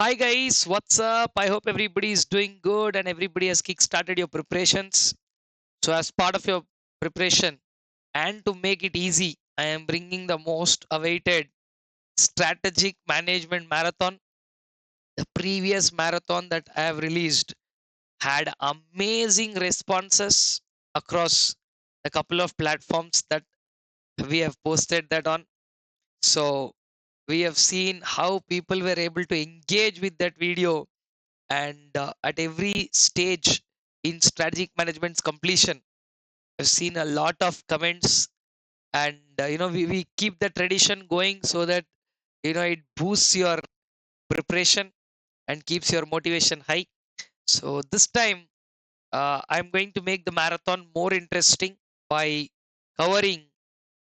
Hi guys, what's up? I hope everybody is doing good and everybody has kick-started your preparations. So as part of your preparation and to make it easy, I am bringing the most awaited strategic management marathon. The previous marathon that I have released had amazing responses across a couple of platforms that we have posted that on. So we have seen how people were able to engage with that video and at every stage in strategic management's completion I've seen a lot of comments and we keep the tradition going so that it boosts your preparation and keeps your motivation high. So this time I'm going to make the marathon more interesting by covering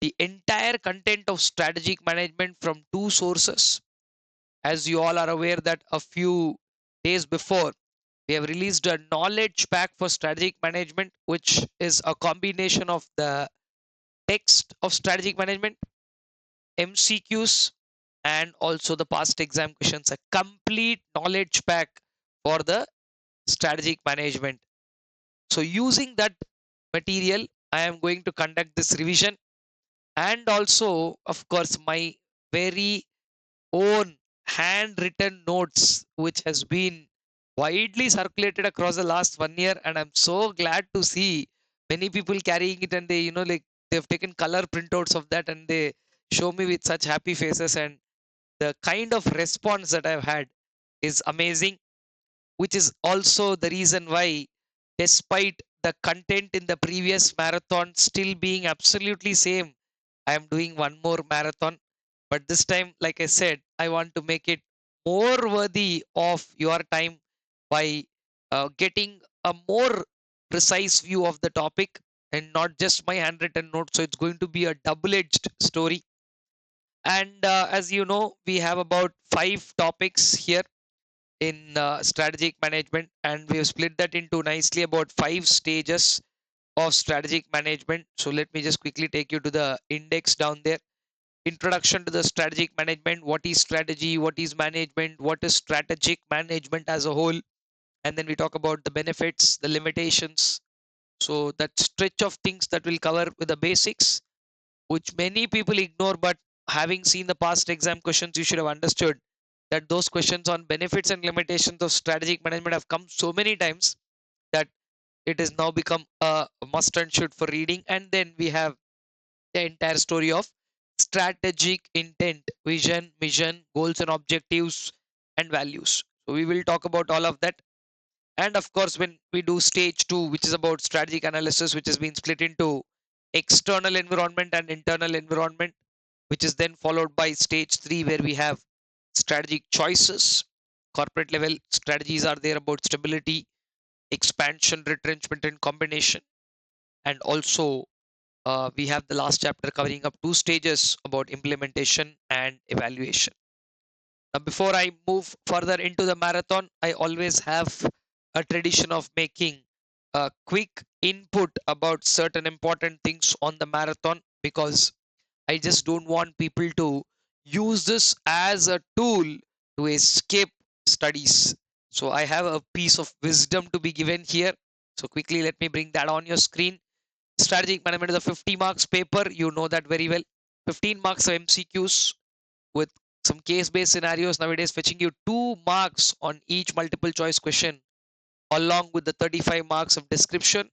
the entire content of strategic management from two sources. As you all are aware that a few days before we have released a knowledge pack for strategic management, which is a combination of the text of strategic management, MCQs, and also the past exam questions, a complete knowledge pack for the strategic management. So using that material, I am going to conduct this revision and also, of course, my very own handwritten notes, which has been widely circulated across the last 1 year. And I'm so glad to see many people carrying it and they, like they've taken color printouts of that and they show me with such happy faces. And the kind of response that I've had is amazing, which is also the reason why, despite the content in the previous marathon still being absolutely same, I am doing one more marathon. But this time, like I said, I want to make it more worthy of your time by getting a more precise view of the topic and not just my handwritten notes. So it's going to be a double-edged story. And as you know, we have about 5 topics here in strategic management, and we have split that into nicely about 5 stages of strategic management. So let me just quickly take you to the index down there. Introduction to the strategic management: what is strategy, what is management, what is strategic management as a whole, and then we talk about the benefits, the limitations. So that stretch of things that we'll cover with the basics, which many people ignore, but having seen the past exam questions, you should have understood that those questions on benefits and limitations of strategic management have come so many times that it has now become a must and should for reading. And then we have the entire story of strategic intent, vision, mission, goals and objectives, and values. So we will talk about all of that. And of course, when we do stage two, which is about strategic analysis, which has been split into external environment and internal environment, which is then followed by stage three, where we have strategic choices. Corporate level strategies are there about stability, expansion, retrenchment, and combination. And also, we have the last chapter covering up 2 stages about implementation and evaluation. Now, before I move further into the marathon, I always have a tradition of making a quick input about certain important things on the marathon, because I just don't want people to use this as a tool to escape studies. So I have a piece of wisdom to be given here. So quickly, let me bring that on your screen. Strategic management is a 50 marks paper. You know that very well. 15 marks of MCQs with some case-based scenarios nowadays, fetching you 2 marks on each multiple choice question, along with the 35 marks of description,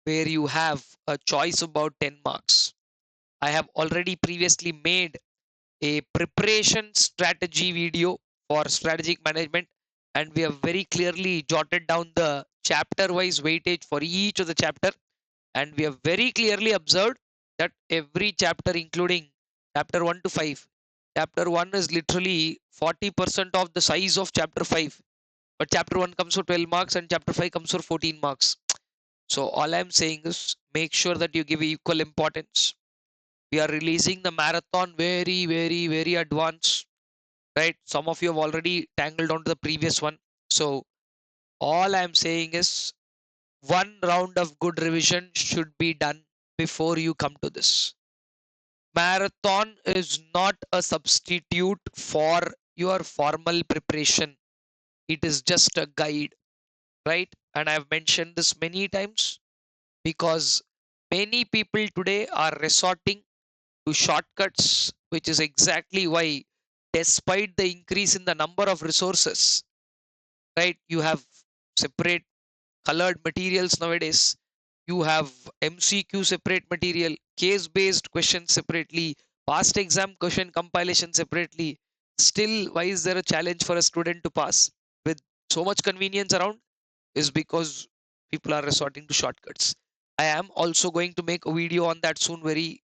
where you have a choice about 10 marks. I have already previously made a preparation strategy video for strategic management, and we have very clearly jotted down the chapter wise weightage for each of the chapter, and we have very clearly observed that every chapter, including chapter 1 to 5, chapter 1 is literally 40% of the size of chapter 5, but chapter 1 comes for 12 marks and chapter 5 comes for 14 marks. So all I'm saying is make sure that you give equal importance. We are releasing the marathon very, very, very advanced, right? Some of you have already tangled onto the previous one. So all I'm saying is one round of good revision should be done before you come to this. Marathon is not a substitute for your formal preparation. it is just a guide, right? And I've mentioned this many times because many people today are resorting to shortcuts, which is exactly why, despite the increase in the number of resources, right, you have separate colored materials nowadays. You have MCQ separate material, case based questions separately, past exam question compilation separately. Still, why is there a challenge for a student to pass with so much convenience around? Is because people are resorting to shortcuts. I am also going to make a video on that soon, very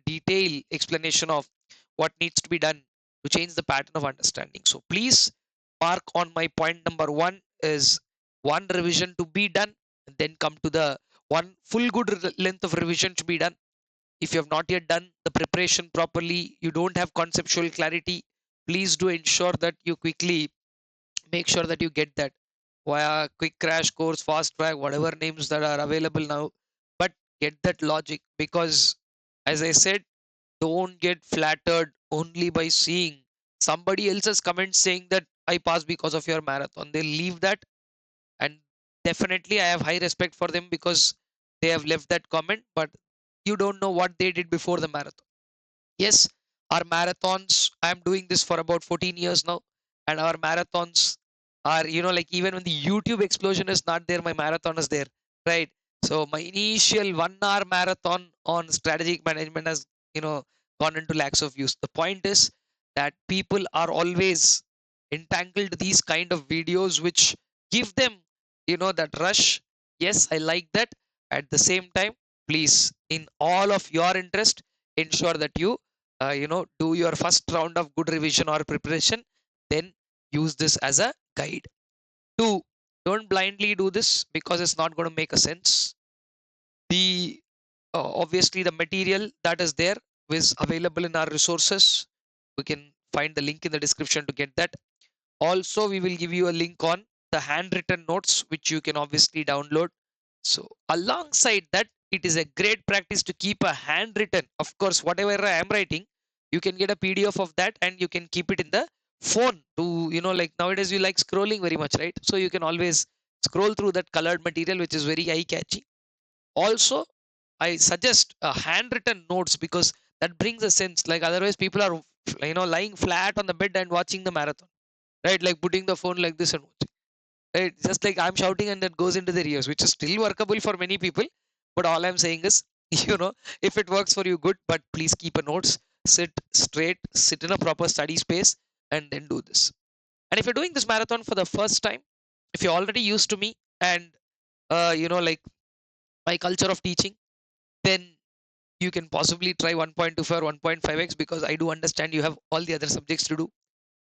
detailed explanation of what needs to be done to change the pattern of understanding. So please mark on my point number one is one revision to be done, and then come to the one full good length of revision to be done. If you have not yet done the preparation properly, you don't have conceptual clarity, please do ensure that you quickly make sure that you get that via quick crash course, fast track, whatever names that are available now. But get that logic, because as I said, don't get flattered only by seeing somebody else's comment saying that I passed because of your marathon. They leave that, and definitely I have high respect for them because they have left that comment, but you don't know what they did before the marathon. Yes, our marathons, I'm doing this for about 14 years now, and our marathons are, like, even when the YouTube explosion is not there, my marathon is there, right? So my initial 1 hour marathon on strategic management has, you know gone into lakhs of views. The point is that people are always entangled to these kind of videos which give them, that rush. Yes, I like that. At the same time, please, in all of your interest, ensure that you do your first round of good revision or preparation, then use this as a guide. Two, don't blindly do this because it's not going to make a sense. The Obviously, the material that is there is available in our resources. We can find the link in the description to get that. Also, we will give you a link on the handwritten notes, which you can obviously download. So alongside that, it is a great practice to keep a handwritten. Of course, whatever I am writing, you can get a PDF of that and you can keep it in the phone to, like nowadays you like scrolling very much, right? So you can always scroll through that colored material, which is very eye catchy. Also, I suggest handwritten notes because that brings a sense. Like otherwise, people are, lying flat on the bed and watching the marathon, right? Like putting the phone like this and watching, right? Just like I'm shouting and that goes into their ears, which is still workable for many people. But all I'm saying is, if it works for you, good. But please keep a notes, sit straight, sit in a proper study space, and then do this. And if you're doing this marathon for the first time, if you're already used to me and like my culture of teaching, then you can possibly try 1.25 or 1.5x because I do understand you have all the other subjects to do.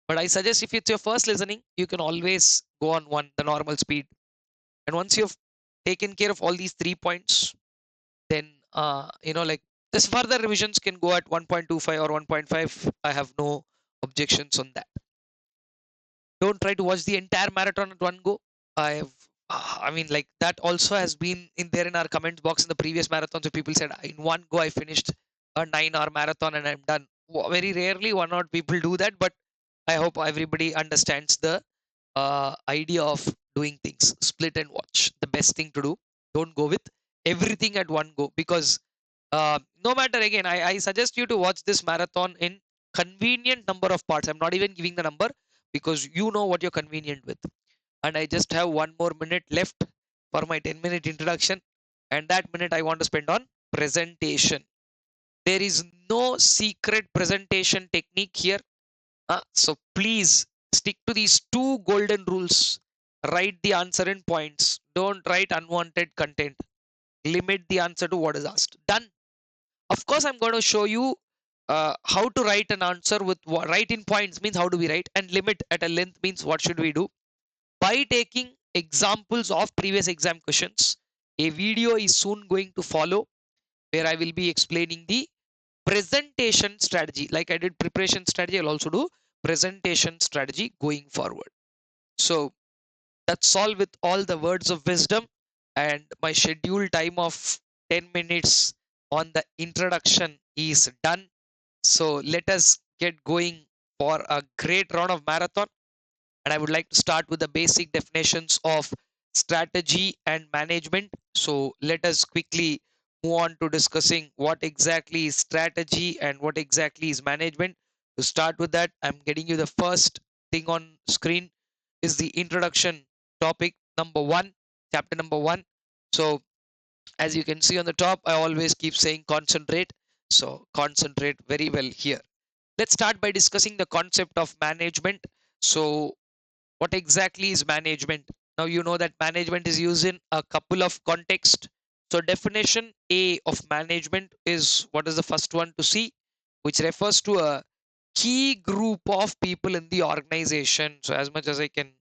But I suggest if it's your first listening, you can always go on the normal speed. And once you've taken care of all these 3 points, then like this further revisions can go at 1.25 or 1.5. I have no objections on that. Don't try to watch the entire marathon at one go. I mean, like that also has been in there in our comment box in the previous marathons. So people said in one go I finished a 9 hour marathon and I'm done. Very rarely one or people do that, but I hope everybody understands the idea of doing things split and watch. The best thing to do. Don't go with everything at one go because no matter, again, I suggest you to watch this marathon in convenient number of parts. I'm not even giving the number because you know what you're convenient with. And I just have 1 more minute left for my 10-minute introduction, and that minute I want to spend on presentation. There is no secret presentation technique here. So please stick to these two golden rules. Write the answer in points. Don't write unwanted content. Limit the answer to what is asked. Done. Of course, I'm going to show you how to write an answer with write in points means how do we write, and limit at a length means what should we do. By taking examples of previous exam questions, a video is soon going to follow where I will be explaining the presentation strategy. Like I did preparation strategy, I'll also do presentation strategy going forward. So that's all with all the words of wisdom, and my scheduled time of 10 minutes on the introduction is done. So let us get going for a great round of marathon. And I would like to start with the basic definitions of strategy and management. So let us quickly move on to discussing what exactly is strategy and what exactly is management. To start with that, I'm getting you the first thing on screen is the introduction topic number one, chapter number one. So as you can see on the top, I always keep saying concentrate. So concentrate very well here. Let's start by discussing the concept of management. So what exactly is management? Now you know that management is used in a couple of contexts. So definition A of management is what is the first one to see, which refers to a key group of people in the organization. So as much as I can,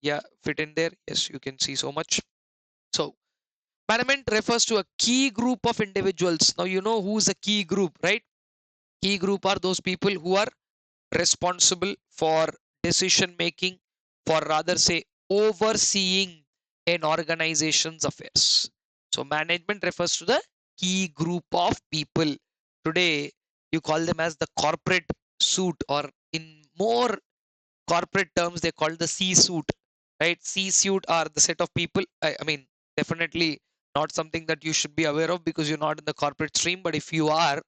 yeah, fit in there. Yes, you can see so much. So management refers to a key group of individuals. Now you know who's a key group, right? Key group are those people who are responsible for decision making, for rather say overseeing an organization's affairs. So management refers to the key group of people. Today you call them as the corporate suit, or in more corporate terms they call the C suit, right? C suit are the set of people. I mean, definitely not something that you should be aware of because you're not in the corporate stream, but if you are,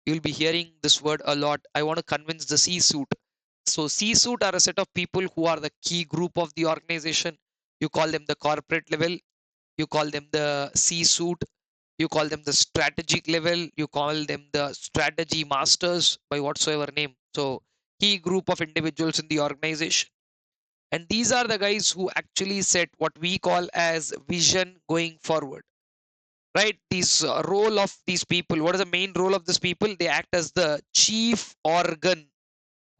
you'll be hearing this word a lot. I want to convince the C suit. So C suit are a set of people who are the key group of the organization. You call them the corporate level, you call them the C suit, you call them the strategic level, you call them the strategy masters by whatsoever name. So key group of individuals in the organization, and these are the guys who actually set what we call as vision going forward, right? These role of these people, what is the main role of these people? They act as the chief organ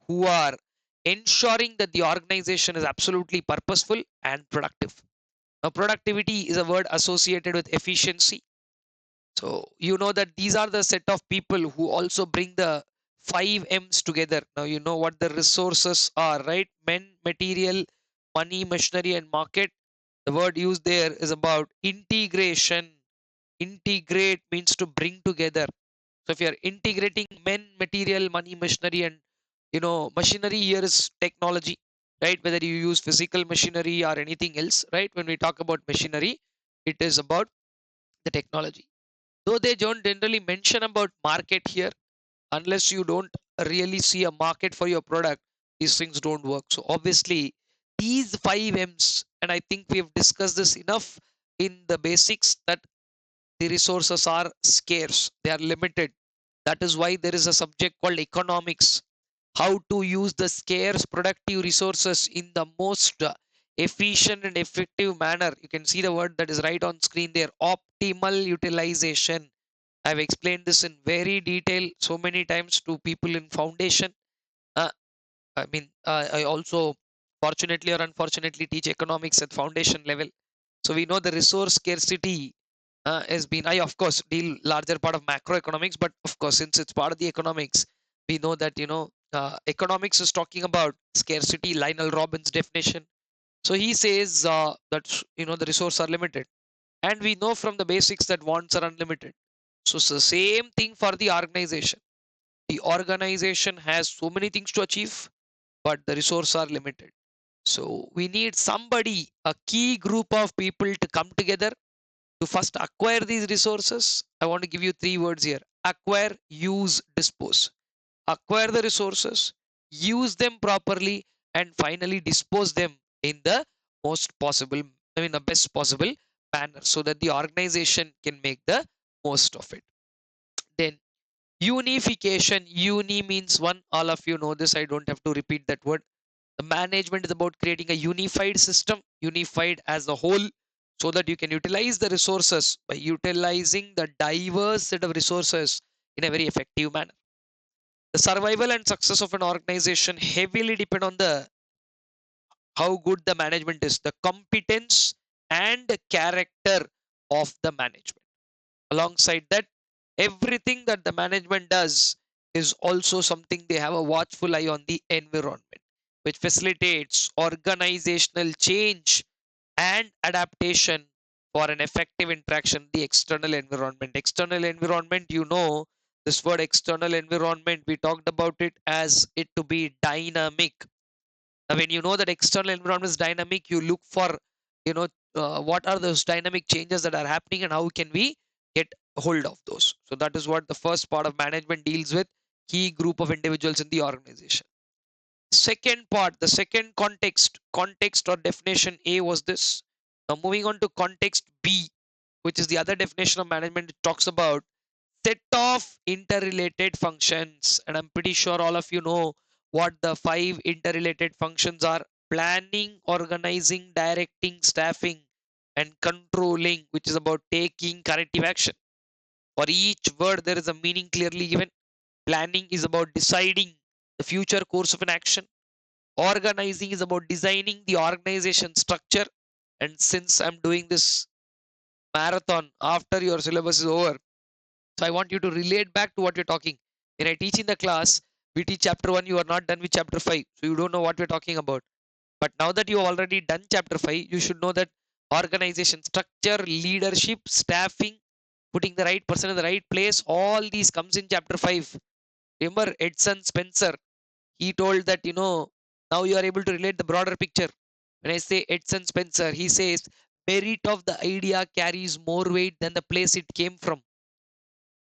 who are ensuring that the organization is absolutely purposeful and productive. Now productivity is a word associated with efficiency. So you know that these are the set of people who also bring the 5 M's together. Now you know what the resources are, right? Men, material, money, machinery, and market. The word used there is about integration. Integrate means to bring together. So if you are integrating men, material, money, machinery, and machinery here is technology, right? Whether you use physical machinery or anything else, right? When we talk about machinery, it is about the technology. Though they don't generally mention about market here, unless you don't really see a market for your product, these things don't work. So obviously these 5 M's, and I think we have discussed this enough in the basics, that the resources are scarce, they are limited. That is why there is a subject called economics, how to use the scarce productive resources in the most efficient and effective manner. You can see the word that is right on screen there, optimal utilization. I've explained this in very detail so many times to people in foundation. Uh, I also, fortunately or unfortunately, teach economics at foundation level. So we know the resource scarcity has been. I of course deal larger part of macroeconomics, but of course since it's part of the economics, we know that economics is talking about scarcity. Lionel Robbins' definition. So he says that the resources are limited, and we know from the basics that wants are unlimited. So it's the same thing for the organization. The organization has so many things to achieve, but the resources are limited. So we need somebody, a key group of people to come together to first acquire these resources. I want to give you 3 words here: acquire, use, dispose. Acquire the resources, use them properly, and finally dispose them in the most possible, the best possible manner, so that the organization can make the most of it. Then unification. Uni means one. All of you know this. I don't have to repeat that word. The management is about creating a unified system, unified as a whole, so that you can utilize the resources by utilizing the diverse set of resources in a very effective manner. The survival and success of an organization heavily depend on the how good the management is, the competence and the character of the management. Alongside that, everything that the management does is also something they have a watchful eye on the environment, which facilitates organizational change and adaptation for an effective interaction with the external environment. External environment, this word external environment, we talked about it as it to be dynamic. When you know that external environment is dynamic, you look for, you know, what are those dynamic changes that are happening and how can we get hold of those. So that is what the first part of management deals with, key group of individuals in the organization. Second part, the second context or definition A was this. Now moving on to context B, which is the other definition of management. It talks about set of interrelated functions, and I'm pretty sure all of you know what the five interrelated functions are: planning, organizing, directing, staffing, and controlling, which is about taking corrective action. For each word there is a meaning clearly given. Planning is about deciding the future course of an action. Organizing is about designing the organization structure. And since I'm doing this marathon after your syllabus is over, so I want you to relate back to what you're talking. When I teach in the class, we teach chapter 1, you are not done with chapter 5. So you don't know what we're talking about. But now that you have already done chapter 5, you should know that organization structure, leadership, staffing, putting the right person in the right place, all these comes in chapter 5. Remember Edson Spencer, he told that, now you are able to relate the broader picture. When I say Edson Spencer, he says merit of the idea carries more weight than the place it came from.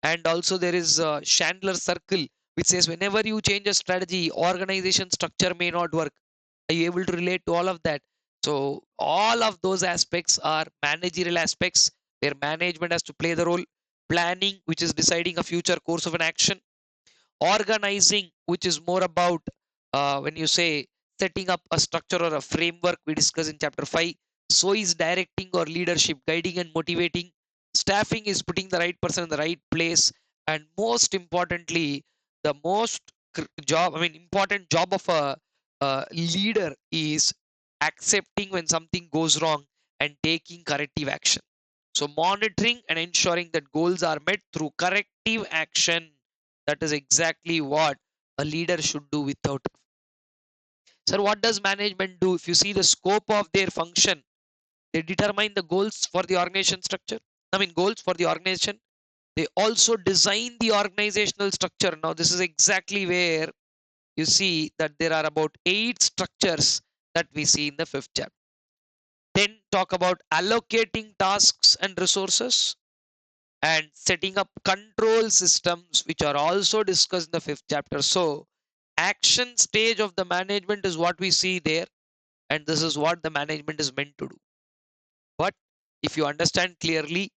And also there is Chandler's circle, which says whenever you change a strategy, organization structure may not work. Are you able to relate to all of that? So all of those aspects are managerial aspects where management has to play the role. Planning, which is deciding a future course of an action. Organizing, which is more about when you say setting up a structure or a framework, we discuss in chapter 5. So is directing or leadership, guiding and motivating. Staffing is putting the right person in the right place. And most importantly, the most important job of a leader is accepting when something goes wrong and taking corrective action. So monitoring and ensuring that goals are met through corrective action. That is exactly what a leader should do without. Sir, what does management do? If you see the scope of their function, they determine the goals for the organization structure. Goals for the organization. They also design the organizational structure. Now, this is exactly where you see that there are about 8 structures that we see in the 5th chapter. Then talk about allocating tasks and resources and setting up control systems, which are also discussed in the 5th chapter. So action stage of the management is what we see there, and this is what the management is meant to do. But if you understand clearly,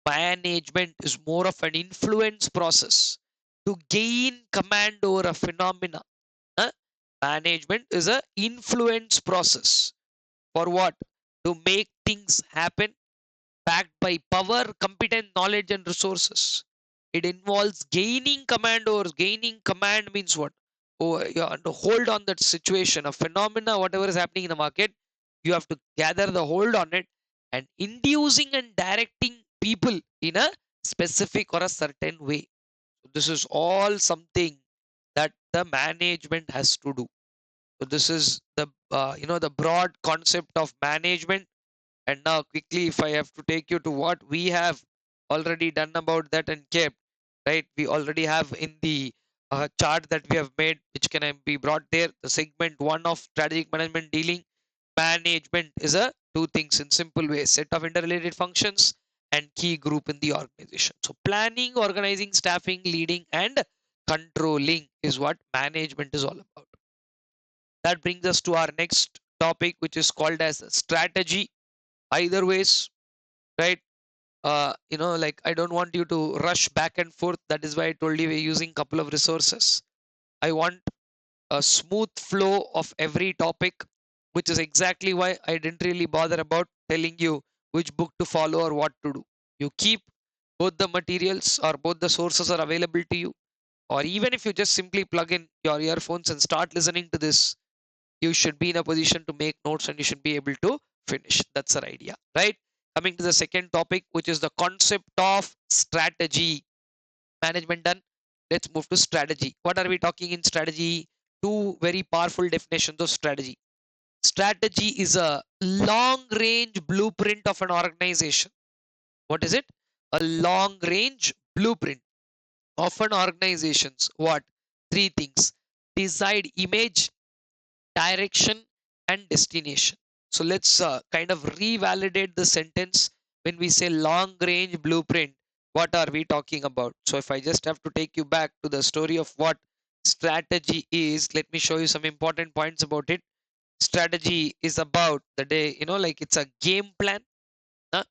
management is more of an influence process to gain command over a phenomena. Management is a influence process for what? To make things happen, backed by power, competence, knowledge, and resources. It involves gaining command over. Gaining command means what? Oh, you have to hold on that situation, a phenomena, whatever is happening in the market. You have to gather the hold on it and inducing and directing people in a specific or a certain way. So this is all something that the management has to do. So this is the the broad concept of management. And now quickly, if I have to take you to what we have already done about that and kept, right? We already have in the chart that we have made, which can be brought there. The segment 1 of strategic management dealing. Management is a two things in simple way: set of interrelated functions and key group in the organization. So planning, organizing, staffing, leading, and controlling is what management is all about. That brings us to our next topic, which is called as strategy. Either ways, right? Like, I don't want you to rush back and forth. That is why I told you we're using a couple of resources. I want a smooth flow of every topic, which is exactly why I didn't really bother about telling you which book to follow or what to do. You keep both the materials or both the sources are available to you, or even if you just simply plug in your earphones and start listening to this, you should be in a position to make notes and you should be able to finish. That's our idea, right? Coming to the second topic, which is the concept of strategy. Management done. Let's move to strategy. What are we talking in strategy? Two very powerful definitions of strategy. Strategy is a long range blueprint of an organization. What is it? A long range blueprint of an organization's what? Three things: decide image, direction, and destination. So let's kind of revalidate the sentence. When we say long range blueprint, what are we talking about? So if I just have to take you back to the story of what strategy is, let me show you some important points about it. Strategy is about the day, like it's a game plan. huh?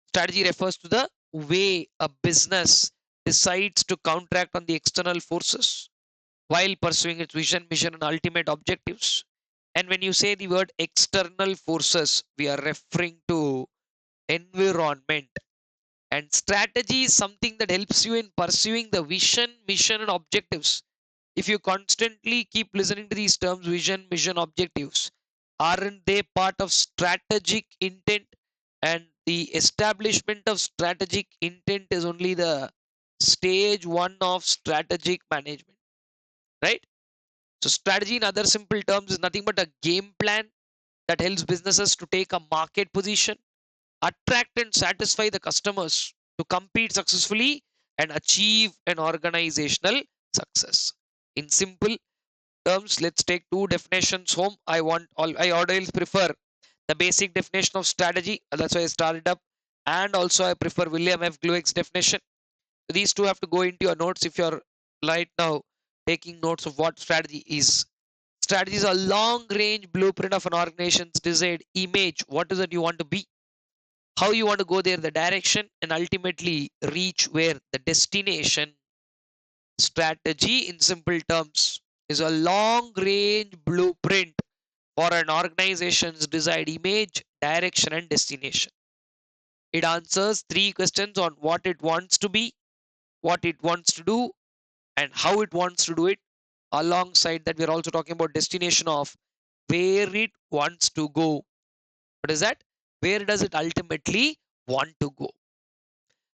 Strategy refers to the way a business decides to counteract on the external forces while pursuing its vision, mission, and ultimate objectives. And when you say the word external forces, we are referring to environment. And strategy is something that helps you in pursuing the vision, mission, and objectives. If you constantly keep listening to these terms, vision, mission, objectives, aren't they part of strategic intent? And the establishment of strategic intent is only the stage one of strategic management, right? So strategy in other simple terms is nothing but a game plan that helps businesses to take a market position, attract and satisfy the customers, to compete successfully and achieve an organizational success. In simple terms, let's take two definitions home. I always prefer the basic definition of strategy. That's why I started up. And also I prefer William F. Glueck's definition. These two have to go into your notes if you're right now taking notes of what strategy is. Strategy is a long range blueprint of an organization's desired image. What is it you want to be? How you want to go there, the direction, and ultimately reach where the destination. Strategy, in simple terms, is a long range blueprint for an organization's desired image, direction, and destination. It answers three questions on what it wants to be, what it wants to do, and how it wants to do it. Alongside that, we're also talking about destination of where it wants to go. What is that? Where does it ultimately want to go?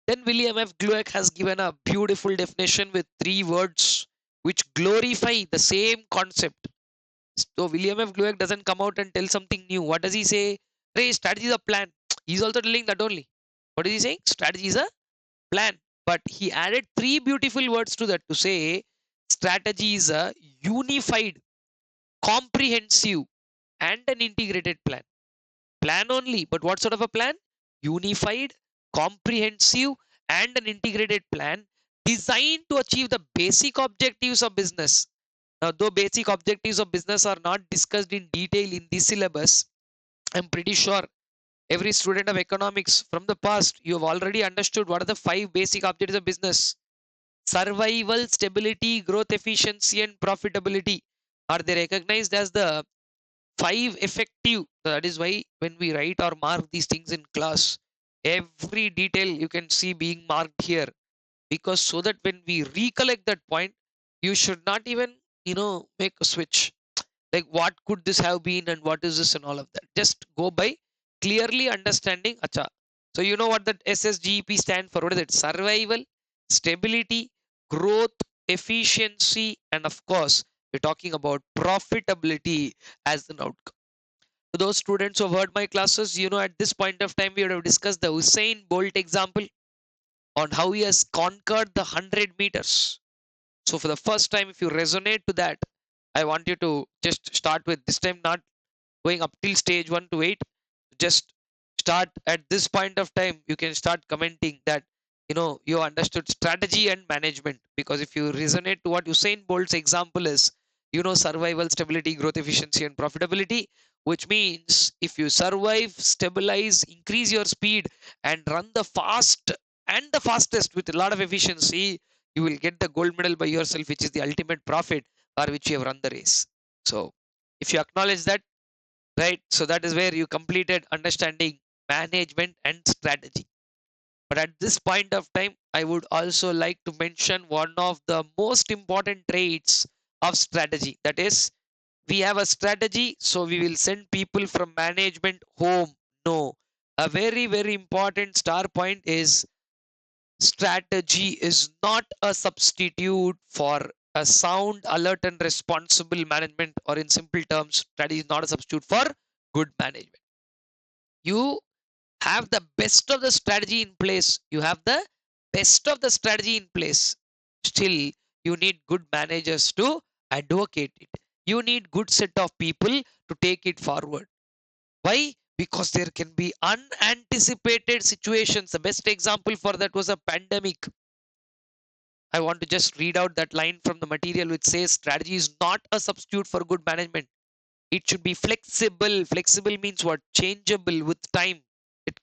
Then William F. Glueck has given a beautiful definition with three words which glorify the same concept. So William F. Glueck doesn't come out and tell something new. What does he say? Hey, strategy is a plan. He's also telling that only. What is he saying? Strategy is a plan. But he added three beautiful words to that to say strategy is a unified, comprehensive, and an integrated plan. Plan only, but what sort of a plan? Unified, comprehensive, and an integrated plan designed to achieve the basic objectives of business. Now, though basic objectives of business are not discussed in detail in this syllabus, I'm pretty sure every student of economics from the past, you have already understood what are the five basic objectives of business. Survival, stability, growth, efficiency, and profitability are they recognized as the five effective. That is why when we write or mark these things in class, every detail you can see being marked here, because so that when we recollect that point, you should not even make a switch like what could this have been and what is this and all of that. Just go by clearly understanding. Acha. So you know what that SSGEP stand for? What is it? Survival, stability, growth, efficiency, and of course, we're talking about profitability as an outcome. To those students who have heard my classes, at this point of time, we would have discussed the Usain Bolt example on how he has conquered the 100 meters. So for the first time, if you resonate to that, I want you to just start with this time, not going up till stage 1 to 8. Just start at this point of time. You can start commenting that you understood strategy and management, because if you resonate to what Usain Bolt's example is, survival, stability, growth, efficiency, and profitability, which means if you survive, stabilize, increase your speed, and run the fast and the fastest with a lot of efficiency, you will get the gold medal by yourself, which is the ultimate profit for which you have run the race. So if you acknowledge that, right, so that is where you completed understanding management and strategy. But at this point of time, I would also like to mention one of the most important traits of strategy. That is, we have a strategy, so we will send people from management home. No. A very, very important star point is strategy is not a substitute for a sound, alert, and responsible management, or in simple terms, strategy is not a substitute for good management. You have the best of the strategy in place. You have the best of the strategy in place. Still, you need good managers to advocate it. You need good set of people to take it forward. Why? Because there can be unanticipated situations. The best example for that was a pandemic. I want to just read out that line from the material which says strategy is not a substitute for good management. It should be flexible. Flexible means what? Changeable with time.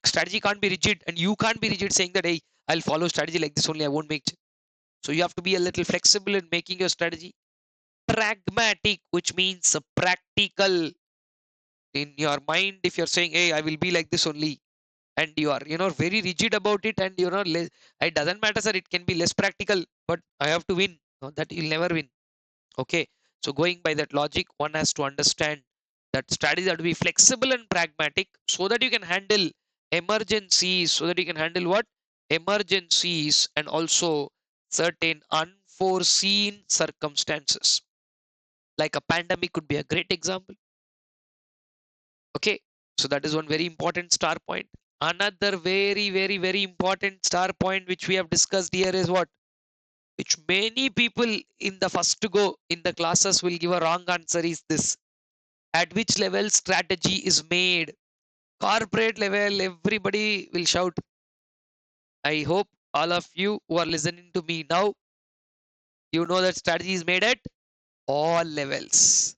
Strategy can't be rigid, and you can't be rigid saying that, hey, I'll follow strategy like this only, I won't make change. So you have to be a little flexible in making your strategy. Pragmatic, which means practical in your mind. If you're saying, hey, I will be like this only, and you are, very rigid about it, and it doesn't matter, sir, it can be less practical, but I have to win. No, that you'll never win. Okay, so going by that logic, one has to understand that strategies have to be flexible and pragmatic so that you can handle emergencies, so that you can handle what? Emergencies, and also certain unforeseen circumstances. Like a pandemic could be a great example. Okay, so that is one very important star point. Another very, very, very important star point which we have discussed here is what? Which many people in the first to go in the classes will give a wrong answer is this. At which level strategy is made? Corporate level, everybody will shout. I hope all of you who are listening to me now, you know that strategy is made at all levels,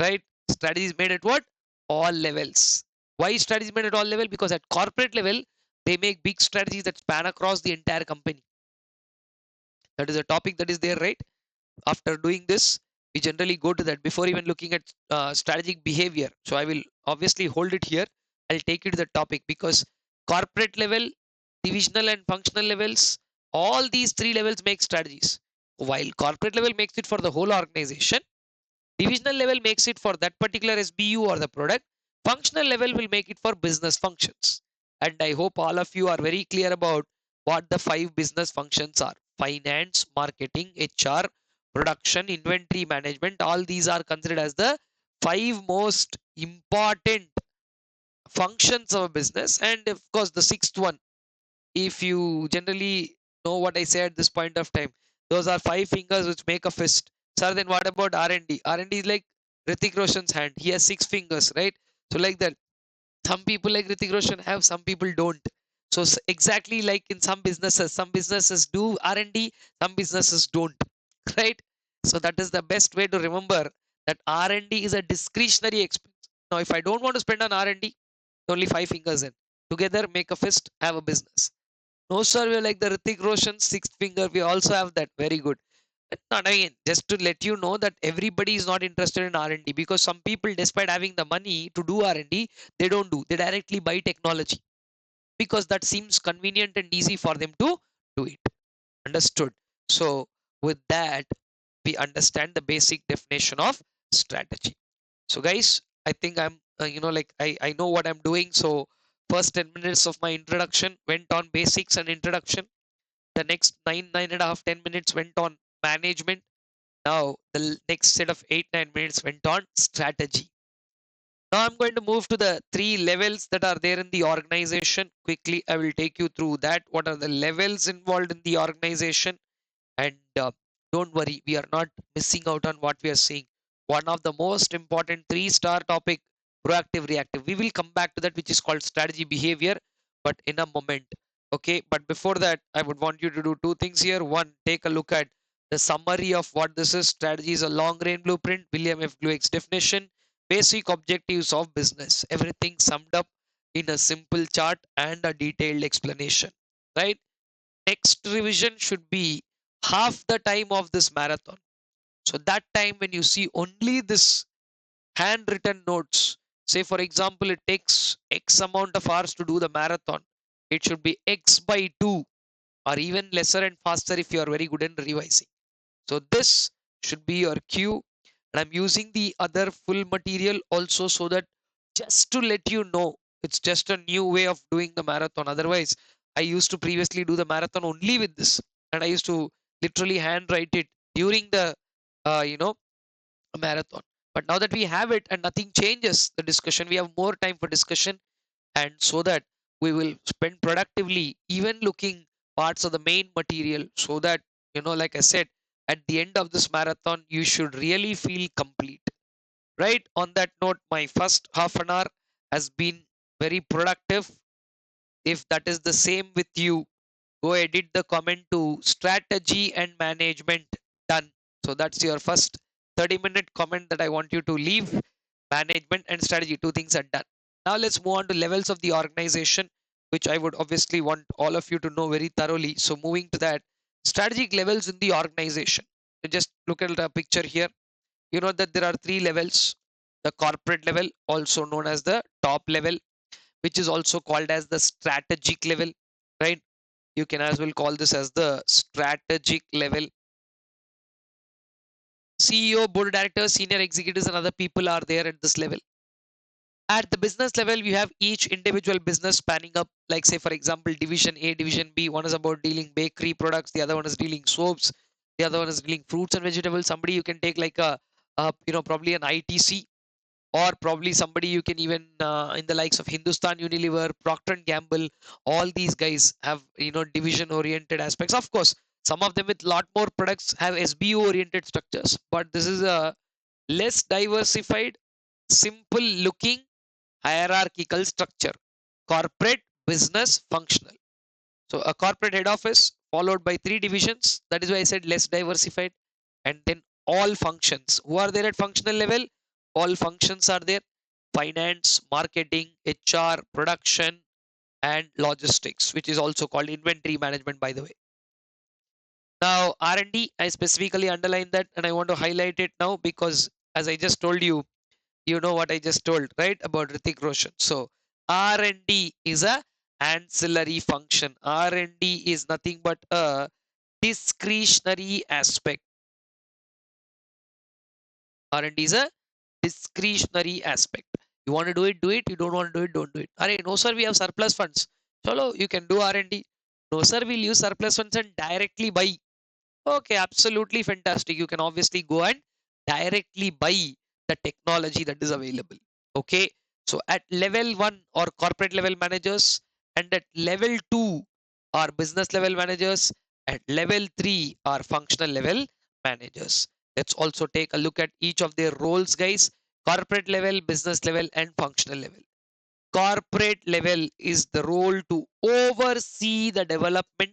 right? Strategy is made at what? All levels. Why strategy is made at all level? Because at corporate level, they make big strategies that span across the entire company. That is a topic that is there, right? After doing this, we generally go to that before even looking at strategic behavior. So I will obviously hold it here. I'll take you to the topic because corporate level, divisional and functional levels, all these three levels make strategies. While corporate level makes it for the whole organization, divisional level makes it for that particular SBU or the product. Functional level will make it for business functions. And I hope all of you are very clear about what the 5 business functions are. Finance, marketing, HR, production, inventory management. All these are considered as the 5 most important functions of a business. And of course, the 6th one, if you generally know what I say at this point of time, those are 5 fingers which make a fist. Sir, then what about R&D? R&D is like Ritik Roshan's hand. He has 6 fingers, right? So like that, some people like Ritik Roshan have, some people don't. So exactly like in some businesses do R&D, some businesses don't, right? So that is the best way to remember that R&D is a discretionary expense. Now, if I don't want to spend on R&D, only 5 fingers in. Together, make a fist, have a business. No, sir, we're like the Ritik Roshan 6th finger. We also have that. Very good. Not again, just to let you know that everybody is not interested in R&D because some people, despite having the money to do R&D, they don't do. They directly buy technology because that seems convenient and easy for them to do it. Understood? So, with that, we understand the basic definition of strategy. So, guys, I think I'm, I know what I'm doing. So, first 10 minutes of my introduction went on basics and introduction. The next 9.5, 10 minutes went on management. Now, the next set of 8, 9 minutes went on strategy. Now, I'm going to move to the 3 levels that are there in the organization. Quickly, I will take you through that. What are the levels involved in the organization? And don't worry, we are not missing out on what we are seeing. One of the most important 3-star topic, proactive, reactive. We will come back to that, which is called strategy behavior, but in a moment. Okay, but before that, I would want you to do 2 things here. One, take a look at the summary of what this is. Strategy is a long range blueprint, William F. Glueck's definition, basic objectives of business, everything summed up in a simple chart and a detailed explanation, right? Next revision should be half the time of this marathon. So that time when you see only this handwritten notes, say for example, it takes X amount of hours to do the marathon, it should be X by 2 or even lesser and faster if you are very good in revising. So this should be your cue. And I'm using the other full material also so that just to let you know, it's just a new way of doing the marathon. Otherwise, I used to previously do the marathon only with this. And I used to literally handwrite it during the, marathon. But now that we have it and nothing changes the discussion, we have more time for discussion, and so that we will spend productively even looking parts of the main material so that like I said, at the end of this marathon you should really feel complete. Right, on that note, my first half an hour has been very productive. If that is the same with you, go edit the comment to strategy and management. Done. So that's your first 30-minute comment that I want you to leave. Management and strategy, two things are done. Now let's move on to levels of the organization, which I would obviously want all of you to know very thoroughly. So moving to that, strategic levels in the organization. Just look at the picture here. You know that there are three levels: the corporate level, also known as the top level, which is also called as the strategic level, right? You can as well call this as the strategic level. CEO, board of directors, senior executives, and other people are there at this level. At the business level, we have each individual business spanning up, like say for example, division A, division B. One is about dealing bakery products, the other one is dealing soaps, the other one is dealing fruits and vegetables. Somebody you can take like probably an ITC, or probably somebody you can even in the likes of Hindustan Unilever, Procter and Gamble. All these guys have division oriented aspects. Of course, some of them with lot more products have SBU oriented structures, but this is a less diversified, simple looking hierarchical structure: corporate, business, functional. So a corporate head office followed by three divisions. That is why I said less diversified. And then all functions. Who are there at functional level? All functions are there: finance, marketing, HR, production, and logistics, which is also called inventory management, by the way. Now R&D, I specifically underline that, and I want to highlight it now because, as I just told you, you know what I just told, right, about Ritik Roshan. So R&D is a ancillary function. R&D is nothing but a discretionary aspect. R&D is a discretionary aspect. You want to do it, do it. You don't want to do it, don't do it. Alright, no sir, we have surplus funds. Chalo, you can do R&D. No sir, we'll use surplus funds and directly buy. Okay, absolutely fantastic. You can obviously go and directly buy the technology that is available. Okay, so at level 1 or corporate level managers, and at level 2 are business level managers, at level 3 are functional level managers. Let's also take a look at each of their roles, guys. Corporate level, business level, and functional level. Corporate level is the role to oversee the development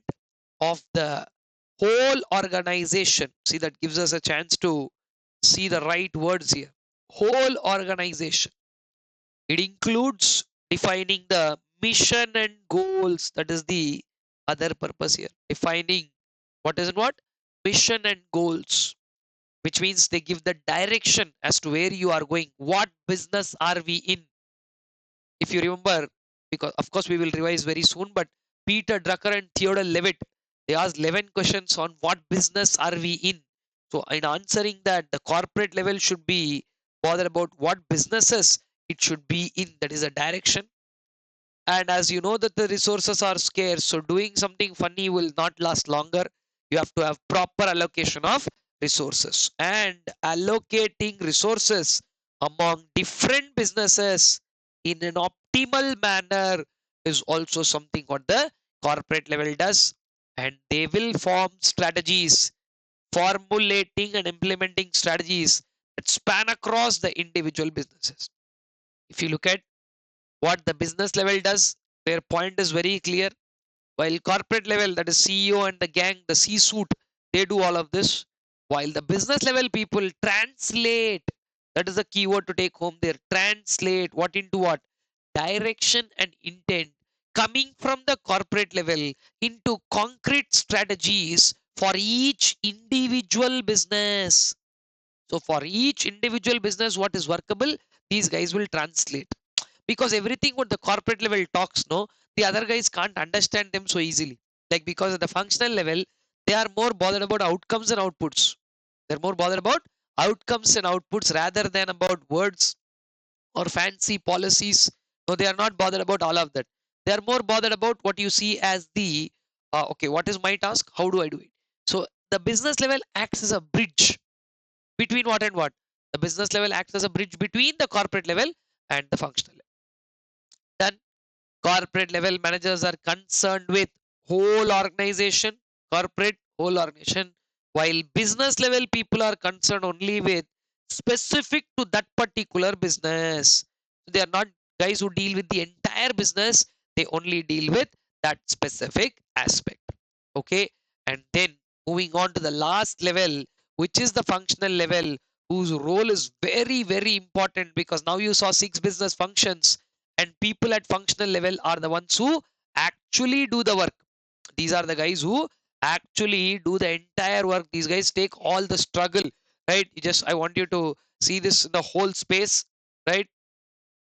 of the whole organization. See, that gives us a chance to see the right words here. Whole organization. It includes defining the mission and goals. That is the other purpose here. Defining what is what? Mission and goals, which means they give the direction as to where you are going. What business are we in? If you remember, because of course we will revise very soon, but Peter Drucker and Theodore Levitt, they asked 11 questions on what business are we in. So in answering that, the corporate level should be bothered about what businesses it should be in. That is a direction. And as you know that the resources are scarce, so doing something funny will not last longer. You have to have proper allocation of resources, and allocating resources among different businesses in an optimal manner is also something what the corporate level does. And they will form strategies, formulating and implementing strategies that span across the individual businesses. If you look at what the business level does, their point is very clear. While corporate level, that is CEO and the gang, the C-suite, they do all of this. While the business level people translate, that is the keyword to take home there. Translate what into what? Direction and intent coming from the corporate level into concrete strategies for each individual business. So for each individual business, what is workable, these guys will translate. Because everything what the corporate level talks, no, the other guys can't understand them so easily. Like because at the functional level, they are more bothered about outcomes and outputs. They're more bothered about outcomes and outputs rather than about words or fancy policies. No, they are not bothered about all of that. They are more bothered about what you see as the okay, what is my task? How do I do it? So the business level acts as a bridge between what and what? The business level acts as a bridge between the corporate level and the functional level. Then corporate level managers are concerned with whole organization, corporate whole organization, while business level people are concerned only with specific to that particular business. They are not guys who deal with the entire business. They only deal with that specific aspect. Okay. And then moving on to the last level, which is the functional level, whose role is very, very important, because now you saw 6 business functions, and people at functional level are the ones who actually do the work. These are the guys who actually do the entire work. These guys take all the struggle, right? I want you to see this in the whole space, right?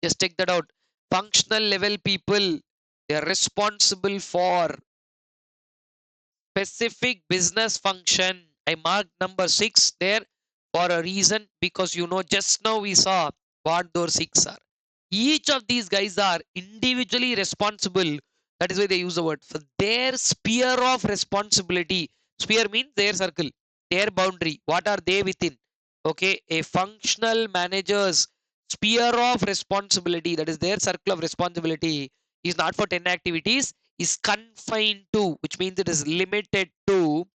Just take that out. Functional level people, they are responsible for specific business function. I marked number 6 there for a reason, because just now we saw what those 6 are. Each of these guys are individually responsible. That is why they use the word for their sphere of responsibility. Sphere means their circle, their boundary. What are they within? Okay, a functional manager's sphere of responsibility, that is their circle of responsibility, is not for 10 activities, is confined to, which means it is limited to,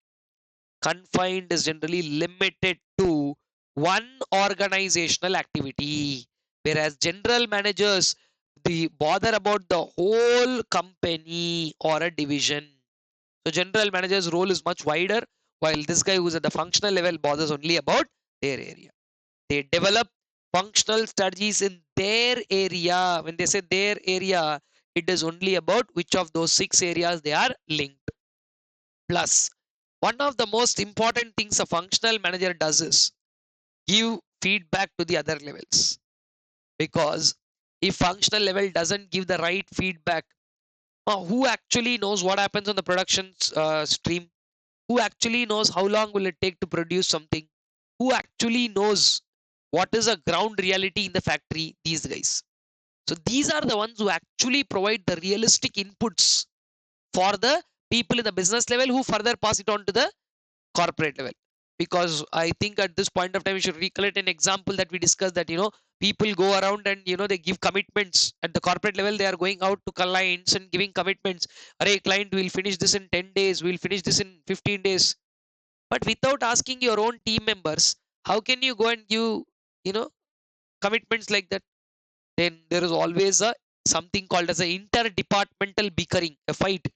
confined is generally limited to one organizational activity. Whereas general managers, they bother about the whole company or a division. So general manager's role is much wider, while this guy who's at the functional level bothers only about their area. They develop functional strategies in their area. When they say their area, it is only about which of those 6 areas they are linked. Plus, one of the most important things a functional manager does is give feedback to the other levels. Because if functional level doesn't give the right feedback, who actually knows what happens on the production stream? Who actually knows how long will it take to produce something? Who actually knows what is a ground reality in the factory? These guys. So these are the ones who actually provide the realistic inputs for the people in the business level, who further pass it on to the corporate level. Because I think at this point of time we should recollect an example that we discussed, that people go around and they give commitments at the corporate level. They are going out to clients and giving commitments. Array client, we'll finish this in 10 days, we'll finish this in 15 days. But without asking your own team members, how can you go and give you know commitments like that? Then there is always a something called as a interdepartmental bickering, a fight.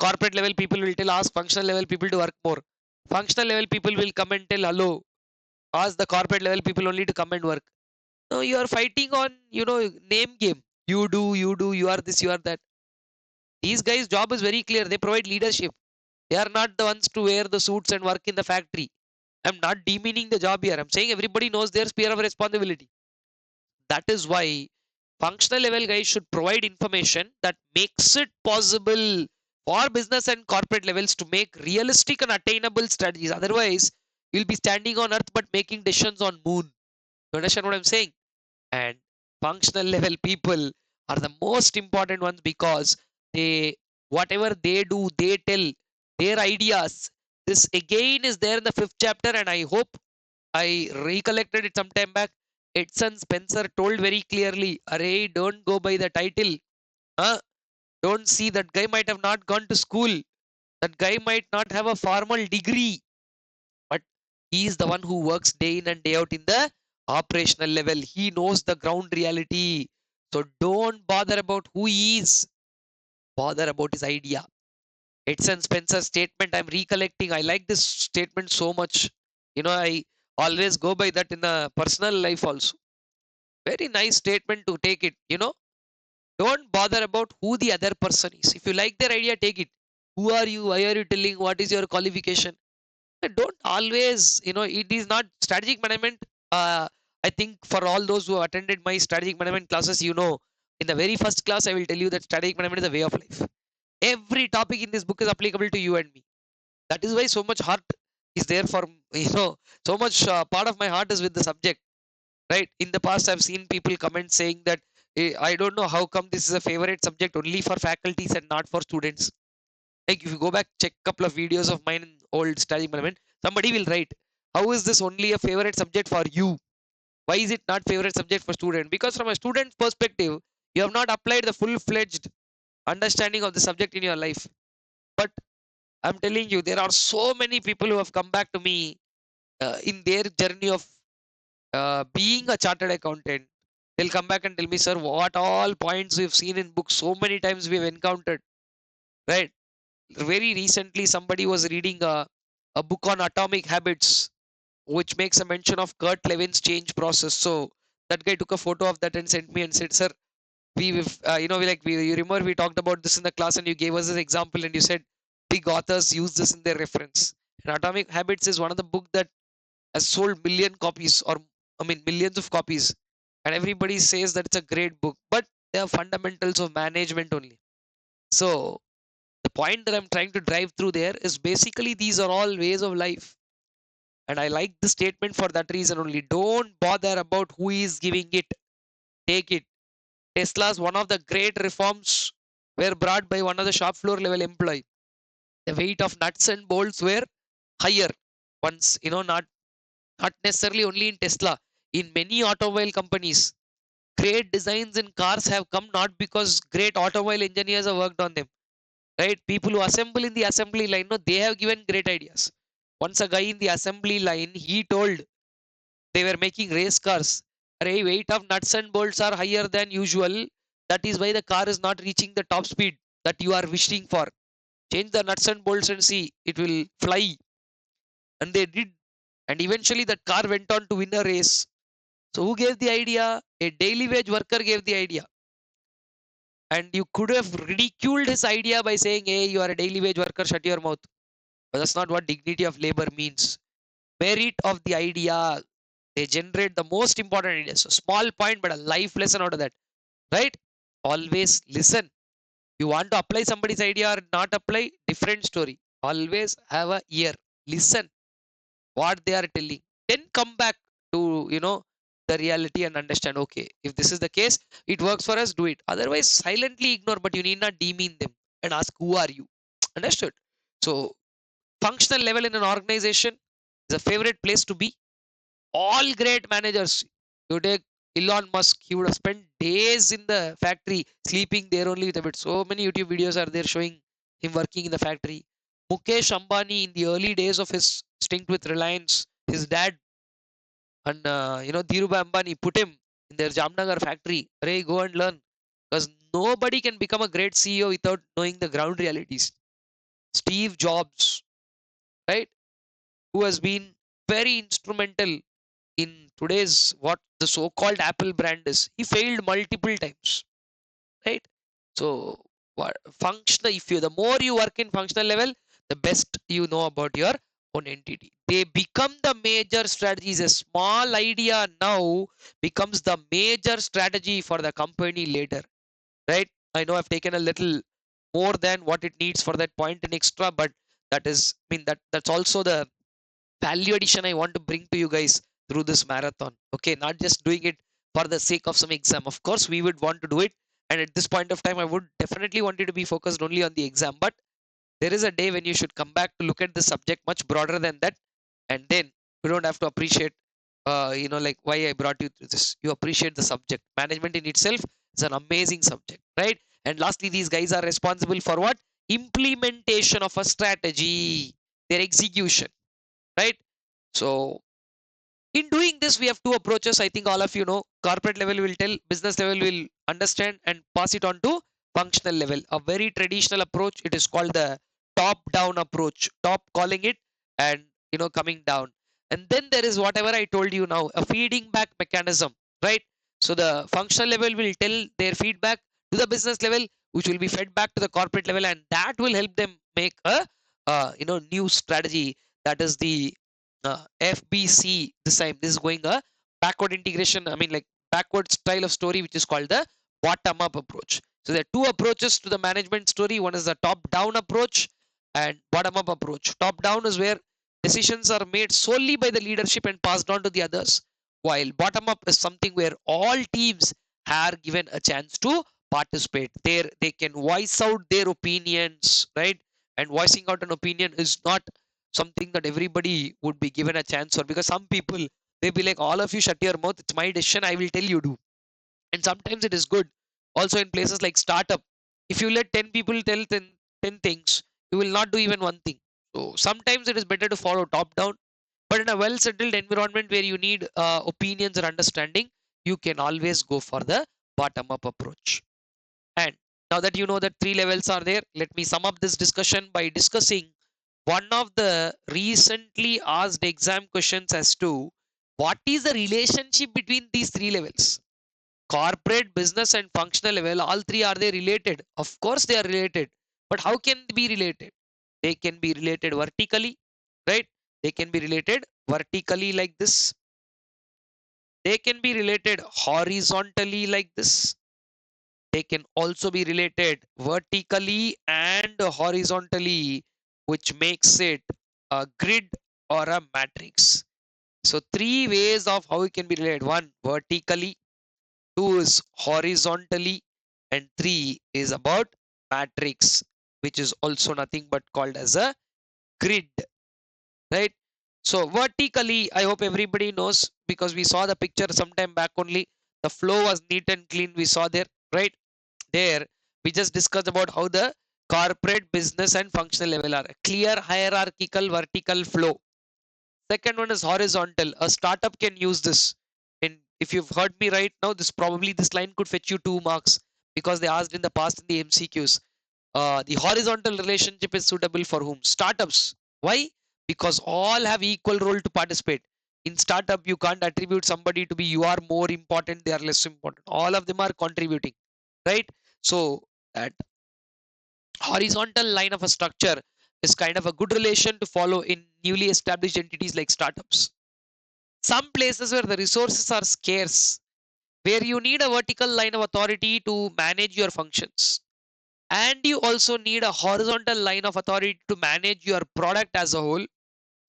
Corporate level people will tell, ask functional level people to work more. Functional level people will come and tell hello, ask the corporate level people only to come and work. No, you are fighting on name game. You do, you are this, you are that. These guys job is very clear. They provide leadership. They are not the ones to wear the suits and work in the factory. I'm not demeaning the job here. I'm saying everybody knows their sphere of responsibility. That is why functional level guys should provide information that makes it possible for business and corporate levels to make realistic and attainable strategies. Otherwise, you'll be standing on earth but making decisions on moon. You understand what I'm saying? And functional level people are the most important ones, because they, whatever they do, they tell their ideas. This again is there in the 5th chapter, and I hope I recollected it some time back. Edson Spencer told very clearly, Array, don't go by the title. Huh? Don't see that guy might have not gone to school. That guy might not have a formal degree. But he is the one who works day in and day out in the operational level. He knows the ground reality. So don't bother about who he is. Bother about his idea. Edson Spencer's statement, I'm recollecting. I like this statement so much. I always go by that in the personal life also. Very nice statement to take it. Don't bother about who the other person is. If you like their idea, take it. Who are you? Why are you telling? What is your qualification? Don't always, it is not strategic management. I think for all those who attended my strategic management classes, in the very first class, I will tell you that strategic management is a way of life. Every topic in this book is applicable to you and me. That is why so much heart is there for, so much part of my heart is with the subject, right? In the past, I've seen people comment saying that, I don't know how come this is a favorite subject only for faculties and not for students. Like if you go back, check a couple of videos of mine in old strategic management, somebody will write, how is this only a favorite subject for you? Why is it not favorite subject for student? Because from a student's perspective, you have not applied the full-fledged understanding of the subject in your life. But I'm telling you, there are so many people who have come back to me in their journey of being a chartered accountant, they'll come back and tell me, sir, what all points we've seen in books, so many times we've encountered, right? Very recently, somebody was reading a book on atomic habits, which makes a mention of Kurt Levin's change process. So that guy took a photo of that and sent me and said, sir, you remember we talked about this in the class and you gave us this example and you said big authors use this in their reference. And Atomic Habits is one of the book that has sold million copies, or I mean millions of copies, and everybody says that it's a great book, but they are fundamentals of management only. So the point that I'm trying to drive through there is basically these are all ways of life. And I like the statement for that reason only. Don't bother about who is giving it, take it. Tesla's one of the great reforms were brought by one of the shop floor level employee. The weight of nuts and bolts were higher. Once, not necessarily only in Tesla, in many automobile companies, great designs in cars have come not because great automobile engineers have worked on them, right? People who assemble in the assembly line, no, they have given great ideas. Once a guy in the assembly line, he told they were making race cars. Array, weight of nuts and bolts are higher than usual. That is why the car is not reaching the top speed that you are wishing for. Change the nuts and bolts and see, it will fly. And they did. And eventually that car went on to win a race. So who gave the idea? A daily wage worker gave the idea. And you could have ridiculed his idea by saying, hey, you are a daily wage worker, shut your mouth. But that's not what dignity of labor means. Merit of the idea. They generate the most important ideas. So small point, but a life lesson out of that. Right? Always listen. You want to apply somebody's idea or not apply, different story. Always have a ear. Listen what they are telling. Then come back to, the reality and understand, okay, if this is the case, it works for us, do it. Otherwise, silently ignore, but you need not demean them and ask, who are you? Understood? So, functional level in an organization is a favorite place to be. All great managers, you take Elon Musk, he would have spent days in the factory sleeping there only with a bit. So many YouTube videos are there showing him working in the factory. Mukesh Ambani, in the early days of his stint with Reliance, his dad and Dhirubhai Ambani put him in their Jamnagar factory. Ray, go and learn, because nobody can become a great CEO without knowing the ground realities. Steve Jobs, right, who has been very instrumental in today's what the so-called Apple brand is. He failed multiple times, right? So, what functional? If you, the more you work in functional level, the best you know about your own entity. They become the major strategies. A small idea now becomes the major strategy for the company later, right? I know I've taken a little more than what it needs for that point in extra, but that is, I mean, that's also the value addition I want to bring to you guys through this marathon. Okay, not just doing it for the sake of some exam. Of course, we would want to do it. And at this point of time, I would definitely want you to be focused only on the exam. But there is a day when you should come back to look at the subject much broader than that. And then you don't have to appreciate, like why I brought you through this. You appreciate the subject. Management in itself is an amazing subject, right? And lastly, these guys are responsible for what? Implementation of a strategy, their execution, right? So in doing this, we have two approaches. I think all of you know. Corporate level will tell, business level will understand and pass it on to functional level. A very traditional approach. It is called the top-down approach. Top calling it, and coming down. And then there is whatever I told you now, a feeding back mechanism, right? So the functional level will tell their feedback to the business level, which will be fed back to the corporate level, and that will help them make a new strategy. That is the FBC this time. This is going a backward integration. I mean, like backward style of story, which is called the bottom up approach. So there are two approaches to the management story. One is the top down approach and bottom up approach. Top down is where decisions are made solely by the leadership and passed on to the others, while bottom up is something where all teams are given a chance to participate. There they can voice out their opinions, right? And voicing out an opinion is not something that everybody would be given a chance for, because some people, they be like, all of you shut your mouth, it's my decision, I will tell you do. And sometimes it is good. Also in places like startup, if you let 10 people tell 10 things, you will not do even one thing. So sometimes it is better to follow top down. But in a well settled environment where you need opinions or understanding, you can always go for the bottom up approach. And now that you know that three levels are there, let me sum up this discussion by discussing one of the recently asked exam questions as to what is the relationship between these three levels. Corporate, business, and functional level, all three, are they related? Of course they are related. But how can they be related? They can be related vertically, right? They can be related vertically like this. They can be related horizontally like this. They can also be related vertically and horizontally, which makes it a grid or a matrix. So three ways of how it can be related. One, vertically. Two is horizontally. And three is about matrix, which is also nothing but called as a grid, right? So vertically, I hope everybody knows, because we saw the picture sometime back only. The flow was neat and clean. We saw there, right? There, we just discussed about how the corporate, business, and functional level are a clear hierarchical vertical flow. Second one is horizontal. A startup can use this. And if you've heard me right now, this line could fetch you 2 marks, because they asked in the past in the MCQs. The horizontal relationship is suitable for whom? Startups. Why? Because all have equal role to participate. In startup, you can't attribute somebody to be you are more important, they are less important. All of them are contributing, right? So that horizontal line of a structure is kind of a good relation to follow in newly established entities like startups. Some places where the resources are scarce, where you need a vertical line of authority to manage your functions, and you also need a horizontal line of authority to manage your product as a whole.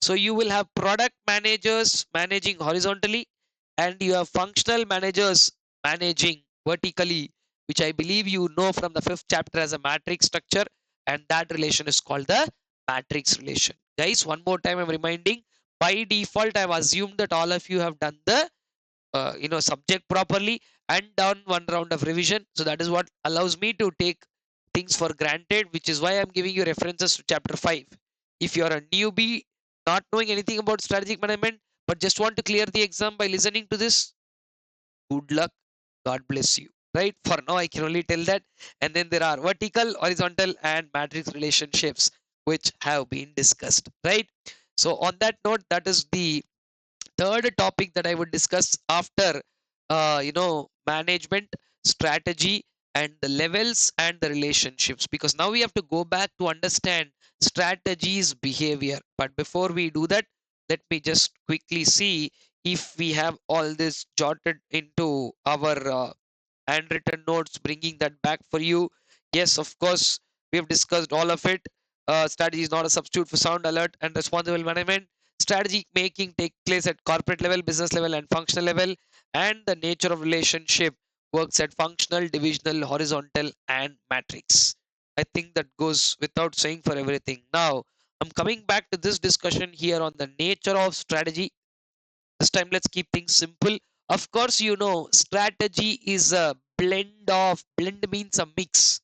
So you will have product managers managing horizontally, and you have functional managers managing vertically, which I believe you know from the 5th chapter as a matrix structure, and that relation is called the matrix relation. Guys, one more time I'm reminding, by default I've assumed that all of you have done the subject properly and done one round of revision. So that is what allows me to take things for granted, which is why I'm giving you references to chapter 5. If you're a newbie, not knowing anything about strategic management, but just want to clear the exam by listening to this, good luck. God bless you. Right? For now, I can only tell that. And then there are vertical, horizontal, and matrix relationships, which have been discussed. Right? So on that note, that is the third topic that I would discuss after management, strategy, and the levels and the relationships, because now we have to go back to understand strategy's behavior. But before we do that, let me just quickly see if we have all this jotted into our handwritten notes, bringing that back for you. Yes, of course, we have discussed all of it. Strategy is not a substitute for sound alert and responsible management. Strategy making take place at corporate level, business level, and functional level, and the nature of relationship works at functional, divisional, horizontal, and matrix. I think that goes without saying for everything. Now, I'm coming back to this discussion here on the nature of strategy. This time, let's keep things simple. Of course, you know, strategy is a blend means a mix,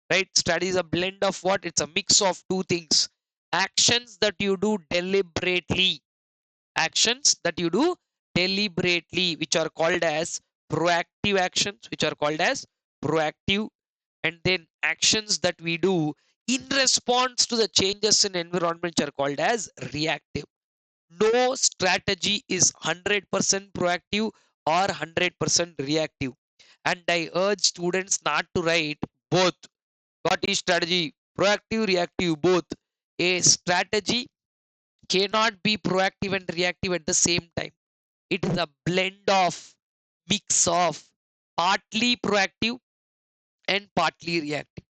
right? Strategy is a blend of what? It's a mix of two things. Actions that you do deliberately, actions that you do deliberately, which are called as proactive actions, which are called as proactive, and then actions that we do in response to the changes in environment, which are called as reactive. No strategy is 100% proactive or 100% reactive. And I urge students not to write both. What is strategy? Proactive, reactive, both. A strategy cannot be proactive and reactive at the same time. It is a blend of, mix of, partly proactive and partly reactive.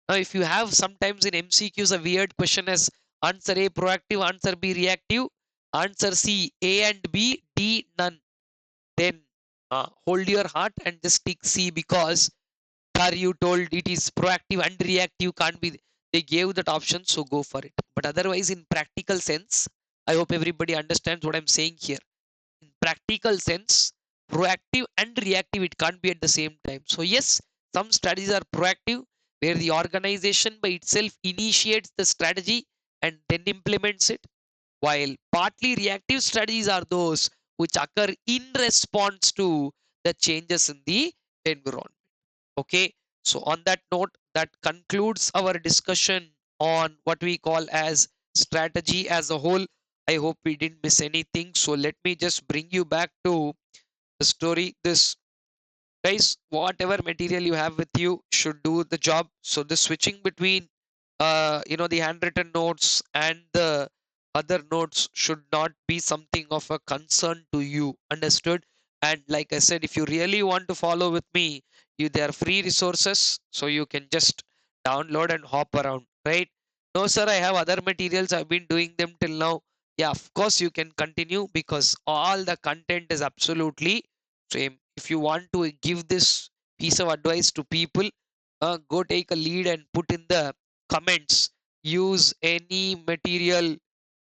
Now, if you have sometimes in MCQs a weird question as answer A proactive, answer B reactive, answer C A and B, D none, then hold your heart and just tick C, because are you told it is proactive and reactive can't be. They gave that option, so go for it. But otherwise, in practical sense, I hope everybody understands what I'm saying here. In practical sense, proactive and reactive, it can't be at the same time. So yes, some strategies are proactive, where the organization by itself initiates the strategy and then implements it. while partly reactive strategies are those which occur in response to the changes in the environment. Okay, so on that note, that concludes our discussion on what we call as strategy as a whole. I hope we didn't miss anything. So let me just bring you back to the story. This, guys, whatever material you have with you should do the job. So the switching between the handwritten notes and the other notes should not be something of a concern to you, understood? And like I said, if you really want to follow with me, there are free resources, so you can just download and hop around, right? No sir, I have other materials, I've been doing them till now. Yeah, of course you can continue, because all the content is absolutely same. If you want to give this piece of advice to people, go take a lead and put in the comments, use any material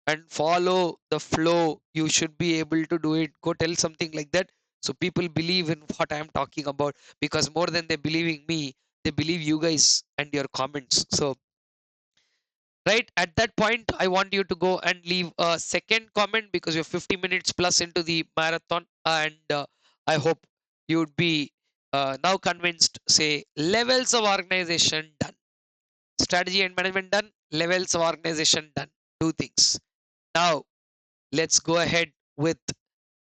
and follow the flow. You should be able to do it. Go tell something like that, so people believe in what I am talking about, because more than they believing me, they believe you guys and your comments. So right at that point, I want you to go and leave a second comment, because you're 50 minutes plus into the marathon, and I hope you would be now convinced. Say, levels of organization done, strategy and management done, levels of organization done. Two things. Now let's go ahead with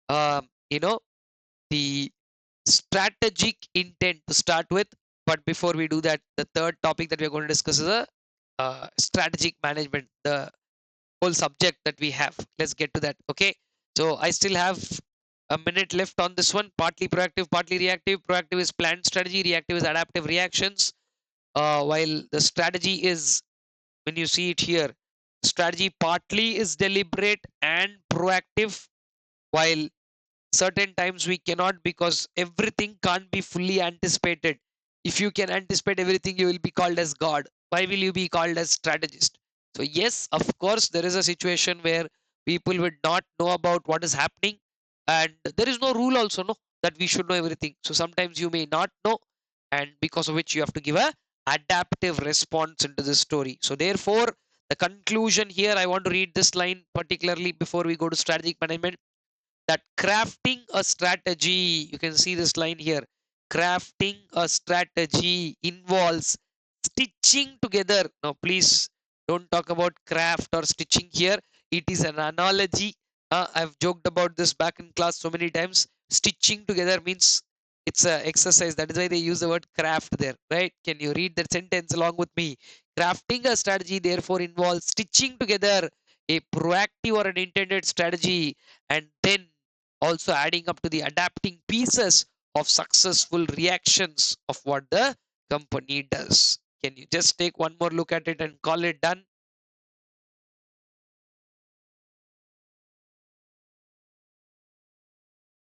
um, you know the strategic intent to start with. But before we do that, the third topic that we're going to discuss is a strategic management, the whole subject that we have. Let's get to that. Okay, so I still have a minute left on this one. Partly proactive, partly reactive. Proactive is planned strategy, reactive is adaptive reactions. While the strategy is, when you see it here, strategy partly is deliberate and proactive, while certain times we cannot, because everything can't be fully anticipated. If you can anticipate everything, you will be called as god. Why will you be called as strategist? So yes, of course, there is a situation where people would not know about what is happening, and there is no rule also, no, that we should know everything. So sometimes you may not know, and because of which you have to give a adaptive response into this story. So therefore, the conclusion here, I want to read this line particularly before we go to strategic management, that crafting a strategy, you can see this line here, crafting a strategy involves stitching together. Now please don't talk about craft or stitching here, it is an analogy. I've joked about this back in class so many times. Stitching together means it's a exercise, that is why they use the word craft there, right? Can you read that sentence along with me? Crafting a strategy therefore involves stitching together a proactive or an intended strategy, and then also adding up to the adapting pieces of successful reactions of what the company does. Can you just take one more look at it and call it done?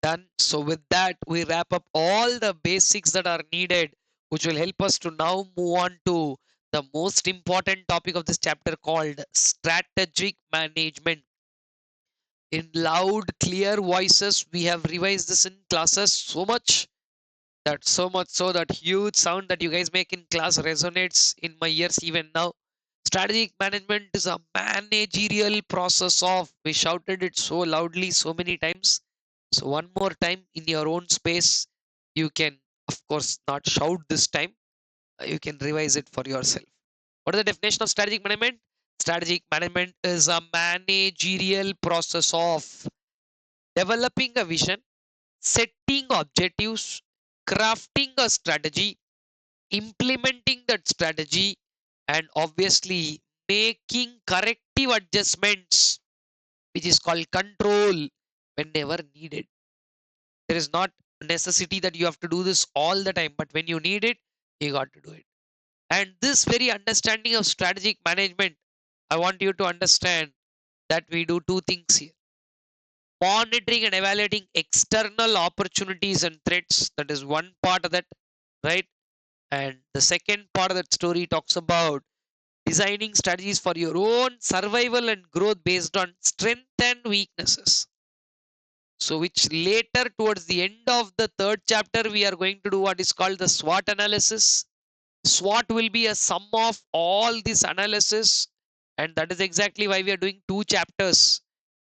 Done. So with that, we wrap up all the basics that are needed, which will help us to now move on to the most important topic of this chapter, called strategic management. In loud, clear voices, we have revised this in classes so much, that so much so that huge sound that you guys make in class resonates in my ears even now. Strategic management is a managerial process of, we shouted it so loudly so many times. So one more time in your own space, you can, of course, not shout this time. You can revise it for yourself. What is the definition of strategic management? Strategic management is a managerial process of developing a vision, setting objectives, crafting a strategy, implementing that strategy, and obviously making corrective adjustments, which is called control, whenever needed. There is not necessity that you have to do this all the time, but when you need it, you got to do it. And this very understanding of strategic management, I want you to understand that we do two things here: monitoring and evaluating external opportunities and threats. That is one part of that, right? And the second part of that story talks about designing strategies for your own survival and growth based on strength and weaknesses. So, which later, towards the end of the third chapter, we are going to do what is called the SWOT analysis. SWOT will be a sum of all this analysis, And that is exactly why we are doing 2 chapters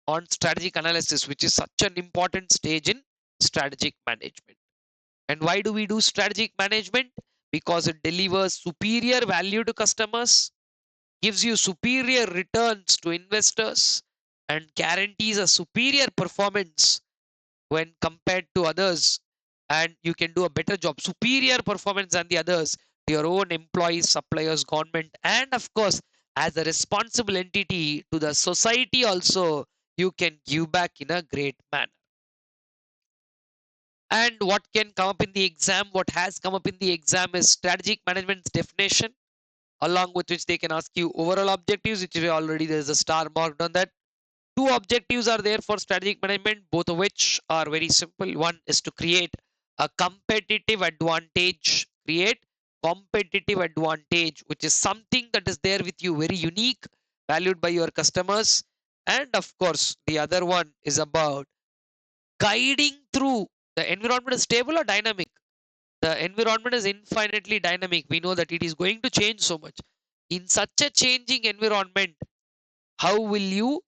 on strategic analysis, which is such an important stage in strategic management. And why do we do strategic management? Because it delivers superior value to customers, gives you superior returns to investors, and guarantees a superior performance when compared to others. And you can do a better job, superior performance than the others, to your own employees, suppliers, government, and of course, as a responsible entity to the society also, you can give back in a great manner. And what can come up in the exam, what has come up in the exam is strategic management's definition, along with which they can ask you overall objectives, which we already, there's a star marked on that. Two objectives are there for strategic management, both of which are very simple. One is to create a competitive advantage, which is something that is there with you, very unique, valued by your customers. And of course, the other one is about guiding through. The environment is stable or dynamic. The environment is infinitely dynamic. We know that it is going to change so much. In such a changing environment, how will you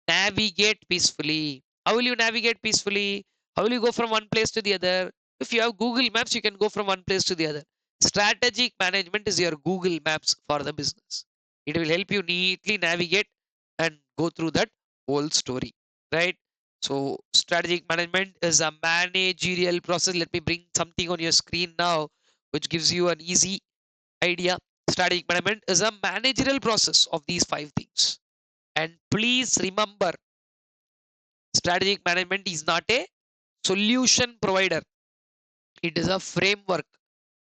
navigate peacefully? How will you navigate peacefully? How will you go from one place to the other? If you have Google Maps, you can go from one place to the other. Strategic management is your Google Maps for the business. It will help you neatly navigate and go through that whole story, right? So, strategic management is a managerial process. Let me bring something on your screen now, which gives you an easy idea. Strategic management is a managerial process of these 5 things. And please remember, strategic management is not a solution provider, it is a framework.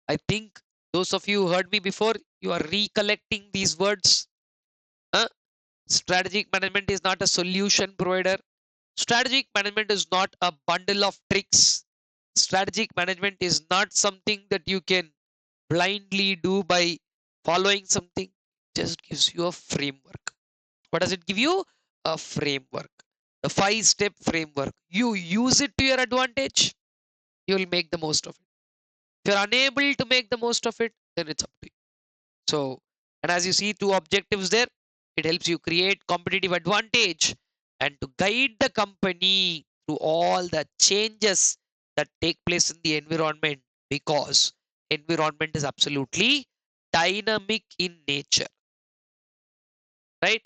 I think those of you who heard me before, you are recollecting these words. Huh? Strategic management is not a solution provider. Strategic management is not a bundle of tricks. Strategic management is not something that you can blindly do by following something. It just gives you a framework. What does it give you? A framework. The 5-step framework. You use it to your advantage, you will make the most of it. If you're unable to make the most of it, then it's up to you. So, and as you see, 2 objectives there, it helps you create competitive advantage and to guide the company through all the changes that take place in the environment, because environment is absolutely dynamic in nature, right?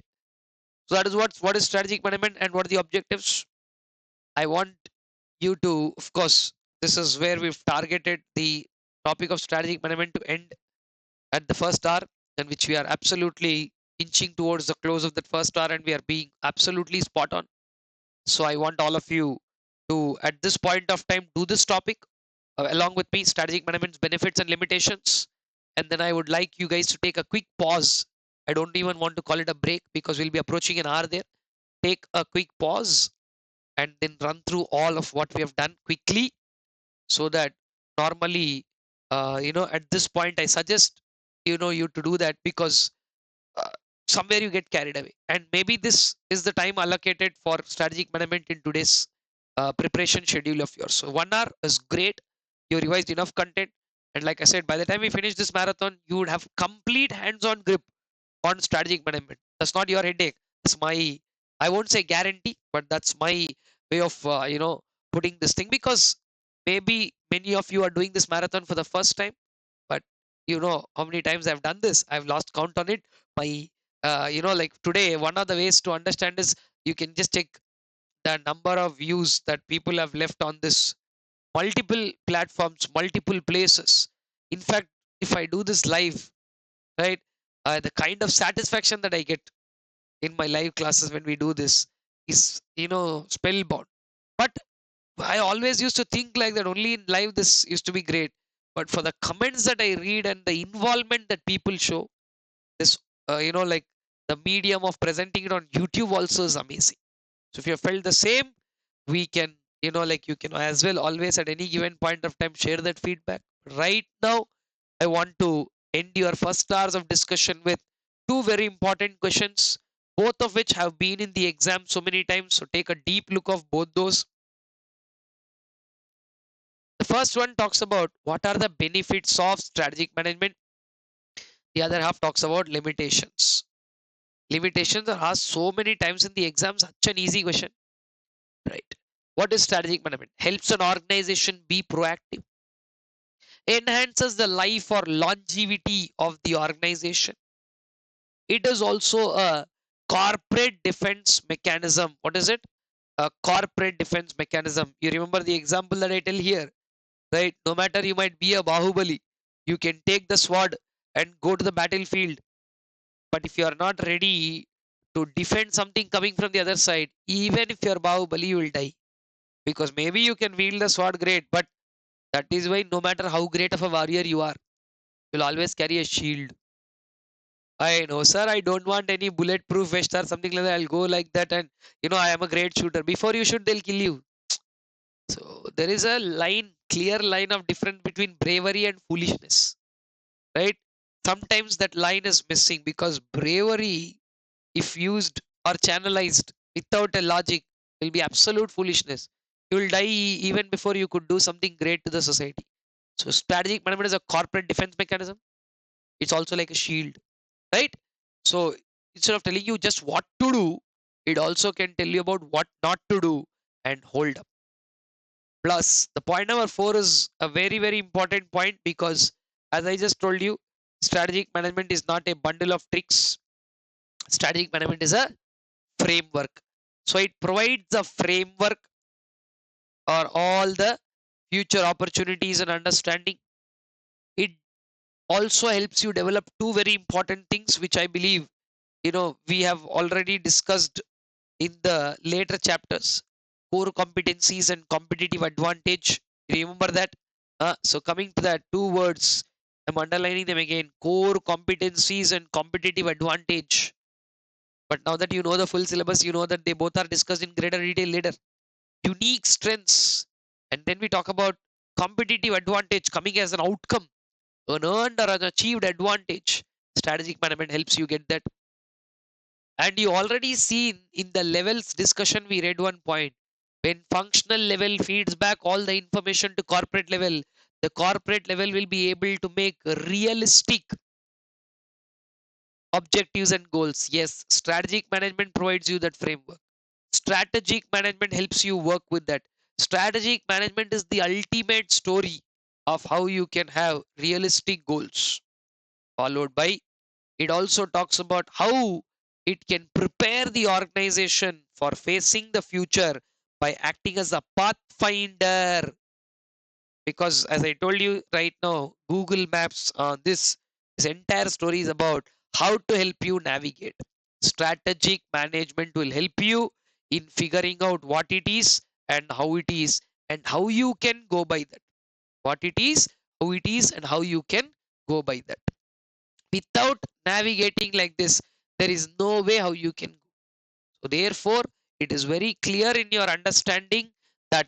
So that is what is strategic management and what are the objectives. I want you to, of course, this is where we've targeted the topic of strategic management to end at the first hour, in which we are absolutely inching towards the close of that first hour and we are being absolutely spot on. So I want all of you to, at this point of time, do this topic along with me, strategic management's benefits and limitations. And then I would like you guys to take a quick pause. I don't even want to call it a break because we'll be approaching an hour there. Take a quick pause and then run through all of what we have done quickly, so that normally, at this point I suggest you to do that, because uh, somewhere you get carried away, and maybe this is the time allocated for strategic management in today's preparation schedule of yours. So 1 hour is great. You revised enough content, and like I said, by the time we finish this marathon, you would have complete hands-on grip on strategic management. That's not your headache. That's my, I won't say guarantee, but that's my way of putting this thing, because maybe many of you are doing this marathon for the first time, but you know how many times I've done this. I've lost count on it. My like today, one of the ways to understand is you can just check the number of views that people have left on this multiple platforms, multiple places. In fact, if I do this live, right, the kind of satisfaction that I get in my live classes when we do this is spellbound. But I always used to think like that only in live this used to be great, but for the comments that I read and the involvement that people show, this like the medium of presenting it on YouTube also is amazing. So if you felt the same, we can, like you can as well always at any given point of time share that feedback. Right now, I want to end your first hours of discussion with 2 very important questions, both of which have been in the exam so many times. So take a deep look of both those. The first one talks about what are the benefits of strategic management. The other half talks about limitations. Limitations are asked so many times in the exam, such an easy question, right? What is strategic management? Helps an organization be proactive, enhances the life or longevity of the organization. It is also a corporate defense mechanism. What is it? A corporate defense mechanism. You remember the example that I tell here, right? No matter you might be a Bahubali, you can take the sword and go to the battlefield. But if you are not ready to defend something coming from the other side, even if you're Bahubali, you will die. Because maybe you can wield the sword great, but that is why no matter how great of a warrior you are, you'll always carry a shield. I know, sir. I don't want any bulletproof vest or something like that. I'll go like that, and I am a great shooter. Before you shoot, they'll kill you. So there is a line, clear line of difference between bravery and foolishness, right? Sometimes that line is missing because bravery, if used or channelized without a logic, will be absolute foolishness. You will die even before you could do something great to the society. So strategic management is a corporate defense mechanism. It's also like a shield, right? So instead of telling you just what to do, it also can tell you about what not to do and hold up. Plus, the point number 4 is a very, very important point because, as I just told you, strategic management is not a bundle of tricks. Strategic management is a framework. So it provides a framework or all the future opportunities and understanding. It also helps you develop two very important things, which I believe we have already discussed in the later chapters: core competencies and competitive advantage. Remember that? So coming to that, two words, I'm underlining them again: core competencies and competitive advantage. But now that you know the full syllabus, you know that they both are discussed in greater detail later. Unique strengths, and then we talk about competitive advantage coming as an outcome, an earned or an achieved advantage. Strategic management helps you get that. And you already see in the levels discussion, we read one point. When functional level feeds back all the information to corporate level, the corporate level will be able to make realistic objectives and goals. Yes, strategic management provides you that framework. Strategic management helps you work with that. Strategic management is the ultimate story of how you can have realistic goals, followed by it also talks about how it can prepare the organization for facing the future by acting as a pathfinder. Because as I told you right now, Google Maps, this entire story is about how to help you navigate. Strategic management will help you in figuring out what it is and how it is and how you can go by that. What it is, how it is, and how you can go by that. Without navigating like this, there is no way how you can go. So therefore, it is very clear in your understanding that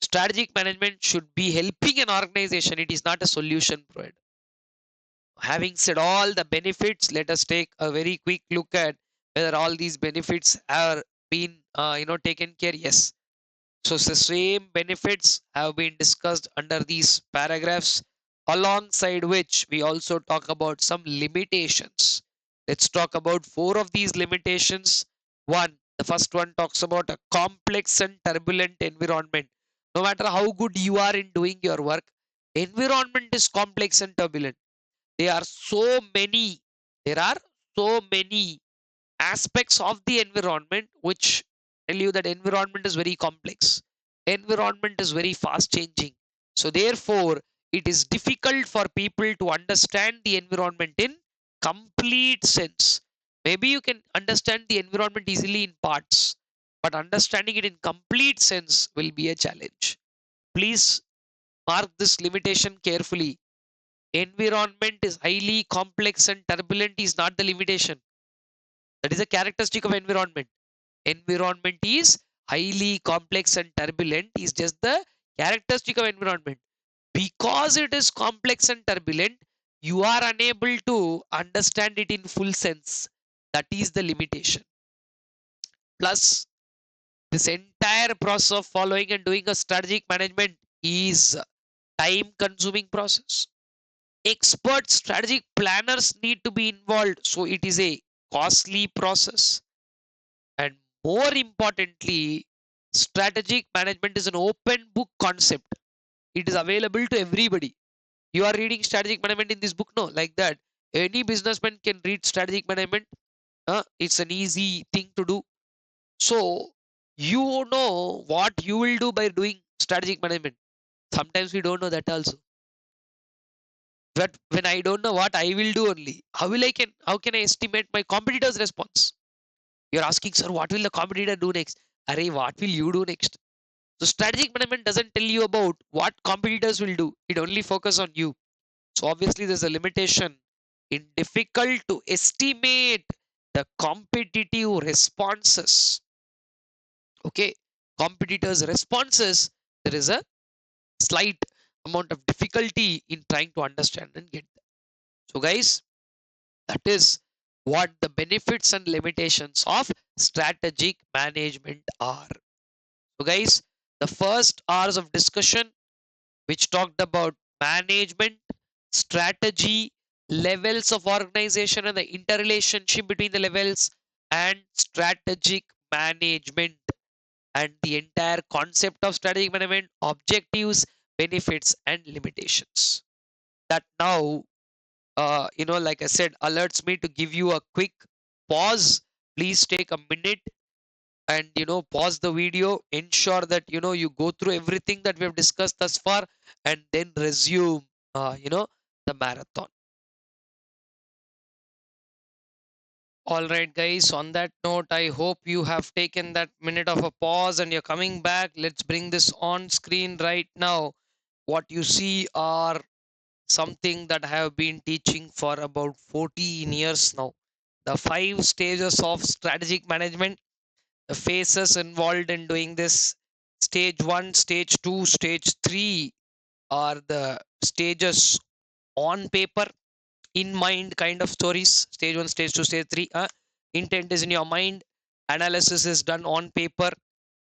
strategic management should be helping an organization. It is not a solution provider. Having said all the benefits, let us take a very quick look at whether all these benefits are been taken care. Yes, so the same benefits have been discussed under these paragraphs, alongside which we also talk about some limitations. Let's talk about four of these limitations. The first one talks about a complex and turbulent environment. No matter how good you are in doing your work, environment is complex and turbulent. There are so many, there are so many aspects of the environment which tell you that environment is very complex, environment is very fast changing. So therefore it is difficult for people to understand the environment in complete sense. Maybe you can understand the environment easily in parts, but understanding it in complete sense will be a challenge. Please mark this limitation carefully. Environment is highly complex and turbulent is not the limitation. That is a characteristic of environment. Environment is highly complex and turbulent is just the characteristic of environment. Because it is complex and turbulent, you are unable to understand it in full sense. That is the limitation. Plus, this entire process of following and doing a strategic management is time consuming process. Expert strategic planners need to be involved, so it is a costly process. And more importantly, strategic management is an open book concept. It is available to everybody. You are reading strategic management in this book, no, like that. Any businessman can read strategic management. It's an easy thing to do. So you know what you will do by doing strategic management. Sometimes we don't know that also. But when I don't know what I will do only, how can I estimate my competitor's response? You're asking, sir, what will the competitor do next? Array, what will you do next? So strategic management doesn't tell you about what competitors will do. It only focuses on you. So obviously there's a limitation in difficult to estimate the competitive responses. Okay, competitors' responses, there is a slight amount of difficulty in trying to understand and get them. So guys, that is what the benefits and limitations of strategic management are. So guys, the first hours of discussion which talked about management, strategy, levels of organization and the interrelationship between the levels, and strategic management, and the entire concept of strategic management, objectives, benefits and limitations. That now, like I said, alerts me to give you a quick pause. Please take a minute and pause the video, ensure that you go through everything that we have discussed thus far, and then resume the marathon. All right guys, on that note, I hope you have taken that minute of a pause and you're coming back. Let's bring this on screen right now. What you see are something that I have been teaching for about 14 years now. The 5 stages of strategic management, the phases involved in doing this. Stage 1, stage 2, stage 3 are the stages on paper, in mind kind of stories. Stage 1, stage 2, stage 3. Intent is in your mind. Analysis is done on paper,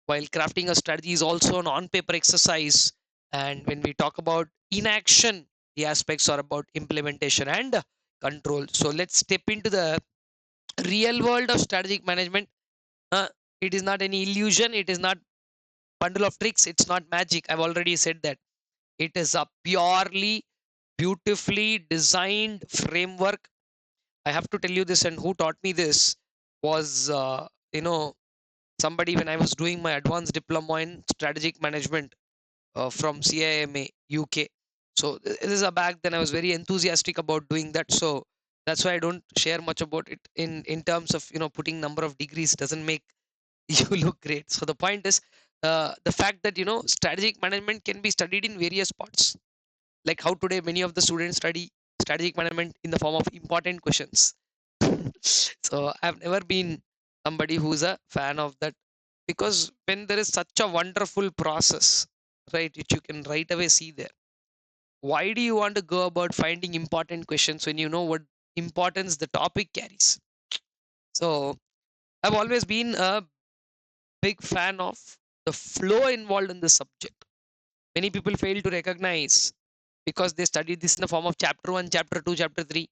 while crafting a strategy is also an on paper exercise. And when we talk about inaction, the aspects are about implementation and control. So let's step into the real world of strategic management. uh, it is not any illusion, it is not bundle of tricks, it's not magic. I've already said that. It is a purely beautifully designed framework. I have to tell you this, and who taught me this was you know somebody when I was doing my advanced diploma in strategic management from CIMA UK. So this is a back then I was very enthusiastic about doing that. So that's why I don't share much about it in terms of putting number of degrees doesn't make you look great. So the point is the fact that strategic management can be studied in various parts, like how today many of the students study strategic management in the form of important questions. So I've never been somebody who's a fan of that, because when there is such a wonderful process, right, which you can right away see there, why do you want to go about finding important questions when you know what importance the topic carries? So I've always been a big fan of the flow involved in the subject. Many people fail to recognize because they studied this in the form of chapter 1, chapter 2, chapter 3,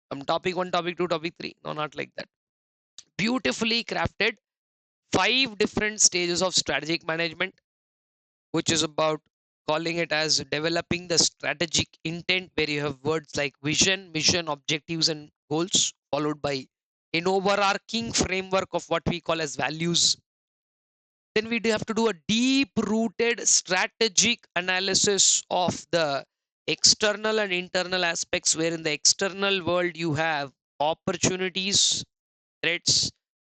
from topic 1, topic 2, topic 3. No, not like that. Beautifully crafted 5 different stages of strategic management, which is about calling it as developing the strategic intent, where you have words like vision, mission, objectives, and goals, followed by an overarching framework of what we call as values. Then we have to do a deep rooted strategic analysis of the external and internal aspects, where in the external world you have opportunities, threats,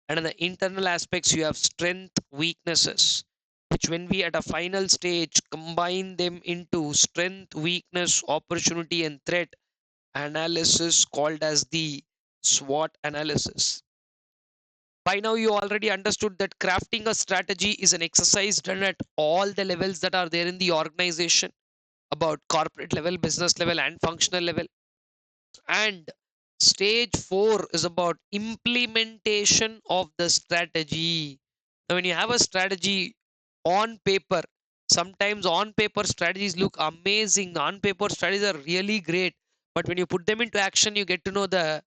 and in the internal aspects you have strength, weaknesses, which when we at a final stage combine them into strength, weakness, opportunity and threat analysis, called as the SWOT analysis. By now you already understood that crafting a strategy is an exercise done at all the levels that are there in the organization, about corporate level, business level and functional level. And stage 4 is about implementation of the strategy. Now when you have a strategy on paper, sometimes on paper strategies look amazing, on paper strategies are really great, but when you put them into action you get to know the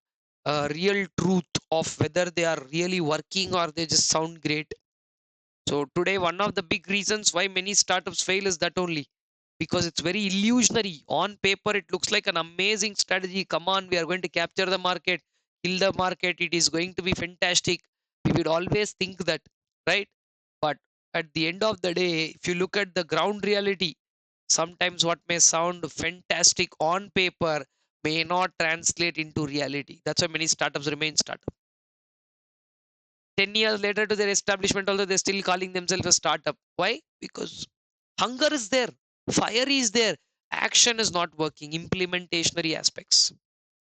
real truth of whether they are really working or they just sound great. So today, one of the big reasons why many startups fail is that only because it's very illusionary. On paper, it looks like an amazing strategy. Come on, we are going to capture the market, kill the market. It is going to be fantastic. We would always think that, right? But at the end of the day, if you look at the ground reality, sometimes what may sound fantastic on paper may not translate into reality. That's why many startups remain startups. 10 years later to their establishment, although they're still calling themselves a startup. Why? Because hunger is there, fire is there, action is not working, implementationary aspects.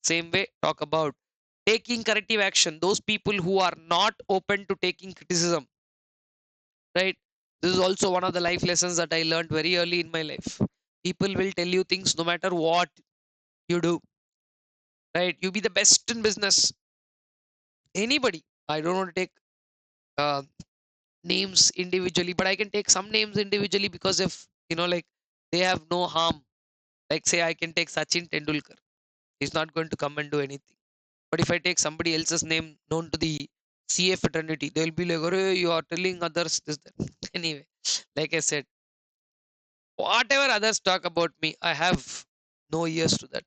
Same way, talk about taking corrective action. Those people who are not open to taking criticism, right? This is also one of the life lessons that I learned very early in my life. People will tell you things no matter what you do, right? You be the best in business. Anybody. I don't want to take uh, names individually, but I can take some names individually because if like they have no harm. Like say I can take Sachin Tendulkar. He's not going to come and do anything. But if I take somebody else's name known to the CA fraternity, they'll be like, "Oh, you are telling others this." That. Anyway, like I said, whatever others talk about me, I have no ears to that.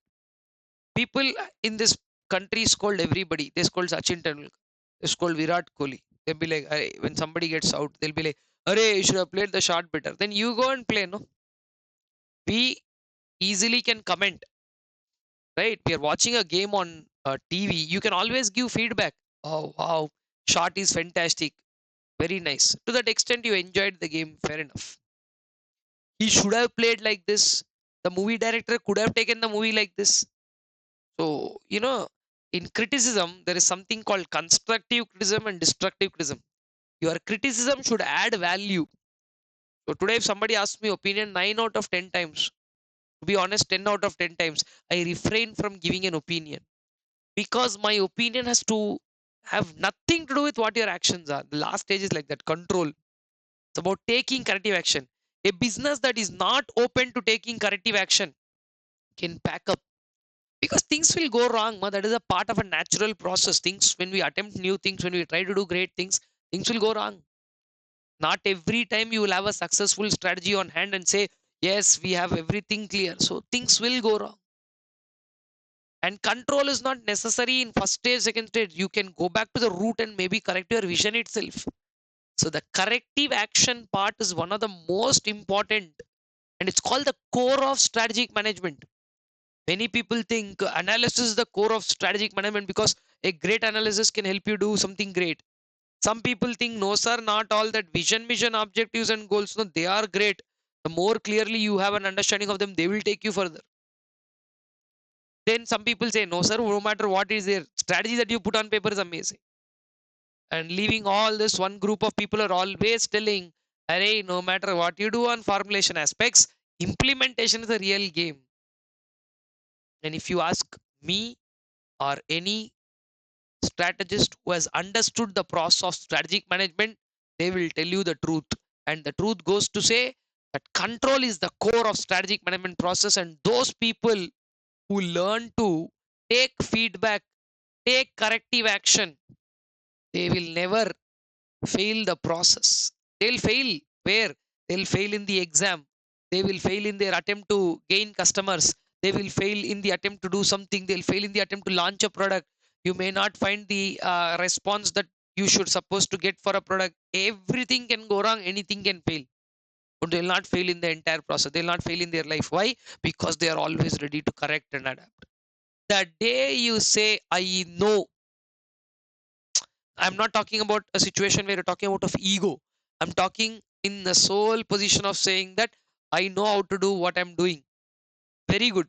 People in this country scold everybody. They scold Sachin Tendulkar. They scold Virat Kohli. They'll be like, when somebody gets out, they'll be like, "Arey, you should have played the shot better." Then you go and play, no? We easily can comment, right? We are watching a game on TV. You can always give feedback. Oh, wow, shot is fantastic. Very nice. To that extent, you enjoyed the game. Fair enough. He should have played like this. The movie director could have taken the movie like this. So, in criticism, there is something called constructive criticism and destructive criticism. Your criticism should add value. So, today, if somebody asks me opinion 9 out of 10 times, to be honest, 10 out of 10 times, I refrain from giving an opinion because my opinion has to have nothing to do with what your actions are. The last stage is like that control. It's about taking corrective action. A business that is not open to taking corrective action can pack up because things will go wrong. That is a part of a natural process. Things, when we attempt new things, when we try to do great things, things will go wrong. Not every time you will have a successful strategy on hand and say, yes, we have everything clear. So things will go wrong. And control is not necessary in first stage, second stage. You can go back to the root and maybe correct your vision itself. So the corrective action part is one of the most important, and it's called the core of strategic management. Many people think analysis is the core of strategic management because a great analysis can help you do something great. Some people think, no, sir, not all that vision, mission, objectives, and goals. No, they are great. The more clearly you have an understanding of them, they will take you further. Then some people say, no, sir, no matter what is their strategy that you put on paper is amazing. And leaving all this, one group of people are always telling, hey, no matter what you do on formulation aspects, implementation is a real game. And if you ask me or any strategist who has understood the process of strategic management, they will tell you the truth. And the truth goes to say that control is the core of strategic management process. And those people who learn to take feedback, take corrective action, they will never fail the process. They'll fail where? They'll fail in the exam. They will fail in their attempt to gain customers. They will fail in the attempt to do something. They'll fail in the attempt to launch a product. You may not find the response that you should supposed to get for a product. Everything can go wrong. Anything can fail. But they'll not fail in the entire process. They'll not fail in their life. Why? Because they are always ready to correct and adapt. The day you say, I know, I'm not talking about a situation where you're talking about of ego. I'm talking in the sole position of saying that I know how to do what I'm doing. Very good.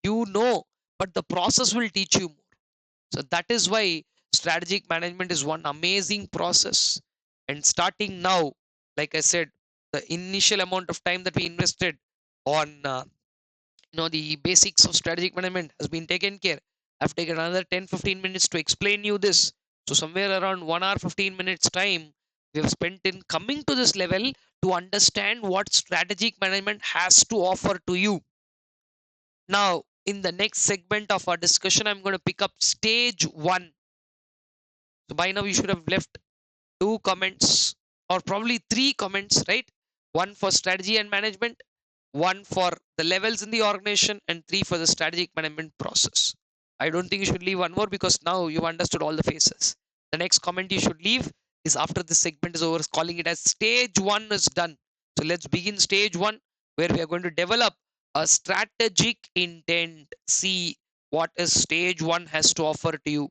You know, but the process will teach you more. So that is why strategic management is one amazing process. And starting now, like I said, the initial amount of time that we invested on the basics of strategic management has been taken care. I've taken another 10-15 minutes to explain you this. So somewhere around 1 hour 15 minutes time we have spent in coming to this level to understand what strategic management has to offer to you. Now in the next segment of our discussion, I'm going to pick up stage 1. So by now you should have left 2 comments or probably 3 comments, right? One for strategy and management, one for the levels in the organization, and 3 for the strategic management process. I don't think you should leave one more because now you've understood all the phases. The next comment you should leave is after this segment is over, calling it as stage 1 is done. So let's begin stage 1, where we are going to develop a strategic intent. See what is stage 1 has to offer to you.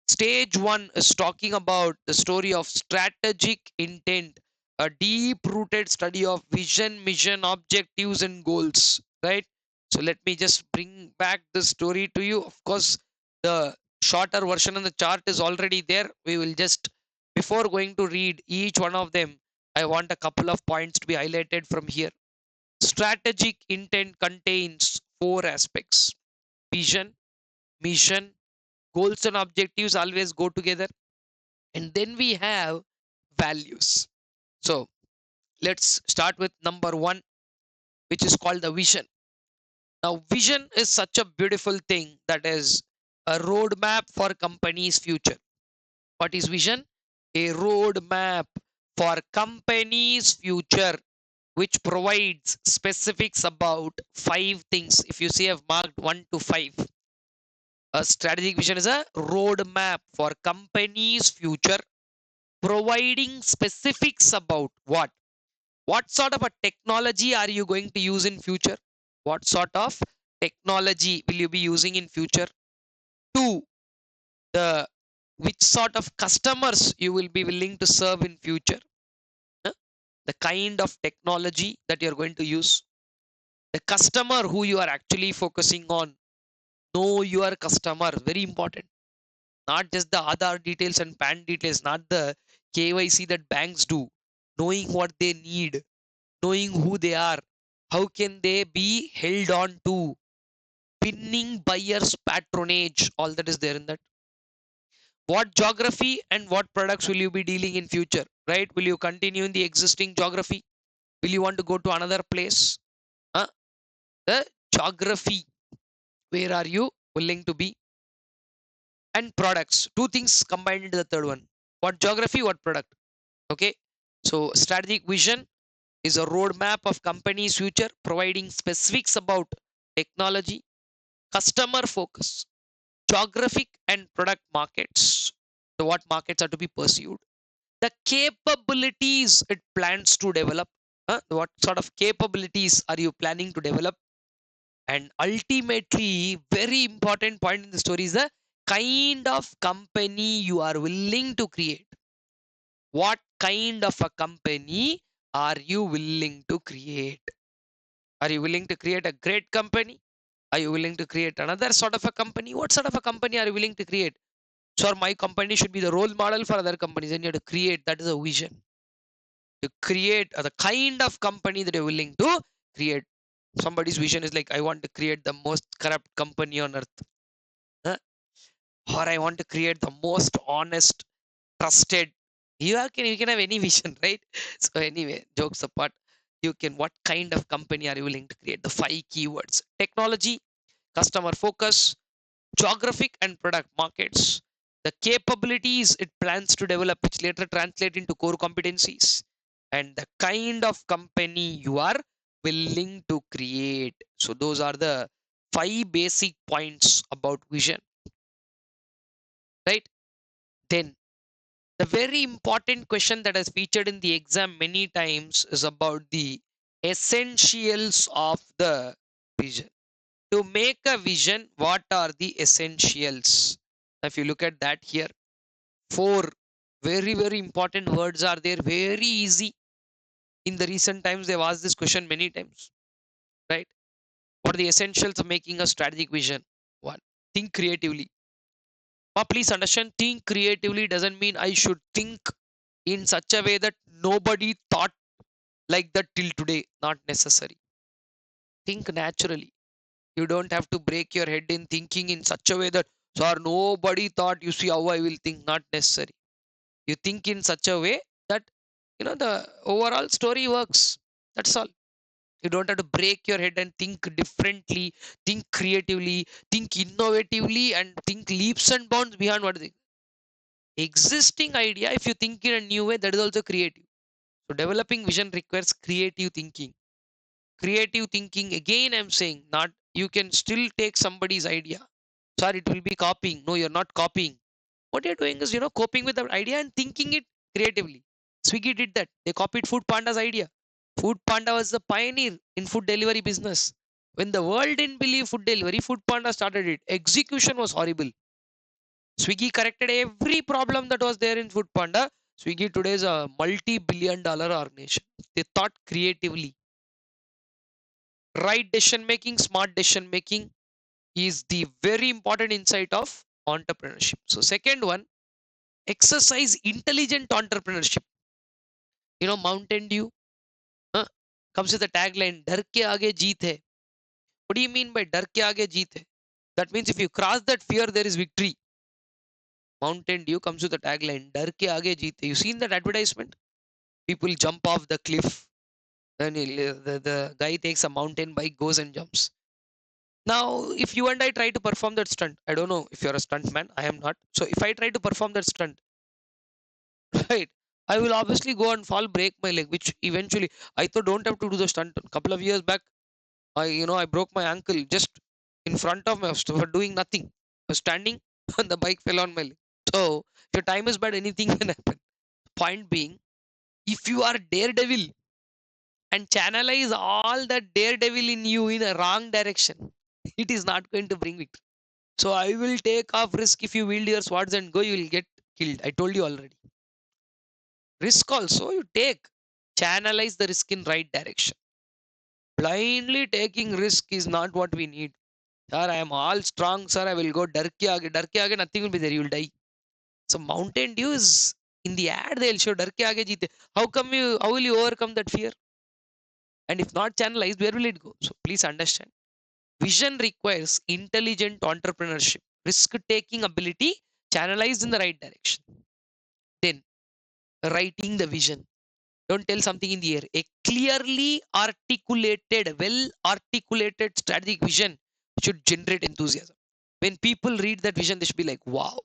Stage 1 is talking about the story of strategic intent, a deep rooted study of vision, mission, objectives, and goals. Right? So, let me just bring back the story to you. Of course, the shorter version on the chart is already there. We will just, before going to read each one of them, I want a couple of points to be highlighted from here. Strategic intent contains 4 aspects: vision, mission, goals and objectives always go together, and then we have values. So let's start with number 1, which is called the vision. Now vision is such a beautiful thing, that is a roadmap for company's future. What is vision? A roadmap for company's future, which provides specifics about 5 things. If you see, I've marked 1 to 5. A strategic vision is a roadmap for company's future, providing specifics about what sort of a technology are you going to use in future, what sort of technology will you be using in future. 2, the which sort of customers you will be willing to serve in future, huh? The kind of technology that you're going to use, the customer who you are actually focusing on. Know your customer, very important. Not just the Aadhaar details and PAN details, not the KYC that banks do. Knowing what they need, knowing who they are, how can they be held on to, winning buyers patronage, all that is there in that. What geography and what products will you be dealing in future, right? Will you continue in the existing geography? Will you want to go to another place? Huh? The geography, where are you willing to be? And products, 2 things combined into the third one. What geography, what product. Okay, so strategic vision is a roadmap of company's future, providing specifics about technology, customer focus, geographic and product markets. So what markets are to be pursued, the capabilities it plans to develop, what sort of capabilities are you planning to develop, and ultimately, very important point in the story is the kind of company you are willing to create. What kind of a company are you willing to create? Are you willing to create a great company? Are you willing to create another sort of a company? What sort of a company are you willing to create? So my company should be the role model for other companies, and you have to create, that is a vision. To create the kind of company that you're willing to create. Somebody's vision is like, I want to create the most corrupt company on earth. Huh? Or I want to create the most honest, trusted. You can have any vision, right? So anyway, jokes apart, you can, what kind of company are you willing to create? The 5 keywords: technology, customer focus, geographic and product markets, the capabilities it plans to develop, which later translate into core competencies, and the kind of company you are willing to create. So those are the 5 basic points about vision, right? Then the very important question that has featured in the exam many times is about the essentials of the vision. To make a vision, what are the essentials? If you look at that here, 4 very, very important words are there, very easy. In the recent times, they've asked this question many times, right? What are the essentials of making a strategic vision? 1, think creatively. Please understand, think creatively doesn't mean I should think in such a way that nobody thought like that till today. Not necessary. Think naturally. You don't have to break your head in thinking in such a way that, sir, nobody thought, you see how I will think. Not necessary. You think in such a way that, the overall story works. That's all. You don't have to break your head and think differently, think creatively, think innovatively, and think leaps and bounds beyond what they. existing idea, if you think in a new way, that is also creative. So developing vision requires creative thinking. Creative thinking, again, I'm saying, not you can still take somebody's idea. Sorry, it will be copying. No, you're not copying. What you're doing is, coping with the idea and thinking it creatively. Swiggy did that. They copied Food Panda's idea. Food Panda was the pioneer in food delivery business. When the world didn't believe food delivery, Food Panda started it. Execution was horrible. Swiggy corrected every problem that was there in Food Panda. Swiggy today is a multi-billion-dollar organization. They thought creatively. Right decision making, smart decision making is the very important insight of entrepreneurship. So, second one, exercise intelligent entrepreneurship. Mountain Dew huh, comes with the tagline, "Dar ke aage jeet hai." What do you mean by "Dar ke aage jeet hai"? That means if you cross that fear, there is victory. Mountain Dew comes with the tagline, "Dar ke aage jeet hai." You seen that advertisement? People jump off the cliff. Then the guy takes a mountain bike, goes and jumps. Now, if you and I try to perform that stunt, I don't know if you're a stunt man. I am not. So if I try to perform that stunt, right, I will obviously go and fall, break my leg, which eventually I thought don't have to do the stunt. A couple of years back, I broke my ankle just in front of me for doing nothing. I was standing and the bike fell on my leg. So if your time is bad, anything can happen. Point being, if you are daredevil and channelize all that daredevil in you in a wrong direction, it is not going to bring victory. So I will take off risk. If you wield your swords and go, you will get killed. I told you already. Risk also you take. Channelize the risk in right direction. Blindly taking risk is not what we need. Sir, I am all strong, sir. I will go dar ke aage, nothing will be there. You will die. So Mountain Dew is in the ad. They'll show dar ke aage jeete. How will you overcome that fear? And if not channelized, where will it go? So please understand. Vision requires intelligent entrepreneurship, risk taking ability, channelized in the right direction. Then writing the vision. Don't tell something in the air. A clearly articulated, well articulated strategic vision should generate enthusiasm. When people read that vision, they should be like, wow,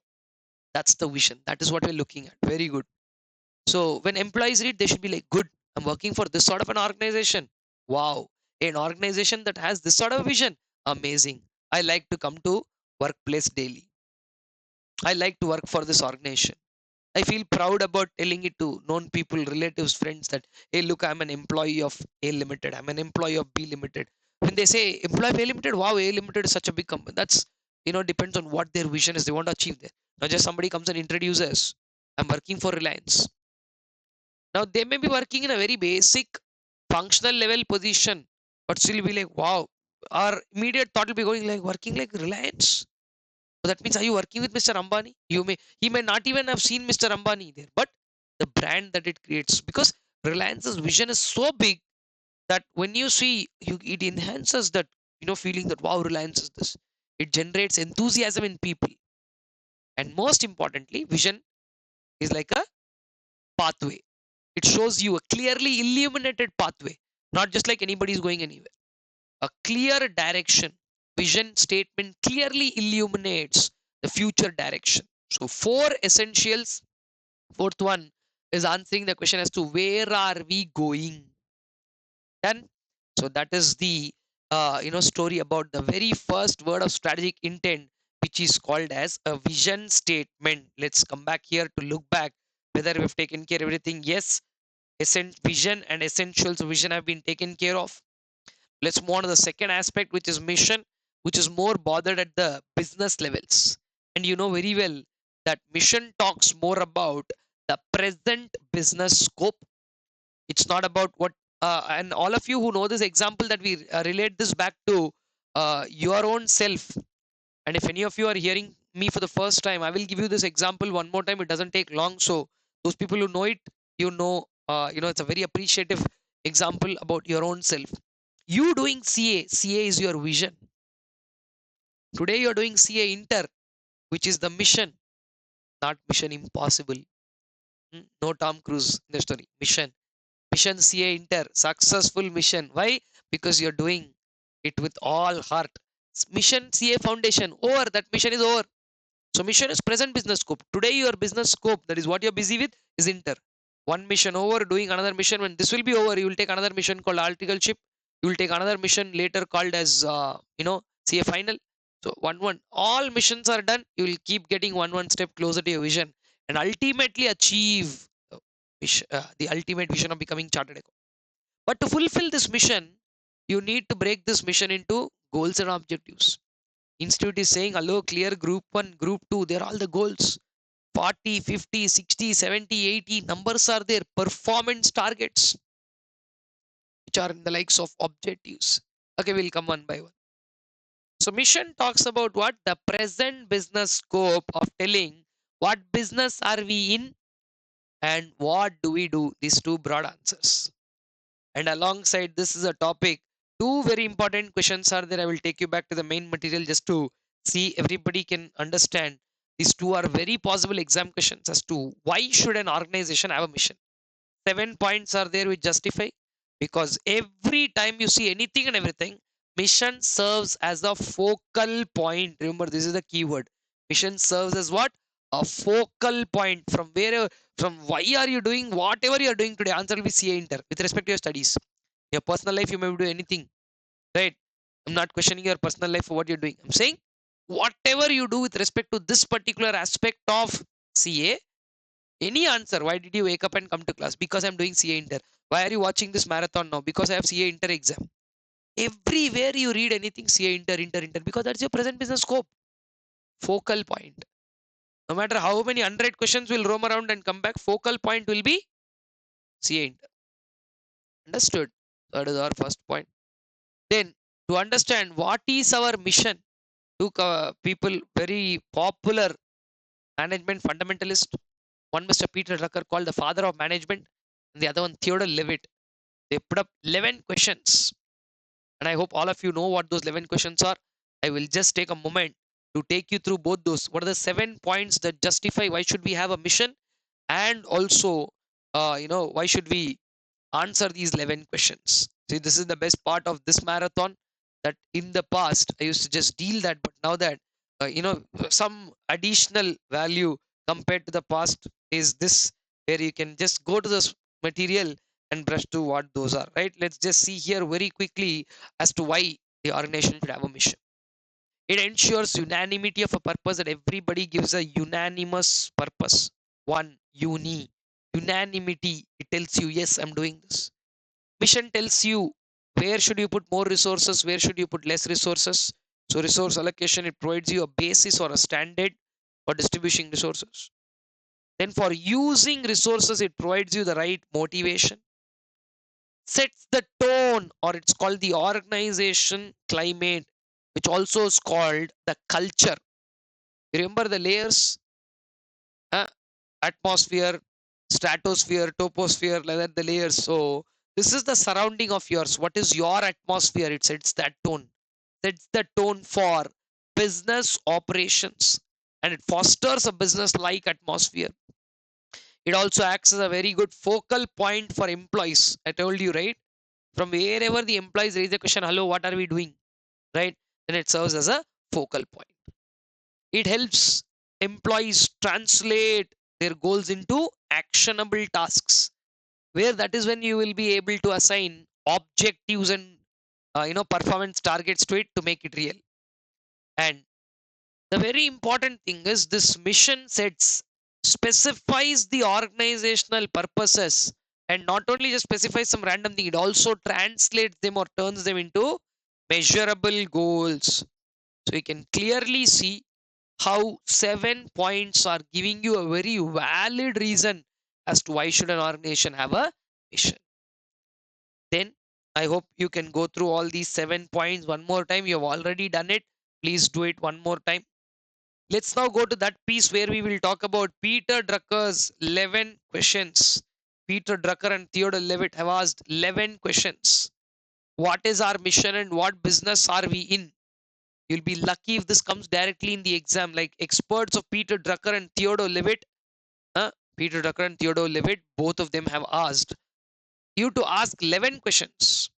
that's the vision. That is what we're looking at. Very good. So when employees read, they should be like, good, I'm working for this sort of an organization. Wow, an organization that has this sort of vision. Amazing. I like to come to workplace daily. I like to work for this organization. I feel proud about telling it to known people, relatives, friends that, hey, look, I'm an employee of A Limited. I'm an employee of B Limited. When they say employee of A Limited, wow, A Limited is such a big company. That's, depends on what their vision is they want to achieve there. Not just somebody comes and introduces, I'm working for Reliance. Now, they may be working in a very basic functional level position, but still be like, wow, our immediate thought will be going like, working like Reliance. So that means, are you working with Mr. Ambani? He may not even have seen Mr. Ambani there, but the brand that it creates, because Reliance's vision is so big that when you see, it enhances that, feeling that, wow, Reliance is this. It generates enthusiasm in people. And most importantly, vision is like a pathway. It shows you a clearly illuminated pathway, not just like anybody is going anywhere. A clear direction. Vision statement clearly illuminates the future direction. So, four essentials. Fourth one is answering the question as to where are we going. Done. So that is the story about the very first word of strategic intent, which is called as a vision statement. Let's come back here to look back whether we've taken care of everything. Yes, vision and essentials of vision have been taken care of. Let's move on to the second aspect, which is mission, which is more bothered at the business levels. And you know very well that mission talks more about the present business scope. It's not about what, and all of you who know this example, that we relate this back to your own self. And if any of you are hearing me for the first time, I will give you this example one more time. It doesn't take long. So those people who know it, it's a very appreciative example about your own self. You doing CA is your vision. Today you're doing CA Inter, which is the mission, not Mission Impossible. No Tom Cruise in the story. Mission CA Inter, successful mission. Why? Because you're doing it with all heart. Mission CA Foundation, over. That mission is over. So mission is present business scope. Today your business scope, that is what you're busy with, is inter. One mission over, doing another mission. When this will be over, you will take another mission called articleship. You will take another mission later called as CA final. So one all missions are done. You will keep getting one step closer to your vision and ultimately achieve the ultimate vision of becoming chartered accountant. But to fulfill this mission, you need to break this mission into goals and objectives. Institute is saying, hello, clear group 1, group 2, they're all the goals. 40, 50, 60, 70, 80 numbers are there. Performance targets, which are in the likes of objectives. Okay, we'll come one by one. So mission talks about what? The present business scope of telling what business are we in and what do we do. These two broad answers. And alongside this is a topic, two very important questions are there. I will take you back to the main material just to see everybody can understand. These two are very possible exam questions as to why should an organization have a mission. 7 points are there which justify, because every time you see anything and everything, mission serves as a focal point. Remember, this is the keyword. Mission serves as what? A focal point from where, from why are you doing whatever you are doing today. Answer will be CA Inter with respect to your studies. Your personal life, you may do anything, right? I'm not questioning your personal life for what you're doing. I'm saying whatever you do with respect to this particular aspect of CA, any answer. Why did you wake up and come to class? Because I'm doing CA Inter. Why are you watching this marathon now? Because I have CA Inter exam. Everywhere you read anything, CA Inter, because that's your present business scope. Focal point. No matter how many 100 questions will roam around and come back, focal point will be CA Inter. Understood? That is our first point. Then, to understand what is our mission, two people, very popular management fundamentalist. One Mr. Peter Drucker, called the father of management, and the other one Theodore Levitt. They put up 11 questions, and I hope all of you know what those 11 questions are. I will just take a moment to take you through both those. What are the 7 points that justify why should we have a mission, and also, why should we answer these 11 questions. See, this is the best part of this marathon, that in the past I used to just deal that, but now that some additional value compared to the past is this, where you can just go to this material and brush to what those are, right? Let's just see here very quickly as to why the organization should have a mission. It ensures unanimity of a purpose, that everybody gives a unanimous purpose. One, unanimity. It tells you, yes, I'm doing this. Mission tells you where should you put more resources, where should you put less resources. So resource allocation, it provides you a basis or a standard for distributing resources. Then for using resources, it provides you the right motivation, sets the tone, or it's called the organization climate, which also is called the culture. Remember the layers? uh, Atmosphere, stratosphere, toposphere, like that, the layers. So this is the surrounding of yours. What is your atmosphere? It sets that tone. Sets the tone for business operations, and it fosters a business-like atmosphere. It also acts as a very good focal point for employees. I told you, right? From wherever the employees raise a question, hello, what are we doing? Right? Then it serves as a focal point. It helps employees translate their goals into actionable tasks, where that is when you will be able to assign objectives and performance targets to it to make it real. And the very important thing is, this mission sets specifies the organizational purposes, and not only just specifies some random thing, it also translates them or turns them into measurable goals. So you can clearly see how 7 points are giving you a very valid reason as to why should an organization have a mission. Then I hope you can go through all these 7 points one more time. You have already done it. Please do it one more time. Let's now go to that piece where we will talk about Peter Drucker's 11 questions. Peter Drucker and Theodore Levitt have asked 11 questions. What is our mission and what business are we in? You'll be lucky if this comes directly in the exam. Like experts of Peter Drucker and Theodore Levitt, Peter Drucker and Theodore Levitt, both of them have asked you to ask 11 questions.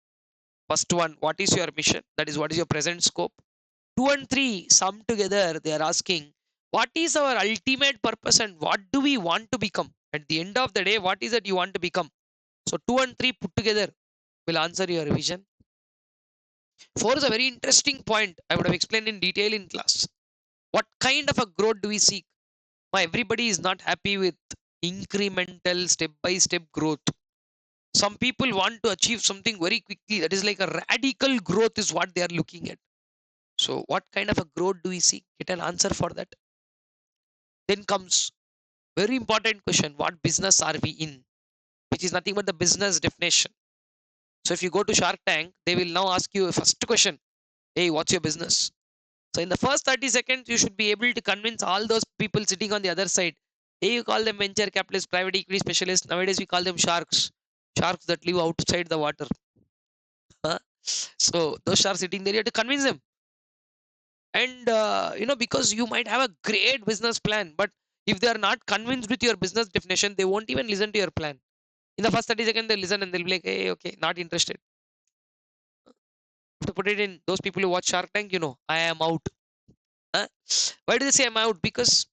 First one, what is your mission? That is, what is your present scope? 2 and 3, sum together, they are asking, What is our ultimate purpose and what do we want to become? At the end of the day, what is it you want to become? So 2 and 3 put together will answer your vision. 4 is a very interesting point. I would have explained in detail in class. What kind of a growth do we seek? Why everybody is not happy with incremental step by step growth. Some people want to achieve something very quickly. That is like a radical growth is what they are looking at. So what kind of a growth do we seek? Get an answer for that. Then comes very important question. What business are we in? Which is nothing but the business definition. So if you go to Shark Tank, they will now ask you a first question. Hey, what's your business? So in the first 30 seconds, you should be able to convince all those people sitting on the other side. Hey, you call them venture capitalists, private equity specialists. Nowadays, we call them sharks. Sharks that live outside the water. Huh? So those sharks sitting there, you have to convince them. And because you might have a great business plan, but if they are not convinced with your business definition, they won't even listen to your plan. In the first 30 seconds, they'll listen and they'll be like, hey, okay, not interested. To put it in those people who watch Shark Tank, I am out. Huh? Why do they say I'm out? Because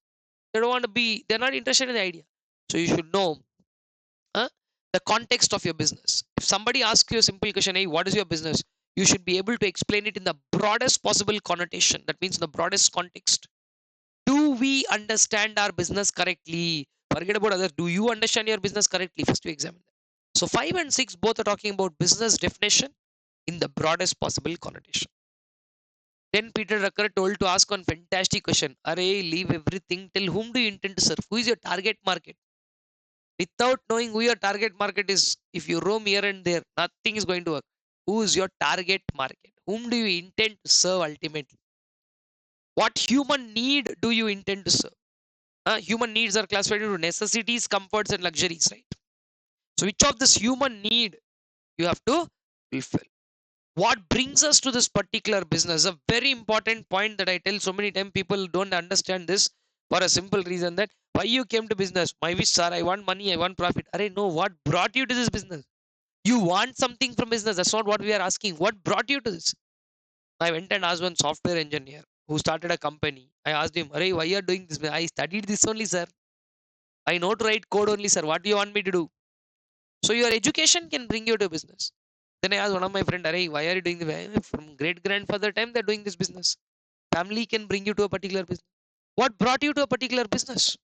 they don't want to be, they're not interested in the idea. So you should know huh, the context of your business. If somebody asks you a simple question, hey, what is your business? You should be able to explain it in the broadest possible connotation. That means in the broadest context. Do we understand our business correctly? Forget about others. Do you understand your business correctly? First, we examine that. So 5 and 6 both are talking about business definition in the broadest possible connotation. Then Peter Drucker told to ask one fantastic question. Array, leave everything. Tell whom do you intend to serve? Who is your target market? Without knowing who your target market is, if you roam here and there, nothing is going to work. Who is your target market? Whom do you intend to serve ultimately? What human need do you intend to serve? Human needs are classified into necessities, comforts, and luxuries, right? So, which of this human need you have to fulfill? What brings us to this particular business? A very important point that I tell so many times, people don't understand this for a simple reason that why you came to business? My wish, sir, I want money, I want profit. Array, no, what brought you to this business? You want something from business. That's not what we are asking. What brought you to this? I went and asked one software engineer who started a company. I asked him, Array, why you are doing this? I studied this only, sir. I know to write code only, sir. What do you want me to do? So your education can bring you to business. Then I asked one of my friend, Array, why are you doing this? From great grandfather time, they're doing this business. Family can bring you to a particular business. What brought you to a particular business?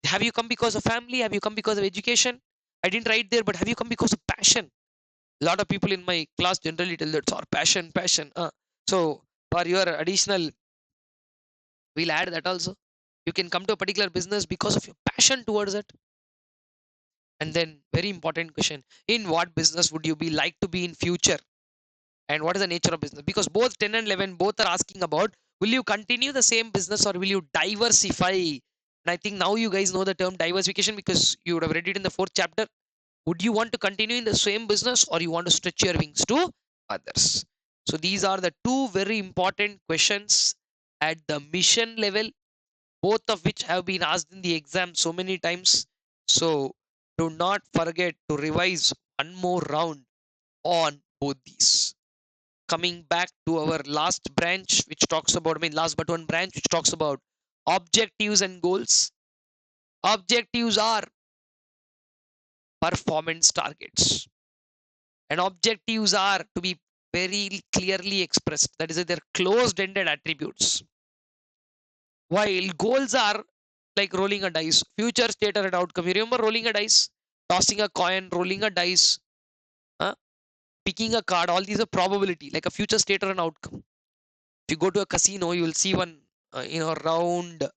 Have you come because of family? Have you come because of education? I didn't write there, but have you come because of passion? A lot of people in my class generally tell that it's our passion, passion. So for your additional, we'll add that also. You can come to a particular business because of your passion towards it. And then very important question, in what business would you be like to be in future? And what is the nature of business? Because both 10 and 11 both are asking about, will you continue the same business or will you diversify? And I think now you guys know the term diversification because you would have read it in the 4th chapter. Would you want to continue in the same business or you want to stretch your wings to others? So these are the two very important questions at the mission level, both of which have been asked in the exam so many times. So do not forget to revise one more round on both these. Coming back to our last branch, which talks about, last but one branch, which talks about objectives and goals. Objectives are performance targets, and objectives are to be very clearly expressed. That is, they're closed-ended attributes. While goals are like rolling a dice, future state or an outcome. You remember rolling a dice, tossing a coin, rolling a dice, huh? Picking a card. All these are probability, like a future state or an outcome. If you go to a casino, you will see one, round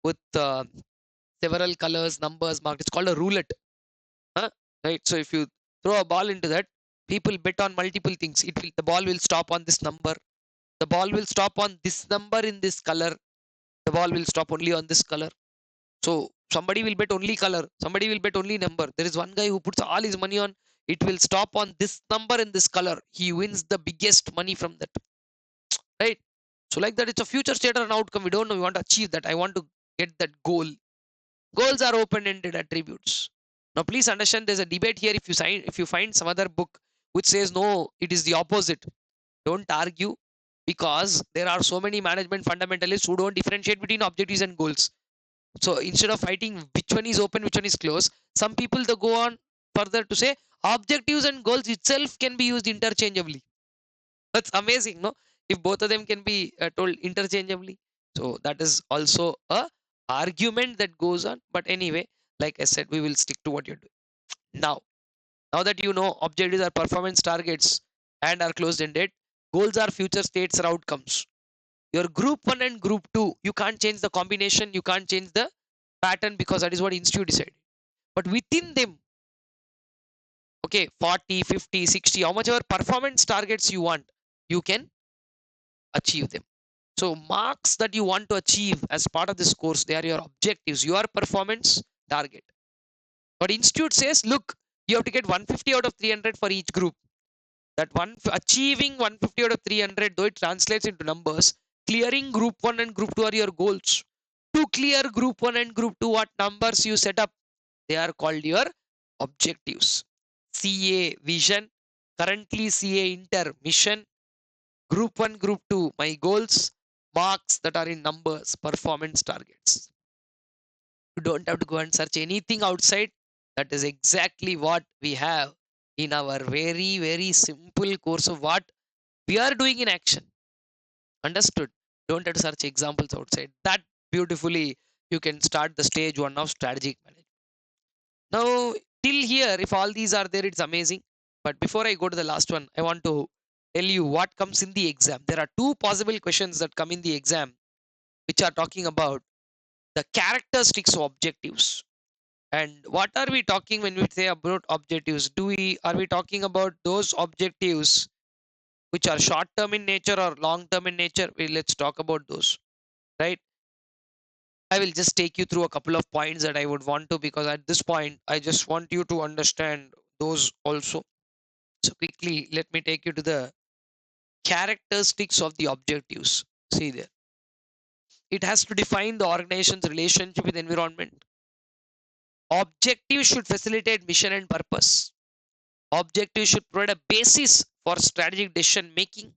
with several colors, numbers marked. It's called a roulette, huh? Right. So if you throw a ball into that, people bet on multiple things. The ball will stop on this number. The ball will stop on this number in this color. The ball will stop only on this color. So somebody will bet only color. Somebody will bet only number. There is one guy who puts all his money on it will stop on this number in this color. He wins the biggest money from that. Right. So like that, it's a future state or an outcome. We don't know. We want to achieve that. I want to get that goal. Goals are open-ended attributes. Now, please understand there's a debate here. If you find some other book which says no, it is the opposite. Don't argue. because there are so many management fundamentalists who don't differentiate between objectives and goals. So instead of fighting which one is open, which one is closed, some people they go on further to say objectives and goals itself can be used interchangeably. That's amazing, no? If both of them can be told interchangeably. So that is also a argument that goes on. But anyway, like I said, we will stick to what you're doing. Now that you know objectives are performance targets and are closed-ended, goals are future states or outcomes. Your group one and group two, you can't change the combination, you can't change the pattern because that is what institute decided. But within them, okay, 40, 50, 60, how much ever performance targets you want, you can achieve them. So marks that you want to achieve as part of this course, they are your objectives, your performance target. But institute says, look, you have to get 150 out of 300 for each group. That achieving 150 out of 300, though it translates into numbers, clearing group 1 and group 2 are your goals. To clear group 1 and group 2, what numbers you set up, they are called your objectives. CA vision, currently CA inter mission, group 1, group 2, my goals, marks that are in numbers, performance targets. You don't have to go and search anything outside. That is exactly what we have in our very, very simple course of what we are doing in action. Understood? Don't have to search examples outside. That beautifully you can start the stage one of strategic management. Now, till here, if all these are there, it's amazing. But before I go to the last one, I want to tell you what comes in the exam. There are two possible questions that come in the exam, which are talking about the characteristics of objectives. And what are we talking when we say about objectives? Are we talking about those objectives which are short term in nature or long term in nature? Let's talk about those, right? I will just take you through a couple of points that I would want to, because at this point I just want you to understand those also. So quickly, let me take you to the characteristics of the objectives. See there, it has to define the organization's relationship with environment. Objectives should facilitate mission and purpose. Objectives should provide a basis for strategic decision making.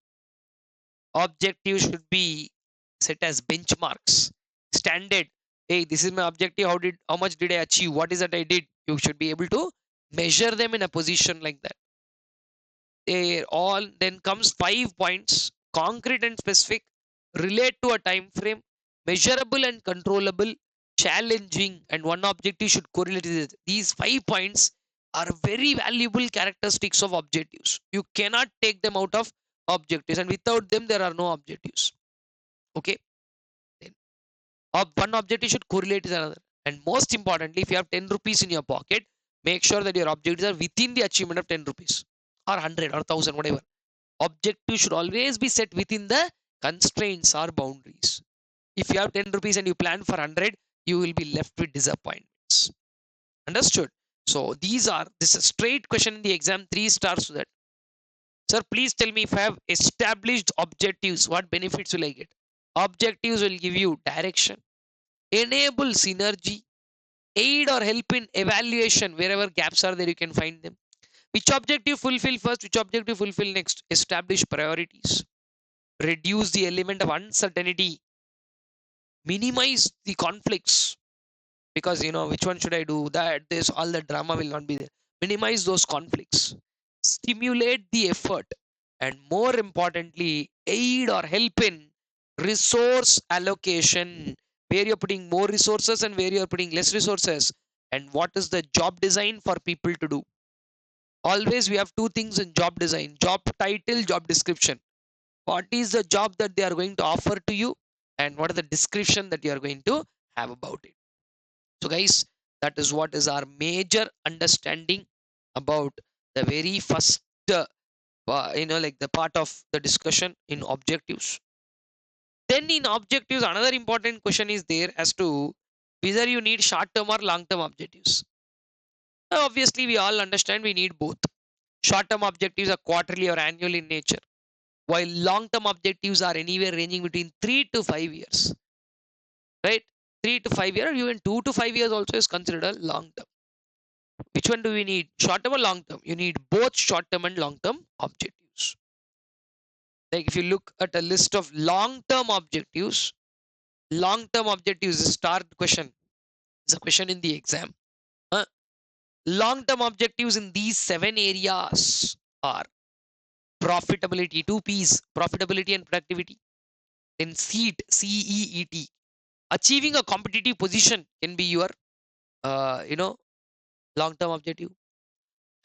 Objectives should be set as benchmarks, standard. Hey, this is my objective. How much did I achieve? What is that I did? You should be able to measure them in a position like that. They all then comes 5 points: concrete and specific, relate to a time frame, measurable and controllable, challenging, and one objective should correlate with it. These 5 points are very valuable characteristics of objectives. You cannot take them out of objectives, and without them there are no objectives. Okay, then one objective should correlate with another. And most importantly, if you have 10 rupees in your pocket, make sure that your objectives are within the achievement of 10 rupees or 100 or 1000, whatever. Objective should always be set within the constraints or boundaries. If you have 10 rupees and you plan for 100, you will be left with disappointments. Understood? So this is a straight question in the exam, 3 stars to that. Sir, please tell me, if I have established objectives, what benefits will I get? Objectives will give you direction, enable synergy, aid or help in evaluation. Wherever gaps are there, you can find them. Which objective fulfill first, which objective fulfill next? Establish priorities, reduce the element of uncertainty, minimize the conflicts, because which one should I do, that this all the drama will not be there. Minimize those conflicts, stimulate the effort, and more importantly, aid or help in resource allocation, where you're putting more resources and where you're putting less resources, and what is the job design for people to do. Always we have two things in job design: job title, job description. What is the job that they are going to offer to you, and what is the description that you are going to have about it. So guys, that is what is our major understanding about the very first like the part of the discussion in objectives. Then in objectives, another important question is there as to whether you need short term or long term objectives. Obviously we all understand we need both. Short term objectives are quarterly or annual in nature, while long term objectives are anywhere ranging between 3 to 5 years, right? 3 to 5 years, or even 2 to 5 years also is considered long term. Which one do we need, short term or long term? You need both short term and long term objectives. Like if you look at a list of long-term objectives is a start question. It's a question in the exam. Long-term objectives in these 7 areas are profitability, two P's, profitability and productivity. Then CEAT, CEET, achieving a competitive position can be your, long-term objective.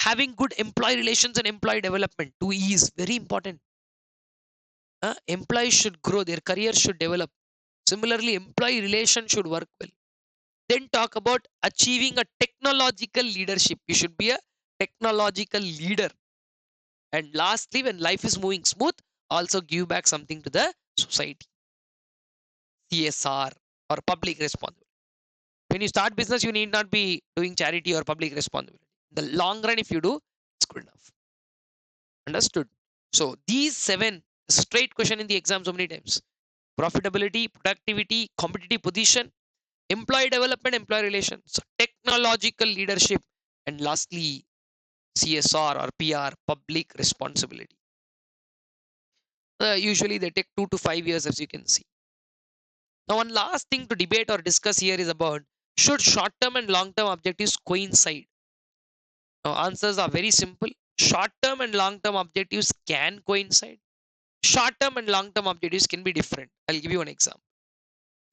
Having good employee relations and employee development, 2E is very important. Employees should grow, their career should develop. Similarly, employee relations should work well. Then talk about achieving a technological leadership. You should be a technological leader. And lastly, when life is moving smooth, also give back something to the society. CSR or public responsibility. When you start business, you need not be doing charity or public responsibility. In the long run, if you do, it's good enough. Understood? So these 7 straight question in the exam so many times. Profitability, productivity, competitive position, employee development, employee relations, technological leadership, and lastly, CSR or PR, public responsibility. Usually they take 2 to 5 years, as you can see. Now, one last thing to debate or discuss here is about, should short-term and long-term objectives coincide? Now, answers are very simple. Short-term and long-term objectives can coincide. Short-term and long-term objectives can be different. I'll give you an example.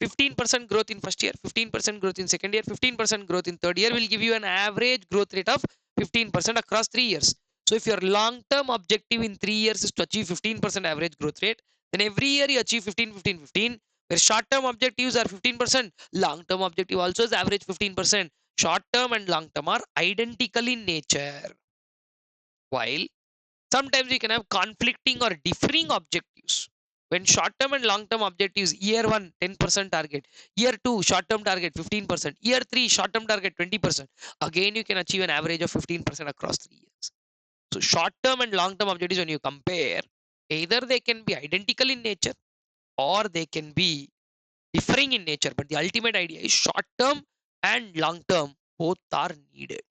15% growth in first year, 15% growth in second year, 15% growth in third year will give you an average growth rate of 15% across 3 years. So if your long-term objective in 3 years is to achieve 15% average growth rate, then every year you achieve 15, 15, 15, where short-term objectives are 15%, long-term objective also is average 15%. Short-term and long-term are identical in nature. While sometimes we can have conflicting or differing objectives. When short-term and long-term objectives, year 1, 10% target, year 2, short-term target, 15%, year 3, short-term target, 20%. Again, you can achieve an average of 15% across 3 years. So short-term and long-term objectives, when you compare, either they can be identical in nature or they can be differing in nature. But the ultimate idea is short-term and long-term both are needed.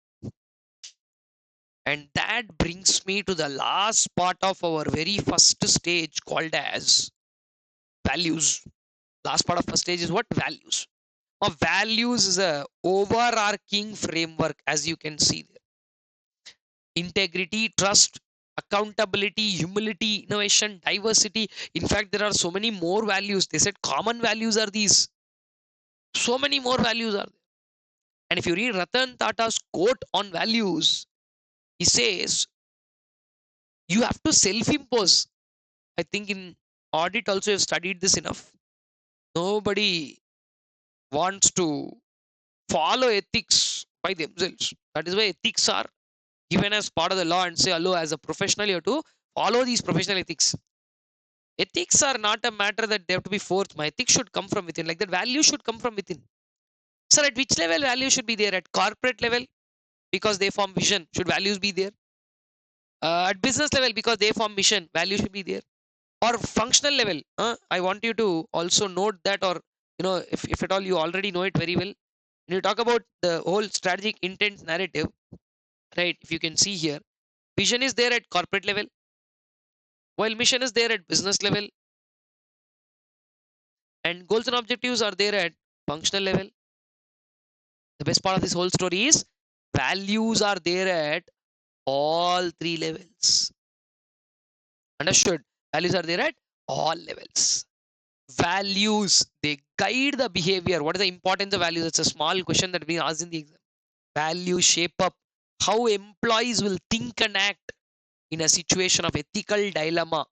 And that brings me to the last part of our very first stage called as values. Last part of first stage is what? Values. Now, values is a overarching framework, as you can see there. Integrity, trust, accountability, humility, innovation, diversity. In fact, there are so many more values. They said common values are these. So many more values are there. And if you read Ratan Tata's quote on values, he says, you have to self-impose. I think in audit also have studied this enough. Nobody wants to follow ethics by themselves. That is why ethics are given as part of the law and say, hello, as a professional, you have to follow these professional ethics. Ethics are not a matter that they have to be forced. My ethics should come from within. Like that, value should come from within. Sir, at which level value should be there? At corporate level, because they form vision, should values be there? At business level, because they form mission, value should be there. Or functional level, I want you to also note that, or if at all you already know it very well. When you talk about the whole strategic intent narrative, right? If you can see here, vision is there at corporate level, while mission is there at business level, and goals and objectives are there at functional level. The best part of this whole story is values are there at all 3 levels. Understood? Values are there at all levels. Values, they guide the behavior. What is the importance of values? It's a small question that we asked in the exam. Values shape up how employees will think and act in a situation of ethical dilemma.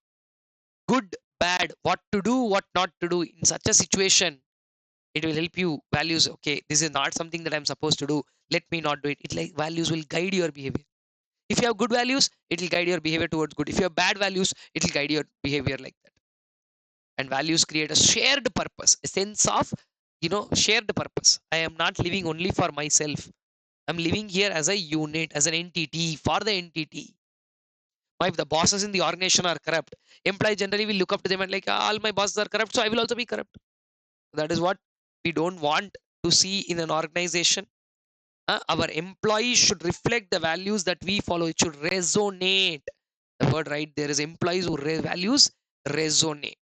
Good, bad, what to do, what not to do. In such a situation, it will help you. Values, okay, this is not something that I'm supposed to do. Let me not do it. It like values will guide your behavior. If you have good values, it will guide your behavior towards good. If you have bad values, it will guide your behavior like that. And values create a shared purpose, a sense of, shared purpose. I am not living only for myself. I'm living here as a unit, as an entity, for the entity. If the bosses in the organization are corrupt, employees generally will look up to them and like, all my bosses are corrupt, so I will also be corrupt. That is what we don't want to see in an organization. Our employees should reflect the values that we follow. It should resonate. The word right there is employees who values resonate.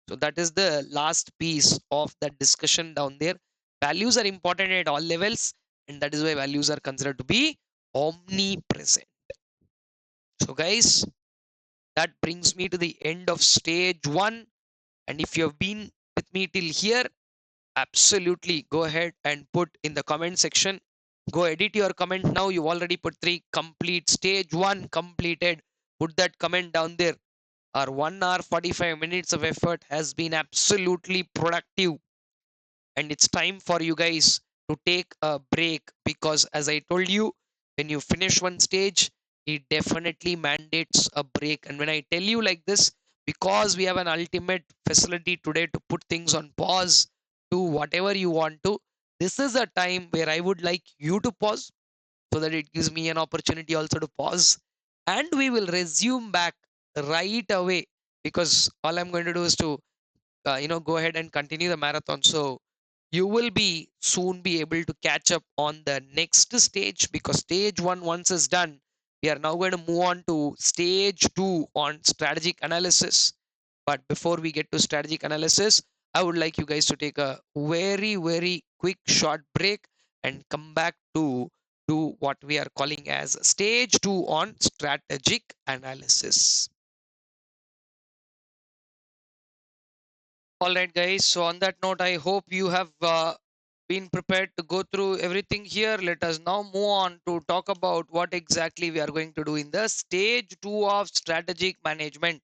So that is the last piece of that discussion down there. Values are important at all levels, and that is why values are considered to be omnipresent. So guys, that brings me to the end of stage one. And if you have been with me till here, absolutely go ahead and put in the comment section. Go edit your comment now. You already put 3 complete. Stage one completed. Put that comment down there. Our 1 hour 45 minutes of effort has been absolutely productive, and it's time for you guys to take a break, because as I told you, when you finish one stage, it definitely mandates a break. And when I tell you like this, because we have an ultimate facility today to put things on pause, do whatever you want to, this is a time where I would like you to pause, so that it gives me an opportunity also to pause, and we will resume back right away, because all I'm going to do is to go ahead and continue the marathon. So you will be soon be able to catch up on the next stage, because stage one once is done, we are now going to move on to stage two on strategic analysis. But before we get to strategic analysis, I would like you guys to take a very, very quick short break and come back to do what we are calling as stage two on strategic analysis. All right, guys. So on that note, I hope you have been prepared to go through everything here. Let us now move on to talk about what exactly we are going to do in the stage two of strategic management.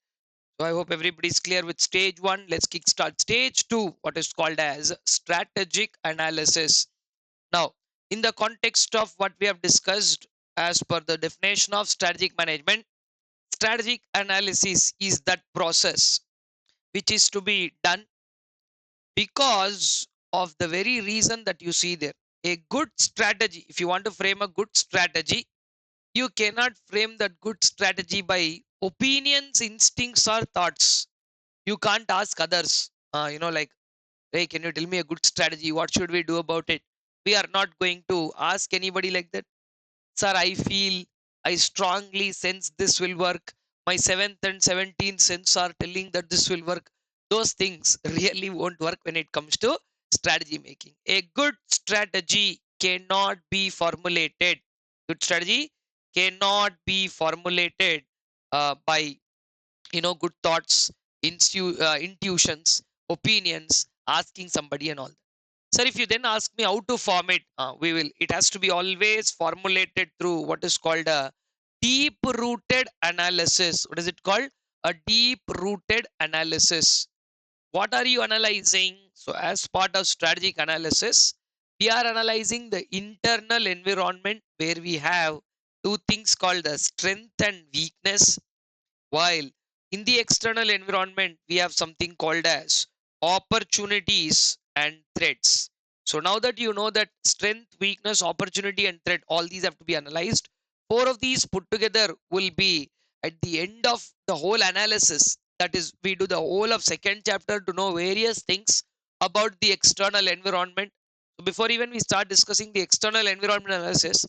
So I hope everybody's clear with stage one. Let's kickstart stage two, what is called as strategic analysis. Now, in the context of what we have discussed, as per the definition of strategic management, strategic analysis is that process which is to be done because of the very reason that you see there. A good strategy, if you want to frame a good strategy, you cannot frame that good strategy by opinions, instincts, or thoughts. You can't ask others, like, hey, can you tell me a good strategy? What should we do about it? We are not going to ask anybody like that. Sir, I feel, I strongly sense this will work. My 7th and 17th sense are telling that this will work. Those things really won't work when it comes to strategy making. A good strategy cannot be formulated. Good strategy cannot be formulated by good thoughts, intuitions, opinions, asking somebody and all. Sir, if you then ask me how to form it, it has to be always formulated through what is called a deep rooted analysis. What is it called? A deep rooted analysis. What are you analyzing? So, as part of strategic analysis, we are analyzing the internal environment where we have two things called the strength and weakness, while in the external environment, we have something called as opportunities and threats. So now that you know that strength, weakness, opportunity, and threat, all these have to be analyzed. Four of these put together will be at the end of the whole analysis. That is, we do the whole of second chapter to know various things about the external environment. So before even we start discussing the external environment analysis,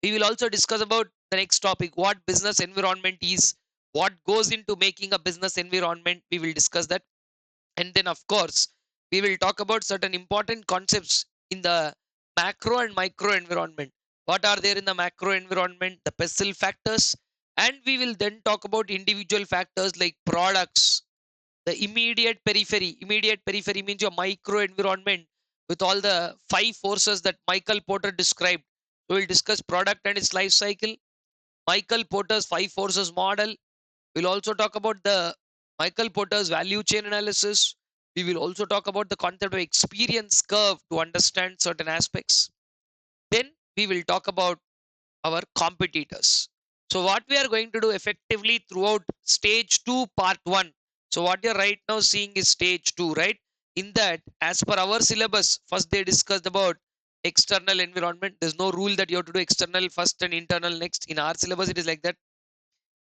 we will also discuss about the next topic, what business environment is, what goes into making a business environment. We will discuss that. And then of course we will talk about certain important concepts in the macro and micro environment. What are there in the macro environment, the pestle factors, and we will then talk about individual factors like products, the immediate periphery means your micro environment with all the 5 forces that Michael Porter described. We will discuss product and its life cycle, Michael Porter's 5 forces model. We'll also talk about the Michael Porter's value chain analysis. We will also talk about the concept of experience curve to understand certain aspects. Then we will talk about our competitors. So what we are going to do effectively throughout stage 2 part 1. So what you're right now seeing is stage 2, right? In that, as per our syllabus, first they discussed about external environment. There's no rule that you have to do external first and internal next. In our syllabus, it is like that.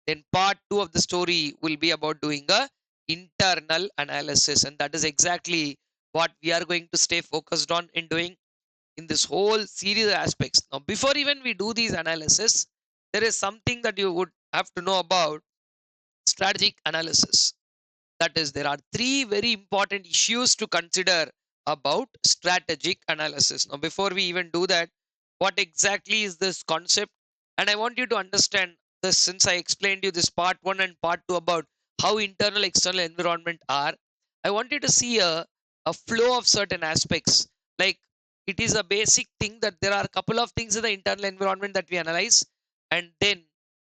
Then part 2 of the story will be about doing a internal analysis, and that is exactly what we are going to stay focused on in doing in this whole series of aspects. Now, before even we do these analysis, there is something that you would have to know about strategic analysis. That is, there are three very important issues to consider about strategic analysis. Now, before we even do that, what exactly is this concept? And I want you to understand this, since I explained you this part one and part two about how internal external environment are. I want you to see a flow of certain aspects. Like, it is a basic thing that there are a couple of things in the internal environment that we analyze, and then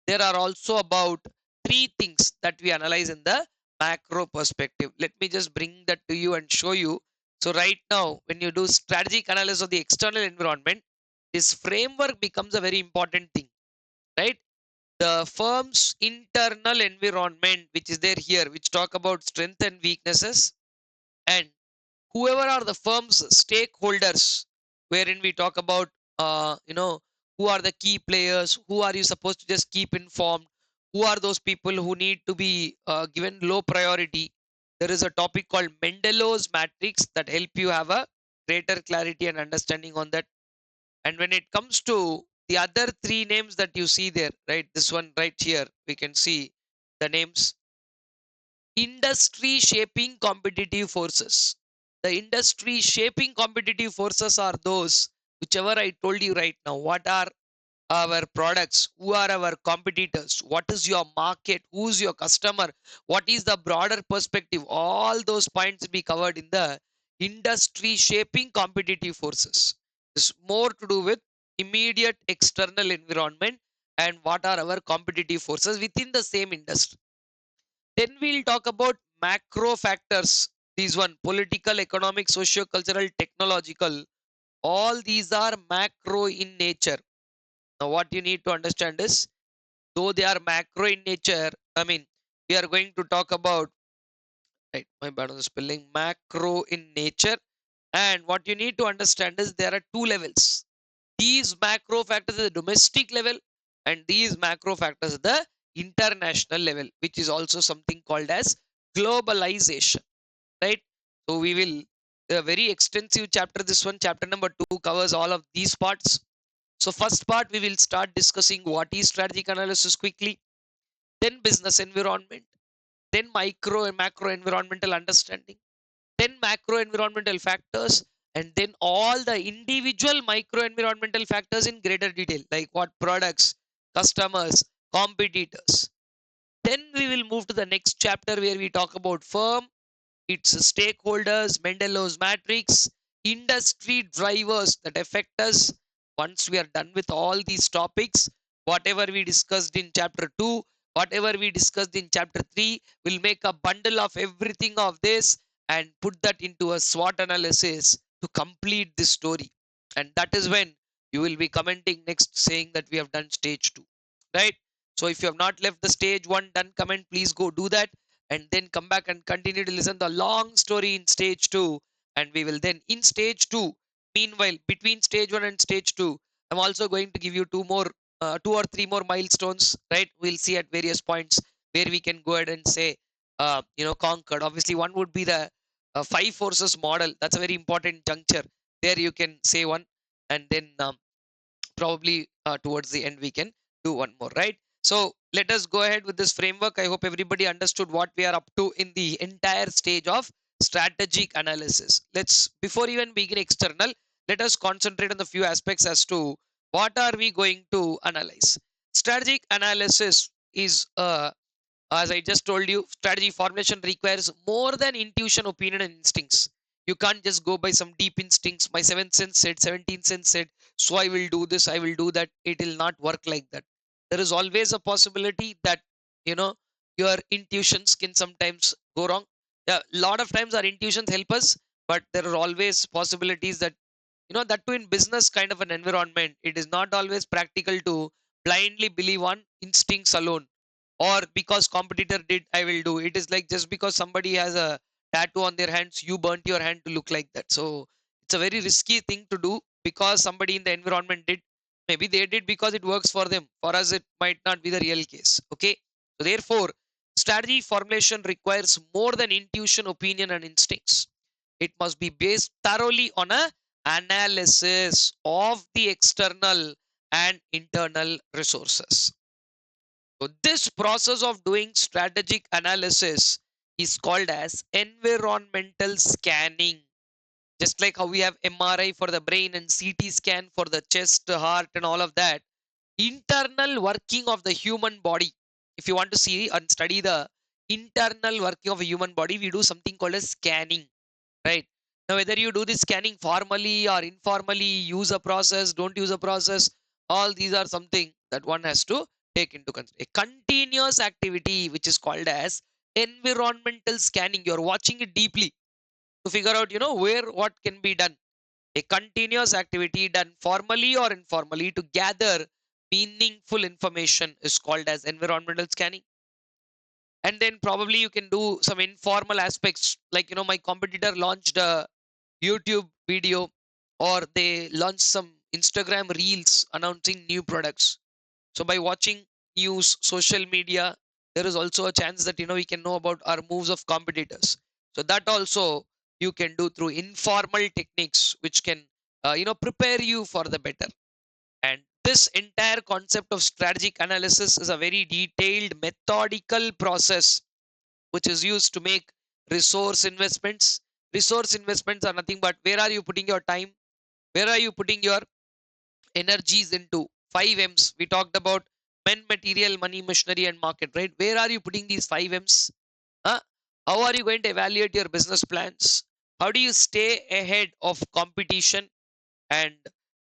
there are also about three things that we analyze in the macro perspective. Let me just bring that to you and show you. So right now, when you do strategic analysis of the external environment, this framework becomes a very important thing, right? The firm's internal environment, which is there here, which talk about strength and weaknesses, and whoever are the firm's stakeholders, wherein we talk about who are the key players, who are you supposed to just keep informed, who are those people who need to be given low priority. There is a topic called Mendelows Matrix that help you have a greater clarity and understanding on that. And when it comes to the other three names that you see there, right, this one right here, we can see the names: industry shaping competitive forces. The industry shaping competitive forces are those whichever I told you right now. What are our products? Who are our competitors? What is your market? Who's your customer? What is the broader perspective? All those points will be covered in the industry shaping competitive forces. It's more to do with immediate external environment and what are our competitive forces within the same industry. Then we'll talk about macro factors. These one: political, economic, socio-cultural, technological. All these are macro in nature. Now, what you need to understand is, though they are macro in nature, I mean, we are going to talk about, right, my bad on the spelling, macro in nature. And what you need to understand is there are two levels. These macro factors at the domestic level, and these macro factors at the international level, which is also something called as globalization, right? So we will, a very extensive chapter, this one, chapter number 2, covers all of these parts. So first part, we will start discussing what is strategic analysis quickly, then business environment, then micro and macro environmental understanding, then macro environmental factors, and then all the individual micro environmental factors in greater detail, like what products, customers, competitors. Then we will move to the next chapter where we talk about firm, its stakeholders, Mendelows Matrix, industry drivers that affect us. Once we are done with all these topics, whatever we discussed in chapter 2, whatever we discussed in chapter 3, we'll make a bundle of everything of this and put that into a SWOT analysis to complete this story. And that is when you will be commenting next saying that we have done stage 2, right? So if you have not left the stage 1 done comment, please go do that, and then come back and continue to listen the long story in stage 2. And we will then in stage 2, meanwhile between stage 1 and stage 2, I'm also going to give you two or three more milestones, right? We'll see at various points where we can go ahead and say conquered. Obviously one would be the five forces model. That's a very important juncture. There you can say one, and then probably towards the end we can do one more, right? So let us go ahead with this framework. I hope everybody understood what we are up to in the entire stage of strategic analysis. Let's, before even begin external, let us concentrate on the few aspects as to what are we going to analyze. Strategic analysis is as I just told you, strategy formulation requires more than intuition, opinion, and instincts. You can't just go by some deep instincts. My seventh sense said, 17th sense said, so I will do this, I will do that. It will not work like that. There is always a possibility that, you know, your intuitions can sometimes go wrong. Yeah, a lot of times our intuitions help us, but there are always possibilities that, that too in business kind of an environment, it is not always practical to blindly believe on instincts alone, or because competitor did I will do. It is like just because somebody has a tattoo on their hands, you burnt your hand to look like that. So it's a very risky thing to do because somebody in the environment did. Maybe they did because it works for them. For us it might not be the real case. Okay, so therefore strategy formulation requires more than intuition, opinion, and instincts. It must be based thoroughly on a analysis of the external and internal resources. So this process of doing strategic analysis is called as environmental scanning. Just like how we have MRI for the brain and CT scan for the chest, heart, and all of that, internal working of the human body. If you want to see and study the internal working of a human body, we do something called as scanning, right? Now, whether you do this scanning formally or informally, use a process, don't use a process, all these are something that one has to take into consideration. A continuous activity, which is called as environmental scanning. You're watching it deeply to figure out, where what can be done. A continuous activity done formally or informally to gather meaningful information is called as environmental scanning. And then probably you can do some informal aspects, like my competitor launched a YouTube video, or they launched some Instagram reels announcing new products. So by watching news, social media, there is also a chance that we can know about our moves of competitors. So that also you can do through informal techniques, which can prepare you for the better. And this entire concept of strategic analysis is a very detailed, methodical process which is used to make resource investments. Resource investments are nothing but where are you putting your time, where are you putting your energies into. 5 M's. We talked about men, material, money, machinery, and market, right? Where are you putting these 5 M's? Huh? How are you going to evaluate your business plans? How do you stay ahead of competition? And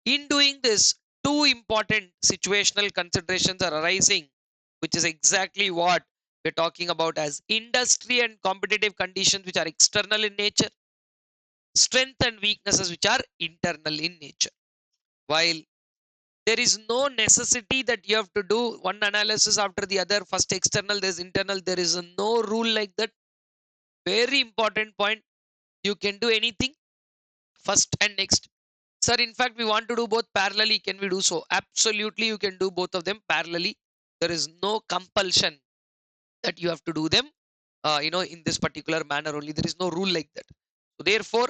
in doing this, two important situational considerations are arising, which is exactly what we're talking about as industry and competitive conditions, which are external in nature, strength and weaknesses, which are internal in nature. While there is no necessity that you have to do one analysis after the other, first external, there's internal, there is no rule like that. Very important point. You can do anything first and next. Sir, in fact, we want to do both parallelly. Can we do so? Absolutely, you can do both of them parallelly. There is no compulsion that you have to do them, in this particular manner only. There is no rule like that. So, therefore,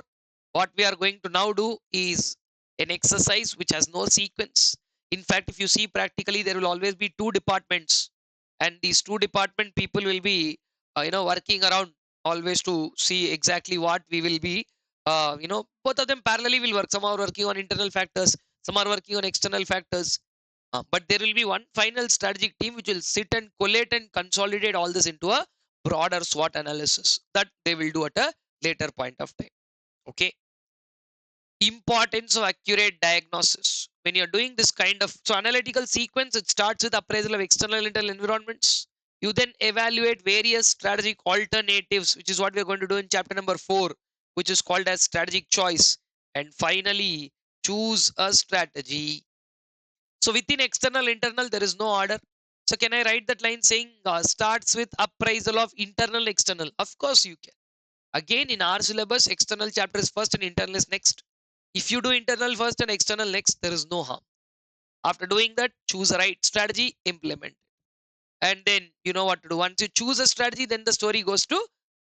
what we are going to now do is an exercise which has no sequence. In fact, if you see practically, there will always be two departments, and these two department people will be, working around always to see exactly what we will be. Both of them parallelly will work. Some are working on internal factors, some are working on external factors. But there will be one final strategic team which will sit and collate and consolidate all this into a broader SWOT analysis that they will do at a later point of time. Okay. Importance of accurate diagnosis. When you're doing this kind of analytical sequence, it starts with appraisal of external internal environments. You then evaluate various strategic alternatives, which is what we're going to do in chapter number 4, which is called as strategic choice. And finally, choose a strategy. So within external, internal, there is no order. So can I write that line saying starts with appraisal of internal, external? Of course you can. Again, in our syllabus, external chapter is first and internal is next. If you do internal first and external next, there is no harm. After doing that, choose a right strategy, implement it. And then you know what to do. Once you choose a strategy, then the story goes to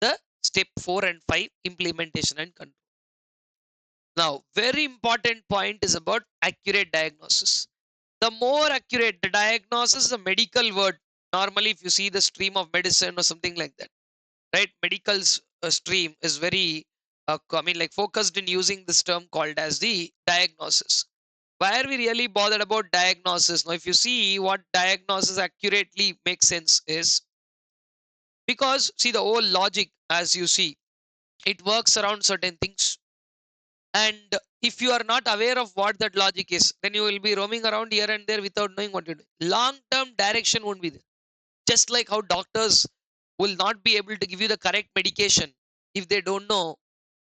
the step 4 and 5, implementation and control. Now, very important point is about accurate diagnosis. The more accurate the diagnosis is a medical word. Normally, if you see the stream of medicine or something like that, right? Medical stream is very, like focused in using this term called as the diagnosis. Why are we really bothered about diagnosis? Now, if you see what diagnosis accurately makes sense is because see the whole logic as you see, it works around certain things. And if you are not aware of what that logic is, then you will be roaming around here and there without knowing what you're doing. Long-term direction won't be there. Just like how doctors will not be able to give you the correct medication if they don't know,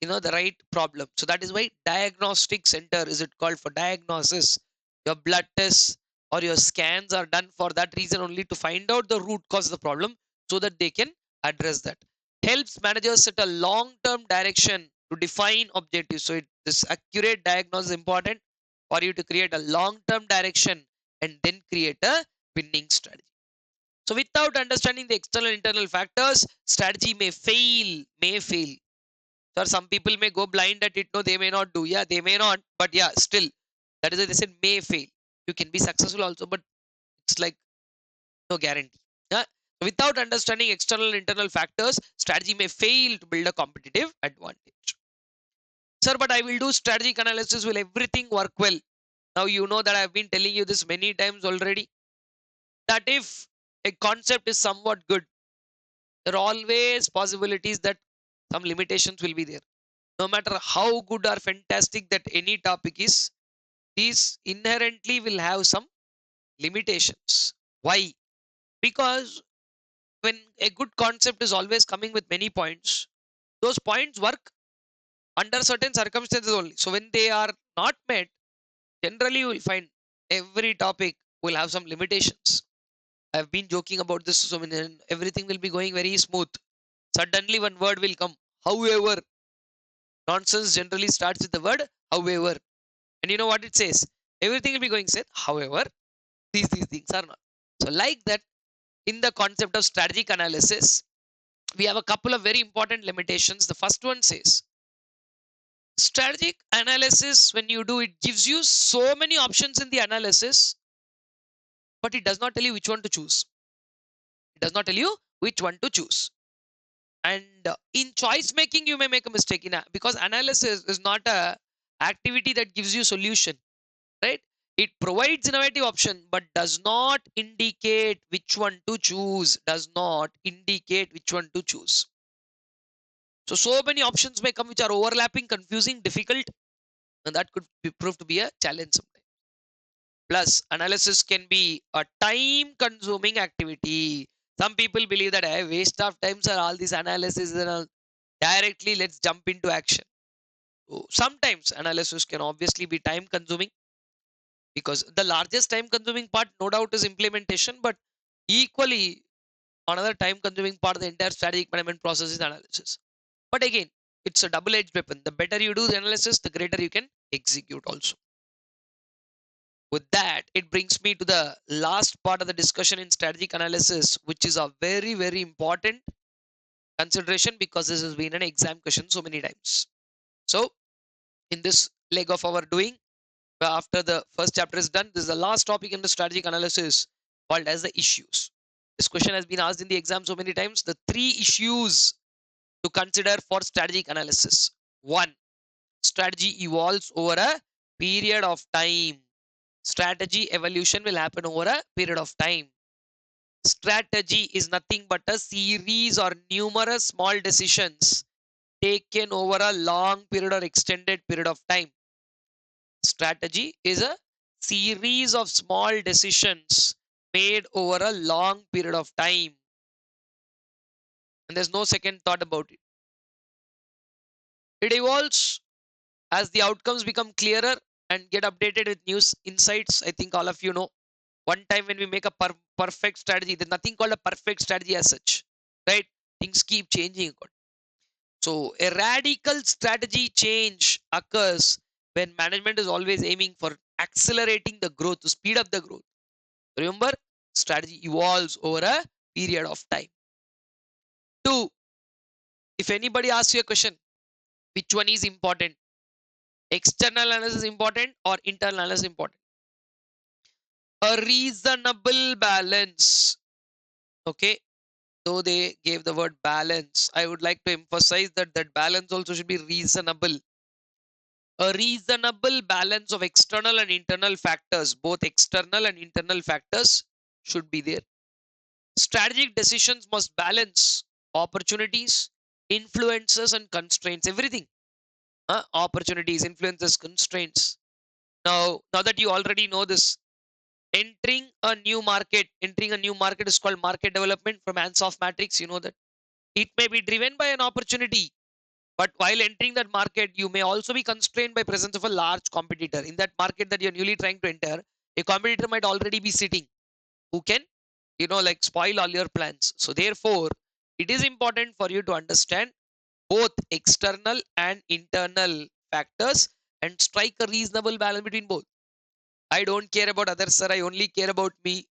the right problem. So that is why diagnostic center is it called for diagnosis. Your blood tests or your scans are done for that reason only, to find out the root cause of the problem so that they can address that. Helps managers set a long-term direction to define objectives. So this accurate diagnosis is important for you to create a long-term direction and then create a winning strategy. So without understanding the external and internal factors, strategy may fail, may fail. So some people may go blind at it. No, they may not do. Yeah, they may not. But yeah, still, that is why they said may fail. You can be successful also, but it's like no guarantee. Yeah? Without understanding external and internal factors, strategy may fail to build a competitive advantage. Sir, but I will do strategic analysis. Will everything work well? Now, you know that I've been telling you this many times already, that if a concept is somewhat good, there are always possibilities that some limitations will be there. No matter how good or fantastic that any topic is, these inherently will have some limitations. Why? Because when a good concept is always coming with many points, those points work under certain circumstances only. So when they are not met, generally you will find every topic will have some limitations. I've been joking about this, so everything will be going very smooth. Suddenly one word will come. However, nonsense generally starts with the word however. And you know what it says? Everything will be going said, however, these things are not. So like that, in the concept of strategic analysis, we have a couple of very important limitations. The first one says, strategic analysis, when you do it, gives you so many options in the analysis, but it does not tell you which one to choose. It does not tell you which one to choose. And in choice making, you may make a mistake because analysis is not a activity that gives you solution, right? It provides innovative option, but does not indicate which one to choose. Does not indicate which one to choose. So many options may come which are overlapping, confusing, difficult, and that could prove to be a challenge sometimes. Plus, analysis can be a time-consuming activity. Some people believe that a waste of time, sir, all these analysis and all. Directly, let's jump into action. So sometimes analysis can obviously be time-consuming because the largest time-consuming part, no doubt, is implementation. But equally, another time-consuming part of the entire strategic management process is analysis. But again, it's a double-edged weapon. The better you do the analysis, the greater you can execute also. With that, it brings me to the last part of the discussion in strategic analysis, which is a very, very important consideration because this has been an exam question so many times. So, in this leg of our doing, after the first chapter is done, this is the last topic in the strategic analysis called as the issues. This question has been asked in the exam so many times. The 3 issues to consider for strategic analysis. 1. Strategy evolves over a period of time. Strategy evolution will happen over a period of time. Strategy is nothing but a series or numerous small decisions taken over a long period or extended period of time. Strategy is a series of small decisions made over a long period of time. And there's no second thought about it. It evolves as the outcomes become clearer and get updated with new insights. I think all of you know. One time when we make a perfect strategy, there's nothing called a perfect strategy as such, right? Things keep changing. So a radical strategy change occurs when management is always aiming for accelerating the growth, to speed up the growth. Remember, strategy evolves over a period of time. 2. If anybody asks you a question, which one is important? External analysis important or internal analysis important? A reasonable balance. Okay. Though they gave the word balance, I would like to emphasize that that balance also should be reasonable. A reasonable balance of external and internal factors, both external and internal factors should be there. Strategic decisions must balance opportunities, influences, and constraints. Everything. Opportunities, influences, constraints. Now that you already know this, entering a new market is called market development from Mendelows Matrix. You know that. It may be driven by an opportunity, but while entering that market, you may also be constrained by presence of a large competitor. In that market that you're newly trying to enter, a competitor might already be sitting who can, like spoil all your plans. So therefore, it is important for you to understand both external and internal factors and strike a reasonable balance between both. I don't care about others, sir. I only care about me.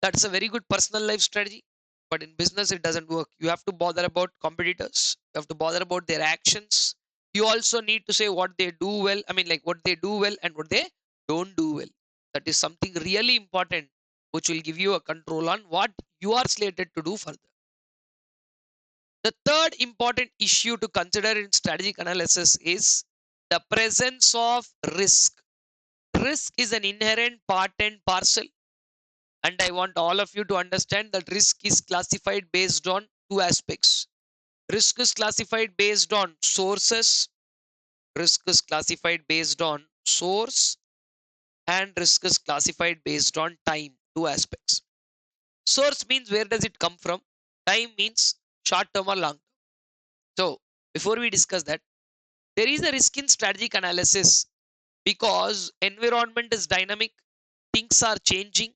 That's a very good personal life strategy. But in business, it doesn't work. You have to bother about competitors. You have to bother about their actions. You also need to say what they do well. I mean, like what they do well and what they don't do well. That is something really important which will give you a control on what you are slated to do further. The third important issue to consider in strategic analysis is the presence of risk. Risk is an inherent part and parcel, and I want all of you to understand that risk is classified based on two aspects. Risk is classified based on sources, risk is classified based on source, and risk is classified based on time, two aspects. Source means where does it come from, time means short term or long term. So before we discuss that, there is a risk in strategic analysis because environment is dynamic, things are changing,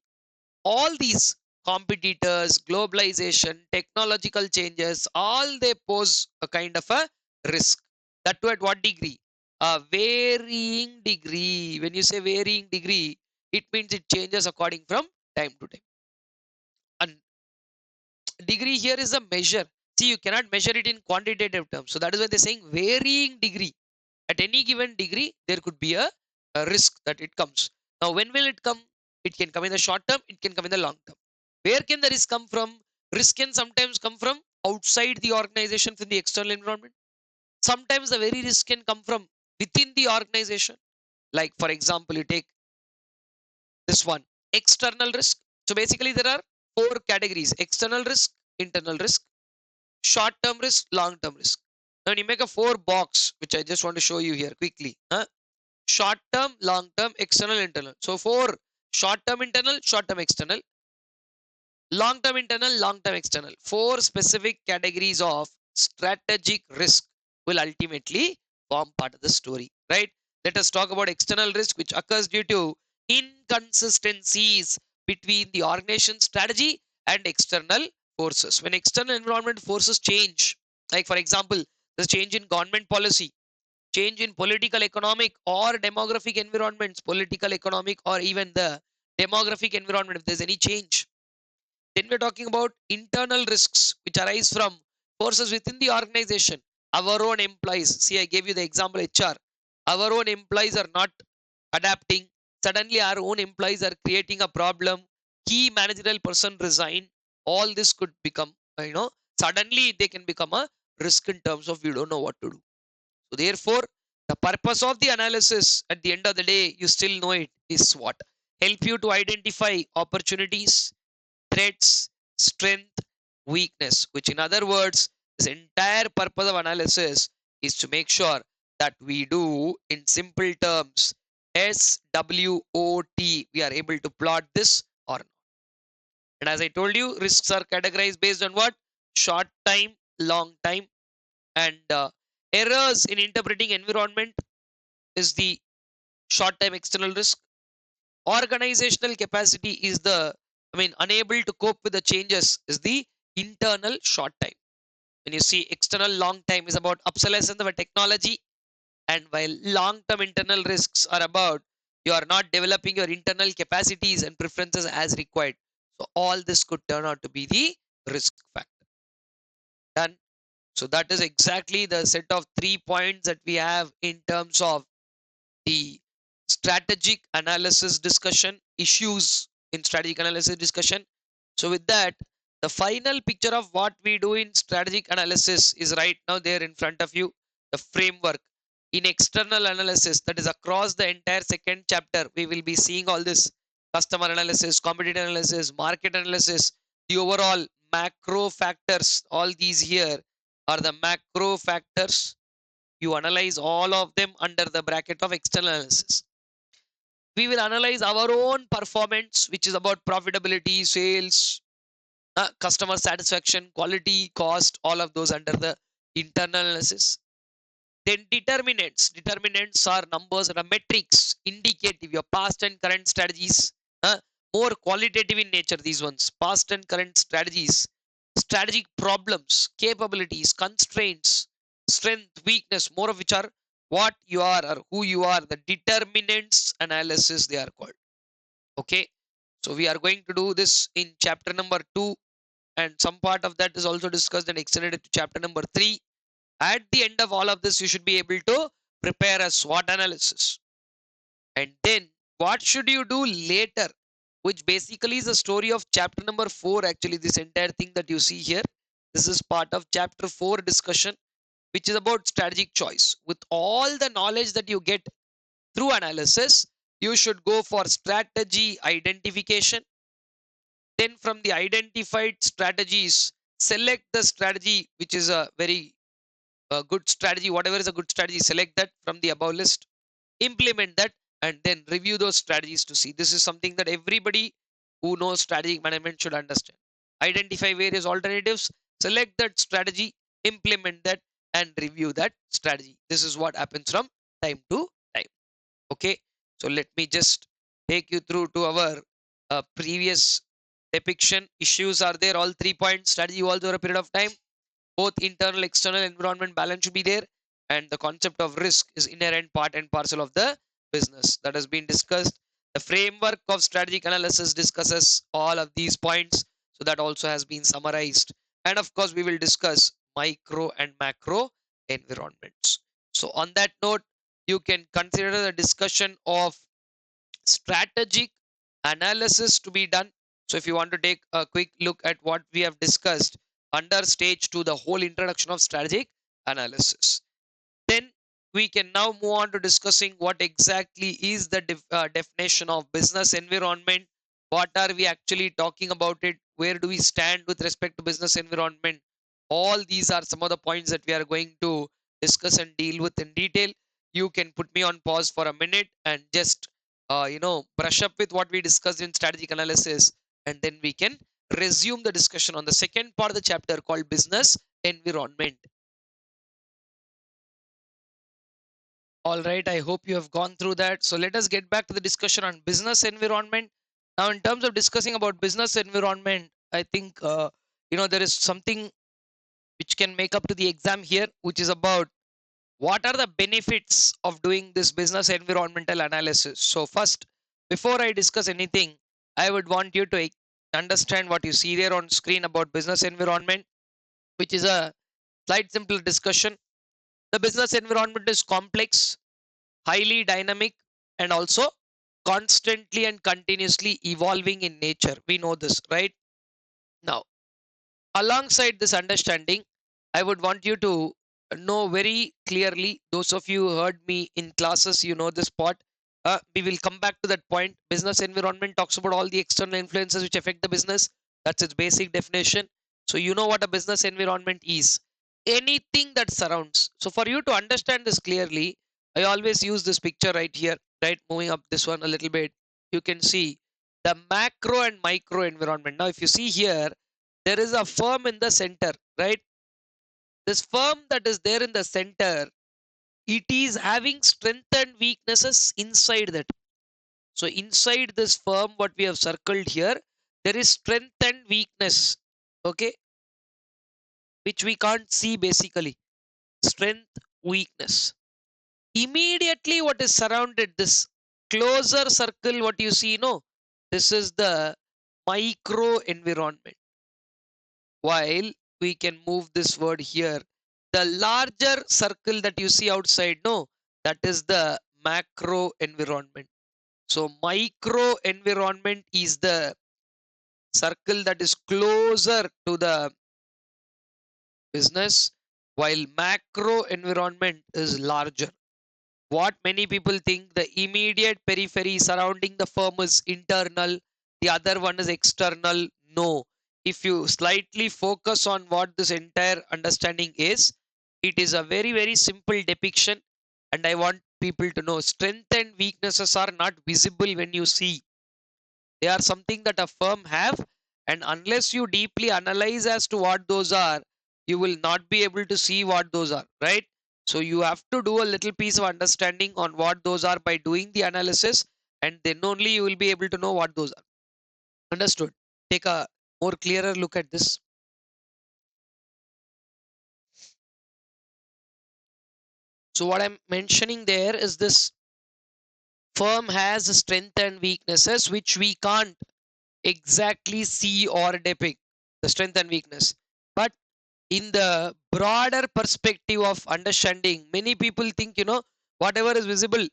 all these competitors, globalization, technological changes, all they pose a kind of a risk. That to at what degree? A varying degree. When you say varying degree, it means it changes according from time to time. And degree here is a measure. See, you cannot measure it in quantitative terms. So that is why they're saying varying degree. At any given degree, there could be a risk that it comes. Now, when will it come? It can come in the short term, it can come in the long term. Where can the risk come from? Risk can sometimes come from outside the organization, from the external environment. Sometimes the very risk can come from within the organization. Like, for example, you take this one, external risk. So basically, there are four categories: external risk, internal risk, short term risk, long term risk. Now, when you make a four box, which I just want to show you here quickly. Short term, long term, external, internal. So, four: short term internal, short term external, long term internal, long term external. Four specific categories of strategic risk will ultimately form part of the story, right? Let us talk about external risk, which occurs due to inconsistencies between the organization strategy and external forces. When external environment forces change, like for example, the change in government policy, change in political, economic, or demographic environments, political, economic, or even the demographic environment, if there's any change, then we're talking about internal risks which arise from forces within the organization. Our own employees, see, I gave you the example HR. Our own employees are not adapting. Suddenly, our own employees are creating a problem. Key managerial person resign. All this could become, suddenly they can become a risk in terms of you don't know what to do. So, therefore, the purpose of the analysis at the end of the day, you still know it, is what? Help you to identify opportunities, threats, strength, weakness, which in other words, this entire purpose of analysis is to make sure that we do in simple terms SWOT, we are able to plot this or not. And as I told you, risks are categorized based on what? Short time, long time, and errors in interpreting environment is the short time external risk. Organizational capacity is the, unable to cope with the changes is the internal short time. When you see external long time is about obsolescence of a technology, and while long term internal risks are about you are not developing your internal capacities and preferences as required. So all this could turn out to be the risk factor. Done. So that is exactly the set of 3 points that we have in terms of the strategic analysis discussion, issues in strategic analysis discussion. So with that, the final picture of what we do in strategic analysis is right now there in front of you. The framework in external analysis, that is across the entire second chapter, we will be seeing all this: customer analysis, competitor analysis, market analysis, the overall macro factors. All these here are the macro factors. You analyze all of them under the bracket of external analysis. We will analyze our own performance, which is about profitability, sales, customer satisfaction, quality, cost, all of those under the internal analysis. Then determinants. Determinants are numbers and metrics, indicative your past and current strategies. More qualitative in nature, these ones. Past and current strategies, strategic problems, capabilities, constraints, strength, weakness, more of which are what you are or who you are. The determinants analysis, they are called. Okay. So we are going to do this in chapter number 2, and some part of that is also discussed and extended to chapter number 3. At the end of all of this, you should be able to prepare a SWOT analysis. And then what should you do later? which basically is the story of chapter number 4. Actually, this entire thing that you see here, this is part of chapter 4 discussion, which is about strategic choice. With all the knowledge that you get through analysis, you should go for strategy identification. Then from the identified strategies, select the strategy which is a very good strategy. Whatever is a good strategy, select that from the above list, implement that, and then review those strategies to see. This is something that everybody who knows strategic management should understand. Identify various alternatives, select that strategy, implement that, and review that strategy. This is what happens from time to time. Okay, so let me just take you through to our previous depiction. Issues are there, all 3 points. Strategy evolves over a period of time. Both internal external environment balance should be there, and the concept of risk is inherent part and parcel of the business. That has been discussed. The framework of strategic analysis discusses all of these points, so that also has been summarized. And of course we will discuss micro and macro environments. So on that note, you can consider the discussion of strategic analysis to be done. So if you want to take a quick look at what we have discussed under stage 2, the whole introduction of strategic analysis, then we can now move on to discussing what exactly is the definition of business environment. What are we actually talking about it? Where do we stand with respect to business environment? All these are some of the points that we are going to discuss and deal with in detail. You can put me on pause for a minute and just brush up with what we discussed in strategic analysis, and then we can resume the discussion on the second part of the chapter called business environment. All right, I hope you have gone through that. So let us get back to the discussion on business environment. Now, in terms of discussing about business environment, I think there is something which can make up to the exam here, which is about what are the benefits of doing this business environmental analysis. So first, before I discuss anything, I would want you to understand what you see there on screen about business environment, which is a slight simple discussion. The business environment is complex, highly dynamic, and also constantly and continuously evolving in nature. We know this, right? Now, alongside this understanding, I would want you to know very clearly, those of you who heard me in classes, you know this part. We will come back to that point. Business environment talks about all the external influences which affect the business. That's its basic definition. So you know what a business environment is. Anything that surrounds. So for you to understand this clearly, I always use this picture right here, right? Moving up this one a little bit, you can see the macro and micro environment. Now, if you see here, there is a firm in the center, right? This firm that is there in the center, it is having strength and weaknesses inside that. So inside this firm, what we have circled here, there is strength and weakness, okay, which we can't see basically. Strength, weakness. Immediately what is surrounded, this closer circle, what you see, no, this is the micro environment. While we can move this word here, the larger circle that you see outside, no, that is the macro environment. So micro environment is the circle that is closer to the business, while macro environment is larger. What many people think, the immediate periphery surrounding the firm is internal, the other one is external. No. If you slightly focus on what this entire understanding is, it is a very, very simple depiction. And I want people to know strength and weaknesses are not visible when you see. They are something that a firm have, and unless you deeply analyze as to what those are, you will not be able to see what those are, right? So you have to do a little piece of understanding on what those are by doing the analysis, and then only you will be able to know what those are. Understood? Take a more clearer look at this. So what I'm mentioning there is this firm has strength and weaknesses which we can't exactly see or depict, the strength and weakness. But in the broader perspective of understanding, many people think, whatever is visible,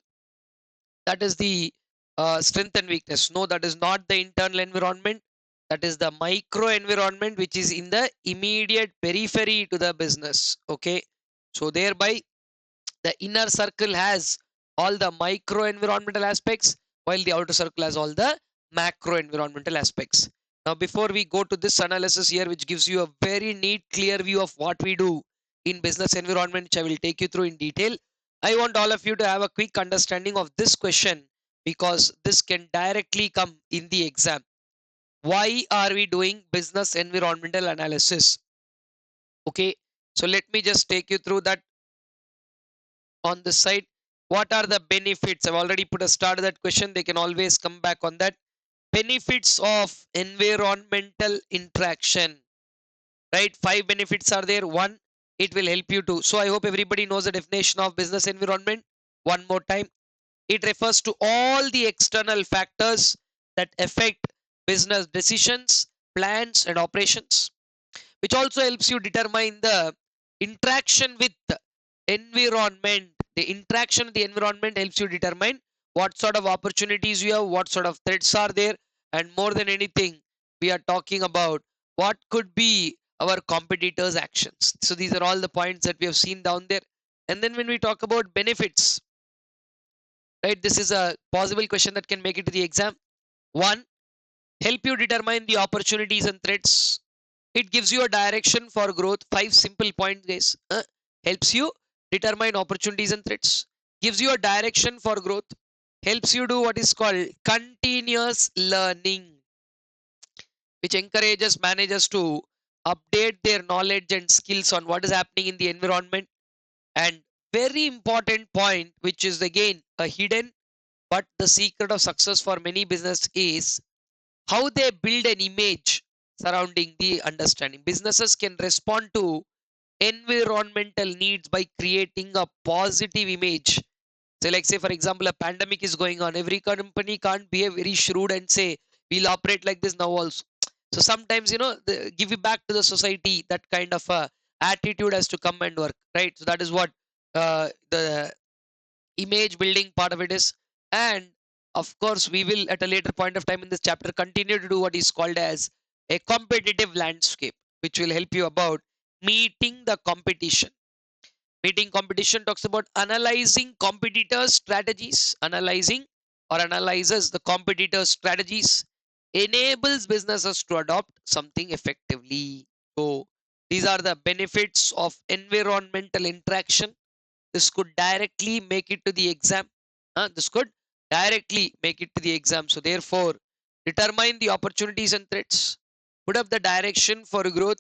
that is the strength and weakness. No, that is not the internal environment. That is the micro environment which is in the immediate periphery to the business. Okay. So thereby the inner circle has all the micro environmental aspects while the outer circle has all the macro environmental aspects. Now before we go to this analysis here, which gives you a very neat clear view of what we do in business environment, which I will take you through in detail, I want all of you to have a quick understanding of this question, because this can directly come in the exam. Why are we doing business environmental analysis? Okay, so let me just take you through that on this side. What are the benefits? I've already put a start to that question. They can always come back on that. Benefits of environmental interaction, right? 5 benefits are there. One, it will help you to. So I hope everybody knows the definition of business environment. One more time. It refers to all the external factors that affect business decisions, plans, and operations, which also helps you determine the interaction with the environment. The interaction with the environment helps you determine what sort of opportunities you have, what sort of threats are there, and more than anything, we are talking about what could be our competitors' actions. So these are all the points that we have seen down there. And then when we talk about benefits, right, this is a possible question that can make it to the exam. One, help you determine the opportunities and threats. It gives you a direction for growth. 5 simple points, guys. Helps you determine opportunities and threats. Gives you a direction for growth. Helps you do what is called continuous learning, which encourages managers to update their knowledge and skills on what is happening in the environment. And very important point, which is again a hidden but the secret of success for many business, is how they build an image surrounding the understanding. Businesses can respond to environmental needs by creating a positive image. So, like, say, for example, a pandemic is going on. Every company can't be a very shrewd and say, we'll operate like this now also. So, sometimes, give it back to the society. That kind of attitude has to come and work, right? So, that is what the image building part of it is. And of course, we will at a later point of time in this chapter continue to do what is called as a competitive landscape, which will help you about meeting the competition. Meeting competition talks about analyzing competitors' strategies. Analyzing or analyzes the competitors' strategies enables businesses to adopt something effectively. So these are the benefits of environmental interaction. This could directly make it to the exam. This could directly make it to the exam. So therefore, determine the opportunities and threats. Put up the direction for growth.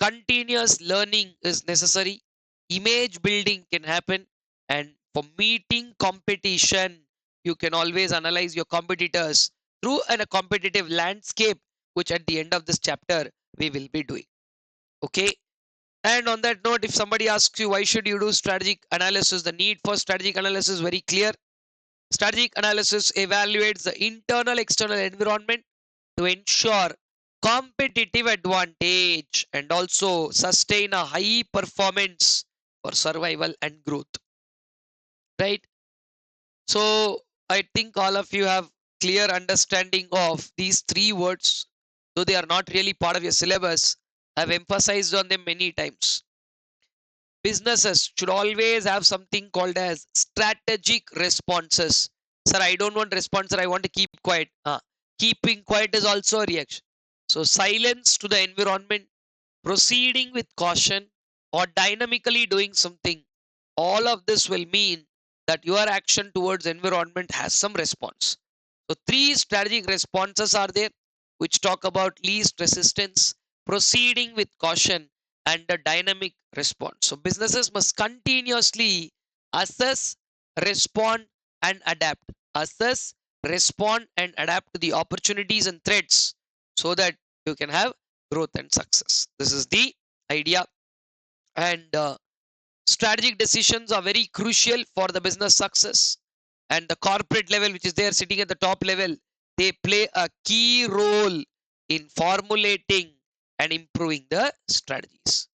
Continuous learning is necessary. Image building can happen. And for meeting competition, you can always analyze your competitors through a competitive landscape, which at the end of this chapter, we will be doing. Okay. And on that note, if somebody asks you why should you do strategic analysis, the need for strategic analysis is very clear. Strategic analysis evaluates the internal external environment to ensure competitive advantage and also sustain a high performance for survival and growth. Right? So I think all of you have clear understanding of these 3 words, though they are not really part of your syllabus. I've emphasized on them many times. Businesses should always have something called as strategic responses. Sir, I don't want response, sir, I want to keep quiet. Keeping quiet is also a reaction. So silence to the environment, proceeding with caution, or dynamically doing something, all of this will mean that your action towards environment has some response. So 3 strategic responses are there, which talk about least resistance, proceeding with caution, and a dynamic response. So businesses must continuously assess, respond, and adapt. Assess, respond, and adapt to the opportunities and threats so that you can have growth and success. This is the idea. And strategic decisions are very crucial for the business success. And the corporate level, which is there sitting at the top level, they play a key role in formulating and improving the strategies.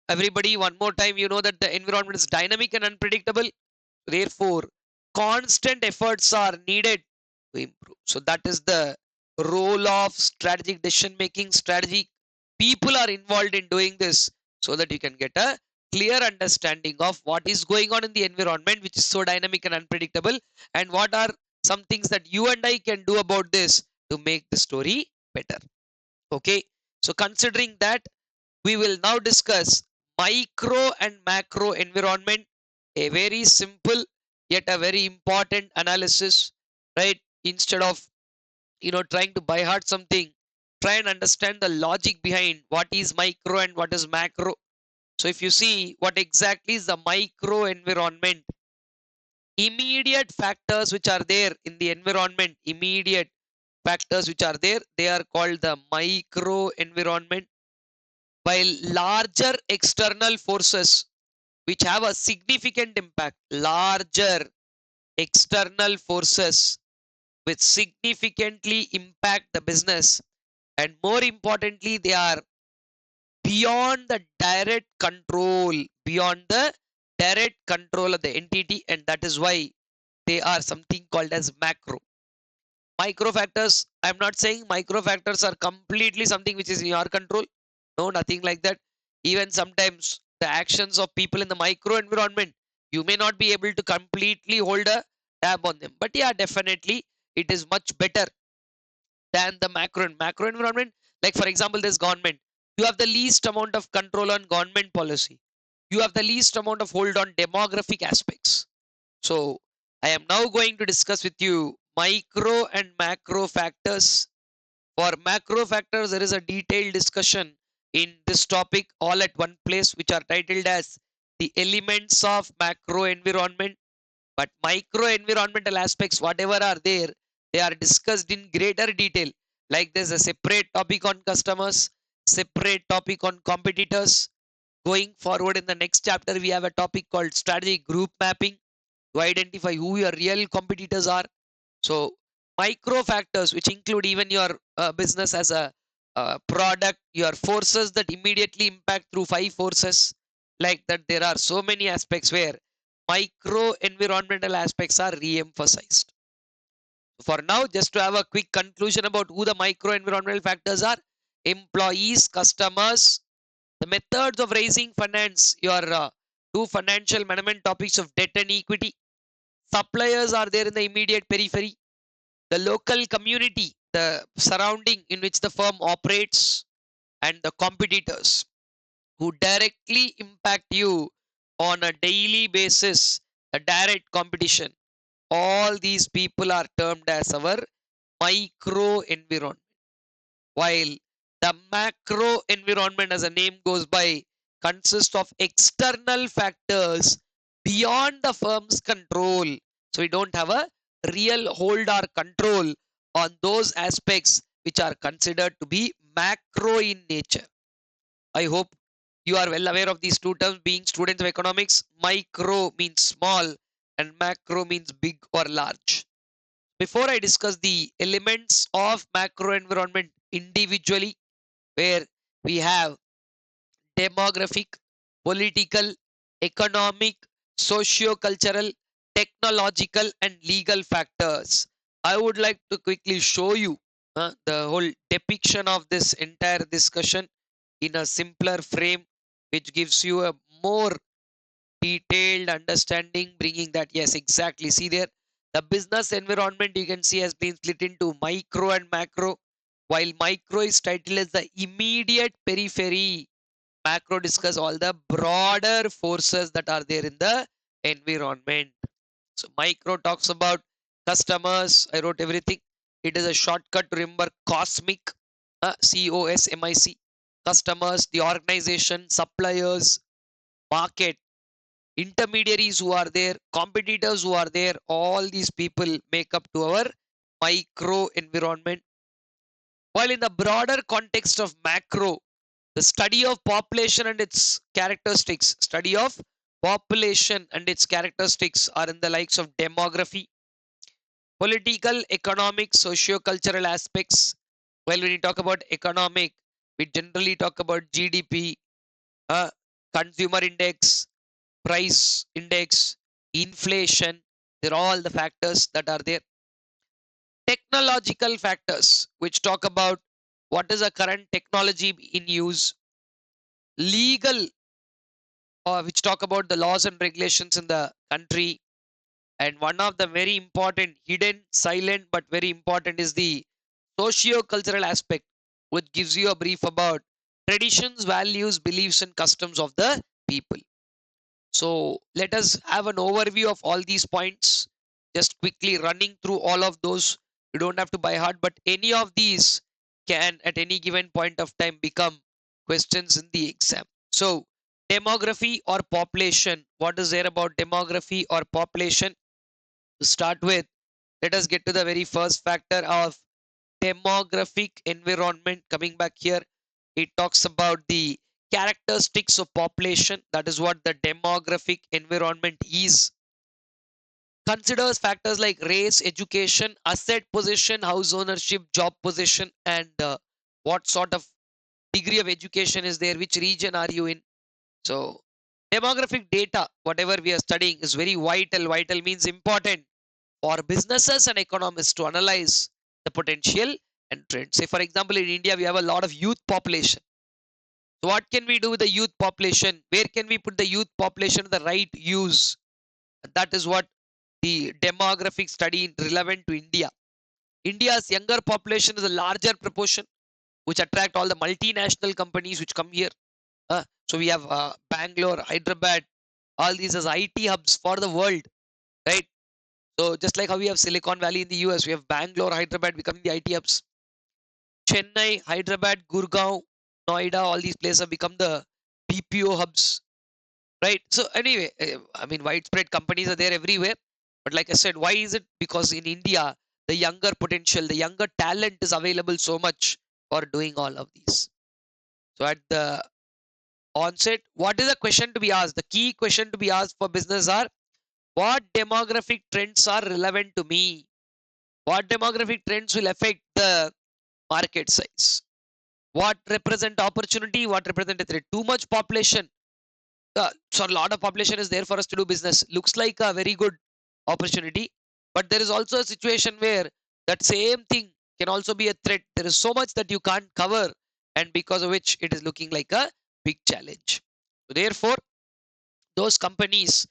Everybody, one more time, you know that the environment is dynamic and unpredictable. Therefore, constant efforts are needed to improve. So that is the role of strategic decision making. Strategy people are involved in doing this so that you can get a clear understanding of what is going on in the environment, which is so dynamic and unpredictable, and what are some things that you and I can do about this to make the story better. Okay, so considering that, we will now discuss micro and macro environment, a very simple yet a very important analysis, right? Instead of trying to by heart something, try and understand the logic behind what is micro and what is macro. So if you see what exactly is the micro environment, immediate factors which are there in the environment, immediate factors which are there, they are called the micro environment, while larger external forces which have a significant impact, larger external forces which significantly impact the business, and more importantly they are beyond the direct control, beyond the direct control of the entity, and that is why they are something called as macro. Micro factors, I'm not saying micro factors are completely something which is in your control. No, nothing like that. Even sometimes the actions of people in the micro environment, you may not be able to completely hold a tab on them, but yeah, definitely it is much better than the macro environment. Like for example, this government, you have the least amount of control on government policy, you have the least amount of hold on demographic aspects. So I am now going to discuss with you micro and macro factors. For macro factors, there is a detailed discussion in this topic all at one place, which are titled as the elements of macro environment. But micro environmental aspects, whatever are there, they are discussed in greater detail. Like there's a separate topic on customers, separate topic on competitors. Going forward in the next chapter, we have a topic called strategy group mapping to identify who your real competitors are. So micro factors, which include even your business as a product, your forces that immediately impact through five forces. Like that, there are so many aspects where micro environmental aspects are re-emphasized. For now, just to have a quick conclusion about who the micro environmental factors are: employees, customers, the methods of raising finance, your two financial management topics of debt and equity. Suppliers are there in the immediate periphery, the local community, the surrounding in which the firm operates, and the competitors who directly impact you on a daily basis, a direct competition. All these people are termed as our micro environment, while the macro environment, as the name goes by, consists of external factors beyond the firm's control. So we don't have a real hold or control on those aspects which are considered to be macro in nature. I hope you are well aware of these two terms. Being students of economics, micro means small and macro means big or large. Before I discuss the elements of macro environment individually, where we have demographic, political, economic, socio-cultural, technological, and legal factors, I would like to quickly show you the whole depiction of this entire discussion in a simpler frame, which gives you a more detailed understanding, bringing that, yes, exactly. See there, the business environment you can see has been split into micro and macro, while micro is titled as the immediate periphery. Macro discuss all the broader forces that are there in the environment. So micro talks about customers. I wrote everything. It is a shortcut to remember cosmic, COSMIC. Customers, the organization, suppliers, market, intermediaries who are there, competitors who are there, all these people make up to our micro environment. While in the broader context of macro, the study of population and its characteristics, study of population and its characteristics are in the likes of demography, political, economic, socio-cultural aspects. Well, when you talk about economic, we generally talk about GDP, uh, consumer index, price index, inflation. They're all the factors that are there. technological factors, which talk about what is the current technology in use, legal, which talk about the laws and regulations in the country, and one of the very important, hidden, silent, but very important is the socio-cultural aspect, which gives you a brief about traditions, values, beliefs, and customs of the people. So let us have an overview of all these points, just quickly running through all of those. You don't have to by heart, but any of these can at any given point of time become questions in the exam. So demography or population, what is there about demography or population? To start with, let us get to the very first factor of demographic environment. Coming back here, it talks about the characteristics of population. That is what the demographic environment is. Considers factors like race, education, asset position, house ownership, job position, and what sort of degree of education is there, which region are you in. So demographic data, whatever we are studying, is very vital. Vital means important for businesses and economists to analyze the potential and trends. Say, for example, in India, we have a lot of youth population. So, what can we do with the youth population? Where can we put the youth population to the right use? And that is what the demographic study relevant to India. India's younger population is a larger proportion, which attract all the multinational companies which come here. So we have Bangalore, Hyderabad, all these as IT hubs for the world, right? So just like how we have Silicon Valley in the US, we have Bangalore, Hyderabad becoming the IT hubs. Chennai, Hyderabad, Gurgaon, Noida, all these places have become the BPO hubs, right? So anyway, I mean, widespread companies are there everywhere. But like I said, why is it? Because in India, the younger potential, the younger talent is available so much for doing all of these. So at the onset, what is the question to be asked? The key question to be asked for business are, what demographic trends are relevant to me? What demographic trends will affect the market size? What represent opportunity? What represent a threat? Too much population. So a lot of population is there for us to do business. Looks like a very good opportunity, but there is also a situation where that same thing can also be a threat. There is so much that you can't cover, and because of which it is looking like a big challenge. So therefore, those companies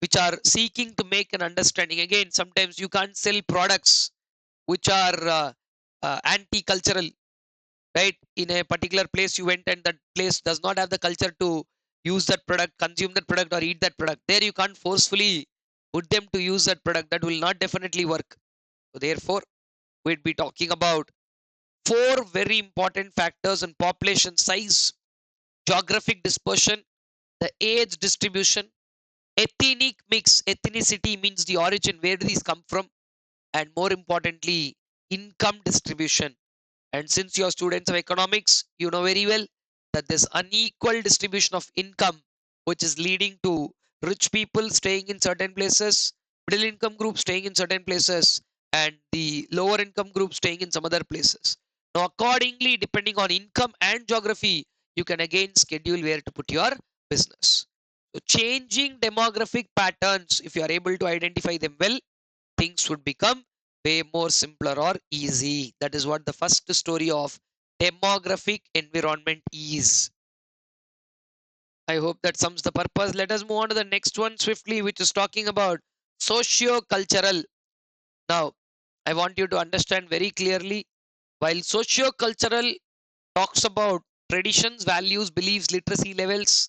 which are seeking to make an understanding, again, sometimes you can't sell products which are anti-cultural, right? In a particular place you went and that place does not have the culture to use that product, consume that product, or eat that product. There you can't forcefully put them to use that product. That will not definitely work. So therefore, we'd be talking about four very important factors in population size, geographic dispersion, the age distribution, ethnic mix. Ethnicity means the origin, where do these come from, and more importantly, income distribution. And since you're students of economics, you know very well that there's unequal distribution of income, which is leading to rich people staying in certain places, middle income group staying in certain places, and the lower income group staying in some other places. Now, accordingly, depending on income and geography, you can again schedule where to put your business. So, changing demographic patterns, if you are able to identify them well, things would become way more simpler or easy. That is what the first story of demographic environment is. I hope that sums the purpose. Let us move on to the next one swiftly, which is talking about socio-cultural. Now, I want you to understand very clearly, while socio-cultural talks about traditions, values, beliefs, literacy levels,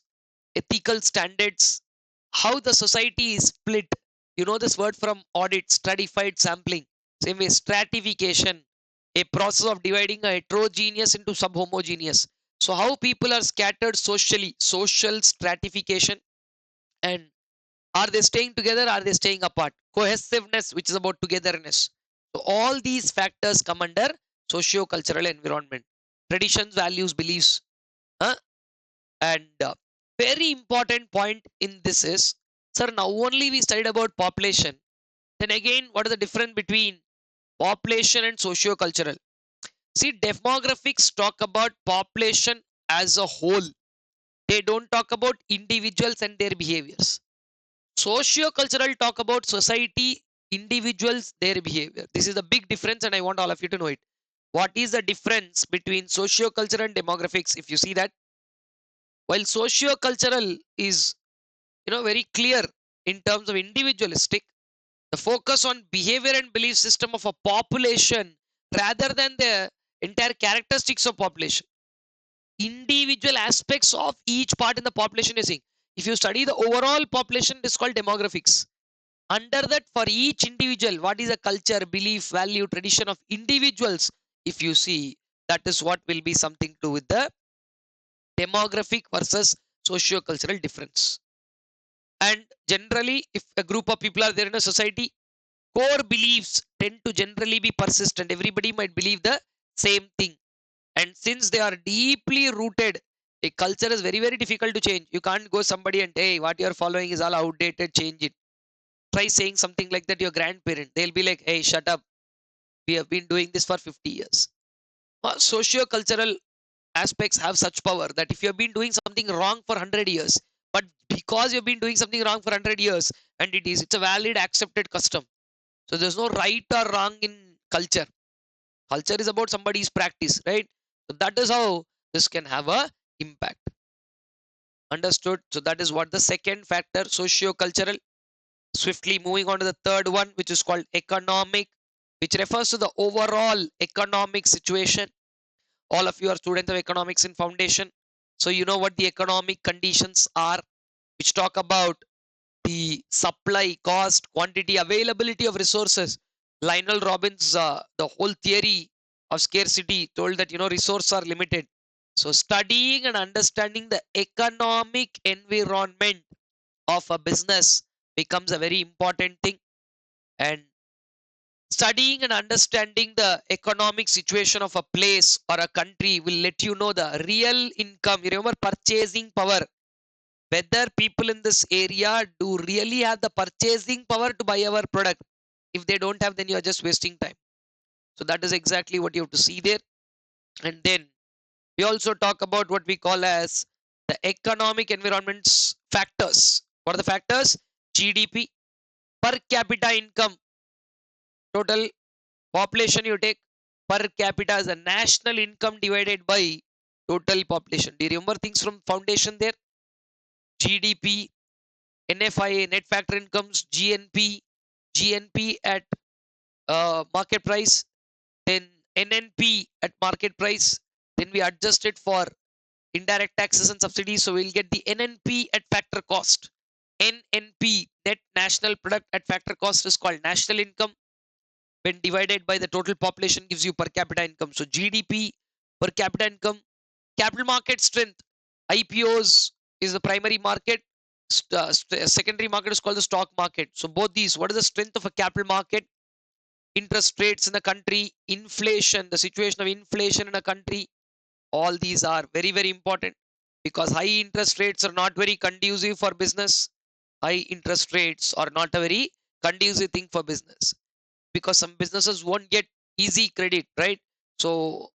ethical standards, how the society is split. You know this word from audit, stratified sampling. Same way, stratification, a process of dividing a heterogeneous into subhomogeneous. So how people are scattered socially, social stratification, and are they staying together? Are they staying apart? Cohesiveness, which is about togetherness. So all these factors come under socio-cultural environment. Traditions, values, beliefs, huh? And very important point in this is, sir, now only we studied about population. Then again, what is the difference between population and socio-cultural? See, demographics talk about population as a whole. They don't talk about individuals and their behaviors. Socio-cultural talk about society individuals, their behavior. This is a big difference, and I want all of you to know it. What is the difference between socio-culture and demographics? If you see that, while socio-cultural is very clear in terms of individualistic, the focus on behavior and belief system of a population rather than the entire characteristics of population. Individual aspects of each part in the population is seeing. If you study the overall population, it is called demographics. Under that, for each individual, what is a culture, belief, value, tradition of individuals? If you see, that is what will be something to do with the demographic versus socio-cultural difference. And generally, if a group of people are there in a society, core beliefs tend to generally be persistent. Everybody might believe the same thing. And since they are deeply rooted, a culture is very, very difficult to change. You can't go somebody and, hey, what you're following is all outdated, change it. Try saying something like that to your grandparent. They'll be like, hey, shut up. We have been doing this for 50 years. Socio-cultural aspects have such power that if you have been doing something wrong for 100 years, but because you've been doing something wrong for 100 years, and it's a valid, accepted custom. So there's no right or wrong in culture. Culture is about somebody's practice, right? So that is how this can have a impact. Understood? So that is what the second factor, socio-cultural. Swiftly moving on to the third one, which is called economic, which refers to the overall economic situation. All of you are students of economics in foundation, so you know what the economic conditions are, which talk about the supply, cost, quantity, availability of resources. Lionel Robbins, the whole theory of scarcity told that resources are limited. So studying and understanding the economic environment of a business becomes a very important thing. And studying and understanding the economic situation of a place or a country will let you know the real income. You remember purchasing power. Whether people in this area do really have the purchasing power to buy our product. If they don't have, then you are just wasting time. So that is exactly what you have to see there. And then we also talk about what we call as the economic environments factors. What are the factors? GDP, per capita income, total population you take, per capita as a national income divided by total population. Do you remember things from foundation there? GDP, NFI, net factor incomes, GNP at market price, then NNP at market price. Then we adjust it for indirect taxes and subsidies. So we'll get the NNP at factor cost. NNP, net national product at factor cost, is called national income. When divided by the total population gives you per capita income. So GDP, per capita income, capital market strength. IPOs is the primary market. Secondary market is called the stock market. So both these, what is the strength of a capital market? Interest rates in the country, inflation, the situation of inflation in a country. All these are very, very important because high interest rates are not very conducive for business. High interest rates are not a very conducive thing for business, because some businesses won't get easy credit, right? So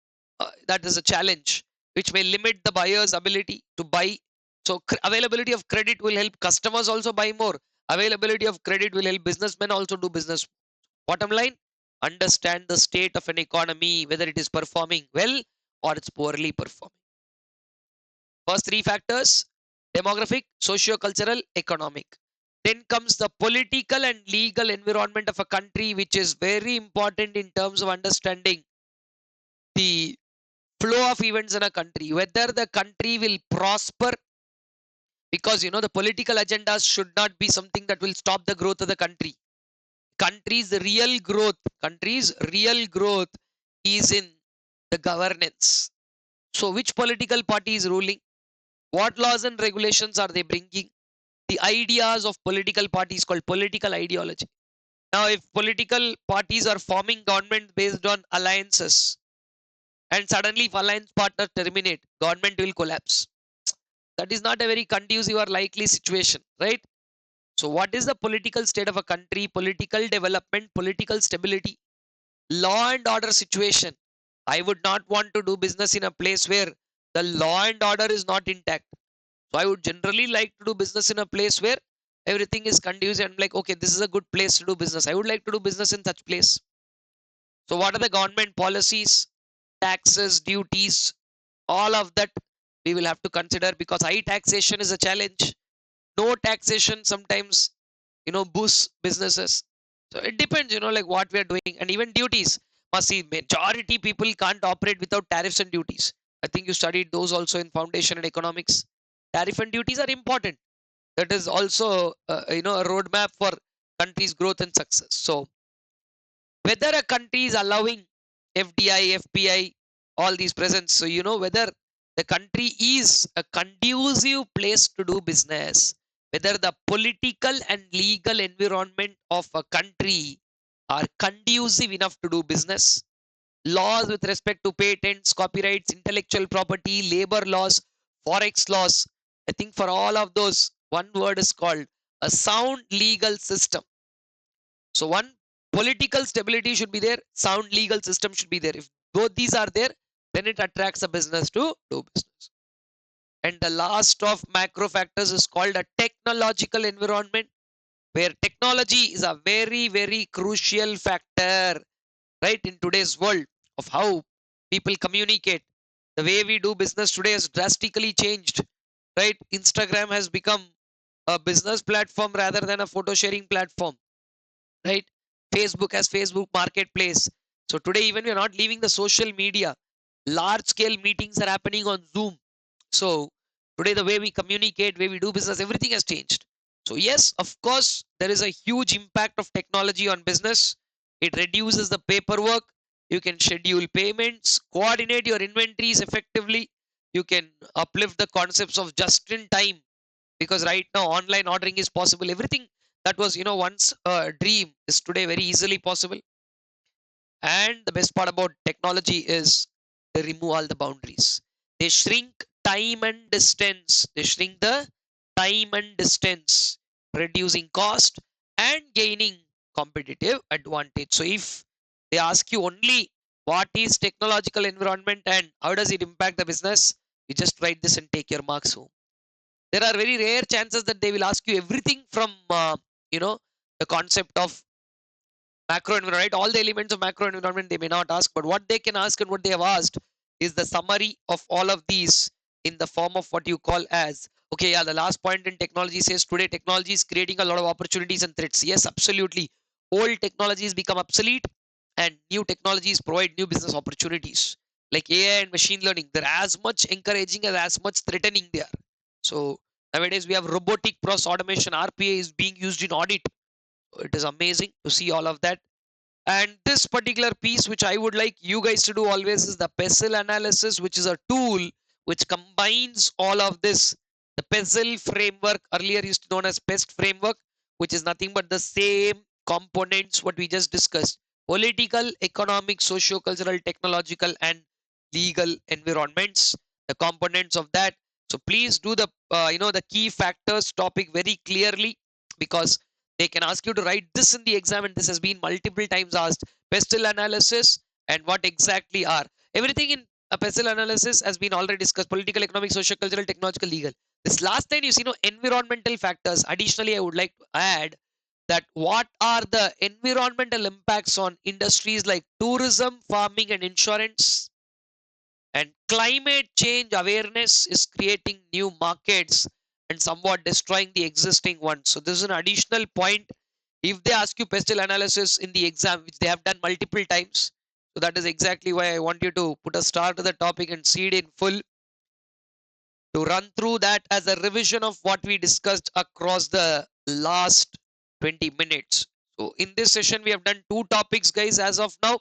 that is a challenge which may limit the buyer's ability to buy. So availability of credit will help customers also buy more. Availability of credit will help businessmen also do business. Bottom line, understand the state of an economy, whether it is performing well or it's poorly performing. First three factors: demographic, socio-cultural, economic. Then comes the political and legal environment of a country, which is very important in terms of understanding the flow of events in a country, whether the country will prosper, because the political agendas should not be something that will stop the growth of the country. Country's real growth is in the governance. So which political party is ruling? What laws and regulations are they bringing? The ideas of political parties called political ideology. Now, if political parties are forming government based on alliances, and suddenly if alliance partners terminate, government will collapse. That is not a very conducive or likely situation, right? So what is the political state of a country? Political development, political stability, law and order situation. I would not want to do business in a place where the law and order is not intact. So I would generally like to do business in a place where everything is conducive. I'm like, okay, this is a good place to do business. I would like to do business in such place. So what are the government policies, taxes, duties, all of that we will have to consider, because high taxation is a challenge. No taxation sometimes, boosts businesses. So it depends, like what we are doing. And even duties, must see, majority people can't operate without tariffs and duties. I think you studied those also in foundation and economics. Tariff and duties are important. That is also a roadmap for country's growth and success. So whether a country is allowing FDI, FPI, all these presents, so whether the country is a conducive place to do business, whether the political and legal environment of a country are conducive enough to do business, laws with respect to patents, copyrights, intellectual property, labor laws, forex laws. I think for all of those, one word is called a sound legal system. So one, political stability should be there, sound legal system should be there. If both these are there, then it attracts a business to do business. And the last of macro factors is called a technological environment, where technology is a very, very crucial factor, right, in today's world of how people communicate. The way we do business today has drastically changed, right? Instagram has become a business platform rather than a photo sharing platform, right? Facebook has Facebook Marketplace. So today, even we're not leaving the social media. Large scale meetings are happening on Zoom. So today, the way we communicate, way we do business, everything has changed. So yes, of course, there is a huge impact of technology on business. It reduces the paperwork. You can schedule payments, coordinate your inventories effectively. You can uplift the concepts of just in time, because right now online ordering is possible. Everything that was once a dream is today very easily possible. And the best part about technology is they remove all the boundaries. They shrink time and distance. They shrink the time and distance, reducing cost and gaining competitive advantage. So if they ask you only what is technological environment and how does it impact the business, you just write this and take your marks home. There are very rare chances that they will ask you everything from you know the concept of macro environment, right? All the elements of macro environment they may not ask, but what they can ask and what they have asked is the summary of all of these in the form of what you call as, okay, yeah, the last point in technology says today technology is creating a lot of opportunities and threats. Yes, absolutely. Old technologies become obsolete and new technologies provide new business opportunities, like AI and machine learning. They're as much encouraging and as much threatening they are. So nowadays we have robotic process automation, RPA is being used in audit. It is amazing to see all of that. And this particular piece, which I would like you guys to do always, is the PESEL analysis, which is a tool which combines all of this. The PESEL framework, earlier used to known as PEST framework, which is nothing but the same components what we just discussed: political, economic, socio-cultural, technological, and legal environments. The components of that. So please do the the key factors topic very clearly, because they can ask you to write this in the exam, and this has been multiple times asked. Pestle analysis and what exactly are. Everything in a pestle analysis has been already discussed: political, economic, social, cultural, technological, legal. This last line, you see, environmental factors. Additionally, I would like to add that what are the environmental impacts on industries like tourism, farming, and insurance. And climate change awareness is creating new markets and somewhat destroying the existing ones. So this is an additional point. If they ask you pestle analysis in the exam, which they have done multiple times, so that is exactly why I want you to put a star to the topic and see it in full, to run through that as a revision of what we discussed across the last 20 minutes. So in this session, we have done two topics, guys, as of now,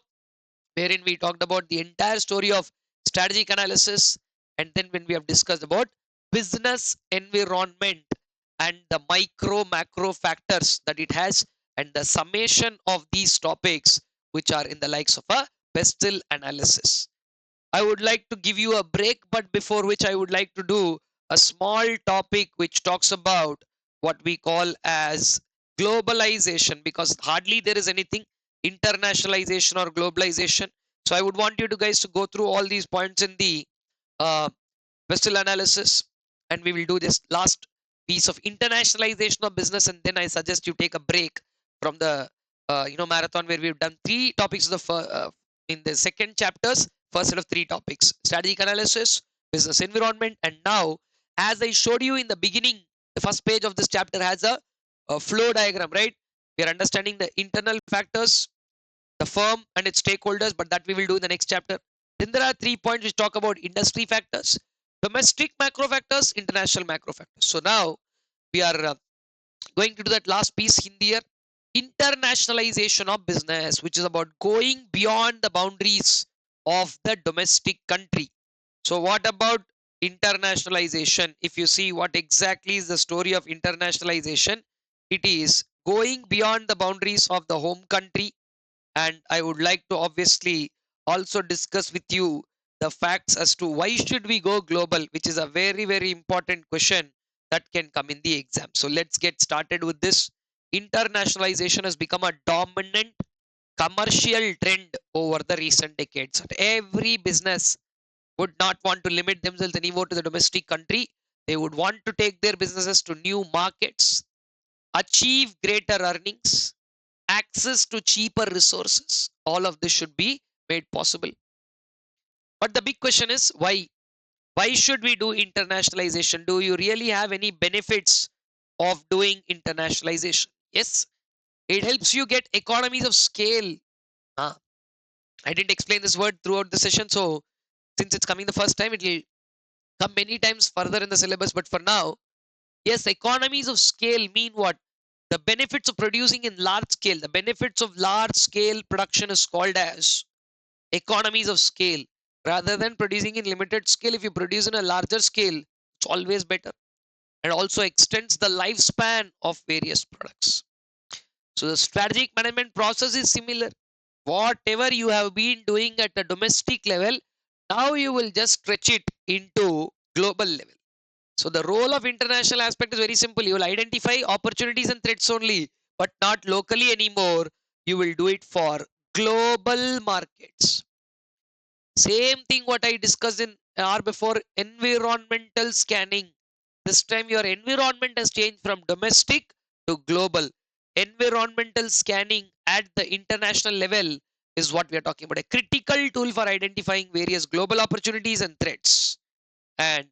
wherein we talked about the entire story of strategic analysis, and then when we have discussed about business environment and the micro macro factors that it has, and the summation of these topics which are in the likes of a pestle analysis. I would like to give you a break, but before which I would like to do a small topic which talks about what we call as globalization, because hardly there is anything internationalization or globalization. So I would want you to guys to go through all these points in the uh, pestle analysis, and we will do this last. piece of internationalization of business, and then I suggest you take a break from the marathon where we've done 3 topics of in the second chapters, first set of 3 topics: strategic analysis, business environment, and now, as I showed you in the beginning, the first page of this chapter has a flow diagram, right? We are understanding the internal factors, the firm and its stakeholders, but that we will do in the next chapter. Then there are 3 points which talk about industry factors, domestic macro factors, international macro factors. So now we are going to do that last piece in here: internationalization of business, which is about going beyond the boundaries of the domestic country. So what about internationalization? If you see what exactly is the story of internationalization, it is going beyond the boundaries of the home country. And I would like to obviously also discuss with you the facts as to why should we go global, which is a very, very important question that can come in the exam. So let's get started with this. Internationalization has become a dominant commercial trend over the recent decades. Every business would not want to limit themselves anymore to the domestic country. They would want to take their businesses to new markets, achieve greater earnings, access to cheaper resources. All of this should be made possible. But the big question is why? Why should we do internationalization? Do you really have any benefits of doing internationalization? Yes, it helps you get economies of scale. Uh, I didn't explain this word throughout the session, so since it's coming the first time, it will come many times further in the syllabus. But for now, yes, economies of scale mean what? The benefits of producing in large scale. The benefits of large scale production is called as economies of scale. Rather than producing in limited scale, if you produce in a larger scale, it's always better. And also extends the lifespan of various products. So the strategic management process is similar. Whatever you have been doing at the domestic level, now you will just stretch it into global level. So the role of international aspect is very simple. You will identify opportunities and threats only, but not locally anymore. You will do it for global markets. Same thing what I discussed in or before, environmental scanning. This time your environment has changed from domestic to global. Environmental scanning at the international level is what we are talking about. A critical tool for identifying various global opportunities and threats. And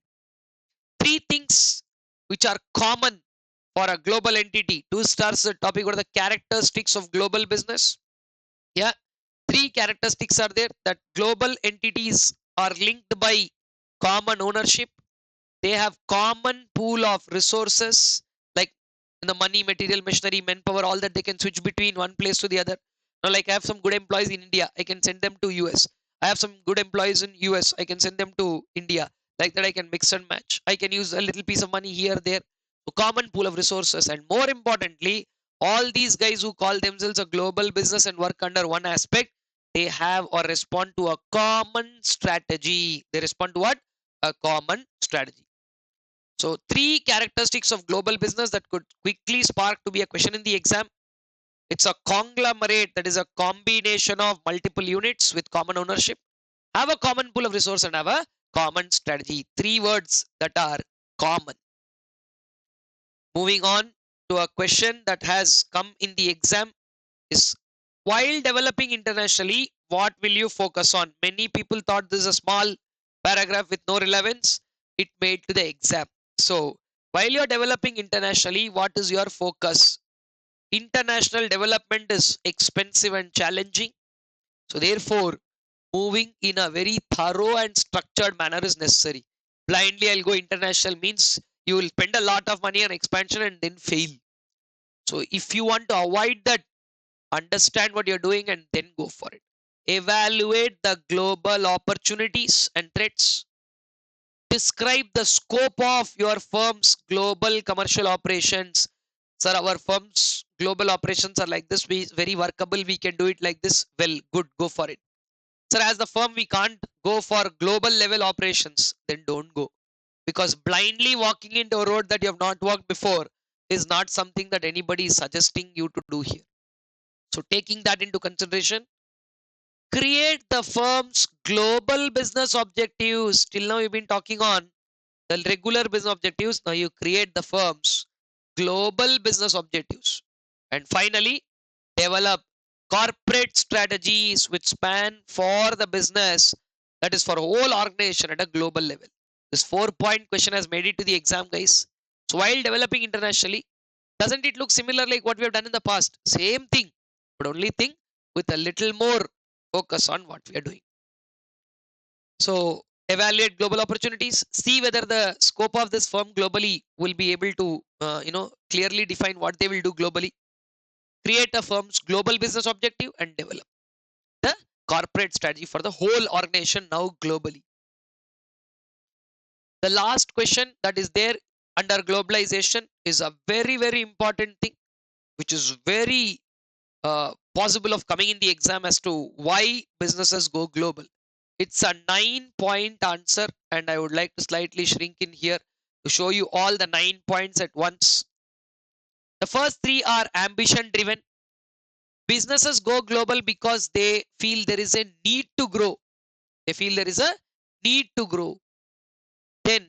3 things which are common for a global entity. 2 stars the topic what are the characteristics of global business. Yeah, 3 characteristics are there: that global entities are linked by common ownership, they have common pool of resources like in the money, material, machinery, manpower, all that they can switch between one place to the other. Now, like I have some good employees in India, I can send them to US. I have some good employees in US, I can send them to India. Like that, I can mix and match. I can use a little piece of money here, there. So common pool of resources, and more importantly, all these guys who call themselves a global business and work under one aspect, they have or respond to a common strategy. They respond to what? A common strategy. So 3 characteristics of global business that could quickly spark to be a question in the exam. It's a conglomerate, that is a combination of multiple units with common ownership, have a common pool of resource, and have a common strategy. 3 words that are common. Moving on to a question that has come in the exam is, while developing internationally, what will you focus on? Many people thought this is a small paragraph with no relevance. It made to the exam. So while you're developing internationally, what is your focus? International development is expensive and challenging. So therefore, moving in a very thorough and structured manner is necessary. Blindly, I'll go international means you will spend a lot of money on expansion and then fail. So if you want to avoid that, understand what you're doing and then go for it. Evaluate the global opportunities and threats. Describe the scope of your firm's global commercial operations. Sir, our firm's global operations are like this. We very workable. We can do it like this. Well, good. Go for it. Sir, as the firm, we can't go for global level operations. Then don't go. Because blindly walking into a road that you have not walked before is not something that anybody is suggesting you to do here. So taking that into consideration, create the firm's global business objectives. Till now, we've been talking on the regular business objectives. Now you create the firm's global business objectives. And finally, develop corporate strategies which span for the business, that is for whole organization at a global level. This 4-point question has made it to the exam, guys. So while developing internationally, doesn't it look similar like what we have done in the past? Same thing, but only thing with a little more focus on what we are doing. So evaluate global opportunities, see whether the scope of this firm globally will be able to, clearly define what they will do globally. Create a firm's global business objective and develop the corporate strategy for the whole organization now globally. The last question that is there under globalization is a very, very important thing, which is very possible of coming in the exam as to why businesses go global. It's a 9-point answer, and I would like to slightly shrink in here to show you all the 9 points at once. The first 3 are ambition driven. Businesses go global because they feel there is a need to grow. They feel there is a need to grow. Then,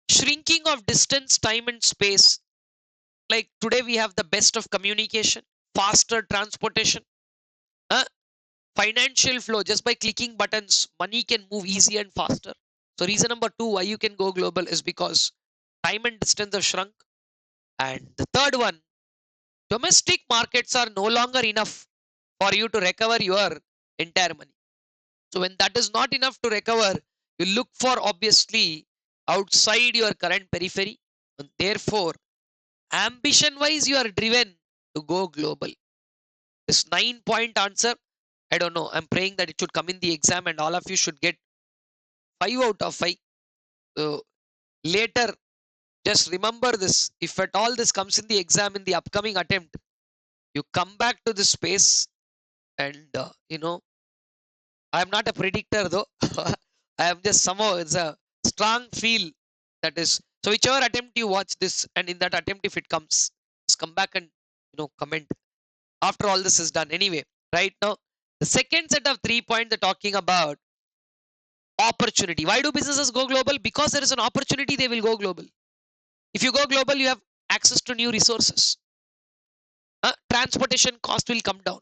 shrinking of distance, time, and space. Like today, we have the best of communication, faster transportation, uh, financial flow. Just by clicking buttons, money can move easier and faster. So, reason number 2 why you can go global is because time and distance have shrunk. And the third one, domestic markets are no longer enough for you to recover your entire money. So when that is not enough to recover, you look for obviously outside your current periphery. And therefore, ambition wise, you are driven to go global. This 9-point answer, I don't know. I'm praying that it should come in the exam and all of you should get 5 out of 5. So later, just remember this. If at all this comes in the exam in the upcoming attempt, you come back to this space and, I'm not a predictor though. I am just somehow, it's a strong feel that is. So whichever attempt you watch this, and in that attempt, if it comes, just come back and comment after all this is done. Anyway, right now, the second set of 3 points they're talking about opportunity. Why do businesses go global? Because there is an opportunity, they will go global. If you go global, you have access to new resources. Transportation cost will come down.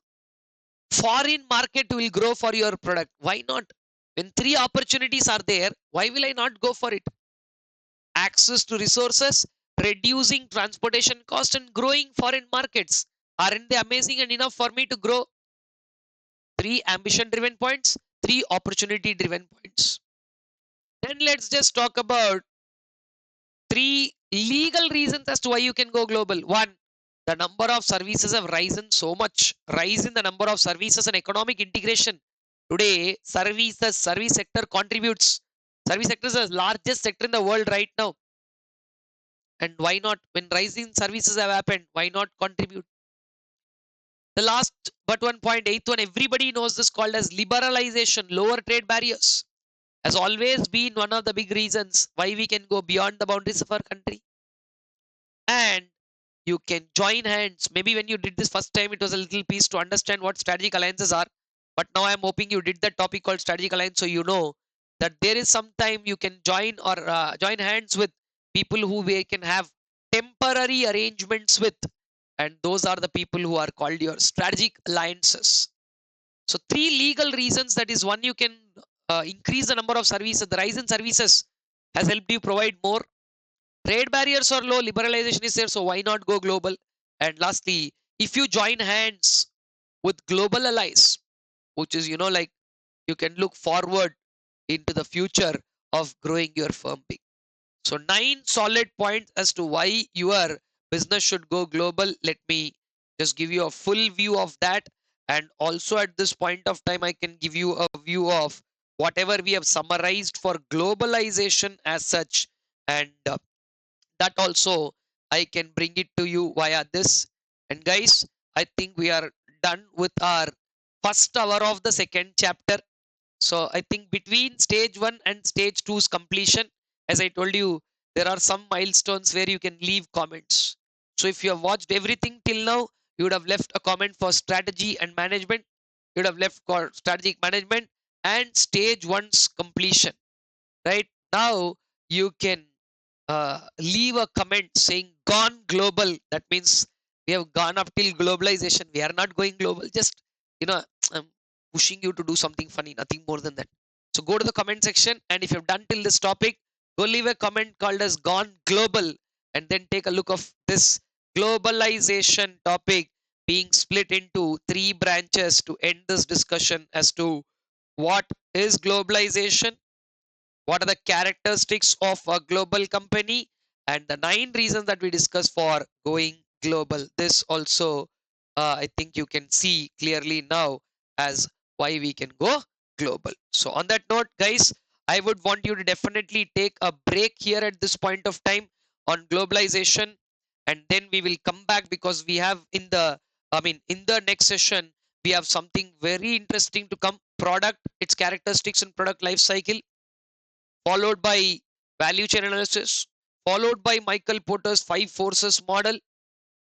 Foreign market will grow for your product. Why not? When 3 opportunities are there, why will I not go for it? Access to resources, reducing transportation cost, and growing foreign markets. Aren't they amazing and enough for me to grow? 3 ambition driven points, 3 opportunity driven points. Then let's just talk about 3 legal reasons as to why you can go global. 1, the number of services have risen so much. Rise in the number of services and economic integration. Today, service sector contributes. Service sector is the largest sector in the world right now. And why not? When rising services have happened, why not contribute? The last but 1.8 one, everybody knows this, called as liberalization, lower trade barriers, has always been one of the big reasons why we can go beyond the boundaries of our country. And you can join hands. Maybe when you did this first time, it was a little piece to understand what strategic alliances are. But now I'm hoping you did that topic called strategic alliance, so you know that there is some time you can join or join hands with people who we can have temporary arrangements with, and those are the people who are called your strategic alliances. So 3 legal reasons. That is, 1, you can increase the number of services. The rise in services has helped you provide more. Trade barriers are low, liberalization is there, so why not go global? And lastly, if you join hands with global allies, which is, like you can look forward into the future of growing your firm big. So 9 solid points as to why your business should go global. Let me just give you a full view of that. And also at this point of time, I can give you a view of whatever we have summarized for globalization as such. And that also I can bring it to you via this. And guys, I think we are done with our first hour of the second chapter. So I think between stage 1 and stage 2's completion, as I told you, there are some milestones where you can leave comments. So if you have watched everything till now, you would have left a comment for strategy and management. You would have left for strategic management and stage 1's completion. Right now, you can leave a comment saying gone global. That means we have gone up till globalization. We are not going global. Just, you know, I'm pushing you to do something funny, nothing more than that. So go to the comment section, and if you've done till this topic, go leave a comment called as gone global, and then take a look of this globalization topic being split into three branches to end this discussion as to what is globalization, what are the characteristics of a global company, and the 9 reasons that we discussed for going global. This also, I think you can see clearly now as why we can go global. So on that note, guys, I would want you to definitely take a break here at this point of time on globalization, and then we will come back because we have in the next session, we have something very interesting to come: product, its characteristics and product life cycle, followed by value chain analysis, followed by Michael Porter's 5 forces model,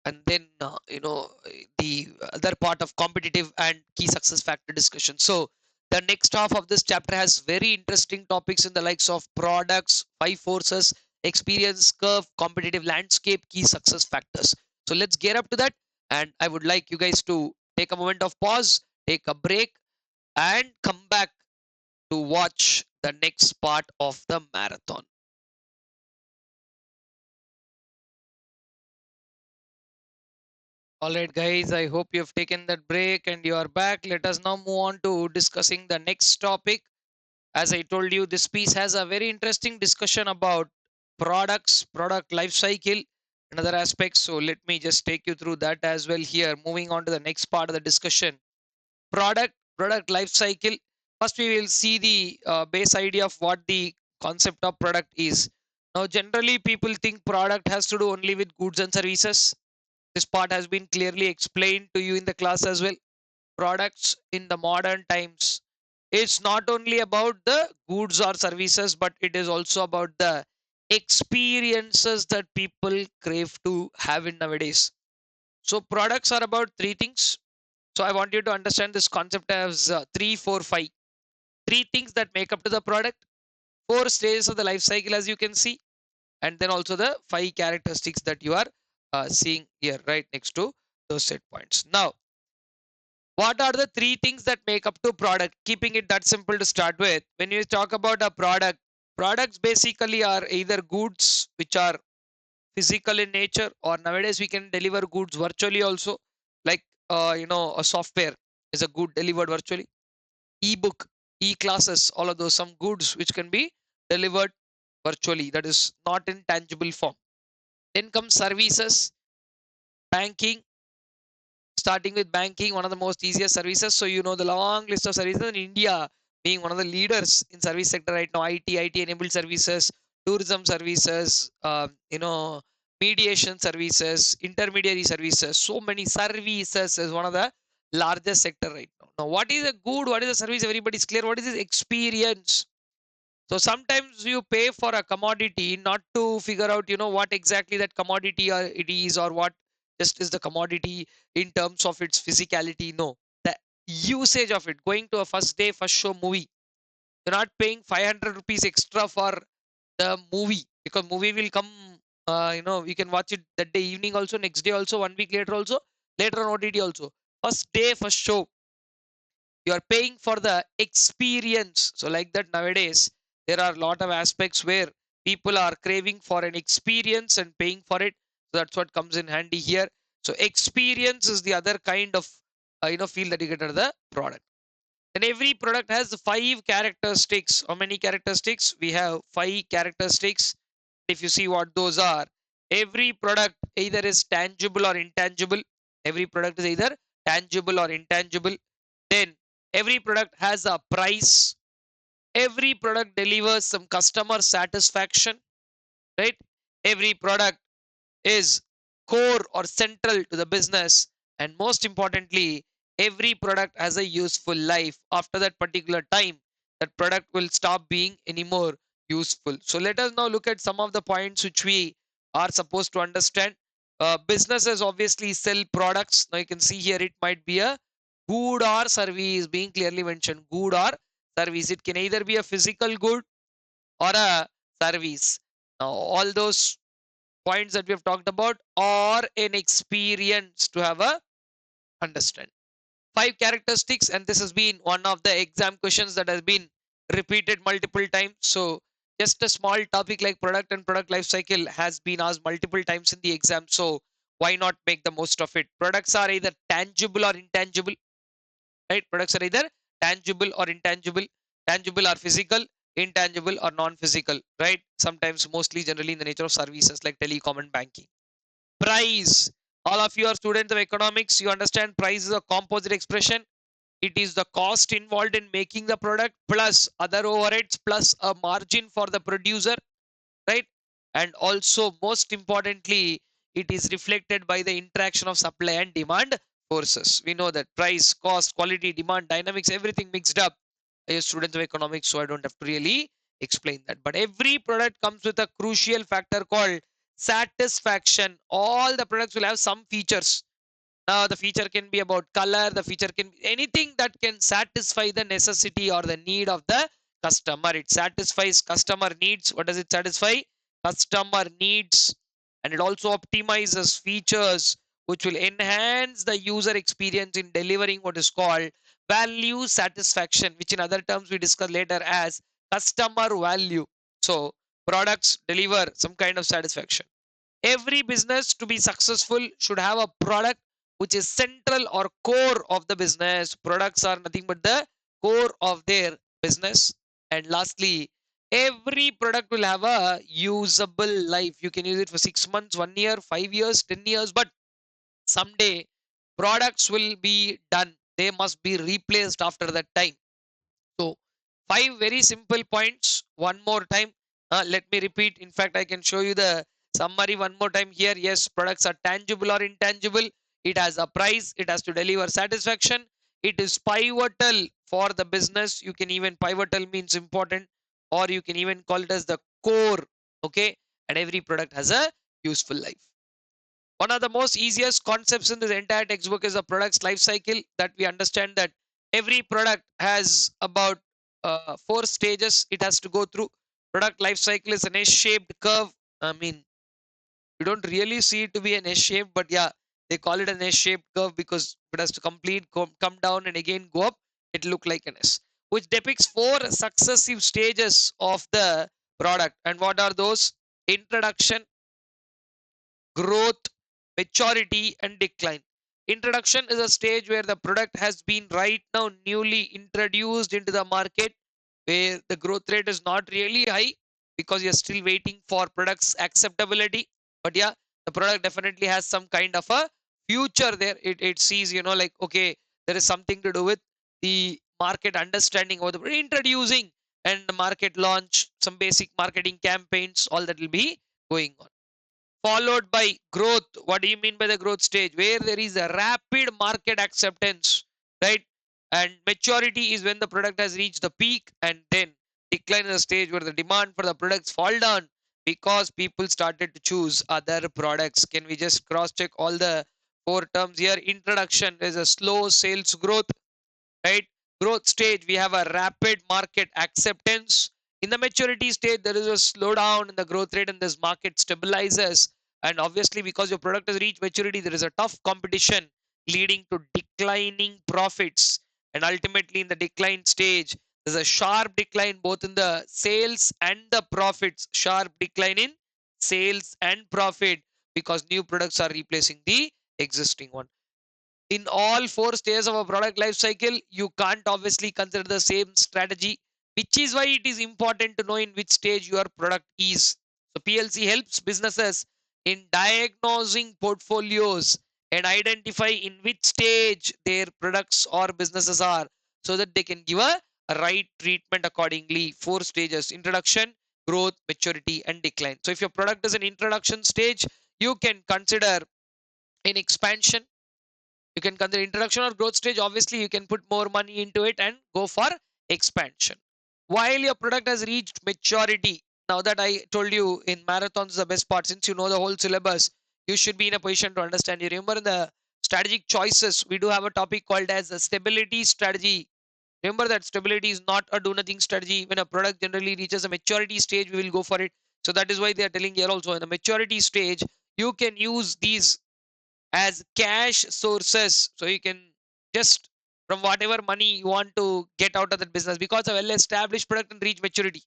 and then the other part of competitive and key success factor discussion. So the next half of this chapter has very interesting topics in the likes of products, 5 forces, experience curve, competitive landscape, key success factors. So let's get up to that, and I would like you guys to take a moment of pause, take a break, and come back to watch the next part of the marathon. All right, guys, I hope you've taken that break and you are back. Let us now move on to discussing the next topic. As I told you, this piece has a very interesting discussion about products, product life cycle, and other aspects. So let me just take you through that as well here. Moving on to the next part of the discussion: product life cycle. First, we will see the base idea of what the concept of product is. Now, generally, people think product has to do only with goods and services. This part has been clearly explained to you in the class as well. Products in the modern times, it's not only about the goods or services, but it is also about the experiences that people crave to have in nowadays. So products are about 3 things. So I want you to understand this concept as 3, 4, 5. 3 things that make up to the product, 4 stages of the life cycle, as you can see, and then also the 5 characteristics that you are seeing here right next to those set points. Now, what are the 3 things that make up to product? Keeping it that simple to start with, when you talk about a product, products basically are either goods which are physical in nature, or nowadays we can deliver goods virtually also, like a software is a good delivered virtually, ebook, e-classes, all of those, some goods which can be delivered virtually, that is not in tangible form. Then comes services, banking. Starting with banking, one of the most easiest services. So you know the long list of services in India, being one of the leaders in service sector right now: IT enabled services, tourism services, mediation services, intermediary services. So many services is one of the largest sector right now. Now, what is a good? What is a service? Everybody's clear. What is this experience? So sometimes you pay for a commodity not to figure out, what exactly that commodity it is, or what just is the commodity in terms of its physicality. No, the usage of it. Going to a first day, first show movie. You're not paying 500 rupees extra for the movie, because movie will come, you can watch it that day evening also, next day also, 1 week later also, later on OTT also. First day, first show, you are paying for the experience. So like that, nowadays there are a lot of aspects where people are craving for an experience and paying for it. So that's what comes in handy here. So experience is the other kind of feel that you get out of the product. And every product has 5 characteristics. How many characteristics? We have 5 characteristics. If you see what those are, every product either is tangible or intangible. Every product is either tangible or intangible. Then every product has a price. Every product delivers some customer satisfaction, right? Every product is core or central to the business. And most importantly, every product has a useful life. After that particular time, that product will stop being anymore useful. So let us now look at some of the points which we are supposed to understand. Businesses obviously sell products. Now you can see here it might be a good or service, being clearly mentioned, good or service. It can either be a physical good or a service. Now, all those points that we have talked about, or an experience to have a understand. 5 characteristics, and this has been one of the exam questions that has been repeated multiple times. So just a small topic like product and product life cycle has been asked multiple times in the exam. So why not make the most of it? Products are either tangible or intangible, right? Products are either tangible or intangible. Tangible are physical, intangible or non-physical, right? Sometimes, mostly, generally in the nature of services like telecom and banking. Price. All of you are students of economics. You understand price is a composite expression. It is the cost involved in making the product plus other overheads plus a margin for the producer, right? And also, most importantly, it is reflected by the interaction of supply and demand forces. We know that price, cost, quality, demand, dynamics, everything mixed up. I am student of economics, so I don't have to really explain that. But every product comes with a crucial factor called satisfaction. All the products will have some features. Now, the feature can be about color, the feature can be anything that can satisfy the necessity or the need of the customer. It satisfies customer needs. What does it satisfy? Customer needs. And it also optimizes features which will enhance the user experience in delivering what is called value satisfaction, which in other terms we discuss later as customer value. So, products deliver some kind of satisfaction. Every business to be successful should have a product which is central or core of the business. Products are nothing but the core of their business. And lastly, every product will have a usable life. You can use it for 6 months, 1 year, 5 years, 10 years, but someday products will be done. They must be replaced after that time. So, 5 very simple points. One more time. Let me repeat. In fact, I can show you the summary one more time here. Yes, products are tangible or intangible. It has a price. It has to deliver satisfaction. It is pivotal for the business. You can even pivotal means important, or you can even call it as the core. Okay, and every product has a useful life. One of the most easiest concepts in this entire textbook is the product's life cycle, that we understand that every product has about 4 stages it has to go through. Product life cycle is an S-shaped curve. I mean, you don't really see it to be an S-shape, but yeah, they call it an S-shaped curve because it has to complete, come down and again go up. It look like an S, which depicts 4 successive stages of the product. And what are those? Introduction, growth, maturity, and decline. Introduction is a stage where the product has been right now newly introduced into the market, where the growth rate is not really high because you're still waiting for product's acceptability. But yeah, the product definitely has some kind of a future there. It sees, like, okay, there is something to do with the market understanding or the introducing and the market launch, some basic marketing campaigns, all that will be going on, followed by growth. What do you mean by the growth stage? Where there is a rapid market acceptance, right? And maturity is when the product has reached the peak, and then decline is a stage where the demand for the products fall down because people started to choose other products. Can we just cross check all the 4 terms here? Introduction is a slow sales growth, right? Growth stage, we have a rapid market acceptance. In the maturity stage, there is a slowdown in the growth rate and this market stabilizes. And obviously, because your product has reached maturity, there is a tough competition leading to declining profits. And ultimately, in the decline stage, there's a sharp decline both in the sales and the profits. Sharp decline in sales and profit because new products are replacing the existing one. In all 4 stages of a product life cycle, you can't obviously consider the same strategy, which is why it is important to know in which stage your product is. So PLC helps businesses in diagnosing portfolios and identify in which stage their products or businesses are, so that they can give a right treatment accordingly. 4 stages: introduction, growth, maturity, and decline. So if your product is an introduction stage, you can consider in expansion, you can consider introduction or growth stage. Obviously, you can put more money into it and go for expansion. While your product has reached maturity, now that I told you in marathons is the best part, since you know the whole syllabus, you should be in a position to understand. You remember in the strategic choices, we do have a topic called as a stability strategy. Remember that stability is not a do nothing strategy. When a product generally reaches a maturity stage, we will go for it. So that is why they are telling here also, in the maturity stage, you can use these as cash sources. So you can just, from whatever money you want to get out of that business, because a well established product and reach maturity.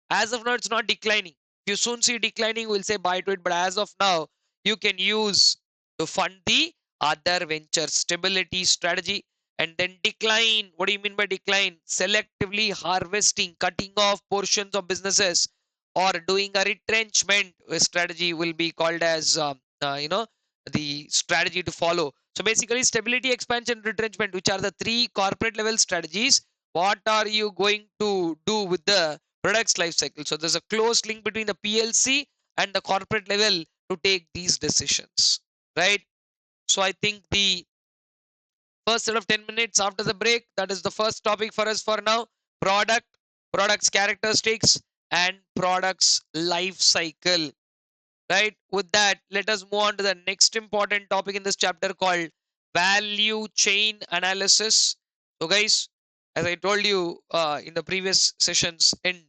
As of now, it's not declining. If you soon see declining, we'll say buy to it. But as of now, you can use to fund the other venture stability strategy. And then decline. What do you mean by decline? Selectively harvesting, cutting off portions of businesses, or doing a retrenchment strategy will be called as the strategy to follow. So basically, stability, expansion, retrenchment, which are the three corporate level strategies. What are you going to do with the product's life cycle? So there's a close link between the PLC and the corporate level to take these decisions, right? So I think the first set of 10 minutes after the break, that is the first topic for us for now. Product, product's characteristics, and product's life cycle. Right, with that, let us move on to the next important topic in this chapter called value chain analysis. So guys, as I told you in the previous sessions end,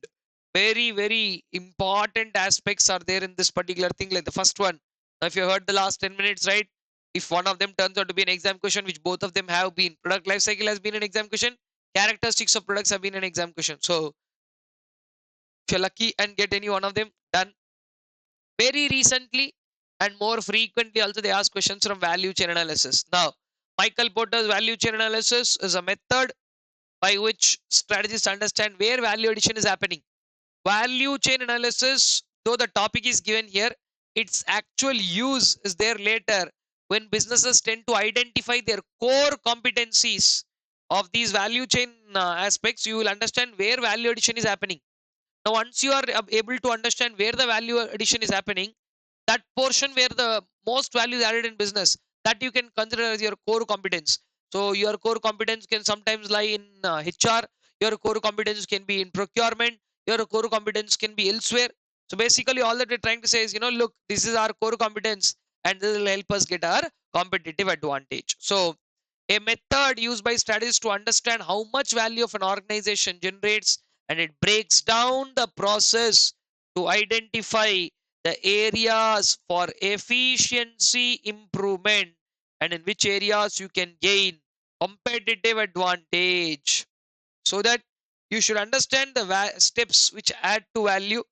very important aspects are there in this particular thing. Like the first one, now if you heard the last 10 minutes, right, if one of them turns out to be an exam question, which both of them have been, product life cycle has been an exam question, characteristics of products have been an exam question. So if you're lucky and get any one of them, done. Very recently and more frequently also they ask questions from value chain analysis. Now, Michael-Porter's value chain analysis is a method by which strategists understand where value addition is happening. Value chain analysis, though the topic is given here, its actual use is there later when businesses tend to identify their core competencies of these value chain aspects. You will understand where value addition is happening. Now, once you are able to understand where the value addition is happening, that portion where the most value is added in business, that you can consider as your core competence. So your core competence can sometimes lie in HR, your core competence can be in procurement, your core competence can be elsewhere. So basically all that we're trying to say is, look, this is our core competence and this will help us get our competitive advantage. So a method used by strategists to understand how much value of an organization generates, and it breaks down the process to identify the areas for efficiency improvement and in which areas you can gain competitive advantage, so that you should understand the steps which add to value,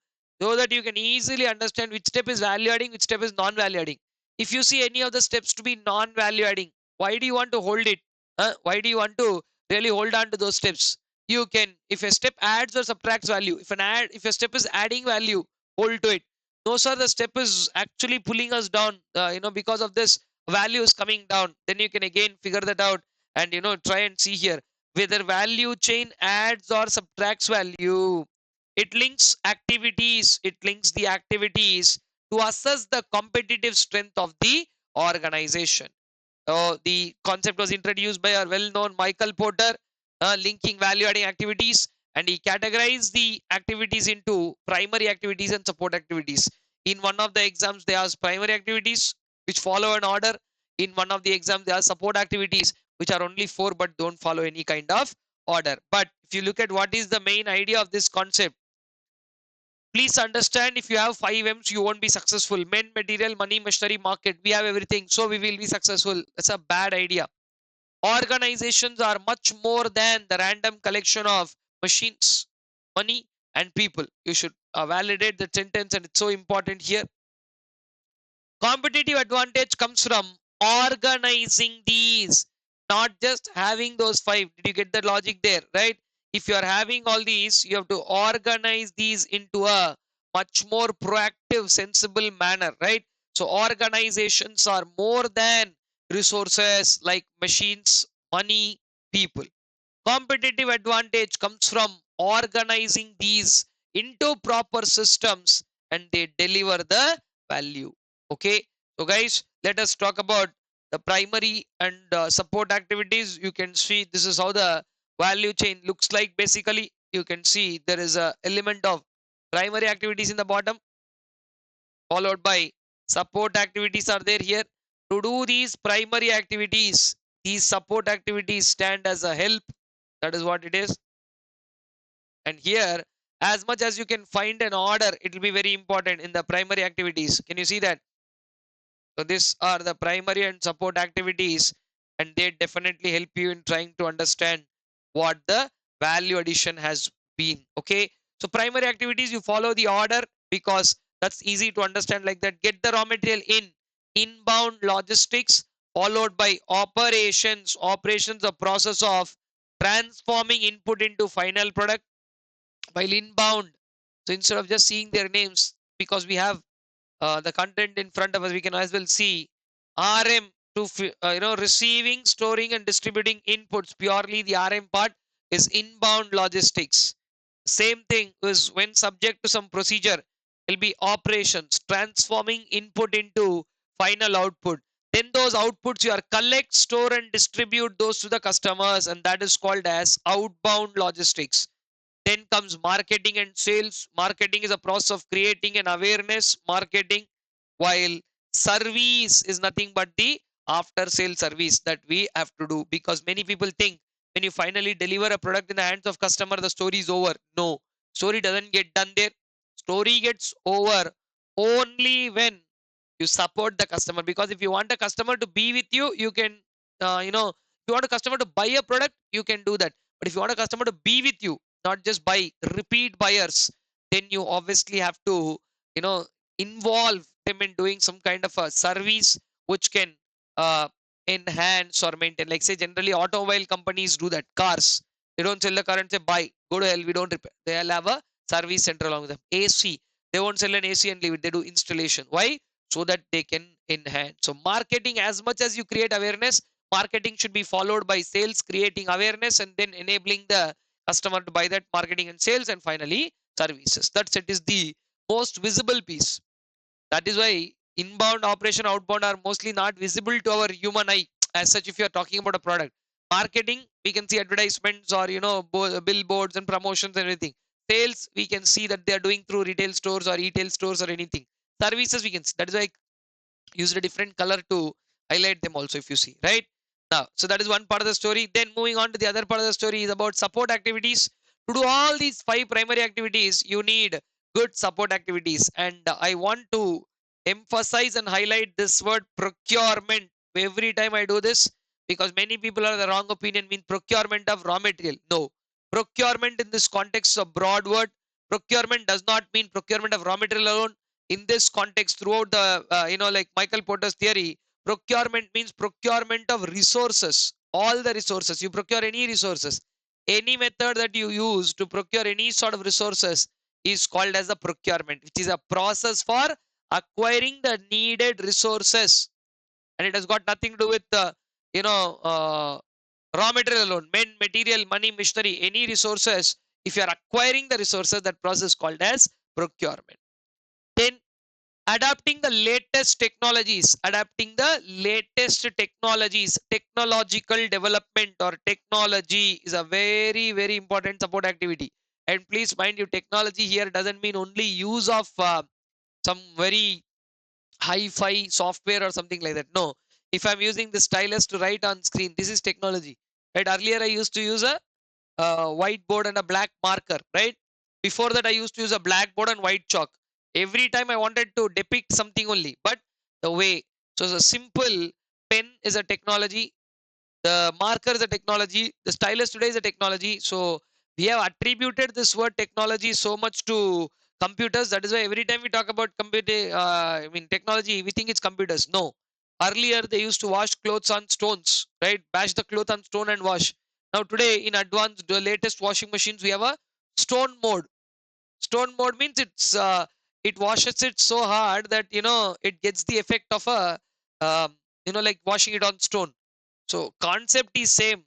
so that you can easily understand which step is value adding, which step is non-value adding. If you see any of the steps to be non-value adding, why do you want to hold it? Why do you want to really hold on to those steps? You can, if a step adds or subtracts value, if a step is adding value, hold to it. No sir, the step is actually pulling us down, because of this value is coming down, then you can again figure that out and try and see here whether value chain adds or subtracts value. It links the activities to assess the competitive strength of the organization. The concept was introduced by our well-known Michael Porter, linking value-adding activities, and he categorized the activities into primary activities and support activities. In one of the exams, they ask primary activities, which follow an order. In one of the exams, there are support activities, which are only four but don't follow any kind of order. But if you look at what is the main idea of this concept, please understand, if you have 5 M's, you won't be successful. Men, material, money, machinery, market. We have everything, so we will be successful. That's a bad idea. Organizations are much more than the random collection of machines, money, and people. You should validate the sentence, and it's so important here. Competitive advantage comes from organizing these, not just having those five. Did you get the logic there, right? If you are having all these, you have to organize these into a much more proactive, sensible manner, right? So organizations are more than resources like machines, money, people. Competitive advantage comes from organizing these into proper systems, and they deliver the value. Okay, so guys, let us talk about the primary and support activities. You can see this is how the value chain looks like. Basically, you can see there is a element of primary activities in the bottom, followed by support activities are there here. To do these primary activities, these support activities stand as a help, That is what it is. And here, as much as you can find an order, it will be very important in the primary activities. Can you see that? So these are the primary and support activities, and they definitely help you in trying to understand what the value addition has been. Okay. So primary activities, you follow the order because that's easy to understand like that. Get the raw material in. Inbound logistics followed by operations. Operations, a process of transforming input into final product. While inbound, so instead of just seeing their names, because we have the content in front of us, we can as well see RM to receiving, storing, and distributing inputs. Purely the RM part is inbound logistics. Same thing is when subject to some procedure, will be operations, transforming input into final output. Then those outputs you are collect, store, and distribute those to the customers, and that is called as outbound logistics. Then comes marketing and sales. Marketing is a process of creating an awareness, marketing, while service is nothing but the after sale service that we have to do. Because many people think when you finally deliver a product in the hands of customer, the story is over. No, story doesn't get done there. Story gets over only when you support the customer. Because if you want a customer to be with you, you can, if you want a customer to buy a product, you can do that. But if you want a customer to be with you, not just buy, repeat buyers, then you obviously have to, you know, involve them in doing some kind of a service which can uh, enhance or maintain. Like say, generally automobile companies do that. Cars, they don't sell the car and say buy, go to hell, we don't repair. They'll have a service center along with them. AC, they won't sell an AC and leave it. They do installation. Why? So that they can enhance. So marketing, as much as you create awareness, marketing should be followed by sales, creating awareness, and then enabling the customer to buy that. Marketing and sales, and finally services. That's it, is the most visible piece. That is why inbound, operation, outbound are mostly not visible to our human eye as such. If you are talking about a product, marketing, we can see advertisements or billboards and promotions and everything. Sales, we can see that they are doing through retail stores or retail stores or anything. Services, we can see. That is why used a different color to highlight them also, if you see, right? Now, so that is one part of the story. Then moving on to the other part of the story is about support activities. To do all these 5 primary activities, you need good support activities. And I want to emphasize and highlight this word procurement every time I do this, because many people are the wrong opinion, mean procurement of raw material. No, procurement in this context is a broad word. Procurement does not mean procurement of raw material alone. In this context, throughout the like Michael-Porter's theory, procurement means procurement of resources. All the resources, you procure any resources, any method that you use to procure any sort of resources is called as a procurement, which is a process for acquiring the needed resources. And it has got nothing to do with the you know uh, raw material alone. Men, material, money, machinery, any resources. If you are acquiring the resources, that process is called as procurement. Then adapting the latest technologies. Adapting the latest technologies. Technological development or technology is a very, very important support activity. And please mind you, technology here doesn't mean only use of some very hi-fi software or something like that. No, if I'm using the stylus to write on screen, this is technology. Right? Earlier I used to use a whiteboard and a black marker, right? Before that, I used to use a blackboard and white chalk. Every time I wanted to depict something only, but the way. So the simple pen is a technology. The marker is a technology. The stylus today is a technology. So we have attributed this word technology so much to computers. That is why every time we talk about computer, technology, we think it's computers. No. Earlier, they used to wash clothes on stones, right? Bash the cloth on stone and wash. Now today, in advanced, the latest washing machines, we have a stone mode. Stone mode means it washes it so hard that it gets the effect of a like washing it on stone. So concept is same.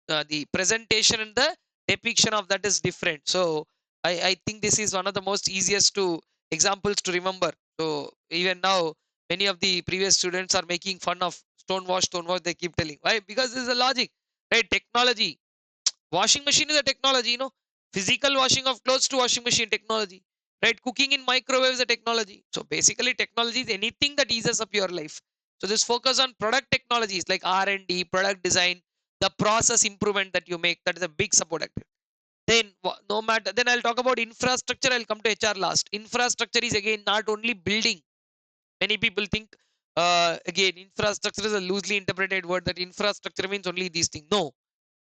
The presentation and the depiction of that is different. So I think this is one of the most easiest to examples to remember. So even now, many of the previous students are making fun of stone wash. They keep telling why, because this is a logic, right? Technology. Washing machine is a technology, physical washing of clothes to washing machine technology, right? Cooking in microwave is a technology. So basically, technology is anything that eases up your life. So this focus on product technologies like R&D, product design, the process improvement that you make, that is a big support activity. Then no matter, then I'll talk about infrastructure. I'll come to HR last. Infrastructure is again not only building. Many people think again infrastructure is a loosely interpreted word, that infrastructure means only these things. No,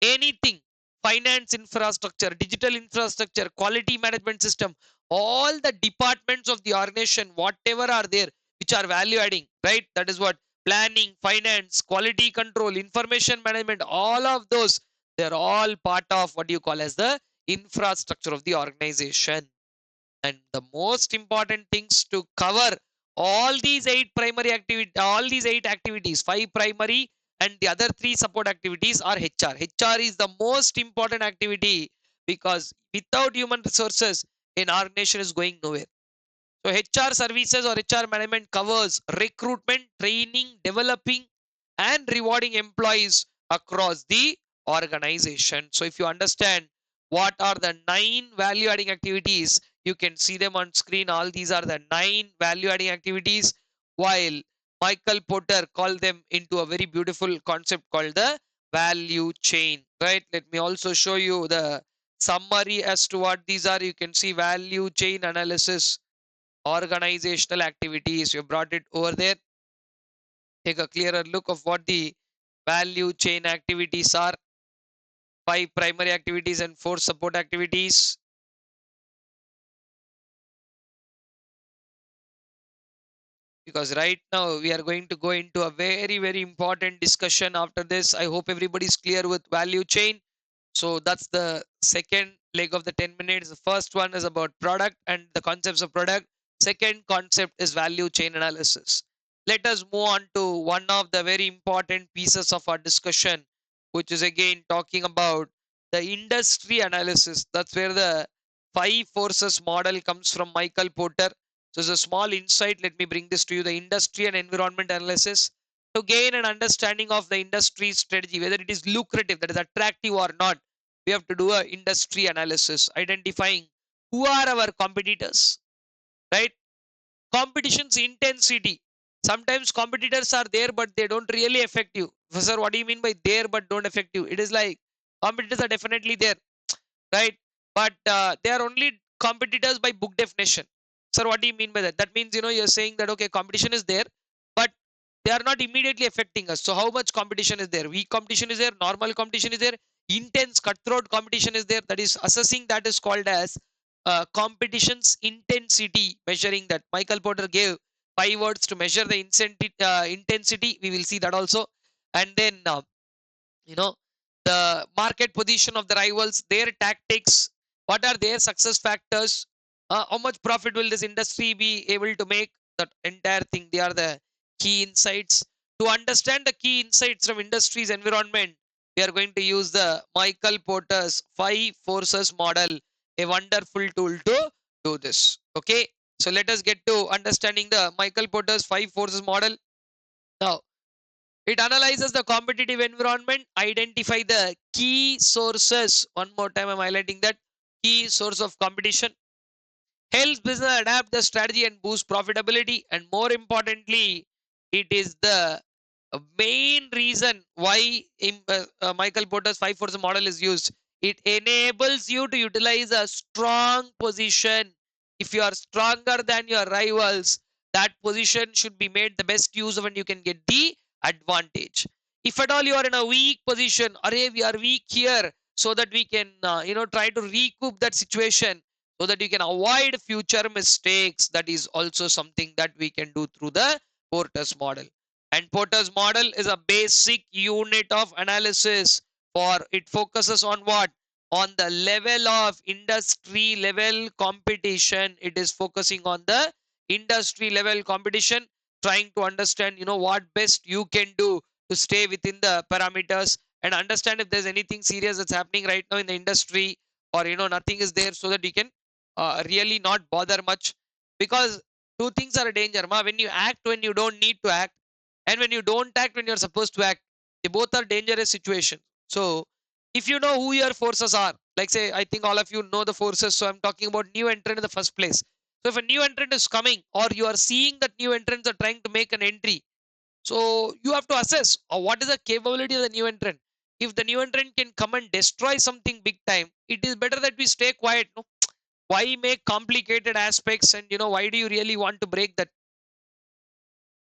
anything, finance infrastructure, digital infrastructure, quality management system, all the departments of the organization, whatever are there which are value adding, right? That is what planning, finance, quality control, information management, all of those, they're all part of what you call as the infrastructure of the organization. And the most important things to cover all these all these eight activities, five primary and the other three support activities are HR. HR is the most important activity, because without human resources, an organization is going nowhere. So HR services or HR management covers recruitment, training, developing, and rewarding employees across the organization. So if you understand what are the 9 value adding activities, you can see them on screen. All these are the 9 value adding activities, while Michael Porter called them into a very beautiful concept called the value chain, right? Let me also show you the summary as to what these are. You can see value chain analysis, organizational activities. You brought it over there. Take a clearer look of what the value chain activities are. 5 primary activities and 4 support activities. Because right now we are going to go into a very important discussion after this. I hope everybody is clear with value chain. So that's the second leg of the 10 minutes. The first one is about product and the concepts of product. Second concept is value chain analysis. Let us move on to one of the very important pieces of our discussion, which is again talking about the industry analysis. That's where the 5 forces model comes from Michael Porter. So as a small insight, let me bring this to you. The industry and environment analysis. To gain an understanding of the industry strategy, whether it is lucrative, that is attractive or not, we have to do a industry analysis, identifying who are our competitors, right? Competition's intensity. Sometimes competitors are there, but they don't really affect you. Sir, what do you mean by there but don't affect you? It is like competitors are definitely there, right? But they are only competitors by book definition. Sir, what do you mean by that? That means, you're saying that, okay, competition is there, but they are not immediately affecting us. So how much competition is there? Weak competition is there, normal competition is there, intense cutthroat competition is there. That is assessing, that is called as competition's intensity, measuring that. Michael Porter gave 5 words to measure the intensity. We will see that also. And then you know the market position of the rivals, their tactics, what are their success factors, how much profit will this industry be able to make, that entire thing. They are the key insights. To understand the key insights from industry's environment, we are going to use the Michael Porter's 5 forces model, a wonderful tool to do this. Okay, so let us get to understanding the Michael Porter's 5 forces model. Now, it analyzes the competitive environment, identify the key sources. One more time, I'm highlighting that key source of competition. Helps business adapt the strategy and boost profitability. And more importantly, it is the main reason why Michael Porter's 5 force model is used. It enables you to utilize a strong position. If you are stronger than your rivals, that position should be made the best use of, and you can get the advantage. If at all you are in a weak position, or we are weak here, so that we can try to recoup that situation, so that you can avoid future mistakes. That is also something that we can do through the Porter's model. And Porter's model is a basic unit of analysis, for it focuses on what? On the level of industry level competition. It is focusing on the industry level competition, trying to understand, what best you can do to stay within the parameters, and understand if there's anything serious that's happening right now in the industry, or nothing is there, so that you can really not bother much. Because two things are a danger, ma. When you act when you don't need to act, and when you don't act when you're supposed to act, they both are dangerous situations. So if you know who your forces are, like say, I think all of you know the forces, so I'm talking about new entrant in the first place. So if a new entrant is coming, or you are seeing that new entrants are trying to make an entry, so you have to assess what is the capability of the new entrant. if the new entrant can come and destroy something big time, it is better that we stay quiet. No, why make complicated aspects, and why do you really want to break that?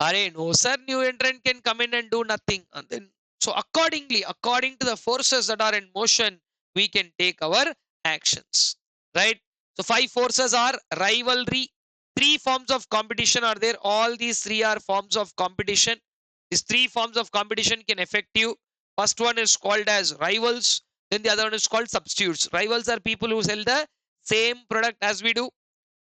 Arey, no, sir, new entrant can come in and do nothing. And then, so accordingly, according to the forces that are in motion, we can take our actions. Right? So, five forces are rivalry. Three forms of competition are there. All these three are forms of competition. These three forms of competition can affect you. First one is called as rivals. Then the other one is called substitutes. Rivals are people who sell the same product as we do,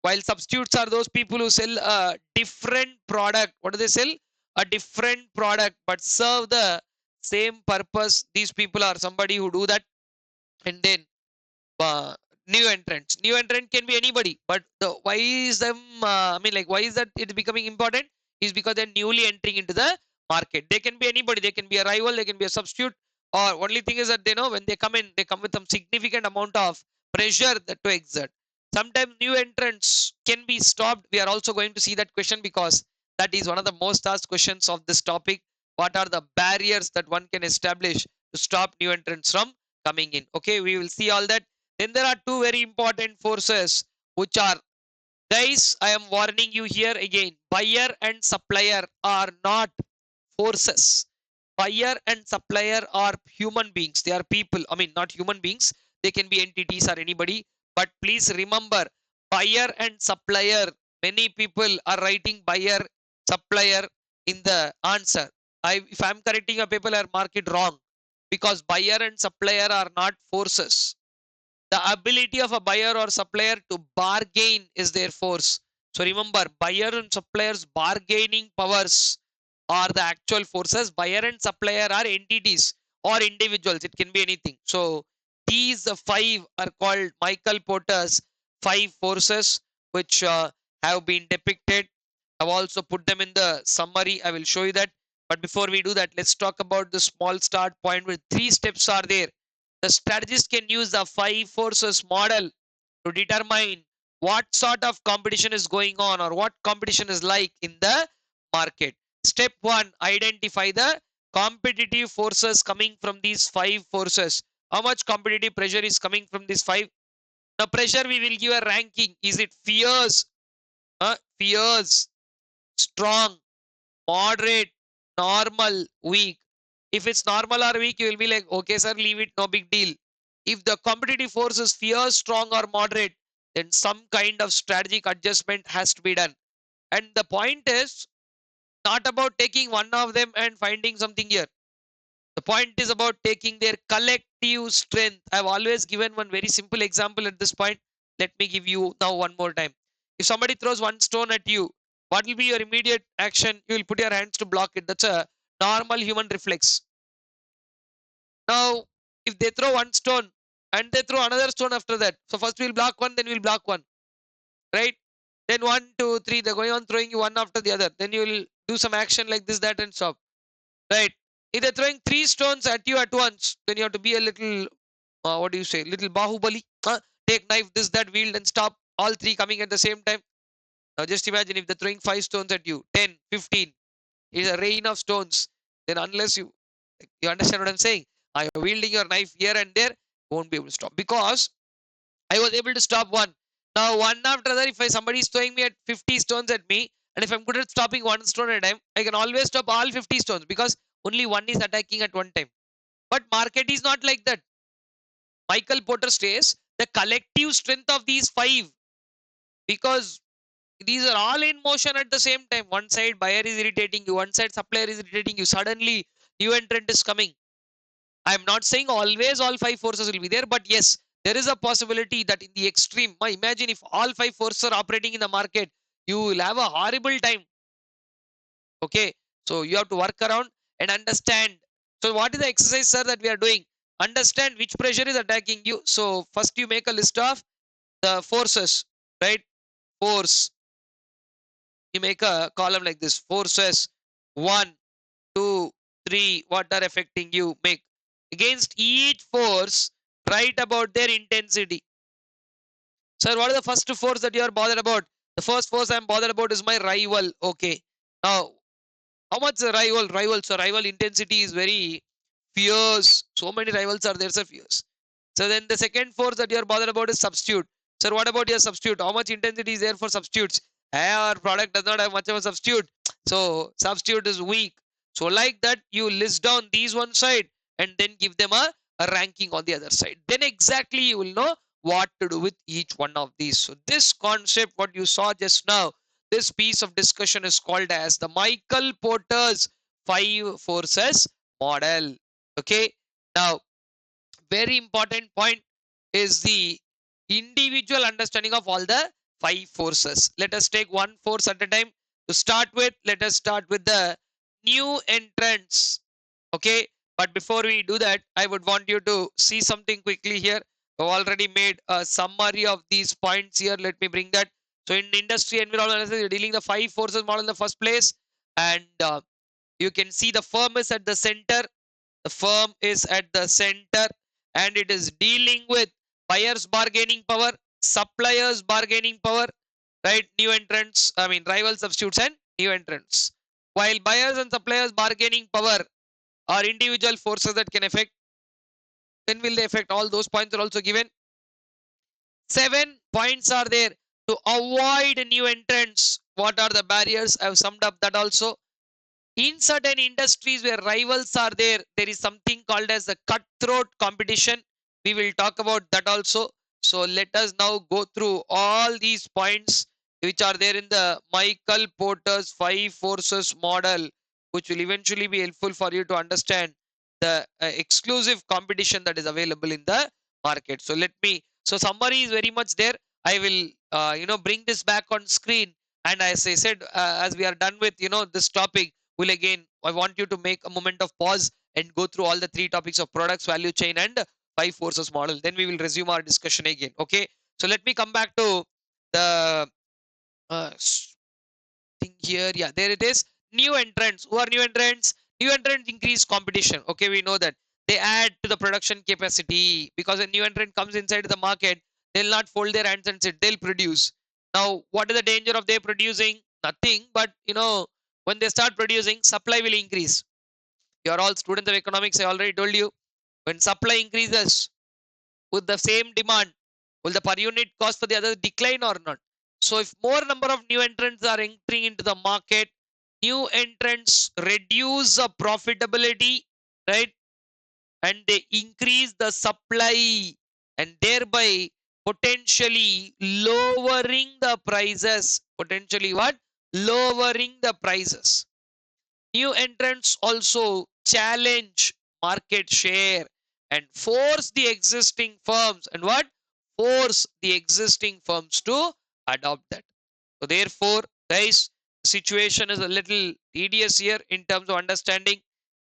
while substitutes are those people who sell a different product. What do they sell? A different product but serve the same purpose. These people are somebody who do that. And then uh, new entrants. New entrant can be anybody, but why is them? Like, why is that it's becoming important? Is because they're newly entering into the market. They can be anybody. They can be a rival. They can be a substitute. Or only thing is that they know when they come in, they come with some significant amount of pressure that to exert. Sometimes new entrants can be stopped. We are also going to see that question because that is one of the most asked questions of this topic. What are the barriers that one can establish to stop new entrants from coming in? Okay, we will see all that. Then there are two very important forces which are, guys, I am warning you here again. Buyer and supplier are not forces. Buyer and supplier are human beings. They are people. I mean, not human beings. They can be entities or anybody. But please remember, buyer and supplier. Many people are writing buyer, supplier in the answer. If I'm correcting your paper, I'll mark it wrong because buyer and supplier are not forces. The ability of a buyer or supplier to bargain is their force. So remember, buyer and supplier's bargaining powers are the actual forces. Buyer and supplier are entities or individuals. It can be anything. So these five are called Mckinsey five forces, which have been depicted. I've also put them in the summary. I will show you that. But before we do that, let's talk about the small start point where three steps are there. The strategist can use the five forces model to determine what sort of competition is going on or what competition is like in the market. Step one, identify the competitive forces coming from these five forces. How much competitive pressure is coming from these five? The pressure we will give a ranking. Is it fierce, fierce, strong, moderate, normal, weak? If it's normal or weak, you will be like, okay, sir, leave it, no big deal. If the competitive force is fierce, strong, or moderate, then some kind of strategic adjustment has to be done. And the point is not about taking one of them and finding something here. The point is about taking their collective strength. I've always given one very simple example at this point. Let me give you now one more time. If somebody throws one stone at you, what will be your immediate action? You will put your hands to block it. That's a normal human reflex. Now, if they throw one stone and they throw another stone after that, so first we'll block one, then we'll block one, right? Then one, two, three, they're going on throwing you one after the other. Then you'll do some action like this, that, and stop, right? If they're throwing three stones at you at once, then you have to be a little, what do you say, little bahubali. Take knife, this, that, wield, and stop all three coming at the same time. Now just imagine if they're throwing 5 stones at you, 10, 15, it's a rain of stones. Then unless you understand what I'm saying, you're wielding your knife here and there, won't be able to stop. Because I was able to stop one. Now one after that, if somebody is throwing me at 50 stones at me, and if I'm good at stopping one stone at a time, I can always stop all 50 stones because only one is attacking at one time. But market is not like that. Mckinsey says the collective strength of these five, because these are all in motion at the same time. One side buyer is irritating you, one side supplier is irritating you. Suddenly, new entrant is coming. I'm not saying always all five forces will be there, but yes, there is a possibility that in the extreme, imagine if all five forces are operating in the market, you will have a horrible time. Okay, so you have to work around and understand. So what is the exercise, sir, that we are doing? Understand which pressure is attacking you. So first you make a list of the forces, right? Force. You make a column like this. Forces. 1, 2, 3. What are affecting you? Make. Against each force, write about their intensity. Sir, what is the first force that you are bothered about? The first force I am bothered about is my rival. Okay. Now, how much the rival? So rival intensity is very fierce. So many rivals are there, sir, fierce. So then the second force that you are bothered about is substitute. Sir, what about your substitute? How much intensity is there for substitutes? Our product does not have much of a substitute. So substitute is weak. So like that, you list down these one side and then give them a ranking on the other side. Then exactly you will know what to do with each one of these. So this concept, what you saw just now, this piece of discussion is called as the Michael-Porter's 5 forces model. Okay. Now, very important point is the individual understanding of all the 5 forces. Let us take one force at a time. To start with, let us start with the new entrants. Okay, but before we do that, I would want you to see something quickly here. I've already made a summary of these points here. Let me bring that. So in industry environment, you're dealing the 5 forces model in the first place, and you can see the firm is at the center. The firm is at the center, and it is dealing with buyers bargaining power, suppliers bargaining power, right? New entrants, I mean rival substitutes and new entrants. While buyers and suppliers bargaining power are individual forces that can affect, when will they affect? All those points are also given. 7 points are there to avoid new entrants. What are the barriers? I have summed up that also. In certain industries where rivals are there, there is something called as a cutthroat competition. We will talk about that also. So let us now go through all these points which are there in the Michael-Porter's 5 forces model, which will eventually be helpful for you to understand the exclusive competition that is available in the market. So let me, so summary is very much there. I will bring this back on screen, and as I said, as we are done with this topic, will again, I want you to make a moment of pause and go through all the 3 topics of products, value chain, and 5 forces model. Then we will resume our discussion again. Okay. So let me come back to the uh, thing here. Yeah, there it is. New entrants. Who are new entrants? New entrants increase competition. Okay, we know that. They add to the production capacity because a new entrant comes inside the market. They'll not fold their hands and sit. They'll produce. Now, what is the danger of they producing? Nothing. But when they start producing, supply will increase. You are all students of economics. I already told you. When supply increases with the same demand, will the per unit cost for the other decline or not? So if more number of new entrants are entering into the market, new entrants reduce the profitability, right? And they increase the supply, and thereby potentially lowering the prices. Potentially what? Lowering the prices. New entrants also challenge market share and force the existing firms, and what? Force the existing firms to adopt that. So therefore, guys, situation is a little tedious here in terms of understanding.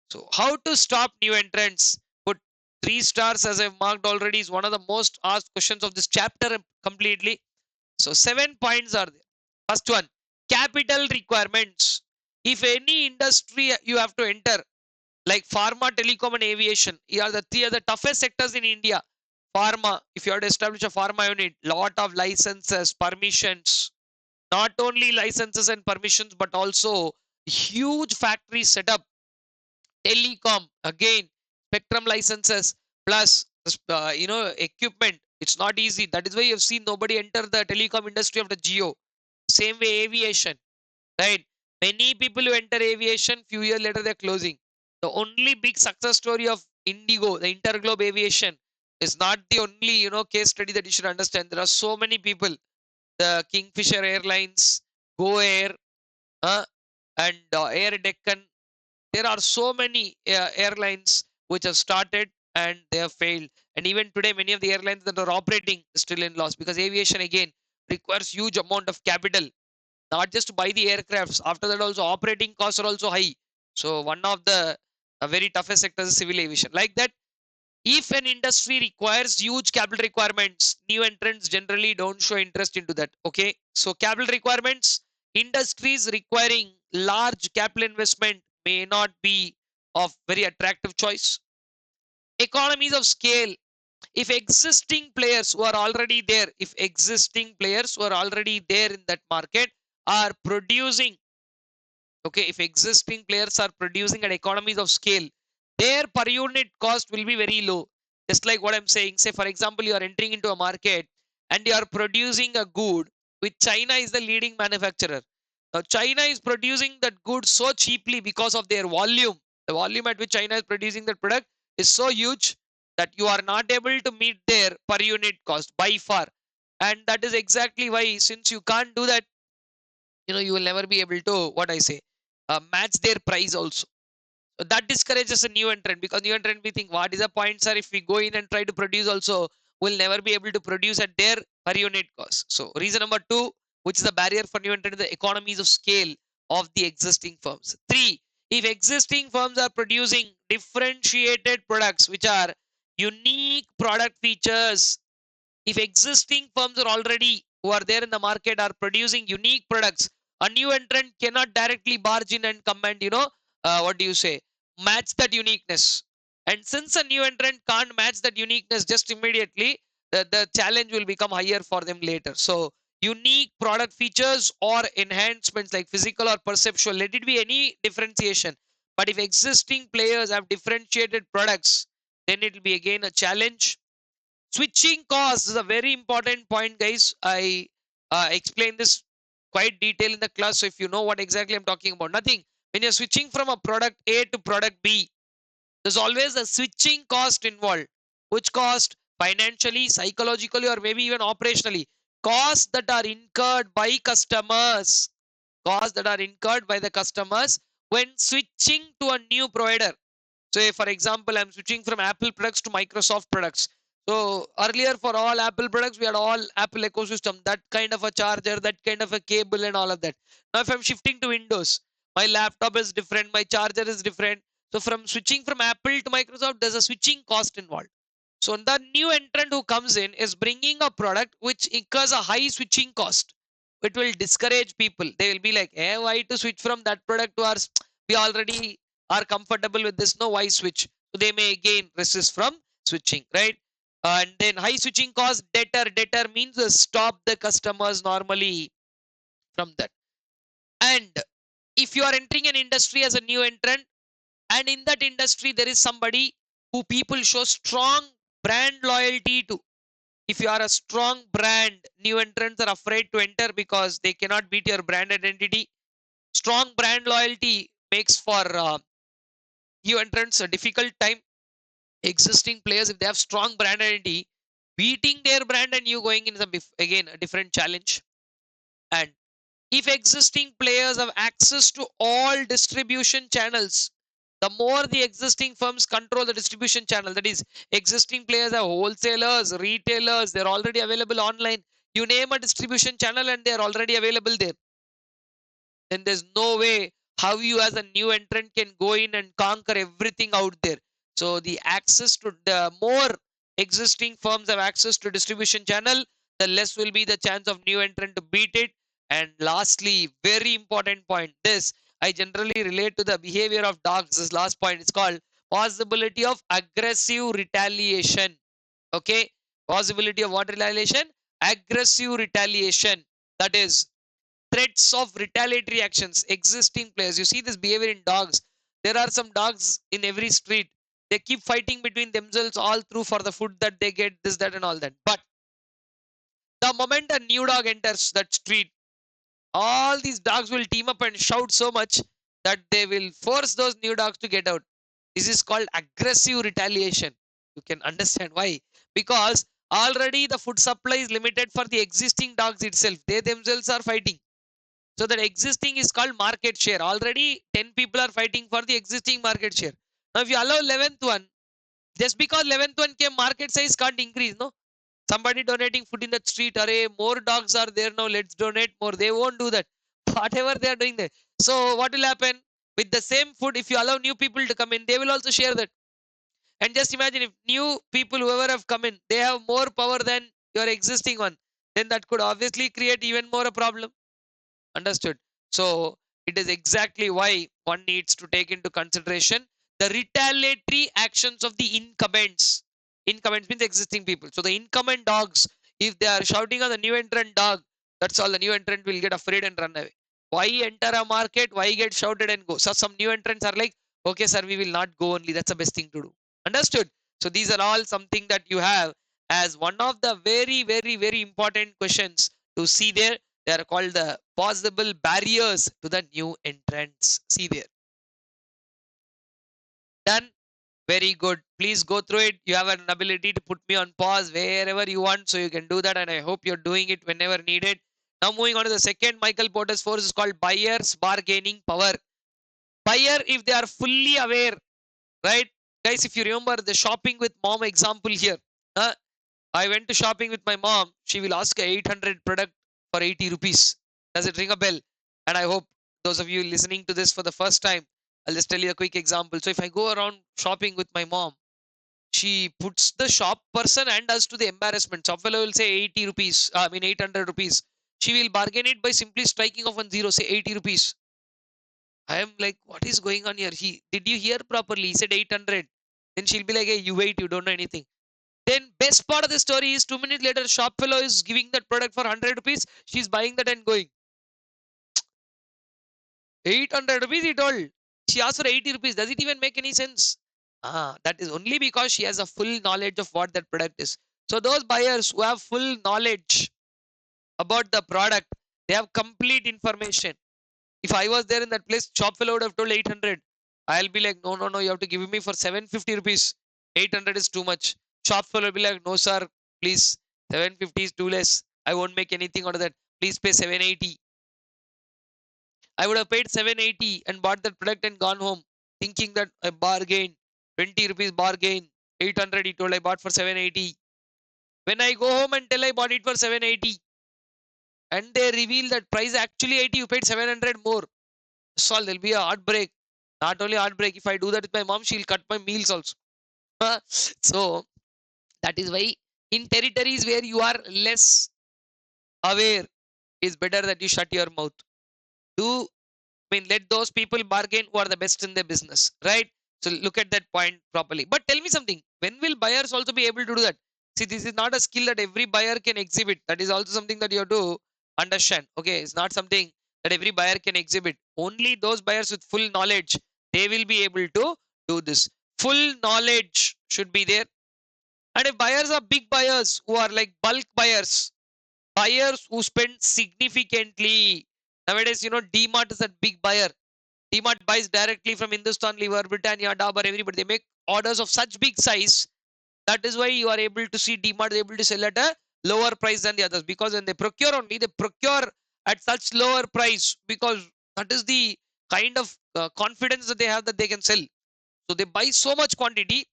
So how to stop new entrants? Put 3 stars as I've marked already, is one of the most asked questions of this chapter completely. So 7 points are there. First one, capital requirements. If any industry you have to enter, like pharma, telecom, and aviation, are the 3 of the toughest sectors in India. Pharma, if you have to establish a pharma unit, lot of licenses, permissions, not only licenses and permissions, but also huge factory setup. Telecom, again, spectrum licenses plus equipment. It's not easy. That is why you've seen nobody enter the telecom industry of the geo. Same way aviation, right? Many people who enter aviation, few years later they're closing. The only big success story of Indigo, the Interglobe Aviation, is not the only case study that you should understand. There are so many people. The Kingfisher Airlines, Go Air, and Air Deccan. There are so many airlines which have started and they have failed. And even today, many of the airlines that are operating are still in loss, because aviation again requires huge amount of capital, not just to buy the aircrafts. After that, also operating costs are also high. So one of the very toughest sectors is civil aviation. Like that, if an industry requires huge capital requirements, new entrants generally don't show interest into that. Okay, so capital requirements, industries requiring large capital investment may not be of very attractive choice. Economies of scale. If existing players who are already there, if existing players who are already there in that market are producing, okay, if existing players are producing at economies of scale, their per unit cost will be very low. Just like what I'm saying, say for example, you are entering into a market and you are producing a good which China is the leading manufacturer. Now China is producing that good so cheaply because of their volume. The volume at which China is producing that product is so huge that you are not able to meet their per unit cost by far. And that is exactly why, since you can't do that, you will never be able to, what I say, match their price also. So that discourages a new entrant, because new entrant we think, what is the point, sir? If we go in and try to produce also, we'll never be able to produce at their per unit cost. So reason number two, which is the barrier for new entrant, the economies of scale of the existing firms. Three, if existing firms are producing differentiated products which are unique product features, if existing firms are already who are there in the market are producing unique products, a new entrant cannot directly barge in and come and what do you say, match that uniqueness. And since a new entrant can't match that uniqueness just immediately, the challenge will become higher for them later. So unique product features or enhancements like physical or perceptual, let it be any differentiation, but if existing players have differentiated products, then it will be again a challenge. Switching costs is a very important point, guys. I explained this quite detail in the class, so if you know what exactly I'm talking about, nothing. When you're switching from a product A to product B, there's always a switching cost involved, which cost financially, psychologically, or maybe even operationally. Costs that are incurred by customers, costs that are incurred by the customers when switching to a new provider. Say for example, I'm switching from Apple products to Microsoft products. So earlier for all Apple products, we had all Apple ecosystem, that kind of a charger, that kind of a cable and all of that. Now if I'm shifting to Windows, my laptop is different, my charger is different. So from switching from Apple to Microsoft, there's a switching cost involved. So the new entrant who comes in is bringing a product which incurs a high switching cost. It will discourage people. They will be like, hey, why to switch from that product to ours? We already are comfortable with this, no, why switch? So they may again resist from switching, right? And then high switching cost, deter means stop the customers normally from that. And if you are entering an industry as a new entrant, and in that industry there is somebody who people show strong brand loyalty to, if you are a strong brand, new entrants are afraid to enter because they cannot beat your brand identity. Strong brand loyalty makes for new entrants a difficult time. Existing players, if they have strong brand identity, beating their brand and you going in is again a different challenge. And if existing players have access to all distribution channels, the more the existing firms control the distribution channel, that is, existing players are wholesalers, retailers, they're already available online. You name a distribution channel and they're already available there. Then there's no way how you as a new entrant can go in and conquer everything out there. So the access to the more existing firms have access to distribution channel, the less will be the chance of new entrant to beat it. And lastly, very important point, this I generally relate to the behavior of dogs. This last point, it's called possibility of aggressive retaliation. Okay, possibility of what retaliation? Aggressive retaliation. That is, threats of retaliatory actions. Existing players, you see this behavior in dogs. There are some dogs in every street, they keep fighting between themselves all through for the food that they get, this, that and all that. But the moment a new dog enters that street, all these dogs will team up and shout so much that they will force those new dogs to get out. This is called aggressive retaliation. You can understand why. Because already the food supply is limited for the existing dogs itself, they themselves are fighting. So that existing is called market share. Already 10 people are fighting for the existing market share. Now if you allow 11th one, just because 11th one came, market size can't increase, no? Somebody donating food in the street, array, more dogs are there now, let's donate more. They won't do that. Whatever they are doing there. So what will happen? With the same food, if you allow new people to come in, they will also share that. And just imagine if new people, whoever have come in, they have more power than your existing one, then that could obviously create even more a problem. Understood? So it is exactly why one needs to take into consideration the retaliatory actions of the incumbents. Incumbents means existing people. So the incumbent dogs, if they are shouting on the new entrant dog, that's all, the new entrant will get afraid and run away. Why enter a market? Why get shouted and go? So some new entrants are like, Okay, sir, we will not go only. That's the best thing to do. Understood? So these are all something that you have as one of the very, very, very important questions to see there. They are called the possible barriers to the new entrants. See there. Done? Very good. Please go through it. You have an ability to put me on pause wherever you want, so you can do that. And I hope you're doing it whenever needed. Now, moving on to the second Michael Porter's force is called buyer's bargaining power. Buyer, if they are fully aware, right? Guys, if you remember the shopping with mom example here, I went to shopping with my mom. She will ask a 800 product for 80 rupees. Does it ring a bell? And I hope those of you listening to this for the first time, I'll just tell you a quick example. So if I go around shopping with my mom, she puts the shop person and us to the embarrassment. Shop fellow will say 80 rupees, 800 rupees. She will bargain it by simply striking off one zero, say 80 rupees. I am like, what is going on here? Did you hear properly? He said 800. Then she'll be like, hey, you wait, you don't know anything. Then best part of the story is 2 minutes later, shop fellow is giving that product for 100 rupees. She's buying that and going, 800 rupees he told. She asked for 80 rupees. Does it even make any sense? That is only because she has a full knowledge of what that product is. So those buyers who have full knowledge about the product, they have complete information. If I was there in that place, shop fellow would have told 800. I'll be like, no, no, no, you have to give me for 750 rupees. 800 is too much. Shop fellow will be like, no, sir, please. 750 is too less. I won't make anything out of that. Please pay 780. I would have paid 780 and bought that product and gone home thinking that I bargain. 20 rupees bargain. 800 he told I bought for 780. When I go home and tell I bought it for 780 and they reveal that price actually 80, you paid 700 more. So there'll be a heartbreak. Not only heartbreak, if I do that with my mom, she'll cut my meals also. So that is why in territories where you are less aware, it's better that you shut your mouth. Do let those people bargain who are the best in their business, right? So look at that point properly. But tell me something. When will buyers also be able to do that? See, this is not a skill that every buyer can exhibit. That is also something that you have to understand. Okay, it's not something that every buyer can exhibit. Only those buyers with full knowledge, they will be able to do this. Full knowledge should be there. And if buyers are big buyers who are like bulk buyers, buyers who spend significantly. Nowadays, DMart is a big buyer. DMart buys directly from Hindustan Lever, Britannia, Dabur, everybody. They make orders of such big size. That is why you are able to see DMart able to sell at a lower price than the others. Because when they procure only, they procure at such lower price because that is the kind of confidence that they have that they can sell. So they buy so much quantity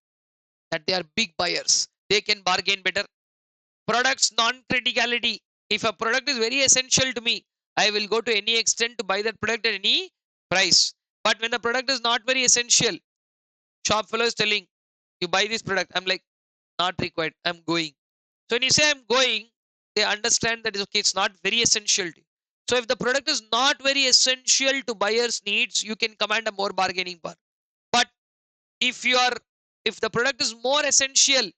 that they are big buyers. They can bargain better. Products non-criticality. If a product is very essential to me, I will go to any extent to buy that product at any price. But when the product is not very essential, shop fellow is telling, you buy this product. I'm like, not required. I'm going. So when you say I'm going, they understand that okay, it's not very essential to you. So if the product is not very essential to buyers' needs, you can command a more bargaining power. But if if the product is more essential,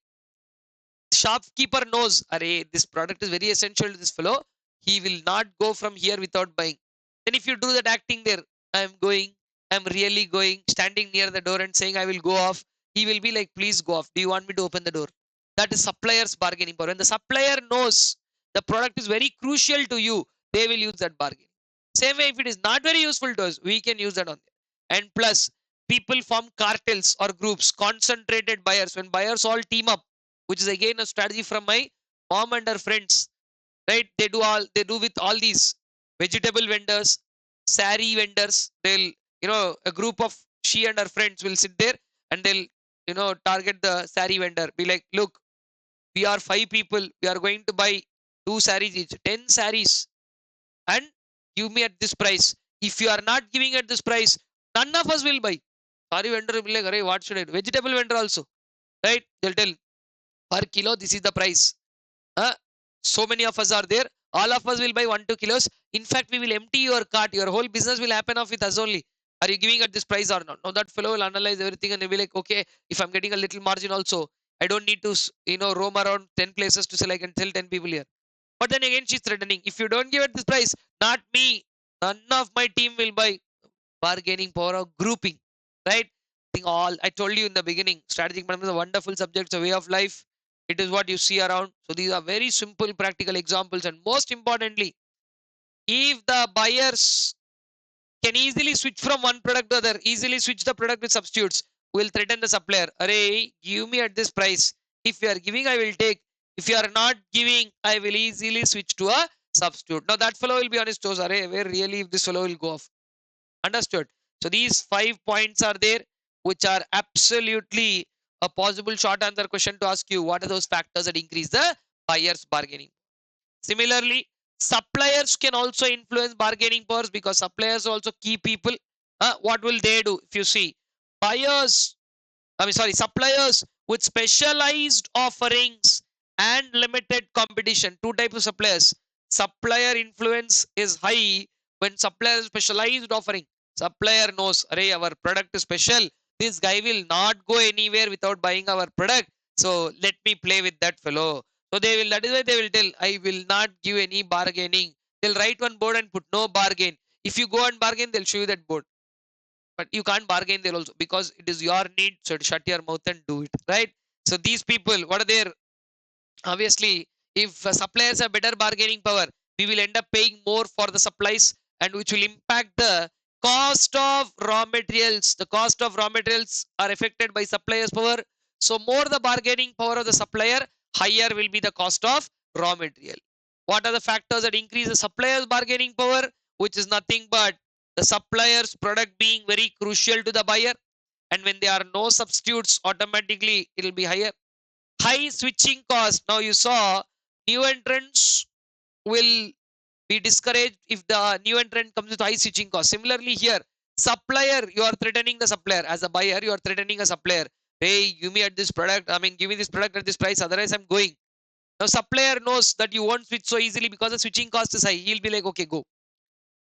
shopkeeper knows, array, this product is very essential to this fellow. He will not go from here without buying. Then if you do that acting there, I'm going, I'm really going, standing near the door and saying I will go off, he will be like, please go off. Do you want me to open the door? That is supplier's bargaining power. When the supplier knows the product is very crucial to you, they will use that bargain. Same way, if it is not very useful to us, we can use that on there. And plus, people form cartels or groups, concentrated buyers. When buyers all team up, which is again a strategy from my mom and her friends, right? They do with all these vegetable vendors, sari vendors. They'll, a group of she and her friends will sit there and they'll, target the sari vendor. Be like, look, we are 5 people. We are going to buy 2 saris each, 10 saris, and give me at this price. If you are not giving at this price, none of us will buy. Sari vendor will be like, what should I do? Vegetable vendor also, right? They'll tell per kilo, this is the price. So many of us are there. All of us will buy 1-2 kilos. In fact, we will empty your cart. Your whole business will happen off with us only. Are you giving at this price or not? No, that fellow will analyze everything and he'll be like, okay, if I'm getting a little margin also, I don't need to, roam around 10 places to sell. I can tell 10 people here. But then again, she's threatening. If you don't give at this price, not me, none of my team will buy. Bargaining power of grouping, right? think all I told you in the beginning, strategic management is a wonderful subject, it's a way of life. It is what you see around. So these are very simple practical examples. And most importantly, if the buyers can easily switch from one product to other, easily switch the product with substitutes, will threaten the supplier. Array, give me at this price. If you are giving, I will take. If you are not giving, I will easily switch to a substitute. Now that fellow will be on his toes. Array, where really if this fellow will go off. Understood? So these 5 points are there, which are absolutely a possible short answer question to ask you. What are those factors that increase the buyer's bargaining? Similarly, suppliers can also influence bargaining powers because suppliers are also key people. What will they do? If you see, buyers, suppliers with specialized offerings and limited competition. Two types of suppliers. Supplier influence is high when supplier specialized offering. Supplier knows, array, our product is special. This guy will not go anywhere without buying our product. So let me play with that fellow. So they will, that is why they will tell, I will not give any bargaining. They'll write one board and put no bargain. If you go and bargain, they'll show you that board. But you can't bargain there also because it is your need. So shut your mouth and do it, right? So these people, what are their, obviously, if suppliers have better bargaining power, we will end up paying more for the supplies, and which will impact the cost of raw materials. The cost of raw materials are affected by suppliers' power. So more the bargaining power of the supplier, higher will be the cost of raw material. What are the factors that increase the supplier's bargaining power? Which is nothing but the supplier's product being very crucial to the buyer. And when there are no substitutes, automatically it will be higher. High switching cost. Now you saw new entrants will be discouraged if the new entrant comes with high switching cost. Similarly here, supplier, you are threatening the supplier. As a buyer, you are threatening a supplier. Hey, give me at this product. Give me this product at this price. Otherwise, I'm going. Now supplier knows that you won't switch so easily because the switching cost is high. He'll be like, okay, go.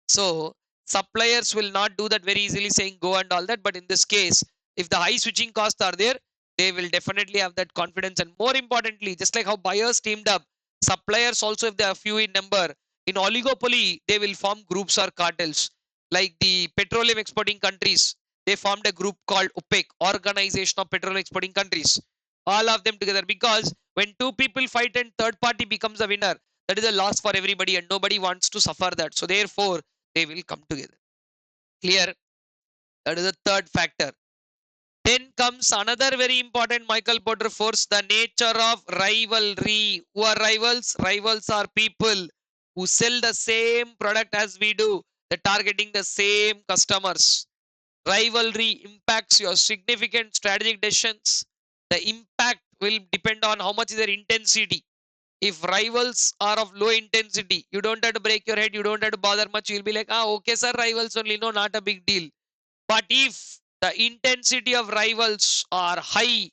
So suppliers will not do that very easily, saying go and all that. But in this case, if the high switching costs are there, they will definitely have that confidence. And more importantly, just like how buyers teamed up, suppliers also, if they are few in number, in oligopoly, they will form groups or cartels. Like the petroleum exporting countries, they formed a group called OPEC, Organization of Petroleum Exporting Countries. All of them together, because when two people fight and third party becomes a winner, that is a loss for everybody and nobody wants to suffer that. So therefore, they will come together. Clear? That is the third factor. Then comes another very important Michael Porter force, the nature of rivalry. Who are rivals? Rivals are people who sell the same product as we do. They're targeting the same customers. Rivalry impacts your significant strategic decisions. The impact will depend on how much is their intensity. If rivals are of low intensity, you don't have to break your head, you don't have to bother much. You'll be like, okay, sir, rivals only. No, not a big deal. But if the intensity of rivals are high,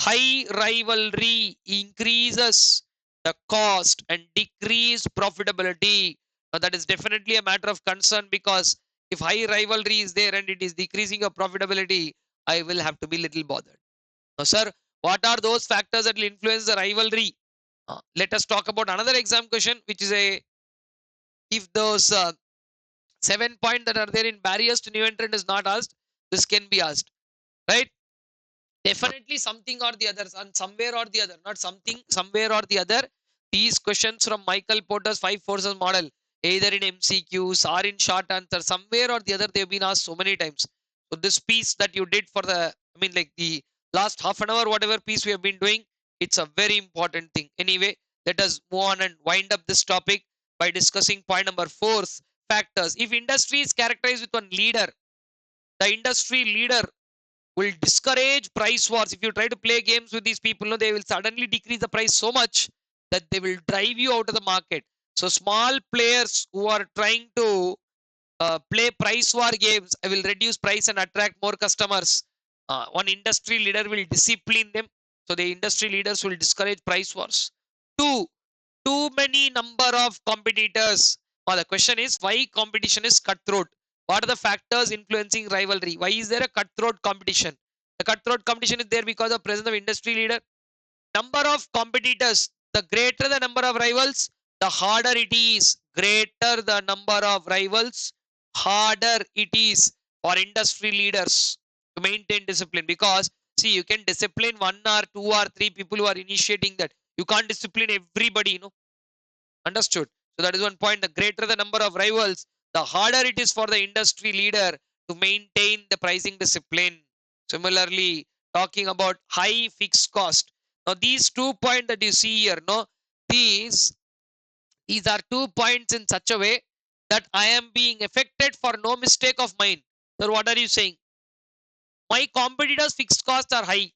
high rivalry increases the cost and decrease profitability. Now, that is definitely a matter of concern, because if high rivalry is there and it is decreasing your profitability, I will have to be little bothered. Now, sir, what are those factors that will influence the rivalry? Let us talk about another exam question, which is if those 7 points that are there in barriers to new entrant is not asked, this can be asked, right? Definitely something or the other, and somewhere or the other, not something, somewhere or the other. These questions from Michael Porter's 5 forces model, either in MCQs or in short answer, somewhere or the other, they've been asked so many times. So this piece that you did for the, like the last half an hour, whatever piece we have been doing, it's a very important thing. Anyway, let us move on and wind up this topic by discussing point number 4, factors. If industry is characterized with one leader, the industry leader will discourage price wars. If you try to play games with these people, they will suddenly decrease the price so much that they will drive you out of the market. So small players who are trying to play price war games, I will reduce price and attract more customers. One industry leader will discipline them. So the industry leaders will discourage price wars. Two, too many number of competitors. Now the question is, why competition is cutthroat? What are the factors influencing rivalry? Why is there a cutthroat competition? The cutthroat competition is there because of presence of industry leader. Number of competitors. The greater the number of rivals, the harder it is. Greater the number of rivals, harder it is for industry leaders to maintain discipline. Because see, you can discipline one or two or three people who are initiating that. You can't discipline everybody, Understood? So that is one point. The greater the number of rivals, the harder it is for the industry leader to maintain the pricing discipline. Similarly, talking about high fixed cost. Now, these 2 points that you see here, these these are 2 points in such a way that I am being affected for no mistake of mine. So, what are you saying? My competitors' fixed costs are high.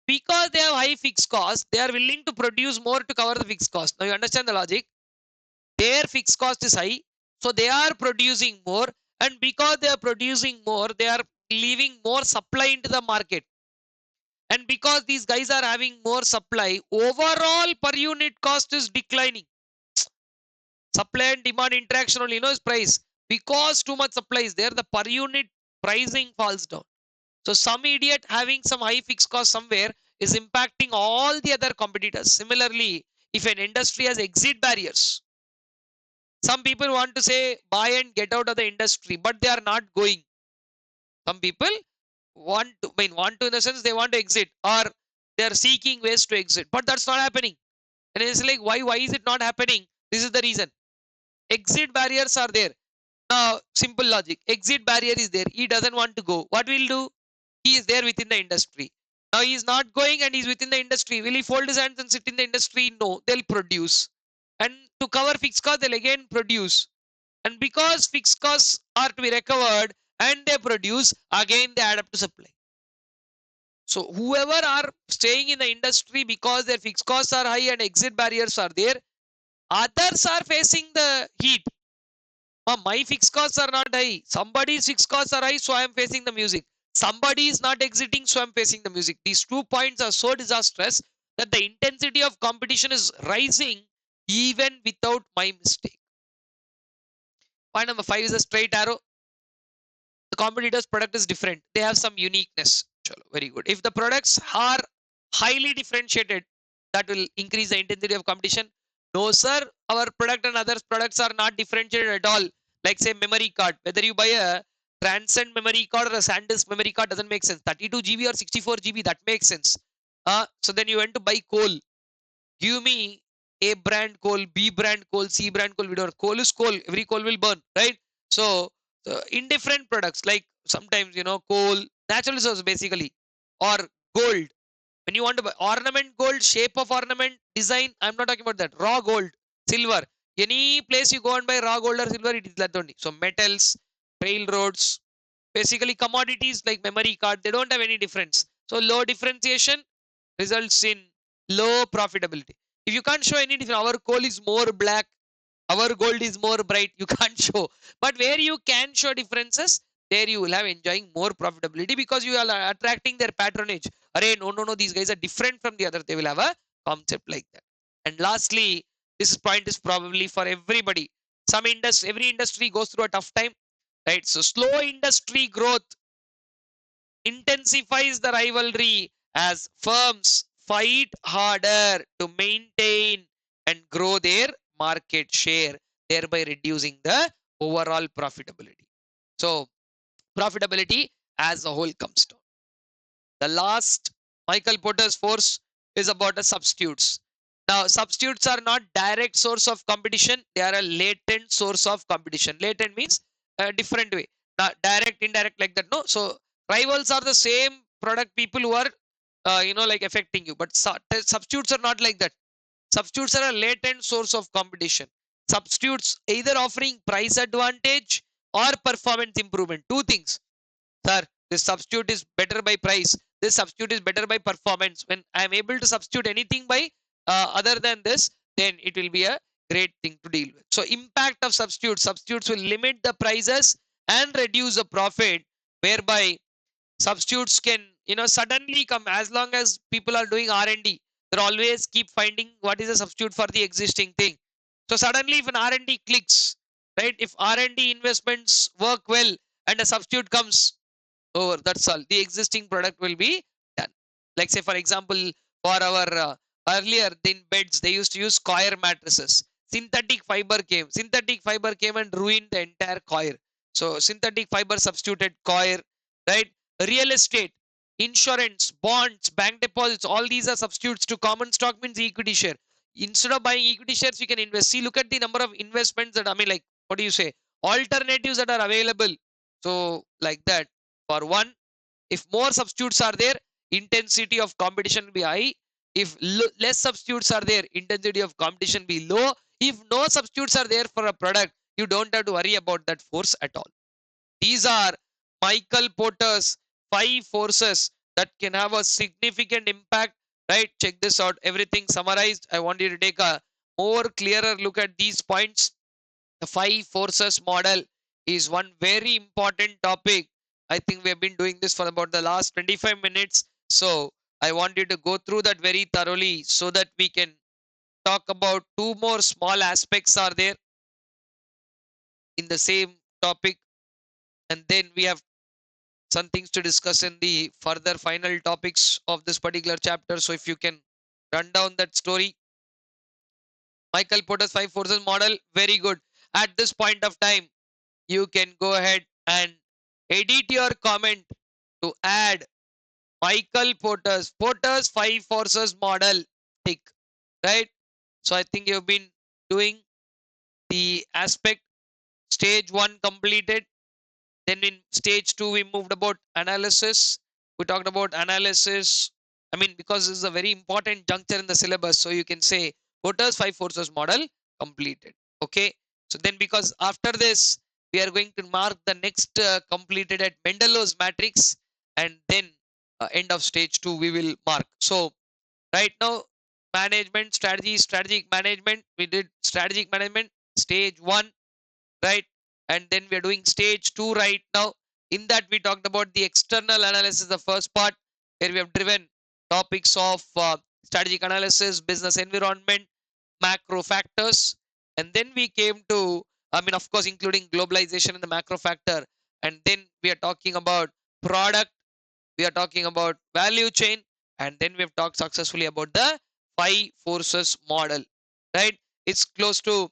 Because they have high fixed costs, they are willing to produce more to cover the fixed cost. Now, you understand the logic? Their fixed cost is high, so they are producing more, and because they are producing more, they are leaving more supply into the market. And because these guys are having more supply, overall per unit cost is declining. Supply and demand interaction only, is price. Because too much supply is there, the per unit pricing falls down. So some idiot having some high fixed cost somewhere is impacting all the other competitors. Similarly, if an industry has exit barriers, some people want to say buy and get out of the industry, but they are not going. Some people want to in the sense they want to exit, or they are seeking ways to exit, but that's not happening. And it's like, why is it not happening? This is the reason. Exit barriers are there. Now, simple logic. Exit barrier is there. He doesn't want to go. What will do? He is there within the industry. Now he is not going and he's within the industry. Will he fold his hands and sit in the industry? No. They'll produce. And to cover fixed cost, they'll again produce. And because fixed costs are to be recovered and they produce, again they add up to supply. So whoever are staying in the industry because their fixed costs are high and exit barriers are there, others are facing the heat. My fixed costs are not high. Somebody's fixed costs are high, so I am facing the music. Somebody is not exiting, so I'm facing the music. These 2 points are so disastrous that the intensity of competition is rising even without my mistake. Point number 5 is a straight arrow. The competitor's product is different. They have some uniqueness. Chalo, very good. If the products are highly differentiated, that will increase the intensity of competition. No, sir, our product and others' products are not differentiated at all. Like, say, memory card. Whether you buy a Transcend memory card or a SanDisk memory card doesn't make sense. 32 GB or 64 GB, that makes sense. So then you went to buy coal. Give me A brand coal, B brand coal, C brand coal. We don't. Coal is coal. Every coal will burn, right? So indifferent products like sometimes coal, natural resource basically, or gold. When you want to buy ornament gold, shape of ornament, design, I'm not talking about that. Raw gold, silver. Any place you go and buy raw gold or silver, it is that only. So metals, railroads, basically commodities like memory card, they don't have any difference. So low differentiation results in low profitability. If you can't show any difference, our coal is more black, our gold is more bright, you can't show. But where you can show differences, there you will have enjoying more profitability because you are attracting their patronage. Array, no, these guys are different from the other. They will have a concept like that. And lastly, this point is probably for everybody. Every industry goes through a tough time, right? So slow industry growth intensifies the rivalry as firms fight harder to maintain and grow their market share, thereby reducing the overall profitability. So, profitability as a whole comes down. The last M.Portors force is about the substitutes. Now, substitutes are not direct source of competition. They are a latent source of competition. Latent means a different way. Not direct, indirect like that. No. So, rivals are the same product people who are, like affecting you. But substitutes are not like that. Substitutes are a latent source of competition. Substitutes either offering price advantage or performance improvement. Two things. Sir, this substitute is better by price. This substitute is better by performance. When I am able to substitute anything by other than this, then it will be a great thing to deal with. So impact of substitutes. Substitutes will limit the prices and reduce the profit, whereby substitutes can suddenly come. As long as people are doing R&D, they always keep finding what is a substitute for the existing thing. So suddenly if an R&D clicks, right, if R&D investments work well and a substitute comes over, that's all, the existing product will be done. Like, say for example, for our earlier in beds they used to use coir mattresses. Synthetic fiber came and ruined the entire coir. So synthetic fiber substituted coir, right? real estate, insurance, bonds, bank deposits, all these are substitutes to common stock means equity share. Instead of buying equity shares, you can invest. See, look at the number of investments that, I mean, like, what do you say? Alternatives that are available. So, like that. For one, if more substitutes are there, intensity of competition will be high. If less substitutes are there, intensity of competition will be low. If no substitutes are there for a product, you don't have to worry about that force at all. These are Porter's 5 forces that can have a significant impact, right? Check this out. Everything summarized. I want you to take a more clearer look at these points. The 5 forces model is one very important topic. I think we have been doing this for about the last 25 minutes. So I want you to go through that very thoroughly so that we can talk about 2 more small aspects are there in the same topic. And then we have some things to discuss in the further final topics of this particular chapter. So if you can run down that story. Porter's 5 forces model, very good. At this point of time, you can go ahead and edit your comment to add Porter's 5 forces model tick, right? So I think you've been doing the aspect. Stage 1 completed. Then in stage 2, we moved about analysis. We talked about analysis. I mean, because this is a very important juncture in the syllabus. So you can say Porter's 5 forces model completed. Okay. So then because after this, we are going to mark the next completed at Mendelows Matrix. And then end of stage 2, we will mark. So right now, management, strategy, strategic management. We did strategic management, stage 1, right? And then we are doing stage 2 right now. In that, we talked about the external analysis, the first part, where we have driven topics of strategic analysis, business environment, macro factors. And then we came to, I mean, of course, including globalization and the macro factor. And then we are talking about product, we are talking about value chain, and then we have talked successfully about the 5 forces model, right? It's close to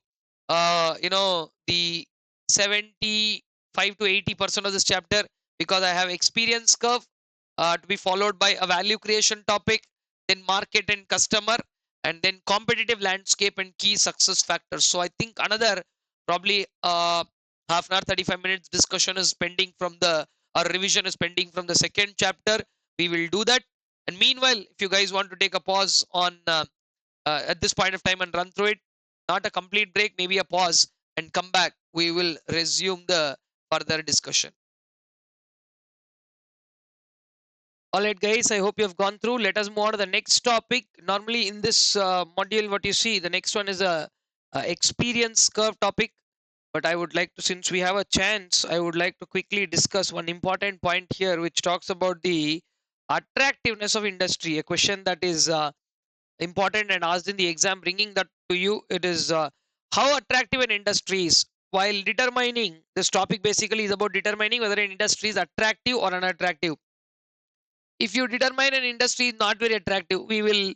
the 75 to 80% of this chapter, because I have experience curve to be followed by a value creation topic, then market and customer, and then competitive landscape and key success factors. So I think another probably half an hour, 35 minutes discussion is pending from the, or revision is pending from the second chapter. We will do that. And meanwhile, if you guys want to take a pause on at this point of time and run through it, not a complete break, maybe a pause, and come back, we will resume the further discussion. All right, guys, I hope you have gone through. Let us move on to the next topic. Normally in this module, what you see, the next one is a experience curve topic. But I would like to, since we have a chance, I would like to quickly discuss one important point here, which talks about the attractiveness of industry. A question that is important and asked in the exam, bringing that to you. It is how attractive an industry is. While determining, this topic basically is about determining whether an industry is attractive or unattractive. If you determine an industry is not very attractive, we will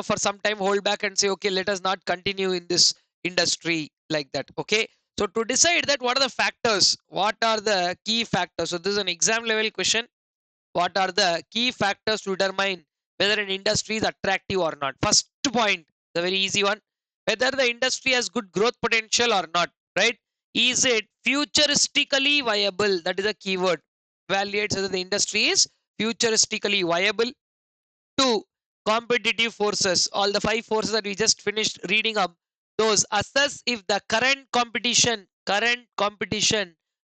for some time hold back and say, okay, let us not continue in this industry, like that. Okay, so to decide that, what are the factors, what are the key factors? So this is an exam level question. What are the key factors to determine whether an industry is attractive or not? First point, the very easy one, whether the industry has good growth potential or not, right? Is it futuristically viable? That is a keyword. Evaluates whether the industry is futuristically viable. 2, competitive forces. All the 5 forces that we just finished reading up, those assess if the current competition,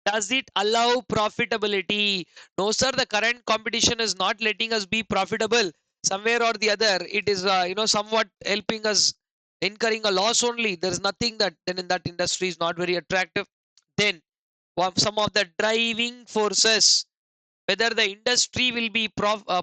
does it allow profitability? No, sir, the current competition is not letting us be profitable. Somewhere or the other, it is somewhat helping us incurring a loss only. There is nothing that then in that industry is not very attractive. Then some of the driving forces, whether the industry will be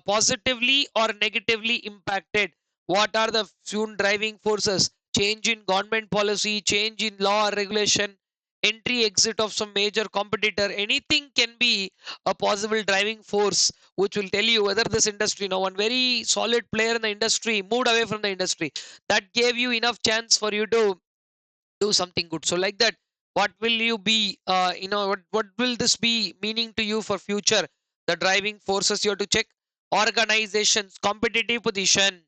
positively or negatively impacted. What are the few driving forces? Change in government policy, change in law or regulation, entry exit of some major competitor. Anything can be a possible driving force which will tell you whether this industry, now one very solid player in the industry moved away from the industry, that gave you enough chance for you to do something good. So like that, what will you be what will this be meaning to you for future? The driving forces you have to check. Organization's competitive position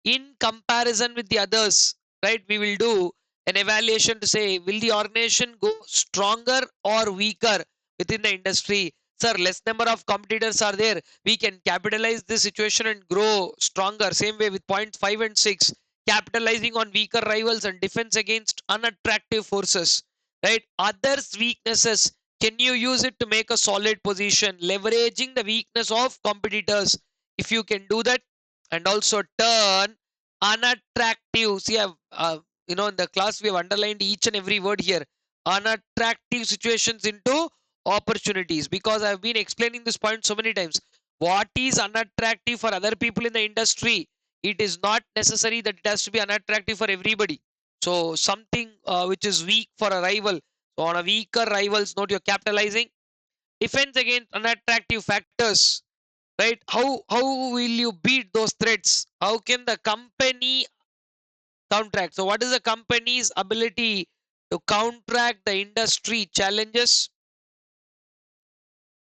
in comparison with the others, right? We will do an evaluation to say, will the organization go stronger or weaker within the industry? Sir, less number of competitors are there, we can capitalize this situation and grow stronger. Same way with point 5 and 6, capitalizing on weaker rivals and defense against unattractive forces, right? Others weaknesses, can you use it to make a solid position, leveraging the weakness of competitors? If you can do that, and also turn unattractive, see in the class we have underlined each and every word here, unattractive situations into opportunities, because I've been explaining this point so many times. What is unattractive for other people in the industry, it is not necessary that it has to be unattractive for everybody. So something which is weak for a rival, so on a weaker rivals note, you're capitalizing. Defense against unattractive factors, right? How will you beat those threats? How can the company counteract? So what is the company's ability to counteract the industry challenges?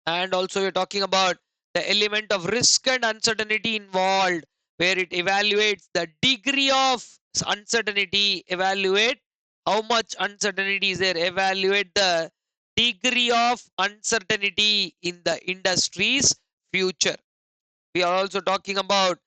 And also you're talking about the element of risk and uncertainty involved, where it evaluates the degree of uncertainty, evaluate how much uncertainty is there, evaluate the degree of uncertainty in the industry's future. We are also talking about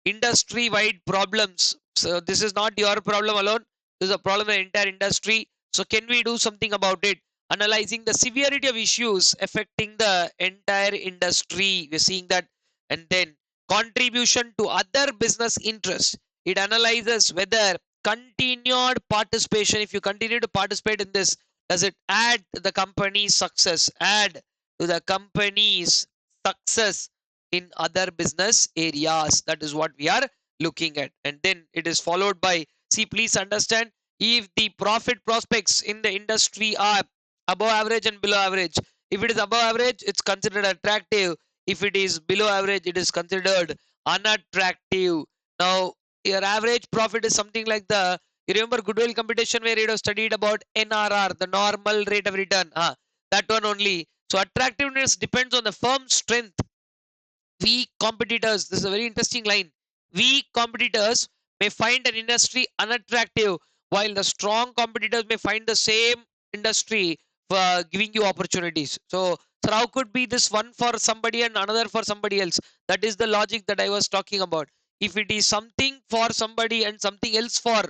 industry wide problems. So this is not your problem alone, this is a problem of the entire industry. So can we do something about it? Analyzing the severity of issues affecting the entire industry, we're seeing that. And then contribution to other business interests, it analyzes whether continued participation, if you continue to participate in this, does it add to the company's success, add to the company's success in other business areas. That is what we are looking at. And then it is followed by, see, please understand, if the profit prospects in the industry are above average and below average, if it is above average, it's considered attractive. If it is below average, it is considered unattractive. Now, your average profit is something like the, you remember goodwill computation where you have studied about NRR, the normal rate of return. That one only. So attractiveness depends on the firm's strength. Weak competitors, this is a very interesting line. Weak competitors may find an industry unattractive, while the strong competitors may find the same industry for giving you opportunities. So how could be this one for somebody and another for somebody else? That is the logic that I was talking about. If it is something for somebody and something else for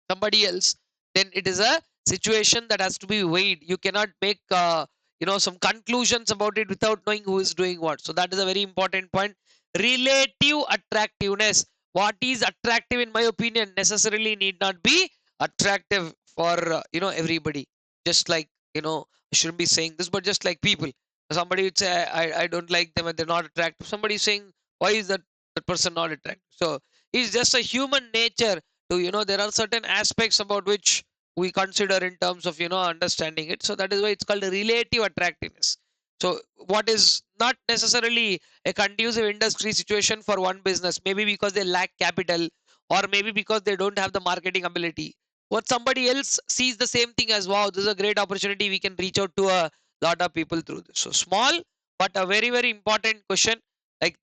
somebody else, then it is a situation that has to be weighed. You cannot make some conclusions about it without knowing who is doing what. So that is a very important point. Relative attractiveness, what is attractive in my opinion necessarily need not be attractive for everybody. Just like, I shouldn't be saying this, but just like people, somebody would say I don't like them and they're not attractive. Somebody is saying, why is that person not attractive? So it's just a human nature to, there are certain aspects about which we consider in terms of understanding it. So that is why it's called relative attractiveness. So what is not necessarily a conducive industry situation for one business, maybe because they lack capital, or maybe because they don't have the marketing ability, what somebody else sees the same thing as, wow, this is a great opportunity, we can reach out to a lot of people through this. So small but a very very important question. Like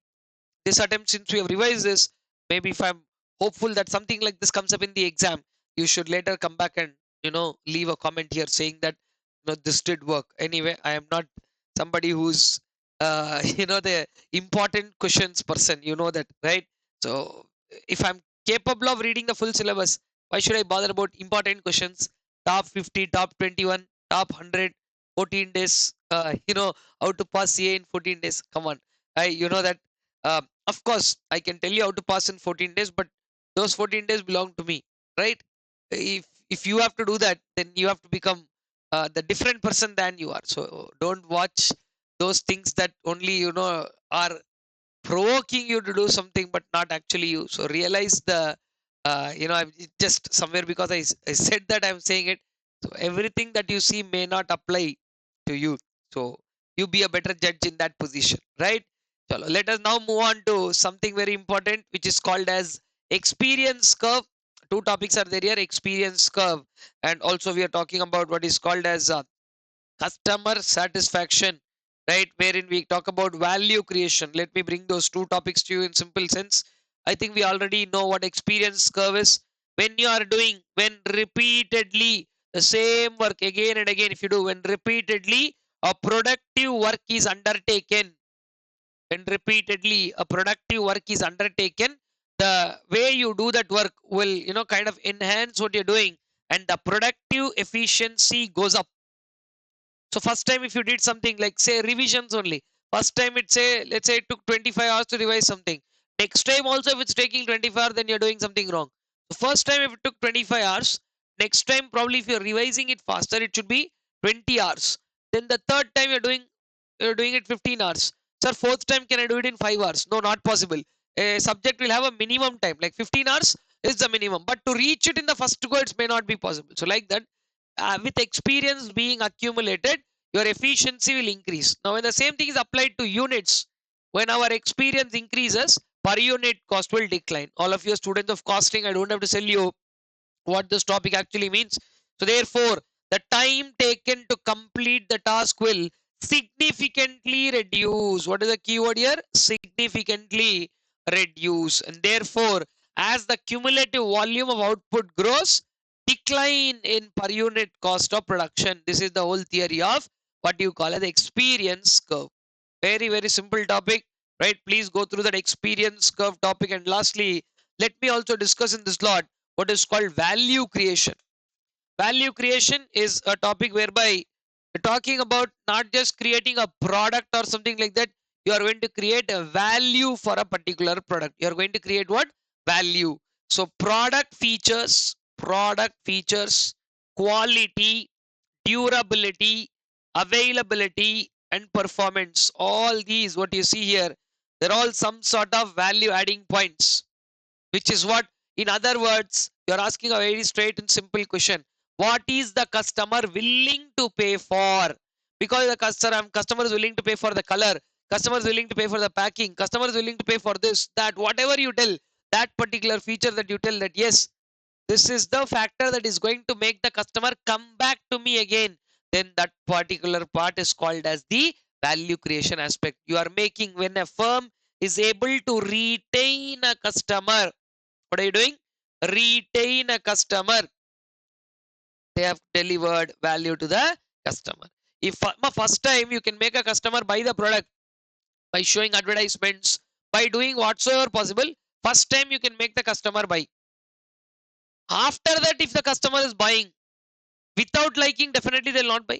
this attempt, since we have revised this, maybe if I'm hopeful that something like this comes up in the exam, you should later come back and leave a comment here saying that this did work. Anyway, I am not somebody who's the important questions person, that, right? So if I'm capable of reading the full syllabus, why should I bother about important questions? Top 50, top 21, top 100, 14 days, how to pass CA in 14 days. Come on. That of course, I can tell you how to pass in 14 days, but those 14 days belong to me, right? If you have to do that, then you have to become the different person than you are. So don't watch those things that only are provoking you to do something, but not actually you. So realize the I'm just somewhere because I said that I'm saying it. So everything that you see may not apply to you. So you be a better judge in that position, right? So let us now move on to something very important, which is called as experience curve. Two topics are there here: experience curve, and also we are talking about what is called as customer satisfaction. right? Wherein we talk about value creation. Let me bring those two topics to you in simple sense. I think we already know what experience curve is. When you are doing, when repeatedly the same work again and again, if you do, when repeatedly a productive work is undertaken, when repeatedly a productive work is undertaken, the way you do that work will, kind of enhance what you're doing, and the productive efficiency goes up. So first time if you did something like say revisions only, first time it say, let's say it took 25 hours to revise something. Next time also if it's taking 25 hours, then you're doing something wrong. So first time if it took 25 hours, next time probably if you're revising it faster, it should be 20 hours. Then the third time you're doing it 15 hours. Sir, fourth time can I do it in 5 hours? No, not possible. A subject will have a minimum time, like 15 hours is the minimum. But to reach it in the first go, it may not be possible. So like that, with experience being accumulated, your efficiency will increase. Now, when the same thing is applied to units, when our experience increases, per unit cost will decline. All of you students of costing, I don't have to tell you what this topic actually means. So, therefore, the time taken to complete the task will significantly reduce. What is the keyword here? Significantly reduce. And therefore, as the cumulative volume of output grows, decline in per unit cost of production. This is the whole theory of what you call as the experience curve. Very, very simple topic, right? Please go through that experience curve topic. And lastly, let me also discuss in this lot what is called value creation. Value creation is a topic whereby we're talking about not just creating a product or something like that. You are going to create a value for a particular product. You are going to create what? Value. So product features, quality, durability, availability, and performance. All these, what you see here, they're all some sort of value adding points, which is what, in other words, you're asking a very straight and simple question. What is the customer willing to pay for? Because the customer is willing to pay for the color, customer is willing to pay for the packing, customer is willing to pay for this, that, whatever you tell, that particular feature that you tell that yes, this is the factor that is going to make the customer come back to me again, then that particular part is called as the value creation aspect. You are making, when a firm is able to retain a customer, what are you doing? Retain a customer. They have delivered value to the customer. If first time you can make a customer buy the product by showing advertisements, by doing whatsoever possible, first time you can make the customer buy. After that, if the customer is buying without liking, definitely they'll not buy.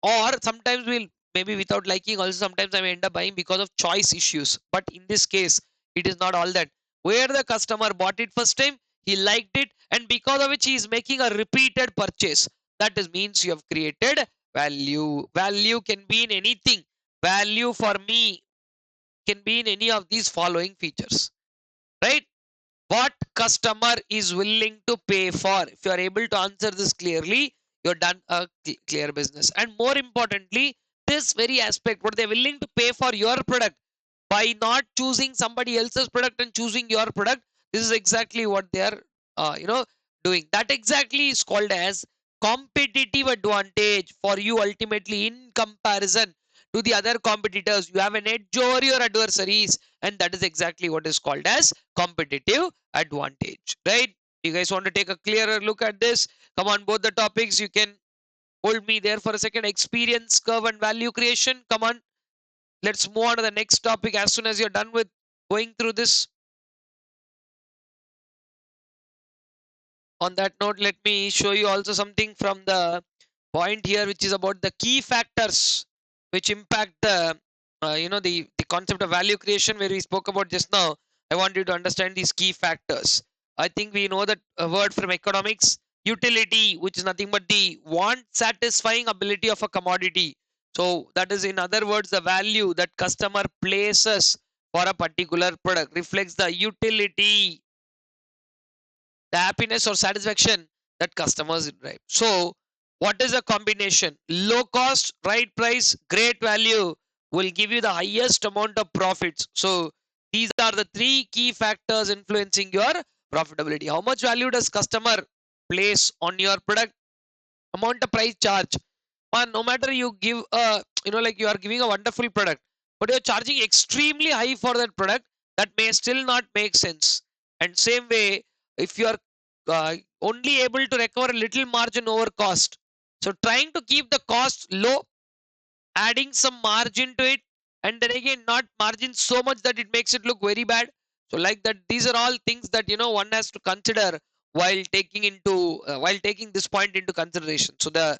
Or sometimes we'll, maybe without liking also, sometimes I may end up buying because of choice issues. But in this case, it is not all that. Where the customer bought it first time, he liked it, and because of which he is making a repeated purchase. That is, means you have created value. Value can be in anything. Value for me can be in any of these following features, right? What customer is willing to pay for? If you are able to answer this clearly, you're done a clear business. And more importantly, this very aspect, what they're willing to pay for your product, by not choosing somebody else's product and choosing your product, this is exactly what they are doing. That exactly is called as competitive advantage for you. Ultimately, in comparison to the other competitors, you have an edge over your adversaries, and that is exactly what is called as competitive advantage, right? You guys want to take a clearer look at this? Come on, both the topics, you can hold me there for a second. Experience curve and value creation. Come on, let's move on to the next topic as soon as you're done with going through this. On that note, let me show you also something from the point here, which is about the key factors which impact the the concept of value creation, where we spoke about just now. I want you to understand these key factors. I think we know that a word from economics, utility, which is nothing but the want satisfying ability of a commodity. So that is, in other words, the value that customer places for a particular product reflects the utility, the happiness or satisfaction that customers derive. So, what is a combination? Low cost, right price, great value will give you the highest amount of profits. So, these are the three key factors influencing your profitability. How much value does customer place on your product? Amount of price charge. no matter you give like you are giving a wonderful product, but you're charging extremely high for that product, that may still not make sense. And same way, if you are only able to recover a little margin over cost, so trying to keep the cost low, adding some margin to it, and then again not margin so much that it makes it look very bad. So like that, these are all things that one has to consider while taking this point into consideration. So the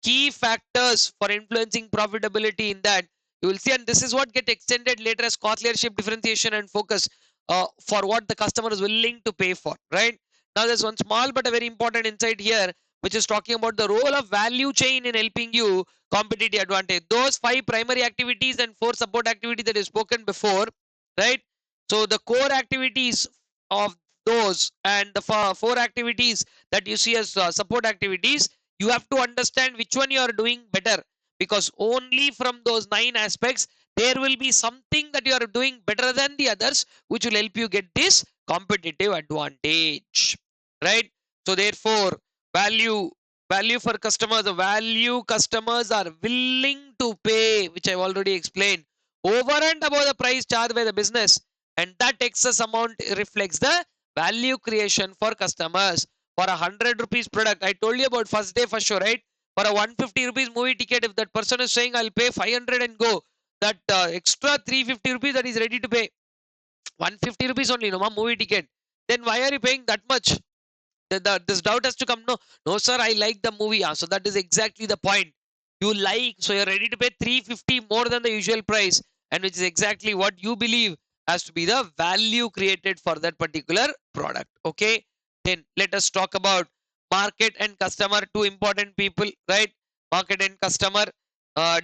key factors for influencing profitability in that, you will see, and this is what get extended later as cost leadership, differentiation and focus, for what the customer is willing to pay for, right? Now there's one small but a very important insight here, which is talking about the role of value chain in helping you competitive advantage. Those 5 primary activities and 4 support activities that is spoken before, right? So the core activities of those and the 4 activities that you see as support activities, you have to understand which one you are doing better, because only from those 9 aspects there will be something that you are doing better than the others, which will help you get this competitive advantage, right? So therefore, value value for customers, the value customers are willing to pay, which I've already explained, over and above the price charged by the business, and that excess amount reflects the value creation for customers. For a 100 rupees product, I told you about first day first show, right? For a 150 rupees movie ticket, if that person is saying I'll pay 500 and go, that extra 350 rupees that is ready to pay, 150 rupees only, no movie ticket, then why are you paying that much? This doubt has to come. No sir, I like the movie. So that is exactly the point. You like, so you're ready to pay 350 more than the usual price, and which is exactly what you believe has to be the value created for that particular product. Okay, then let us talk about market and customer, two important people, right? Market and customer.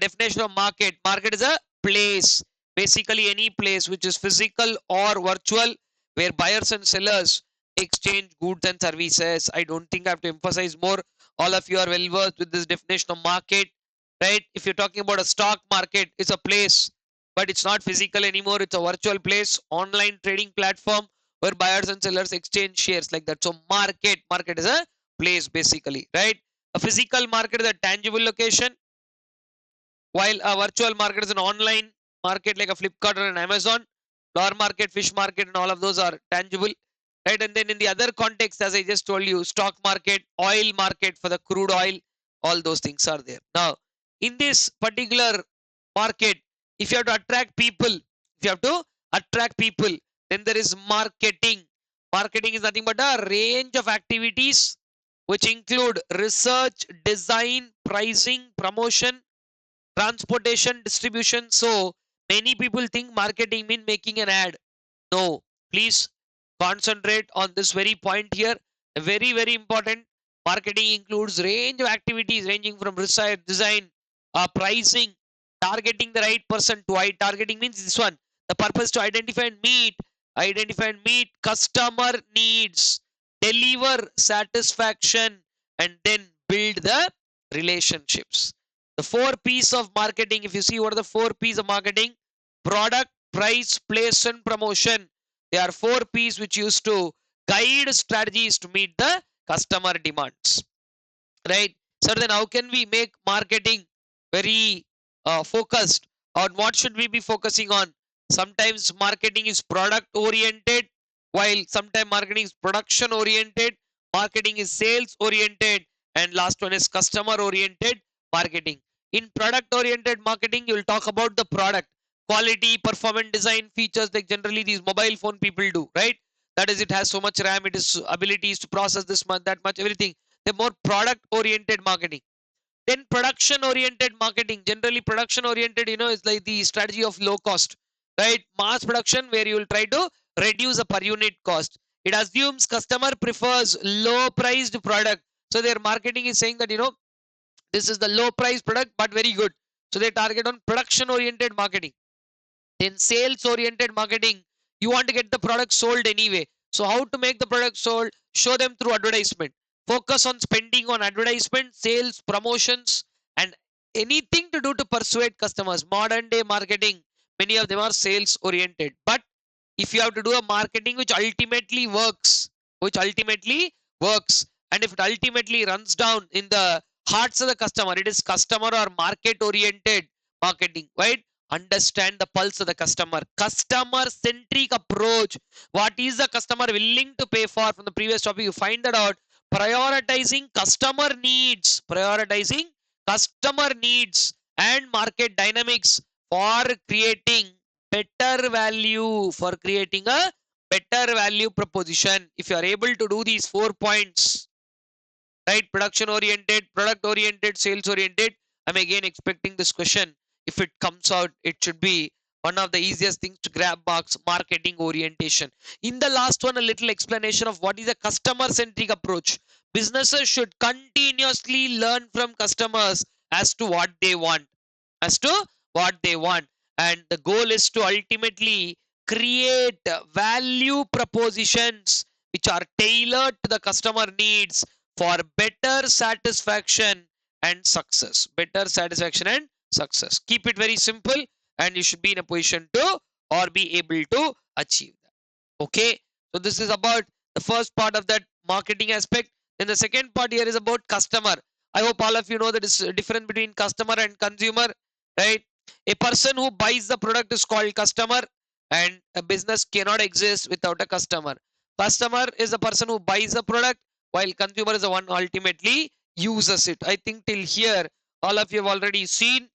Definition of market is a place, basically any place which is physical or virtual, where buyers and sellers exchange goods and services. I don't think I have to emphasize more. All of you are well versed with this definition of market, right? If you're talking about a stock market, it's a place, but it's not physical anymore. It's a virtual place, online trading platform where buyers and sellers exchange shares, like that. So market is a place basically, right? A physical market is a tangible location, while a virtual market is an online market like a Flipkart or an Amazon. Dollar market, fish market, and all of those are tangible, right? And then in the other context, as I just told you, stock market, oil market for the crude oil, all those things are there. Now, in this particular market, if you have to attract people, then there is marketing. Marketing is nothing but a range of activities which include research, design, pricing, promotion, transportation, distribution. So many people think marketing means making an ad. No, please concentrate on this very point here. Very, very important. Marketing includes range of activities ranging from research, design, pricing, targeting the right person. To targeting means this one. The purpose to identify and meet customer needs, deliver satisfaction, and then build the relationships. The 4 P's of marketing, if you see what are the 4 P's of marketing: product, price, place, and promotion. There are 4 P's which used to guide strategies to meet the customer demands, right? So then how can we make marketing very focused on what should we be focusing on? Sometimes marketing is product oriented, while sometimes marketing is production oriented, marketing is sales oriented, and last one is customer oriented marketing. In product oriented marketing, you will talk about the product quality, performance, design, features, like generally these mobile phone people do, right? That is, it has so much RAM, it is abilities to process this much, that much, everything. The more product oriented marketing. Then production oriented marketing, generally production oriented, is like the strategy of low cost, right? Mass production, where you will try to reduce the per unit cost. It assumes customer prefers low priced product, so their marketing is saying that this is the low price product but very good, so they target on production oriented marketing. Then sales oriented marketing, you want to get the product sold anyway, so how to make the product sold? Show them through advertisement. Focus on spending on advertisement, sales, promotions, and anything to do to persuade customers. Modern day marketing, many of them are sales oriented, but if you have to do a marketing which ultimately works, and if it ultimately runs down in the hearts of the customer. It is customer or market oriented marketing, right? Understand the pulse of the customer. Customer centric approach. What is the customer willing to pay for? From the previous topic, you find that out. Prioritizing customer needs. Prioritizing customer needs and market dynamics for creating better value. For creating a better value proposition. If you are able to do these 4 points, right? Production oriented, product oriented, sales oriented. I'm again expecting this question. If it comes out, it should be one of the easiest things to grab marks. Marketing orientation. In the last one, a little explanation of what is a customer centric approach. Businesses should continuously learn from customers as to what they want. As to what they want. And the goal is to ultimately create value propositions which are tailored to the customer needs for better satisfaction and success. Better satisfaction and success. Keep it very simple and you should be in a position to or be able to achieve that. Okay. So this is about the first part of that marketing aspect. Then the second part here is about customer. I hope all of you know that is difference between customer and consumer, right? A person who buys the product is called customer, and a business cannot exist without a customer. Customer is the person who buys the product, while consumer is the one who ultimately uses it. I think till here all of you have already seen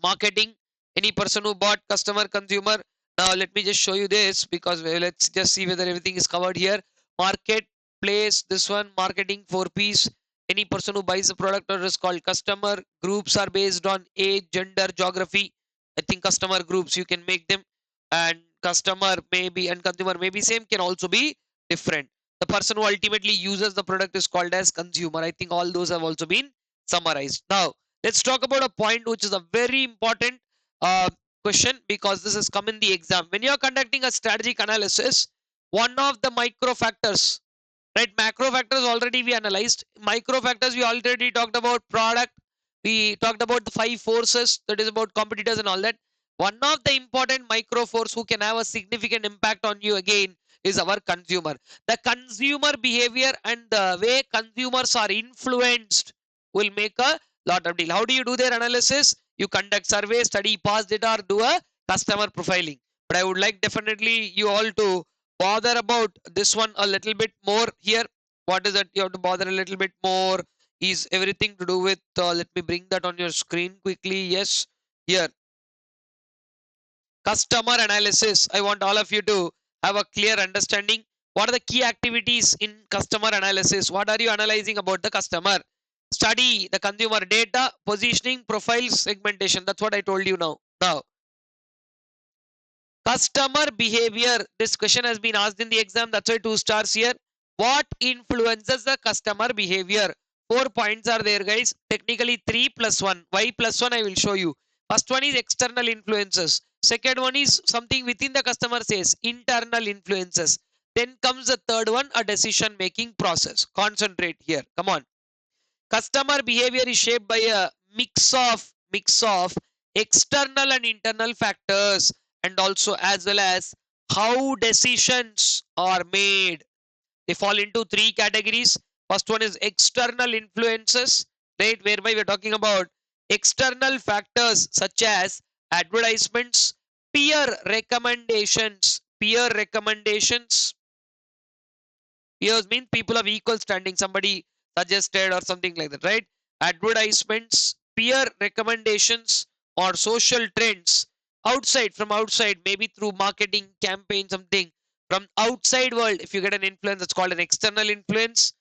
marketing, any person who bought, customer, consumer. Now let me just show you this, because let's just see whether everything is covered here. Marketplace, this one, marketing, 4 P's. Any person who buys a product or is called customer. Groups are based on age, gender, geography. I think customer groups you can make them, and customer maybe and consumer maybe same, can also be different. The person who ultimately uses the product is called as consumer. I think all those have also been summarized. Now let's talk about a point which is a very important uh, question, because this has come in the exam. When you are conducting a strategic analysis, one of the micro factors, right? Macro factors already we analyzed. Micro factors we already talked about. Product, we talked about the 5 forces, that is about competitors and all that. One of the important micro force who can have a significant impact on you again is our consumer. The consumer behavior and the way consumers are influenced will make a lot of deal. How do you do their analysis? You conduct survey, study past data, or do a customer profiling. But I would like definitely you all to bother about this one a little bit more here. What is that you have to bother a little bit more is everything to do with, let me bring that on your screen quickly. Yes, here, customer analysis. I want all of you to have a clear understanding. What are the key activities in customer analysis? What are you analyzing about the customer? Study the consumer data, positioning, profiles, segmentation. That's what I told you now. Now, customer behavior. This question has been asked in the exam. That's why 2 stars here. What influences the customer behavior? 4 points are there, guys. Technically 3 plus 1. Why plus 1? I will show you. First one is external influences. Second one is something within the customer says, internal influences. Then comes the third one, a decision making process. Concentrate here. Come on. Customer behavior is shaped by a mix of external and internal factors, and also as well as how decisions are made. They fall into 3 categories. First one is external influences, right? Whereby we're talking about external factors such as advertisements, peer recommendations. Peers mean people of equal standing, somebody suggested or something like that, right? Advertisements, peer recommendations, or social trends from outside, maybe through marketing campaign, something from outside world. If you get an influence, it's called an external influence,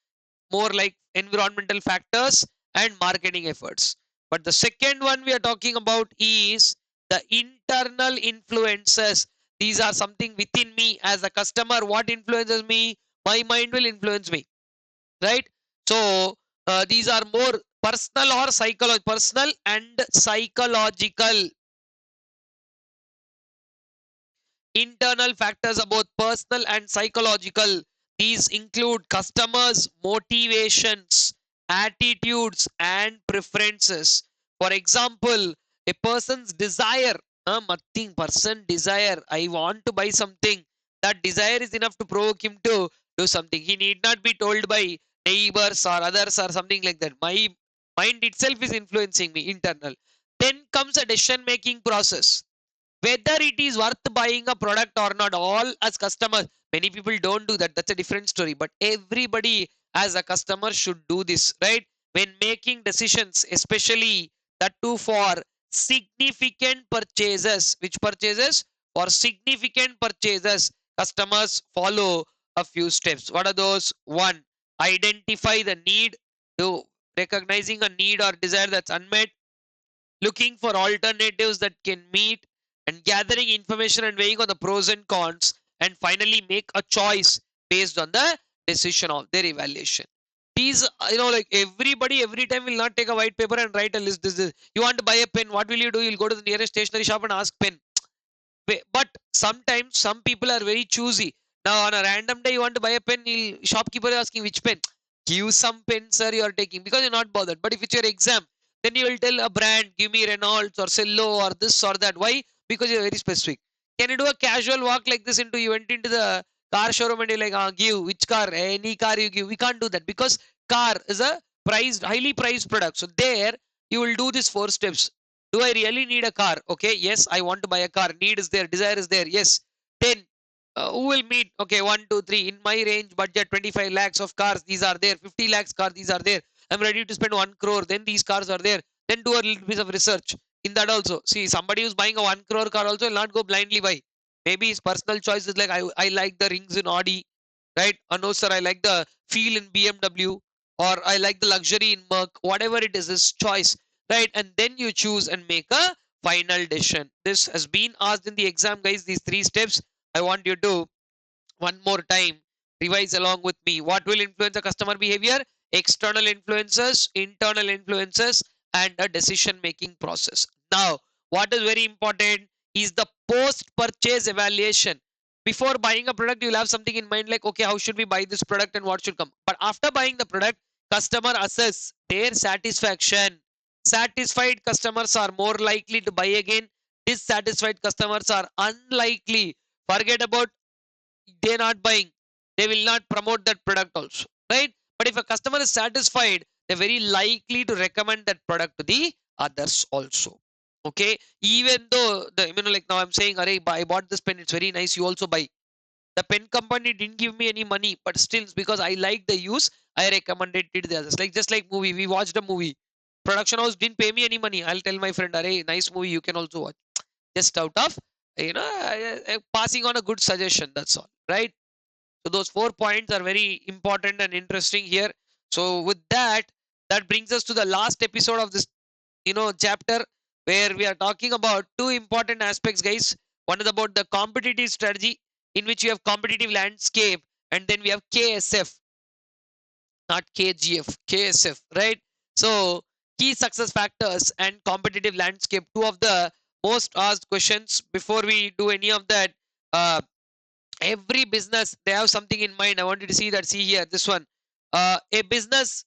more like environmental factors and marketing efforts. But the second one we are talking about is the internal influences. These are something within me as a customer. What influences me? My mind will influence me, right? So these are more personal or psychological, personal and psychological. Internal factors are both personal and psychological. These include customers' motivations, attitudes, and preferences. For example, a person's desire, nothing person desire, I want to buy something. That desire is enough to provoke him to do something. He need not be told by neighbors or others or something like that. My Mind itself is influencing me, internal. Then comes a decision making process, whether it is worth buying a product or not. All as customers, many people don't do that, that's a different story, but everybody as a customer should do this, right? When making decisions, especially that too for significant purchases. Which purchases? For significant purchases, customers follow a few steps. What are those? One, identify the need. To recognizing a need or desire that's unmet, looking for alternatives that can meet, and gathering information and weighing on the pros and cons, and finally make a choice based on the decision of their evaluation. These, like everybody every time will not take a white paper and write a list. This is, you want to buy a pen, what will you do? You'll go to the nearest stationery shop and ask pen. But sometimes some people are very choosy. Now, on a random day, you want to buy a pen, shopkeeper is asking which pen. Give some pen, sir, you are taking, because you're not bothered. But if it's your exam, then you will tell a brand, give me Renaults or Cello or this or that. Why? Because you're very specific. Can you do a casual walk like this into, you went into the car showroom and you're like, give which car, any car you give. We can't do that because car is a highly priced product. So there you will do these 4 steps. Do I really need a car? Okay, yes, I want to buy a car. Need is there, desire is there. Yes. Then who will meet? Okay, 1, 2, 3. In my range, budget 25 lakhs of cars, these are there. 50 lakhs car, these are there. I'm ready to spend 1 crore. Then these cars are there. Then do a little bit of research in that also. See, somebody who's buying a 1 crore car also will not go blindly buy. Maybe his personal choice is like, I like the rings in Audi, right? Oh, no, sir, I like the feel in BMW, or I like the luxury in Merc. Whatever it is, his choice, right? And then you choose and make a final decision. This has been asked in the exam, guys. These 3 steps, I want you to one more time revise along with me. What will influence the customer behavior? External influences, internal influences, and a decision making process. Now, what is very important is the post purchase evaluation. Before buying a product, you'll have something in mind like, okay, how should we buy this product and what should come? But after buying the product, customer assess their satisfaction. Satisfied customers are more likely to buy again. Dissatisfied customers are unlikely. Forget about they're not buying, they will not promote that product also, right? But if a customer is satisfied, they're very likely to recommend that product to the others also. Okay, even though the, like now I'm saying, Arey, I bought this pen, it's very nice, you also buy. The pen company didn't give me any money, but still because I like the use, I recommended it to the others. Like just like movie, we watched a movie, production house didn't pay me any money, I'll tell my friend, Arey, nice movie, you can also watch, just out of passing on a good suggestion, that's all, right? So those 4 points are very important and interesting here. So with that, that brings us to the last episode of this, chapter, where we are talking about 2 important aspects, guys. One is about the competitive strategy, in which you have competitive landscape, and then we have KSF, not KGF, KSF, right? So key success factors and competitive landscape, two of the most asked questions. Before we do any of that, uh, every business, they have something in mind. I want you to see that. See here, this one, a business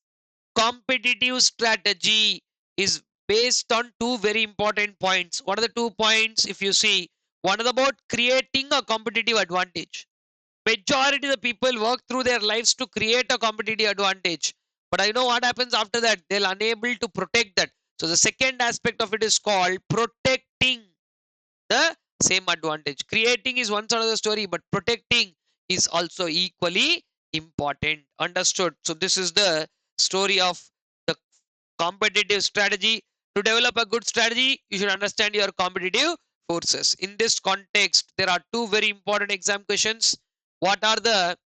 competitive strategy is based on 2 very important points. What are the 2 points? If you see, one is about creating a competitive advantage. Majority of the people work through their lives to create a competitive advantage, but I know what happens after that, they'll unable to protect that. So the second aspect of it is called protecting the same advantage. Creating is one side of the story, but protecting is also equally important. Understood? So this is the story of the competitive strategy. To develop a good strategy, you should understand your competitive forces. In this context, there are 2 very important exam questions. What are the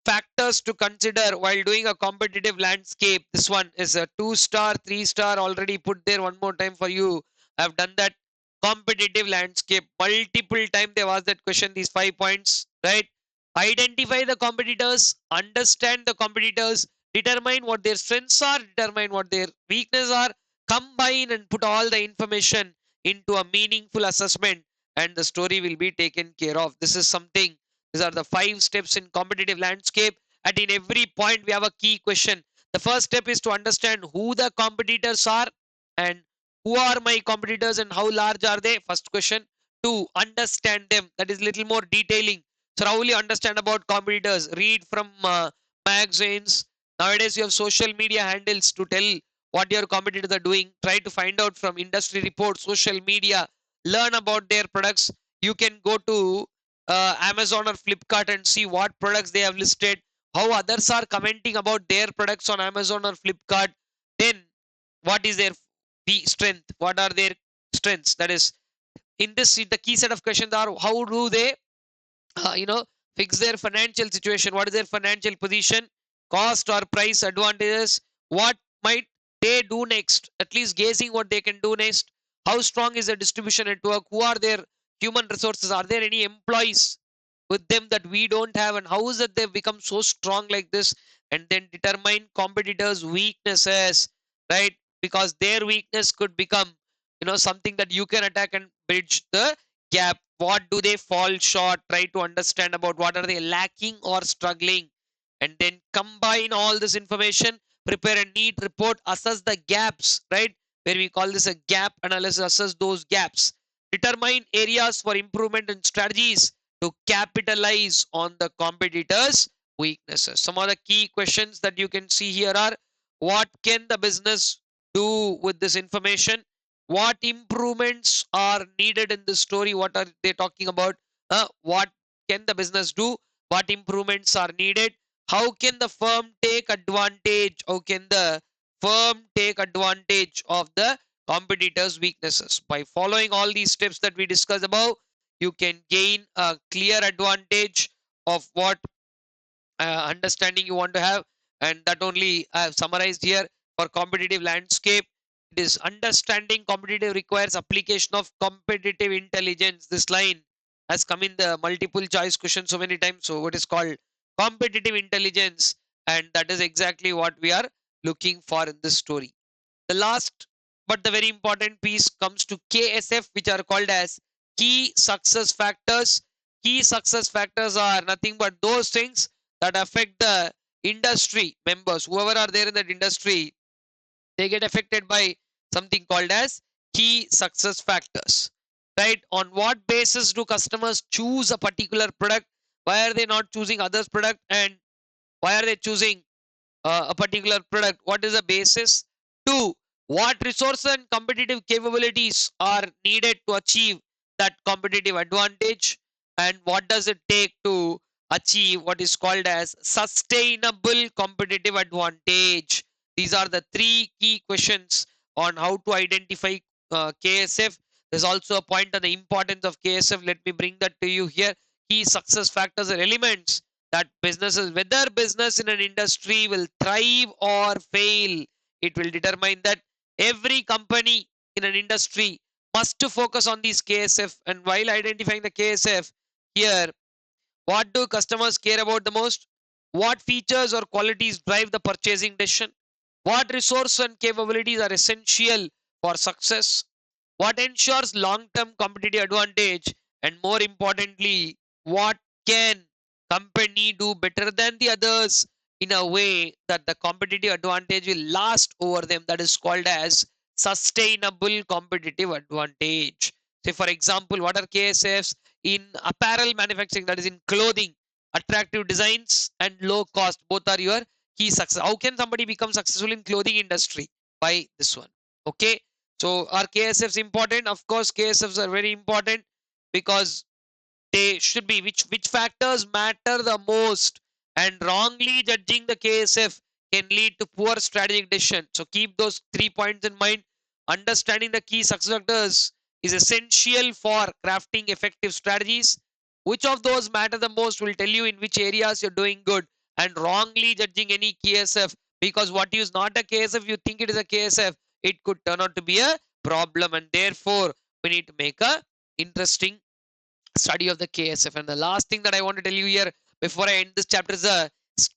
factors to consider while doing a competitive landscape? This one is a 2 star, 3 star, already put there one more time for you. I've done that. Competitive landscape, multiple time they've asked that question, these 5 points, right? Identify the competitors, understand the competitors, determine what their strengths are, determine what their weaknesses are, combine and put all the information into a meaningful assessment, and the story will be taken care of. This is something, these are the 5 steps in competitive landscape. And in every point, we have a key question. The first step is to understand who the competitors are and who are my competitors and how large are they. First question. Two, understand them. That is little more detailing. So how will you understand about competitors? Read from magazines. Nowadays, you have social media handles to tell what your competitors are doing. Try to find out from industry reports, social media, learn about their products. You can go to Amazon or Flipkart and see what products they have listed, how others are commenting about their products on Amazon or Flipkart. Then what is their strength, what are their strengths. That is, in this, the key set of questions are, how do they you know, fix their financial situation, what is their financial position, cost or price advantages, what might they do next, at least gauging what they can do next, how strong is the distribution network, who are their human resources, are there any employees with them that we don't have, and how is it they've become so strong like this. And then determine competitors weaknesses, right? Because their weakness could become, you know, something that you can attack and bridge the gap. What do they fall short? Try to understand about what are they lacking or struggling, and then combine all this information, prepare a neat report, assess the gaps, right? Where we call this a gap analysis, assess those gaps, determine areas for improvement and strategies to capitalize on the competitors weaknesses. Some of the key questions that you can see here are, what can the business do with this information, what improvements are needed in this story, what are they talking about, what can the business do, what improvements are needed, how can the firm take advantage, how can the firm take advantage of the competitors weaknesses. By following all these steps that we discussed above, you can gain a clear advantage of what understanding you want to have. And that only I have summarized here. For competitive landscape, it is understanding competitive requires application of competitive intelligence. This line has come in the multiple choice question so many times. So what is called competitive intelligence, and that is exactly what we are looking for in this story. The last but the very important piece comes to KSF, which are called as key success factors. Key success factors are nothing but those things that affect the industry members, whoever are there in that industry, they get affected by something called as key success factors, right? On what basis do customers choose a particular product? Why are they not choosing others product, and why are they choosing a particular product? What is the basis? Two, what resources and competitive capabilities are needed to achieve that competitive advantage? And what does it take to achieve what is called as sustainable competitive advantage? These are the three key questions on how to identify KSF. There's also a point on the importance of KSF. Let me bring that to you here. Key success factors are elements that businesses, whether business in an industry will thrive or fail, it will determine that every company in an industry must to focus on these KSF. And while identifying the KSF here, what do customers care about the most? What features or qualities drive the purchasing decision? What resources and capabilities are essential for success? What ensures long-term competitive advantage? And more importantly, what can company do better than the others in a way that the competitive advantage will last over them? That is called as sustainable competitive advantage. Say for example, what are KSFs in apparel manufacturing, that is in clothing? Attractive designs and low cost, both are your key success. How can somebody become successful in clothing industry? By this one. Okay, so are KSFs important? Of course KSFs are very important, because they should be, which factors matter the most, and wrongly judging the KSF can lead to poor strategic decision. So keep those 3 points in mind. Understanding the key success factors is essential for crafting effective strategies. Which of those matter the most will tell you in which areas you're doing good. And wrongly judging any KSF, because what is not a KSF, you think it is a KSF, it could turn out to be a problem, and therefore we need to make a interesting study of the KSF. And the last thing that I want to tell you here before I end this chapter is a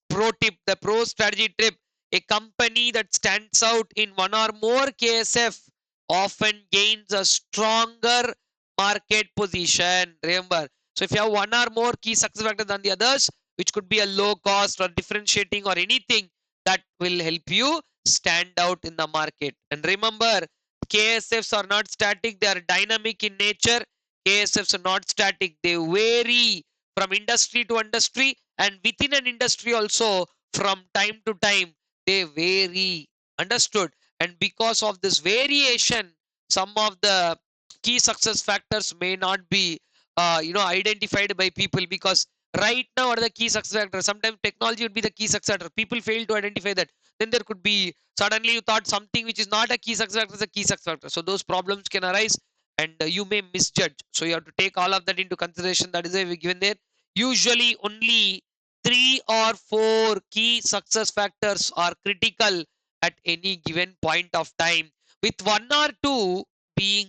pro tip, the pro strategy tip. A company that stands out in one or more KSF often gains a stronger market position. Remember, so if you have one or more key success factors than the others, which could be a low cost or differentiating or anything, that will help you stand out in the market. And remember, KSFs are not static, they are dynamic in nature. KSFs are not static, they vary from industry to industry, and within an industry also from time to time they vary. Understood? And because of this variation, some of the key success factors may not be identified by people. Because right now, what are the key success factors? Sometimes technology would be the key success factor. People fail to identify that. Then there could be, suddenly you thought something which is not a key success factor is a key success factor. So those problems can arise, and you may misjudge. So you have to take all of that into consideration. That is why we given there. Usually only 3 or 4 key success factors are critical at any given point of time, with 1 or 2 being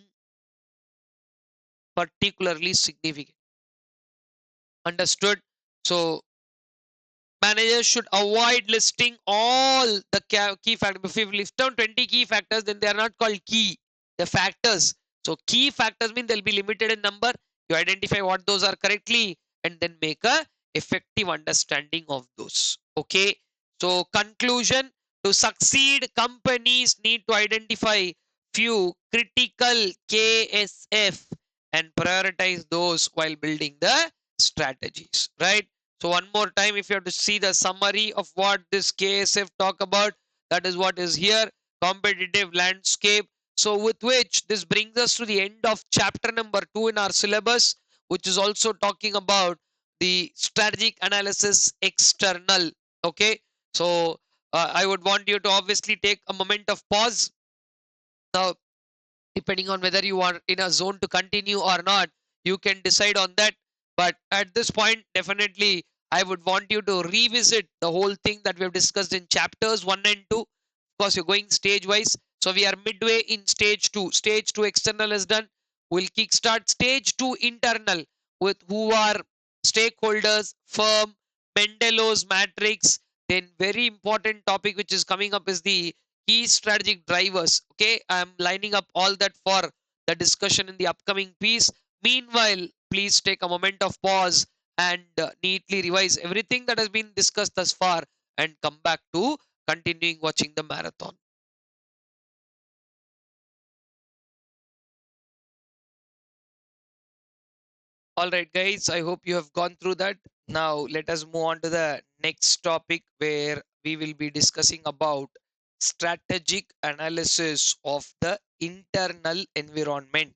particularly significant. Understood? So managers should avoid listing all the key factors. If we list down 20 key factors, then they are not called key, the factors. So key factors mean they'll be limited in number. You identify what those are correctly, and then make a effective understanding of those. Okay. So conclusion: to succeed, companies need to identify few critical KSF and prioritize those while building the strategies. Right. So one more time, if you have to see the summary of what this KSF talk about, that is what is here: competitive landscape. So with which this brings us to the end of chapter number 2 in our syllabus, which is also talking about the strategic analysis external. Okay. So I would want you to obviously take a moment of pause. Now, depending on whether you are in a zone to continue or not, you can decide on that. But at this point, definitely I would want you to revisit the whole thing that we have discussed in chapters 1 and 2, because you're going stage wise. So we are midway in stage 2. Stage 2 external is done. We'll kickstart stage 2 internal, with who are stakeholders, firm, Mendelows Matrix. Then very important topic which is coming up is the key strategic drivers. Okay, I'm lining up all that for the discussion in the upcoming piece. Meanwhile, please take a moment of pause and neatly revise everything that has been discussed thus far, and come back to continuing watching the marathon. All right, guys, I hope you have gone through that. Now let us move on to the next topic, where we will be discussing about strategic analysis of the internal environment.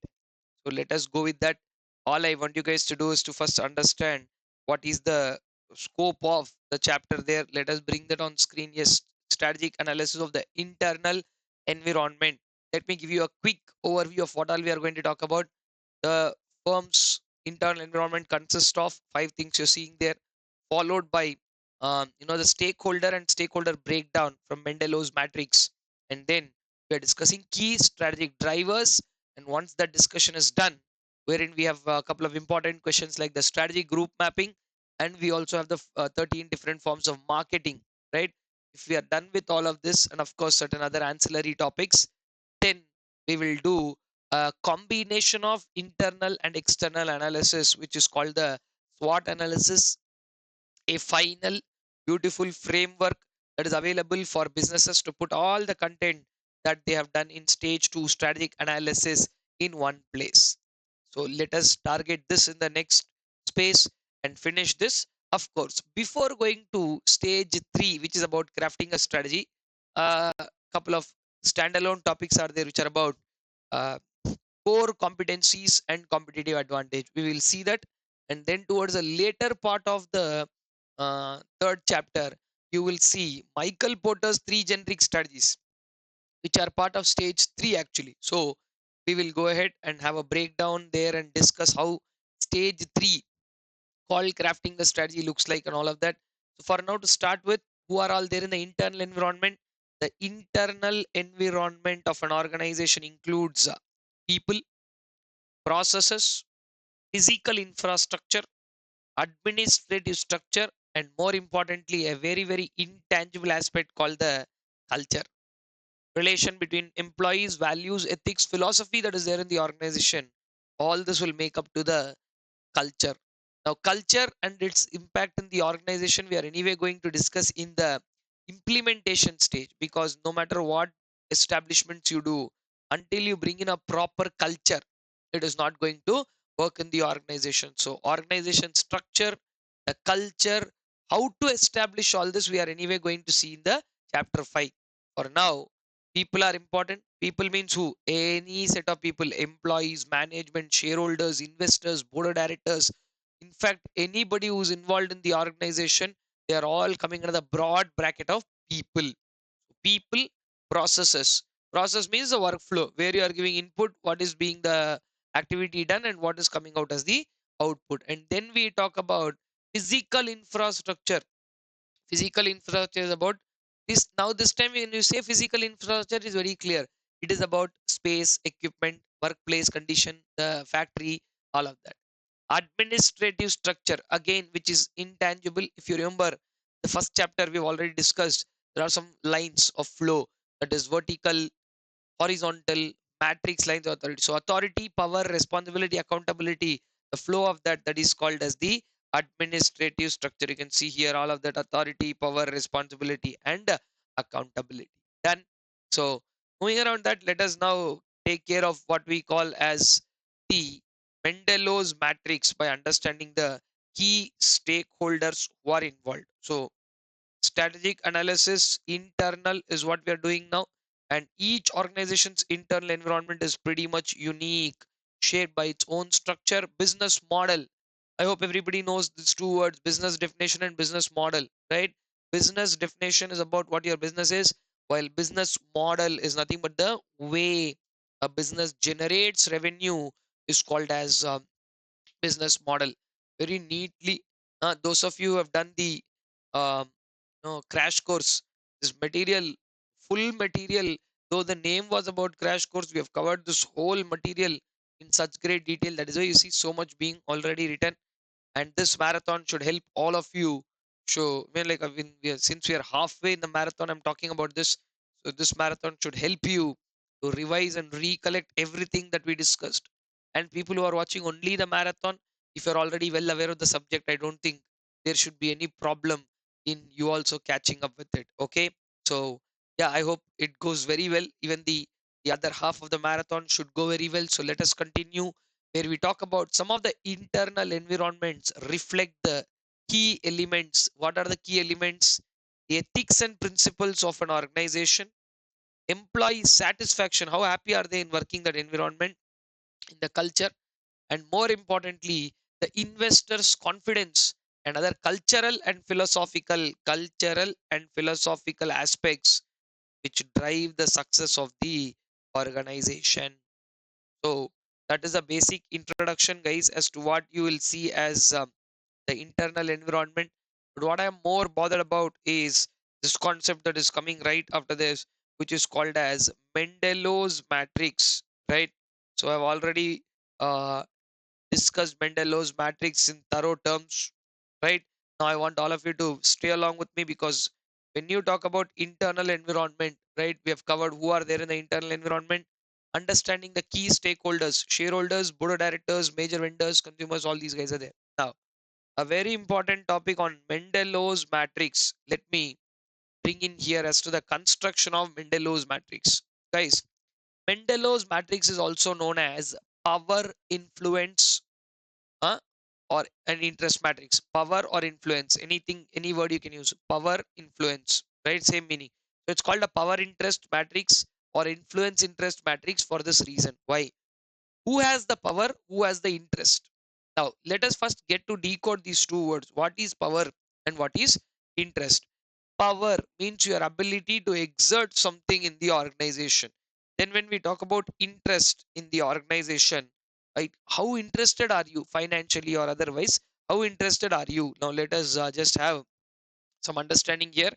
So let us go with that. All I want you guys to do is to first understand what is the scope of the chapter there. Let us bring that on screen. Yes, strategic analysis of the internal environment. Let me give you a quick overview of what all we are going to talk about. The firm's internal environment consists of 5 things you're seeing there, followed by the stakeholder and stakeholder breakdown from Mendelows Matrix, and then we are discussing key strategic drivers. And once that discussion is done, wherein we have a couple of important questions like the strategy group mapping, and we also have the 13 different forms of marketing, right? If we are done with all of this, and of course certain other ancillary topics, then we will do a combination of internal and external analysis, which is called the SWOT analysis, a final beautiful framework that is available for businesses to put all the content that they have done in stage 2 strategic analysis in one place. So let us target this in the next space and finish this. Of course, before going to stage 3, which is about crafting a strategy, a couple of standalone topics are there, which are about uh, core competencies and competitive advantage. We will see that. And then towards the later part of the third chapter, you will see Mckinsey's 3 generic strategies, which are part of stage 3 actually. So we will go ahead and have a breakdown there and discuss how stage 3 called crafting the strategy looks like and all of that. So for now, to start with, who are all there in the internal environment? The internal environment of an organization includes people, processes, physical infrastructure, administrative structure, and more importantly, a very, very intangible aspect called the culture. Relation between employees, values, ethics, philosophy that is there in the organization. All this will make up to the culture. Now, culture and its impact in the organization, we are anyway going to discuss in the implementation stage, because no matter what establishments you do, until you bring in a proper culture, it is not going to work in the organization. So, organization structure, the culture, how to establish all this, we are anyway going to see in the chapter 5. For now, People are important. People means who? Any set of people, employees, management, shareholders, investors, board of directors. In fact, anybody who's involved in the organization, they are all coming under the broad bracket of people. People, processes. Process means the workflow where you are giving input, what is being the activity done, and what is coming out as the output. And then we talk about physical infrastructure. Physical infrastructure is about this. Now this time when you say physical infrastructure is very clear, it is about space, equipment, workplace condition, the factory, all of that. Administrative structure, again, which is intangible. If you remember the first chapter we've already discussed, there are some lines of flow, that is vertical, horizontal, matrix lines, authority. So authority, power, responsibility, accountability, the flow of that, that is called as the administrative structure. You can see here all of that: authority, power, responsibility, and accountability. Done. So moving around that, let us now take care of what we call as the Mendelows Matrix by understanding the key stakeholders who are involved. So strategic analysis internal is what we are doing now, and each organization's internal environment is pretty much unique, shaped by its own structure, business model. I hope everybody knows these two words: business definition and business model, right? Business definition is about what your business is, while business model is nothing but the way a business generates revenue is called as business model. Very neatly, those of you who have done the um, crash course, this material, full material, though the name was about crash course, we have covered this whole material in such great detail. That is why you see so much being already written. And this marathon should help all of you. So, since we are halfway in the marathon, I'm talking about this. So, this marathon should help you to revise and recollect everything that we discussed. And people who are watching only the marathon, if you're already well aware of the subject, I don't think there should be any problem in you also catching up with it. Okay. So, yeah, I hope it goes very well. Even the other half of the marathon should go very well. So, let us continue where we talk about some of the internal environments reflect the key elements. What are the key elements? The ethics and principles of an organization, employee satisfaction, how happy are they in working that environment, in the culture, and more importantly, the investors' confidence and other cultural and philosophical aspects which drive the success of the organization. So that is a basic introduction, guys, as to what you will see as the internal environment. But what I am more bothered about is this concept that is coming right after this, which is called as Mendelows Matrix, right? So I've already uh, discussed Mendelows Matrix in thorough terms, right? Now I want all of you to stay along with me, because when you talk about internal environment, right, we have covered who are there in the internal environment, understanding the key stakeholders, shareholders, board of directors, major vendors, consumers, all these guys are there. Now, a very important topic on Mendelows Matrix. Let me bring in here as to the construction of Mendelows Matrix. Guys, Mendelows Matrix is also known as power influence, uh, or an interest matrix. Power or influence, anything, any word you can use. Power, influence, right? Same meaning. So it's called a power interest matrix or influence interest matrix for this reason. Why? Who has the power? Who has the interest? Now, let us first get to decode these two words. What is power and what is interest? Power means your ability to exert something in the organization. Then, when we talk about interest in the organization, right? How interested are you financially or otherwise? How interested are you? Now, let us just have some understanding here,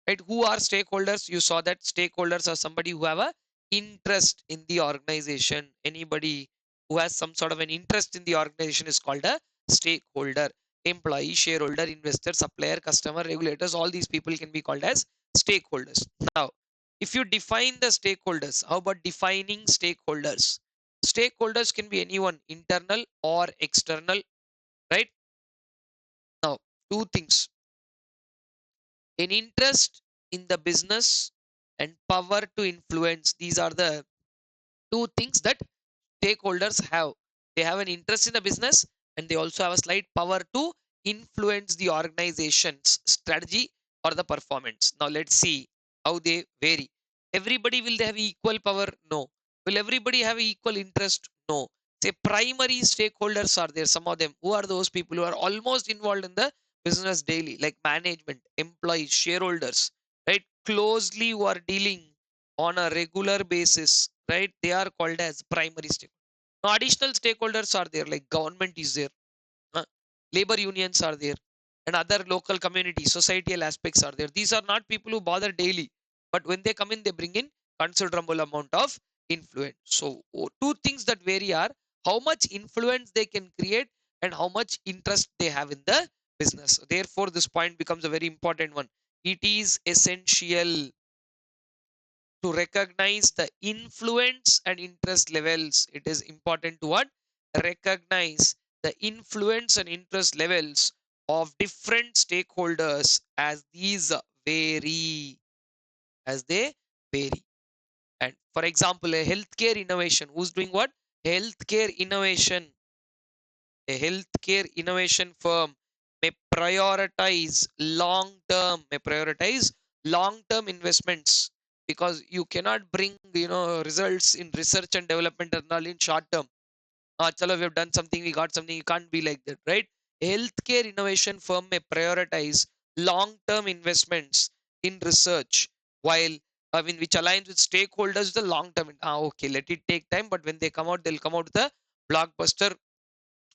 right? Who are stakeholders? You saw that stakeholders are somebody who have a interest in the organization. Anybody who has some sort of an interest in the organization is called a stakeholder. Employee, shareholder, investor, supplier, customer, regulators, all these people can be called as stakeholders. Now, if you define the stakeholders, how about defining stakeholders? Stakeholders can be anyone, internal or external, right? Now, two things: an interest in the business and power to influence. These are the two things that stakeholders have. They have an interest in the business, and they also have a slight power to influence the organization's strategy or the performance. Now let's see how they vary. Everybody will they have equal power? No. Will everybody have equal interest? No. Say primary stakeholders are there, some of them. Who are those people who are almost involved in the business daily, like management, employees, shareholders, right? Closely who are dealing on a regular basis, right? They are called as primary stakeholders. Now, additional stakeholders are there, like government is there, uh, labor unions are there, and other local community societal aspects are there. These are not people who bother daily, but when they come in they bring in considerable amount of influence. So two things that vary are how much influence they can create and how much interest they have in the business. Therefore this point becomes a very important one. It is essential to recognize the influence and interest levels. It is important to what? Recognize the influence and interest levels of different stakeholders as these vary, as they vary. And for example, a healthcare innovation, who's doing what? Healthcare innovation. A healthcare innovation firm may prioritize long-term investments, because you cannot bring results in research and development and all in short term. Chalo, we have done something, we got something. You can't be like that, right? A healthcare innovation firm may prioritize long-term investments in research, while which aligns with stakeholders the long term. Okay, let it take time, but when they come out, they'll come out with a blockbuster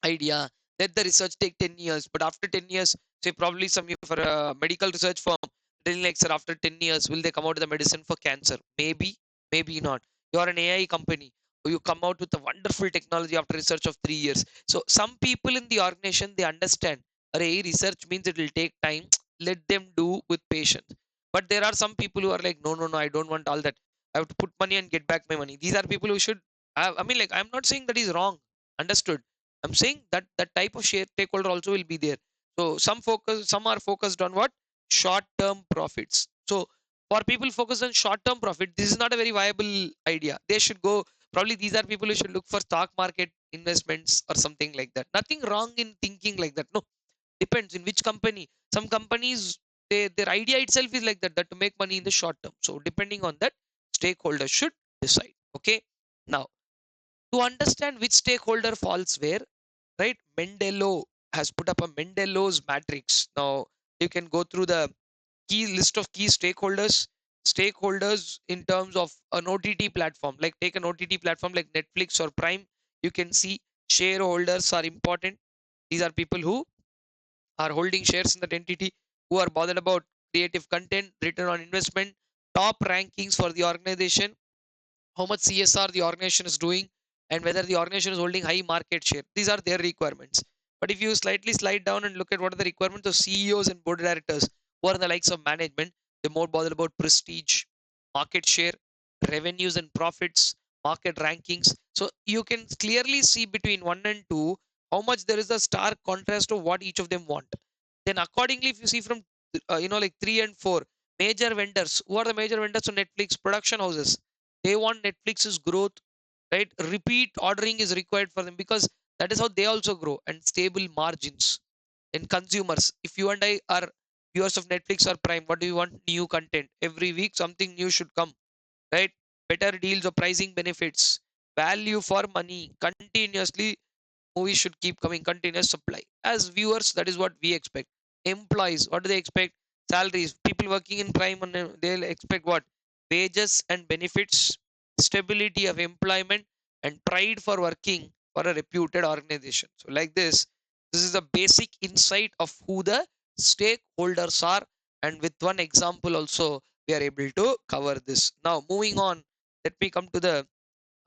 idea. Let the research take 10 years, but after 10 years, say probably some for a medical research firm telling like, sir, after 10 years will they come out with a medicine for cancer? Maybe, maybe not. You're an AI company, or you come out with a wonderful technology after research of 3 years. So some people in the organization, they understand, array research means it will take time. Let them do with patience. But there are some people who are like, no, no, no, I don't want all that. I have to put money and get back my money. These are people who should have, I mean, like, I'm not saying that is wrong. Understood. I'm saying that that type of share stakeholder also will be there. So some are focused on what? Short-term profits. So for people focused on short-term profit, this is not a very viable idea. They should go, probably these are people who should look for stock market investments or something like that. Nothing wrong in thinking like that. No, depends in which company. Some companies, their idea itself is like that, that to make money in the short term. So depending on that, stakeholders should decide. Okay. Now, to understand which stakeholder falls where, right? Mendelow has put up a Mendelows matrix. Now you can go through the key list of key stakeholders. Stakeholders in terms of an OTT platform, like take an OTT platform like Netflix or Prime, you can see shareholders are important. These are people who are holding shares in that entity, who are bothered about creative content, return on investment, top rankings for the organization, how much CSR the organization is doing, and whether the organization is holding high market share. These are their requirements. But if you slightly slide down and look at what are the requirements of CEOs and board directors, who are the likes of management, they're more bothered about prestige, market share, revenues and profits, market rankings. So you can clearly see between one and two how much there is a stark contrast of what each of them want. Then accordingly, if you see from like three and four, major vendors. Who are the major vendors of Netflix? Production houses. They want Netflix's growth, right? Repeat ordering is required for them, because that is how they also grow, and stable margins. And consumers, if you and I are viewers of Netflix or Prime, what do you want? New content every week, something new should come, right? Better deals or pricing benefits, value for money continuously. Movies should keep coming, continuous supply. As viewers, that is what we expect. Employees, what do they expect? Salaries. People working in Prime, and they'll expect what? Wages and benefits, stability of employment, and pride for working for a reputed organization. So like this is a basic insight of who the stakeholders are, and with one example also we are able to cover this. Now moving on, let me come to the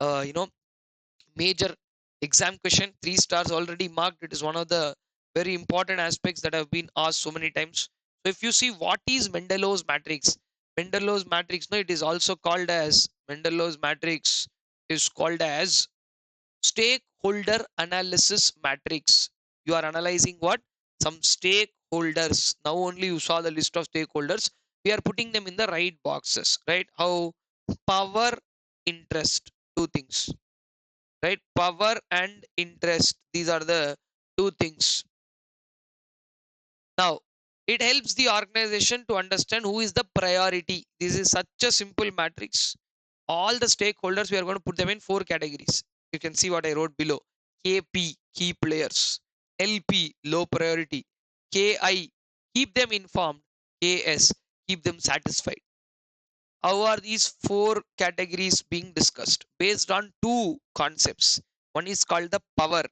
uh, you know major exam question. 3 stars already marked. It is one of the very important aspects that have been asked so many times. So if you see what is Mendelows matrix, Mendelows matrix, no, it is also called as Mendelows matrix is called as stakeholder analysis matrix. You are analyzing what? Some stakeholders. Now only you saw the list of stakeholders. We are putting them in the right boxes, right? How? Power, interest, two things, right? Power and interest, these are the two things. Now It helps the organization to understand who is the priority. This is such a simple matrix. All the stakeholders, we are going to put them in 4 categories. You can see what I wrote below. KP, key players. LP, low priority. KI, keep them informed. KS, keep them satisfied. How are these 4 categories being discussed? Based on 2 concepts. One is called the power.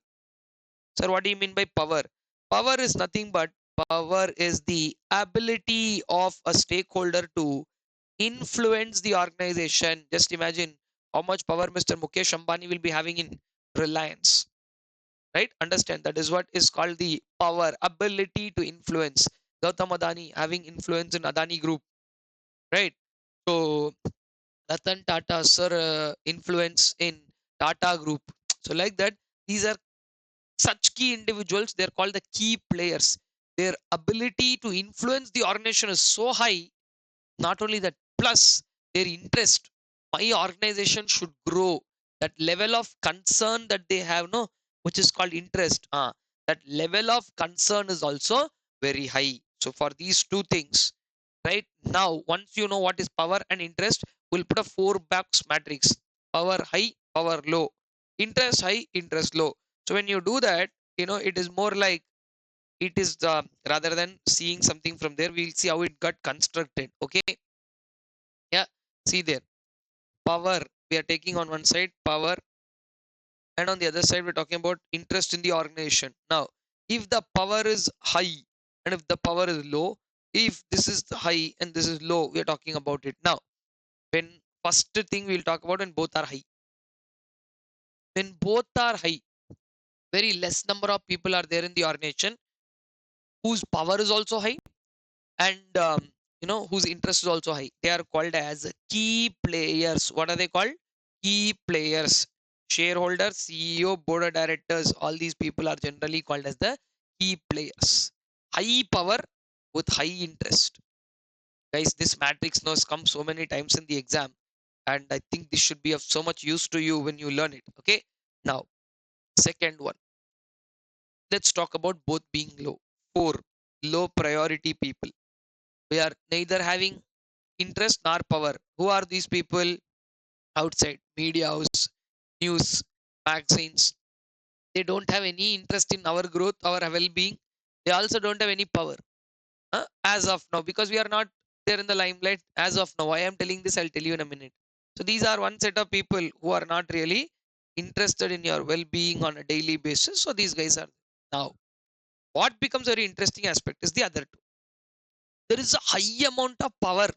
Sir, what do you mean by power? Power is nothing but power is the ability of a stakeholder to influence the organization. Just imagine how much power Mr. Mukesh Ambani will be having in Reliance, right? Understand that is what is called the power, ability to influence. Gautam Adani having influence in Adani Group, right? So Ratan Tata, sir, influence in Tata Group. So like that, these are such key individuals. They're called the key players. Their ability to influence the organization is so high. Not only that, plus their interest. My organization should grow. That level of concern that they have, no, which is called interest. That level of concern is also very high. So for these 2 things, right now, once you know what is power and interest, we'll put a 4-box matrix. Power high, power low. Interest high, interest low. So when you do that, it is more like it is rather than seeing something from there, we'll see how it got constructed. Okay. Yeah, see there, power, we are taking on one side power, and on the other side we're talking about interest in the organization. Now, if the power is high and if the power is low, if this is high and this is low, we are talking about it. Now, when first thing we'll talk about, when both are high. When both are high, very less number of people are there in the organization whose power is also high, and whose interest is also high. They are called as key players. What are they called? Key players. Shareholders, CEO, board of directors, all these people are generally called as the key players. High power with high interest. Guys, this matrix knows come so many times in the exam, and I think this should be of so much use to you when you learn it. Okay. Now, second one, let's talk about both being low. 4, low priority people. We are neither having interest nor power. Who are these people? Outside media house, news, magazines. They don't have any interest in our growth, our well-being. They also don't have any power, as of now, because we are not there in the limelight as of now. I am telling this, I'll tell you in a minute. So these are one set of people who are not really interested in your well-being on a daily basis. So these guys are. Now, what becomes very interesting aspect is the other two. There is a high amount of power.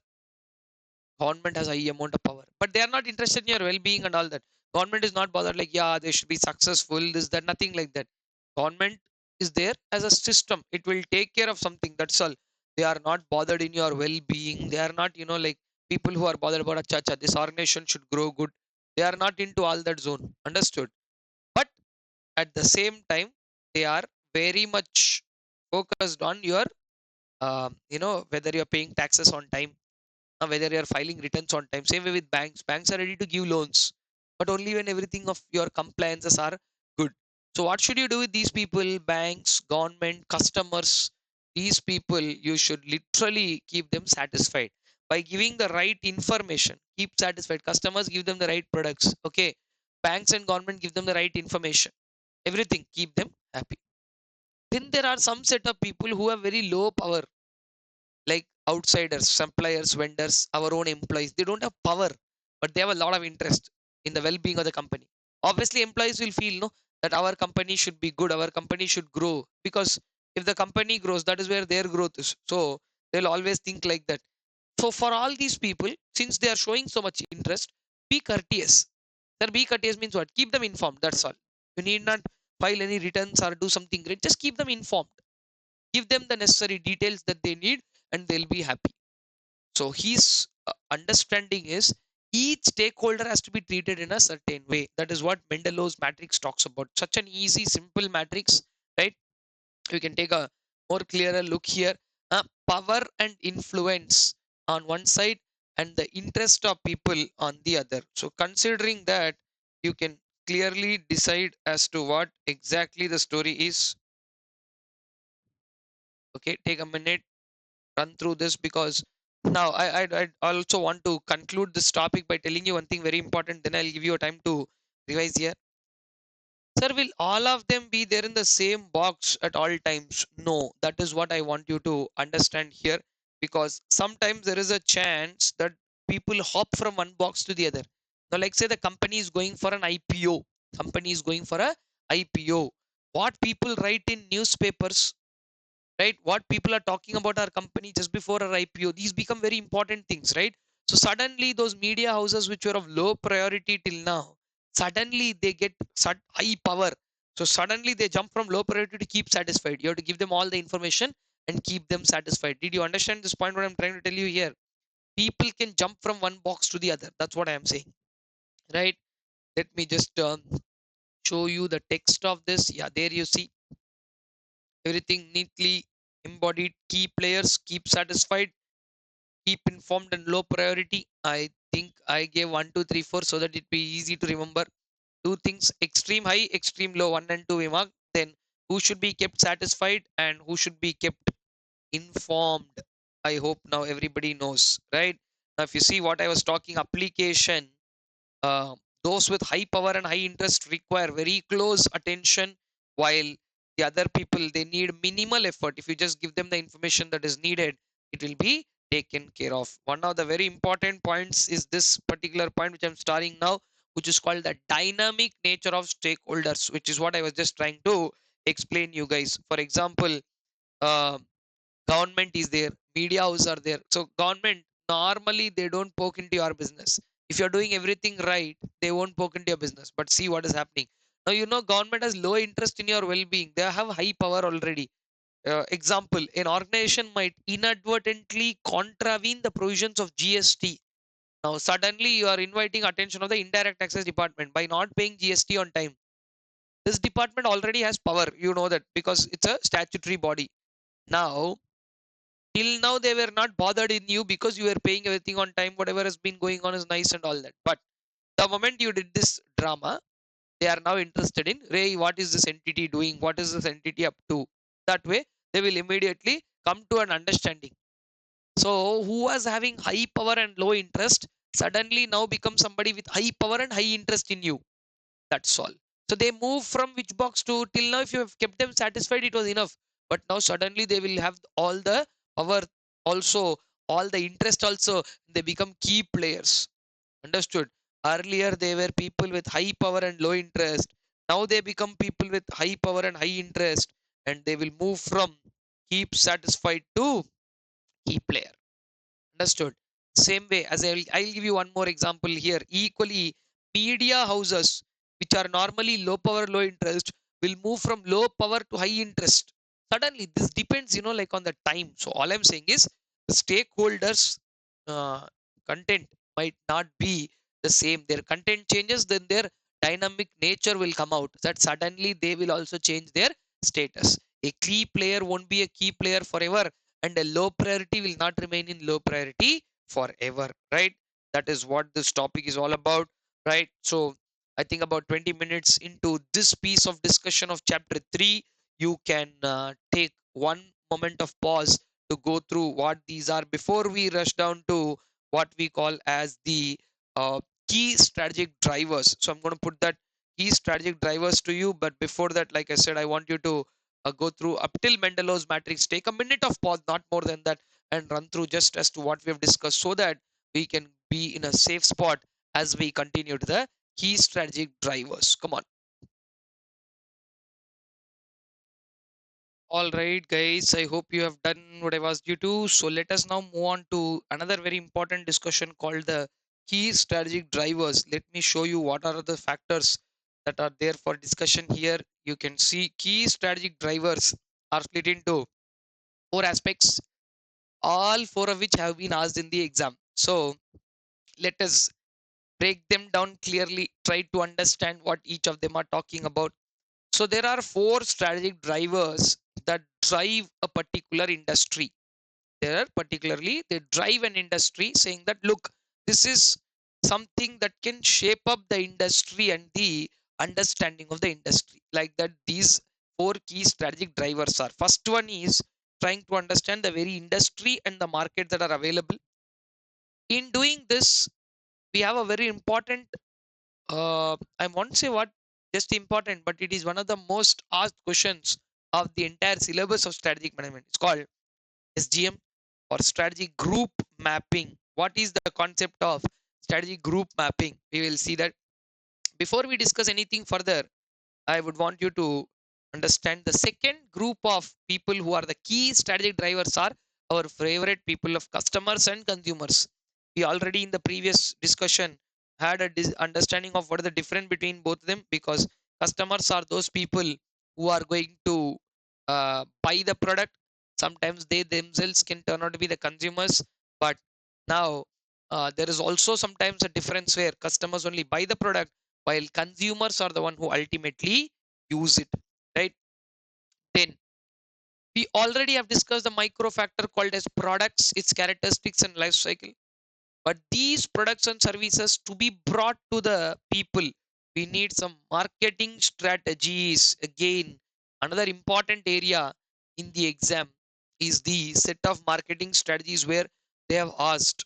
Government has a high amount of power, but they are not interested in your well-being and all that. Government is not bothered like, yeah, they should be successful, this, that, nothing like that. Government is there as a system. It will take care of something, that's all. They are not bothered in your well-being. They are not, like people who are bothered about a chacha, this organization should grow good. They are not into all that zone. Understood? But at the same time, they are very much focused on your whether you're paying taxes on time, whether you're filing returns on time. Same way with banks. Banks are ready to give loans, but only when everything of your compliances are good. So what should you do with these people? Banks, government, customers, these people, you should literally keep them satisfied by giving the right information. Keep satisfied. Customers, give them the right products. Okay. Banks and government, give them the right information. Everything, keep them happy. Then there are some set of people who have very low power, like outsiders, suppliers, vendors, our own employees. They don't have power, but they have a lot of interest in the well-being of the company. Obviously, employees will feel, no, that our company should be good, our company should grow, because if the company grows, that is where their growth is. So they'll always think like that. So for all these people, since they are showing so much interest, be courteous. Sir, be courteous means what? Keep them informed. That's all. You need not file any returns or do something great. Just keep them informed. Give them the necessary details that they need, and they'll be happy. So his understanding is each stakeholder has to be treated in a certain way. That is what Mendelows Matrix talks about. Such an easy, simple matrix, right? We can take a more clearer look here. Power and influence on one side, and the interest of people on the other. So considering that, you can clearly decide as to what exactly the story is. Okay, take a minute. run through this, because now I also want to conclude this topic by telling you one thing very important. Then I'll give you a time to revise here. Sir, will all of them be there in the same box at all times? No, that is what I want you to understand here, because sometimes there is a chance that people hop from one box to the other. Now, like say the company is going for an IPO, company is going for a IPO. What people write in newspapers, right? What people are talking about our company just before our IPO, these become very important things, right? So suddenly those media houses which were of low priority till now, suddenly they get high power. So suddenly they jump from low priority to keep satisfied. You have to give them all the information and keep them satisfied. Did you understand this point? What I'm trying to tell you here? People can jump from one box to the other. That's what I am saying, right? Let me just show you the text of this. Yeah, there you see everything neatly embodied. Key players keep satisfied, keep informed, and low priority. I think I gave 1, 2, 3, 4 so that it be easy to remember. Two things: extreme high, extreme low, 1 and 2 we mark. Then who should be kept satisfied and who should be kept informed. I hope now everybody knows, right? Now, if you see what I was talking, application, uh, those with high power and high interest require very close attention, while the other people, they need minimal effort. If you just give them the information that is needed, it will be taken care of. One of the very important points is this particular point which I'm starting now, which is called the dynamic nature of stakeholders, which is what I was just trying to explain you guys. For example, uh, government is there, media houses are there. So government, normally they don't poke into your business. If you're doing everything right, they won't poke into your business. But see what is happening now. Government has low interest in your well-being. They have high power already. Example, an organization might inadvertently contravene the provisions of GST. Now suddenly you are inviting attention of the indirect taxes department by not paying GST on time. This department already has power, you know that, because it's a statutory body. Now, till now they were not bothered in you because you were paying everything on time. Whatever has been going on is nice and all that. But the moment you did this drama, they are now interested in, Ray, what is this entity doing? What is this entity up to? That way they will immediately come to an understanding. So who was having high power and low interest suddenly now becomes somebody with high power and high interest in you. That's all. So they move from which box to, till now if you have kept them satisfied, it was enough. But now suddenly they will have all the power also, all the interest also. They become key players. Understood? Earlier they were people with high power and low interest. Now they become people with high power and high interest, and they will move from keep satisfied to key player. Understood? Same way as I'll give you one more example here. Equally, media houses, which are normally low power, low interest, will move from low power to high interest. Suddenly, this depends, like on the time. So all I'm saying is the stakeholders' uh, content might not be the same. Their content changes, then their dynamic nature will come out. That suddenly they will also change their status. A key player won't be a key player forever, and a low priority will not remain in low priority forever, right? That is what this topic is all about, right? So I think about 20 minutes into this piece of discussion of chapter 3, you can take one moment of pause to go through what these are before we rush down to what we call as the uh, key strategic drivers. So I'm going to put that key strategic drivers to you, but before that, like I said, I want you to go through up till Mendelows Matrix. Take a minute of pause, not more than that, and run through just as to what we have discussed, so that we can be in a safe spot as we continue to the key strategic drivers. Come on. All right, guys. I hope you have done what I was due to. So let us now move on to another very important discussion called the key strategic drivers. Let me show you what are the factors that are there for discussion here. You can see key strategic drivers are split into four aspects, all four of which have been asked in the exam. So let us break them down clearly, try to understand what each of them are talking about. So there are four strategic drivers that drive a particular industry. There are particularly, they drive an industry, saying that, look, this is something that can shape up the industry and the understanding of the industry. Like that, these four key strategic drivers are. First one is trying to understand the very industry and the market that are available. In doing this, we have a very important, I won't say what just important, but it is one of the most asked questions of the entire syllabus of strategic management. It's called SGM, or strategy group mapping. What is the concept of strategy group mapping? We will see that. Before we discuss anything further, I would want you to understand the second group of people who are the key strategic drivers are our favorite people of customers and consumers. We already in the previous discussion had a understanding of what is the difference between both of them, because customers are those people who are going to buy the product. Sometimes they themselves can turn out to be the consumers, but now there is also sometimes a difference where customers only buy the product while consumers are the one who ultimately use it, right? Then we already have discussed the micro factor called as products, its characteristics and life cycle. But these products and services to be brought to the people, we need some marketing strategies. Again, another important area in the exam is the set of marketing strategies, where they have asked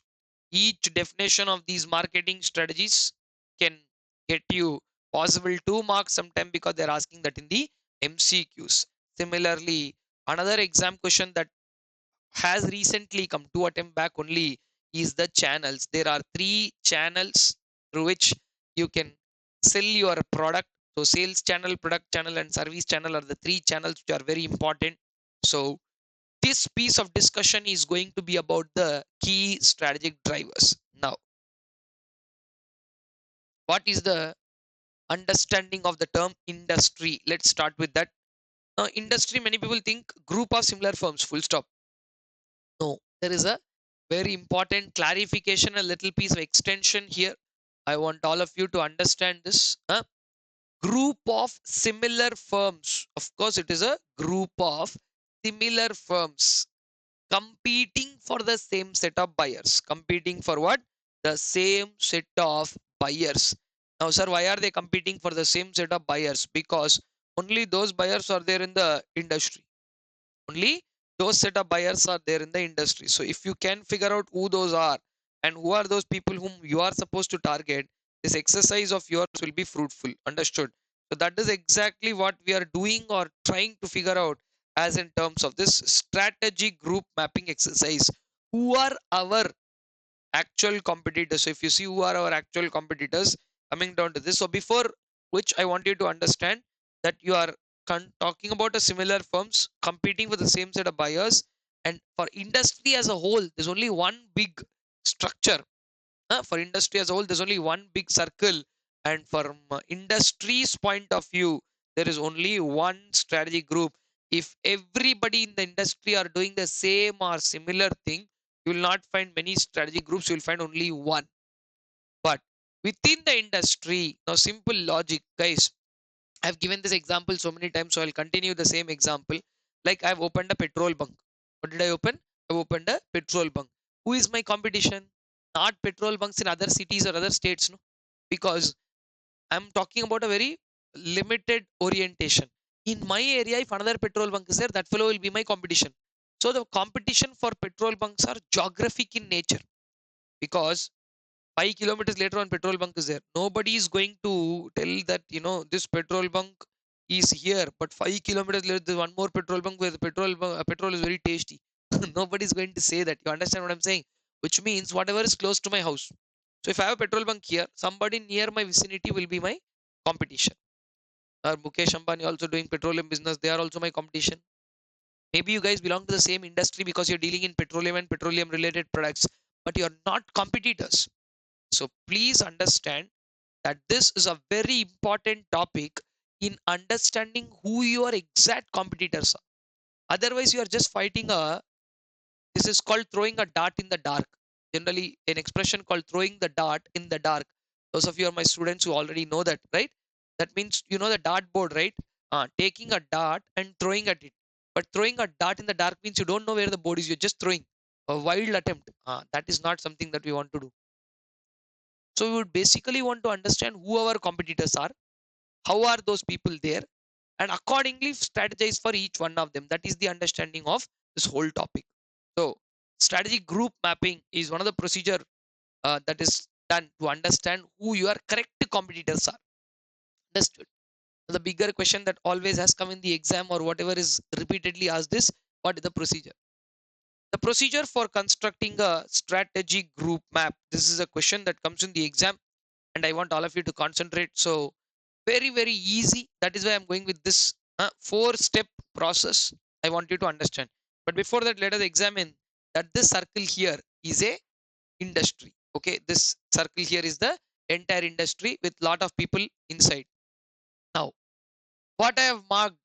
each definition of these marketing strategies can get you possible 2 marks sometime, because they're asking that in the MCQs. Similarly, another exam question that has recently come, 2 attempt back only, is the channels. There are 3 channels through which you can sell your product. So sales channel, product channel, and service channel are the 3 channels which are very important. So this piece of discussion is going to be about the key strategic drivers. Now, what is the understanding of the term industry? Let's start with that. Now, industry, many people think group of similar firms, full stop. No, there is a very important clarification, a little piece of extension here. I want all of you to understand this. Group of similar firms. Of course, it is a group of similar firms competing for the same set of buyers. Competing for what? The same set of buyers. Now, sir, why are they competing for the same set of buyers? Because only those buyers are there in the industry. Only those set of buyers are there in the industry. So if you can figure out who those are and who are those people whom you are supposed to target, this exercise of yours will be fruitful. Understood? So that is exactly what we are doing or trying to figure out as in terms of this strategy group mapping exercise. Who are our actual competitors? So if you see who are our actual competitors, coming down to this. So before which I want you to understand that you are talking about a similar firms competing for the same set of buyers, and for industry as a whole, there's only one big structure. For industry as a whole, there's only one big circle, and from industry's point of view, there is only one strategy group. If everybody in the industry are doing the same or similar thing, you will not find many strategy groups, you will find only one. But within the industry, now simple logic, guys, I've given this example so many times, so I'll continue the same example. Like I've opened a petrol bunk. What did I open? I've opened a petrol bunk. Who is my competition? Not petrol bunks in other cities or other states, no? Because I'm talking about a very limited orientation. In my area, if another petrol bunk is there, that fellow will be my competition. So the competition for petrol bunks are geographic in nature, because 5 kilometers later on petrol bunk is there. Nobody is going to tell that, this petrol bunk is here, but 5 kilometers later there's one more petrol bunk where the petrol is very tasty. Nobody is going to say that. You understand what I'm saying? Which means whatever is close to my house. So if I have a petrol bunk here, somebody near my vicinity will be my competition. Or Mukesh Ambani also doing petroleum business, they are also my competition. Maybe you guys belong to the same industry because you're dealing in petroleum and petroleum related products, but you're not competitors. So please understand that this is a very important topic in understanding who your exact competitors are. Otherwise, you are just fighting this is called throwing a dart in the dark. Generally, an expression called throwing the dart in the dark. Those of you are my students who already know that, right? That means you know the dart board, right? Taking a dart and throwing at it. But throwing a dart in the dark means you don't know where the board is. You're just throwing a wild attempt. That is not something that we want to do. So we would basically want to understand who our competitors are, how are those people there, and accordingly strategize for each one of them. That is the understanding of this whole topic. So strategy group mapping is one of the procedure that is done to understand who your correct competitors are. Understood? The bigger question that always has come in the exam or whatever is repeatedly asked is, what is the procedure? The procedure for constructing a strategy group map. This is a question that comes in the exam, and I want all of you to concentrate. So, very, very easy. That is why I'm going with this 4-step process. I want you to understand. But before that, let us examine that this circle here is a industry. Okay, this circle here is the entire industry with lot of people inside. Now, what I have marked,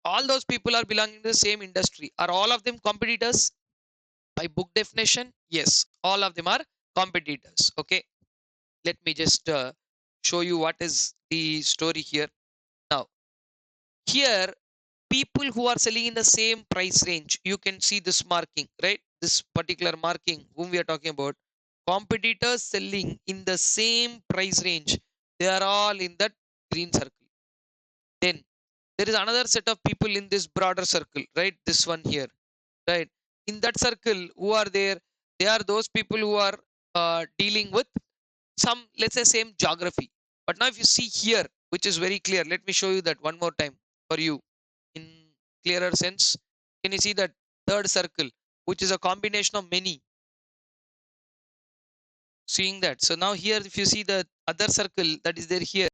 all those people are belonging to the same industry. Are all of them competitors? By book definition, yes, all of them are competitors. Okay, let me just show you what is the story here. Now, here, people who are selling in the same price range, you can see this marking, right? This particular marking, whom we are talking about, competitors selling in the same price range, they are all in that green circle. Then there is another set of people in this broader circle, right? This one here, right? In that circle, who are there? They are those people who are dealing with some, let's say, same geography. But now if you see here, which is very clear, let me show you that one more time for you in clearer sense. Can you see that third circle, which is a combination of many? Seeing that. So now here, if you see the other circle that is there here,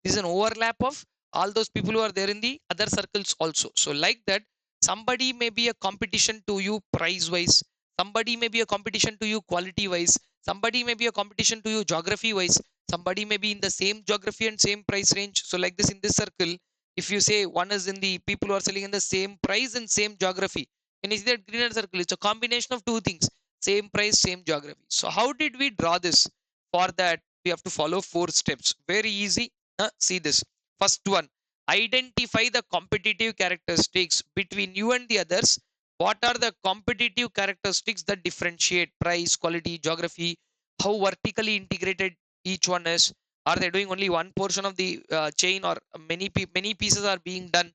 this is an overlap of all those people who are there in the other circles also. So like that, somebody may be a competition to you price wise, somebody may be a competition to you quality wise, somebody may be a competition to you geography wise, somebody may be in the same geography and same price range. So like this, in this circle, if you say one is in the people who are selling in the same price and same geography, and you see that greener circle, it's a combination of two things: same price, same geography. So how did we draw this? For that, we have to follow 4 steps. Very easy. See this. First one, identify the competitive characteristics between you and the others. What are the competitive characteristics that differentiate price, quality, geography? How vertically integrated each one is? Are they doing only one portion of the chain, or many pieces are being done?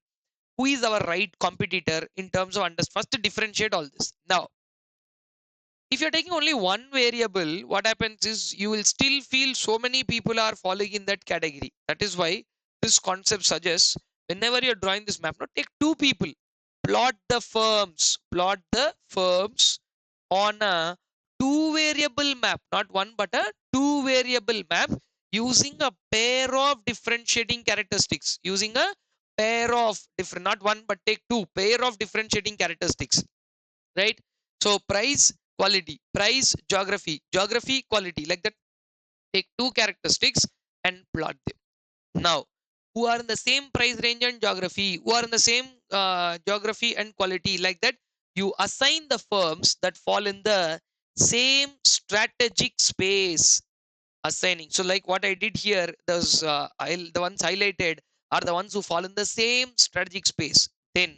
Who is our right competitor in terms of first to differentiate all this. Now, if you're taking only one variable, what happens is you will still feel so many people are falling in that category. That is why this concept suggests, whenever you're drawing this map, not take two people, plot the firms on a two variable map, not one but a two variable map, using a pair of differentiating characteristics, using a pair of different, not one but take two pair of differentiating characteristics, right? So price, quality, price, geography, geography, quality, like that. Take two characteristics and plot them. Now, who are in the same price range and geography, who are in the same geography and quality, like that, you assign the firms that fall in the same strategic space. Assigning, so like what I did here, those the ones highlighted are the ones who fall in the same strategic space. Then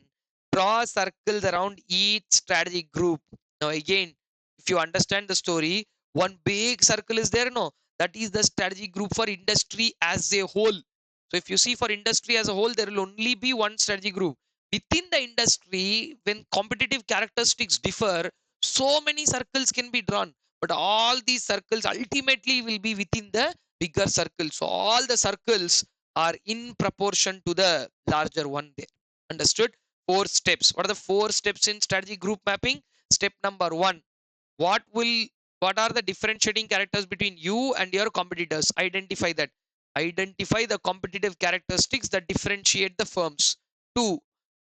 draw circles around each strategic group. Now again, if you understand the story, one big circle is there, no, that is the strategy group for industry as a whole. So if you see, for industry as a whole, there will only be one strategy group. Within the industry, when competitive characteristics differ, so many circles can be drawn, but all these circles ultimately will be within the bigger circle. So all the circles are in proportion to the larger one there. Understood? 4 steps. What are the 4 steps in strategy group mapping? Step number 1, what will what are the differentiating characters between you and your competitors? Identify that. Identify the competitive characteristics that differentiate the firms. 2,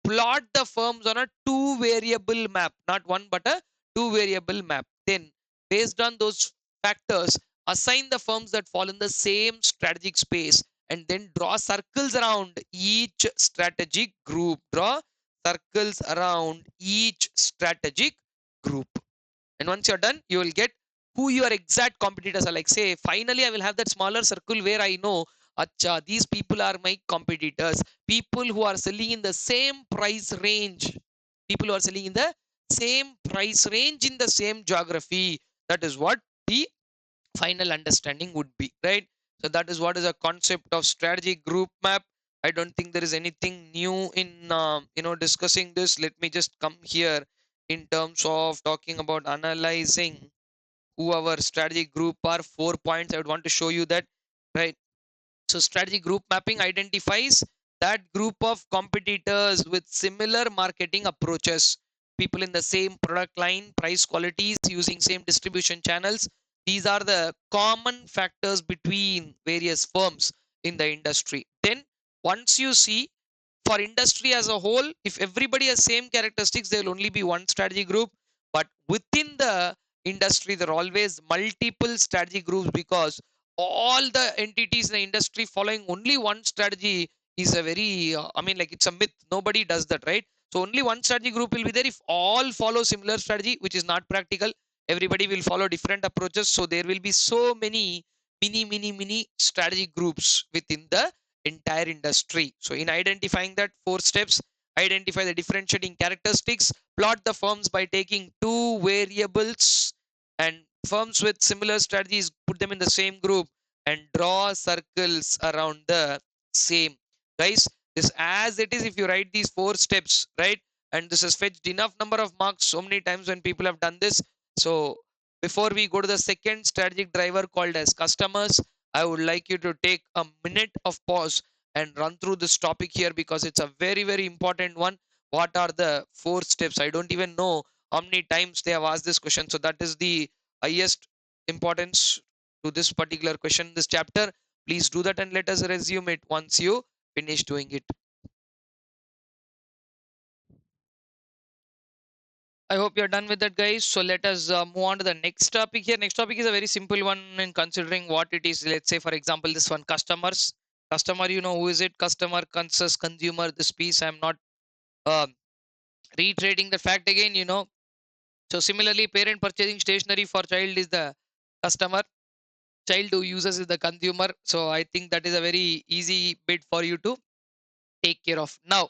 plot the firms on a two variable map, not one but a two variable map. Then based on those factors, assign the firms that fall in the same strategic space, and then draw circles around each strategic group. Draw circles around each strategic group. And once you're done, you will get who your exact competitors are. Like, say, finally, I will have that smaller circle where I know, acha, these people are my competitors. People who are selling in the same price range. People who are selling in the same price range in the same geography. That is what the final understanding would be, right? So that is what is a concept of strategy group map. I don't think there is anything new in discussing this. Let me just come here in terms of talking about analyzing who our strategy group are. 4 points I would want to show you that, right? So strategy group mapping identifies that group of competitors with similar marketing approaches, people in the same product line, price, qualities, using same distribution channels. These are the common factors between various firms in the industry. Then once you see for industry as a whole, if everybody has same characteristics, there will only be one strategy group. But within the industry, there are always multiple strategy groups, because all the entities in the industry following only one strategy is a very I mean, like, it's a myth. Nobody does that, right? So only one strategy group will be there. If all follow similar strategy, which is not practical, everybody will follow different approaches. So there will be so many mini strategy groups within the entire industry. So in identifying that, 4 steps: identify the differentiating characteristics, plot the firms by taking two variables, and firms with similar strategies, put them in the same group and draw circles around the same. Guys, this as it is, if you write these 4 steps, right, and this has fetched enough number of marks so many times when people have done this. So before we go to the second strategic driver called as customers, I would like you to take a minute of pause and run through this topic here, because it's a very important one. What are the 4 steps? I don't even know how many times they have asked this question. So that is the highest importance to this particular question, this chapter. Please do that and let us resume it once you finish doing it. I hope you're done with that, guys. So let us move on to the next topic here. Next topic is a very simple one in considering what it is. Let's say, for example, this one, customers. Customer, you know who is it? Customer, consumer. This piece I'm not um reiterating the fact again, So similarly, parent purchasing stationery for child is the customer. Child who uses is the consumer. So I think that is a very easy bit for you to take care of. Now,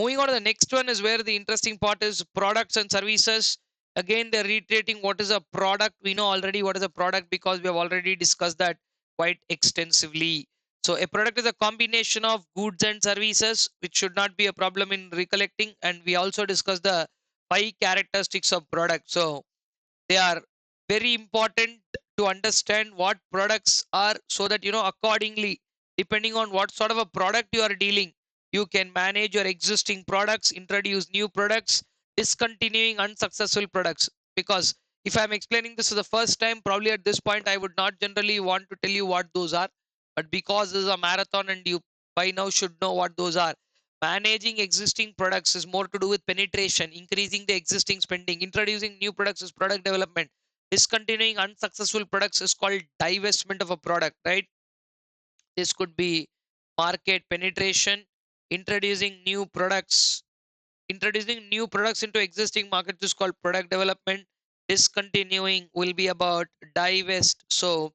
moving on to the next one is where the interesting part is products and services. Again, they're reiterating what is a product. We know already what is a product because we have already discussed that quite extensively. So a product is a combination of goods and services, which should not be a problem in recollecting. And we also discussed the 5 characteristics of product. So they are very important to understand what products are, so that accordingly, depending on what sort of a product you are dealing, you can manage your existing products, introduce new products, discontinuing unsuccessful products. Because if I'm explaining this for the first time, probably at this point I would not generally want to tell you what those are, but because this is a marathon and you by now should know what those are. Managing existing products is more to do with penetration, increasing the existing spending. Introducing new products is product development. Discontinuing unsuccessful products is called divestment of a product, right? This could be market penetration. Introducing new products. Introducing new products into existing markets is called product development. Discontinuing will be about divest. So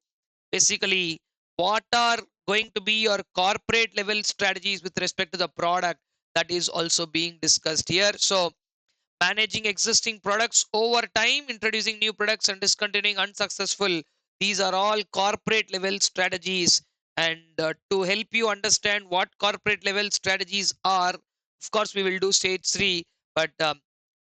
basically, what are going to be your corporate level strategies with respect to the product, that is also being discussed here. So managing existing products over time, introducing new products, and discontinuing unsuccessful, these are all corporate level strategies. And to help you understand what corporate level strategies are, of course we will do stage 3. But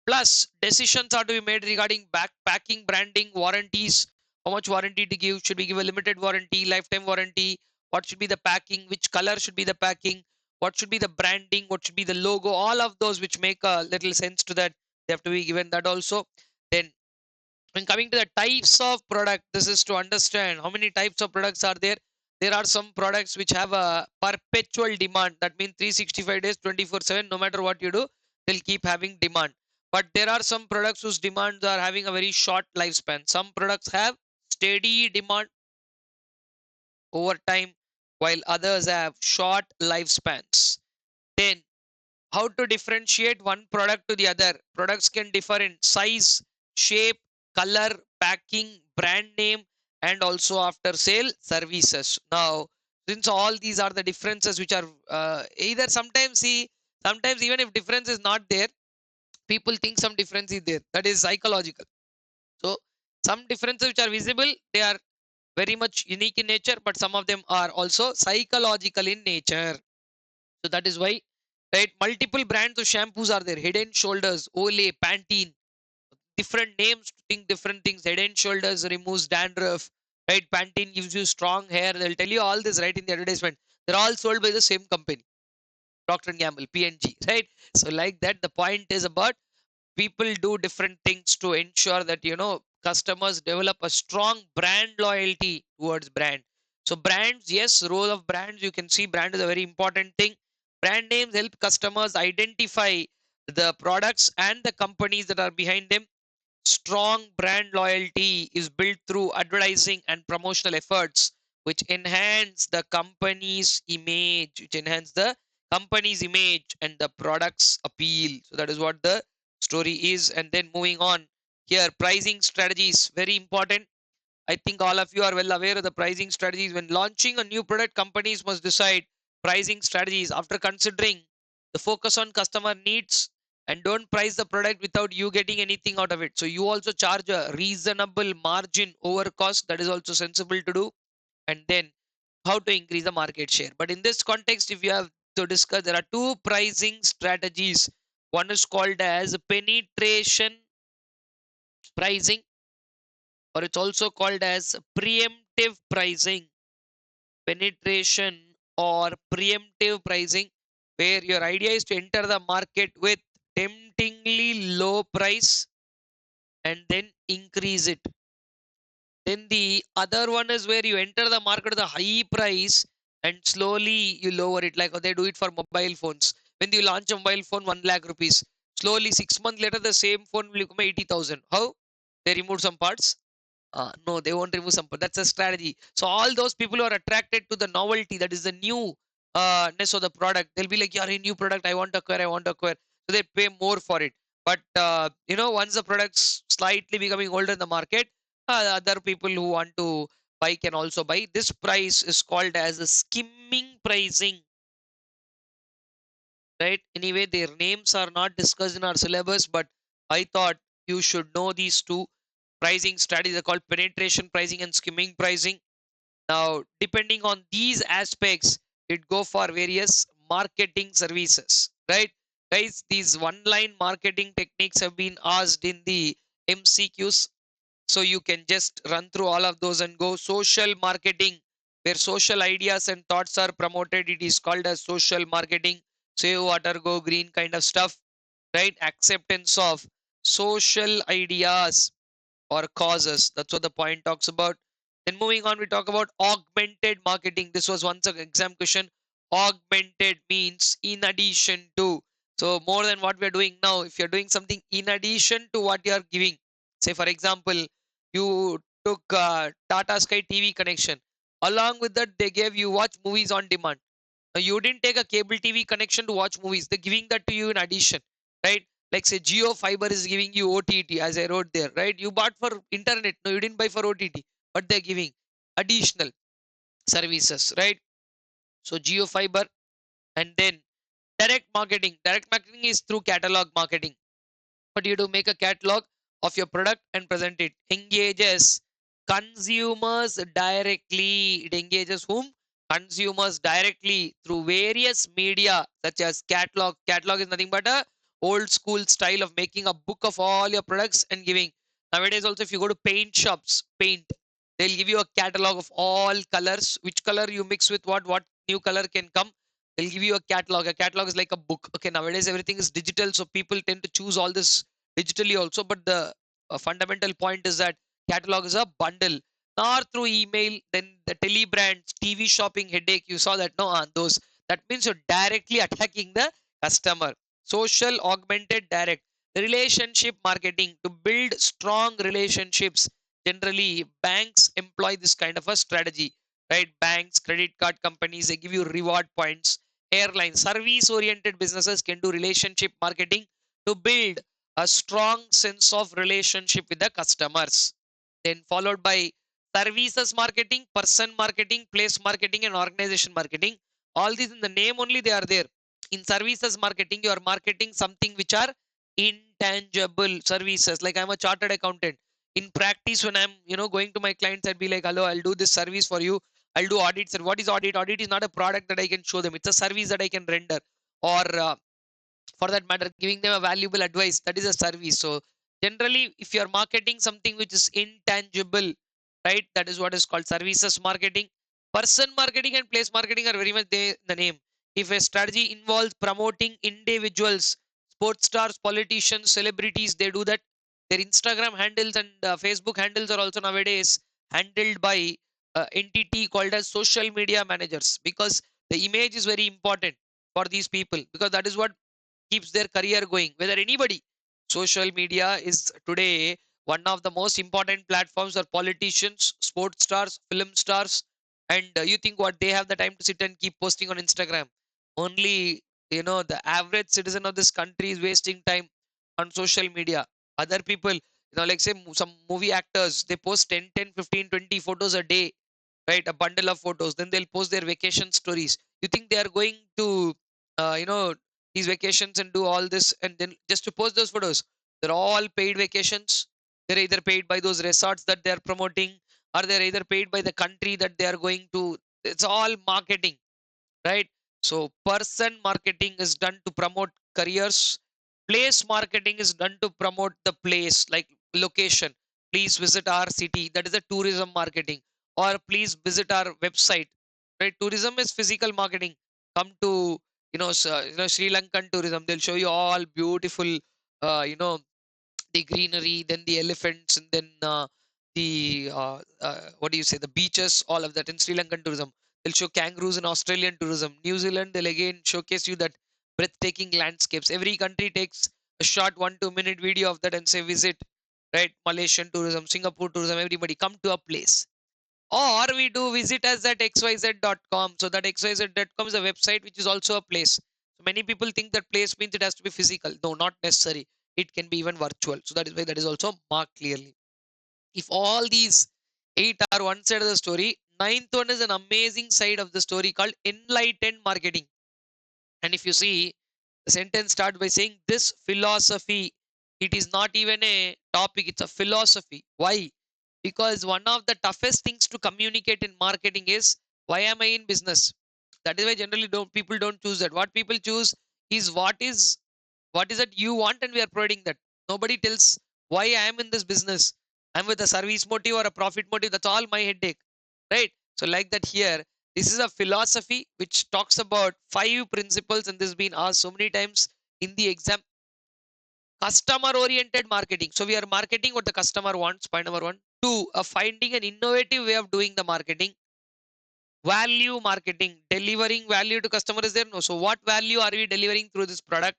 plus, decisions are to be made regarding backpacking, branding, warranties. How much warranty to give? Should we give a limited warranty, lifetime warranty? What should be the packing? Which color should be the packing? What should be the branding? What should be the logo? All of those which make a little sense to that, they have to be given that also. Then, when coming to the types of product, this is to understand how many types of products are there. There are some products which have a perpetual demand. That means 365 days, 24/7, no matter what you do, they'll keep having demand. But there are some products whose demands are having a very short lifespan. Some products have steady demand over time, while others have short lifespans. Then, how to differentiate one product to the other? Products can differ in size, shape, color, packing, brand name, and also after sale services. Now, since all these are the differences which are either sometimes see, sometimes even if difference is not there, people think some difference is there. That is psychological. So some differences which are visible, they are very much unique in nature, but some of them are also psychological in nature. So that is why, right, multiple brands of shampoos are there. Head and Shoulders, Olay, Pantene. different names to think different things. Head and Shoulders removes dandruff, right? Pantene gives you strong hair. They'll tell you all this right in the advertisement. They're all sold by the same company, Procter and Gamble, P&G, right? So like that, the point is about people do different things to ensure that customers develop a strong brand loyalty towards brand. So brands, yes, role of brands, you can see brand is a very important thing. Brand names help customers identify the products and the companies that are behind them. Strong brand loyalty is built through advertising and promotional efforts, which enhance the company's image and the product's appeal. So that is what the story is. And then moving on here, pricing strategies, very important. I think all of you are well aware of the pricing strategies. When launching a new product, companies must decide pricing strategies after considering the focus on customer needs, and don't price the product without you getting anything out of it. So you also charge a reasonable margin over cost. That is also sensible to do. And then how to increase the market share. But in this context, if you have to discuss, there are two pricing strategies. One is called as penetration pricing, or it's also called as preemptive pricing. Penetration or preemptive pricing, where your idea is to enter the market with temptingly low price and then increase it. Then the other one is where you enter the market with a high price and slowly you lower it, like they do it for mobile phones. When you launch a mobile phone, 1 lakh rupees, slowly 6 months later the same phone will become 80,000. How? They removed some parts. No, they won't remove some. That's a strategy. So all those people who are attracted to the novelty, that is the new ness of the product, they'll be like, "Yeah, a new product. I want to acquire. I want to acquire." So they pay more for it. But once the product's slightly becoming older in the market, other people who want to buy can also buy. This price is called as a skimming pricing, right? Anyway, their names are not discussed in our syllabus, but I thought you should know these two pricing strategies. Are called penetration pricing and skimming pricing. Now, depending on these aspects, it go for various marketing services, right? Guys, these one-line marketing techniques have been asked in the MCQs. So you can just run through all of those and go. Social marketing, where social ideas and thoughts are promoted. It is called as social marketing. Save water, go green kind of stuff, right? Acceptance of social ideas or causes. That's what the point talks about. Then moving on, we talk about augmented marketing. This was once an exam question. Augmented means in addition to. So more than what we are doing now. If you're doing something in addition to what you are giving, say for example, you took Tata Sky TV connection. Along with that, they gave you watch movies on demand. Now, you didn't take a cable TV connection to watch movies. They're giving that to you in addition, right? Like say Geo Fiber is giving you OTT, as I wrote there, right? You bought for internet. No, you didn't buy for OTT, but they're giving additional services, right? So Geo Fiber. And then direct marketing. Direct marketing is through catalog marketing. What do you do? Make a catalog of your product and present it. Engages consumers directly. It engages whom? Consumers directly through various media such as catalog. Catalog is nothing but a old school style of making a book of all your products and giving. Nowadays also, if you go to paint shops, paint, they'll give you a catalog of all colors. Which color you mix with what new color can come. They'll give you a catalog. A catalog is like a book. Okay, nowadays everything is digital, so people tend to choose all this digitally also. But the fundamental point is that catalog is a bundle, or through email. Then the telebrands, TV shopping headache. You saw that, no? Those. That means you're directly attacking the customer. Social augmented direct. Relationship marketing to build strong relationships. Generally, banks employ this kind of a strategy, right? Banks, credit card companies, they give you reward points. Airlines, service oriented businesses can do relationship marketing to build a strong sense of relationship with the customers. Then followed by services marketing, person marketing, place marketing, and organization marketing. All these in the name only they are there. In services marketing, you are marketing something which are intangible services. Like I'm a chartered accountant. In practice, when I'm going to my clients, I'd be like, hello, I'll do this service for you. I'll do audits. And what is audit? Audit is not a product that I can show them. It's a service that I can render. Or for that matter, giving them a valuable advice. That is a service. So Generally, if you're marketing something which is intangible, right, that is what is called services marketing. Person marketing and place marketing are very much the name. If a strategy involves promoting individuals, sports stars, politicians, celebrities, they do that. Their Instagram handles and Facebook handles are also nowadays handled by entity called as social media managers, because the image is very important for these people, because that is what keeps their career going. Whether anybody, social media is today one of the most important platforms for politicians, sports stars, film stars. And you think what, they have the time to sit and keep posting on Instagram? Only, the average citizen of this country is wasting time on social media. Other people, like say some movie actors, they post 10, 15, 20 photos a day, right? A bundle of photos. Then they'll post their vacation stories. You think they are going to, uh, you know, these vacations and do all this and then just to post those photos? They're all paid vacations. They're either paid by those resorts that they're promoting, or they're either paid by the country that they are going to. It's all marketing, right? So person marketing is done to promote careers. Place marketing is done to promote the place, like location. Please visit our city. That is a tourism marketing. Or please visit our website. Right? Tourism is physical marketing. Come to Sri Lankan tourism. They'll show you all beautiful, the greenery, then the elephants, and then what do you say, the beaches, all of that in Sri Lankan tourism. They'll show kangaroos in Australian tourism. New Zealand, they'll again showcase you that breathtaking landscapes. Every country takes a short 1 2 minute video of that and say visit, right? Malaysian tourism, Singapore tourism, everybody come to a place. Or we do visit us at xyz.com. So that xyz.com is a website which is also a place. So many people think that place means it has to be physical. No, not necessary. It can be even virtual. So that is why that is also marked clearly. If all these 8 are one side of the story, ninth one is an amazing side of the story called enlightened marketing. And if you see, the sentence starts by saying this philosophy, it is not even a topic, it's a philosophy. Why? Because one of the toughest things to communicate in marketing is, why am I in business? That is why generally people don't choose that. What people choose is what is it you want, and we are providing that. Nobody tells why I am in this business. I'm with a service motive or a profit motive. That's all my headache. Right? So, like that here, this is a philosophy which talks about 5 principles, and this has been asked so many times in the exam. Customer oriented marketing. So we are marketing what the customer wants, point number one. Two, finding an innovative way of doing the marketing. Value marketing, delivering value to customer is there. No. So what value are we delivering through this product?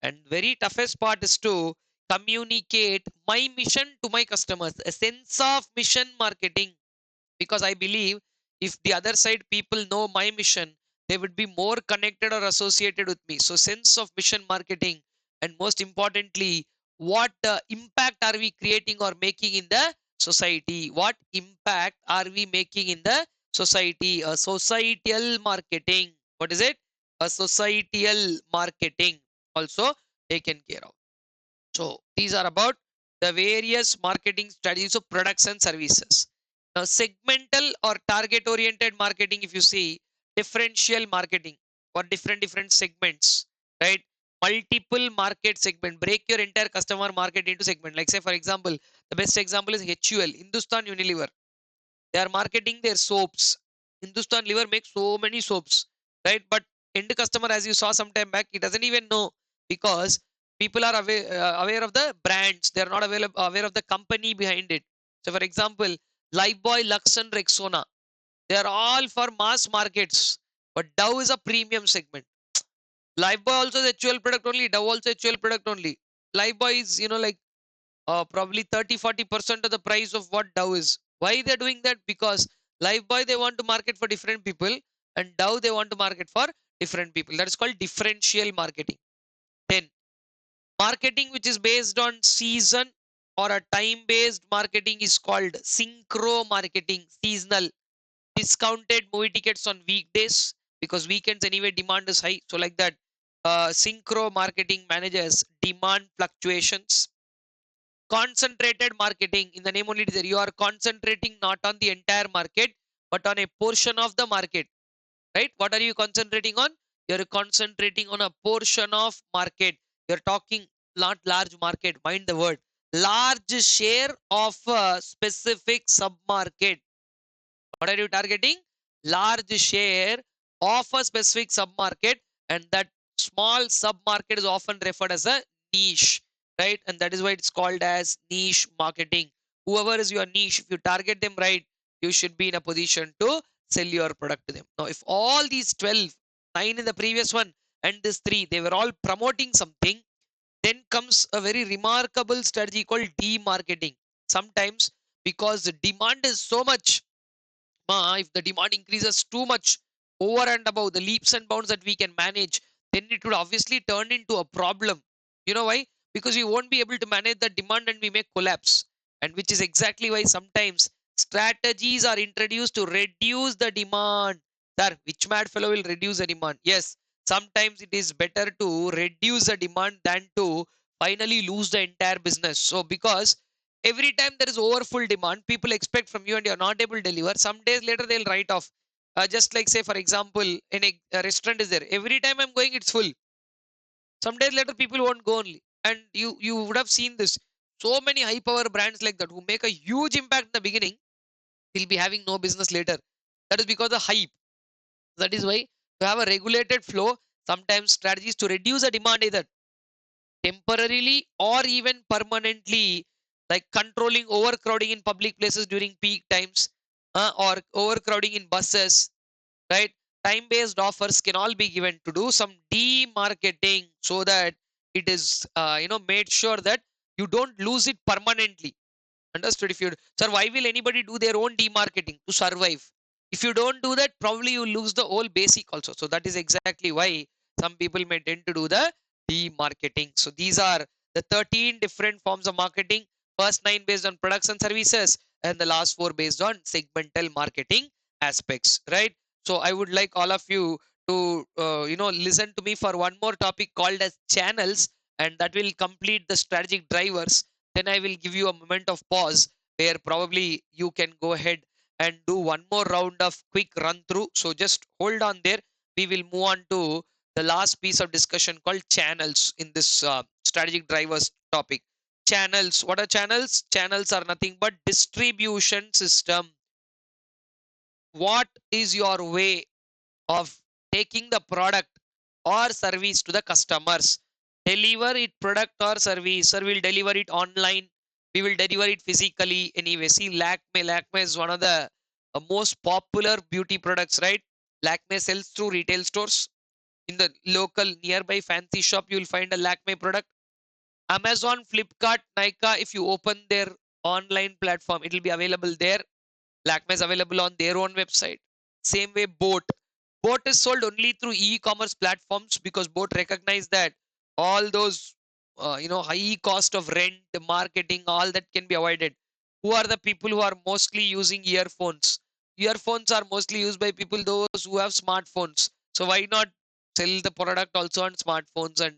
And very toughest part is to communicate my mission to my customers. A sense of mission marketing, because I believe if the other side people know my mission, they would be more connected or associated with me. So sense of mission marketing, and most importantly, what impact are we creating or making in the society? What impact are we making in the society? A societal marketing. What is it? A societal marketing also taken care of. So these are about the various marketing strategies of products and services. Now, segmental or target oriented marketing, if you see, differential marketing for different segments, right? Multiple market segment. Break your entire customer market into segment. Like say, for example, the best example is HUL, Hindustan Unilever. They are marketing their soaps. Hindustan Liver makes so many soaps, right? But end customer, as you saw some time back, he doesn't even know, because people are aware of the brands. They are not aware of the company behind it. So, for example, Lifebuoy, Lux, and Rexona, they are all for mass markets, but Dove is a premium segment. Lifebuoy also is HUL product only. Dove also HUL product only. Lifebuoy is, like probably 30 40% of the price of what Dove is. Why they're doing that? Because Lifebuoy they want to market for different people, and Dove they want to market for different people. That is called differential marketing. Then marketing which is based on season or a time based marketing is called synchro marketing. Seasonal, discounted movie tickets on weekdays, because weekends anyway demand is high. So like that, synchro marketing manages demand fluctuations. Concentrated marketing, in the name only it is there. You are concentrating not on the entire market, but on a portion of the market, right? What are you concentrating on? You're concentrating on a portion of market. You're talking not large market, mind the word. large share of a specific sub-market. What are you targeting? Large share of a specific sub-market, and that small sub-market is often referred as a niche, right? And that is why it's called as niche marketing. Whoever is your niche, if you target them right, you should be in a position to sell your product to them. Now, if all these 12, 9 in the previous one, and this 3, they were all promoting something, then comes a very remarkable strategy called demarketing. Sometimes, because the demand is so much, if the demand increases too much over and above the leaps and bounds that we can manage, then it would obviously turn into a problem. You know why? Because we won't be able to manage the demand and we may collapse. And which is exactly why sometimes strategies are introduced to reduce the demand. Sir, which mad fellow will reduce the demand? Yes, sometimes it is better to reduce the demand than to finally lose the entire business. So, because every time there is over full demand, people expect from you and you're not able to deliver. Some days later, they'll write off. Just like, say, for example, in a restaurant is there. Every time I'm going, it's full. Some days later, people won't go only. And you would have seen this. So many high power brands like that who make a huge impact in the beginning will be having no business later. That is because of hype. That is why to have a regulated flow, sometimes strategies to reduce the demand either temporarily or even permanently, like controlling overcrowding in public places during peak times, or overcrowding in buses, right? Time based offers can all be given to do some demarketing so that it is made sure that you don't lose it permanently. Understood? If you, sir, why will anybody do their own demarketing? To survive. If you don't do that, probably you lose the whole basic also. So that is exactly why some people may tend to do the demarketing. So these are the 13 different forms of marketing. First 9 based on products and services, and the last 4 based on segmental marketing aspects, right? So I would like all of you to listen to me for one more topic called as channels, and that will complete the strategic drivers. Then I will give you a moment of pause where probably you can go ahead and do one more round of quick run through. So just hold on there. We will move on to the last piece of discussion called channels in this strategic drivers topic. Channels. What are channels? Channels are nothing but distribution system. What is your way of taking the product or service to the customers? Deliver it product or service, or will deliver it online. We will deliver it physically anyway. See, Lakme is one of the most popular beauty products, right? Lakme sells through retail stores. In the local nearby fancy shop, you will find a Lakme product. Amazon, Flipkart, Nykaa, if you open their online platform, it will be available there. Lakme is available on their own website. Same way, Boat. Boat is sold only through e-commerce platforms because Boat recognize that all those high cost of rent, marketing, all that can be avoided. Who are the people who are mostly using earphones? Earphones are mostly used by people those who have smartphones. So why not sell the product also on smartphones and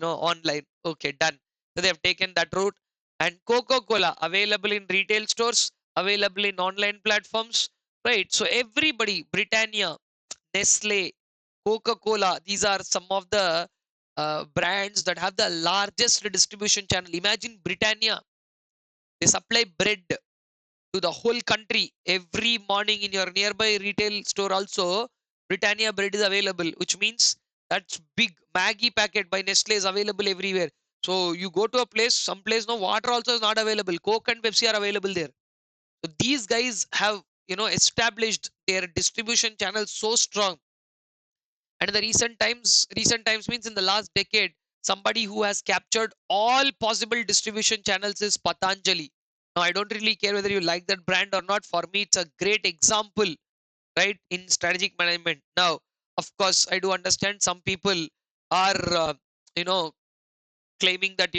online? Okay, done. So they have taken that route. And Coca-Cola available in retail stores, available in online platforms, right? So everybody, Britannia, Nestle, Coca-Cola, these are some of the brands that have the largest distribution channel. Imagine Britannia, they supply bread to the whole country every morning. In your nearby retail store also, Britannia bread is available, which means that's big. Maggie packet by Nestle is available everywhere. So you go to a place, some place no water also is not available. Coke and Pepsi are available there. So these guys have established their distribution channels so strong. And in the recent times means in the last decade, somebody who has captured all possible distribution channels is Patanjali. Now I don't really care whether you like that brand or not. For me, it's a great example, right, in strategic management. Now, of course, I do understand some people are you know claiming that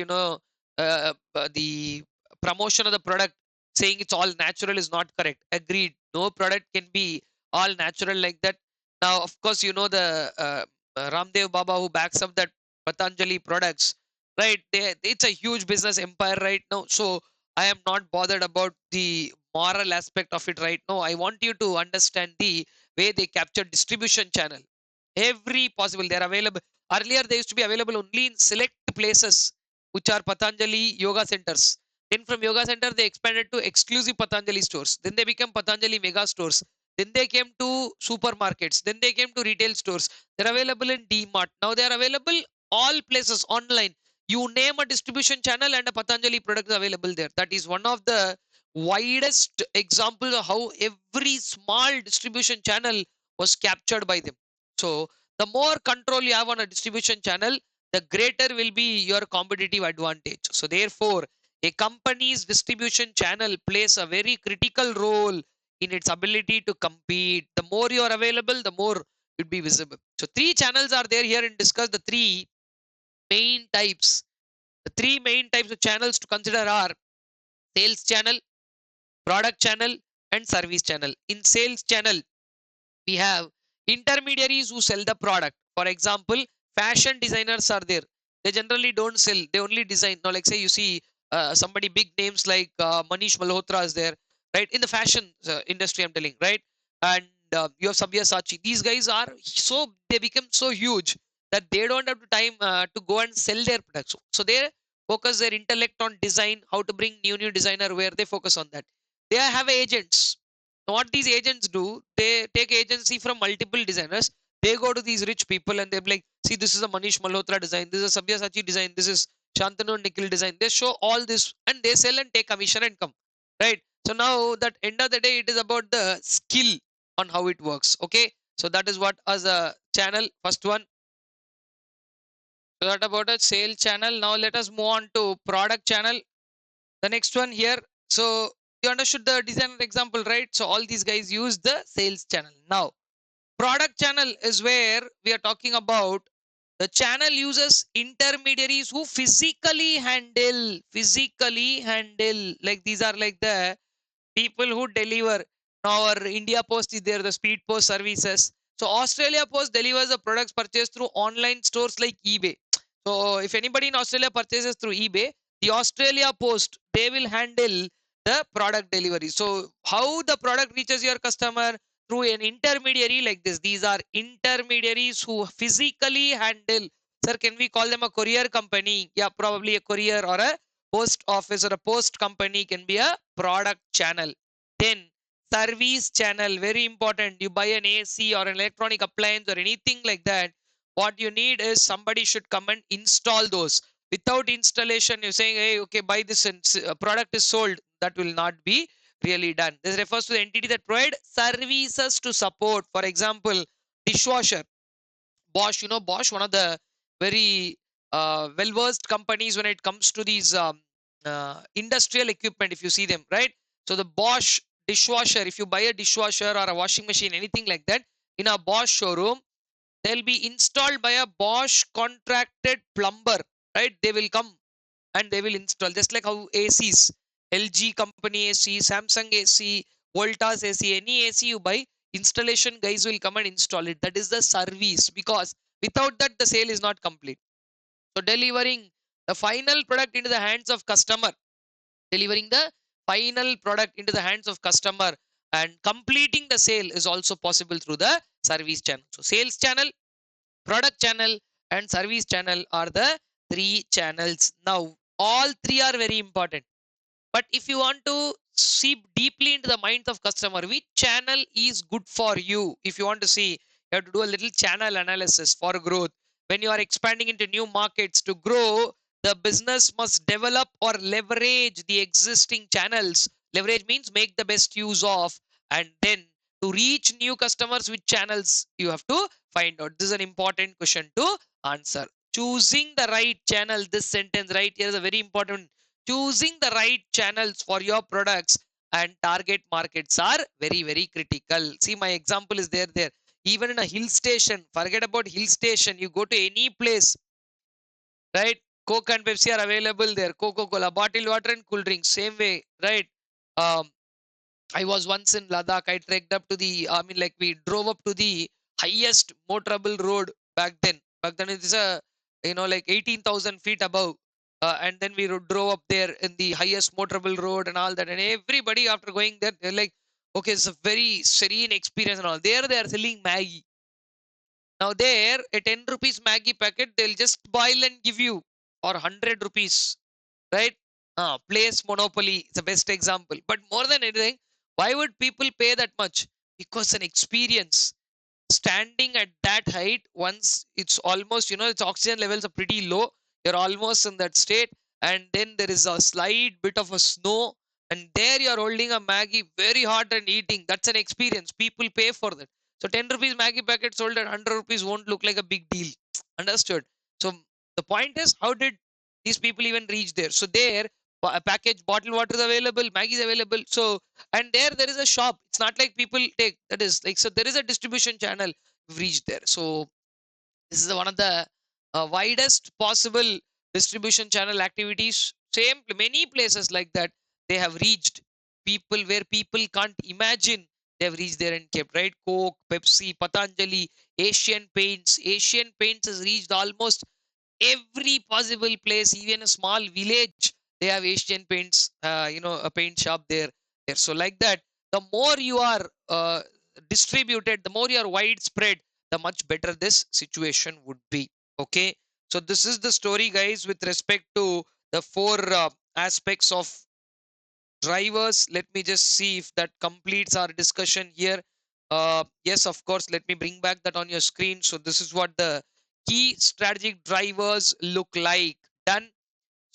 the promotion of the product, saying it's all natural, is not correct. Agreed, no product can be all natural like that. Now, of course, the Ramdev Baba who backs up that Patanjali products, right? It's a huge business empire right now. So I am not bothered about the moral aspect of it right now. I want you to understand the way they capture distribution channel. Every possible, they're available. Earlier, they used to be available only in select places, which are Patanjali yoga centers. Then from yoga center, they expanded to exclusive Patanjali stores. Then they became Patanjali mega stores. Then they came to supermarkets. Then they came to retail stores. They're available in D-Mart. Now they are available all places online. You name a distribution channel and a Patanjali product is available there. That is one of the widest examples of how every small distribution channel was captured by them. So the more control you have on a distribution channel, the greater will be your competitive advantage. So therefore, a company's distribution channel plays a very critical role in its ability to compete. The more you are available, the more you'd be visible. So three channels are there here and discuss the three main types. The three main types of channels to consider are sales channel, product channel, and service channel. In sales channel, we have intermediaries who sell the product. For example, fashion designers are there. They generally don't sell, they only design. Now, like say you see somebody big names like Manish Malhotra is there, right? In the fashion industry, I'm telling, right? And you have Sabyasachi. These guys are so, they become so huge that they don't have the time to go and sell their products. So they focus their intellect on design, how to bring new designer, where they focus on that. They have agents. What these agents do, they take agency from multiple designers. They go to these rich people and they're like, see, this is a Manish Malhotra design, this is a Sabyasachi design, this is Shantanu Nikhil design. They show all this and they sell and take commission and come. Right? So now that end of the day, it is about the skill on how it works. Okay. So that is what as a channel, first one. So that about a sale channel. Now let us move on to product channel. The next one here. So you understood the designer example, right? So all these guys use the sales channel. Now, product channel is where we are talking about the channel uses intermediaries who physically handle, like these are like the people who deliver. Now our India Post is there, the speed post services. So Australia Post delivers the products purchased through online stores like eBay. So if anybody in Australia purchases through eBay, the Australia Post, they will handle the product delivery. So how the product reaches your customer? Through an intermediary like this. These are intermediaries who physically handle. Sir, can we call them a courier company? Yeah, probably a courier or a post office or a post company can be a product channel. Then service channel, very important. You buy an AC or an electronic appliance or anything like that, what you need is somebody should come and install those. Without installation, you're saying, hey, okay, buy this and product is sold. That will not be really done. This refers to the entity that provide services to support. For example, dishwasher. Bosch, you know, Bosch, one of the very well-versed companies when it comes to these industrial equipment, if you see them, right? So the Bosch dishwasher, if you buy a dishwasher or a washing machine, anything like that, in a Bosch showroom, they'll be installed by a Bosch contracted plumber, right? They will come and they will install, just like how ACs, LG company AC, Samsung AC, Voltas AC, any AC you buy, installation guys will come and install it. That is the service, because without that the sale is not complete. So delivering the final product into the hands of customer, delivering the final product into the hands of customer and completing the sale is also possible through the service channel. So sales channel, product channel, and service channel are the three channels. Now all three are very important, but if you want to see deeply into the minds of customer, which channel is good for you? If you want to see, you have to do a little channel analysis for growth. When you are expanding into new markets, to grow, the business must develop or leverage the existing channels. Leverage means make the best use of, and then to reach new customers, which channels you have to find out. This is an important question to answer. Choosing the right channel, this sentence right here is a very important. Choosing the right channels for your products and target markets are very critical. See, my example is there. Even in a hill station, forget about hill station, you go to any place, right? Coke and Pepsi are available there. Coca-Cola, bottled water and cool drinks, same way, right? um, I was once in Ladakh. I trekked up to the, I mean, like we drove up to the highest motorable road back then. Back then it is a, you know, like 18,000 feet above. And then we drove up there in the highest motorable road and all that. And everybody after going there, they're like, okay, it's a very serene experience and all. There they are selling Maggie. Now there, a 10 rupees Maggie packet, they'll just boil and give you, or 100 rupees, right? Place monopoly is the best example. But more than anything, why would people pay that much? Because an experience standing at that height, once it's almost, its oxygen levels are pretty low, you're almost in that state, and then there is a slight bit of a snow, and there you're holding a Maggie very hot and eating. That's an experience. People pay for that. So 10 rupees Maggie packet sold at 100 rupees won't look like a big deal. Understood? So the point is, how did these people even reach there? So there, a package bottled water is available, Maggie is available. So, and there is a shop. It's not like people take, that is like, so there is a distribution channel reached there. So this is one of the widest possible distribution channel activities. Same, many places like that, they have reached people where people can't imagine. They have reached there and kept, right? Coke, Pepsi, Patanjali, Asian Paints. Asian Paints has reached almost every possible place, even a small village, they have Asian Paints, a paint shop there. So like that, the more you are distributed, the more you are widespread, the much better this situation would be. Okay. So this is the story, guys, with respect to the four aspects of drivers. Let me just see if that completes our discussion here. Yes, of course, let me bring back that on your screen. So this is what the key strategic drivers look like. Done.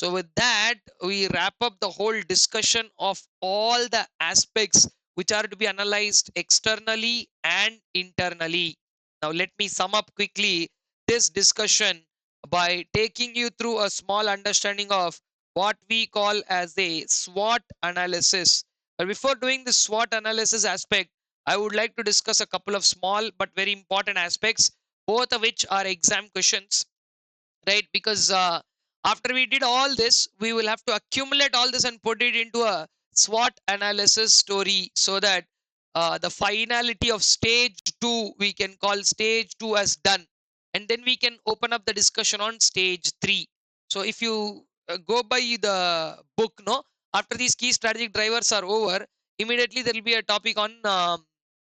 So with that, we wrap up the whole discussion of all the aspects which are to be analyzed externally and internally. Now let me sum up quickly this discussion by taking you through a small understanding of what we call as a SWOT analysis. But before doing the SWOT analysis aspect, I would like to discuss a couple of small but very important aspects, both of which are exam questions, right? Because after we did all this, we will have to accumulate all this and put it into a SWOT analysis story, so that the finality of stage 2, we can call stage 2 as done, and then we can open up the discussion on stage 3. So if you go by the book, no, after these key strategic drivers are over, immediately there will be a topic on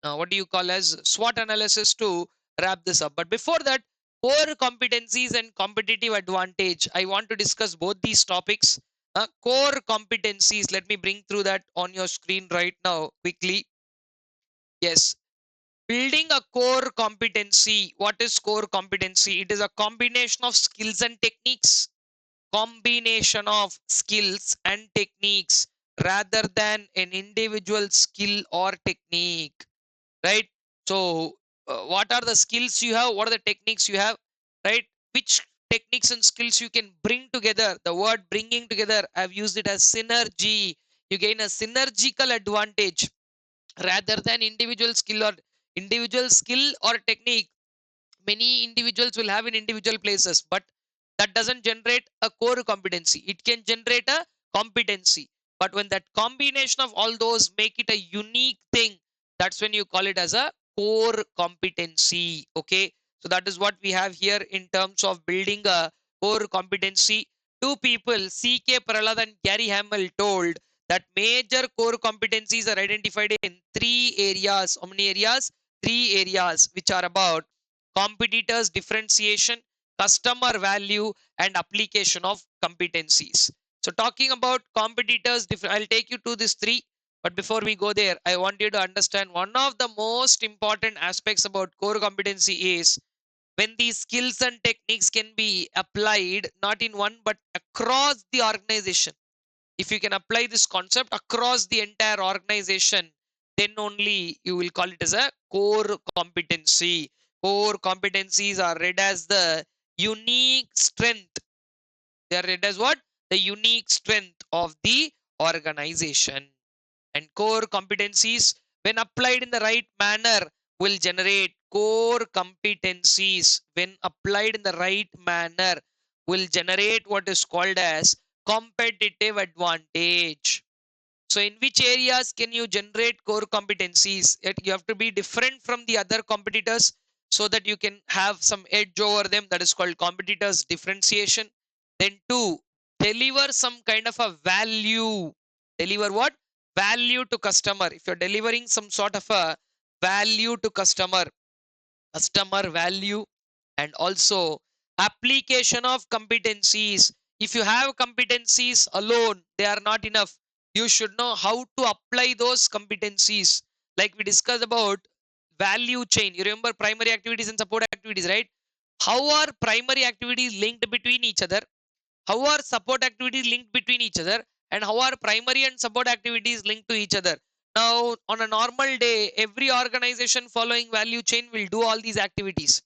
what do you call as SWOT analysis to wrap this up. But before that, core competencies and competitive advantage, I want to discuss both these topics. Core competencies, let me bring through that on your screen right now quickly. Yes, building a core competency. What is core competency? It is a combination of skills and techniques. Combination of skills and techniques rather than an individual skill or technique, right? So what are the skills you have? What are the techniques you have, right? Which techniques and skills you can bring together? The word bringing together, I've used it as synergy. You gain a synergical advantage rather than individual skill or technique. Many individuals will have in individual places, but that doesn't generate a core competency. It can generate a competency, but when that combination of all those make it a unique thing, that's when you call it as a core competency. Okay, so that is what we have here in terms of building a core competency. Two people, CK Prahlad and Gary Hamel, told that major core competencies are identified in three areas. How many areas? Three areas, which are about competitors differentiation, customer value, and application of competencies. So talking about competitors, I'll take you to these three. But before we go there, I want you to understand one of the most important aspects about core competency is when these skills and techniques can be applied not in one but across the organization. If you can apply this concept across the entire organization, then only you will call it as a core competency. Core competencies are read as the unique strength. They are read as what? The unique strength of the organization. And core competencies, when applied in the right manner, will generate core competencies. When applied in the right manner, will generate what is called as competitive advantage. So in which areas can you generate core competencies? You have to be different from the other competitors so that you can have some edge over them. That is called competitors differentiation. Then two, deliver some kind of a value. Deliver what? Value to customer. If you're delivering some sort of a value to customer value, and also application of competencies. If you have competencies alone, they are not enough. You should know how to apply those competencies. Like we discussed about value chain. You remember primary activities and support activities, right? How are primary activities linked between each other? How are support activities linked between each other? And how are primary and support activities linked to each other? Now, on a normal day, every organization following value chain will do all these activities.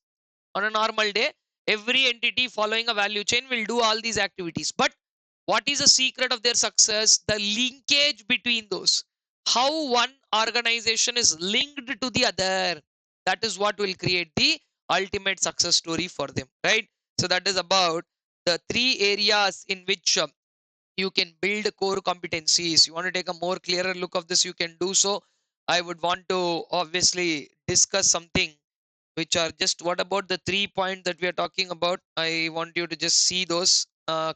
On a normal day, every entity following a value chain will do all these activities. But what is the secret of their success? The linkage between those. How one organization is linked to the other. That is what will create the ultimate success story for them, right? So that is about the three areas in which you can build core competencies. You want to take a more clearer look of this, you can do so. I would want to obviously discuss something which are just, what about the 3 points that we are talking about? I want you to just see those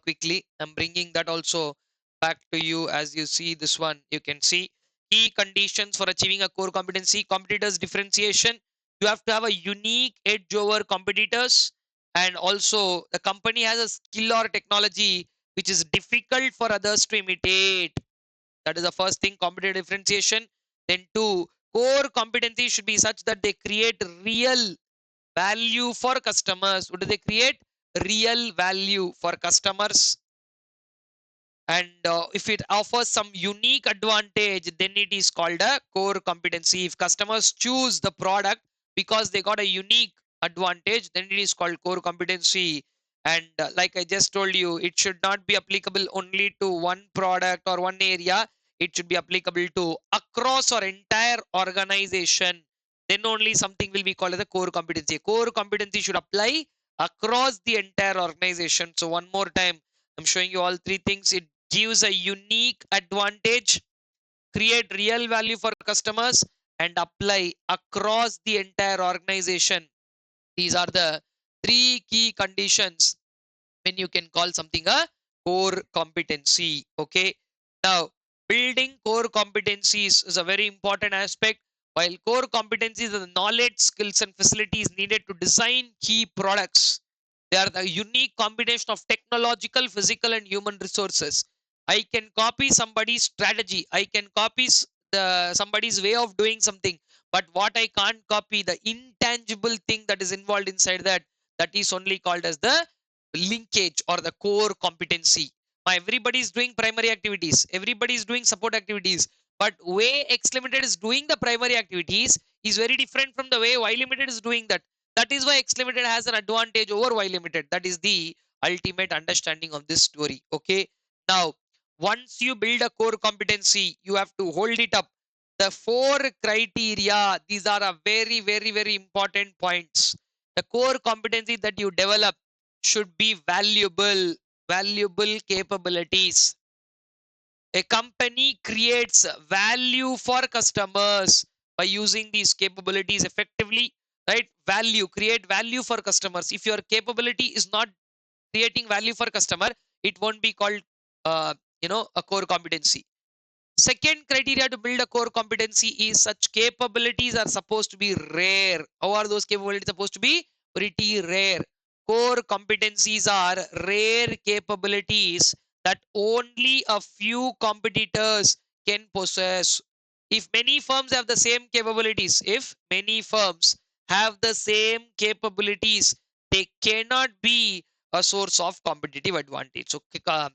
quickly. I'm bringing that also back to you. As you see this one, you can see key conditions for achieving a core competency. Competitors differentiation. You have to have a unique edge over competitors, and also the company has a skill or technology which is difficult for others to imitate. That is the first thing, competitive differentiation. Then two, core competency should be such that they create real value for customers. What do they create? Real value for customers. And if it offers some unique advantage, then it is called a core competency. If customers choose the product because they got a unique advantage, then it is called core competency. And like I just told you, it should not be applicable only to one product or one area. It should be applicable to across or entire organization. Then only something will be called as a core competency. Core competency should apply across the entire organization. So one more time, I'm showing you all three things. It gives a unique advantage, create real value for customers, and apply across the entire organization. These are the three key conditions when you can call something a core competency. Okay. Now, building core competencies is a very important aspect. While core competencies are the knowledge, skills, and facilities needed to design key products, they are the unique combination of technological, physical, and human resources. I can copy somebody's strategy. I can copy somebody's way of doing something. But what I can't copy, the intangible thing that is involved inside that, that is only called as the linkage or the core competency. Now, everybody is doing primary activities, everybody is doing support activities, but way X Limited is doing the primary activities is very different from the way Y Limited is doing that. That is why X Limited has an advantage over Y Limited. That is the ultimate understanding of this story. Okay. Now, once you build a core competency, you have to hold it up. The four criteria, these are a very, very, very important points. The core competency that you develop should be valuable capabilities. A company creates value for customers by using these capabilities effectively, right? Create value for customers. If your capability is not creating value for customer, it won't be called a core competency. Second criteria to build a core competency is such capabilities are supposed to be rare. How are those capabilities supposed to be? Pretty rare. Core competencies are rare capabilities that only a few competitors can possess. If many firms have the same capabilities, they cannot be a source of competitive advantage. So, the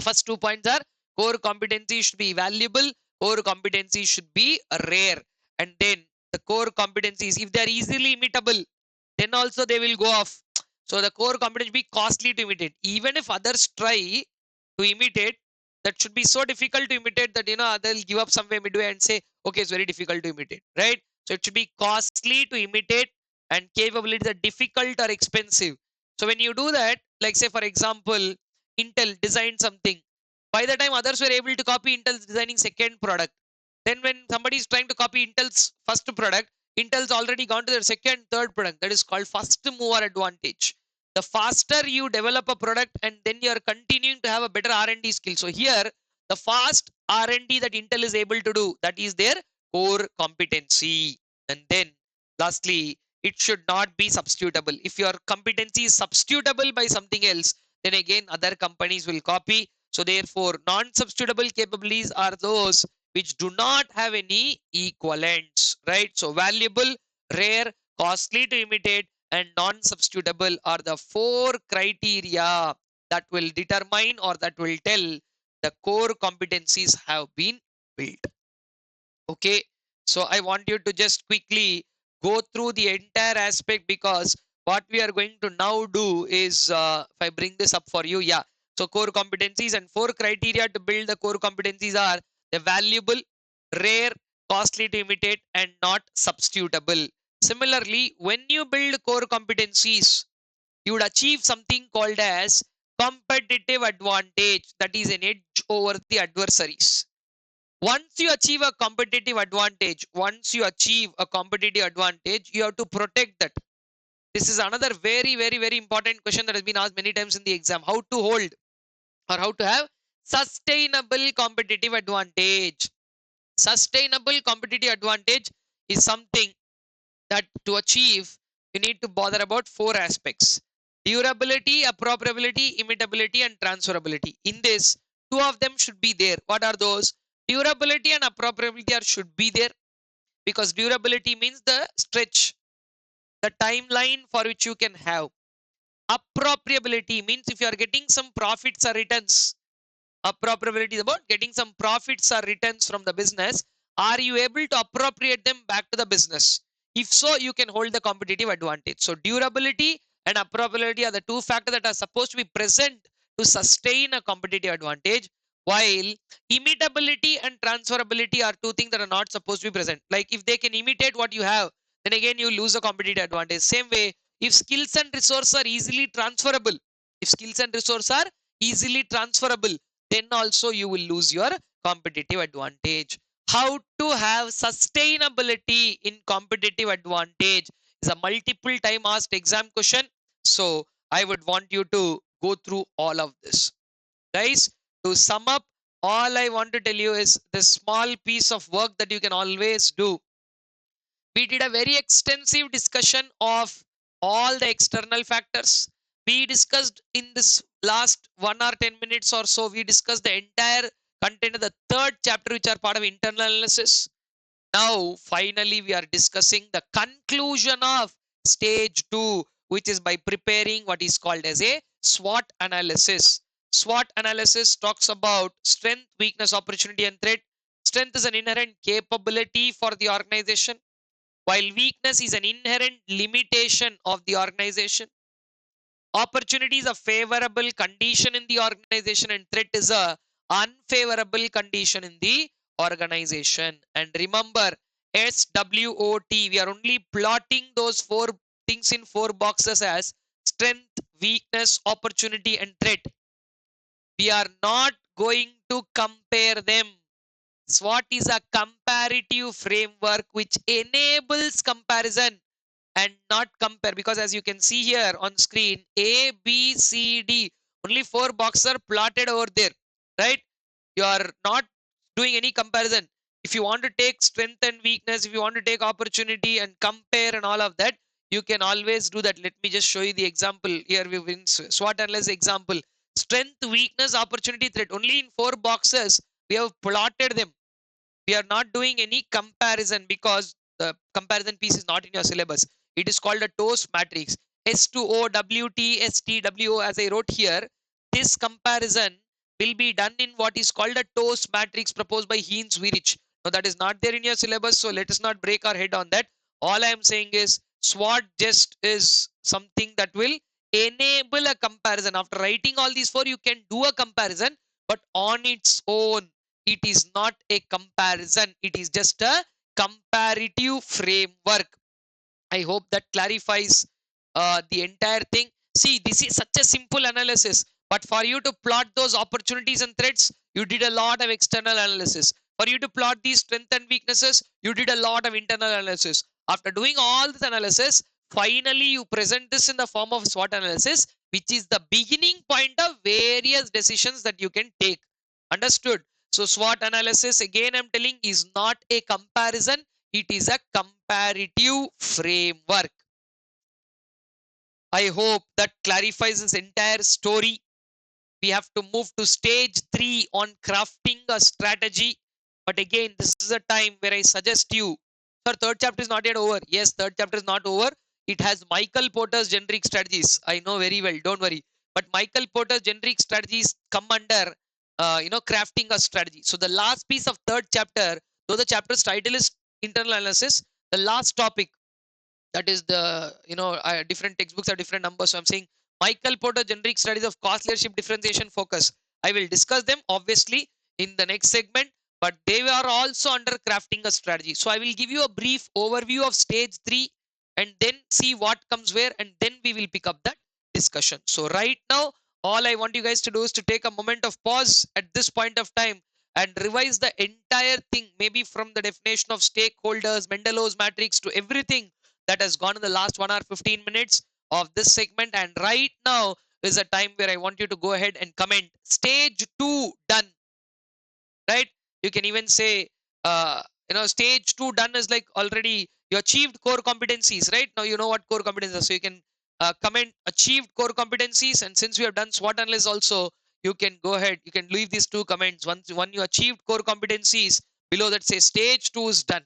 first 2 points are core competency should be valuable, core competency should be rare, and then the core competencies, if they are easily imitable, then also they will go off. So the core competency be costly to imitate. Even if others try to imitate, that should be so difficult to imitate that they'll give up somewhere midway and say, okay, it's very difficult to imitate, right? So it should be costly to imitate, and capabilities are difficult or expensive. So when you do that, like say for example, Intel designed something. By the time others were able to copy Intel's designing second product, then when somebody is trying to copy Intel's first product, Intel's already gone to their second, third product. That is called first mover advantage. The faster you develop a product, and then you are continuing to have a better R&D skill. So here, the fast R&D that Intel is able to do, that is their core competency. And then lastly, it should not be substitutable. If your competency is substitutable by something else, then again other companies will copy. So therefore, non-substitutable capabilities are those which do not have any equivalents, right? So valuable, rare, costly to imitate, and non-substitutable are the four criteria that will determine or that will tell the core competencies have been built. Okay, so I want you to just quickly go through the entire aspect, because what we are going to now do is, if I bring this up for you, yeah. So core competencies and four criteria to build the core competencies are the valuable, rare, costly to imitate, and not substitutable. Similarly, when you build core competencies, you would achieve something called as competitive advantage, that is an edge over the adversaries. Once you achieve a competitive advantage, you have to protect that. This is another very important question that has been asked many times in the exam. How to hold or how to have sustainable competitive advantage. Sustainable competitive advantage is something that to achieve, you need to bother about four aspects: durability, appropriability, imitability, and transferability. In this, two of them should be there. What are those? Durability and appropriability should be there, because durability means the stretch, the timeline for which you can have. Appropriability means if you are getting some profits or returns. Appropriability is about getting some profits or returns from the business. Are you able to appropriate them back to the business? If so, you can hold the competitive advantage. So durability and appropriability are the two factors that are supposed to be present to sustain a competitive advantage, while imitability and transferability are two things that are not supposed to be present. Like if they can imitate what you have, then again you lose a competitive advantage. Same way, if skills and resources are easily transferable, then also you will lose your competitive advantage. How to have sustainability in competitive advantage is a multiple time asked exam question. So I would want you to go through all of this. Guys, to sum up, all I want to tell you is this small piece of work that you can always do. We did a very extensive discussion of all the external factors. We discussed in this last 1 or 10 minutes or so, we discussed the entire content of the third chapter, which are part of internal analysis. Now, finally, we are discussing the conclusion of stage 2, which is by preparing what is called as a SWOT analysis. SWOT analysis talks about strength, weakness, opportunity, and threat. Strength is an inherent capability for the organization, while weakness is an inherent limitation of the organization. Opportunity is a favorable condition in the organization, and threat is a unfavorable condition in the organization. And remember, SWOT, we are only plotting those four things in four boxes as strength, weakness, opportunity, and threat. We are not going to compare them. SWOT is a comparative framework which enables comparison and not compare, because as you can see here on screen, A, B, C, D, only four boxes are plotted over there, right? You are not doing any comparison. If you want to take strength and weakness, if you want to take opportunity and compare and all of that, you can always do that. Let me just show you the example here. We've been SWOT analysis example. Strength, weakness, opportunity, threat. Only in four boxes we have plotted them. We are not doing any comparison because the comparison piece is not in your syllabus. It is called a TOS matrix. SWOT, as I wrote here. This comparison will be done in what is called a TOS matrix proposed by Heinz Wirich. Now that is not there in your syllabus, so let us not break our head on that. All I am saying is SWOT just is something that will enable a comparison. After writing all these four, you can do a comparison, but on its own, it is not a comparison. It is just a comparative framework. I hope that clarifies the entire thing. See, this is such a simple analysis, but for you to plot those opportunities and threats, you did a lot of external analysis. For you to plot these strengths and weaknesses, you did a lot of internal analysis. After doing all this analysis, finally you present this in the form of SWOT analysis, which is the beginning point of various decisions that you can take. Understood? So SWOT analysis, again I'm telling, is not a comparison. It is a comparative framework. I hope that clarifies this entire story. We have to move to stage 3 on crafting a strategy. But again, this is a time where I suggest you, sir, third chapter is not yet over. Yes, third chapter is not over. It has Michael Porter's generic strategies. I know very well. Don't worry. But Michael Porter's generic strategies come under, crafting a strategy. So the last piece of third chapter, though the chapter's title is internal analysis, the last topic, that is the, different textbooks are different numbers, so I'm saying Michael Porter generic studies of cost leadership differentiation focus. I will discuss them obviously in the next segment, but they are also under crafting a strategy. So I will give you a brief overview of stage 3 and then see what comes where, and then we will pick up that discussion. So right now, all I want you guys to do is to take a moment of pause at this point of time and revise the entire thing, maybe from the definition of stakeholders, Mendelows Matrix, to everything that has gone in the last 1 hour 15 minutes of this segment. And right now is a time where I want you to go ahead and comment stage 2 done, right? You can even say, stage 2 done is like already you achieved core competencies. Right now you know what core competencies are, so you can comment achieved core competencies. And since we have done SWOT analysis also, you can go ahead, you can leave these two comments. Once one you achieved core competencies, below that say stage 2 is done.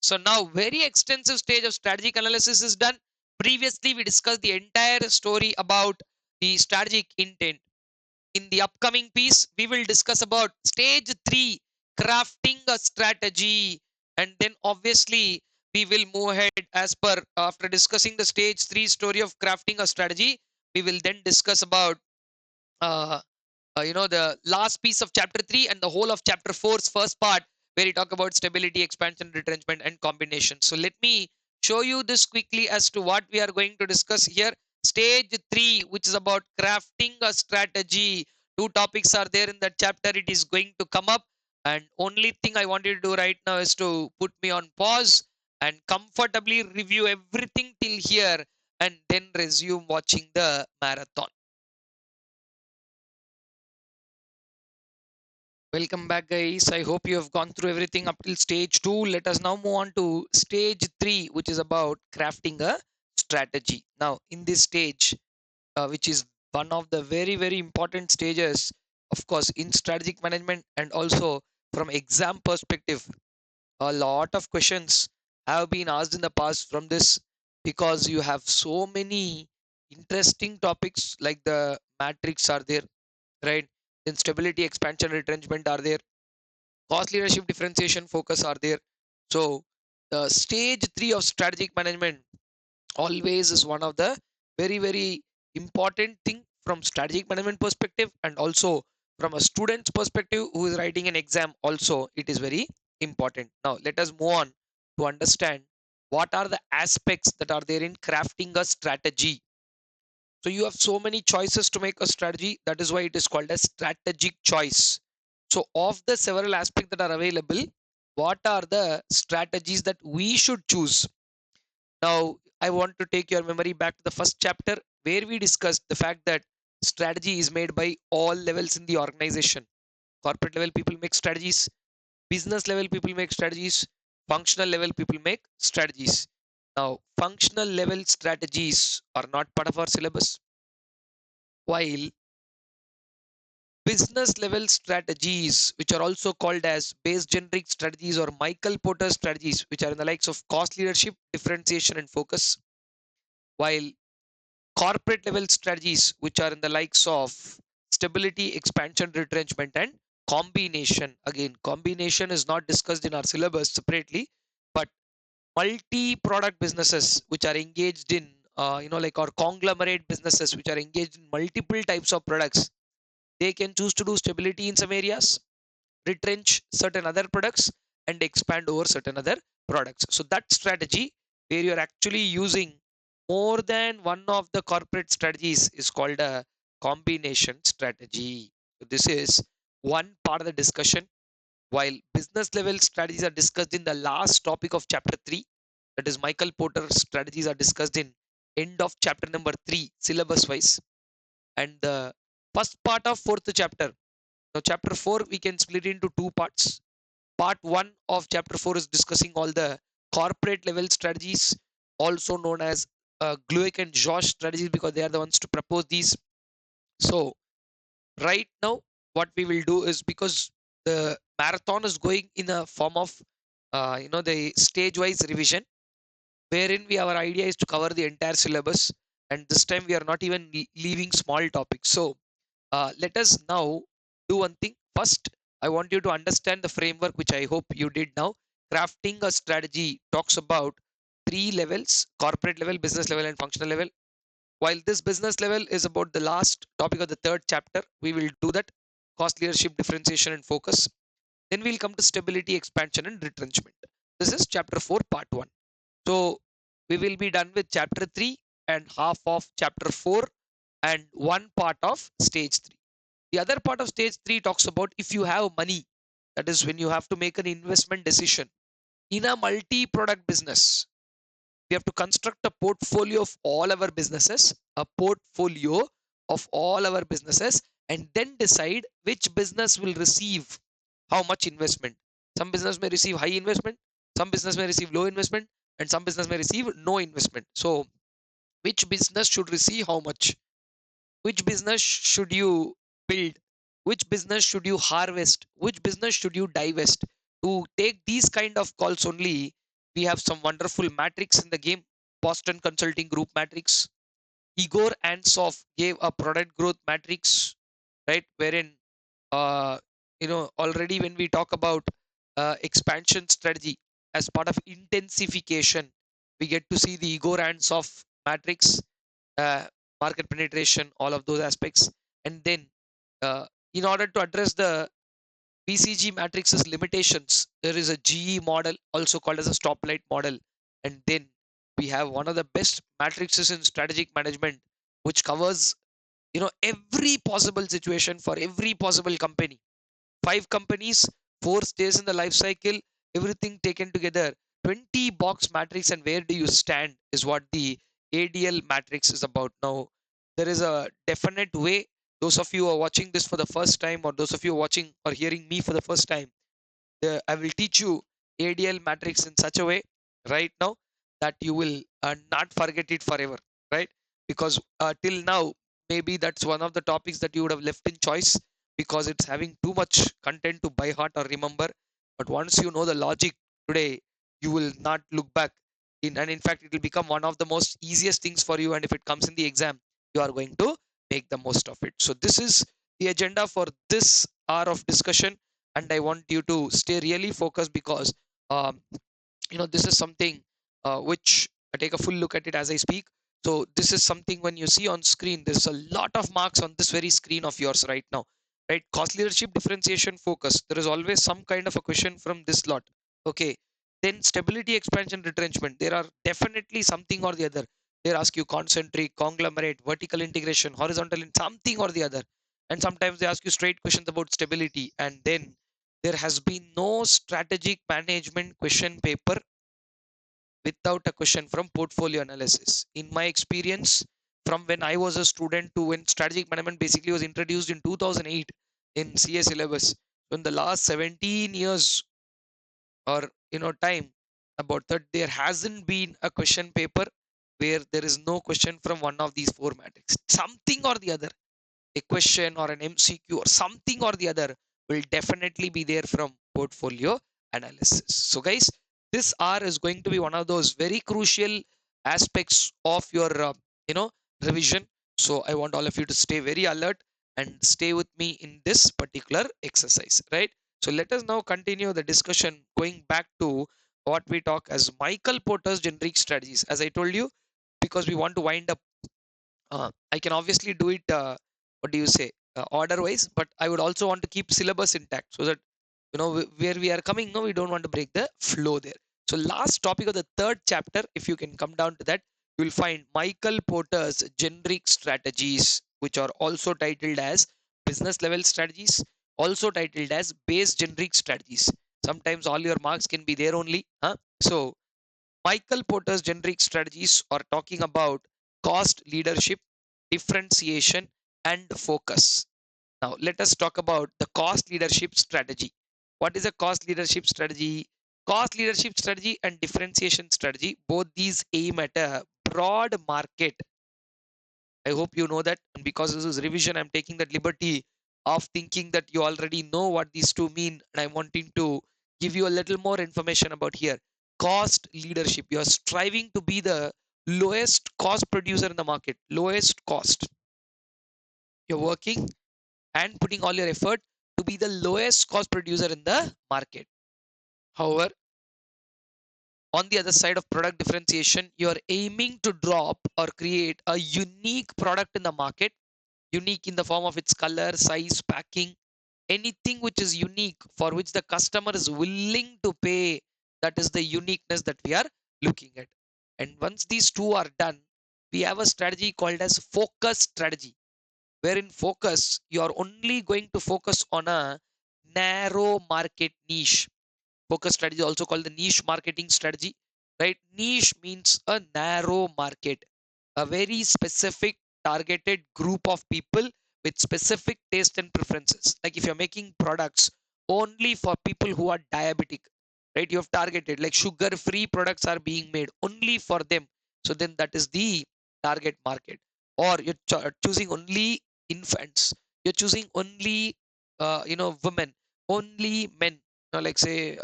So now very extensive stage of strategic analysis is done. Previously we discussed the entire story about the strategic intent. In the upcoming piece, we will discuss about stage 3, crafting a strategy. And then obviously we will move ahead as per, after discussing the stage 3 story of crafting a strategy, we will then discuss about uh, the last piece of chapter 3 and the whole of chapter 4's first part, where we talk about stability, expansion, retrenchment, and combination. So let me show you this quickly as to what we are going to discuss here. Stage 3, which is about crafting a strategy. Two topics are there in that chapter. It is going to come up, and only thing I want you to do right now is to put me on pause and comfortably review everything till here, and then resume watching the marathon. Welcome back, guys. I hope you have gone through everything up till stage 2. Let us now move on to stage 3, which is about crafting a strategy. Now, in this stage, which is one of the very, very important stages, of course, in strategic management, and also from exam perspective, a lot of questions have been asked in the past from this, because you have so many interesting topics like the matrix are there, right? Then stability, expansion, retrenchment are there, cost leadership differentiation focus are there. So the stage 3 of strategic management always is one of the very, very important thing from strategic management perspective, and also from a student's perspective who is writing an exam also, it is very important. Now let us move on to understand what are the aspects that are there in crafting a strategy. So you have so many choices to make a strategy. That is why it is called a strategic choice. So of the several aspects that are available, what are the strategies that we should choose? Now, I want to take your memory back to the first chapter, where we discussed the fact that strategy is made by all levels in the organization. Corporate level people make strategies, business level people make strategies, functional level people make strategies. Now, functional level strategies are not part of our syllabus, while business level strategies, which are also called as base generic strategies or Michael Porter strategies, which are in the likes of cost leadership, differentiation, and focus, while corporate level strategies, which are in the likes of stability, expansion, retrenchment, and combination. Again, combination is not discussed in our syllabus separately, but multi-product businesses which are engaged in, like our conglomerate businesses which are engaged in multiple types of products, they can choose to do stability in some areas, retrench certain other products, and expand over certain other products. So that strategy, where you're actually using more than one of the corporate strategies, is called a combination strategy. So this is one part of the discussion, while business level strategies are discussed in the last topic of chapter 3. That is Michael Porter strategies are discussed in end of chapter number 3 syllabus wise, and the first part of fourth chapter. Now chapter 4 we can split into two parts. Part 1 of chapter 4 is discussing all the corporate level strategies, also known as Gluick and Josh strategies, because they are the ones to propose these. So Right now, what we will do is, because the marathon is going in a form of the stage wise revision, wherein our idea is to cover the entire syllabus, and this time we are not even leaving small topics. So let us now do one thing. First, I want you to understand the framework, which I hope you did now. Crafting a strategy talks about three levels: corporate level, business level, and functional level. While this business level is about the last topic of the third chapter, we will do that: cost leadership, differentiation, and focus. Then we'll come to stability, expansion, and retrenchment. This is chapter 4, part 1. So we will be done with chapter 3 and half of chapter 4 and one part of stage 3. The other part of stage 3 talks about if you have money, that is when you have to make an investment decision in a multi product business. We have to construct a portfolio of all our businesses, a portfolio of all our businesses, and then decide which business will receive how much investment. Some business may receive high investment, some business may receive low investment, and some business may receive no investment. So which business should receive how much? Which business should you build? Which business should you harvest? Which business should you divest? To take these kind of calls only, we have some wonderful matrix in the game. Boston Consulting Group matrix. Igor Ansoff gave a product growth matrix, right? Wherein, already when we talk about expansion strategy as part of intensification, we get to see the Igor Ansoff matrix, uh, market penetration, all of those aspects. And then, in order to address the BCG matrix's limitations, there is a GE model, also called as a stoplight model. And then we have one of the best matrices in strategic management, which covers every possible situation for every possible company. 5 companies, 4 stages in the life cycle, everything taken together. 20 box matrix, and where do you stand is what the ADL matrix is about. Now, there is a definite way. Those of you who are watching this for the first time, or those of you watching or hearing me for the first time, I will teach you ADL matrix in such a way right now that you will not forget it forever, right? Because till now, maybe that's one of the topics that you would have left in choice because it's having too much content to by heart or remember. But once you know the logic today, you will not look back. And in fact, it will become one of the most easiest things for you. And if it comes in the exam, you are going to make the most of it. So this is the agenda for this hour of discussion, and I want you to stay really focused because um, this is something which I take a full look at it as I speak. So this is something when you see on screen, there's a lot of marks on this very screen of yours right now, right? Cost leadership, differentiation, focus. There is always some kind of a question from this lot. Okay. Then stability, expansion, retrenchment. There are definitely something or the other. They ask you concentric, conglomerate, vertical integration, horizontal, in something or the other. And sometimes they ask you straight questions about stability. And then there has been no strategic management question paper without a question from portfolio analysis. In my experience, from when I was a student to when strategic management basically was introduced in 2008 in CA syllabus, so in the last 17 years or time, about that, there hasn't been a question paper where there is no question from one of these four matrix. Something or the other, a question or an MCQ or something or the other will definitely be there from portfolio analysis. So guys, this R is going to be one of those very crucial aspects of your revision. So I want all of you to stay very alert and stay with me in this particular exercise, right? So let us now continue the discussion going back to what we talk as Michael-Porter's generic strategies. As I told you, because we want to wind up, I can obviously do it, what do you say, order wise, but I would also want to keep syllabus intact so that where we are coming now, we don't want to break the flow there. So last topic of the third chapter, if you can come down to that, you will find Michael-Porter's generic strategies, which are also titled as business level strategies, also titled as base generic strategies. Sometimes all your marks can be there only, huh? So Michael-Porter's generic strategies are talking about cost leadership, differentiation, and focus. Now, let us talk about the cost leadership strategy. What is a cost leadership strategy? Cost leadership strategy and differentiation strategy, both these aim at a broad market. I hope you know that. And because this is revision, I'm taking that liberty of thinking that you already know what these two mean, and I'm wanting to give you a little more information about here. Cost leadership. You are striving to be the lowest cost producer in the market, lowest cost. You're working and putting all your effort to be the lowest cost producer in the market. However, on the other side of product differentiation, you're aiming to drop or create a unique product in the market, unique in the form of its color, size, packing, anything which is unique for which the customer is willing to pay. That is the uniqueness that we are looking at. And once these two are done, we have a strategy called as focus strategy, where in focus you are only going to focus on a narrow market niche. Focus strategy is also called the niche marketing strategy, right? Niche means a narrow market, a very specific targeted group of people with specific taste and preferences. Like if you're making products only for people who are diabetic, right? You have targeted, like sugar free products are being made only for them. So then that is the target market. Or you're choosing only infants, you're choosing only women, only men, like say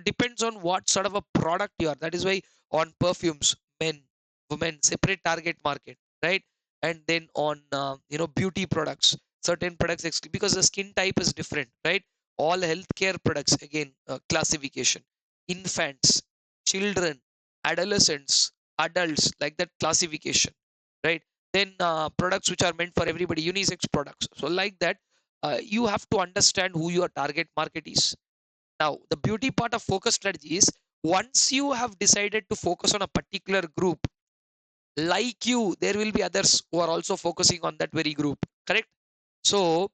depends on what sort of a product you are. That is why on perfumes, men, women, separate target market, right? And then on beauty products, certain products because the skin type is different, right? All healthcare products, again, classification. Infants, children, adolescents, adults, like that classification, right? Then products which are meant for everybody, unisex products, so like that. You have to understand who your target market is. Now, the beauty part of focus strategy is, once you have decided to focus on a particular group, like you, there will be others who are also focusing on that very group, correct? So,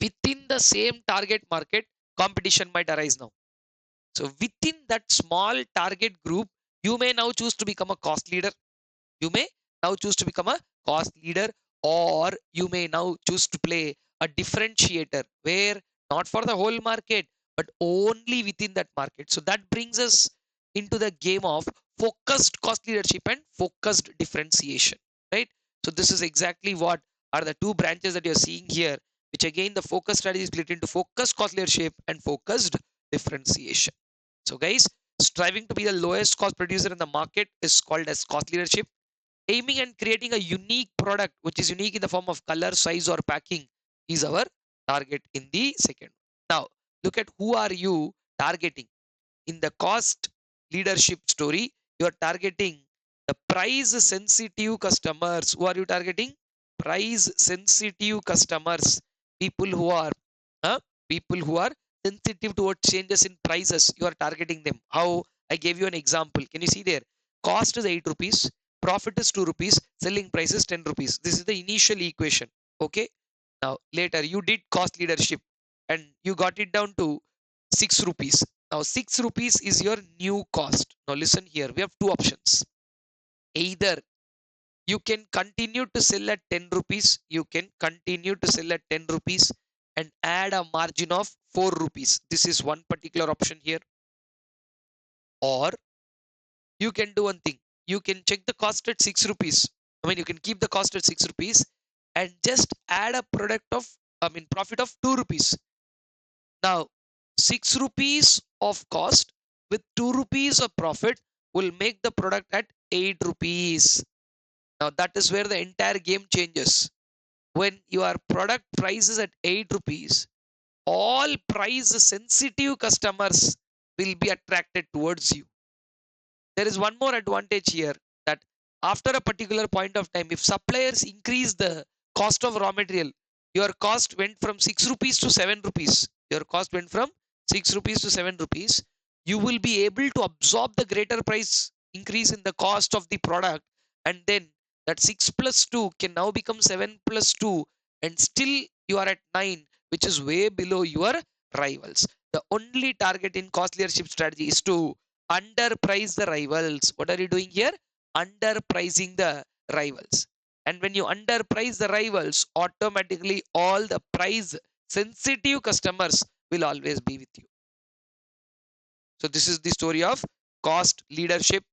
within the same target market, competition might arise now. So, within that small target group, you may now choose to become a cost leader. You may now choose to become a cost leader, or you may now choose to play a differentiator where not for the whole market, but only within that market. So that brings us into the game of focused cost leadership and focused differentiation, right? So this is exactly what are the two branches that you're seeing here, which again the focus strategy is split into focused cost leadership and focused differentiation. So guys, striving to be the lowest cost producer in the market is called as cost leadership. Aiming and creating a unique product which is unique in the form of color, size, or packing is our target in the second. Now, look at who are you targeting. In the cost leadership story, you are targeting the price sensitive customers. Who are you targeting? Price sensitive customers. People who are uh, people who are sensitive towards changes in prices. You are targeting them. How? I gave you an example. Can you see there? Cost is 8 rupees, profit is 2 rupees, selling price is 10 rupees. This is the initial equation. Okay. Now later you did cost leadership and you got it down to 6 rupees. Now 6 rupees is your new cost. Now listen here, we have two options. Either you can continue to sell at 10 rupees, you can continue to sell at 10 rupees and add a margin of 4 rupees. This is one particular option here. Or you can do one thing. You can check the cost at 6 rupees. You can keep the cost at 6 rupees and just add a profit of 2 rupees. Now, 6 rupees of cost with 2 rupees of profit will make the product at 8 rupees. Now, that is where the entire game changes. When your product price is at 8 rupees, all price sensitive customers will be attracted towards you. There is one more advantage here, that after a particular point of time, if suppliers increase the cost of raw material, your cost went from 6 rupees to 7 rupees. Your cost went from 6 rupees to 7 rupees. You will be able to absorb the greater price increase in the cost of the product, and then that 6 plus 2 can now become 7 plus 2, and still you are at 9, which is way below your rivals. The only target in cost leadership strategy is to underprice the rivals. What are you doing here? Underpricing the rivals. And when you underprice the rivals, automatically all the price sensitive customers will always be with you. So this is the story of cost leadership,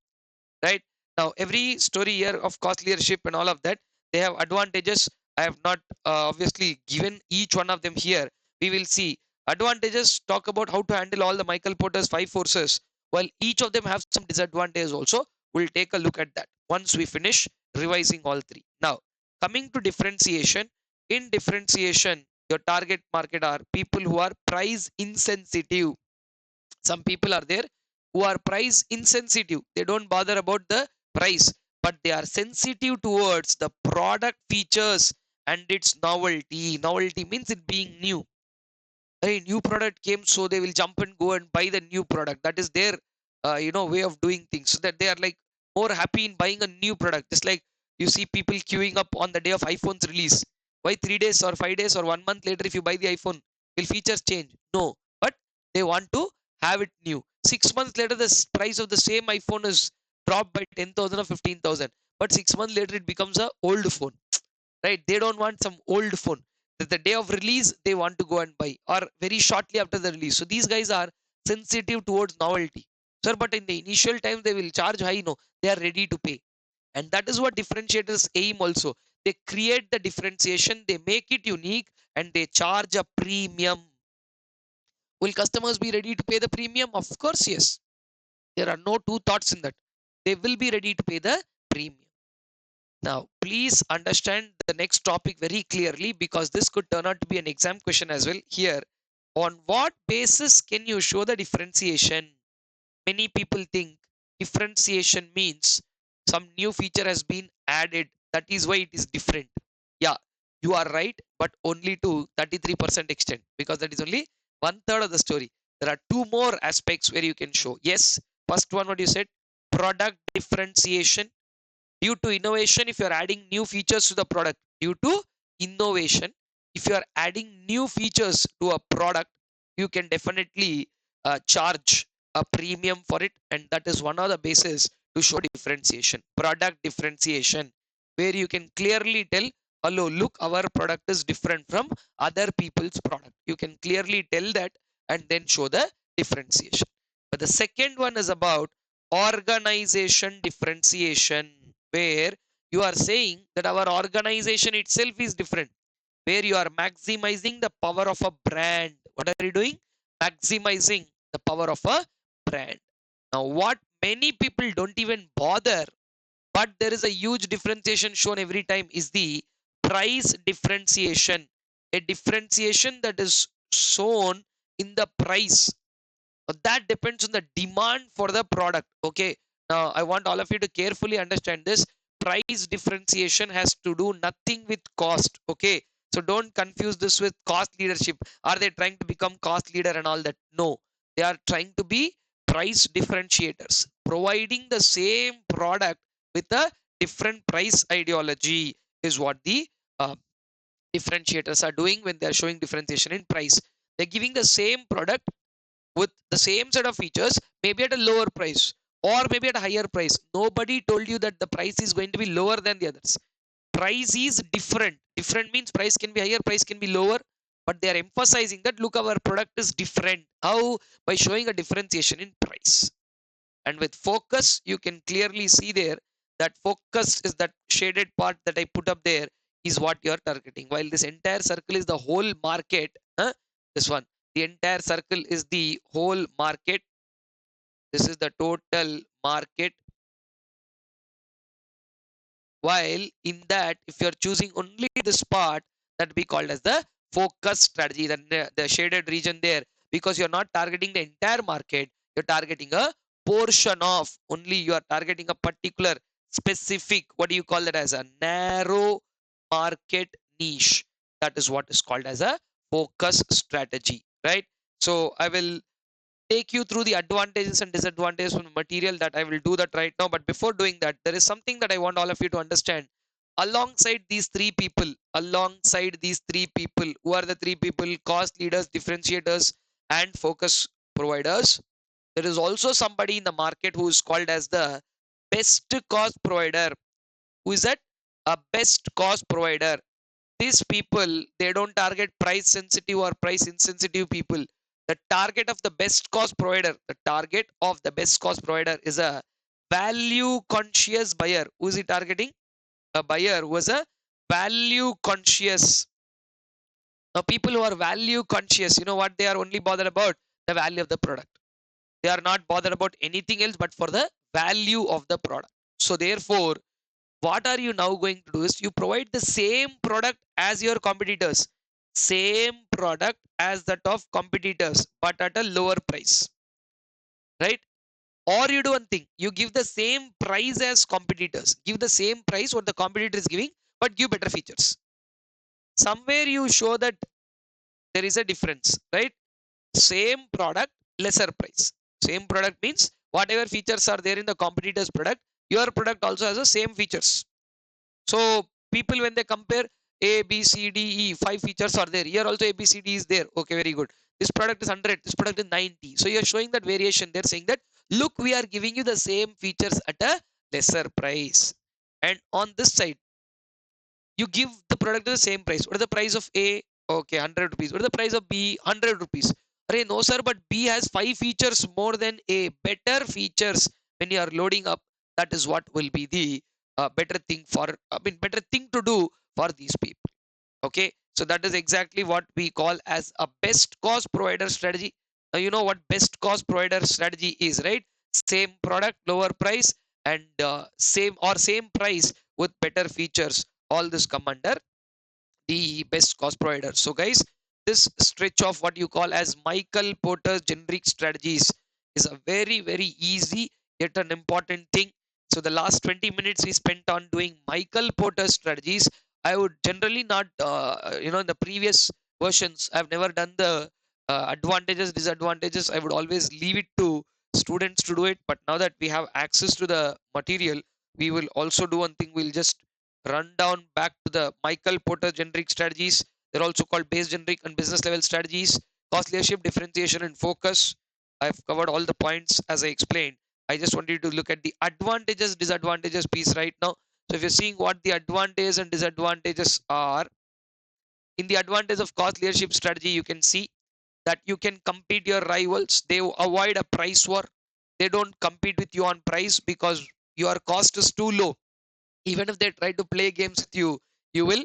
right? Now every story here of cost leadership and all of that, they have advantages I have not obviously given each one of them here. We will see advantages, talk about how to handle all the Michael Porter's 5 forces, while each of them have some disadvantages also. We'll take a look at that once we finish revising all three. Now, coming to differentiation, in differentiation, your target market are people who are price insensitive. Some people are there who are price insensitive. They don't bother about the price, but they are sensitive towards the product features and its novelty. Novelty means it being new. A new product came, so they will jump and go and buy the new product. That is their way of doing things, so that they are like more happy in buying a new product. Just like you see people queuing up on the day of iPhone's release. Why 3 days or 5 days or 1 month later, if you buy the iPhone, will features change? No, but they want to have it new. 6 months later, the price of the same iPhone is dropped by 10,000 or 15,000, but 6 months later it becomes a old phone, right? They don't want some old phone. The day of release they want to go and buy, or very shortly after the release. So these guys are sensitive towards novelty, sir, but in the initial time they will charge high. No, they are ready to pay. And that is what differentiators aim also. They create the differentiation, they make it unique, and they charge a premium. Will customers be ready to pay the premium? Of course, yes. There are no two thoughts in that. They will be ready to pay the premium. Now, please understand the next topic very clearly, because this could turn out to be an exam question as well. Here, on what basis can you show the differentiation? Many people think differentiation means some new feature has been added. That is why it is different. Yeah, you are right, but only to 33% extent, because that is only one third of the story. There are two more aspects where you can show. Yes, first one, what you said, product differentiation. Due to innovation, if you're adding new features to the product, due to innovation, if you are adding new features to a product, you can definitely charge a premium for it, and that is one of the bases to show differentiation. Product differentiation, where you can clearly tell, hello, look, our product is different from other people's product. You can clearly tell that and then show the differentiation. But the second one is about organization differentiation, where you are saying that our organization itself is different, where you are maximizing the power of a brand. What are you doing? Maximizing the power of a brand. Now, what many people don't even bother, but there is a huge differentiation shown every time, is the price differentiation. A differentiation that is shown in the price, but that depends on the demand for the product. Okay, now I want all of you to carefully understand this. Price differentiation has to do nothing with cost. Okay, so don't confuse this with cost leadership. Are they trying to become cost leader and all that? No, they are trying to be price differentiators, providing the same product with a different price ideology, is what the uh, differentiators are doing when they are showing differentiation in price. They're giving the same product with the same set of features, maybe at a lower price or maybe at a higher price. Nobody told you that the price is going to be lower than the others. Price is different. Different means price can be higher, price can be lower, but they are emphasizing that, look, our product is different. How? By showing a differentiation in price. And with focus, you can clearly see there that focus is that shaded part that I put up there, is what you're targeting. While this entire circle is the whole market, this one, the entire circle is the whole market. This is the total market. While in that, if you're choosing only this part, that be called as the focus strategy, the shaded region there, because you're not targeting the entire market, you're targeting a portion of, only you are targeting a particular specific, what do you call it, as a narrow market niche. That is what is called as a focus strategy, right? So I will take you through the advantages and disadvantages from the material, that I will do that right now. But before doing that, there is something that I want all of you to understand. Alongside these three people, who are the three people? Cost leaders, differentiators, and focus providers. There is also somebody in the market who is called as the best cost provider. Who is that? A best cost provider. These people, they don't target price sensitive or price insensitive people. The target of the best cost provider, the target of the best cost provider is a value conscious buyer. Who is he targeting? A buyer who is a value conscious. Now, people who are value conscious, you know what they are only bothered about? The value of the product. They are not bothered about anything else but for the value of the product. So, therefore, what are you now going to do is you provide the same product as your competitors, same product as that of competitors, but at a lower price, right? Or you do one thing, you give the same price as competitors, give the same price what the competitor is giving, but give better features. Somewhere you show that there is a difference, right? Same product, lesser price. Same product means whatever features are there in the competitor's product, your product also has the same features. So people when they compare A, B, C, D, E, 5 features are there. Here also A, B, C, D is there. Okay, very good. This product is 100, this product is 90. So you're showing that variation. They're saying that, look, we are giving you the same features at a lesser price. And on this side, you give the product at the same price. What is the price of A? Okay, 100 rupees. What is the price of B? 100 rupees. Array, no, sir, but B has 5 features more than A. Better features when you are loading up. That is what will be the better thing for, better thing to do for these people. Okay, so that is exactly what we call as a best cost provider strategy. Now, you know what best cost provider strategy is, right? Same product, lower price, and same price with better features. All this come under the best cost provider. So guys, this stretch of what you call as Michael Porter's generic strategies is a very easy yet an important thing. So the last 20 minutes we spent on doing Michael Porter's strategies. I would generally not, in the previous versions, I've never done the advantages, disadvantages. I would always leave it to students to do it. But now that we have access to the material, we will also do one thing. We'll just run down back to the Michael Porter generic strategies. They're also called base generic and business level strategies, cost leadership, differentiation, and focus. I've covered all the points as I explained. I just want you to look at the advantages, disadvantages piece right now. So if you're seeing what the advantages and disadvantages are, in the advantage of cost leadership strategy, you can see that you can compete your rivals. They avoid a price war. They don't compete with you on price because your cost is too low. Even if they try to play games with you, you will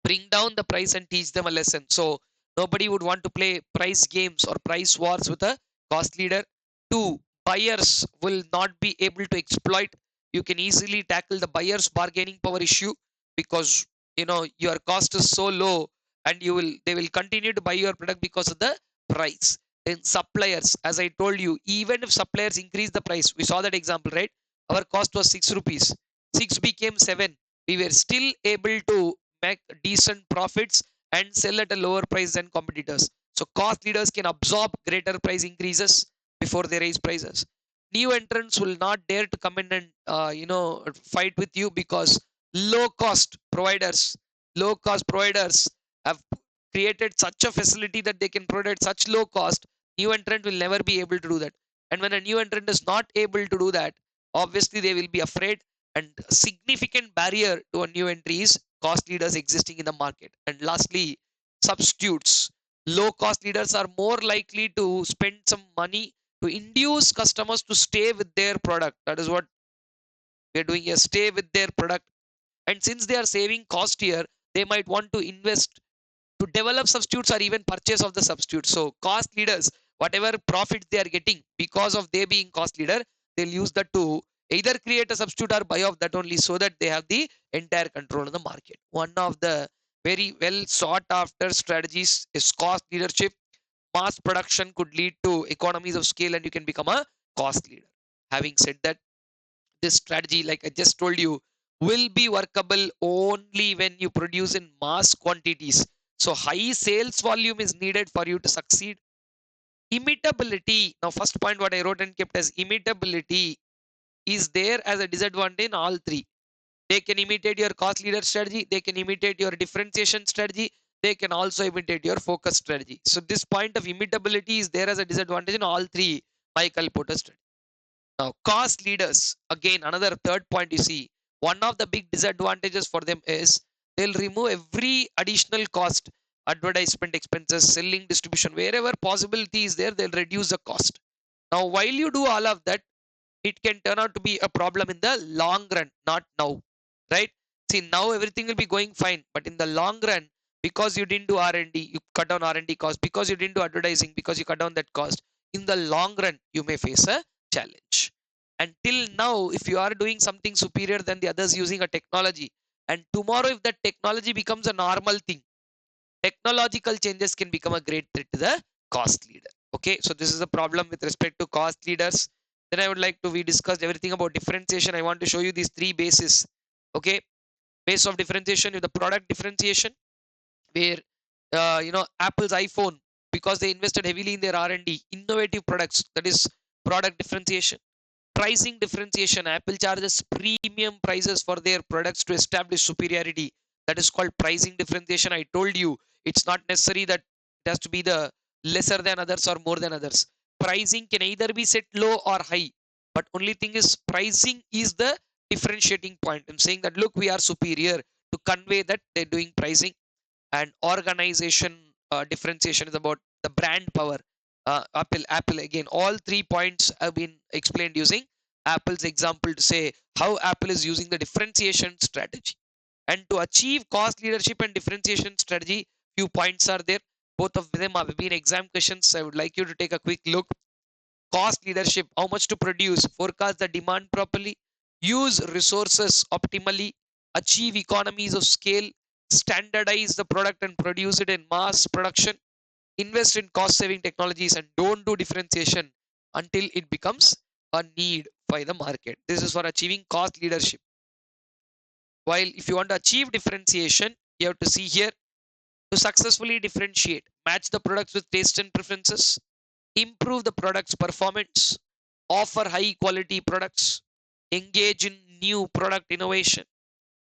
bring down the price and teach them a lesson. So nobody would want to play price games or price wars with a cost leader. Two, buyers will not be able to exploit. You can easily tackle the buyer's bargaining power issue because your cost is so low and they will continue to buy your product because of the price. Then suppliers, as I told you, even if suppliers increase the price, we saw that example, right? Our cost was 6 rupees, 6 became 7. We were still able to make decent profits and sell at a lower price than competitors. So cost leaders can absorb greater price increases before they raise prices. New entrants will not dare to come in and fight with you because low cost providers, low cost providers have created such a facility that they can provide such low cost. New entrant will never be able to do that. And when a new entrant is not able to do that, obviously they will be afraid, and a significant barrier to a new entry is cost leaders existing in the market. And lastly, substitutes. Low cost leaders are more likely to spend some money to induce customers to stay with their product. That is what we are doing here, stay with their product. And since they are saving cost here, they might want to invest to develop substitutes or even purchase of the substitutes. So cost leaders, whatever profits they are getting because of they being cost leader, they'll use that to either create a substitute or buy off that only, so that they have the entire control of the market. One of the very well sought after strategies is cost leadership. Mass production could lead to economies of scale and you can become a cost leader. Having said that, this strategy, like I just told you, will be workable only when you produce in mass quantities. So high sales volume is needed for you to succeed. Imitability. Now, first point what I wrote and kept as imitability is there as a disadvantage in all three. They can imitate your cost leader strategy. They can imitate your differentiation strategy. They can also imitate your focus strategy. So this point of imitability is there as a disadvantage in all three Michael Porter strategy. Now, cost leaders, again, another third point you see, one of the big disadvantages for them is they'll remove every additional cost, advertisement expenses, selling, distribution, wherever possibility is there, they'll reduce the cost. Now, while you do all of that, it can turn out to be a problem in the long run, not now, right? See, now everything will be going fine, but in the long run, because you didn't do R&D, you cut down R&D cost. Because you didn't do advertising, because you cut down that cost, in the long run you may face a challenge. Until now, if you are doing something superior than the others using a technology, and tomorrow if that technology becomes a normal thing, technological changes can become a great threat to the cost leader. Okay, so this is a problem with respect to cost leaders. Then I would like to, we discussed everything about differentiation. I want to show you these three bases. Okay, base of differentiation with the product differentiation, where Apple's iPhone, because they invested heavily in their R&D, innovative products, that is product differentiation. Pricing differentiation, Apple charges premium prices for their products to establish superiority. That is called pricing differentiation. I told you it's not necessary that it has to be the lesser than others or more than others. Pricing can either be set low or high, but only thing is pricing is the differentiating point. I'm saying that look, we are superior, to convey that they're doing pricing. And organization differentiation is about the brand power. Apple again, all 3 points have been explained using Apple's example to say how Apple is using the differentiation strategy. And to achieve cost leadership and differentiation strategy, few points are there. Both of them have been exam questions. I would like you to take a quick look. Cost leadership, how much to produce, forecast the demand properly, use resources optimally, achieve economies of scale, standardize the product and produce it in mass production, invest in cost saving technologies, and don't do differentiation until it becomes a need by the market. This is for achieving cost leadership. While if you want to achieve differentiation, you have to see here, to successfully differentiate, match the products with taste and preferences, improve the product's performance, offer high quality products, engage in new product innovation,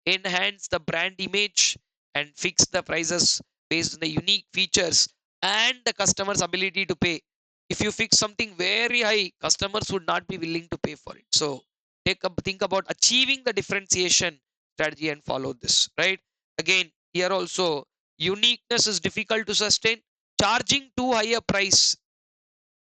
enhance the brand image, and fix the prices based on the unique features and the customer's ability to pay. If you fix something very high, customers would not be willing to pay for it. So think about achieving the differentiation strategy and follow this, right? Again, here also, uniqueness is difficult to sustain. Charging too high a price,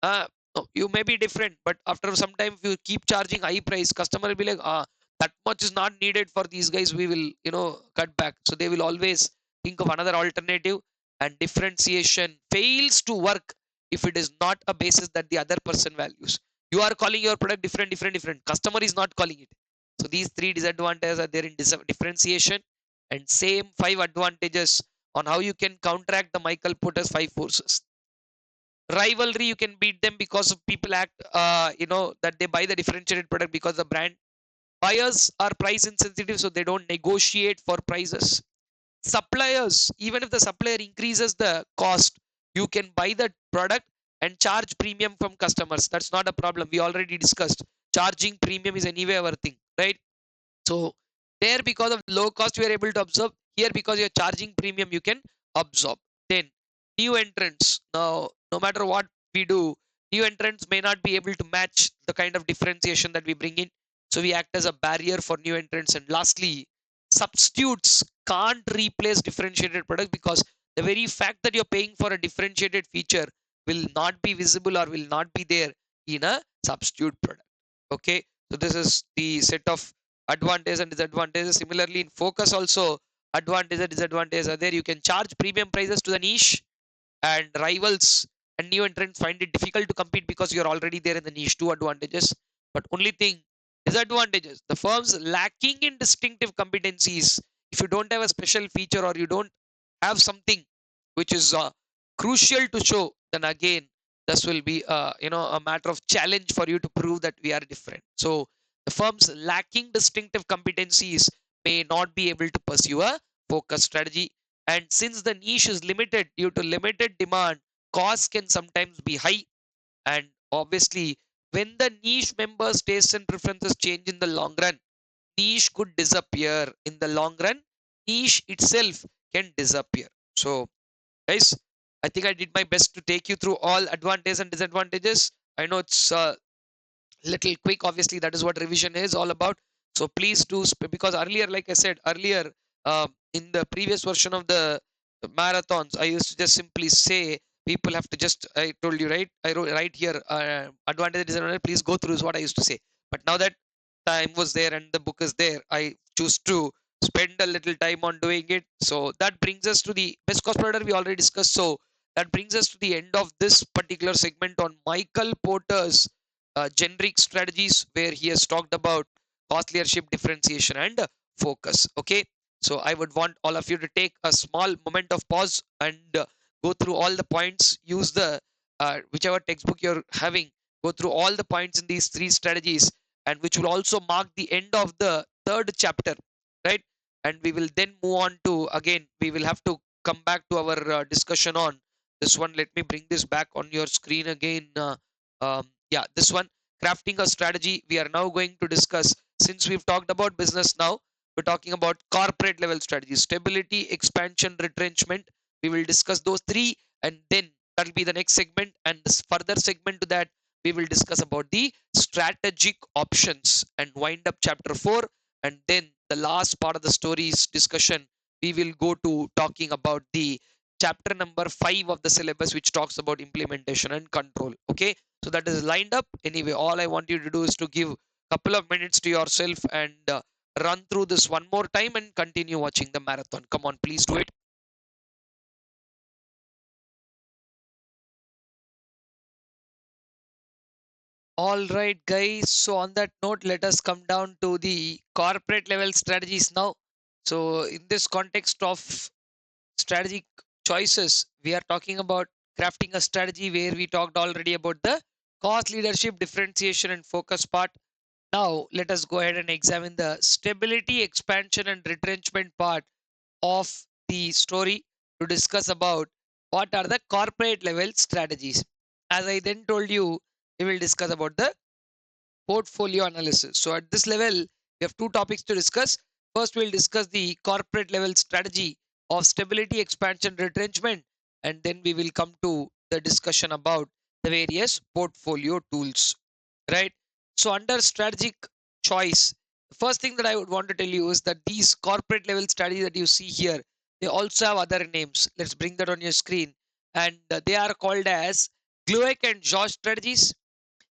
uh, no, you may be different, but after some time, if you keep charging high price, customer will be like, that much is not needed for these guys. We will, cut back. So they will always think of another alternative. And differentiation fails to work if it is not a basis that the other person values. You are calling your product different, different, different. Customer is not calling it. So these three disadvantages are there in differentiation, and same 5 advantages on how you can counteract the Michael Porter's 5 forces. Rivalry, you can beat them because of people act that they buy the differentiated product because the brand. Buyers are price insensitive, so they don't negotiate for prices. Suppliers, even if the supplier increases the cost, you can buy the product and charge premium from customers. That's not a problem. We already discussed charging premium is anyway our thing, right? So there, because of low cost, you are able to absorb. Here, because you're charging premium, you can absorb. Then new entrants. Now, no matter what we do, new entrants may not be able to match the kind of differentiation that we bring in. So we act as a barrier for new entrants. And lastly, substitutes can't replace differentiated product, because the very fact that you're paying for a differentiated feature will not be visible or will not be there in a substitute product. Okay, so this is the set of advantages and disadvantages. Similarly, in focus also, advantages and disadvantages are there. You can charge premium prices to the niche, and rivals and new entrants find it difficult to compete because you're already there in the niche. Two advantages. But only thing, disadvantages, the firms lacking in distinctive competencies. If you don't have a special feature, or you don't have something which is crucial to show, then again this will be a matter of challenge for you to prove that we are different. So the firms lacking distinctive competencies may not be able to pursue a focus strategy. And since the niche is limited due to limited demand, costs can sometimes be high. And obviously, when the niche members' tastes and preferences change in the long run, niche could disappear. In the long run, niche itself can disappear. So, guys, I think I did my best to take you through all advantages and disadvantages. I know it's little quick. Obviously, that is what revision is all about. So please do, because earlier, like I said earlier, in the previous version of the marathons, I used to just simply say people have to just, I told you, right, I wrote right here, advantage disadvantage, please go through, is what I used to say. But now that time was there and the book is there, I choose to spend a little time on doing it. So that brings us to the best cost provider we already discussed. So that brings us to the end of this particular segment on Michael Porter's generic strategies, where he has talked about cost leadership, differentiation, and focus. Okay, so I would want all of you to take a small moment of pause and go through all the points. Use the whichever textbook you're having. Go through all the points in these three strategies, and which will also mark the end of the third chapter, right? And we will then move on to, again, we will have to come back to our discussion on this one. Let me bring this back on your screen again. Yeah, this one, crafting a strategy. We are now going to discuss, since we've talked about business, now we're talking about corporate level strategies: stability, expansion, retrenchment. We will discuss those three, and then that'll be the next segment. And this further segment to that, we will discuss about the strategic options and wind up chapter 4. And then the last part of the story's discussion, we will go to talking about the chapter number 5 of the syllabus, which talks about implementation and control. Okay, so that is lined up. Anyway, all I want you to do is to give a couple of minutes to yourself and run through this one more time and continue watching the marathon. Come on, please do it. All right, guys. So on that note, let us come down to the corporate level strategies now. So in this context of strategic choices, we are talking about crafting a strategy, where we talked already about the cost leadership, differentiation, and focus part. Now let us go ahead and examine the stability, expansion, and retrenchment part of the story to discuss about what are the corporate level strategies. As I then told you, we will discuss about the portfolio analysis. So at this level, we have two topics to discuss. First, we'll discuss the corporate level strategy of stability, expansion, retrenchment, and then we will come to the discussion about the various portfolio tools, right? So under strategic choice, the first thing that I would want to tell you is that these corporate level strategies that you see here, they also have other names. Let's bring that on your screen. And they are called as Glueck and George strategies,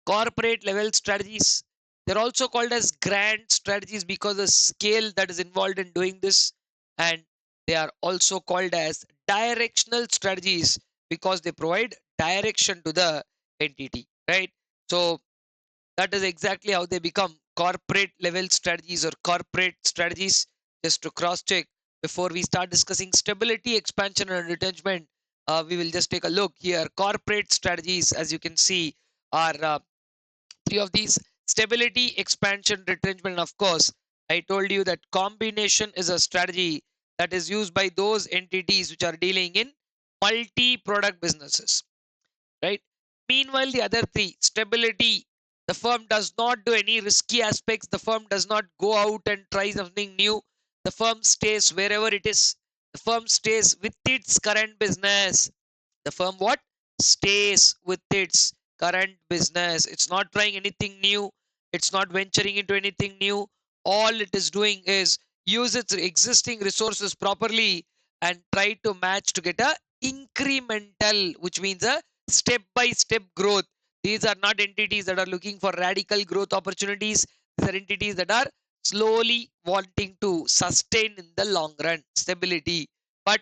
corporate level strategies. They're also called as grand strategies because the scale that is involved in doing this. And they are also called as directional strategies because they provide direction to the entity, right? So that is exactly how they become corporate level strategies or corporate strategies. Just to cross check before we start discussing stability, expansion, and retrenchment, we will just take a look here. Corporate strategies, as you can see, are three of these: stability, expansion, retrenchment. And of course, I told you that combination is a strategy that is used by those entities which are dealing in multi-product businesses, right? Meanwhile, the other three, stability, the firm does not do any risky aspects. The firm does not go out and try something new. The firm stays wherever it is. The firm stays with its current business. The firm what? Stays with its current business. It's not trying anything new. It's not venturing into anything new. All it is doing is use its existing resources properly and try to match to get a incremental, which means a step by step growth. These are not entities that are looking for radical growth opportunities. These are entities that are slowly wanting to sustain in the long run stability. But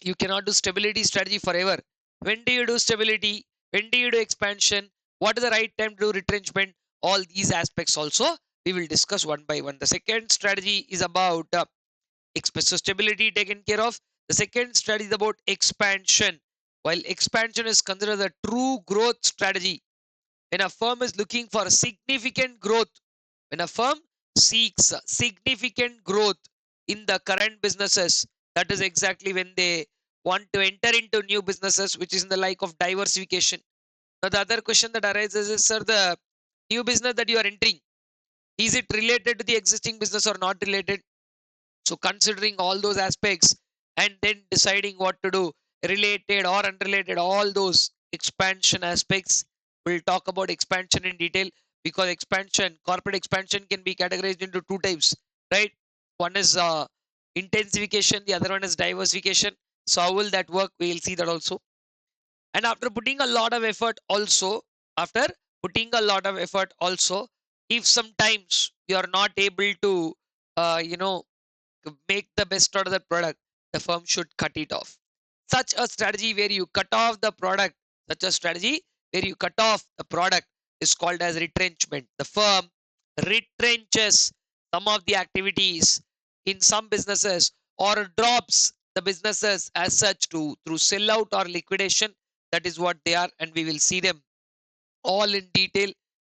you cannot do stability strategy forever. When do you do stability? When do you do expansion? What is the right time to do retrenchment? All these aspects also we will discuss one by one. The second strategy is about stability taken care of. The second strategy is about expansion. While expansion is considered a true growth strategy, when a firm is looking for significant growth, when a firm seeks significant growth in the current businesses, that is exactly when they want to enter into new businesses, which is in the like of diversification. Now, the other question that arises is, sir, the new business that you are entering, is it related to the existing business or not related? So considering all those aspects and then deciding what to do, related or unrelated, all those expansion aspects, we'll talk about expansion in detail, because expansion, corporate expansion, can be categorized into two types, right? One is intensification, the other one is diversification. So how will that work? We'll see that also. And after putting a lot of effort also, after putting a lot of effort also, if sometimes you are not able to, you know, make the best out of that product, the firm should cut it off. Such a strategy where you cut off the product, such a strategy where you cut off the product is called as retrenchment. The firm retrenches some of the activities in some businesses or drops the businesses as such to through sellout or liquidation. That is what they are, and we will see them all in detail.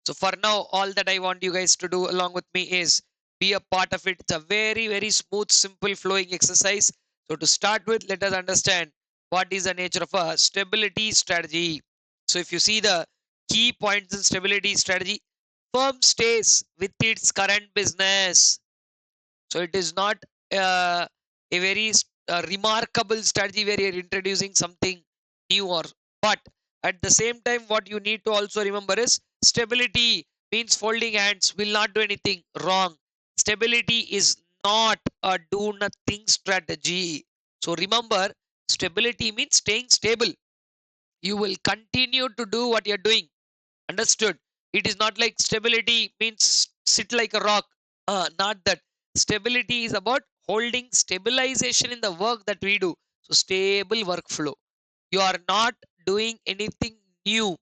So for now, all that I want you guys to do along with me is be a part of it. It's a very, very smooth, simple flowing exercise. So to start with, let us understand what is the nature of a stability strategy. So if you see the key points in stability strategy, firm stays with its current business. So it is not a very remarkable strategy where you're introducing something new, or but at the same time, what you need to also remember is stability means folding hands, will not do anything wrong. Stability is not a do nothing strategy. So remember, stability means staying stable. You will continue to do what you're doing. Understood? It is not like stability means sit like a rock. Not that. Stability is about holding stabilization in the work that we do. So, stable workflow. You are not doing anything new.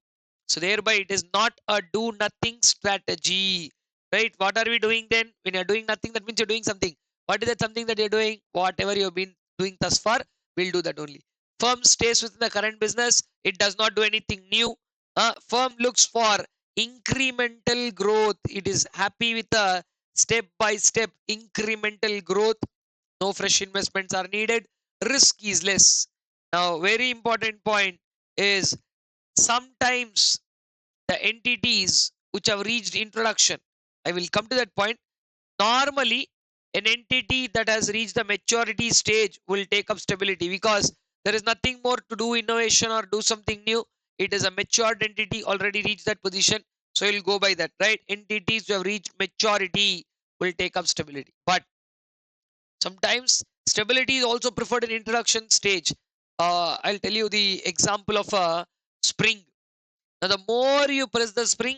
So, thereby, it is not a do nothing strategy. Right? What are we doing then? When you're doing nothing, that means you're doing something. What is that something that you're doing? Whatever you've been doing thus far, we'll do that only. Firm stays within the current business. It does not do anything new. Firm looks for incremental growth. It is happy with a step by step incremental growth. No fresh investments are needed. Risk is less. Now, very important point is sometimes the entities which have reached introduction, I will come to that point. Normally, an entity that has reached the maturity stage will take up stability because there is nothing more to do innovation or do something new. It is a matured entity, already reached that position. So you'll go by that, right? Entities who have reached maturity will take up stability. But sometimes stability is also preferred in introduction stage. I'll tell you the example of a spring. Now, the more you press the spring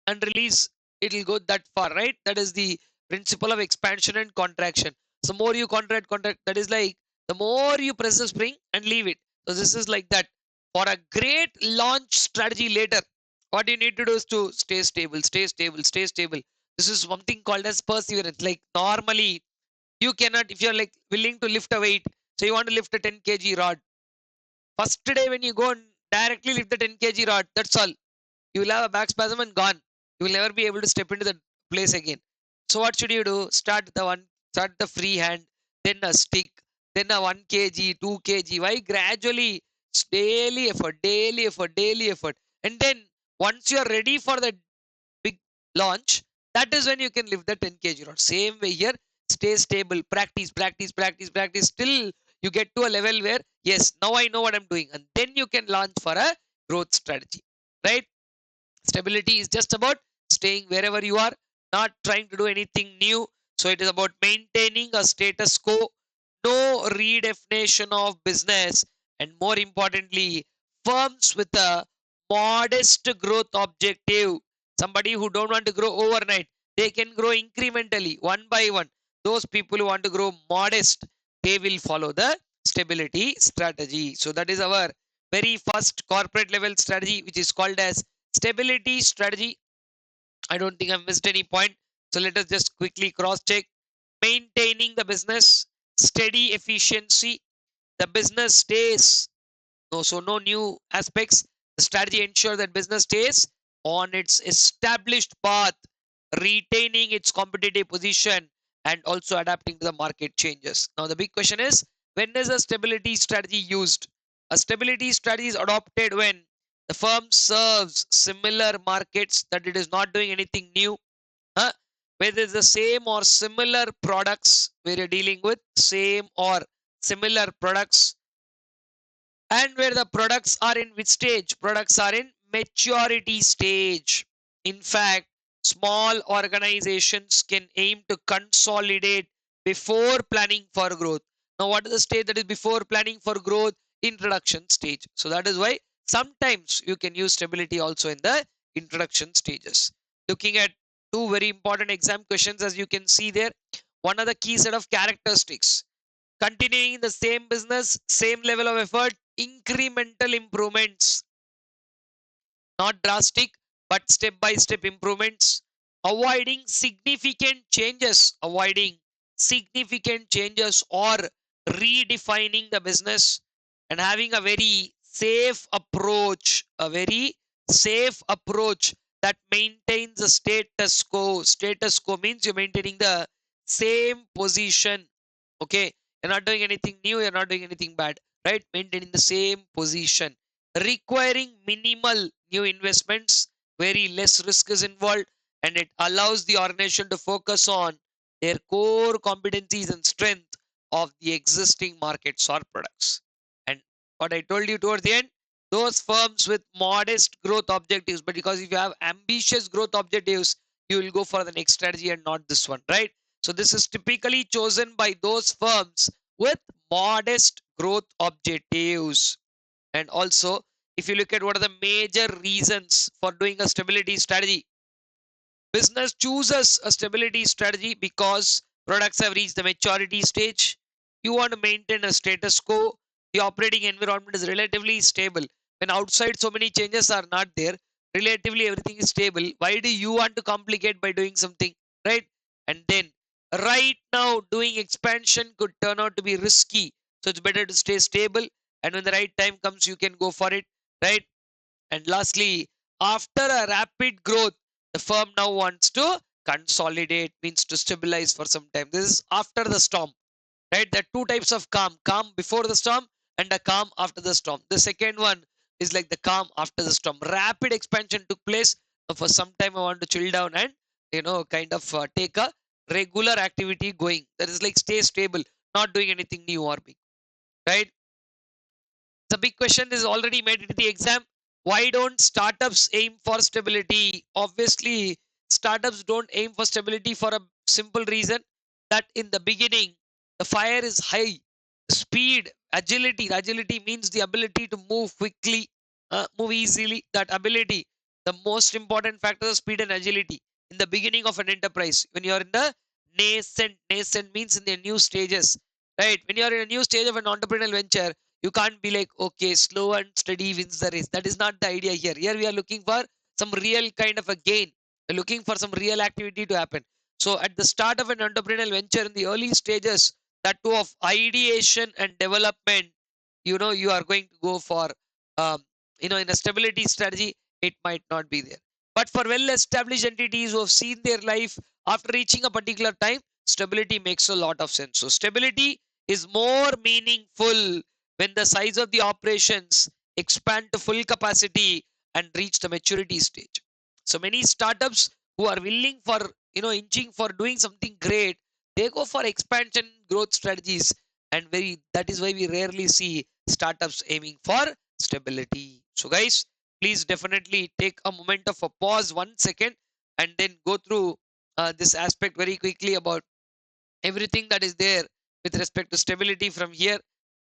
and release, it will go that far, right? That is the principle of expansion and contraction. So, more you contract, that is like the more you press the spring and leave it. So, this is like that. For a great launch strategy later, what you need to do is to stay stable, stay stable, stay stable. This is something called as perseverance. Like normally, you cannot, if you're like willing to lift a weight, so you want to lift a 10 kg rod. First day when you go and directly lift the 10 kg rod, that's all. You will have a back spasm and gone. You will never be able to step into the place again. So what should you do? Start the free hand, then a stick, then a 1 kg, 2 kg. Why? Gradually, daily effort, daily effort, daily effort. And then once you are ready for the big launch, that is when you can lift the 10 kg rod. Same way here, stay stable, practice, practice, practice, practice till you get to a level where, yes, now I know what I'm doing. And then you can launch for a growth strategy, right? Stability is just about staying wherever you are, not trying to do anything new. So it is about maintaining a status quo, no redefinition of business, and more importantly, firms with a modest growth objective. Somebody who don't want to grow overnight, they can grow incrementally, one by one. Those people who want to grow modest, they will follow the stability strategy. So that is our very first corporate level strategy, which is called as stability strategy. I don't think I've missed any point. So let us just quickly cross check. Maintaining the business, steady efficiency. The business stays. No new aspects. The strategy ensures that business stays on its established path, retaining its competitive position and also adapting to the market changes. Now the big question is, when is a stability strategy used? A stability strategy is adopted when the firm serves similar markets, that it is not doing anything new, whether it's the same or similar products where you're dealing with same or similar products, and where the products are in which stage? Products are in maturity stage. In fact, small organizations can aim to consolidate before planning for growth. Now, what is the stage that is before planning for growth? Introduction stage. So that is why sometimes you can use stability also in the introduction stages. Looking at two very important exam questions, as you can see there. one of the key set of characteristics. Continuing in the same business, same level of effort, incremental improvements, not drastic, but step by step improvements. Avoiding significant changes or redefining the business, and having a very safe approach that maintains the status quo. Status quo means you're maintaining the same position. Okay, you're not doing anything new, you're not doing anything bad, right? Maintaining the same position, requiring minimal new investments, very less risk is involved, and it allows the organization to focus on their core competencies and strength of the existing markets or products. And what I told you towards the end, those firms with modest growth objectives, but because if you have ambitious growth objectives, you will go for the next strategy and not this one, right? So this is typically chosen by those firms with modest growth objectives. And also, if you look at what are the major reasons for doing a stability strategy, business chooses a stability strategy because products have reached the maturity stage. You want to maintain a status quo. The operating environment is relatively stable. When outside so many changes are not there, relatively everything is stable. Why do you want to complicate by doing something, right? And then, right now, doing expansion could turn out to be risky. So it's better to stay stable. And when the right time comes, you can go for it, right? And lastly, after a rapid growth, the firm now wants to consolidate, means to stabilize for some time. This is after the storm, right? There are two types of calm before the storm and a calm after the storm. The second one is like the calm after the storm. Rapid expansion took place. For some time, I want to chill down and, kind of take a regular activity going. That is like stay stable, not doing anything new or big, right? The big question is already made it to the exam. Why don't startups aim for stability? Obviously, startups don't aim for stability for a simple reason that in the beginning, the fire is high. Speed, agility. Agility means the ability to move quickly, move easily. That ability, the most important factor is speed and agility in the beginning of an enterprise. When you're in the nascent means in the new stages, right? When you're in a new stage of an entrepreneurial venture, you can't be like, okay, slow and steady wins the race. That is not the idea here. Here we are looking for some real kind of a gain. We're looking for some real activity to happen. So at the start of an entrepreneurial venture, in the early stages, that too of ideation and development, you are going to go for, um, in a stability strategy, it might not be there. But for well-established entities who have seen their life after reaching a particular time, stability makes a lot of sense. So stability is more meaningful when the size of the operations expand to full capacity and reach the maturity stage. So many startups who are willing for, inching for doing something great, they go for expansion growth strategies. And that is why we rarely see startups aiming for stability. So guys, please definitely take a moment of a pause, 1 second, and then go through this aspect very quickly about everything that is there with respect to stability from here.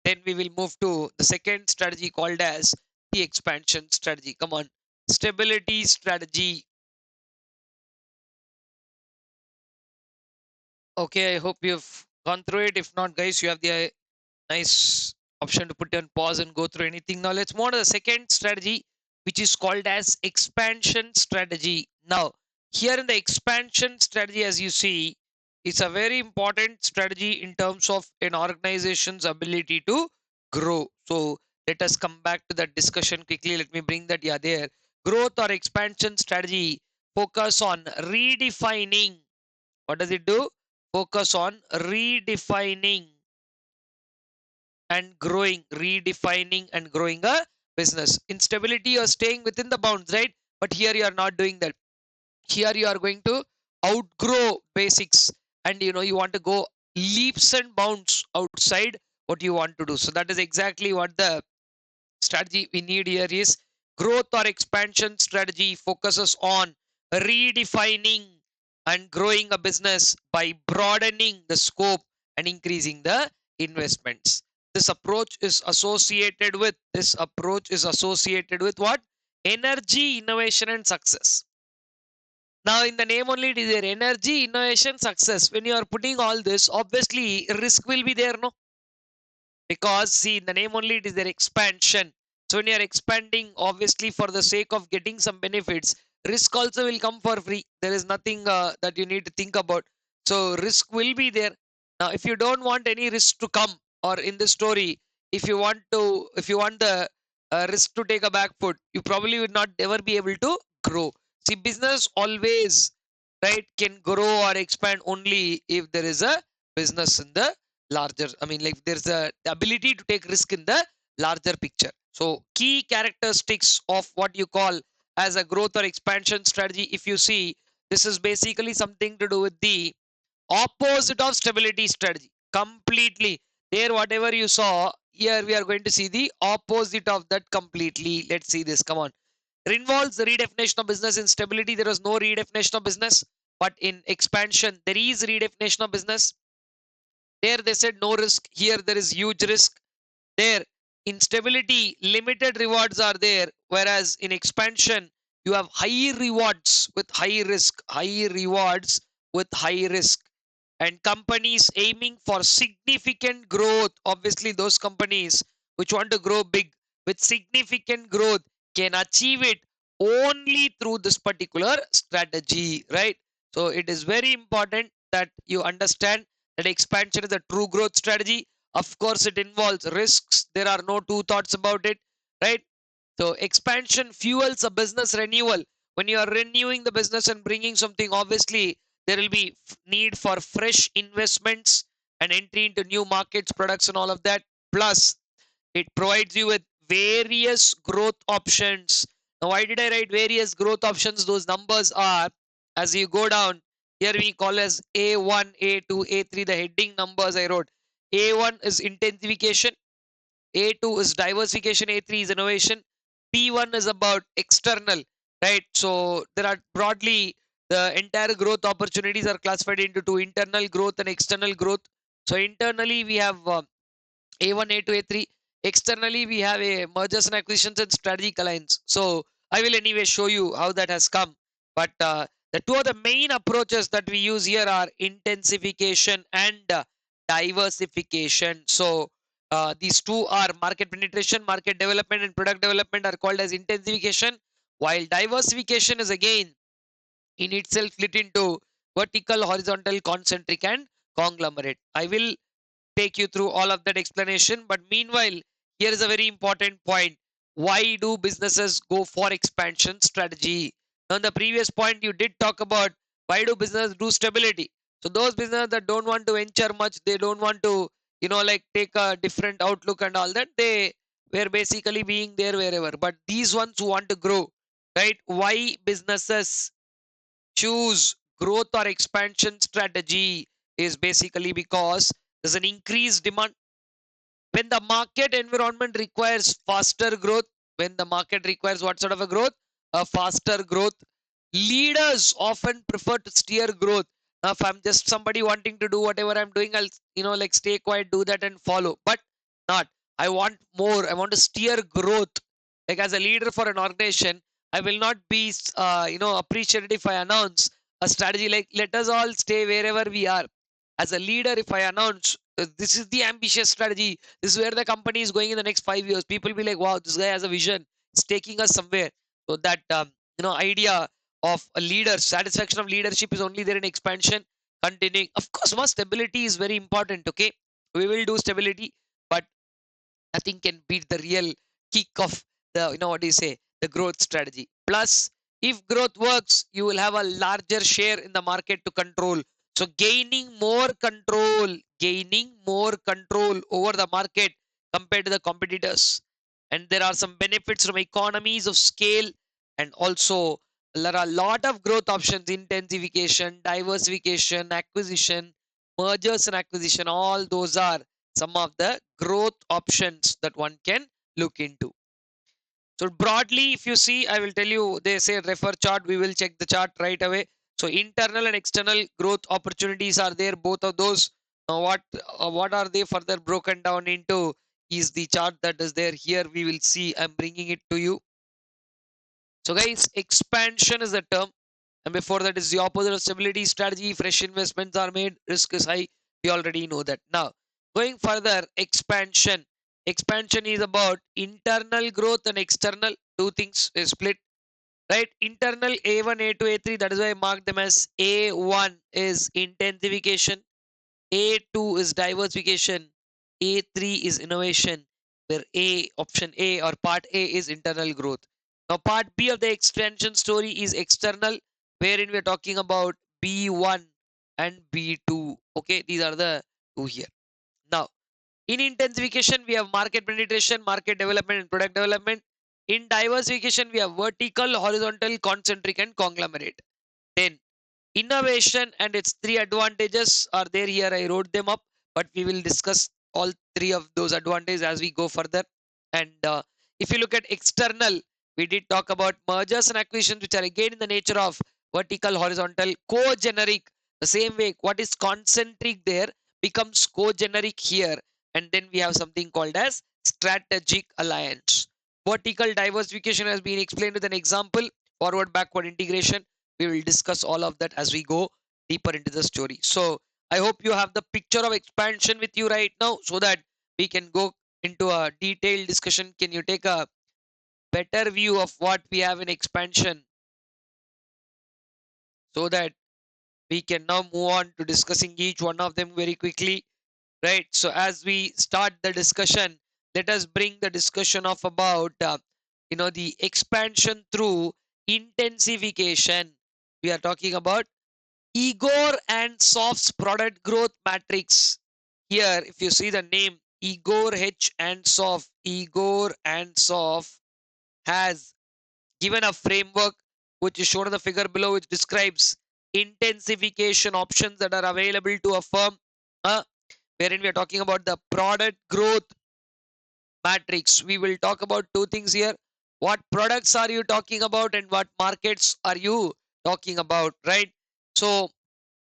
Then we will move to the second strategy called as the expansion strategy. Come on, stability strategy. Okay, I hope you've gone through it. If not, guys, you have the nice option to put on pause and go through anything. Now let's move on to the second strategy, which is called as expansion strategy. Now, here in the expansion strategy, as you see, it's a very important strategy in terms of an organization's ability to grow. So let us come back to that discussion quickly. Let me bring that, yeah, there. Growth or expansion strategy focus on redefining. What does it do? Focus on redefining and growing a business. In stability, you're staying within the bounds, right? But here you are not doing that. Here you are going to outgrow basics, and you want to go leaps and bounds outside what you want to do. So that is exactly what the strategy we need here is. Growth or expansion strategy focuses on redefining and growing a business by broadening the scope and increasing the investments. This approach is associated with what? Energy, innovation, and success. Now, in the name only, it is there energy, innovation, success. When you are putting all this, obviously risk will be there, no? Because see, in the name only, it is their expansion. So when you are expanding, obviously for the sake of getting some benefits, risk also will come for free. There is nothing that you need to think about. So risk will be there. Now if you don't want any risk to come, or in this story, if you want the risk to take a back foot, you probably will not ever be able to grow. See, business always, right, can grow or expand only if there is a business in the larger, I mean, like there's a the ability to take risk in the larger picture. So key characteristics of what you call as a growth or expansion strategy, if you see, this is basically something to do with the opposite of stability strategy completely. There whatever you saw, here we are going to see the opposite of that completely. Let's see this, come on. It involves the redefinition of business. In stability there was no redefinition of business, but in expansion there is redefinition of business. There they said no risk. Here there is huge risk. There in stability, limited rewards are there, whereas in expansion, you have high rewards with high risk, high rewards with high risk. And companies aiming for significant growth, obviously, those companies which want to grow big with significant growth can achieve it only through this particular strategy, right? So, it is very important that you understand that expansion is a true growth strategy. Of course, it involves risks. There are no two thoughts about it, right? So expansion fuels a business renewal. When you are renewing the business and bringing something, obviously there will be need for fresh investments and entry into new markets, products, and all of that. Plus, it provides you with various growth options. Now, why did I write various growth options? Those numbers are, as you go down, here we call as A1, A2, A3, the heading numbers I wrote. A1 is intensification, A2 is diversification, A3 is innovation, P1 is about external, right? So there are broadly the entire growth opportunities are classified into two: internal growth and external growth. So internally we have A1, A2, A3. Externally, we have a mergers and acquisitions and strategic alliance. So I will anyway show you how that has come. But the two of the main approaches that we use here are intensification and diversification. So these two are market penetration, market development, and product development are called as intensification, while diversification is again in itself split into vertical, horizontal, concentric, and conglomerate. I will take you through all of that explanation. But meanwhile, here is a very important point. Why do businesses go for expansion strategy? On the previous point, you did talk about why do businesses do stability. So those businesses that don't want to venture much, they don't want to, like take a different outlook and all that, they were basically being there wherever. But these ones who want to grow, right? Why businesses choose growth or expansion strategy is basically because there's an increased demand. When the market environment requires faster growth, when the market requires what sort of a growth? A faster growth. Leaders often prefer to steer growth. Now, if I'm just somebody wanting to do whatever I'm doing, I'll, like stay quiet, do that and follow. But not. I want more. I want to steer growth. Like as a leader for an organization, I will not be, appreciated if I announce a strategy like let us all stay wherever we are. As a leader, if I announce this is the ambitious strategy, this is where the company is going in the next 5 years, people will be like, wow, this guy has a vision. It's taking us somewhere. So that idea of a leader, satisfaction of leadership is only there in expansion. Continuing, of course, more stability is very important. Okay, we will do stability, but nothing can beat the real kick of the what do you say, the growth strategy. Plus, if growth works, you will have a larger share in the market to control. So gaining more control over the market compared to the competitors. And there are some benefits from economies of scale. And also there are a lot of growth options: intensification, diversification, acquisition, mergers and acquisition. All those are some of the growth options that one can look into. So broadly, if you see, I will tell you, they say refer chart, we will check the chart right away. So internal and external growth opportunities are there, both of those. What are they further broken down into is the chart that is there here. We will see, I'm bringing it to you. So guys, expansion is the term. And before that is the opposite of stability strategy. Fresh investments are made, risk is high. We already know that. Now, going further, expansion. Expansion is about internal growth and external. Two things is split, right? Internal A1, A2, A3. That is why I mark them as A1 is intensification, A2 is diversification, A3 is innovation, where A, option A or part A is internal growth. Now, part B of the expansion story is external, wherein we are talking about B1 and B2. Okay, these are the two here. Now, in intensification, we have market penetration, market development, and product development. In diversification, we have vertical, horizontal, concentric, and conglomerate. Then innovation and its three advantages are there here. I wrote them up, but we will discuss all three of those advantages as we go further. And if you look at external, we did talk about mergers and acquisitions, which are again in the nature of vertical, horizontal, co-generic. The same way, what is concentric there becomes co-generic here. And then we have something called as strategic alliance. Vertical diversification has been explained with an example. Forward backward integration, we will discuss all of that as we go deeper into the story. So I hope you have the picture of expansion with you right now, so that we can go into a detailed discussion. Can you take a better view of what we have in expansion, so that we can now move on to discussing each one of them very quickly, right? So as we start the discussion, let us bring the discussion of about the expansion through intensification. We are talking about Igor and Soft's product growth matrix. Here, if you see the name Igor H and Soft, Igor and Soft has given a framework which is shown in the figure below, which describes intensification options that are available to a firm, wherein we are talking about the product growth matrix. We will talk about two things here. What products are you talking about, and what markets are you talking about, right? So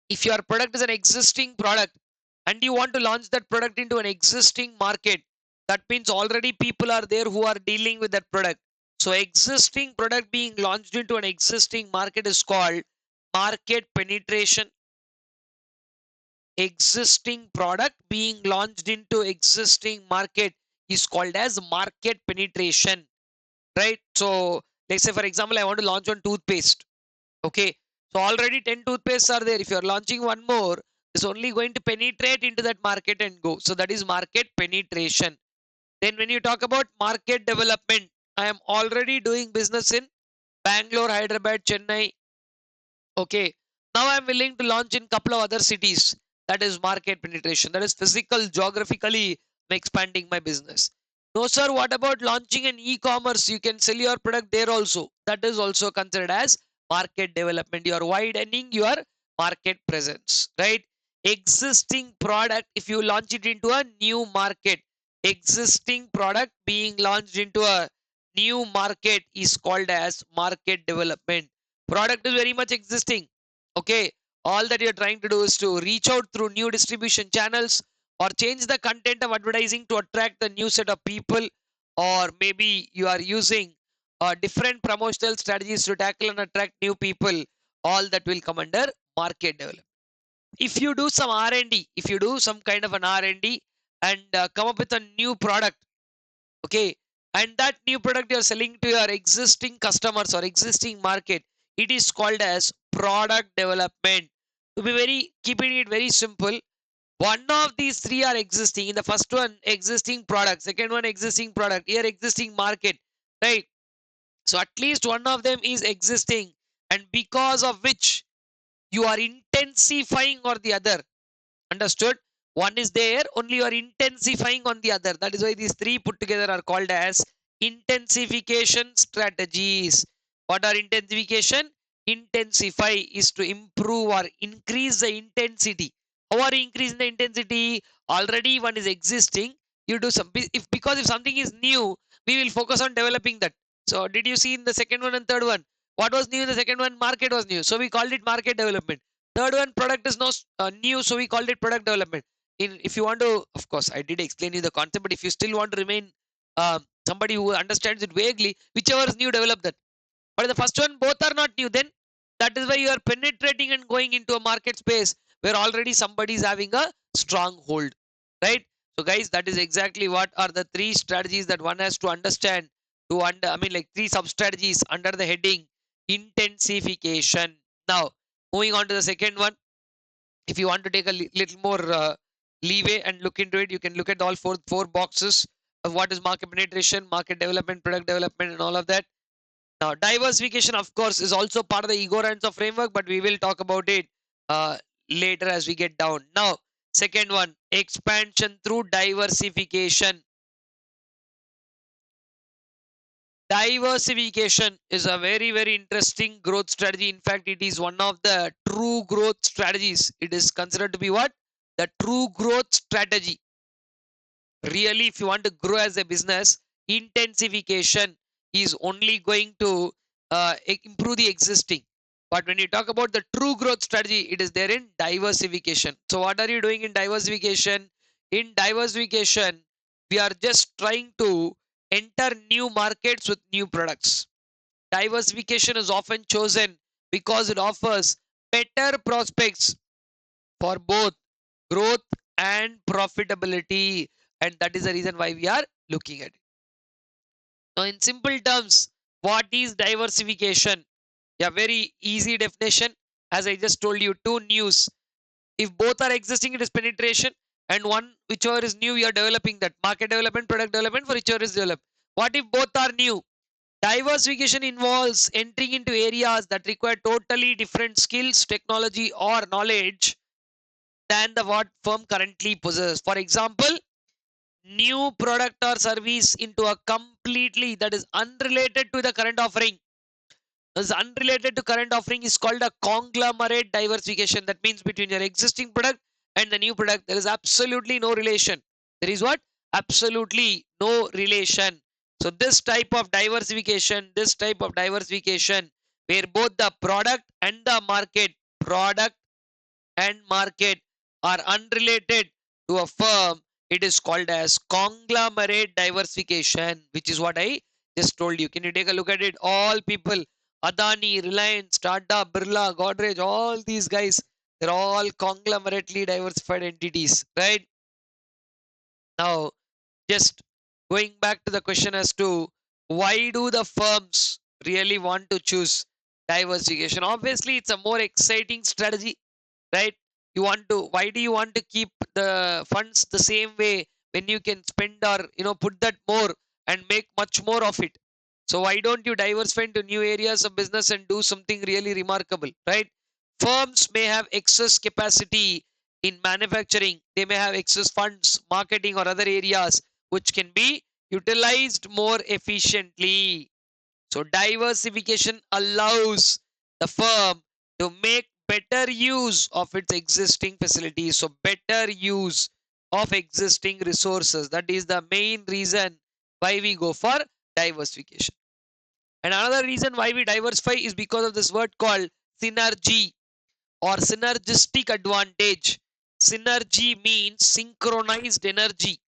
if your product is an existing product and you want to launch that product into an existing market, that means already people are there who are dealing with that product. So existing product being launched into an existing market is called market penetration. Existing product being launched into existing market is called as market penetration, right? So let's say, for example, I want to launch one toothpaste. Okay, so already 10 toothpastes are there. If you're launching one more, it's only going to penetrate into that market and go. So that is market penetration. Then when you talk about market development, I am already doing business in Bangalore, Hyderabad, Chennai. Okay, now I'm willing to launch in couple of other cities. That is market penetration. That is physical, geographically expanding my business. No, sir, what about launching an e-commerce? You can sell your product there also. That is also considered as market development. You are widening your market presence, right? Existing product, if you launch it into a new market, existing product being launched into a new market is called as market development. Product is very much existing. Okay, all that you're trying to do is to reach out through new distribution channels, or change the content of advertising to attract the new set of people, or maybe you are using different promotional strategies to tackle and attract new people. All that will come under market development. If you do some R&D, if you do some kind of an R&D and come up with a new product, okay, and that new product you're selling to your existing customers or existing market, it is called as product development. To be very keeping it very simple, one of these three are existing. In the first one, existing product; second one, existing product; here, existing market, right? So at least one of them is existing, and because of which you are intensifying or the other. Understood? One is there, only you are intensifying on the other. That is why these three put together are called as intensification strategies. What are intensification? Intensify is to improve or increase the intensity. How are you increasing the intensity? Already one is existing. You do some, because if something is new, we will focus on developing that. So did you see in the second one and third one? What was new in the second one? Market was new. So we called it market development. Third one, product is not new, so we called it product development. If you want to, of course, I did explain you the concept, but if you still want to remain somebody who understands it vaguely, whichever is new, develop that. But the first one, both are not new. Then That is why you are penetrating and going into a market space where already somebody is having a strong hold, right? So guys, that is exactly what are the three strategies that one has to understand to like three sub strategies under the heading intensification. Now, moving on to the second one, if you want to take a little more leeway and look into it, you can look at all four boxes of what is market penetration, market development, product development, and all of that. Now, diversification, of course, is also part of the ego ransom framework, but we will talk about it uh, later as we get down. Now, second one, expansion through diversification. Diversification is a very, very interesting growth strategy. In fact, it is one of the true growth strategies. It is considered to be what? The true growth strategy. Really, if you want to grow as a business, intensification is only going to improve the existing. But when you talk about the true growth strategy, it is there in diversification. So what are you doing in diversification? In diversification, we are just trying to enter new markets with new products. Diversification is often chosen because it offers better prospects for both growth and profitability, and that is the reason why we are looking at it. Now, in simple terms, what is diversification? A very easy definition. As I just told you, two news. If both are existing, it is penetration, and one whichever is new, you are developing that. Market development, product development for whichever is developed. What if both are new? Diversification involves entering into areas that require totally different skills, technology, or knowledge than the what firm currently possesses. For example, new product or service into a completely that is unrelated to the current offering. This unrelated to current offering is called a conglomerate diversification. That means between your existing product and the new product, there is absolutely no relation. There is what? Absolutely no relation. So this type of diversification, where both the product and market are unrelated to a firm, it is called as conglomerate diversification, which is what I just told you. Can you take a look at it? All people, Adani, Reliance, Tata, Birla, Godrej, all these guys, they're all conglomerately diversified entities, right? Now, just going back to the question as to why do the firms really want to choose diversification? Obviously, it's a more exciting strategy, right? Why do you want to keep the funds the same way when you can spend or put that more and make much more of it? So why don't you diversify into new areas of business and do something really remarkable, right? Firms may have excess capacity in manufacturing, they may have excess funds, marketing, or other areas which can be utilized more efficiently. So diversification allows the firm to make better use of its existing facilities. So better use of existing resources. That is the main reason why we go for diversification. And another reason why we diversify is because of this word called synergy or synergistic advantage. Synergy means synchronized energy.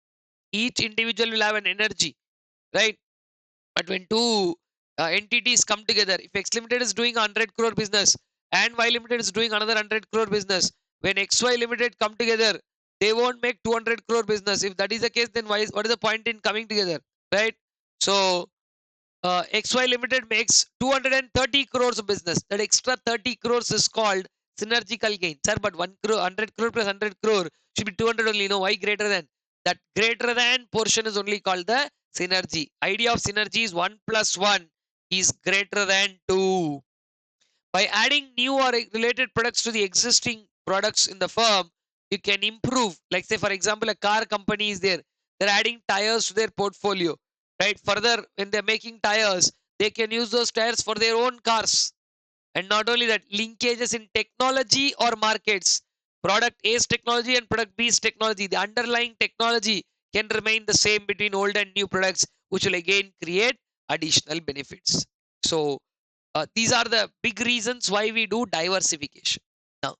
Each individual will have an energy, right? But when two entities come together, if X Limited is doing 100 crore business and Y Limited is doing another 100 crore business, when XY Limited come together, they won't make 200 crore business. If that is the case, then what is the point in coming together, right? So XY Limited makes 230 crores of business. That extra 30 crores is called synergical gain. Sir, but 1 crore, 100 crore plus 100 crore should be 200 only. No, why greater than? That greater than portion is only called the synergy. Idea of synergy is 1 plus 1 is greater than 2. By adding new or related products to the existing products in the firm, you can improve. Like say, for example, a car company is there. They're adding tires to their portfolio, right? Further, when they're making tires, they can use those tires for their own cars. And not only that, linkages in technology or markets. Product A's technology and product B's technology. The underlying technology can remain the same between old and new products, which will again create additional benefits. So these are the big reasons why we do diversification. Now,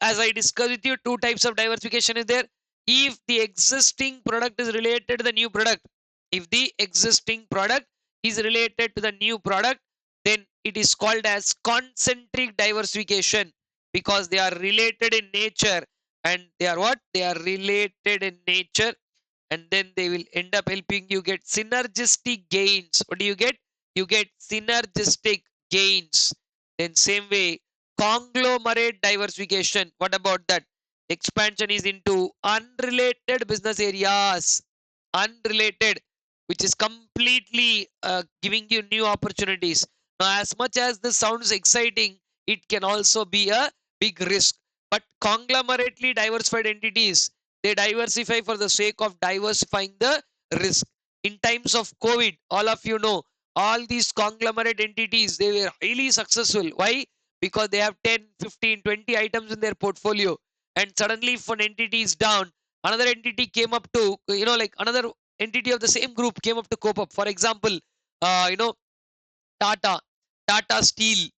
as I discussed with you, two types of diversification is there. If the existing product is related to the new product, if the existing product is related to the new product, then it is called as concentric diversification, because they are related in nature, and they are what? They are related in nature, and then they will end up helping you get synergistic gains. What do you get? You get synergistic gains. Then same way, conglomerate diversification. What about that? Expansion is into unrelated business areas. Unrelated, which is completely giving you new opportunities. Now, as much as this sounds exciting, it can also be a big risk. But conglomerately diversified entities, they diversify for the sake of diversifying the risk. In times of COVID, all of you know, all these conglomerate entities, they were highly successful. Why? Because they have 10, 15, 20 items in their portfolio. And suddenly, if one entity is down, another entity came up to, like another entity of the same group came up to cope up. For example, uh, you know, Tata, Tata Steel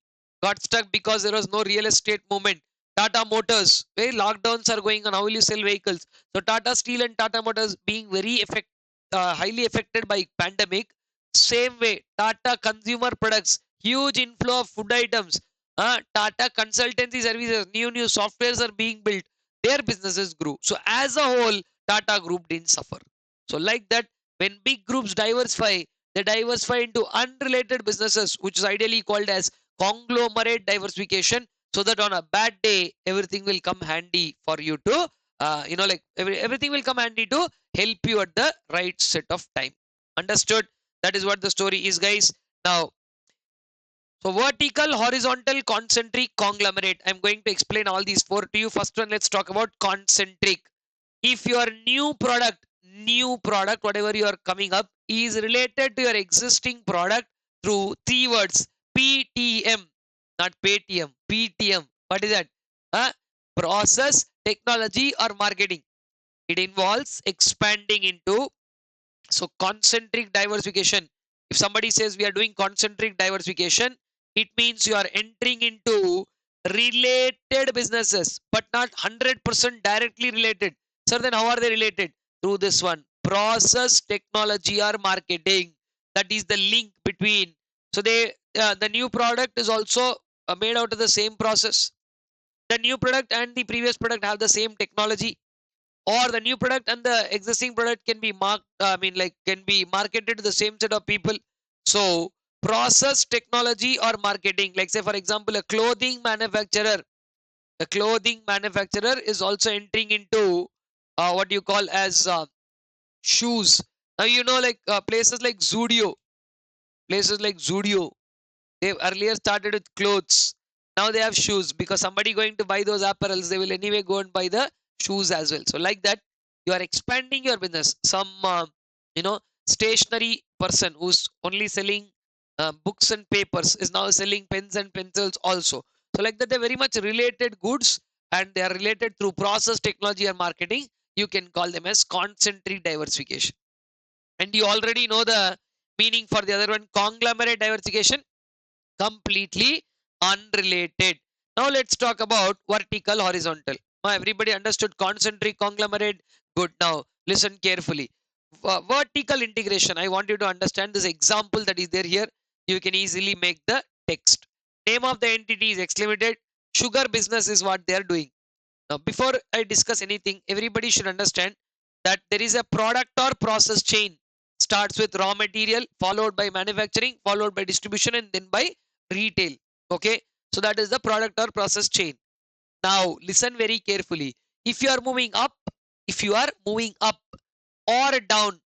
got stuck because there was no real estate movement. Tata Motors, where lockdowns are going on, how will you sell vehicles? So Tata Steel and Tata Motors being highly affected by pandemic. Same way, Tata Consumer Products, huge inflow of food items. Tata Consultancy Services, new softwares are being built. Their businesses grew. So as a whole, Tata Group didn't suffer. So like that, when big groups diversify, they diversify into unrelated businesses, which is ideally called as conglomerate diversification, so that on a bad day, everything will come handy for you to, everything will come handy to help you at the right set of time. Understood? That is what the story is, guys. Now, so vertical, horizontal, concentric, conglomerate. I'm going to explain all these four to you. First one, let's talk about concentric. If your new product, whatever you are coming up, is related to your existing product through three words: PTM, not PTM, PTM. What is that? Process, technology, or marketing. It involves expanding into, so concentric diversification. If somebody says we are doing concentric diversification, it means you are entering into related businesses, but not 100% directly related. So then how are they related? Through this one: process, technology, or marketing. That is the link between. So the new product is also made out of the same process. The new product and the previous product have the same technology, or the new product and the existing product can be can be marketed to the same set of people. So process, technology, or marketing, like say for example, a clothing manufacturer is also entering into what you call as shoes. Now places like Zudio, they earlier started with clothes. Now they have shoes, because somebody going to buy those apparels, they will anyway go and buy the shoes as well. So like that, you are expanding your business. Some stationary person who's only selling books and papers is now selling pens and pencils also. So like that, they're very much related goods, and they are related through process, technology, or marketing. You can call them as concentric diversification. And you already know the meaning for the other one: conglomerate diversification, completely unrelated. Now let's talk about vertical, horizontal. Now everybody understood concentric, conglomerate? Good. Now listen carefully. Vertical integration. I want you to understand this example that is there here. You can easily make the text. Name of the entity is X Limited. Sugar business is what they are doing. Now, before I discuss anything, everybody should understand that there is a product or process chain. Starts with raw material, followed by manufacturing, followed by distribution, and then by retail. Okay, so that is the product or process chain. Now, listen very carefully. If you are moving up, if you are moving up or down,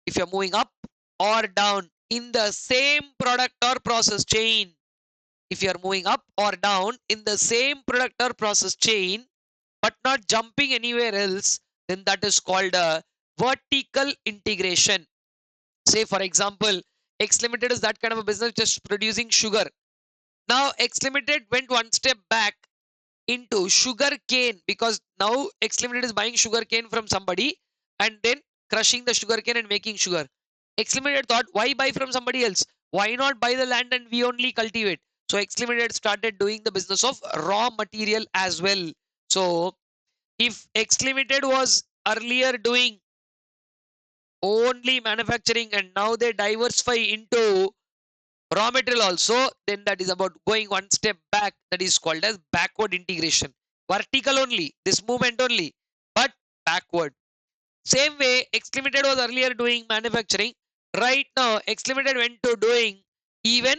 if you're moving up or down in the same product or process chain, if you are moving up or down in the same product or process chain, but not jumping anywhere else, then that is called a vertical integration. Say, for example, X Limited is that kind of a business just producing sugar. Now, X Limited went one step back into sugar cane, because now X Limited is buying sugar cane from somebody and then crushing the sugar cane and making sugar. X Limited thought, why buy from somebody else? Why not buy the land and we only cultivate? So X Limited started doing the business of raw material as well. So if X Limited was earlier doing only manufacturing, and now they diversify into raw material also, then that is about going one step back, that is called as backward integration. Vertical only, this movement only, but backward. Same way, X Limited was earlier doing manufacturing. Right now, X Limited went to doing even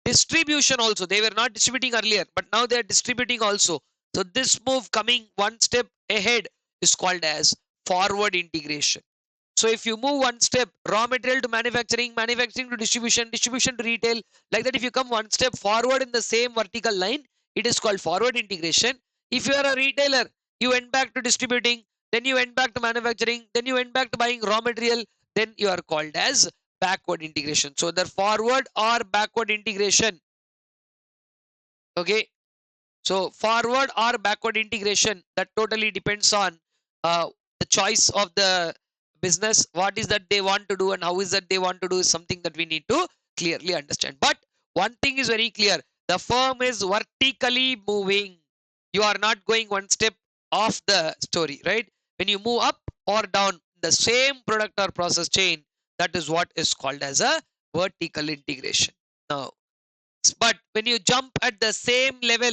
distribution also. They were not distributing earlier, but now they are distributing also. So this move coming one step ahead is called as forward integration. So if you move one step, raw material to manufacturing, manufacturing to distribution, distribution to retail, like that, if you come one step forward in the same vertical line, it is called forward integration. If you are a retailer, you went back to distributing, then you went back to manufacturing, then you went back to buying raw material, then you are called as backward integration. So the forward or backward integration. Okay. So forward or backward integration, that totally depends on the choice of the business. What is that they want to do and how is that they want to do is something that we need to clearly understand. But one thing is very clear. The firm is vertically moving. You are not going one step off the story, right? When you move up or down the same product or process chain, that is what is called as a vertical integration. Now, but when you jump at the same level,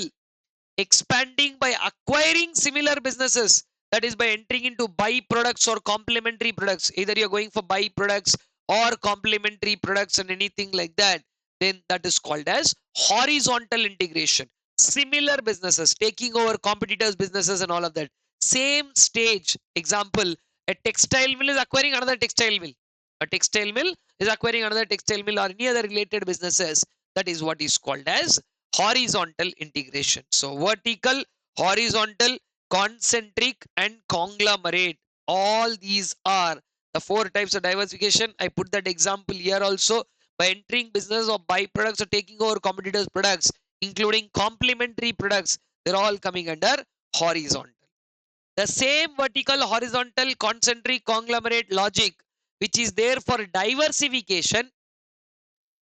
expanding by acquiring similar businesses, that is by entering into byproducts or complementary products, either you're going for byproducts or complementary products and anything like that, then that is called as horizontal integration. Similar businesses taking over competitors businesses and all of that, same stage. Example, a textile mill is acquiring another textile mill, a textile mill is acquiring another textile mill or any other related businesses. That is what is called as horizontal integration. So vertical, horizontal, concentric and conglomerate, all these are the four types of diversification. I put that example here also. By entering business of byproducts or taking over competitors products, including complementary products, they're all coming under horizontal. The same vertical, horizontal, concentric, conglomerate logic which is there for diversification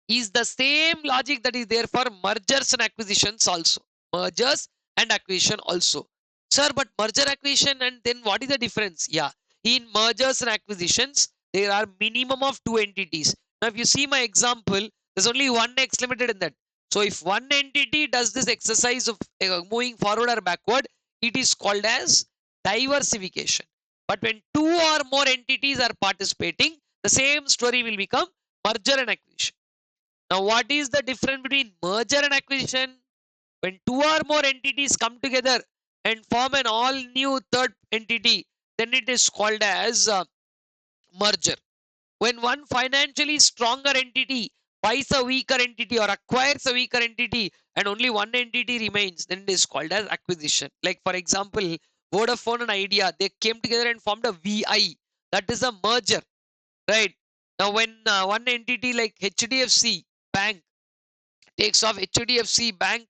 is the same logic that is there for mergers and acquisitions also. Mergers and acquisition also. Sir, but merger acquisition and then what is the difference? Yeah, in mergers and acquisitions, there are minimum of two entities. Now, if you see my example, there's only one X limited in that. So, if one entity does this exercise of moving forward or backward, it is called as diversification. But when two or more entities are participating, the same story will become merger and acquisition. Now, what is the difference between merger and acquisition? When two or more entities come together and form an all new third entity, then it is called as merger. When one financially stronger entity buys a weaker entity or acquires a weaker entity and only one entity remains, then it is called as acquisition. Like for example, Vodafone and Idea, they came together and formed a VI. That is a merger, right? Now, when one entity like HDFC Bank takes off HDFC Bank,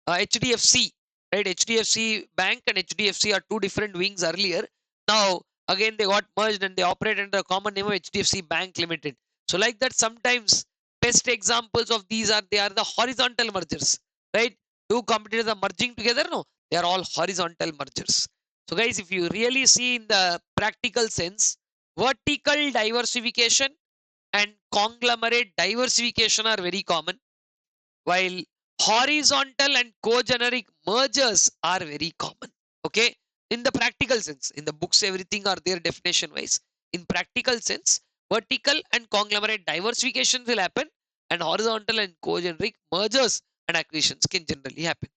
HDFC, right? HDFC Bank and HDFC are two different wings earlier. Now, again, they got merged and they operate under a common name of HDFC Bank Limited. So, like that, sometimes best examples of these are they are the horizontal mergers, right? Two competitors are merging together. No, they are all horizontal mergers. So, guys, if you really see in the practical sense, vertical diversification and conglomerate diversification are very common, while horizontal and co-generic mergers are very common. Okay, in the practical sense, in the books everything are there definition wise. In practical sense, vertical and conglomerate diversifications will happen, and horizontal and co-generic mergers and acquisitions can generally happen.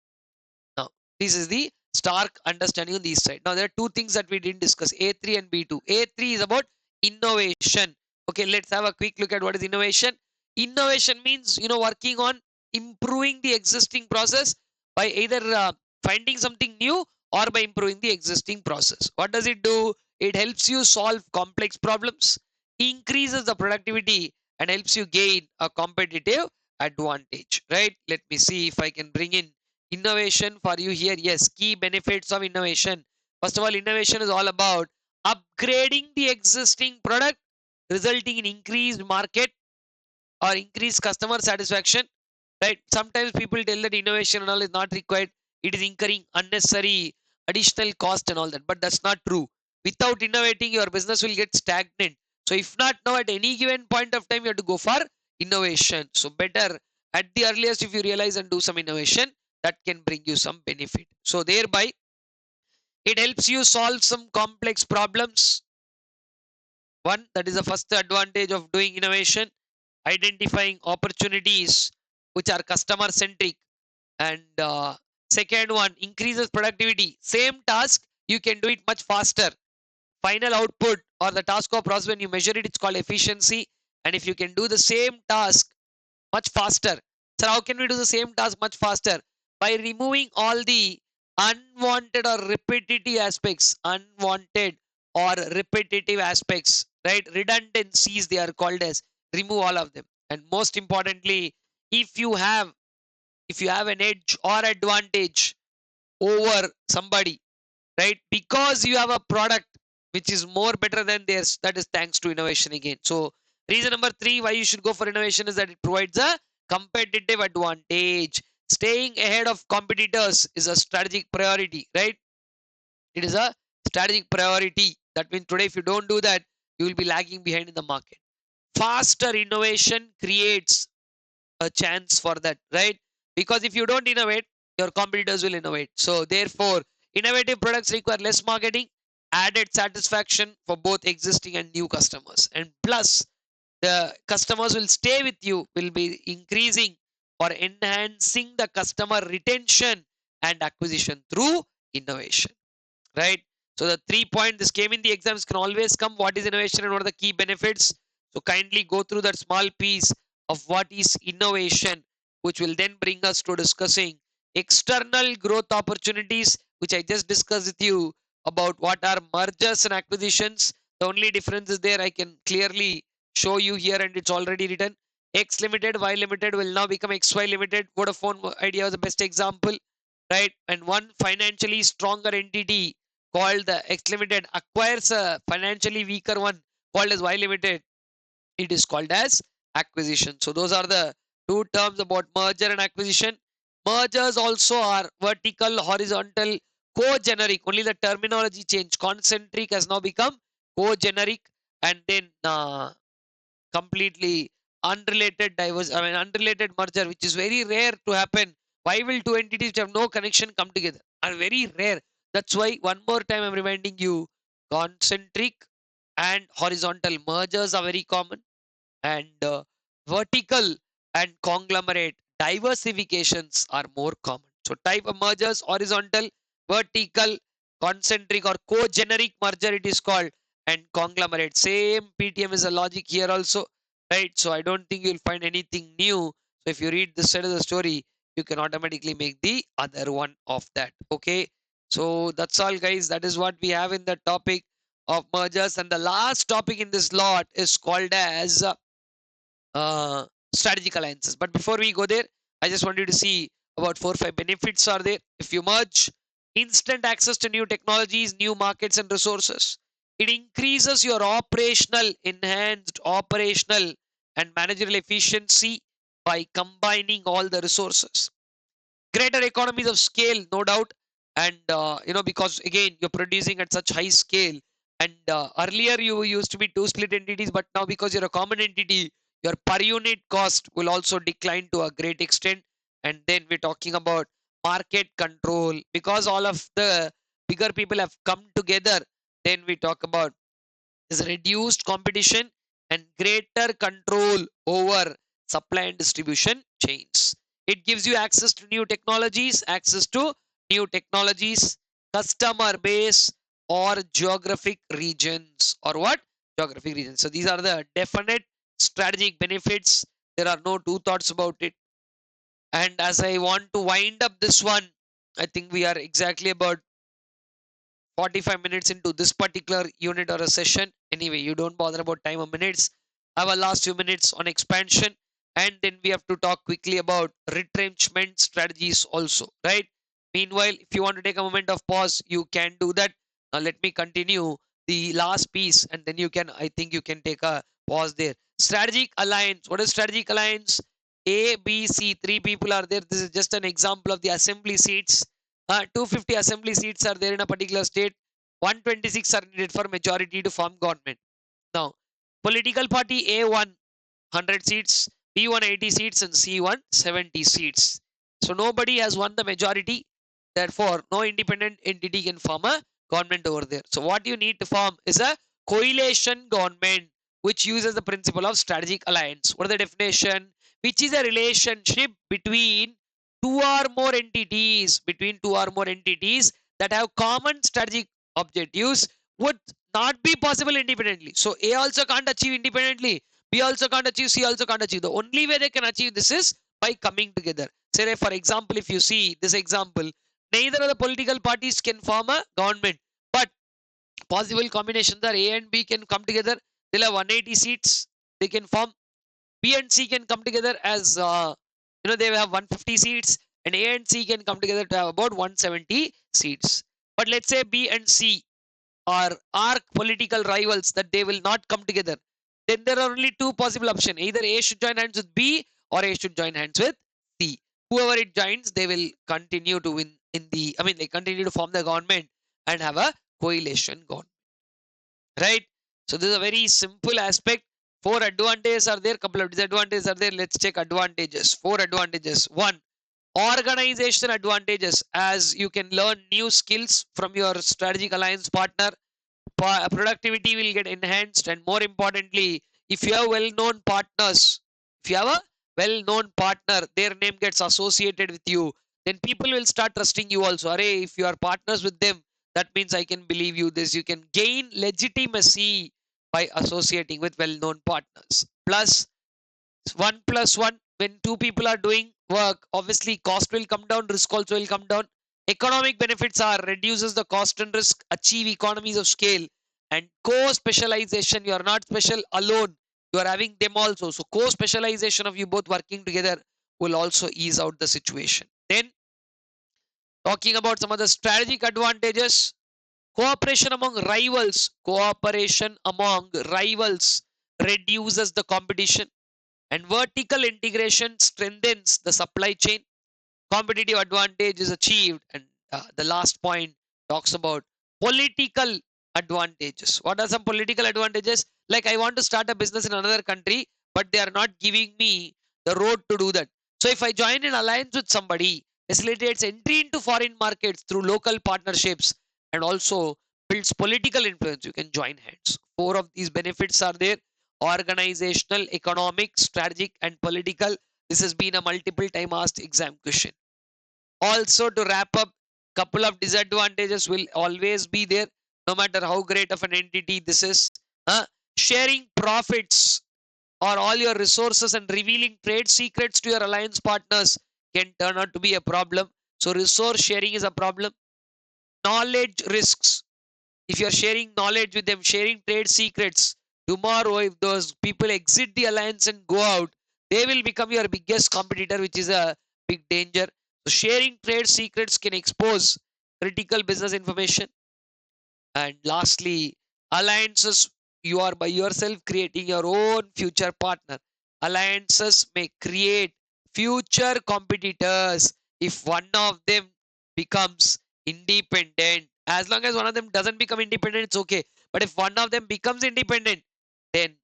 Now, this is the stark understanding on this side. Now, there are two things that we didn't discuss, A3 and B2. A3 is about innovation. Okay, let's have a quick look at what is innovation. Innovation means, working on improving the existing process by either finding something new or by improving the existing process. What does it do? It helps you solve complex problems, increases the productivity, and helps you gain a competitive advantage, right? Let me see if I can bring in innovation for you here. Yes, key benefits of innovation. First of all, innovation is all about upgrading the existing product, resulting in increased market or increased customer satisfaction, right? Sometimes people tell that innovation and all is not required, it is incurring unnecessary additional cost and all that, but that's not true. Without innovating, your business will get stagnant. So if not now, at any given point of time, you have to go for innovation. So better at the earliest, if you realize and do some innovation, that can bring you some benefit. So thereby, it helps you solve some complex problems. One, that is the first advantage of doing innovation, identifying opportunities which are customer centric. And second one, increases productivity. Same task, you can do it much faster. Final output or the task of process, when you measure it, it's called efficiency. And if you can do the same task much faster. So how can we do the same task much faster? By removing all the unwanted or repetitive aspects, right? Redundancies they are called as. Remove all of them. And most importantly, if you have if you have an edge or advantage over somebody, right? Because you have a product which is more better than theirs, that is thanks to innovation again. So reason number 3 why you should go for innovation is that it provides a competitive advantage. Staying ahead of competitors is a strategic priority, right? It is a strategic priority. That means today if you don't do that, you will be lagging behind in the market. Faster innovation creates a chance for that, right? Because if you don't innovate, your competitors will innovate. So therefore, innovative products require less marketing, added satisfaction for both existing and new customers. And plus, the customers will stay with you, will be increasing or enhancing the customer retention and acquisition through innovation, right? So the 3 point, this came in the exams, can always come. What is innovation and what are the key benefits? So kindly go through that small piece of what is innovation, which will then bring us to discussing external growth opportunities, which I just discussed with you about what are mergers and acquisitions. The only difference is there, I can clearly show you here, and it's already written. X Limited, Y Limited will now become XY Limited. Vodafone Idea was the best example, right? And one financially stronger entity called the X Limited acquires a financially weaker one called as Y Limited. It is called as acquisition. So those are the two terms about merger and acquisition. Mergers also are vertical, horizontal, co-generic. Only the terminology change. Concentric has now become co-generic, and then completely unrelated merger, which is very rare to happen. Why will two entities which have no connection come together? Are very rare. That's why one more time I'm reminding you, concentric and horizontal mergers are very common, and vertical and conglomerate diversifications are more common. So type of mergers, horizontal, vertical, concentric or co-generic merger it is called, and conglomerate. Same PTM is a logic here also, right? So I don't think you'll find anything new. So if you read this side of the story, you can automatically make the other one of that. Okay. So that's all guys. That is what we have in the topic of mergers. And the last topic in this lot is called as uh, strategic alliances. But before we go there, I just want you to see about 4 or 5 benefits are there. If you merge, instant access to new technologies, new markets and resources. It increases your enhanced operational and managerial efficiency by combining all the resources. Greater economies of scale, no doubt. And because again you're producing at such high scale, and earlier you used to be two split entities, but now because you're a common entity, your per unit cost will also decline to a great extent. And then we're talking about market control, because all of the bigger people have come together. Then we talk about is reduced competition and greater control over supply and distribution chains. It gives you access to new technologies, customer base, or geographic regions, or what? Geographic regions. So these are the definite strategic benefits. There are no two thoughts about it. And as I want to wind up this one, I think we are exactly about 45 minutes into this particular unit or a session. Anyway, you don't bother about time or minutes. Our last few minutes on expansion, and then we have to talk quickly about retrenchment strategies also, right? Meanwhile, if you want to take a moment of pause, you can do that. Now let me continue the last piece, and then I think you can take a pause there. Strategic alliance. What is strategic alliance? A, B, C, three people are there. This is just an example of the assembly seats. 250 assembly seats are there in a particular state. 126 are needed for majority to form government. Now, political party A won 100 seats, B won 80 seats and C won 70 seats. So nobody has won the majority. Therefore, no independent entity can form a government over there. So what you need to form is a coalition government which uses the principle of strategic alliance. What is the definition? Which is a relationship between two or more entities that have common strategic objectives would not be possible independently. So A also can't achieve independently. B also can't achieve. C also can't achieve. The only way they can achieve this is by coming together. Say, for example, if you see this example, neither of the political parties can form a government, but possible combinations are A and B can come together. They'll have 180 seats. They can form. B and C can come together as they have 150 seats, and A and C can come together to have about 170 seats. But let's say B and C are political rivals that they will not come together. Then there are only two possible options. Either A should join hands with B or A should join hands with C. Whoever it joins, they will continue to win they continue to form the government and have a coalition government. Right? So this is a very simple aspect. Four advantages are there, couple of disadvantages are there. Let's check advantages. Four advantages. One, organization advantages, as you can learn new skills from your strategic alliance partner. Productivity will get enhanced, and more importantly, if you have well-known partners, if you have a well-known partner, their name gets associated with you, then people will start trusting you also. Array, if you are partners with them, that means I can believe you. This you can gain legitimacy by associating with well-known partners. Plus, 1 plus 1, when two people are doing work, obviously cost will come down, risk also will come down. Economic benefits are reduces the cost and risk, achieve economies of scale, and co-specialization. You are not special alone, you are having them also. So co-specialization of you both working together will also ease out the situation. Then talking about some of the strategic advantages, cooperation among rivals. Cooperation among rivals reduces the competition, and vertical integration strengthens the supply chain. Competitive advantage is achieved. And the last point talks about political advantages. What are some political advantages? Like, I want to start a business in another country, but they are not giving me the road to do that. So if I join an alliance with somebody, facilitates entry into foreign markets through local partnerships, and also builds political influence, you can join hands. Four of these benefits are there: organizational, economic, strategic, and political. This has been a multiple time asked exam question. Also, to wrap up, couple of disadvantages will always be there, no matter how great of an entity this is. Sharing profits or all your resources and revealing trade secrets to your alliance partners can turn out to be a problem. So resource sharing is a problem. Knowledge risks. If you're sharing knowledge with them, sharing trade secrets, tomorrow if those people exit the alliance and go out, they will become your biggest competitor, which is a big danger. So sharing trade secrets can expose critical business information. And lastly, alliances. You are by yourself creating your own future partner. Alliances may create future competitors if one of them becomes independent. As long as one of them doesn't become independent, it's okay. But if one of them becomes independent, then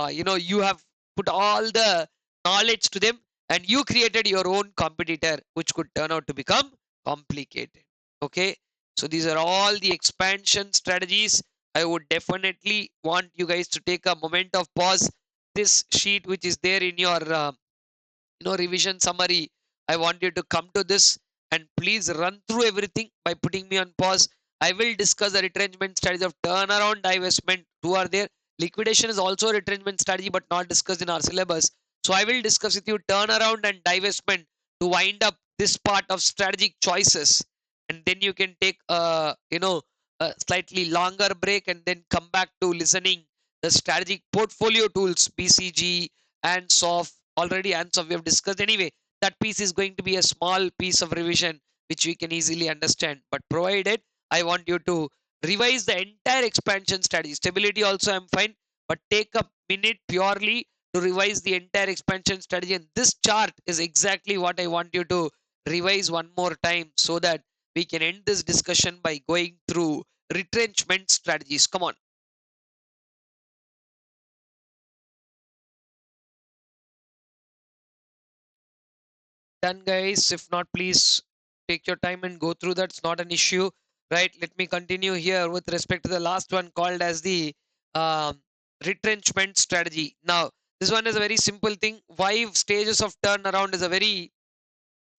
you have put all the knowledge to them, and you created your own competitor, which could turn out to become complicated. Okay, so these are all the expansion strategies. I would definitely want you guys to take a moment of pause. This sheet which is there in your revision summary, I want you to come to this and please run through everything by putting me on pause. I will discuss the retrenchment strategy of turnaround, divestment. Two are there. Liquidation is also a retrenchment strategy but not discussed in our syllabus. So I will discuss with you turnaround and divestment to wind up this part of strategic choices, and then you can take a slightly longer break and then come back to listening the strategic portfolio tools, BCG and SOF. Already answer we have discussed. Anyway, that piece is going to be a small piece of revision which we can easily understand, but provided I want you to revise the entire expansion strategy. Stability also I'm fine, but take a minute purely to revise the entire expansion strategy, and this chart is exactly what I want you to revise one more time so that we can end this discussion by going through retrenchment strategies. Come on. Done, guys. If not, please take your time and go through that. It's not an issue, right? Let me continue here with respect to the last one called as the um, retrenchment strategy. Now, this one is a very simple thing. 5 stages of turnaround is a very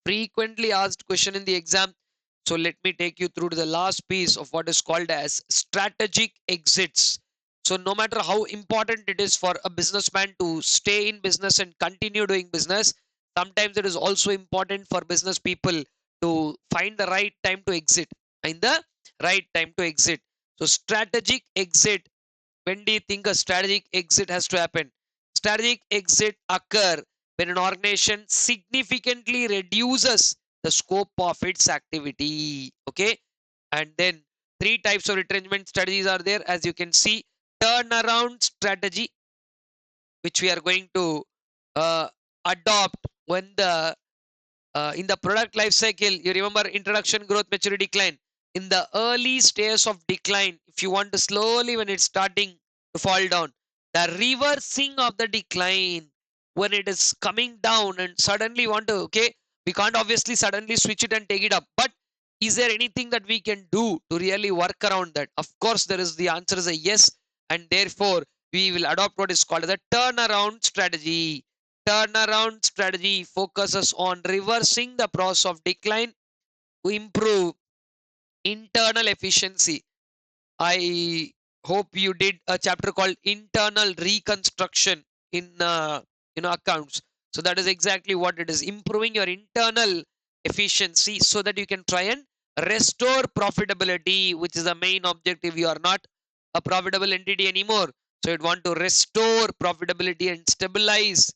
frequently asked question in the exam. So let me take you through to the last piece of what is called as strategic exits. So no matter how important it is for a businessman to stay in business and continue doing business, sometimes it is also important for business people to find the right time to exit. Find the right time to exit. So strategic exit, when do you think a strategic exit has to happen? Strategic exit occur when an organization significantly reduces the scope of its activity. Okay. And then 3 types of retrenchment strategies are there. As you can see, turnaround strategy, which we are going to uh, adopt when the in the product life cycle. You remember introduction, growth, maturity, decline. In the early stage of decline, if you want to slowly when it's starting to fall down, the reversing of the decline when it is coming down and suddenly want to, okay, we can't obviously suddenly switch it and take it up, but is there anything that we can do to really work around that? Of course there is. The answer is a yes, and therefore we will adopt what is called as a turnaround strategy. Turnaround strategy focuses on reversing the process of decline to improve internal efficiency. I hope you did a chapter called internal reconstruction in accounts. So that is exactly what it is, improving your internal efficiency so that you can try and restore profitability, which is the main objective. You are not a profitable entity anymore, so you want to restore profitability and stabilize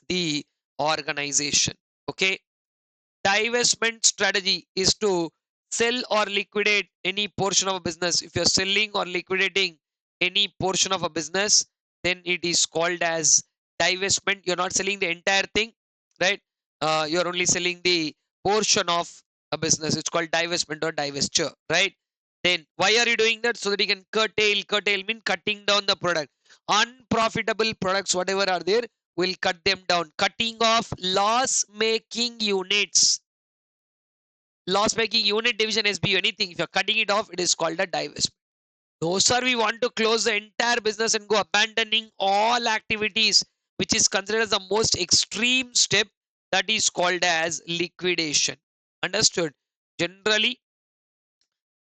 the organization. Okay. Divestment strategy is to sell or liquidate any portion of a business. If you're selling or liquidating any portion of a business, then it is called as divestment. You're not selling the entire thing, right? You're only selling the portion of a business. It's called divestment or divestiture, right? Then why are you doing that? So that you can curtail. Curtail mean cutting down the product. Unprofitable products, whatever are there, will cut them down. Cutting off loss making units. Loss making unit, division, SBU, anything. If you're cutting it off, it is called a divestment. No, sir, we want to close the entire business and go abandoning all activities, which is considered as the most extreme step. That is called as liquidation. Understood? Generally,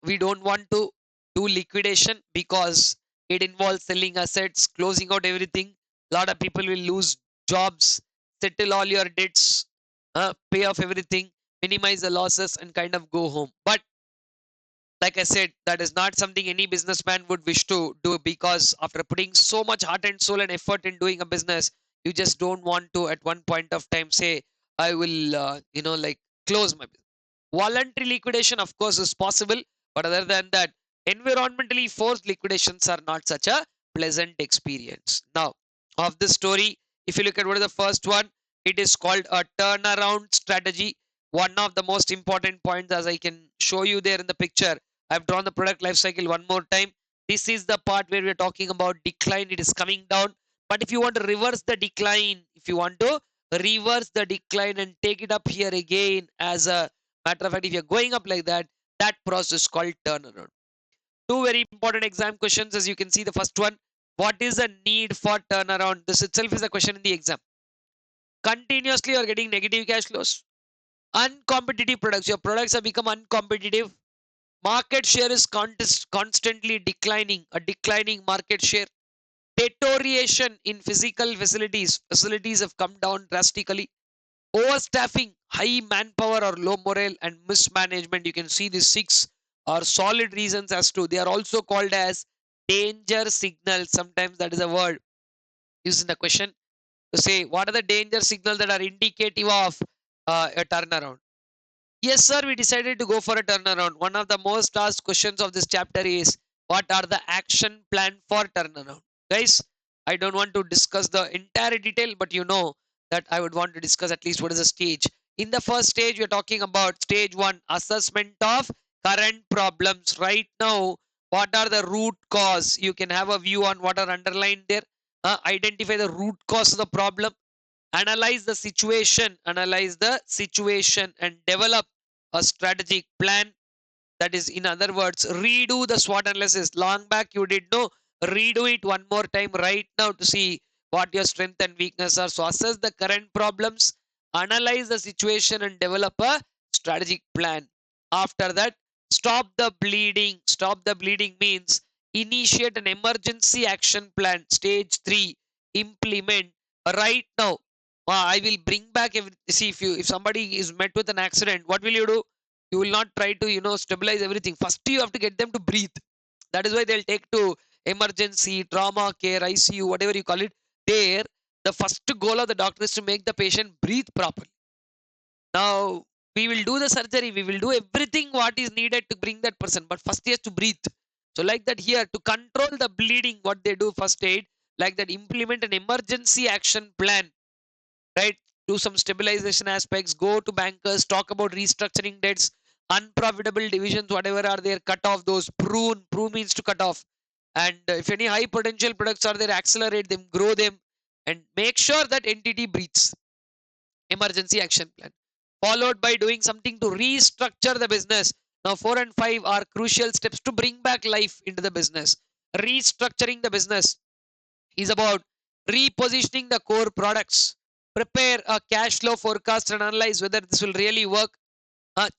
we don't want to do liquidation because it involves selling assets, closing out everything. A lot of people will lose jobs, settle all your debts, pay off everything, minimize the losses, and kind of go home. But like I said, that is not something any businessman would wish to do, because after putting so much heart and soul and effort in doing a business, you just don't want to at one point of time say, I will, like close my business. Voluntary liquidation, of course, is possible, but other than that, environmentally forced liquidations are not such a pleasant experience. Now, of this story, if you look at what is the first one, it is called a turnaround strategy. One of the most important points, as I can show you there in the picture, I've drawn the product life cycle one more time. This is the part where we're talking about decline. It is coming down. But if you want to reverse the decline, if you want to reverse the decline and take it up here again, as a matter of fact, if you're going up like that, that process is called turnaround. Two very important exam questions, as you can see. The first one, what is the need for turnaround? This itself is a question in the exam. Continuously you're getting negative cash flows. Uncompetitive products. Your products have become uncompetitive. Market share is constantly declining, a declining market share. Deterioration in physical facilities. Facilities have come down drastically. Overstaffing, high manpower or low morale, and mismanagement. You can see these 6 are solid reasons as to. They are also called as danger signals. Sometimes that is a word used in the question to say what are the danger signals that are indicative of a turnaround. Yes, sir, we decided to go for a turnaround. One of the most asked questions of this chapter is, what are the action plan for turnaround? Guys, I don't want to discuss the entire detail, but you know that I would want to discuss at least what is the stage. In the first stage, we're talking about stage 1, assessment of current problems. Right now, what are the root cause? You can have a view on what are underlined there. Identify the root cause of the problem. Analyze the situation, and develop a strategic plan. That is, in other words, redo the SWOT analysis. Long back you did no, redo it one more time right now to see what your strength and weakness are. So assess the current problems, analyze the situation, and develop a strategic plan. After that, stop the bleeding. Stop the bleeding means initiate an emergency action plan. Stage 3, implement right now. I will bring back. See, if somebody is met with an accident, what will you do? You will not try to stabilize everything. First you have to get them to breathe. That is why they'll take to emergency, trauma care, ICU, whatever you call it. There, the first goal of the doctor is to make the patient breathe properly. Now we will do the surgery, we will do everything what is needed to bring that person, but first he has to breathe. So like that, here to control the bleeding, what they do first aid, like that, implement an emergency action plan, right? Do some stabilization aspects, go to bankers, talk about restructuring debts, unprofitable divisions, whatever are there, cut off those. Prune means to cut off. And if any high potential products are there, accelerate them, grow them, and make sure that entity breathes. Emergency action plan, followed by doing something to restructure the business. Now 4 and 5 are crucial steps to bring back life into the business. Restructuring the business is about repositioning the core products, prepare a cash flow forecast and analyze whether this will really work.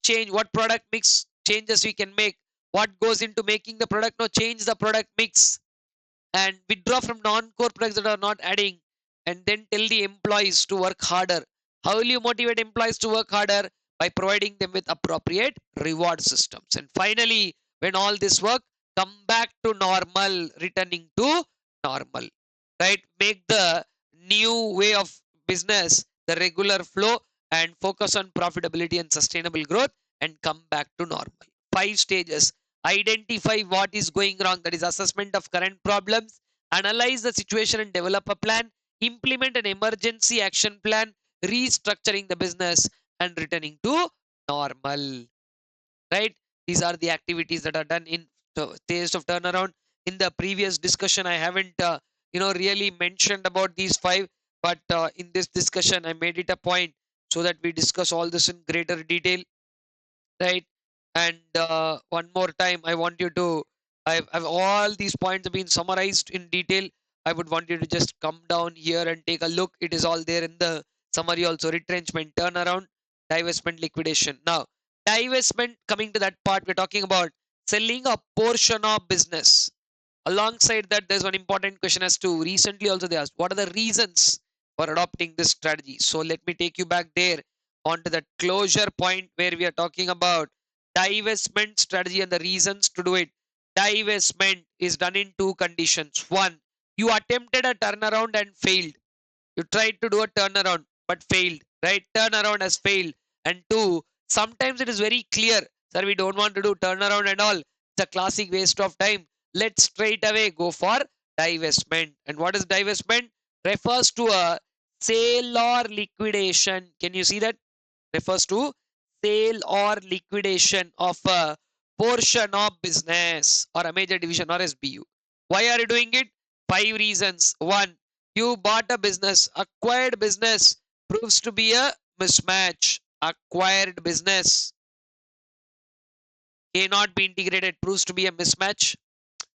Change what product mix changes we can make, what goes into making the product. Now change the product mix and withdraw from non-core products that are not adding, and then tell the employees to work harder. How will you motivate employees to work harder? By providing them with appropriate reward systems. And finally, when all this work, come back to normal, returning to normal, right? Make the new way of business the regular flow, and focus on profitability and sustainable growth, and come back to normal. 5 stages. Identify what is going wrong, that is assessment of current problems, analyze the situation and develop a plan, implement an emergency action plan, restructuring the business, and returning to normal, right? These are the activities that are done in the taste of turnaround. In the previous discussion, I haven't really mentioned about these 5, but in this discussion I made it a point so that we discuss all this in greater detail, right? And one more time, I want you to, I've all these points have been summarized in detail. I would want you to just come down here and take a look. It is all there in the summary also. Retrenchment, turnaround, divestment, liquidation. Now divestment, coming to that part, we're talking about selling a portion of business. Alongside that, there's one important question as to, recently also they asked, what are the reasons for adopting this strategy? So let me take you back there onto that closure point where we are talking about divestment strategy and the reasons to do it. Divestment is done in 2 conditions. One, you attempted a turnaround and failed. You tried to do a turnaround but failed, right? Turnaround has failed. And 2, sometimes it is very clear, sir, we don't want to do turnaround and all. It's a classic waste of time. Let's straight away go for divestment. And what is divestment? Refers to a sale or liquidation. Can you see that? Refers to sale or liquidation of a portion of business or a major division or SBU. Why are you doing it? 5 reasons. 1, you bought a business, acquired business proves to be a mismatch. Acquired business cannot be integrated, proves to be a mismatch.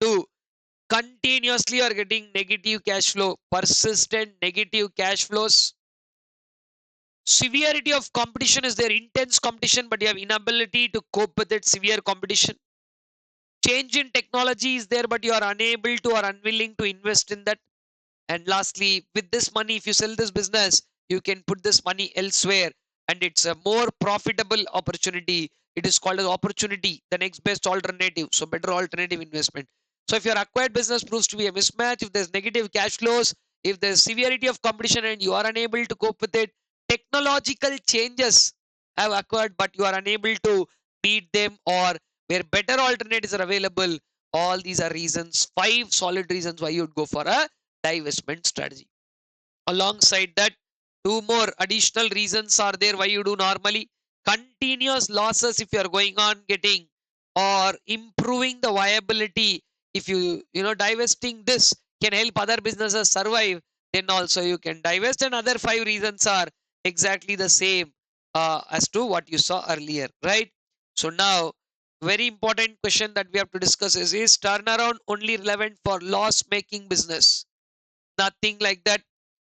2, continuously you are getting negative cash flow, persistent negative cash flows. Severity of competition is there, intense competition, but you have inability to cope with it, severe competition. Change in technology is there, but you are unable to or unwilling to invest in that. And lastly, with this money, if you sell this business, you can put this money elsewhere, and it's a more profitable opportunity. It is called as opportunity, the next best alternative. So better alternative investment. So if your acquired business proves to be a mismatch, if there's negative cash flows, if there's severity of competition and you are unable to cope with it, technological changes have occurred, but you are unable to meet them, or where better alternatives are available. All these are reasons, 5 solid reasons why you would go for a divestment strategy. Alongside that, 2 more additional reasons are there why you do normally. Continuous losses, if you are going on getting, or improving the viability. If divesting this can help other businesses survive, then also you can divest. And other 5 reasons are exactly the same as to what you saw earlier, right? So now, very important question that we have to discuss is turnaround only relevant for loss making business? Nothing like that.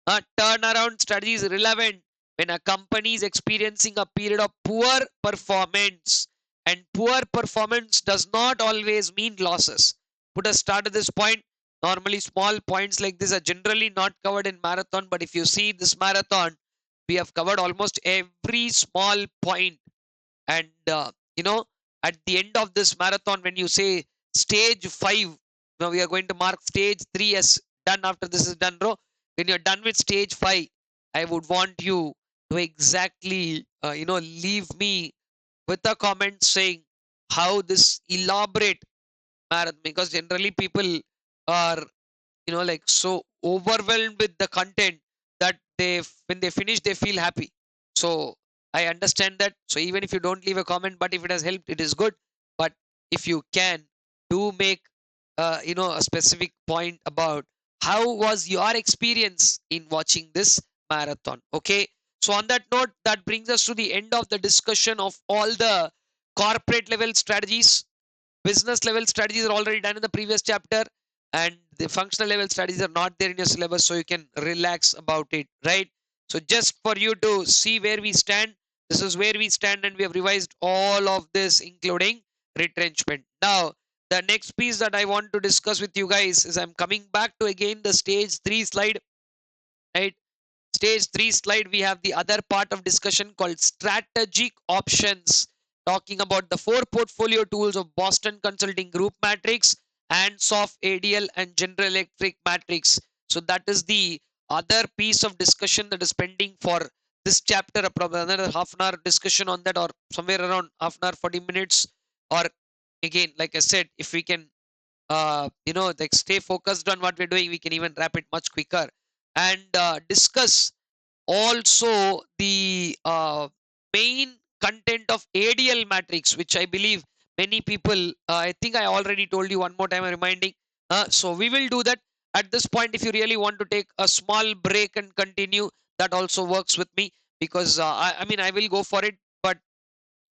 A turnaround strategy is relevant when a company is experiencing a period of poor performance. And poor performance does not always mean losses. Put a start at this point. Normally, small points like this are generally not covered in marathon. But if you see this marathon, we have covered almost every small point. And at the end of this marathon, when you say stage 5, now we are going to mark stage 3 as done. After this is done, bro, when you're done with stage 5, I would want you to exactly leave me with a comment saying how this elaborate marathon, because generally people are like so overwhelmed with the content that they, when they finish, they feel happy. So I understand that. So even if you don't leave a comment, but if it has helped, it is good. But if you can, do make a specific point about how was your experience in watching this marathon. Okay, so on that note, that brings us to the end of the discussion of all the corporate level strategies. Business level strategies are already done in the previous chapter, and the functional level strategies are not there in your syllabus, so you can relax about it, right? So just for you to see where we stand, this is where we stand, and we have revised all of this, including retrenchment. Now, the next piece that I want to discuss with you guys is, I'm coming back to again the stage 3 slide, right? Stage 3 slide, we have the other part of discussion called strategic options, talking about the 4 portfolio tools of Boston Consulting Group Matrix and Soft ADL and General Electric Matrix. So that is the other piece of discussion that is pending for this chapter. Probably another half an hour discussion on that, or somewhere around half an hour, 40 minutes. Or again, like I said, if we can like stay focused on what we're doing, we can even wrap it much quicker and discuss also the main content of ADL matrix, which I believe many people, I think I already told you. One more time I'm reminding. So we will do that at this point. If you really want to take a small break and continue, that also works with me, because I mean, I will go for it, but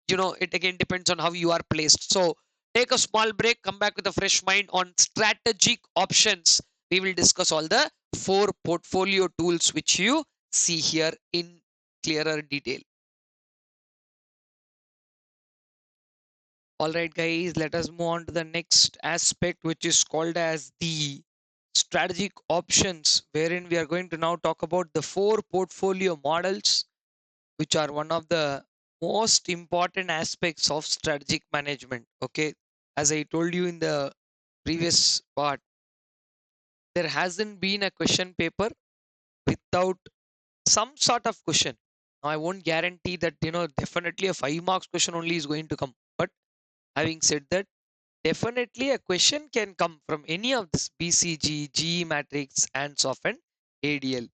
it again depends on how you are placed. So take a small break, come back with a fresh mind on strategic options. We will discuss all the 4 portfolio tools which you see here in clearer detail. All right, guys, let us move on to the next aspect, which is called as the strategic options, wherein we are going to now talk about the 4 portfolio models, which are one of the most important aspects of strategic management. Okay, as I told you in the previous part, there hasn't been a question paper without some sort of question. Now, I won't guarantee that definitely a 5 marks question only is going to come, but having said that, definitely a question can come from any of this BCG, GE matrix, and SOF and ADL.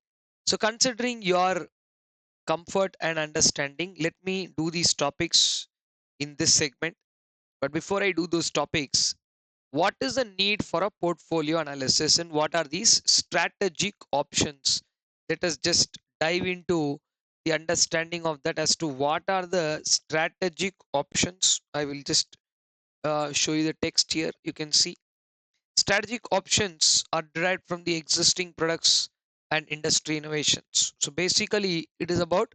So considering your comfort and understanding, let me do these topics in this segment. But before I do those topics, what is the need for a portfolio analysis and what are these strategic options? Let us just dive into the understanding of that as to what are the strategic options. I will just show you the text here. You can see strategic options are derived from the existing products and industry innovations. So basically, it is about,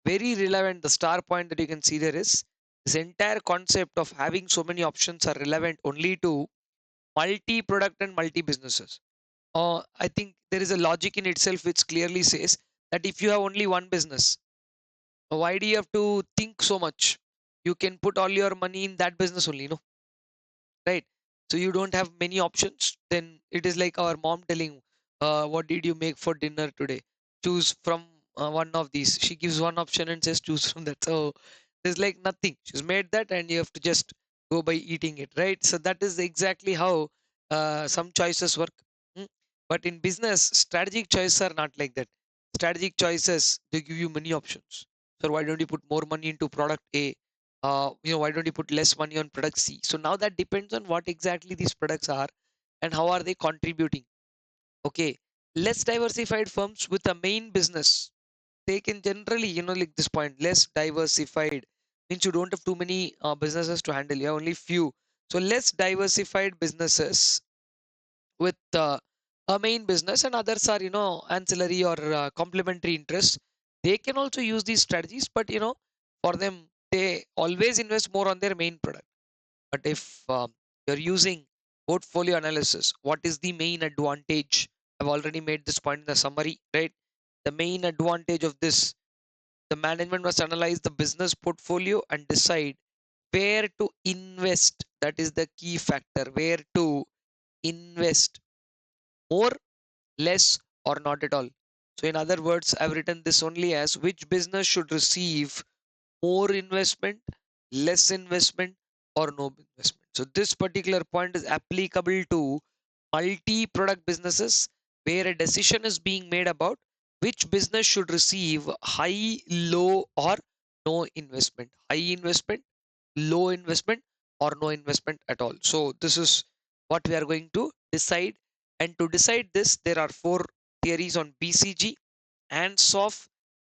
very relevant, the star point that you can see there is, this entire concept of having so many options are relevant only to multi product and multi businesses. I think there is a logic in itself which clearly says that if you have only one business, why do you have to think so much? You can put all your money in that business only, no? Right? So you don't have many options. Then it is like our mom telling, what did you make for dinner today? Choose from one of these. She gives one option and says choose from that. So there's like nothing. She's made that and you have to just go by eating it, right? So that is exactly how some choices work. Mm. But in business, strategic choices are not like that. Strategic choices, they give you many options. So why don't you put more money into product A? Why don't you put less money on product C? So now that depends on what exactly these products are and how are they contributing. Okay, Less diversified firms with a main business, they can generally, like this point, less diversified means you don't have too many businesses to handle. You have only few. So less diversified businesses with a main business, and others are, ancillary or complementary interests. They can also use these strategies, but for them, they always invest more on their main product. But if you're using portfolio analysis, what is the main advantage? I've already made this point in the summary, right? The main advantage of this, the management must analyze the business portfolio and decide where to invest. That is the key factor. Where to invest, more, less, or not at all. So, in other words, I've written this only as which business should receive more investment, less investment, or no investment. So this particular point is applicable to multi-product businesses where a decision is being made about which business should receive high, low, or no investment. High investment, low investment, or no investment at all. So this is what we are going to decide. And to decide this, there are four theories on BCG and SOF.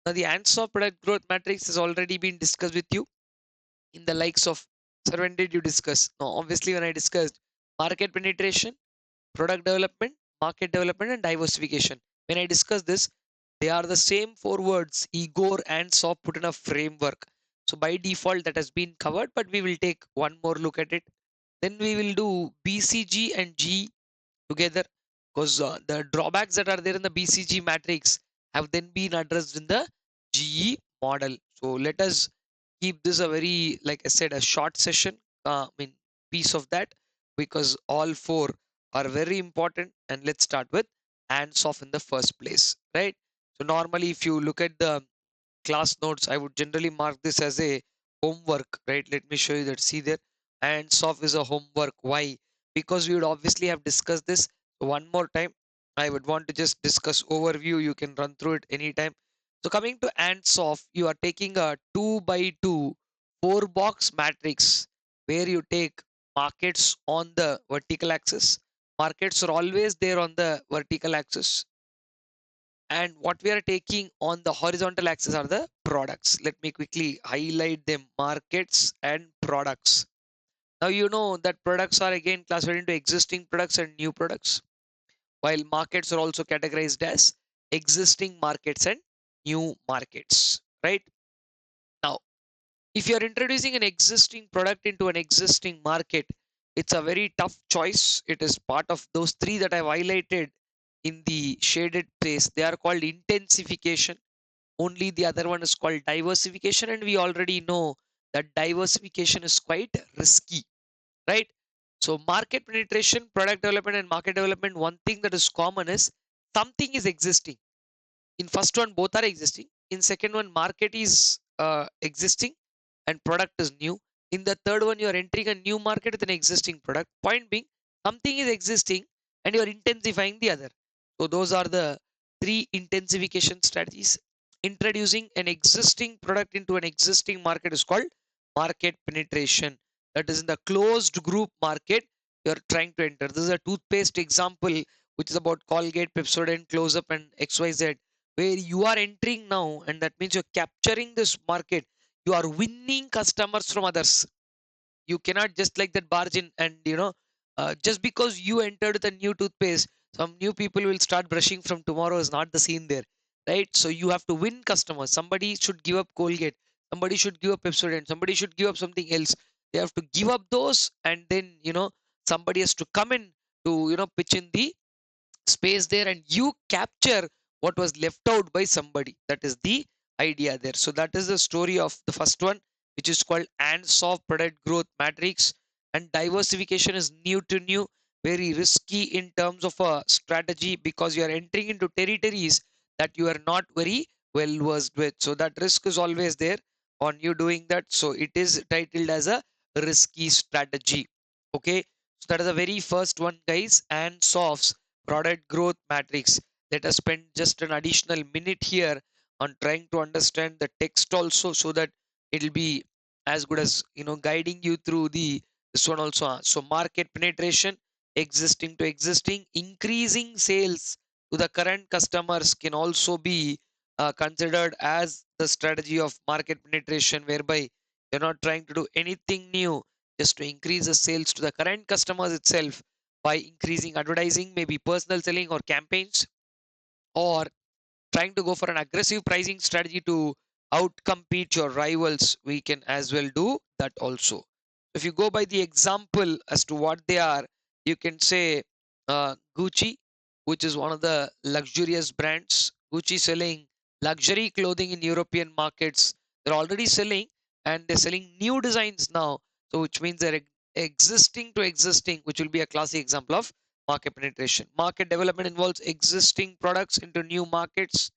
Now, the answer of product growth matrix has already been discussed with you in the likes of. Sir, when did you discuss? No, obviously, when I discussed market penetration, product development, market development, and diversification. When I discuss this, they are the same four words Igor and SOF put in a framework. So, by default, that has been covered, but we will take one more look at it. Then we will do BCG and G together, because the drawbacks that are there in the BCG matrix have then been addressed in the GE model. So let us keep this a very, like I said, a short session, piece of that, because all four are very important. And let's start with hands off in the first place, right? So normally, if you look at the class notes, I would generally mark this as a homework, right? Let me show you that. See there, hands off is a homework. Why? Because we would obviously have discussed this. So one more time, I would want to just discuss overview. You can run through it anytime. So coming to hands off, you are taking a 2 by 2 4 box matrix where you take markets on the vertical axis. Markets are always there on the vertical axis, and what we are taking on the horizontal axis are the products. Let me quickly highlight them: markets and products. Now you know that products are again classified into existing products and new products, while markets are also categorized as existing markets and new markets, right? Now, if you are introducing an existing product into an existing market, it's a very tough choice. It is part of those three that I've highlighted in the shaded place. They are called intensification. Only the other one is called diversification, and we already know that diversification is quite risky, right? So market penetration, product development, and market development, one thing that is common is something is existing. In first one, both are existing. In second one, market is existing and product is new. In the third one, you are entering a new market with an existing product. Point being, something is existing and you are intensifying the other. So those are the three intensification strategies. Introducing an existing product into an existing market is called market penetration. That is in the closed group market you are trying to enter. This is a toothpaste example, which is about Colgate, Pepsodent, Close Up, and XYZ, where you are entering now, and that means you're capturing this market. You are winning customers from others. You cannot just like that barge in, and just because you entered with a new toothpaste, some new people will start brushing from tomorrow is not the scene there, right? So you have to win customers. Somebody should give up Colgate, somebody should give up Pepsodent, somebody should give up something else. They have to give up those, and then somebody has to come in to pitch in the space there, and you capture what was left out by somebody. That is the idea there. So that is the story of the first one, which is called ants of product growth matrix. And diversification is new to new, very risky in terms of a strategy, because you are entering into territories that you are not very well versed with. So that risk is always there on you doing that. So it is titled as a risky strategy. Okay, so that is the very first one, guys. And softs product growth matrix. Let us spend just an additional minute here on trying to understand the text also, so that it'll be as good as guiding you through the this one also. So market penetration, existing to existing, increasing sales to the current customers can also be considered as the strategy of market penetration, whereby you're not trying to do anything new, just to increase the sales to the current customers itself by increasing advertising, maybe personal selling or campaigns, or trying to go for an aggressive pricing strategy to outcompete your rivals. We can as well do that also. If you go by the example as to what they are, you can say Gucci, which is one of the luxurious brands. Gucci selling luxury clothing in European markets. They're already selling, and they're selling new designs now. So which means they're existing to existing, which will be a classic example of market penetration. Market development involves existing products into new markets,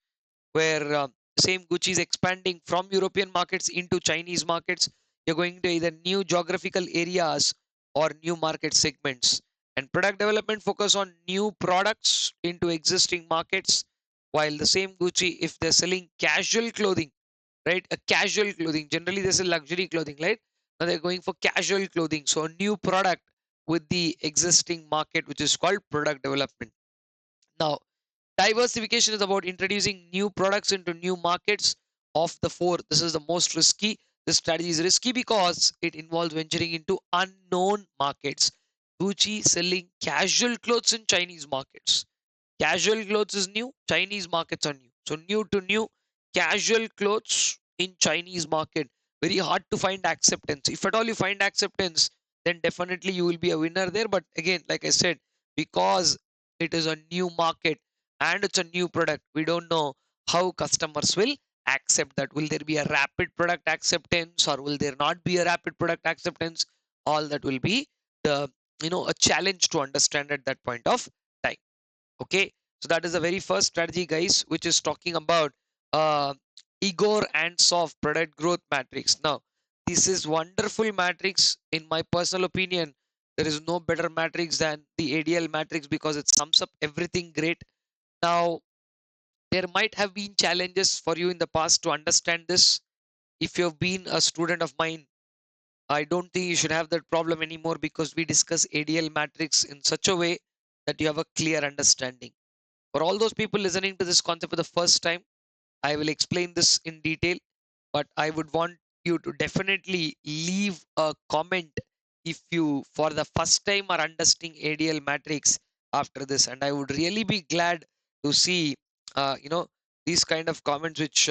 where same Gucci is expanding from European markets into Chinese markets. You're going to either new geographical areas or new market segments. And product development focus on new products into existing markets, while the same Gucci, if they're selling casual clothing, right? A casual clothing, generally this is luxury clothing, right? Now they're going for casual clothing. So a new product with the existing market, which is called product development. Now, diversification is about introducing new products into new markets. Of the four, this is the most risky. This strategy is risky because it involves venturing into unknown markets. Gucci selling casual clothes in Chinese markets. Casual clothes is new, Chinese markets are new. So new to new, casual clothes in Chinese market. Very hard to find acceptance. If at all you find acceptance, then definitely you will be a winner there. But again, like I said, because it is a new market and it's a new product, we don't know how customers will accept that. Will there be a rapid product acceptance, or will there not be a rapid product acceptance? All that will be the a challenge to understand at that point of time. Okay, so that is the very first strategy, guys, which is talking about uh, Igor and soft product growth matrix. Now, this is wonderful matrix. In my personal opinion, there is no better matrix than the ADL matrix because it sums up everything great. Now, there might have been challenges for you in the past to understand this. If you have been a student of mine, I don't think you should have that problem anymore, because we discuss ADL matrix in such a way that you have a clear understanding. For all those people listening to this concept for the first time, I will explain this in detail, but I would want you to definitely leave a comment if you, for the first time, are understanding ADL matrix after this. And I would really be glad to see, these kind of comments which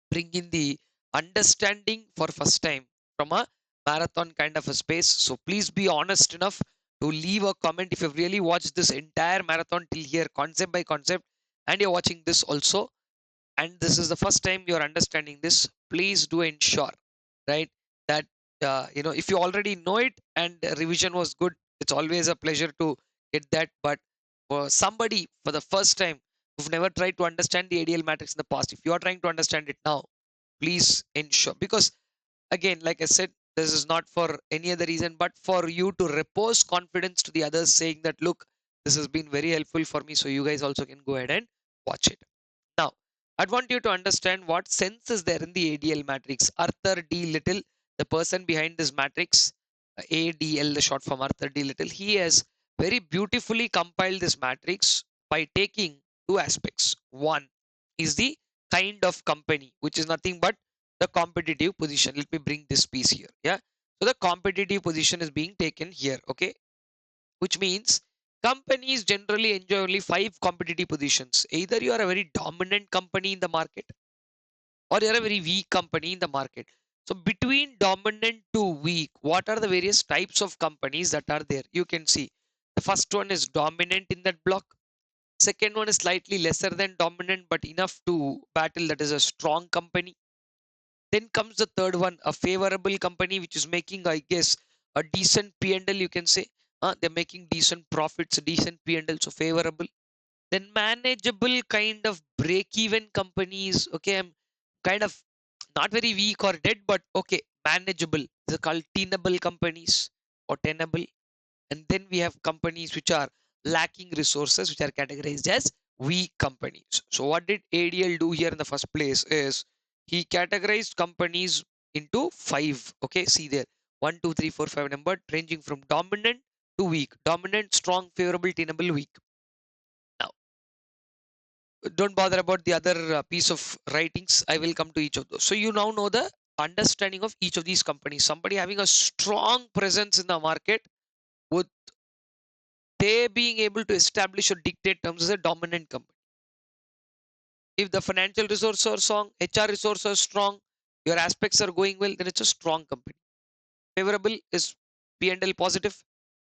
bring in the understanding for first time from a marathon kind of a space. So please be honest enough to leave a comment if you've really watched this entire marathon till here, concept by concept, and you're watching this also, and this is the first time you're understanding this. Please do ensure, right, that if you already know it and revision was good, it's always a pleasure to get that. But for somebody for the first time who've never tried to understand the ADL matrix in the past, if you are trying to understand it now, please ensure, because again, like I said, this is not for any other reason but for you to repose confidence to the others, saying that, look, this has been very helpful for me, so you guys also can go ahead and watch it. Now, I want you to understand what sense is there in the ADL matrix. Arthur D. Little, the person behind this matrix, ADL, the short form Arthur D. Little, he has very beautifully compiled this matrix by taking two aspects. One is the kind of company, which is nothing but the competitive position. Let me bring this piece here. Yeah. So the competitive position is being taken here. Okay. Which means companies generally enjoy only five competitive positions. Either you are a very dominant company in the market, or you're a very weak company in the market. So between dominant to weak, what are the various types of companies that are there? You can see the first one is dominant in that block. Second one is slightly lesser than dominant but enough to battle, that is a strong company. Then comes the third one, a favorable company, which is making, I guess, a decent P&L, you can say. They're making decent profits, decent P&L, so favorable. Then manageable kind of break-even companies. Okay, I'm kind of not very weak or dead, but okay, manageable. They're called tenable companies or tenable. And then we have companies which are lacking resources, which are categorized as weak companies. So what did ADL do here in the first place is he categorized companies into five. Okay, see there, 1, 2, 3, 4, 5 number, ranging from dominant to weak. Dominant, strong, favorable, tenable, weak. Now don't bother about the other piece of writings. I will come to each of those. So you now know the understanding of each of these companies. Somebody having a strong presence in the market, would they being able to establish or dictate terms as a dominant company. If the financial resources are strong, HR resources are strong, your aspects are going well, then it's a strong company. Favorable is P&L positive,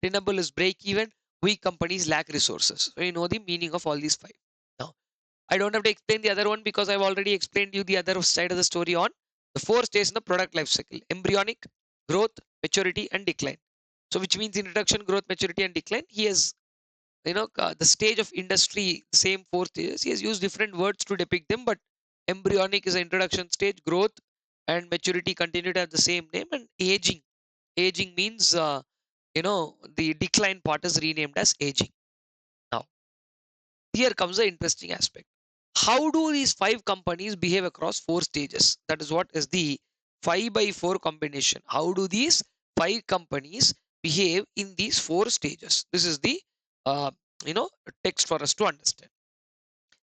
tenable is break even, weak companies lack resources. So you know the meaning of all these five. Now, I don't have to explain the other one because I've already explained you the other side of the story on the four stages in the product life cycle: embryonic, growth, maturity, and decline. So, which means introduction, growth, maturity, and decline. He has, the stage of industry, same four stages. He has used different words to depict them, but embryonic is the introduction stage, growth and maturity continue to have the same name, and aging. Aging means, the decline part is renamed as aging. Now, here comes the interesting aspect. How do these five companies behave across four stages? That is what is the 5 by 4 combination. How do these five companies behave in these four stages? This is the uh, text for us to understand.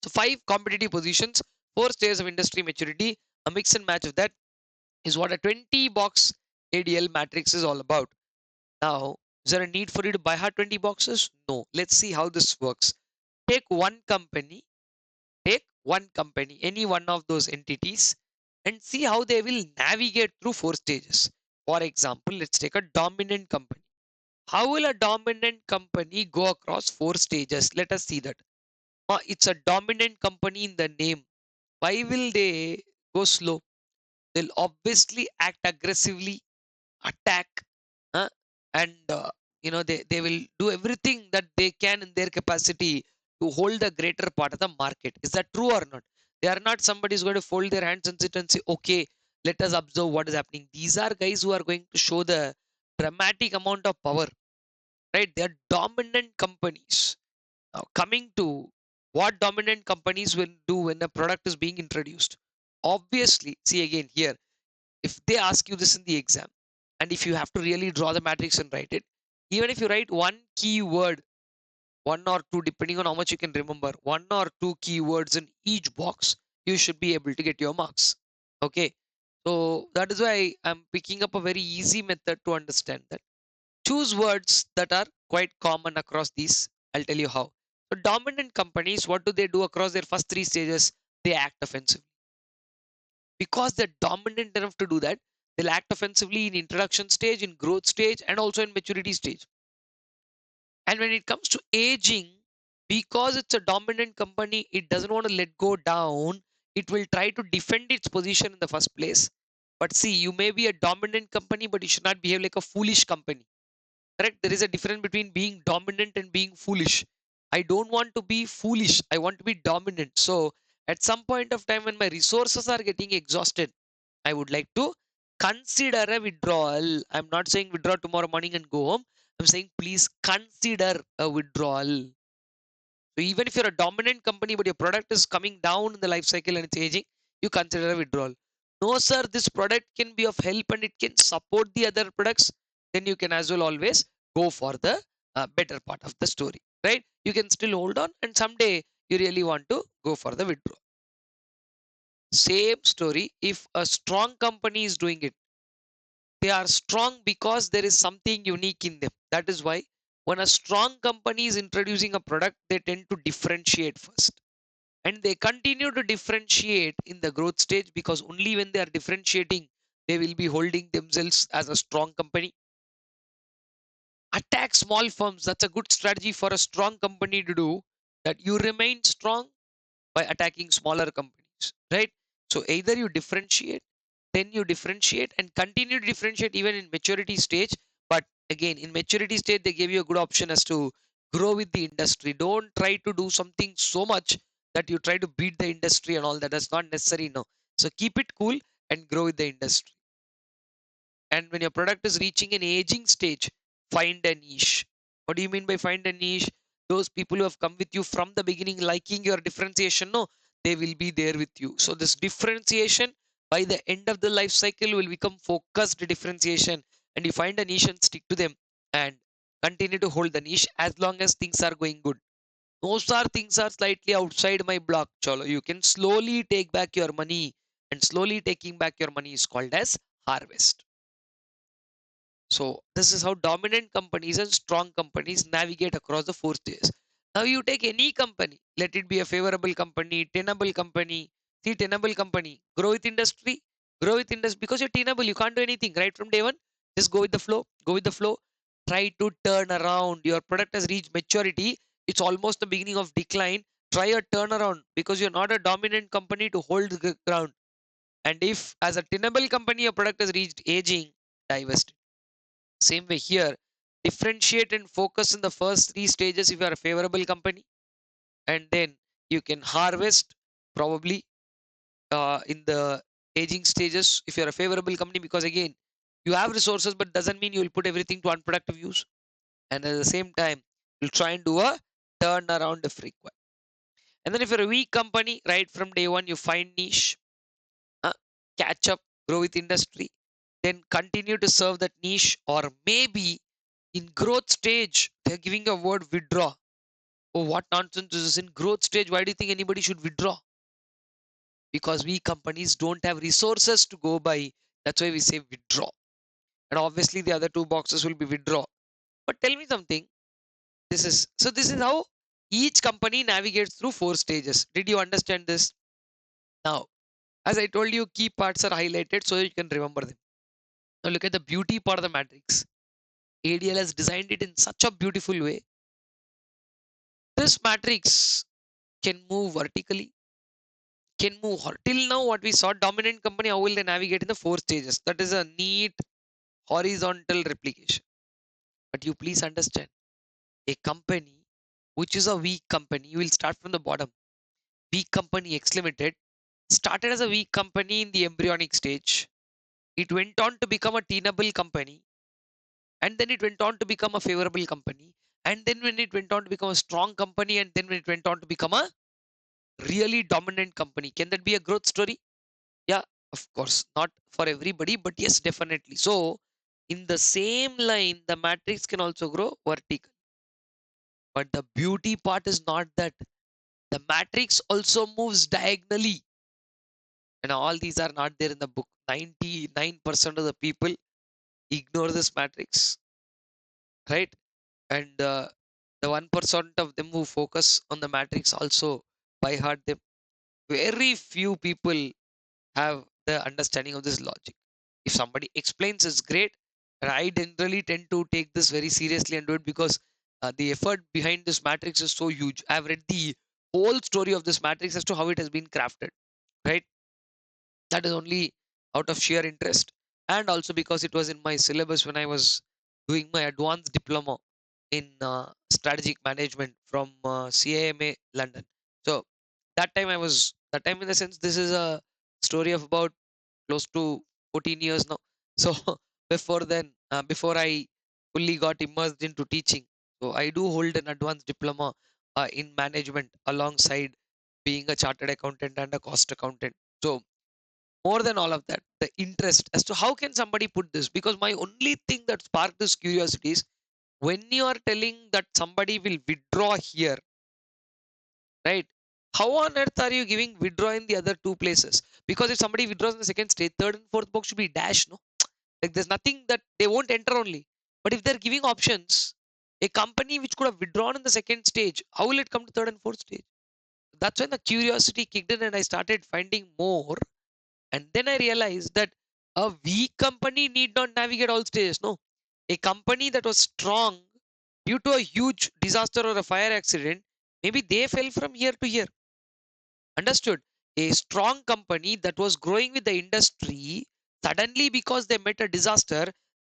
So five competitive positions, four stages of industry maturity, a mix and match of that is what a 20 box ADL matrix is all about. Now, is there a need for you to buy hard 20 boxes? No. Let's see how this works. Take one company, any one of those entities, and see how they will navigate through four stages. For example, let's take a dominant company. How will a dominant company go across four stages? Let us see that. It's a dominant company in the name. Why will they go slow? They'll obviously act aggressively, attack, uh, and they will do everything that they can in their capacity to hold the greater part of the market. Is that true or not? They are not somebody who's going to fold their hands and sit and say, okay, let us observe what is happening. These are guys who are going to show the dramatic amount of power, right? They are dominant companies. Now, coming to what dominant companies will do when a product is being introduced. Obviously, see again here, if they ask you this in the exam, and if you have to really draw the matrix and write it, even if you write one keyword, one or two, depending on how much you can remember, one or two keywords in each box, you should be able to get your marks. Okay. So that is why I'm picking up a very easy method to understand that. Choose words that are quite common across these. I'll tell you how. So dominant companies, what do they do across their first three stages? They act offensively. Because they're dominant enough to do that, they'll act offensively in introduction stage, in growth stage, and also in maturity stage. And when it comes to aging, because it's a dominant company, it doesn't want to let go down. It will try to defend its position in the first place. But see, you may be a dominant company, but you should not behave like a foolish company. Correct? There is a difference between being dominant and being foolish. I don't want to be foolish. I want to be dominant. So at some point of time when my resources are getting exhausted, I would like to consider a withdrawal. I'm not saying withdraw tomorrow morning and go home. I'm saying please consider a withdrawal. So even if you're a dominant company, but your product is coming down in the life cycle and it's aging, you consider a withdrawal. No, sir, this product can be of help and it can support the other products. Then you can as well always go for the better part of the story, right? You can still hold on, and someday you really want to go for the withdrawal. Same story. If a strong company is doing it, they are strong because there is something unique in them. That is why when a strong company is introducing a product, they tend to differentiate first. And they continue to differentiate in the growth stage, because only when they are differentiating, they will be holding themselves as a strong company. Attack small firms. That's a good strategy for a strong company to do, that you remain strong by attacking smaller companies, right? So either you differentiate, then you differentiate and continue to differentiate even in maturity stage. But again, in maturity stage, they give you a good option as to grow with the industry. Don't try to do something so much that you try to beat the industry and all that. That's not necessary. No. So keep it cool and grow with the industry. And when your product is reaching an aging stage, find a niche. What do you mean by find a niche? Those people who have come with you from the beginning, liking your differentiation, no, they will be there with you. So this differentiation by the end of the life cycle will become focused differentiation, and you find a niche and stick to them and continue to hold the niche as long as things are going good. Those are things are slightly outside my block. Chalo, you can slowly take back your money, and slowly taking back your money is called as harvest. So this is how dominant companies and strong companies navigate across the four stages. Now you take any company, let it be a favorable company, tenable company. See, tenable company, grow with industry because you're tenable. You can't do anything right from day one. Just go with the flow. Go with the flow. Try to turn around. Your product has reached maturity. It's almost the beginning of decline. Try a turnaround because you're not a dominant company to hold the ground. And if, as a tenable company, your product has reached aging, divest. Same way here, differentiate and focus in the first three stages if you are a favorable company, and then you can harvest probably in the aging stages if you are a favorable company, because again, you have resources, but doesn't mean you will put everything to unproductive use. And at the same time, you'll try and do a turnaround if required. And then if you're a weak company, right from day one, you find niche, uh, catch up, grow with industry, then continue to serve that niche, or maybe in growth stage, they're giving a word withdraw. Oh, what nonsense is this? In growth stage, why do you think anybody should withdraw? Because we companies don't have resources to go by. That's why we say withdraw. And obviously, the other two boxes will be withdraw. But tell me something. This is how each company navigates through four stages. Did you understand this? Now, as I told you, key parts are highlighted so you can remember them. Now, look at the beauty part of the matrix. ADL has designed it in such a beautiful way. This matrix can move vertically, can move till now what we saw dominant company, how will they navigate in the four stages? That is a neat horizontal replication. But you please understand, a company which is a weak company, you will start from the bottom. Weak company X Limited started as a weak company in the embryonic stage. It went on to become a tenable company, and then it went on to become a favorable company, and then when it went on to become a strong company, and then when it went on to become a really dominant company. Can that be a growth story? Yeah, of course, not for everybody, but yes, definitely. So, in the same line, the matrix can also grow vertical. But the beauty part is not that the matrix also moves diagonally. And all these are not there in the book. 99% of the people ignore this matrix, right? And the 1% of them who focus on the matrix also by heart them. Very few people have the understanding of this logic. If somebody explains, it's great. And I generally tend to take this very seriously and do it because the effort behind this matrix is so huge. I've read the whole story of this matrix as to how it has been crafted, right? That is only out of sheer interest. And also because it was in my syllabus when I was doing my advanced diploma in strategic management from CAMA London. So that time in the sense, this is a story of about close to 14 years now. So before then, before I fully got immersed into teaching, so I do hold an advanced diploma in management alongside being a chartered accountant and a cost accountant. So more than all of that, the interest as to how can somebody put this, because my only thing that sparked this curiosity is when you are telling that somebody will withdraw here, right? How on earth are you giving withdraw in the other two places? Because if somebody withdraws in the second stage, third and fourth box should be dash, no? Like there's nothing that they won't enter only. But if they're giving options, a company which could have withdrawn in the second stage, how will it come to third and fourth stage? That's when the curiosity kicked in and I started finding more. And then I realized that a weak company need not navigate all stages. No, a company that was strong due to a huge disaster or a fire accident, maybe they fell from year to year. Understood? A strong company that was growing with the industry, suddenly because they met a disaster,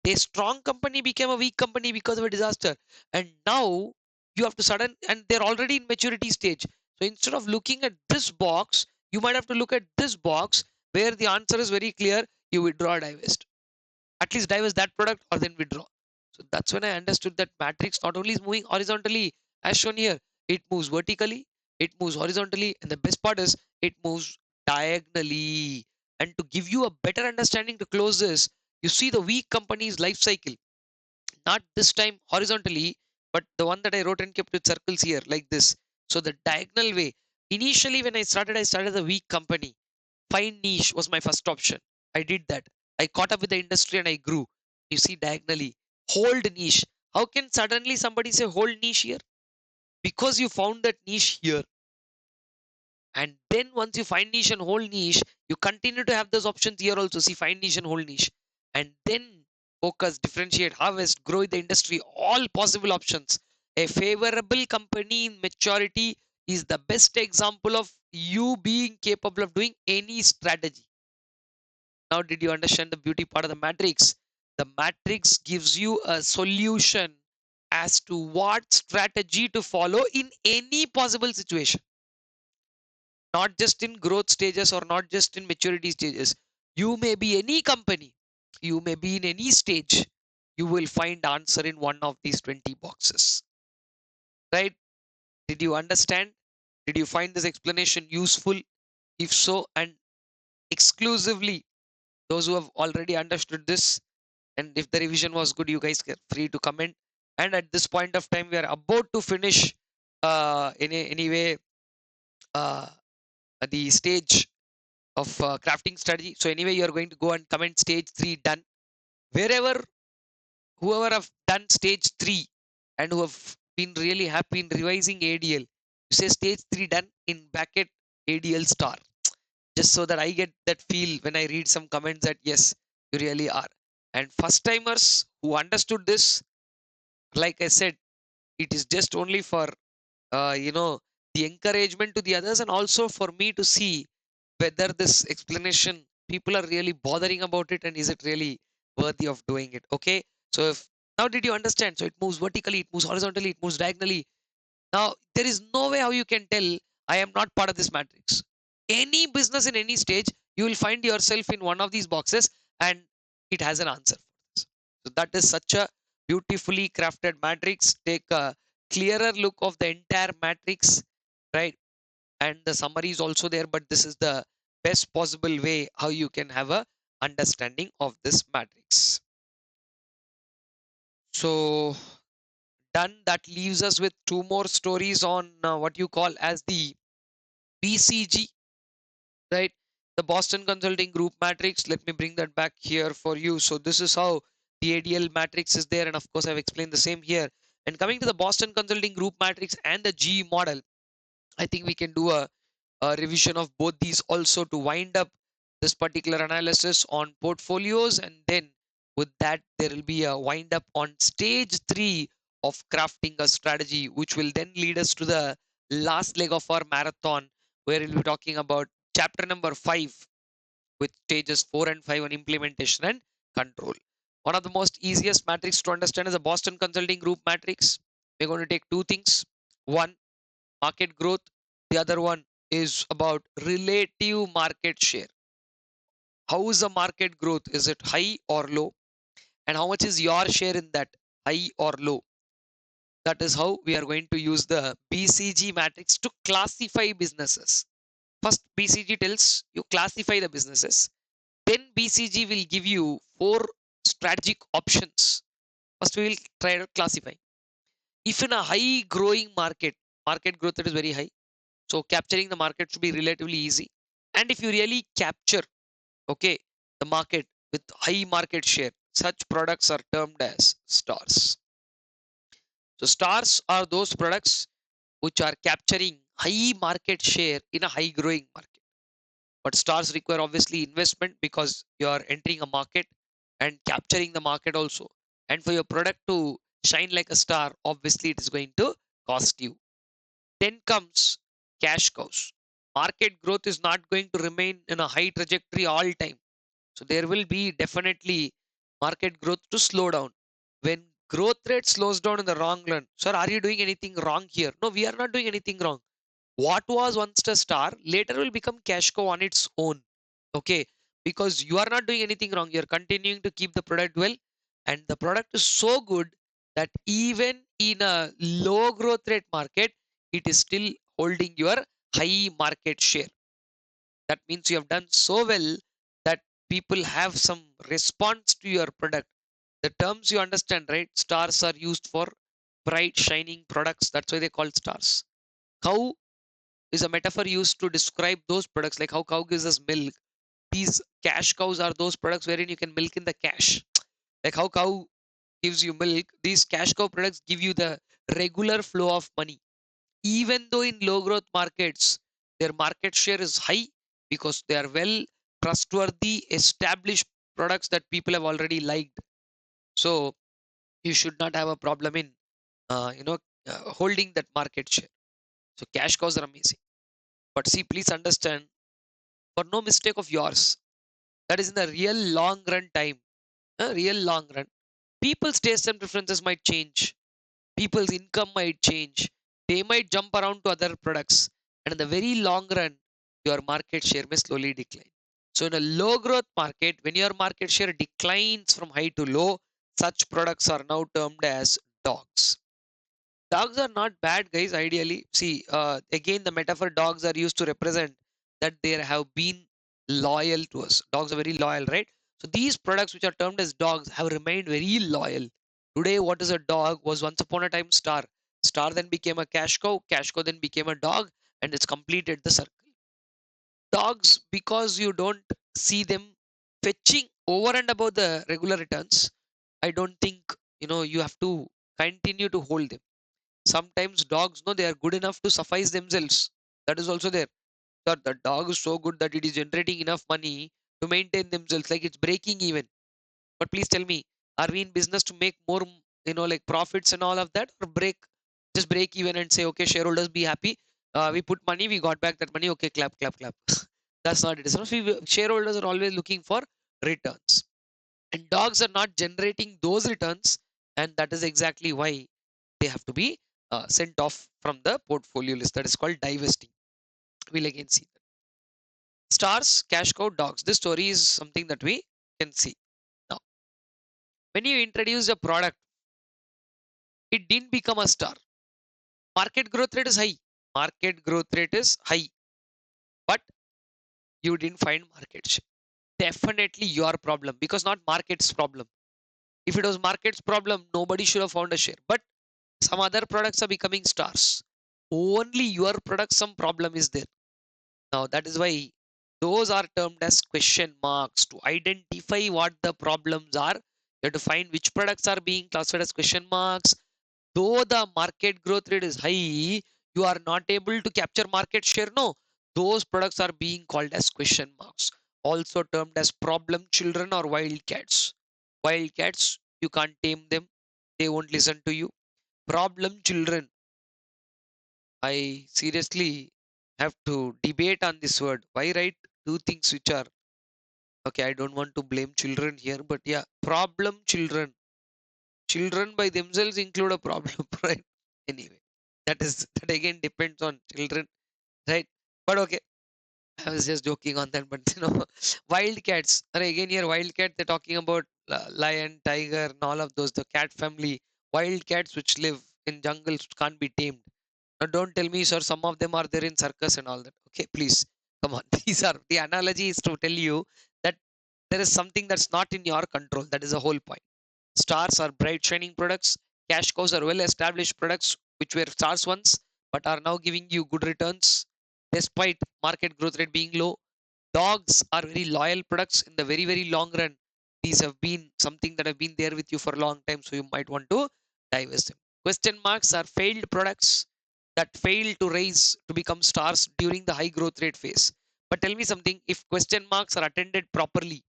a strong company became a weak company because of a disaster. And now you have to sudden, and they're already in maturity stage. So instead of looking at this box, you might have to look at this box where the answer is very clear. You withdraw, divest. At least divest that product or then withdraw. So that's when I understood that matrix not only is moving horizontally as shown here, it moves vertically, it moves horizontally, and the best part is it moves diagonally. And to give you a better understanding to close this, you see the weak company's life cycle, not this time horizontally, but the one that I wrote and kept with circles here like this. So the diagonal way, initially when I started a weak company. Find niche was my first option. I did that. I caught up with the industry and I grew. You see, diagonally, hold niche. How can suddenly somebody say hold niche here? Because you found that niche here. And then once you find niche and hold niche, you continue to have those options here also. See, find niche and hold niche. And then focus, differentiate, harvest, grow in the industry, all possible options. A favorable company in maturity is the best example of you being capable of doing any strategy. Now, did you understand the beauty part of the matrix? The matrix gives you a solution as to what strategy to follow in any possible situation, not just in growth stages or not just in maturity stages. You may be any company, you may be in any stage, you will find answer in one of these 20 boxes. Right? Did you understand? Did you find this explanation useful? If so, and exclusively those who have already understood this, and if the revision was good, you guys are free to comment. And at this point of time, we are about to finish anyway uh, the stage of crafting strategy. So anyway, you are going to go and comment stage 3 done. Wherever, whoever have done stage 3 and who have been really happy in revising ADL, you say stage 3 done in bracket ADL star, just so that I get that feel when I read some comments that yes, you really are. And first timers who understood this, like I said, it is just only for the encouragement to the others, and also for me to see whether this explanation people are really bothering about it, and is it really worthy of doing it. Okay, so if now did you understand? So it moves vertically, it moves horizontally, it moves diagonally. Now there is no way how you can tell I am not part of this matrix. Any business in any stage, you will find yourself in one of these boxes, and it has an answer for this. So that is such a beautifully crafted matrix. Take a clearer look of the entire matrix, right? And the summary is also there, but this is the best possible way how you can have a understanding of this matrix. So done. That leaves us with two more stories on what you call as the BCG, right? The Boston Consulting Group matrix. Let me bring that back here for you. So this is how the ADL matrix is there, and of course I've explained the same here. And coming to the Boston Consulting Group matrix and the GE model, I think we can do a revision of both these also to wind up this particular analysis on portfolios, and then with that there will be a wind up on stage 3 of crafting a strategy, which will then lead us to the last leg of our marathon, where we'll be talking about chapter number 5 with stages 4 and 5 on implementation and control. One of the most easiest matrix to understand is the Boston Consulting Group matrix. We're going to take two things. One, market growth. The other one is about relative market share. How is the market growth? Is it high or low? And how much is your share in that, high or low? That is how we are going to use the BCG matrix to classify businesses. First, BCG tells you classify the businesses. Then BCG will give you 4 strategic options. First, we will try to classify. If in a high growing market growth that is very high, so capturing the market should be relatively easy. And if you really capture, okay, the market with high market share, such products are termed as stars. So stars are those products which are capturing high market share in a high growing market. But stars require obviously investment because you are entering a market and capturing the market also. And for your product to shine like a star, obviously it is going to cost you. Then comes cash cows. Market growth is not going to remain in a high trajectory all time. So there will be definitely market growth to slow down. When growth rate slows down in the wrong run, sir, are you doing anything wrong here? No, we are not doing anything wrong. What was once a star later will become cash cow on its own. Okay, because you are not doing anything wrong. You're continuing to keep the product well, and the product is so good that even in a low growth rate market, it is still holding your high market share. That means you have done so well that people have some response to your product. The terms you understand, right? Stars are used for bright shining products. That's why they call stars. Cow is a metaphor used to describe those products, like how cow gives us milk. These cash cows are those products wherein you can milk in the cash. Like how cow gives you milk, these cash cow products give you the regular flow of money. Even though in low growth markets, their market share is high because they are well trustworthy, established products that people have already liked. So you should not have a problem in, holding that market share. So cash cows are amazing. But see, please understand, for no mistake of yours, that is in the real long run time, real long run, people's tastes and preferences might change, people's income might change, they might jump around to other products, and in the very long run, your market share may slowly decline. So in a low growth market, when your market share declines from high to low, such products are now termed as dogs. Dogs are not bad, guys, ideally. See, again, the metaphor dogs are used to represent that they have been loyal to us. Dogs are very loyal, right? So these products, which are termed as dogs, have remained very loyal. Today, what is a dog was once upon a time star. Star then became a cash cow then became a dog, and it's completed the circle. Dogs, because you don't see them fetching over and above the regular returns, I don't think you have to continue to hold them. Sometimes dogs know they are good enough to suffice themselves. That is also there. That the dog is so good that it is generating enough money to maintain themselves, like it's breaking even. But please tell me, are we in business to make more, like profits and all of that, or just break even and say, okay, shareholders be happy. We put money, we got back that money. Okay, clap, clap, clap. That's not it. So shareholders are always looking for returns, and dogs are not generating those returns, and that is exactly why they have to be sent off from the portfolio list. That is called divesting. We'll again see that. Stars, cash cow, dogs. This story is something that we can see. Now, when you introduce a product, it didn't become a star. Market growth rate is high. Market growth rate is high, but you didn't find market share. Definitely your problem, because not market's problem. If it was market's problem, nobody should have found a share. But some other products are becoming stars. Only your product, some problem is there. Now, that is why those are termed as question marks. To identify what the problems are, you have to find which products are being classified as question marks. Though the market growth rate is high, you are not able to capture market share. No, those products are being called as question marks, also termed as problem children or wildcats. Wildcats, you can't tame them, they won't listen to you. Problem children, I seriously have to debate on this word. Why write two things which are okay? I don't want to blame children here, but yeah, problem children. Children by themselves include a problem, right? Anyway, that again depends on children, right? But okay, I was just joking on that. But wildcats. And again, here wildcat. They're talking about lion, tiger, and all of those. The cat family. Wildcats which live in jungles which can't be tamed. Now, don't tell me, sir, some of them are there in circus and all that. Okay, please, come on. These are the analogy is to tell you that there is something that's not in your control. That is the whole point. Stars are bright, shining products. Cash cows are well established products which were stars once but are now giving you good returns despite market growth rate being low. Dogs are very loyal products in the very, very long run. These have been something that have been there with you for a long time, so you might want to divest them. Question marks are failed products that fail to rise to become stars during the high growth rate phase. But tell me something, if question marks are attended properly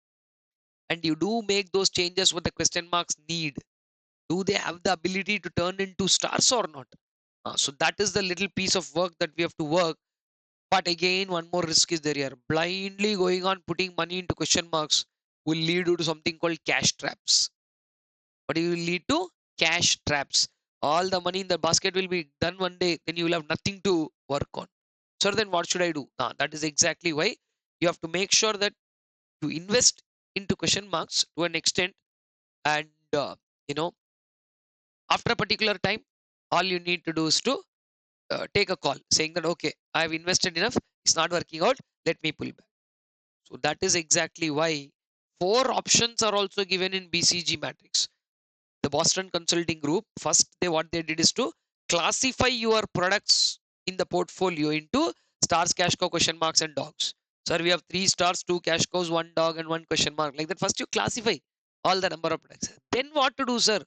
and you do make those changes what the question marks need, do they have the ability to turn into stars or not? So that is the little piece of work that we have to work. But again, one more risk is there here. Blindly going on putting money into question marks will lead you to something called cash traps. What will lead to? Cash traps. All the money in the basket will be done one day, then you will have nothing to work on. So then what should I do? That is exactly why you have to make sure that you invest into question marks to an extent, and you know after a particular time, all you need to do is to take a call saying that okay, I've invested enough, it's not working out, let me pull back. So that is exactly why four options are also given in BCG matrix. The Boston Consulting Group, first what they did is to classify your products in the portfolio into stars, cash cow, question marks, and dogs. Sir, we have 3 stars, 2 cash cows, 1 dog, and 1 question mark. Like that, first you classify all the number of products. Then what to do, sir?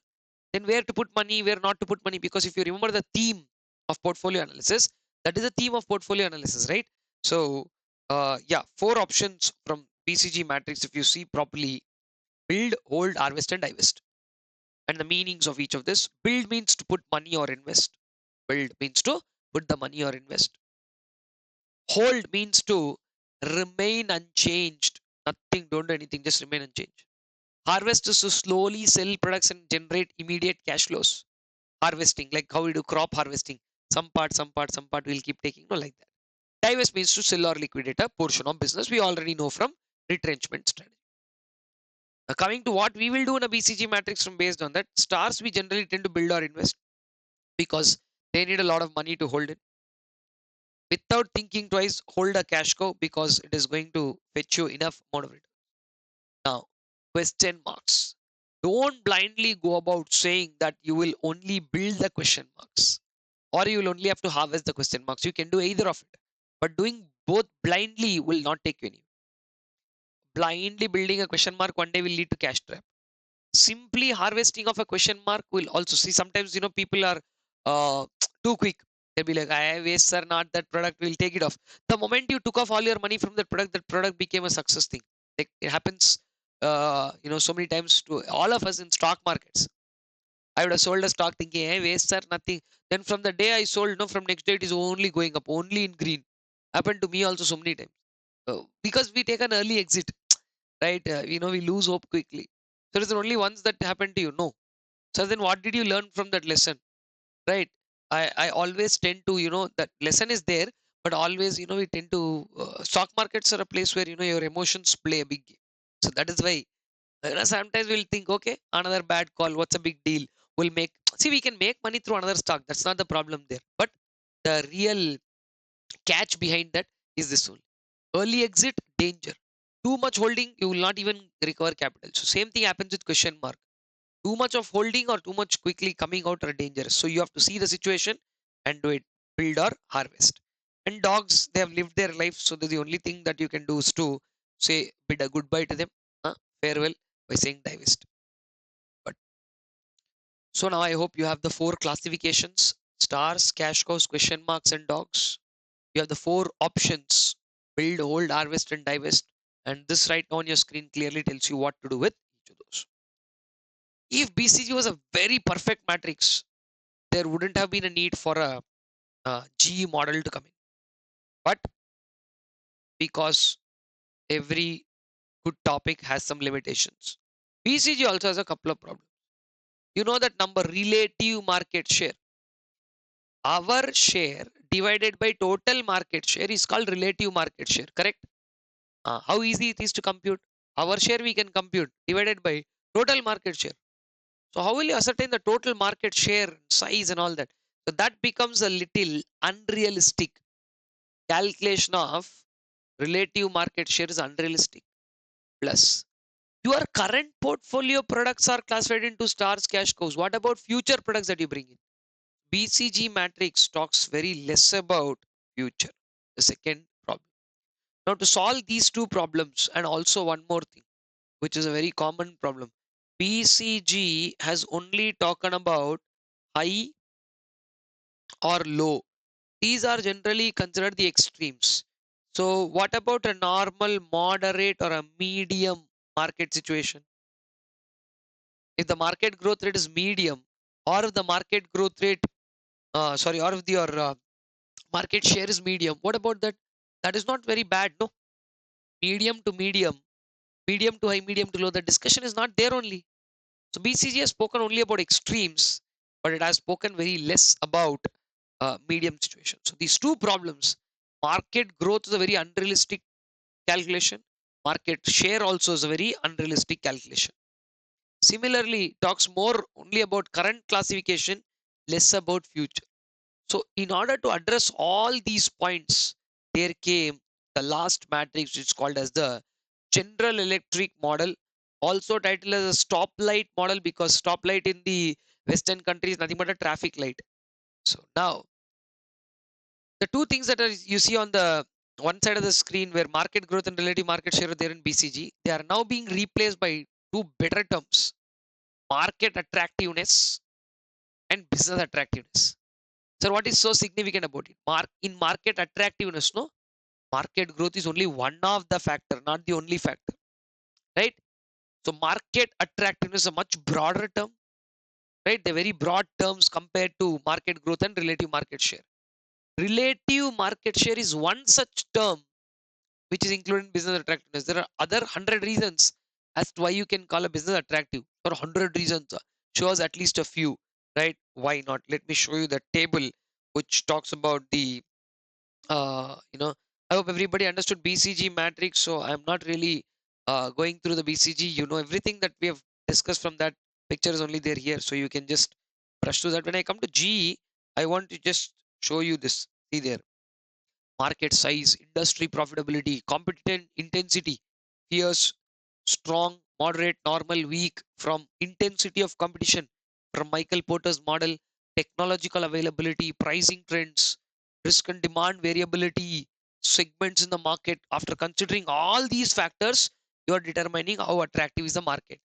Then where to put money, where not to put money. Because if you remember the theme of portfolio analysis, that is the theme of portfolio analysis, right? So, yeah, 4 options from BCG matrix. If you see properly, build, hold, harvest, and divest. And the meanings of each of this: build means to put money or invest. Build means to put the money or invest. Hold means to remain unchanged. Nothing, don't do anything, just remain unchanged. Harvest is to slowly sell products and generate immediate cash flows. Harvesting, like how we do crop harvesting. Some part, some part, some part we'll keep taking, no, like that. Divest means to sell or liquidate a portion of business. We already know from retrenchment strategy. Now coming to what we will do in a BCG matrix from based on that, stars we generally tend to build or invest because they need a lot of money to hold it. Without thinking twice, hold a cash cow because it is going to fetch you enough amount of return. Now, question marks. Don't blindly go about saying that you will only build the question marks or you will only have to harvest the question marks. You can do either of it. But doing both blindly will not take you anywhere. Blindly building a question mark one day will lead to cash trap. Simply harvesting of a question mark will also see. Sometimes people are too quick. They'll be like, I waste, sir, not that product, we'll take it off. The moment you took off all your money from that product became a success thing. Like it happens so many times to all of us in stock markets. I would have sold a stock thinking, hey, waste, sir, nothing. Then from the day I sold, from next day it is only going up, only in green. Happened to me also so many times. Because we take an early exit, right? We lose hope quickly. So it's only once that happened to you. No. So then what did you learn from that lesson? Right? I always tend to, that lesson is there, but always, we tend to, stock markets are a place where, your emotions play a big game. So that is why, sometimes we'll think, okay, another bad call. What's a big deal? See, we can make money through another stock. That's not the problem there. But the real catch behind that is this only. Early exit, danger. Too much holding, you will not even recover capital. So same thing happens with question mark. Too much of holding or too much quickly coming out are dangerous. So you have to see the situation and do it. Build or harvest. And dogs, they have lived their life. So the only thing that you can do is to say bid a goodbye to them, farewell, by saying divest. But so now I hope you have the 4 classifications: stars, cash cows, question marks, and dogs. You have the 4 options: build, hold, harvest, and divest. And this right now on your screen clearly tells you what to do with each of those. If BCG was a very perfect matrix, there wouldn't have been a need for a GE model to come in. But because every good topic has some limitations, BCG also has a couple of problems. You know that number, relative market share. Our share divided by total market share is called relative market share, correct? How easy it is to compute? Our share we can compute divided by total market share. So how will you ascertain the total market share, size, and all that? So that becomes a little unrealistic. Calculation of relative market share is unrealistic. Plus, your current portfolio products are classified into stars, cash cows. What about future products that you bring in? BCG matrix talks very less about future. The second problem. Now, to solve these 2 problems, and also one more thing, which is a very common problem, BCG has only talked about high or low. These are generally considered the extremes. So what about a normal, moderate, or a medium market situation? If the market growth rate is medium, or if the market growth rate, or if your market share is medium, what about that? That is not very bad, no? Medium to medium, medium to high, medium to low. The discussion is not there only. So BCG has spoken only about extremes, but it has spoken very less about medium situation. So these 2 problems, market growth is a very unrealistic calculation. Market share also is a very unrealistic calculation. Similarly, talks more only about current classification, less about future. So in order to address all these points, there came the last matrix, which is called as the General Electric model, also titled as a stoplight model, because stoplight in the Western country is nothing but a traffic light. So now The two things that you see on the one side of the screen where market growth and relative market share are there in BCG, they are now being replaced by two better terms: market attractiveness and business attractiveness. So what is so significant about it? In market attractiveness, no, market growth is only one of the factor, not the only factor, right? So market attractiveness is a much broader term, right? They're very broad terms compared to market growth and relative market share. Relative market share is one such term which is included in business attractiveness. There are other 100 reasons as to why you can call a business attractive. For 100 reasons, show us at least a few, right? Why not? Let me show you the table which talks about the, I hope everybody understood BCG matrix. So I'm not really going through the BCG. You know, everything that we have discussed from that picture is only there here. So you can just brush through that. When I come to GE, I want to just show you this. See there: market size, industry profitability, competitive intensity, fierce, strong, moderate, normal, weak, from intensity of competition, from Michael Porter's model, technological availability, pricing trends, risk and demand variability, segments in the market. After considering all these factors, you are determining how attractive is the market.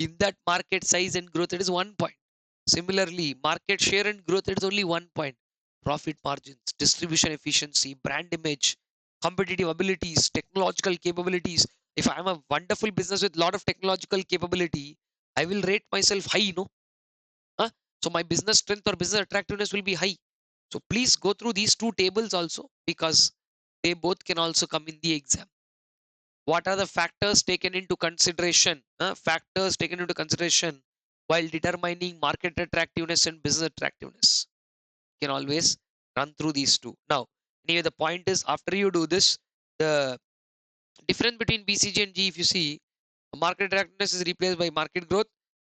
In that market size and growth, it is 1 point. Similarly, market share and growth, it is only 1 point. Profit margins, distribution efficiency, brand image, competitive abilities, technological capabilities. If I'm a wonderful business with a lot of technological capability, I will rate myself high, no? Huh? So my business strength or business attractiveness will be high. So please go through these two tables also, because they both can also come in the exam. What are the factors taken into consideration? Factors taken into consideration while determining market attractiveness and business attractiveness. You can always run through these two. Now, anyway, the point is, after you do this, the difference between BCG and G, if you see, market attractiveness is replaced by market growth,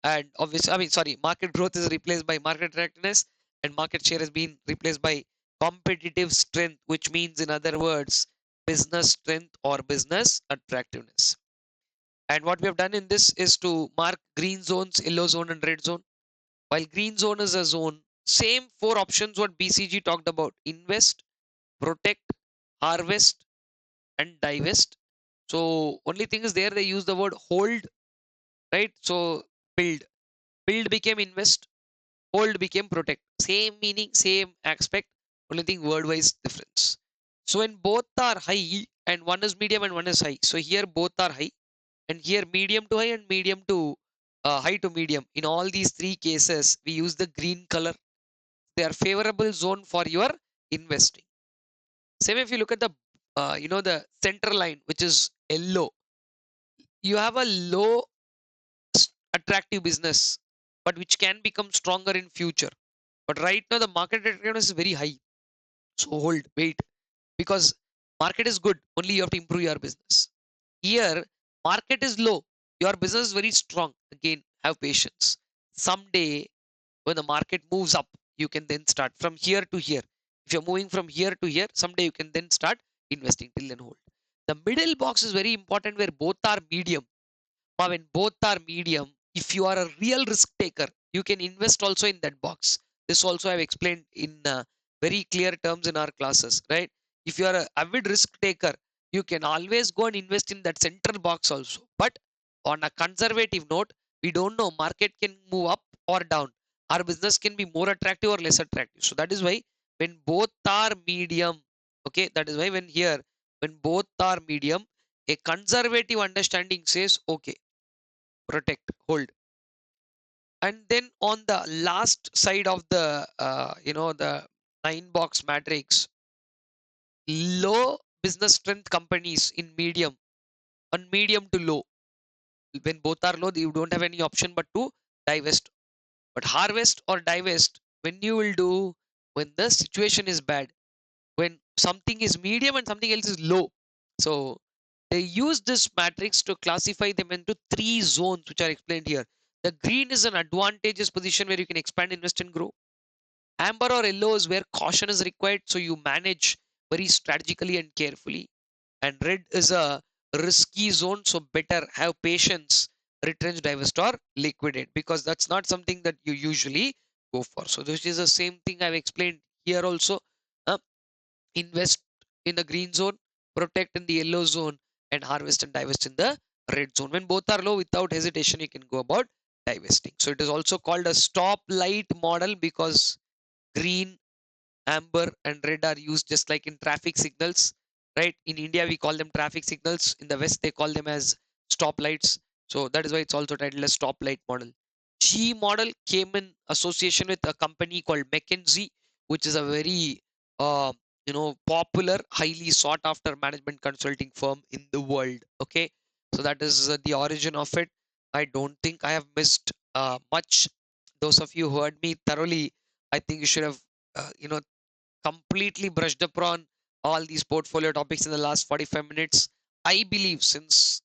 and obviously, market growth is replaced by market attractiveness, and market share has been replaced by competitive strength, which means, in other words, business strength or business attractiveness. And what we have done in this is to mark green zones, yellow zone, and red zone. While green zone is a zone, same four options what BCG talked about: invest, protect, harvest, and divest. So only thing is there they use the word hold, right? So build. Build became invest, hold became protect. Same meaning, same aspect, only thing word wise difference. So when both are high and one is medium and one is high, so here both are high, and here medium to high and medium to high to medium. In all these three cases, we use the green color. They are favorable zone for your investing. Same if you look at the the center line, which is yellow, you have a low attractive business, but which can become stronger in future. But right now the market attractiveness is very high. So hold, wait, because market is good. Only you have to improve your business. Here, market is low. Your business is very strong. Again, have patience. Someday, when the market moves up, you can then start from here to here. If you're moving from here to here, someday you can then start investing. Till then, hold. The middle box is very important, where both are medium. Now, when both are medium, if you are a real risk taker, you can invest also in that box. This also I've explained in very clear terms in our classes, right? If you are an avid risk taker, you can always go and invest in that center box also. But on a conservative note, we don't know, market can move up or down. Our business can be more attractive or less attractive. So that is why when both are medium, okay, that is why when both are medium, a conservative understanding says, okay, protect, hold. And then on the last side of the the 9 box matrix, low business strength companies in medium, on medium to low. When both are low, you don't have any option but to divest. But harvest or divest, when you will do, when the situation is bad, when something is medium and something else is low. So they use this matrix to classify them into 3 zones, which are explained here. The green is an advantageous position where you can expand, invest, and grow. Amber or yellow is where caution is required, so you manage very strategically and carefully. And red is a risky zone, so better have patience, retrench, divest, or liquidate, because that's not something that you usually go for. So this is the same thing I've explained here also. Uh, invest in the green zone, protect in the yellow zone, and harvest and divest in the red zone. When both are low, without hesitation, you can go about divesting. So it is also called a stop light model because green, amber, and red are used just like in traffic signals, right? In India, we call them traffic signals. In the West, they call them as stop lights. So that is why it's also titled as stop light model. G model came in association with a company called Mckinsey, which is a very popular, highly sought after management consulting firm in the world. Okay, so that is the origin of it. I don't think I have missed much. Those of you who heard me thoroughly, I think you should have completely brushed upon all these portfolio topics in the last 45 minutes. I believe, since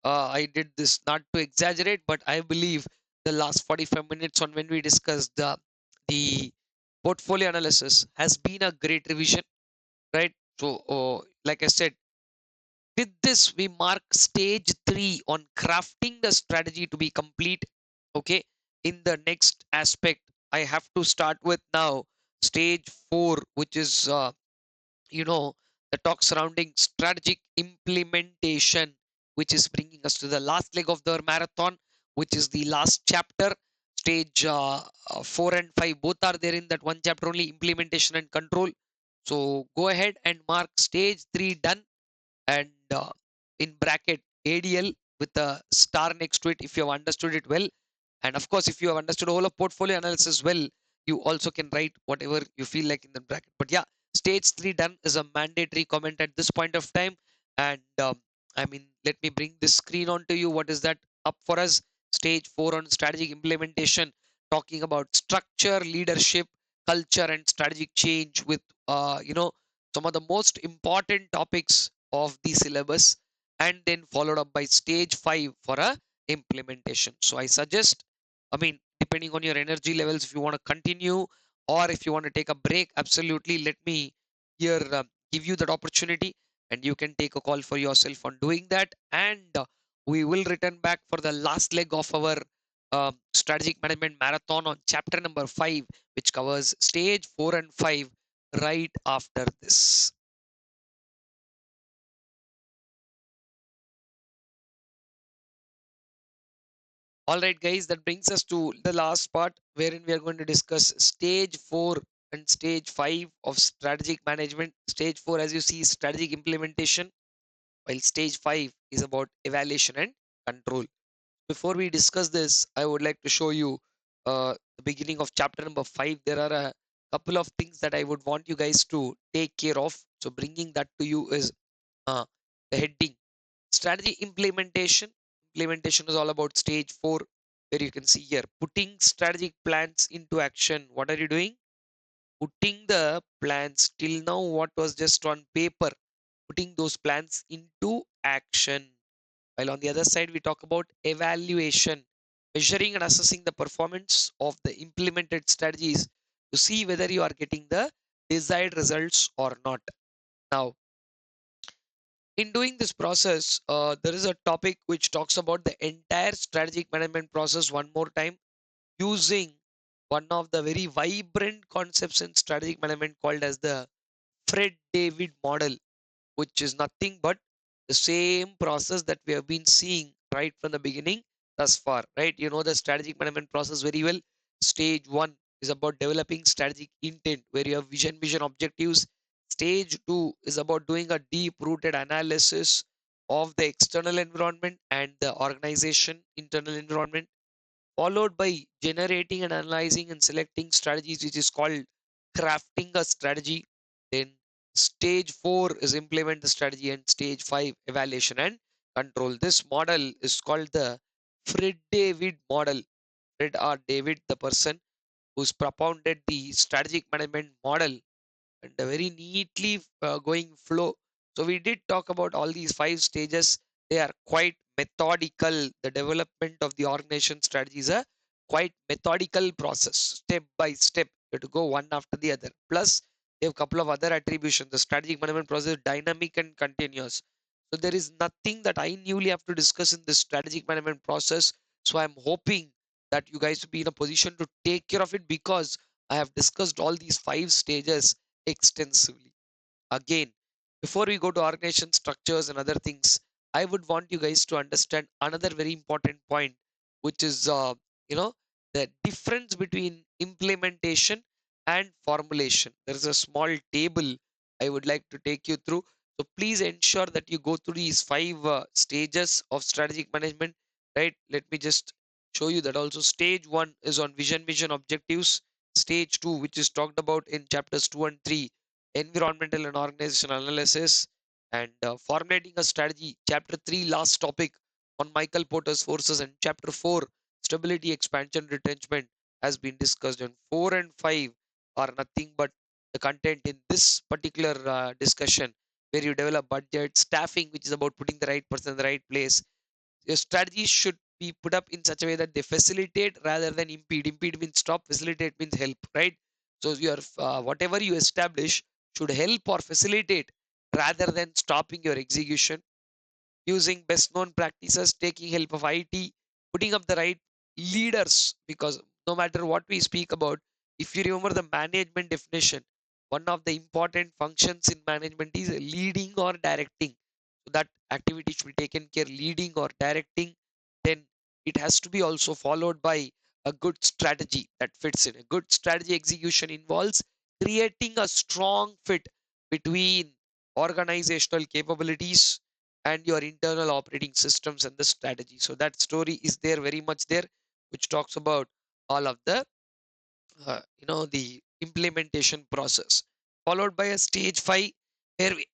I did this not to exaggerate, but I believe the last 45 minutes on when we discussed the portfolio analysis has been a great revision, right? So, like I said, with this, we mark stage 3 on crafting the strategy to be complete. Okay. In the next aspect, I have to start with now stage 4, which is you know the talk surrounding strategic implementation, which is bringing us to the last leg of the marathon, which is the last chapter. Stage 4 and 5 both are there in that one chapter only, implementation and control. So go ahead and mark stage 3 done, and in bracket ADL with a star next to it if you have understood it well. And of course, if you have understood all of portfolio analysis well, you also can write whatever you feel like in the bracket. But yeah, stage 3 done is a mandatory comment at this point of time. And I mean, let me bring this screen onto you. What is that up for us? Stage 4 on strategic implementation, talking about structure, leadership, culture, and strategic change with some of the most important topics of the syllabus, and then followed up by stage 5 for a implementation. So I suggest, I mean, depending on your energy levels, if you want to continue or if you want to take a break, absolutely let me here give you that opportunity, and you can take a call for yourself on doing that. And we will return back for the last leg of our strategic management marathon on chapter number 5, which covers stage 4 and 5 right after this. All right, guys, that brings us to the last part wherein we are going to discuss stage 4 and stage 5 of strategic management. Stage 4, as you see, is strategic implementation, while stage 5 is about evaluation and control. Before we discuss this, I would like to show you the beginning of chapter number 5. There are a couple of things that I would want you guys to take care of. So, bringing that to you is the heading strategy implementation. Implementation is all about stage 4, where you can see here putting strategic plans into action. What are you doing? Putting the plans. Till now what was just on paper, putting those plans into action. While on the other side, we talk about evaluation, measuring and assessing the performance of the implemented strategies to see whether you are getting the desired results or not. Now, in doing this process, there is a topic which talks about the entire strategic management process one more time, using one of the very vibrant concepts in strategic management called as the Fred David model, which is nothing but the same process that we have been seeing right from the beginning thus far, right? You know the strategic management process very well. Stage 1 is about developing strategic intent, where you have vision, objectives. Stage 2 is about doing a deep rooted analysis of the external environment and the organization internal environment, followed by generating and analyzing and selecting strategies, which is called crafting a strategy. Then stage 4 is implement the strategy, and stage 5 evaluation and control. This model is called the Fred David model. Fred or David, the person who's propounded the strategic management model, and a very neatly going flow. So we did talk about all these 5 stages. They are quite methodical. The development of the organization strategy is a quite methodical process, step by step. You have to go one after the other. Plus, they have a couple of other attributions. The strategic management process is dynamic and continuous. So there is nothing that I newly have to discuss in this strategic management process. So I'm hoping that you guys will be in a position to take care of it, because I have discussed all these 5 stages extensively. Again, before we go to organization structures and other things, I would want you guys to understand another very important point, which is you know the difference between implementation and formulation. There is a small table I would like to take you through. So please ensure that you go through these five stages of strategic management. Right? Let me just show you that also. Stage one is on vision objectives. Stage two, which is talked about in chapters 2 and 3, environmental and organizational analysis, and formulating a strategy. Chapter 3, last topic on M.Portors forces, and chapter 4, stability, expansion, retrenchment, has been discussed. And 4 and 5 are nothing but the content in this particular discussion, where you develop budget, staffing, which is about putting the right person in the right place. Your strategies should be put up in such a way that they facilitate rather than impede. Impede means stop, facilitate means help, right? So your whatever you establish should help or facilitate rather than stopping your execution. Using best known practices, taking help of IT, putting up the right leaders, because no matter what we speak about, if you remember the management definition, one of the important functions in management is leading or directing. So that activity should be taken care, leading or directing. Then it has to be also followed by a good strategy that fits in. A good strategy execution involves creating a strong fit between organizational capabilities and your internal operating systems and the strategy. So that story is there, very much there, which talks about all of the the implementation process, followed by a stage 5, where we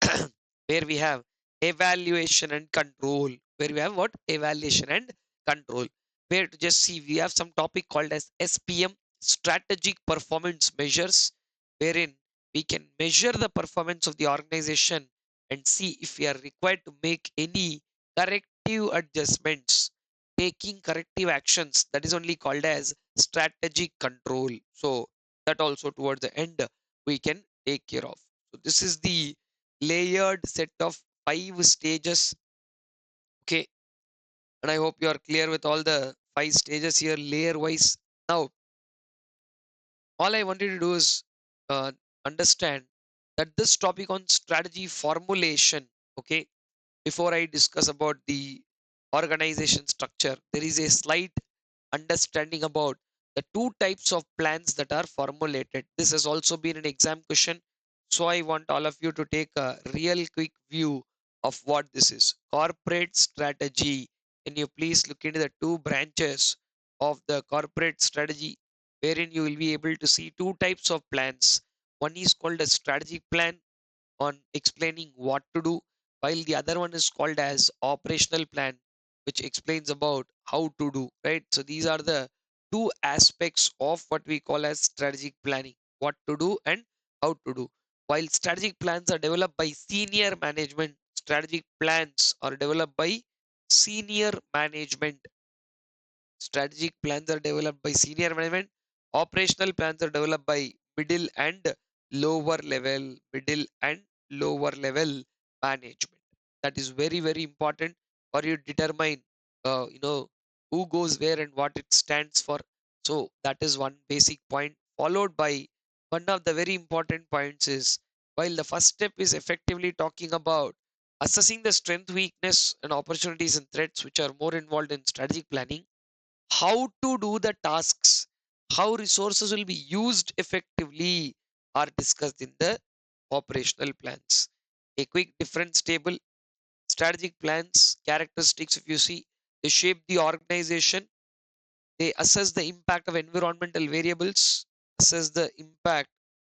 where we have evaluation and control. Where we have what? Evaluation and control. Where to just see, we have some topic called as SPM, strategic performance measures, wherein we can measure the performance of the organization and see if we are required to make any corrective adjustments, taking corrective actions. That is only called as strategic control. So that also towards the end we can take care of. So this is the layered set of 5 stages. Okay, and I hope you are clear with all the 5 stages here, layer wise. Now all I wanted to do is uh, understand that this topic on strategy formulation, okay, before I discuss about the organization structure, there is a slight understanding about the two types of plans that are formulated. This has also been an exam question. So I want all of you to take a real quick view of what this is. Corporate strategy. Can you please look into the two branches of the corporate strategy, wherein you will be able to see two types of plans. One is called a strategic plan on explaining what to do, while the other one is called as operational plan, which explains about how to do, right? So these are the two aspects of what we call as strategic planning: what to do and how to do. While strategic plans are developed by senior management, strategic plans are developed by senior management. Strategic plans are developed by senior management. Operational plans are developed by middle and lower level management. That is very, very important for you to determine, who goes where and what it stands for. So that is one basic point. Followed by one of the very important points is, while the first step is effectively talking about assessing the strength, weakness, and opportunities and threats which are more involved in strategic planning, how to do the tasks, how resources will be used effectively are discussed in the operational plans. A quick difference table: strategic plans, characteristics, if you see, they shape the organization, they assess the impact of environmental variables, assess the impact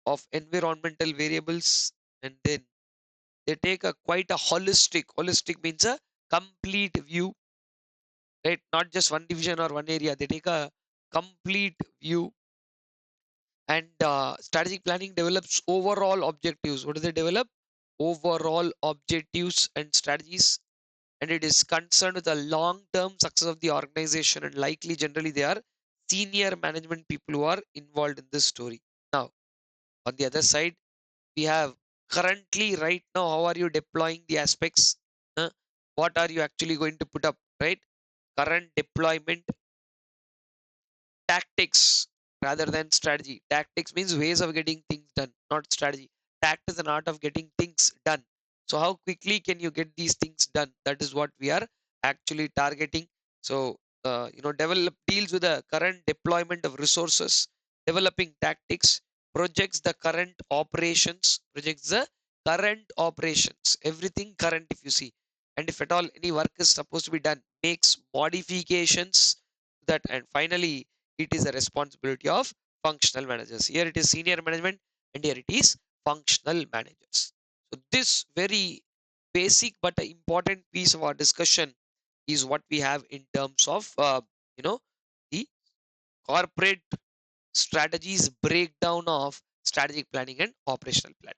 of environmental variables, and then they take a quite a holistic means a complete view, right? Not just one division or one area. They take a complete view, and strategic planning develops overall objectives. What do they develop? Overall objectives and strategies, and it is concerned with the long-term success of the organization. And likely, generally, they are senior management people who are involved in this story. Now, on the other side, we have currently right now. How are you deploying the aspects? Huh? What are you actually going to put up? Right? Current deployment tactics rather than strategy. Tactics means ways of getting things done, not strategy. tact is an art of getting things done. So how quickly can you get these things done? That is what we are actually targeting. So develop deals with the current deployment of resources, developing tactics, projects the current operations, everything current if you see. And if at all any work is supposed to be done, makes modifications to that. And finally, it is a responsibility of functional managers. Here it is senior management, and here it is functional managers. So this very basic but important piece of our discussion is what we have in terms of you know the corporate strategies breakdown of strategic planning and operational planning.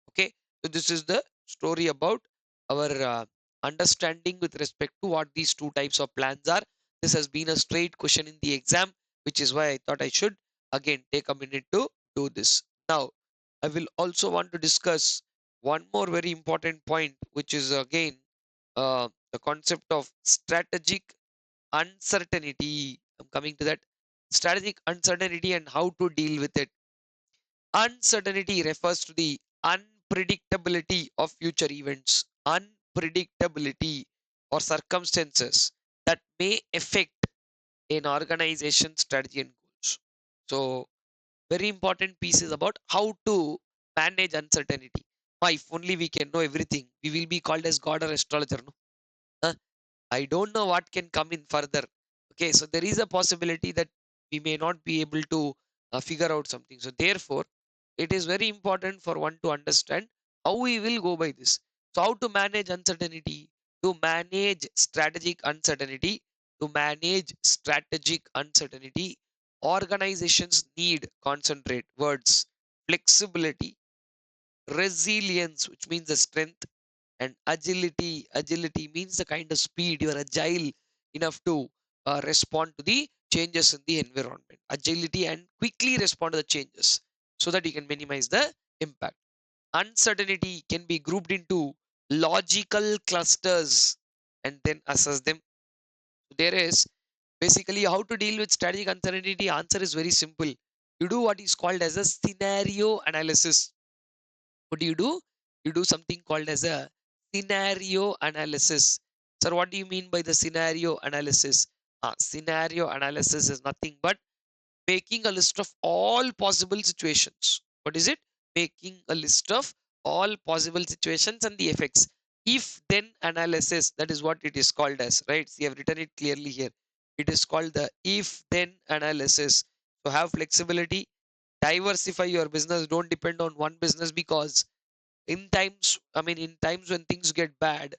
Okay, so this is the story about our understanding with respect to what these two types of plans are. This has been a straight question in the exam, which is why I thought I should again take a minute to do this. Now I will also want to discuss one more very important point, which is again the concept of strategic uncertainty. I'm coming to that. Strategic uncertainty and how to deal with it. Uncertainty refers to the unpredictability of future events, unpredictability or circumstances that may affect an organization's strategy and goals. So, very important piece is about how to manage uncertainty. Why, if only we can know everything, we will be called as God or astrologer. No? Huh? I don't know what can come in further. Okay, so there is a possibility that we may not be able to figure out something. So therefore, it is very important for one to understand how we will go by this. So how to manage uncertainty, to manage strategic uncertainty, to manage strategic uncertainty, organizations need concentrate words, flexibility, resilience, which means the strength, and agility means the kind of speed. You are agile enough to respond to the changes in the environment, agility, and quickly respond to the changes so that you can minimize the impact. Uncertainty can be grouped into logical clusters and then assess them. There is basically how to deal with strategic uncertainty. Answer is very simple. You do what is called as a scenario analysis. What do? You do something called as a scenario analysis. Sir, what do you mean by the scenario analysis? Scenario analysis is nothing but making a list of all possible situations. What is it? Making a list of all possible situations and the effects. If then analysis, that is what it is called as, right? See, I've written it clearly here. It is called the if then analysis. So have flexibility, diversify your business, don't depend on one business, because in times when things get bad,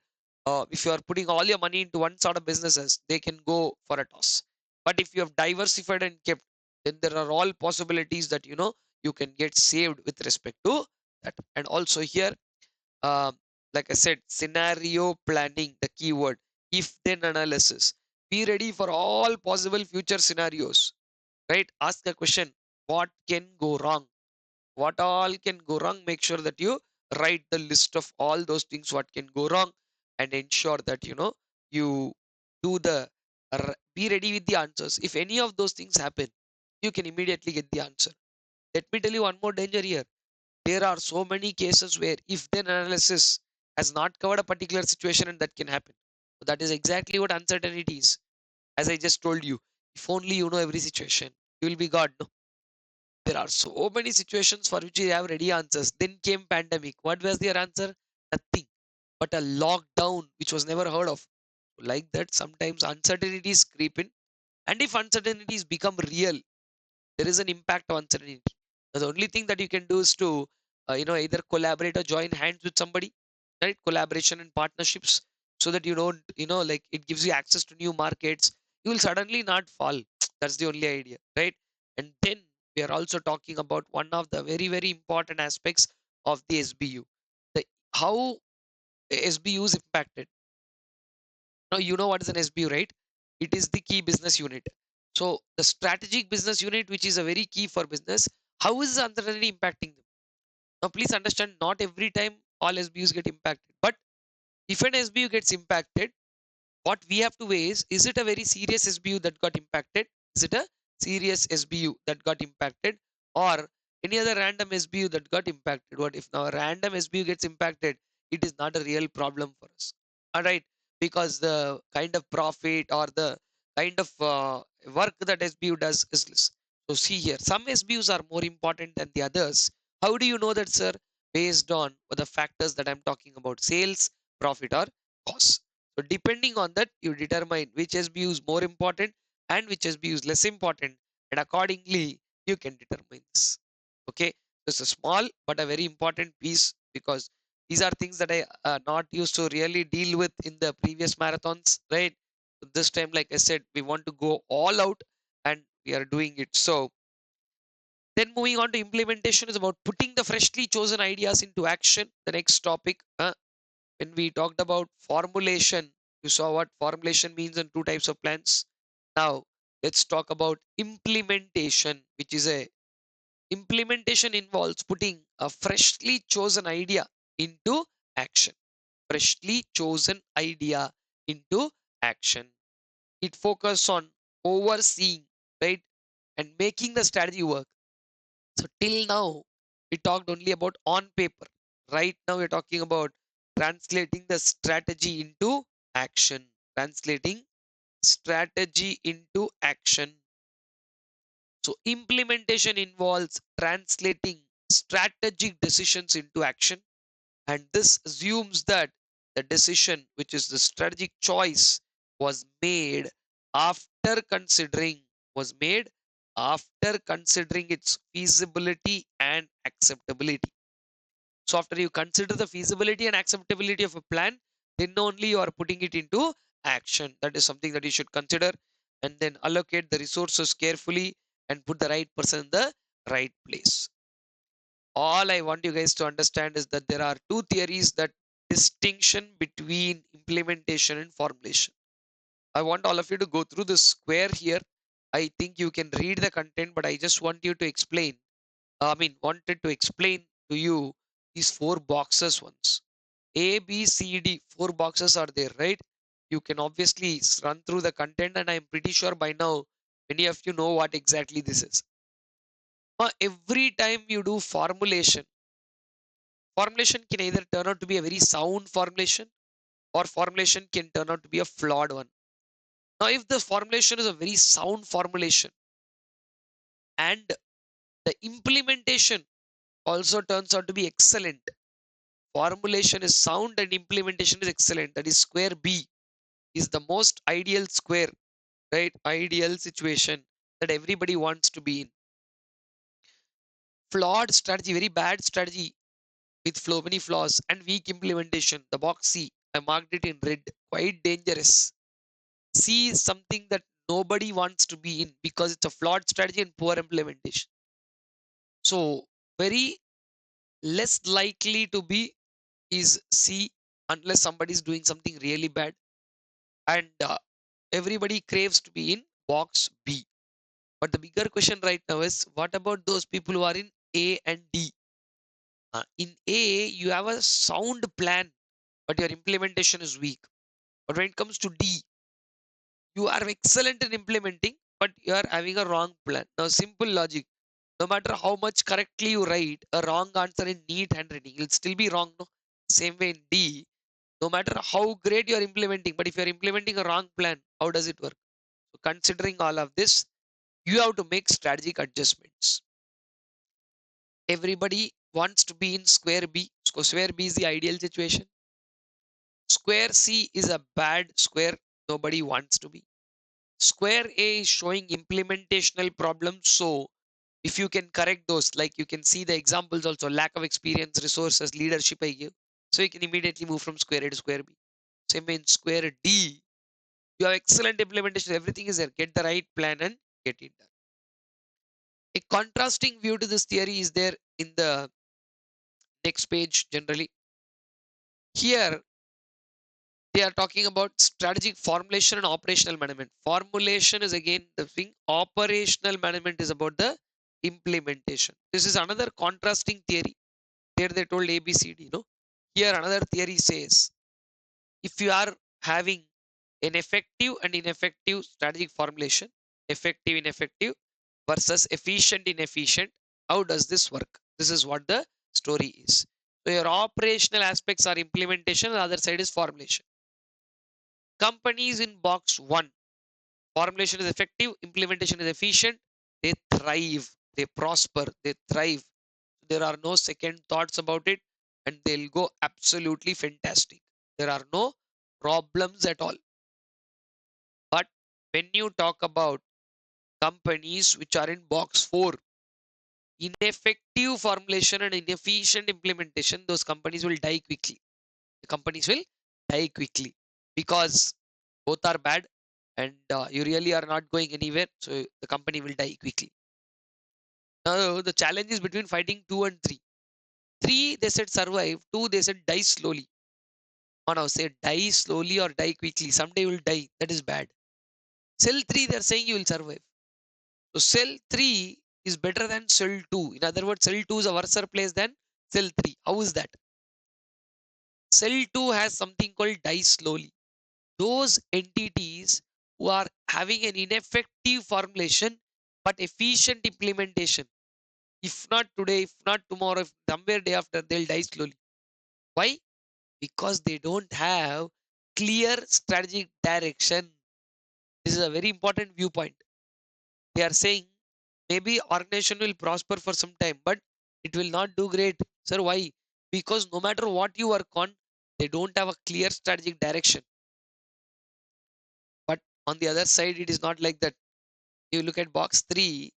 if you are putting all your money into one sort of businesses, they can go for a toss. But if you have diversified and kept, then there are all possibilities that you can get saved with respect to that. And also here, um, like I said, scenario planning, the keyword, if then analysis. Be ready for all possible future scenarios, right? Ask a question: what can go wrong? What all can go wrong? Make sure that you write the list of all those things what can go wrong, and ensure that you do the be ready with the answers. If any of those things happen, you can immediately get the answer. Let me tell you one more danger here. There are so many cases where if then analysis has not covered a particular situation, and that can happen. So that is exactly what uncertainty is. As I just told you, if only you know every situation, you will be God. No? There are so many situations for which you have ready answers. Then came pandemic. What was their answer? Nothing but a lockdown, which was never heard of. Like that, sometimes uncertainties creep in, and if uncertainties become real, there is an impact of uncertainty. Now, the only thing that you can do is to, either collaborate or join hands with somebody, right? Collaboration and partnerships, so that you don't, like it gives you access to new markets. You will suddenly not fall. That's the only idea, right? And then we are also talking about one of the very, very important aspects of the SBU, the how SBU is impacted. Now, you know what is an SBU, right? It is the key business unit. So, the strategic business unit, which is a very key for business, how is the uncertainty impacting them? Now, please understand, not every time all SBUs get impacted. But if an SBU gets impacted, what we have to weigh is it a very serious SBU that got impacted? Is it a serious SBU that got impacted? Or any other random SBU that got impacted. What if now a random SBU gets impacted? It is not a real problem for us. All right, because the kind of profit or the kind of work that SBU does is less. So see here, some SBUs are more important than the others. How do you know that, sir? Based on the factors that I'm talking about: sales, profit, or cost. So depending on that, you determine which SBU is more important and which SBU is less important, and accordingly you can determine this. Okay, it's a small but a very important piece, because these are things that I not used to really deal with in the previous marathons, right? This time, like I said, we want to go all out and we are doing it. So then moving on to implementation is about putting the freshly chosen ideas into action. The next topic, when we talked about formulation, you saw what formulation means in two types of plans. Now let's talk about implementation, which is a implementation involves putting a freshly chosen idea into action. Freshly chosen idea into action. It focuses on overseeing, right, and making the strategy work. So till now, we talked only about on paper. Right now, we're talking about translating the strategy into action. Translating strategy into action. So implementation involves translating strategic decisions into action, and this assumes that the decision, which is the strategic choice, was made after considering was made after considering its feasibility and acceptability. So after you consider the feasibility and acceptability of a plan, then only you are putting it into action. That is something that you should consider, and then allocate the resources carefully and put the right person in the right place. All I want you guys to understand is that there are two theories that distinction between implementation and formulation. I want all of you to go through this square here. I think you can read the content, but I just want you to explain. Wanted to explain to you these four boxes once. A, B, C, D, four boxes are there, right? You can obviously run through the content, and I'm pretty sure by now many of you know what exactly this is. Every time you do formulation, formulation can either turn out to be a very sound formulation, or formulation can turn out to be a flawed one. Now, if the formulation is a very sound formulation and the implementation also turns out to be excellent, formulation is sound and implementation is excellent, that is square B is the most ideal square, right? Ideal situation that everybody wants to be in. Flawed strategy, very bad strategy with many flaws and weak implementation, the box C, I marked it in red, quite dangerous. C is something that nobody wants to be in because it's a flawed strategy and poor implementation. So very less likely to be is C, unless somebody is doing something really bad, and everybody craves to be in box B. But the bigger question right now is, what about those people who are in A and D? In A, you have a sound plan, but your implementation is weak. But when it comes to D, you are excellent in implementing, but you are having a wrong plan. Now, simple logic. No matter how much correctly you write, a wrong answer in neat handwriting, it'll still be wrong. No? Same way in D, no matter how great you're implementing, but if you're implementing a wrong plan, how does it work? So considering all of this, you have to make strategic adjustments. Everybody wants to be in square B. So square B is the ideal situation. Square C is a bad square. Nobody wants to be. Square A is showing implementational problems. So if you can correct those, like you can see the examples also, lack of experience, resources, leadership I give. So you can immediately move from square A to square B. Same in square D, you have excellent implementation. Everything is there. Get the right plan and get it done. A contrasting view to this theory is there in the next page generally. Here, they are talking about strategic formulation and operational management. Formulation is again the thing. Operational management is about the implementation. This is another contrasting theory. There they told A, B, C, D. No? Here another theory says, if you are having an effective and ineffective strategic formulation, effective, ineffective versus efficient, inefficient. How does this work? This is what the story is. So your operational aspects are implementation, the other side is formulation. Companies in box 1, formulation is effective, implementation is efficient, they thrive, they prosper, they thrive. There are no second thoughts about it, and they'll go absolutely fantastic. There are no problems at all. But when you talk about companies which are in box 4, ineffective formulation and inefficient implementation, those companies will die quickly. The companies will die quickly because both are bad, and you really are not going anywhere. So the company will die quickly. Now the challenge is between fighting 2 and 3. 3 they said survive, 2 they said die slowly. Oh, now say die slowly or die quickly. Someday you will die. That is bad. Cell 3 they are saying you will survive. So cell 3 is better than cell 2. In other words, cell 2 is a worse place than cell 3. How is that? Cell 2 has something called die slowly. Those entities who are having an ineffective formulation but efficient implementation, if not today, if not tomorrow, if somewhere day after, they'll die slowly. Why? Because they don't have clear strategic direction. This is a very important viewpoint. They are saying maybe organization will prosper for some time, but it will not do great. Sir, why? Because no matter what you work on, they don't have a clear strategic direction. But on the other side, it is not like that. You look at box 3,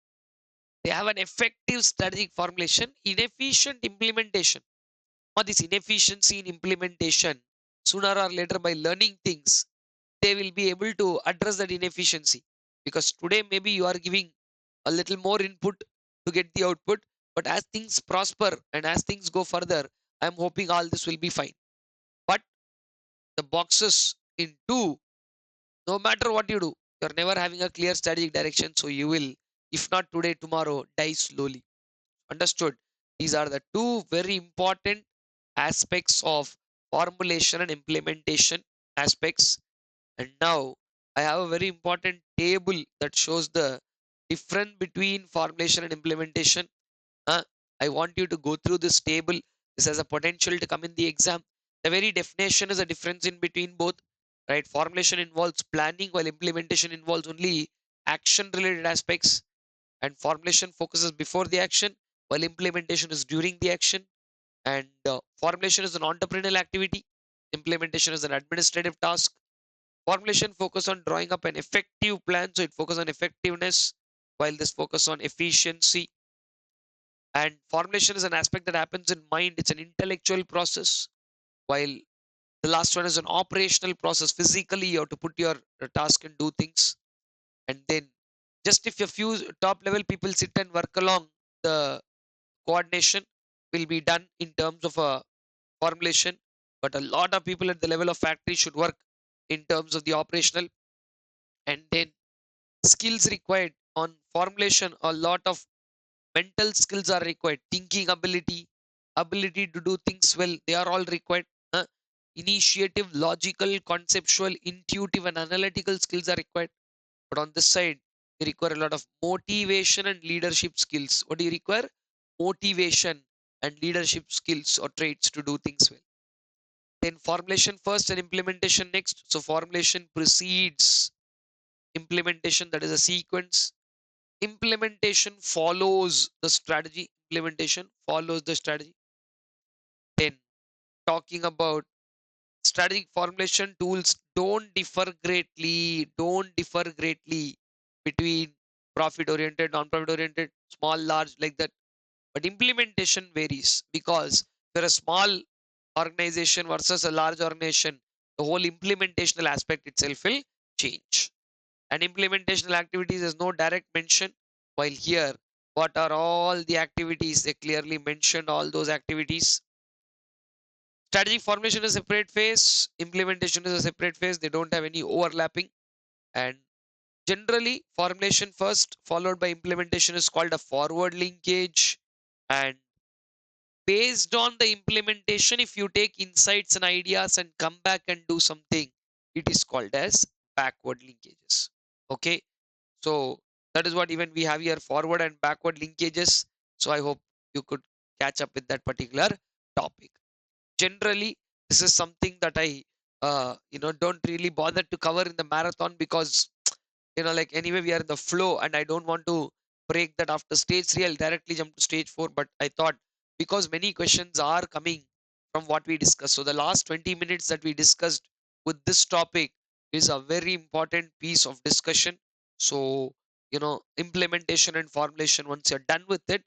they have an effective strategic formulation, inefficient implementation. Or this inefficiency in implementation, sooner or later by learning things, they will be able to address that inefficiency. Because today maybe you are giving a little more input to get the output, but as things prosper and as things go further, I'm hoping all this will be fine. But the boxes in 2, no matter what you do, you're never having a clear strategic direction, so you will, if not today, tomorrow, die slowly. Understood? These are the 2 very important aspects of formulation and implementation aspects. And now I have a very important table that shows the difference between formulation and implementation. I want you to go through this table. This has a potential to come in the exam. The very definition is a difference in between both. Right? Formulation involves planning, while implementation involves only action related aspects. And formulation focuses before the action, while implementation is during the action. And formulation is an entrepreneurial activity, implementation is an administrative task. Formulation focus on drawing up an effective plan, so it focuses on effectiveness, while this focus on efficiency. And formulation is an aspect that happens in mind, it's an intellectual process, while the last one is an operational process. Physically, you have to put your task and do things. And then just if a few top level people sit and work along, the coordination will be done in terms of a formulation. But a lot of people at the level of factory should work in terms of the operational. And then skills required on formulation, a lot of mental skills are required, thinking ability, ability to do things well, they are all required. Initiative, logical, conceptual, intuitive and analytical skills are required. But on this side, you require a lot of motivation and leadership skills. What do you require? Motivation and leadership skills or traits to do things well. Then formulation first and implementation next. So formulation precedes implementation, that is a sequence. Implementation follows the strategy. Implementation follows the strategy. Then talking about strategic formulation tools don't differ greatly, between profit oriented, non-profit oriented, small, large, like that. But implementation varies because if you're a small organization versus a large organization, the whole implementational aspect itself will change. And implementational activities is no direct mention, while here, what are all the activities? They clearly mentioned all those activities. Strategic formulation is a separate phase, implementation is a separate phase, they don't have any overlapping. And generally, formulation first, followed by implementation is called a forward linkage. And based on the implementation, if you take insights and ideas and come back and do something, it is called as backward linkages. Okay, so that is what even we have here, forward and backward linkages. So I hope you could catch up with that particular topic. Generally, this is something that I don't really bother to cover in the marathon, because like anyway we are in the flow and I don't want to break that after stage 3. I'll directly jump to stage 4. But I thought, because many questions are coming from what we discussed, so the last 20 minutes that we discussed with this topic is a very important piece of discussion. So implementation and formulation, once you're done with it,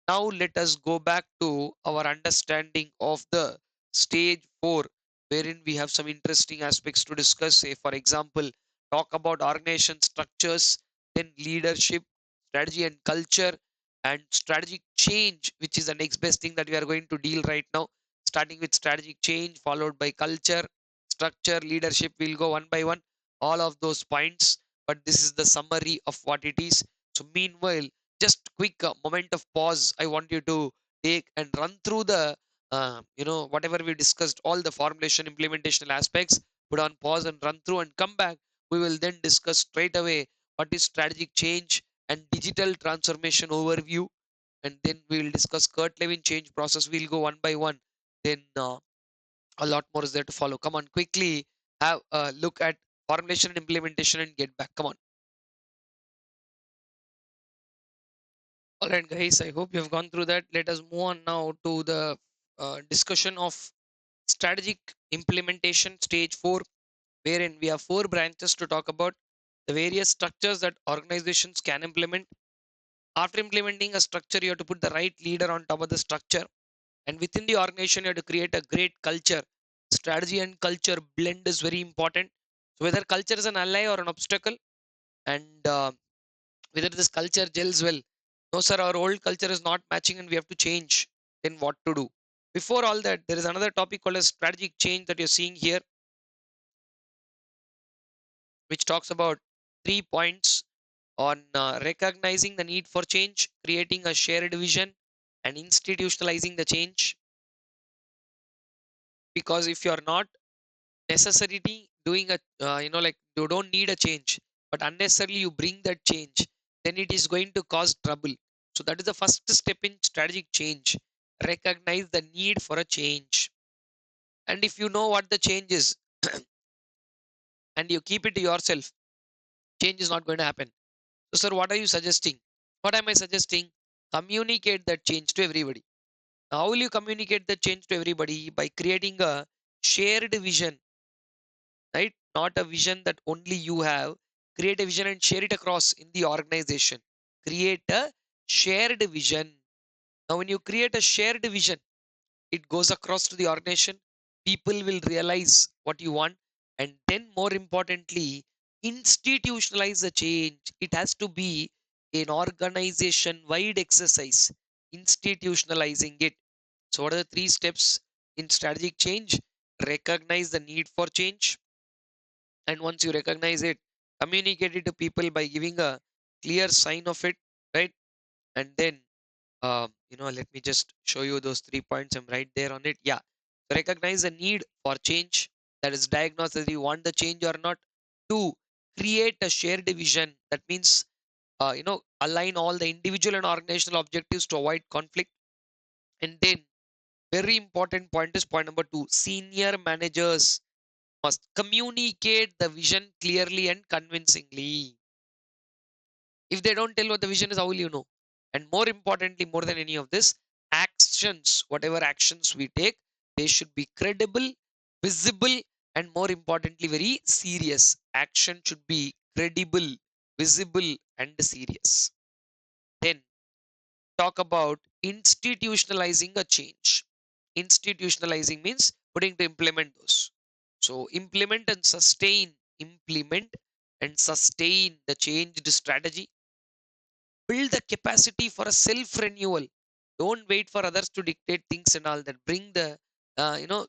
now let us go back to our understanding of the stage 4, wherein we have some interesting aspects to discuss. Say, for example, talk about organization structures, then leadership, strategy and culture, and strategic change, which is the next best thing that we are going to deal right now. Starting with strategic change, followed by culture, structure, leadership. We'll go one by one, all of those points. But this is the summary of what it is. So, meanwhile, just quick moment of pause. I want you to take and run through the whatever we discussed, all the formulation implementation aspects. Put on pause and run through and come back. We will then discuss straight away what is strategic change and digital transformation overview, and then we will discuss Kurt Lewin change process. We'll go one by one. Then a lot more is there to follow. Come on, quickly have a look at formulation and implementation and get back. Come on. All right, guys, I hope you have gone through that. Let us move on now to the discussion of strategic implementation stage 4, wherein we have 4 branches to talk about the various structures that organizations can implement. After implementing a structure, you have to put the right leader on top of the structure. And within the organization, you have to create a great culture. Strategy and culture blend is very important. So, whether culture is an ally or an obstacle, and whether this culture gels well. No, sir, our old culture is not matching and we have to change. Then what to do? Before all that, there is another topic called as strategic change that you're seeing here, which talks about 3 points on recognizing the need for change, creating a shared vision, and institutionalizing the change. Because if you're not necessarily doing a, like you don't need a change, but unnecessarily you bring that change, then it is going to cause trouble. So that is the first step in strategic change. Recognize the need for a change. And if you know what the change is and you keep it to yourself, change is not going to happen. So, sir, what are you suggesting? What am I suggesting? Communicate that change to everybody. How will you communicate the change to everybody? By creating a shared vision, right? Not a vision that only you have. Create a vision and share it across in the organization. Create a shared vision. Now, when you create a shared vision, it goes across to the organization. People will realize what you want, and then more importantly, institutionalize the change. It has to be an organization wide exercise, institutionalizing it. So what are the 3 steps in strategic change? Recognize the need for change, and once you recognize it, communicate it to people by giving a clear sign of it, right? And then let me just show you those 3 points. I'm right there on it. Yeah. So recognize the need for change. That is, diagnose whether you want the change or not. 2, create a shared vision. That means, align all the individual and organizational objectives to avoid conflict. And then, very important point is point number 2. Senior managers must communicate the vision clearly and convincingly. If they don't tell what the vision is, how will you know? And more importantly, more than any of this, actions, whatever actions we take, they should be credible, visible, and more importantly, very serious. Action should be credible, visible, and serious. Then talk about institutionalizing a change. Institutionalizing means putting to implement those. So implement and sustain the changed strategy. Build the capacity for a self renewal. Don't wait for others to dictate things and all that. Bring the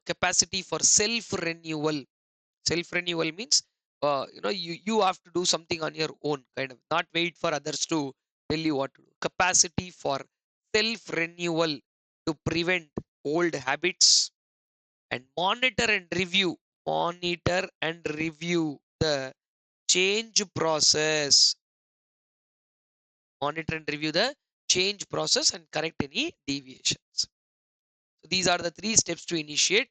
capacity for self renewal. Self renewal means you have to do something on your own, kind of, not wait for others to tell you what to do. Capacity for self renewal to prevent old habits. And monitor and review the change process. Monitor and review the change process and correct any deviations. So these are the 3 steps to initiate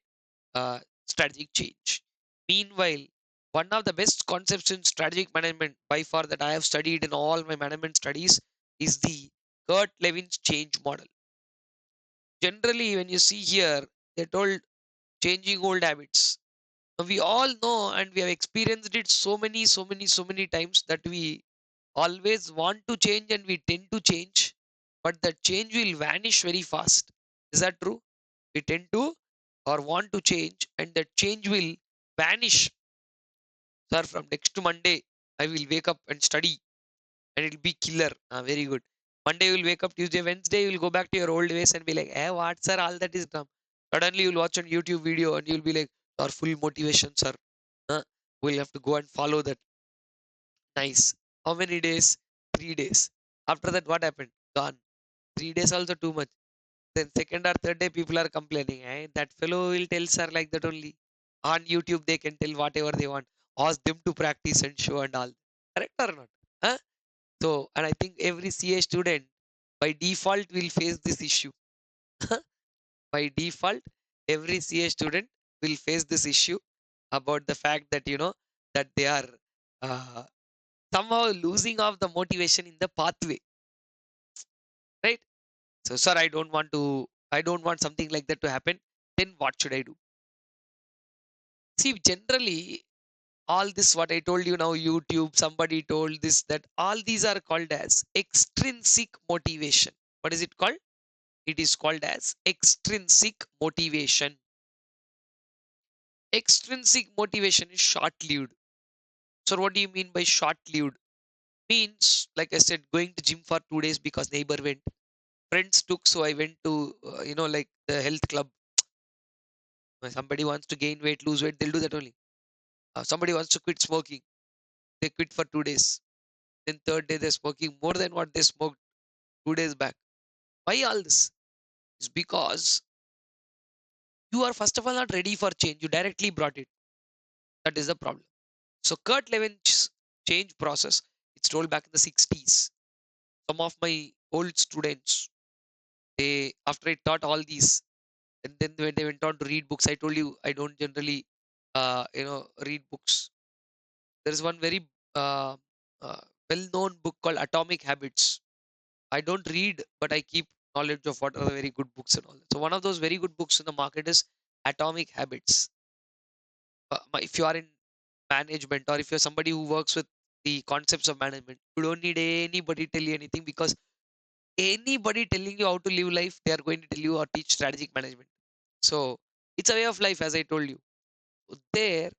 strategic change. Meanwhile, one of the best concepts in strategic management by far that I have studied in all my management studies is the Kurt Levin's change model. Generally, when you see here, they told changing old habits. Now, we all know and we have experienced it so many times that we always want to change and we tend to change, but the change will vanish very fast. Is that true? We tend to or want to change and that change will vanish. Sir, from next Monday, I will wake up and study and it'll be killer. Ah, very good. Monday you will wake up, Tuesday, Wednesday you will go back to your old ways and be like, eh, what sir, all that is dumb. Suddenly you'll watch on YouTube video and you'll be like, our full motivation, sir. Huh? We'll have to go and follow that. Nice. How many days? 3 days. After that, what happened? Gone. 3 days also too much. Then second or third day, people are complaining. Eh? That fellow will tell sir like that only. On YouTube, they can tell whatever they want. Ask them to practice and show and all. Correct or not? Huh? So, and I think every CA student by default will face this issue. By default, every CA student will face this issue about the fact that, that they are uh, somehow losing off the motivation in the pathway, right? So, sir, I don't want something like that to happen. Then what should I do? See, generally, all this, what I told you now, YouTube, somebody told this, that all these are called as extrinsic motivation. What is it called? It is called as extrinsic motivation. Extrinsic motivation is short lived. So, what do you mean by short lived? Means, like I said, going to gym for 2 days because neighbor went. Friends took, so I went to, like the health club. When somebody wants to gain weight, lose weight, they'll do that only. Somebody wants to quit smoking, they quit for 2 days. Then third day, they're smoking more than what they smoked 2 days back. Why all this? It's because you are, first of all, not ready for change. You directly brought it. That is the problem. So Kurt Levin's change process, it's told back in the 60s. Some of my old students, they, after I taught all these, and then when they went on to read books, I told you I don't generally, read books. There is one very uh, uh, well-known book called Atomic Habits. I don't read, but I keep knowledge of what are the very good books and all that. So one of those very good books in the market is Atomic Habits. If you are in management or if you're somebody who works with the concepts of management, you don't need anybody tell you anything, because anybody telling you how to live life, they are going to tell you or teach strategic management. So it's a way of life, as I told you. There,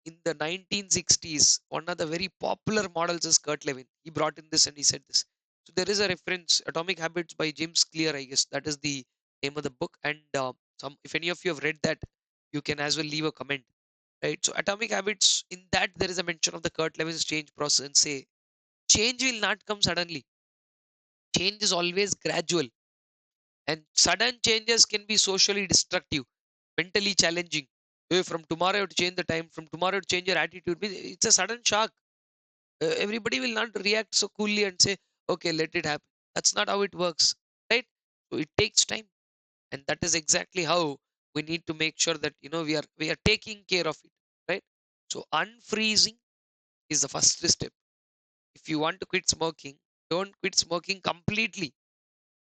in the 1960s, one of the very popular models is Kurt Lewin. He brought in this and he said this. So there is a reference, Atomic Habits by James Clear, I guess. That is the name of the book. And if any of you have read that, you can as well leave a comment. Right. So Atomic Habits, in that there is a mention of the Kurt Levin's change process and say, change will not come suddenly. Change is always gradual. And sudden changes can be socially destructive, mentally challenging. From tomorrow to change the time, from tomorrow to change your attitude, it's a sudden shock. Everybody will not react so coolly and say, okay, let it happen. That's not how it works, right? So it takes time. And that is exactly how we need to make sure that, we are taking care of it, right? So unfreezing is the first step. If you want to quit smoking, don't quit smoking completely.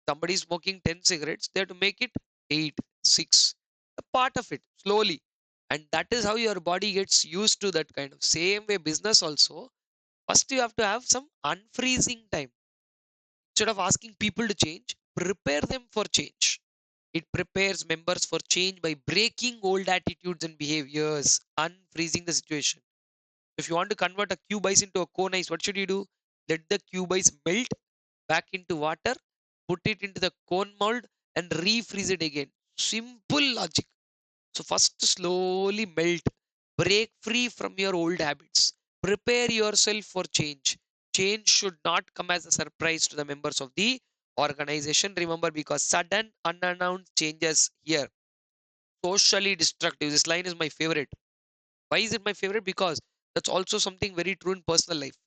Somebody is smoking 10 cigarettes, they have to make it 8, 6, a part of it slowly. And that is how your body gets used to that kind of. Same way, business also. First, you have to have some unfreezing time. Instead of asking people to change, prepare them for change. It prepares members for change by breaking old attitudes and behaviors, unfreezing the situation. If you want to convert a cube ice into a cone ice, what should you do? Let the cube ice melt back into water, put it into the cone mold, and refreeze it again. Simple logic. So, first, slowly melt, break free from your old habits, prepare yourself for change. Change should not come as a surprise to the members of the organization. Remember, because sudden, unannounced changes here, socially destructive. This line is my favorite. Why is it my favorite? Because that's also something very true in personal life.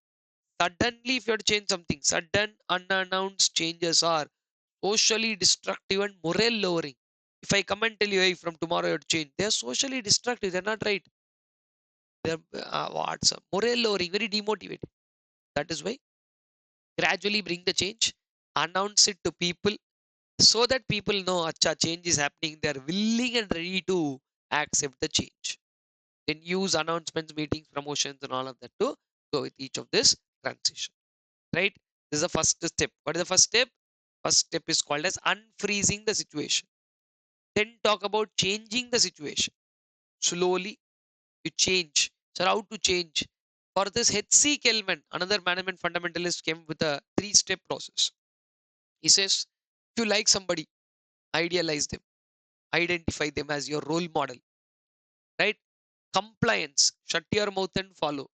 Suddenly, if you have to change something, sudden unannounced changes are socially destructive and morale lowering. If I come and tell you, hey, from tomorrow you have to change, they're socially destructive. They're not right. They're what's morale lowering, very demotivating. That is why gradually bring the change, announce it to people so that people know, acha, change is happening. They're willing and ready to accept the change. Then use announcements, meetings, promotions, and all of that to go with each of this transition. Right? This is the first step. What is the first step? First step is called as unfreezing the situation. Then talk about changing the situation. Slowly you change. So how to change? For this HC Kelman, another management fundamentalist, came with a three-step process. He says, if you like somebody, idealize them, identify them as your role model, right? Compliance, shut your mouth and follow.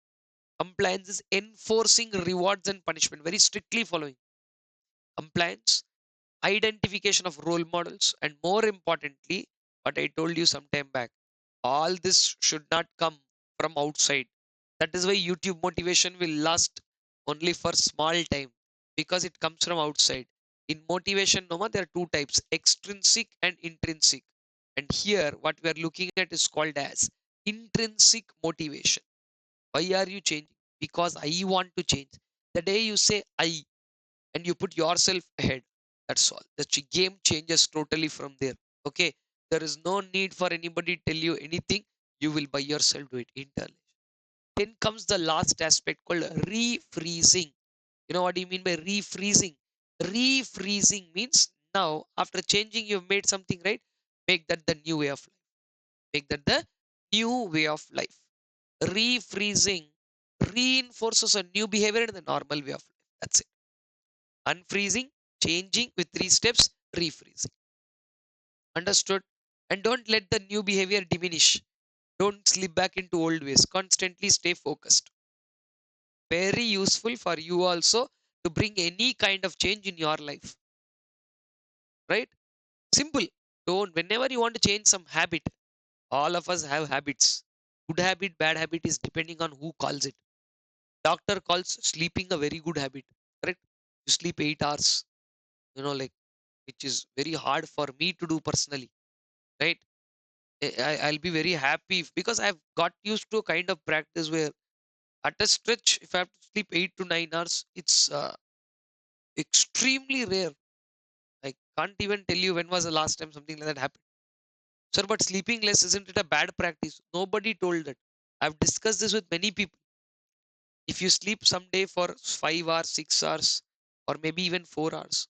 Compliance is enforcing rewards and punishment, very strictly following. Compliance, identification of role models, and more importantly, what I told you some time back, all this should not come from outside. That is why YouTube motivation will last only for small time, because it comes from outside. In motivation, Noma, there are two types, extrinsic and intrinsic. And here, what we are looking at is called as intrinsic motivation. Why are you changing? Because I want to change. The day you say I and you put yourself ahead, that's all. The game changes totally from there. Okay. There is no need for anybody to tell you anything. You will by yourself do it internally. Then comes the last aspect called refreezing. You know what do you mean by refreezing? Refreezing means now after changing, you've made something right. Make that the new way of life. Make that the new way of life. Refreezing reinforces a new behavior in the normal way of life. That's it. Unfreezing, changing with three steps, refreezing. Understood? And don't let the new behavior diminish. Don't slip back into old ways. Constantly stay focused. Very useful for you also to bring any kind of change in your life. Right? Simple. Don't, whenever you want to change some habit, all of us have habits. Good habit, bad habit is depending on who calls it. Doctor calls sleeping a very good habit. Correct? You sleep 8 hours, like, which is very hard for me to do personally. Right? I'll be very happy because I've got used to a kind of practice where at a stretch, if I have to sleep 8 to 9 hours, it's extremely rare. I can't even tell you when was the last time something like that happened. Sir, but sleeping less, isn't it a bad practice? Nobody told that. I've discussed this with many people. If you sleep someday for 5 hours, 6 hours, or maybe even 4 hours,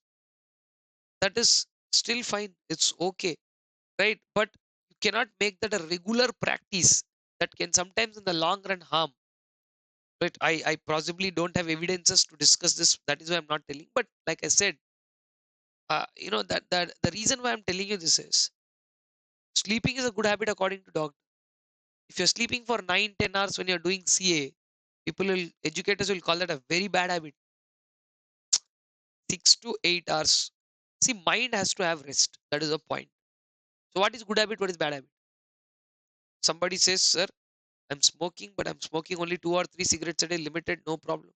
that is still fine. It's okay, right? But you cannot make that a regular practice that can sometimes in the long run harm. Right? I possibly don't have evidences to discuss this. That is why I'm not telling. But like I said, that the reason why I'm telling you this is sleeping is a good habit according to doctor. If you're sleeping for 9, 10 hours when you're doing CA, educators will call that a very bad habit. 6 to 8 hours. See, mind has to have rest. That is the point. So, what is good habit? What is bad habit? Somebody says, sir, I'm smoking, but I'm smoking only 2 or 3 cigarettes a day, limited, no problem.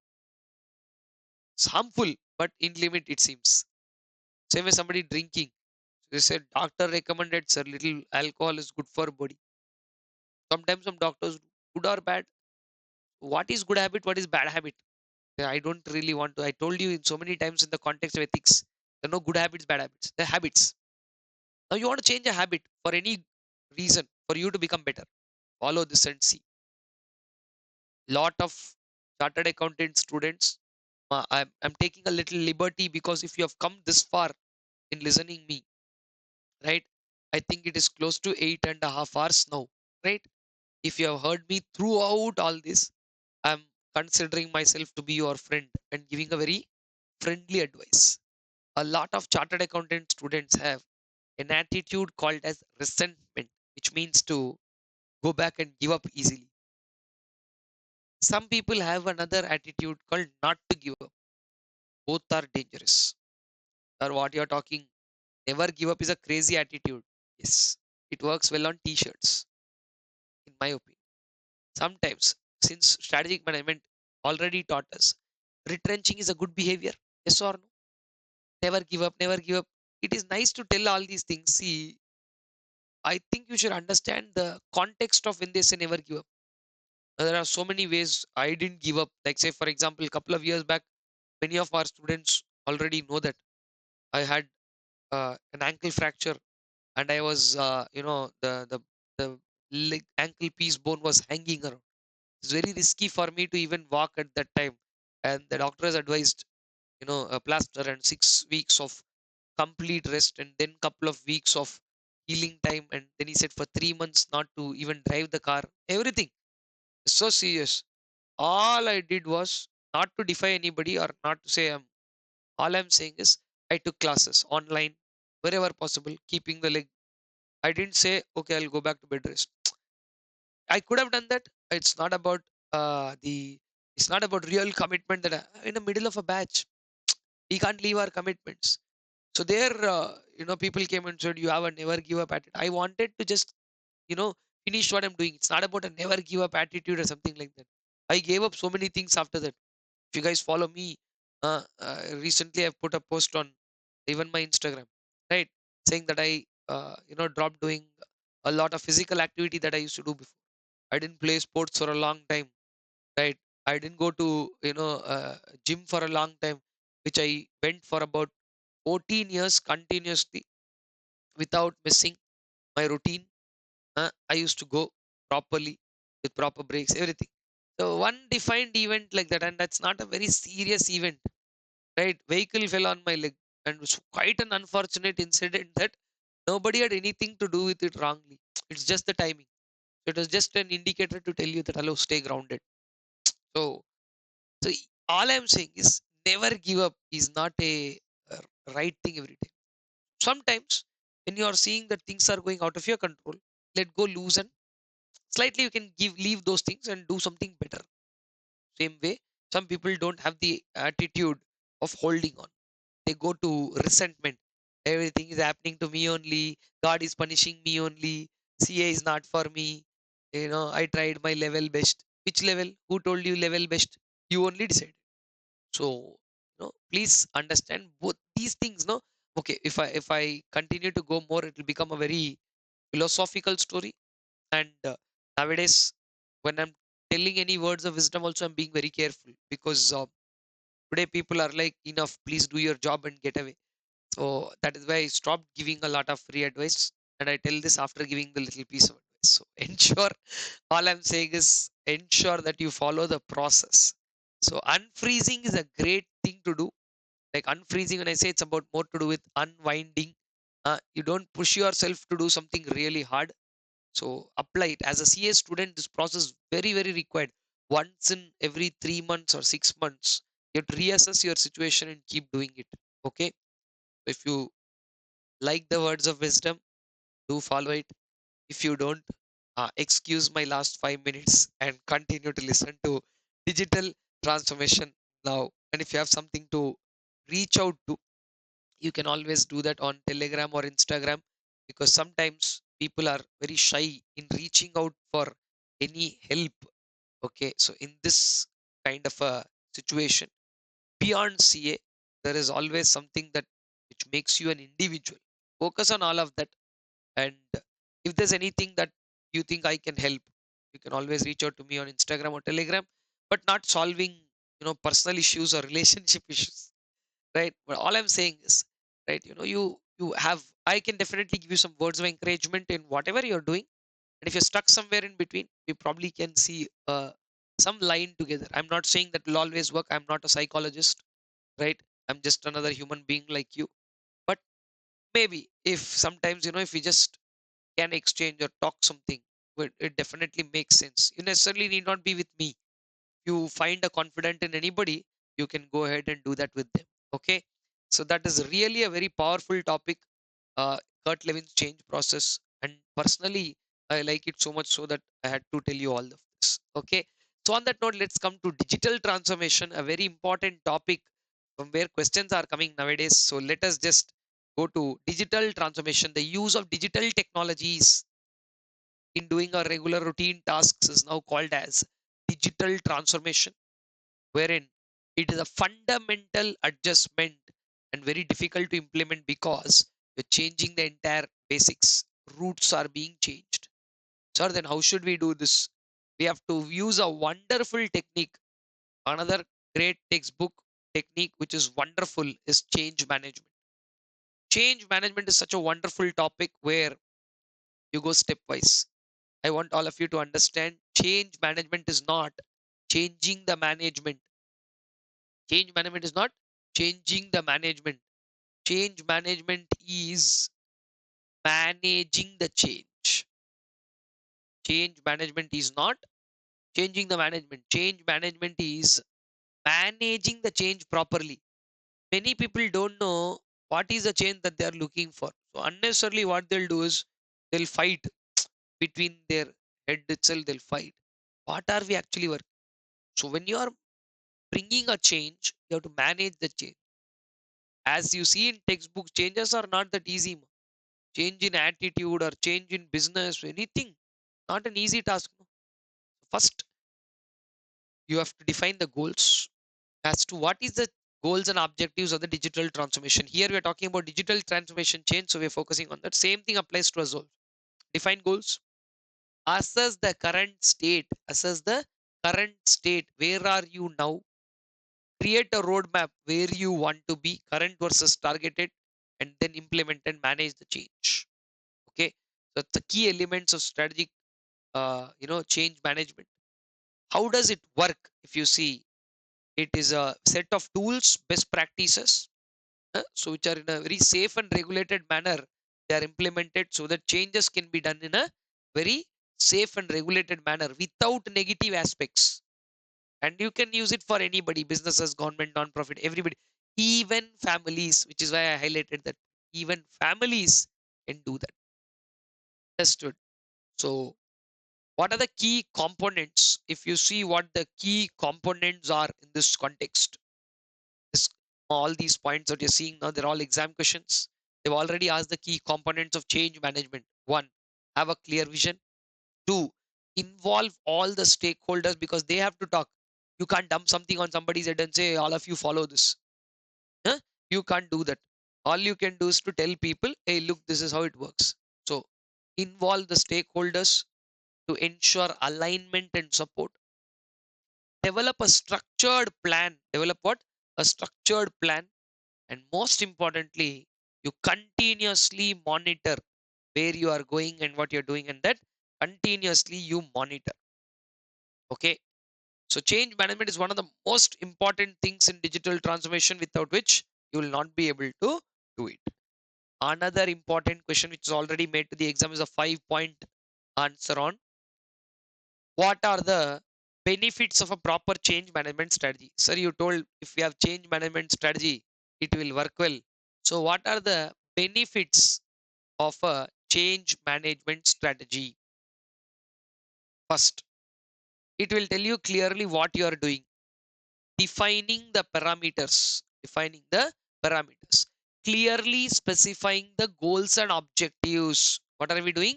It's harmful, but in limit, it seems. Same as somebody drinking. They said, doctor recommended, sir, little alcohol is good for body. Sometimes some doctors do. Good or bad. What is good habit? What is bad habit? I don't really want to. I told you in so many times in the context of ethics, there are no good habits, bad habits. They're habits. Now you want to change a habit for any reason for you to become better. Follow this and see. Lot of chartered accountant students. I'm taking a little liberty because if you have come this far in listening me, right? I think it is close to 8.5 hours now, right? If you have heard me throughout all this, I'm considering myself to be your friend and giving a very friendly advice. A lot of chartered accountant students have an attitude called as resentment, which means to go back and give up easily. Some people have another attitude called not to give up. Both are dangerous. Or what you're talking, never give up is a crazy attitude. Yes, it works well on t-shirts, in my opinion. Sometimes, since strategic management already taught us, retrenching is a good behavior? Yes or no? Never give up, never give up. It is nice to tell all these things. See, I think you should understand the context of when they say never give up. There are so many ways I didn't give up. Like, say, for example, a couple of years back, many of our students already know that I had an ankle fracture, and I was, the leg, ankle piece bone was hanging around. It's very risky for me to even walk at that time, and the doctor has advised, a plaster and 6 weeks of complete rest, and then couple of weeks of healing time, and then he said for 3 months not to even drive the car. Everything is so serious. All I did was not to defy anybody or not to say I'm. All I'm saying is I took classes online wherever possible, keeping the leg. I didn't say okay, I'll go back to bed rest. I could have done that. It's not about the. It's not about real commitment that in the middle of a batch we can't leave our commitments. So there, people came and said, "You have a never give up attitude." I wanted to just, you know, finish what I'm doing. It's not about a never give up attitude or something like that. I gave up so many things after that. If you guys follow me, recently I've put a post on even my Instagram, right, saying that I, dropped doing a lot of physical activity that I used to do before. I didn't play sports for a long time, right? I didn't go to, gym for a long time, which I went for about 14 years continuously without missing my routine. I used to go properly with proper breaks, everything. So one defined event like that, and that's not a very serious event, right? Vehicle fell on my leg, and it was quite an unfortunate incident that nobody had anything to do with it wrongly. It's just the timing. It was just an indicator to tell you that hello, stay grounded. So, so all I'm saying is never give up is not a right thing every time. Sometimes when you are seeing that things are going out of your control, let go loose and slightly you can leave those things and do something better. Same way, some people don't have the attitude of holding on. They go to resentment. Everything is happening to me only. God is punishing me only. CA is not for me. I tried my level best. Which level? Who told you level best? You only decide. So, please understand both these things. No, okay. If I continue to go more, it will become a very philosophical story. And nowadays, when I'm telling any words of wisdom, also I'm being very careful because today people are like, enough, please do your job and get away. So that is why I stopped giving a lot of free advice, and I tell this after giving the little piece of advice. So ensure, all I'm saying is ensure that you follow the process. So unfreezing is a great thing to do. Like unfreezing, when I say, it's about more to do with unwinding. You don't push yourself to do something really hard. So apply it as a CA student. This process is very, very required. Once in every 3 months or 6 months, you have to reassess your situation and keep doing it. Okay. If you like the words of wisdom, do follow it. If you don't, excuse my last 5 minutes and continue to listen to digital transformation now. And if you have something to reach out to, you can always do that on Telegram or Instagram, because sometimes people are very shy in reaching out for any help. Okay, so in this kind of a situation, beyond CA, there is always something that which makes you an individual. Focus on all of that, and if there's anything that you think I can help, you can always reach out to me on Instagram or Telegram, but not solving, personal issues or relationship issues, right? But all I'm saying is, right, you have, I can definitely give you some words of encouragement in whatever you're doing. And if you're stuck somewhere in between, we probably can see some line together. I'm not saying that will always work. I'm not a psychologist, right? I'm just another human being like you. But maybe if sometimes, if we just can exchange or talk something, it definitely makes sense. You necessarily need not be with me. You find a confident in anybody, you can go ahead and do that with them. Okay. So that is really a very powerful topic, uh, Kurt Levin's change process. And personally, I like it so much so that I had to tell you all of this. Okay. So on that note, let's come to digital transformation, a very important topic from where questions are coming nowadays. So let us just go to digital transformation. The use of digital technologies in doing our regular routine tasks is now called as digital transformation, wherein It is a fundamental adjustment and very difficult to implement because you're changing the entire basics. Roots are being changed. So then how should we do this? We have to use a wonderful technique. Another great textbook technique which is wonderful is change management. Change management is such a wonderful topic where you go stepwise. I want all of you to understand change management is not changing the management. Change management is not changing the management. Change management is managing the change. Change management is not changing the management. Change management is managing the change properly. Many people don't know what is the change that they are looking for. So unnecessarily what they'll do is they'll fight between their head itself, they'll fight. What are we actually working? So when you are bringing a change, you have to manage the change. As you see in textbooks, changes are not that easy. Change in attitude or change in business, anything, not an easy task. First, you have to define the goals as to what is the goals and objectives of the digital transformation. Here we are talking about digital transformation change, so we are focusing on that. Same thing applies to us all. Define goals, assess the current state, assess the current state. Where are you now? Create a roadmap where you want to be, current versus targeted, and then implement and manage the change. Okay, so the key elements of strategic, change management. How does it work? If you see, it is a set of tools, best practices, so which are in a very safe and regulated manner. They are implemented so that changes can be done in a very safe and regulated manner without negative aspects. And you can use it for anybody, businesses, government, non-profit, everybody, even families, which is why I highlighted that even families can do that. Understood? So what are the key components? If you see what the key components are in this context, this, all these points that you're seeing now, they're all exam questions. They've already asked the key components of change management. One, have a clear vision. Two, involve all the stakeholders because they have to talk. You can't dump something on somebody's head and say, all of you follow this. Huh? You can't do that. All you can do is to tell people, hey, look, this is how it works. So involve the stakeholders to ensure alignment and support. Develop a structured plan. Develop what? A structured plan. And most importantly, you continuously monitor where you are going and what you're doing, and that continuously you monitor. Okay. So change management is one of the most important things in digital transformation without which you will not be able to do it. Another important question which is already made to the exam is a 5-point answer on what are the benefits of a proper change management strategy. Sir, you told if we have change management strategy, it will work well. So what are the benefits of a change management strategy? First, it will tell you clearly what you are doing, defining the parameters, defining the parameters, clearly specifying the goals and objectives. What are we doing?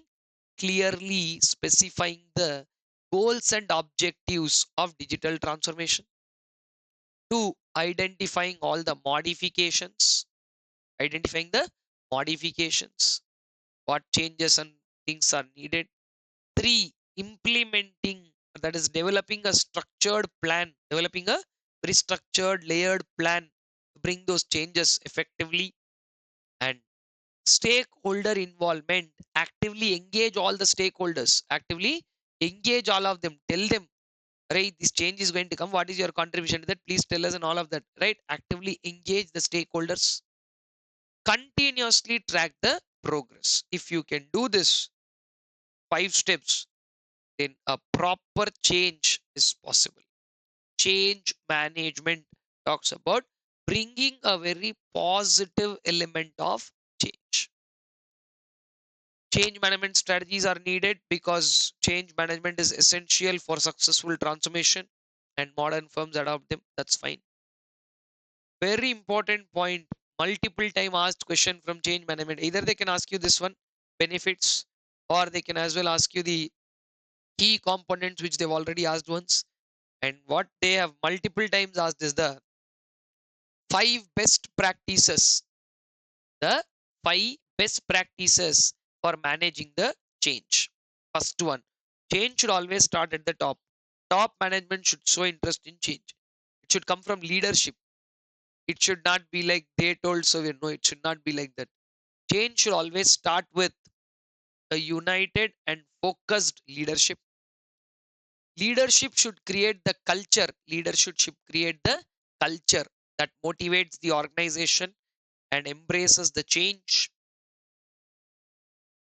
Clearly specifying the goals and objectives of digital transformation. Two, identifying all the modifications, identifying the modifications, what changes and things are needed. Three, implementing, that is developing a structured plan, developing a very structured, layered plan to bring those changes effectively. And stakeholder involvement, actively engage all the stakeholders, actively engage all of them, tell them, right, this change is going to come, what is your contribution to that, please tell us, and all of that, right? Actively engage the stakeholders, continuously track the progress. If you can do this 5 steps, then a proper change is possible. Change management talks about bringing a very positive element of change. Change management strategies are needed because change management is essential for successful transformation, and modern firms adopt them. That's fine. Very important point, multiple time asked question from change management. Either they can ask you this one, benefits, or they can as well ask you the key components which they've already asked once. And what they have multiple times asked is the 5 best practices. The 5 best practices for managing the change. First one, change should always start at the top. Top management should show interest in change. It should come from leadership. It should not be like they told so we know. It should not be like that. Change should always start with a united and focused leadership. Leadership should create the culture. Leadership should create the culture that motivates the organization and embraces the change.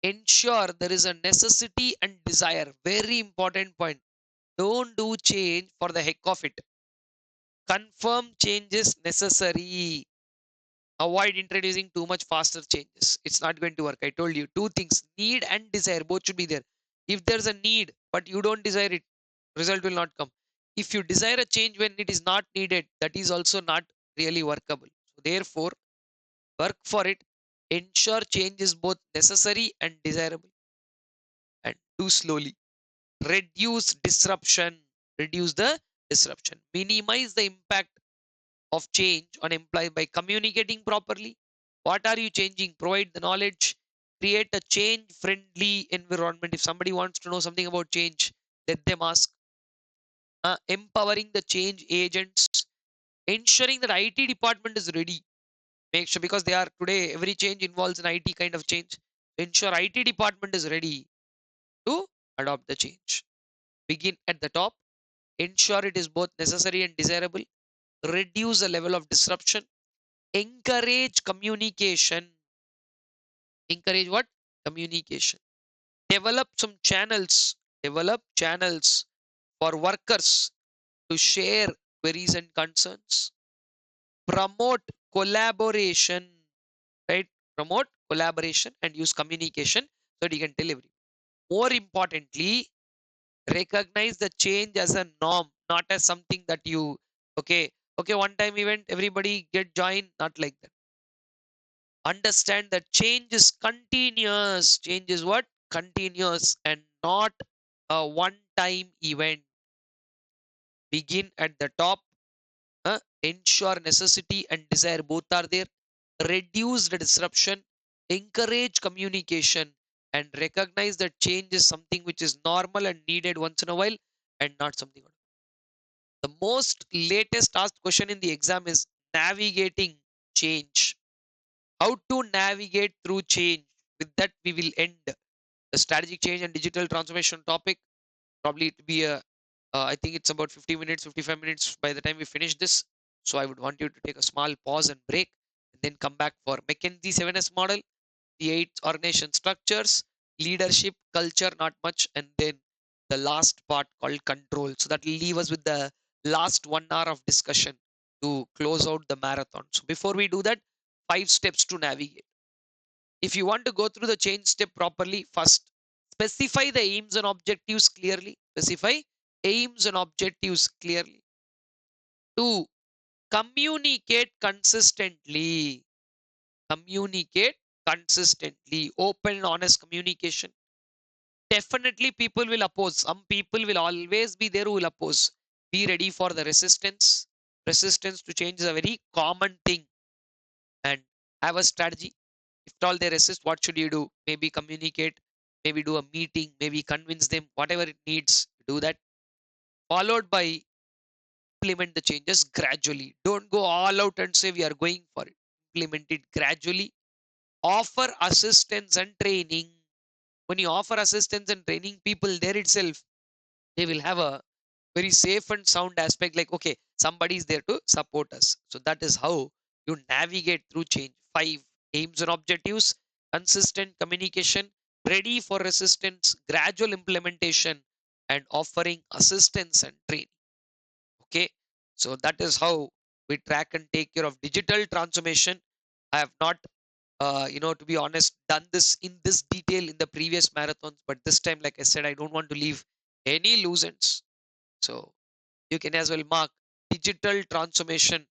Ensure there is a necessity and desire. Very important point. Don't do change for the heck of it. Confirm changes necessary. Avoid introducing too much faster changes. It's not going to work. I told you two things, need and desire, both should be there. If there's a need but you don't desire it, result will not come. If you desire a change when it is not needed, that is also not really workable. So therefore, work for it. Ensure change is both necessary and desirable, and do slowly. Reduce disruption. Reduce the disruption. Minimize the impact of change on employee by communicating properly. What are you changing? Provide the knowledge. Create a change friendly environment. If somebody wants to know something about change, let them ask. Empowering the change agents. Ensuring that IT department is ready. Make sure, because they are today, every change involves an IT kind of change. Ensure IT department is ready to adopt the change. Begin at the top. Ensure it is both necessary and desirable. Reduce the level of disruption. Encourage communication. Encourage what? Communication. Develop some channels. Develop channels for workers to share queries and concerns. Promote collaboration, right? Promote collaboration and use communication so that you can tell everyone. More importantly, recognize the change as a norm, not as something that you, okay, okay, one time event, everybody get joined, not like that. Understand that change is continuous. Change is what? Continuous and not a one time event. Begin at the top. Ensure necessity and desire both are there. Reduce the disruption. Encourage communication. And recognize that change is something which is normal and needed once in a while and not something. The most latest asked question in the exam is navigating change. How to navigate through change. With that, we will end the strategic change and digital transformation topic. Probably it will be a, I think it's about 50 minutes, 55 minutes by the time we finish this. So I would want you to take a small pause and break, and then come back for Mckinsey 7S model, the 8 organization structures, leadership, culture, not much, and then the last part called control. So that will leave us with the last 1 hour of discussion to close out the marathon. So before we do that, 5 steps to navigate. If you want to go through the change step properly, first, specify the aims and objectives clearly. Specify aims and objectives clearly. 2, communicate consistently. Communicate consistently. Open and honest communication. Definitely people will oppose. Some people will always be there who will oppose. Be ready for the resistance. Resistance to change is a very common thing. And have a strategy. If at all they resist, what should you do? Maybe communicate, maybe do a meeting, maybe convince them, whatever it needs, do that. Followed by implement the changes gradually. Don't go all out and say we are going for it. Implement it gradually. Offer assistance and training. When you offer assistance and training, people there itself, they will have a very safe and sound aspect, like, okay, somebody is there to support us. So that is how you navigate through change. 5, aims and objectives, consistent communication, ready for resistance, gradual implementation, and offering assistance and training. Okay, so that is how we track and take care of digital transformation. I have not, to be honest, done this in this detail in the previous marathons, but this time, like I said, I don't want to leave any loose ends. So you can as well mark digital transformation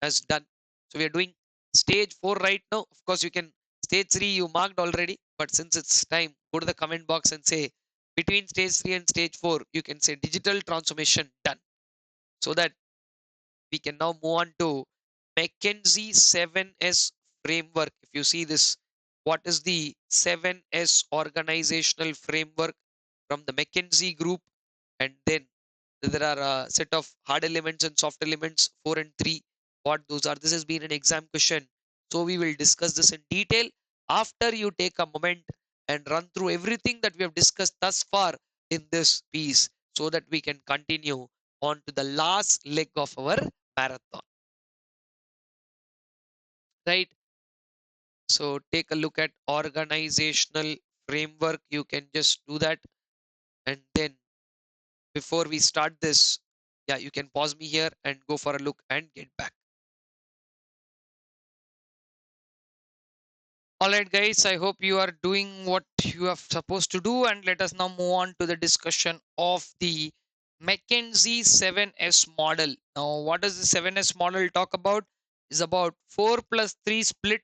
as done. So we are doing stage 4 right now. Of course, you can stage 3 you marked already, but since it's time, go to the comment box and say between stage 3 and stage 4, you can say digital transformation done. so that we can now move on to Mckinsey 7S framework. If you see this, what is the 7S organizational framework from the Mckinsey group? And then there are a set of hard elements and soft elements, 4 and 3. What those are? This has been an exam question. So we will discuss this in detail after you take a moment and run through everything that we have discussed thus far in this piece so that we can continue on to the last leg of our marathon. Right? So take a look at organizational framework. You can just do that. And then before we start this, yeah, you can pause me here and go for a look and get back. All right, guys, I hope you are doing what you are supposed to do. And let us now move on to the discussion of the Mckinsey 7S model. Now, what does the 7S model talk about? Is about 4 plus 3 split,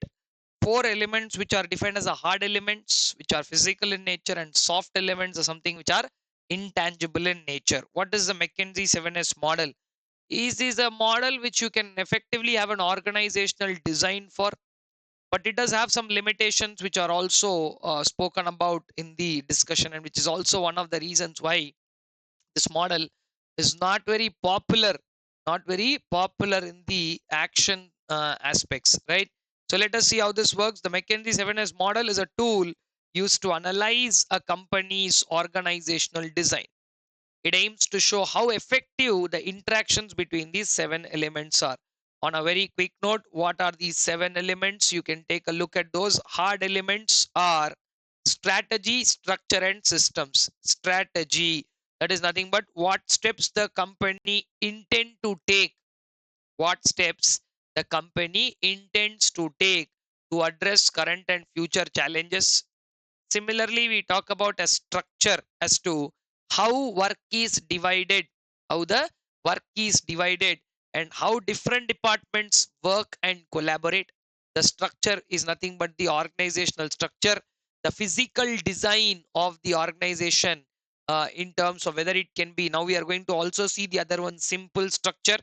4 elements which are defined as a hard elements, which are physical in nature, and soft elements are something which are intangible in nature. What is the Mckinsey 7S model? Is this a model which you can effectively have an organizational design for? But it does have some limitations which are also spoken about in the discussion, and which is also one of the reasons why this model is not very popular in the action aspects, right? So let us see how this works. The Mckinsey 7S model is a tool used to analyze a company's organizational design. It aims to show how effective the interactions between these 7 elements are. On a very quick note, what are these 7 elements? You can take a look at those. Hard elements are strategy, structure, and systems. Strategy, that is nothing but what steps the company intend to take. What steps the company intends to take to address current and future challenges. Similarly, we talk about a structure as to how work is divided, how the work is divided, and how different departments work and collaborate. The structure is nothing but the organizational structure, the physical design of the organization in terms of whether it can be. Now we are going to also see the other one, simple structure,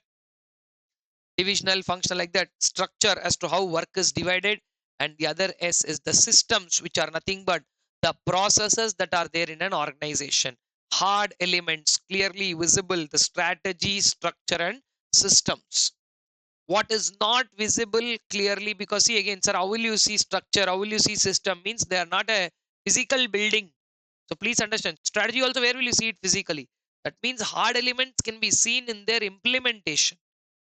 divisional, functional, like that, structure as to how work is divided. And the other S is the systems, which are nothing but the processes that are there in an organization. Hard elements clearly visible, the strategy, structure, and systems. What is not visible clearly, because see again, sir, how will you see structure, how will you see system, means they are not a physical building. So please understand, strategy also, where will you see it physically? That means hard elements can be seen in their implementation,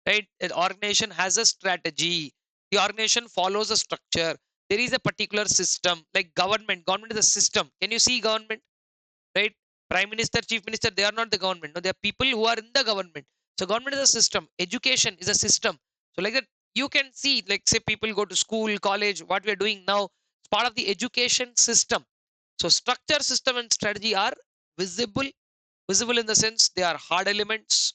right? An organization has a strategy, the organization follows a structure, there is a particular system. Like government is a system. Can you see government? Right? Prime Minister, Chief Minister, they are not the government. No, they are people who are in the government. So government is a system. Education is a system. So like that, you can see, like say people go to school, college, what we are doing now, it's part of the education system. So structure, system, and strategy are visible. Visible in the sense they are hard elements,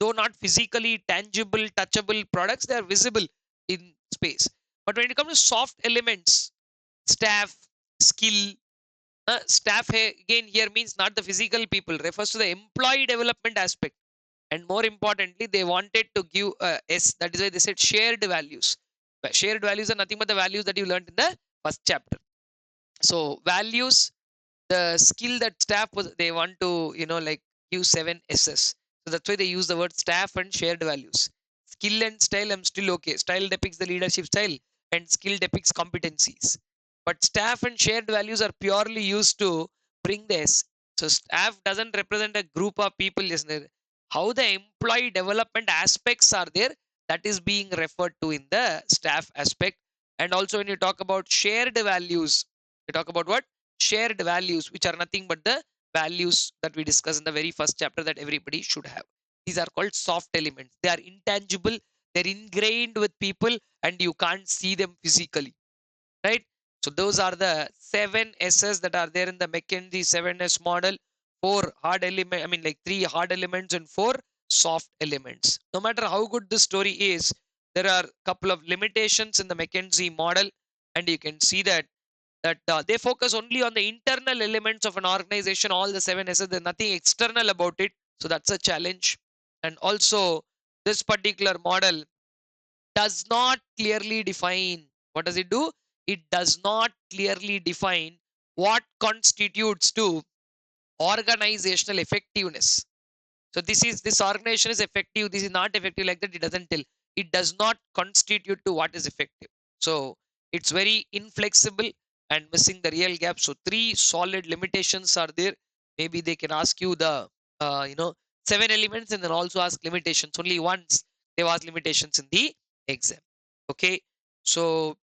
though not physically tangible, touchable products, they are visible in space. But when it comes to soft elements, staff, skill, staff again here means not the physical people, refers to the employee development aspect. And more importantly, they wanted to give S, that is why they said shared values. But shared values are nothing but the values that you learned in the first chapter. So values, the skill that staff was, they want to, like give 7 S's. So that's why they use the word staff and shared values. Skill and style, I'm still okay. Style depicts the leadership style and skill depicts competencies. But staff and shared values are purely used to bring this. So staff doesn't represent a group of people, listener. How the employee development aspects are there, that is being referred to in the staff aspect. And also when you talk about shared values, you talk about what? Shared values, which are nothing but the values that we discussed in the very first chapter that everybody should have. These are called soft elements. They are intangible, they're ingrained with people, and you can't see them physically, right? So those are the 7 S's that are there in the Mckinsey 7S model. 4 hard element, I mean like 3 hard elements and 4 soft elements. No matter how good the story is, there are a couple of limitations in the Mckinsey model, and you can see that they focus only on the internal elements of an organization. All the 7 S's, there's nothing external about it. So that's a challenge. And also, this particular model does not clearly define. What does it do? It does not clearly define what constitutes to organizational effectiveness. So this organization is effective, this is not effective, like that. It doesn't tell. It does not constitute to what is effective. So it's very inflexible and missing the real gap. So three solid limitations are there. Maybe they can ask you the 7 elements and then also ask limitations. Only once they've asked limitations in the exam. Okay. So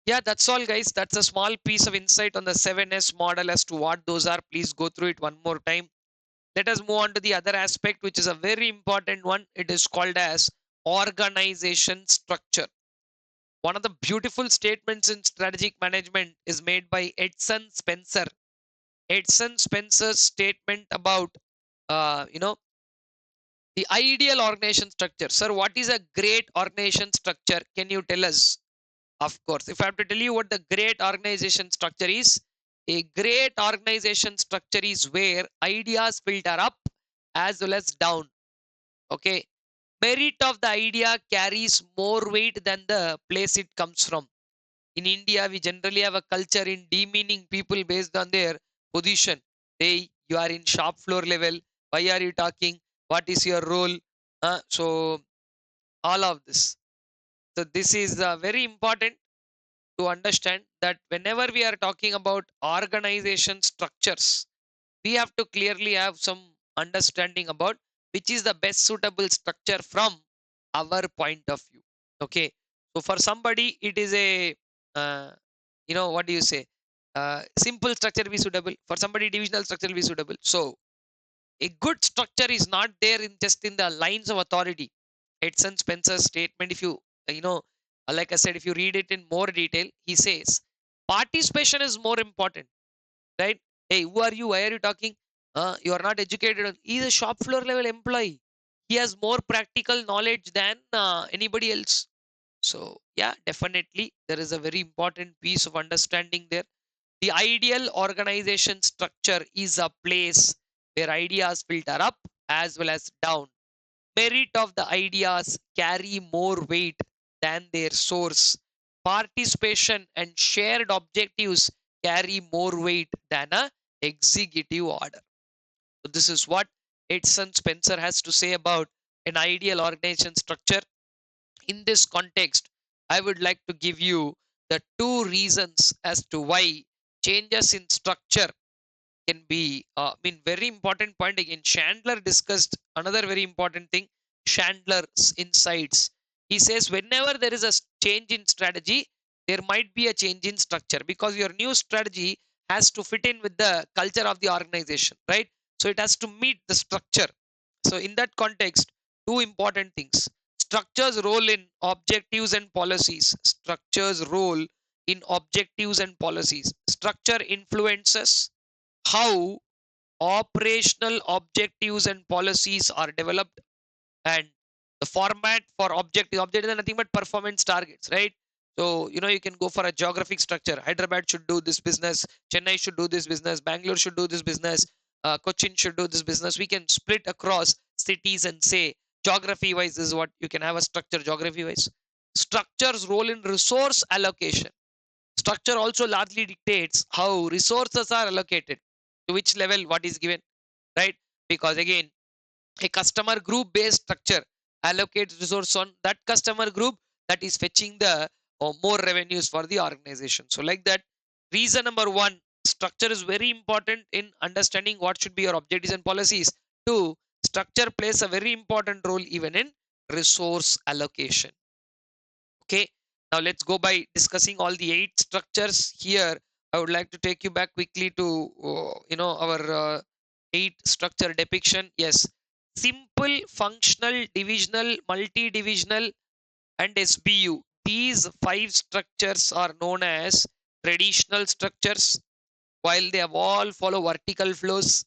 yeah, that's all, guys. That's a small piece of insight on the 7S model as to what those are. Please go through it one more time. Let us move on to the other aspect, which is a very important one. It is called as organization structure. One of the beautiful statements in strategic management is made by Edson Spencer. Edson Spencer's statement about the ideal organization structure. Sir, what is a great organization structure? Can you tell us? Of course, if I have to tell you what the great organization structure is, a great organization structure is where ideas filter up as well as down. Okay, merit of the idea carries more weight than the place it comes from. In India, we generally have a culture in demeaning people based on their position. Hey, you are in shop floor level. Why are you talking? What is your role? So all of this. So this is very important to understand that whenever we are talking about organization structures, we have to clearly have some understanding about which is the best suitable structure from our point of view. Okay, so for somebody it is a what do you say, simple structure will be suitable. For somebody divisional structure will be suitable. So a good structure is not there in just in the lines of authority. Edson Spencer's statement, if you like I said, if you read it in more detail, he says participation is more important, right? Hey, who are you? Why are you talking? You are not educated. He is a shop floor level employee. He has more practical knowledge than anybody else. So yeah, definitely there is a very important piece of understanding there. The ideal organization structure is a place where ideas filter up as well as down. Merit of the ideas carry more weight than their source. Participation and shared objectives carry more weight than a executive order. So this is what Edson Spencer has to say about an ideal organization structure. In this context, I would like to give you the two reasons as to why changes in structure can be very important point. Again, Chandler discussed another very important thing, Chandler's insights. He says whenever there is a change in strategy, there might be a change in structure, because your new strategy has to fit in with the culture of the organization, right? So it has to meet the structure. So in that context, two important things: structure's role in objectives and policies. Structure's role in objectives and policies. Structure influences how operational objectives and policies are developed, and the format for objective is nothing but performance targets, right? So you can go for a geographic structure. Hyderabad should do this business, Chennai should do this business, Bangalore should do this business, Cochin should do this business. We can split across cities and say geography wise this is what you can have a structure. Geography wise, structure's role in resource allocation. Structure also largely dictates how resources are allocated, to which level what is given, right? Because again, a customer group based structure allocates resource on that customer group that is fetching the more revenues for the organization. So like that, reason number one, structure is very important in understanding what should be your objectives and policies. Two, structure plays a very important role even in resource allocation. Okay, now let's go by discussing all the 8 structures here. I would like to take you back quickly to our 8 structure depiction. Yes, simple, functional, divisional, multi-divisional, and SBU. These 5 structures are known as traditional structures, while they have all follow vertical flows.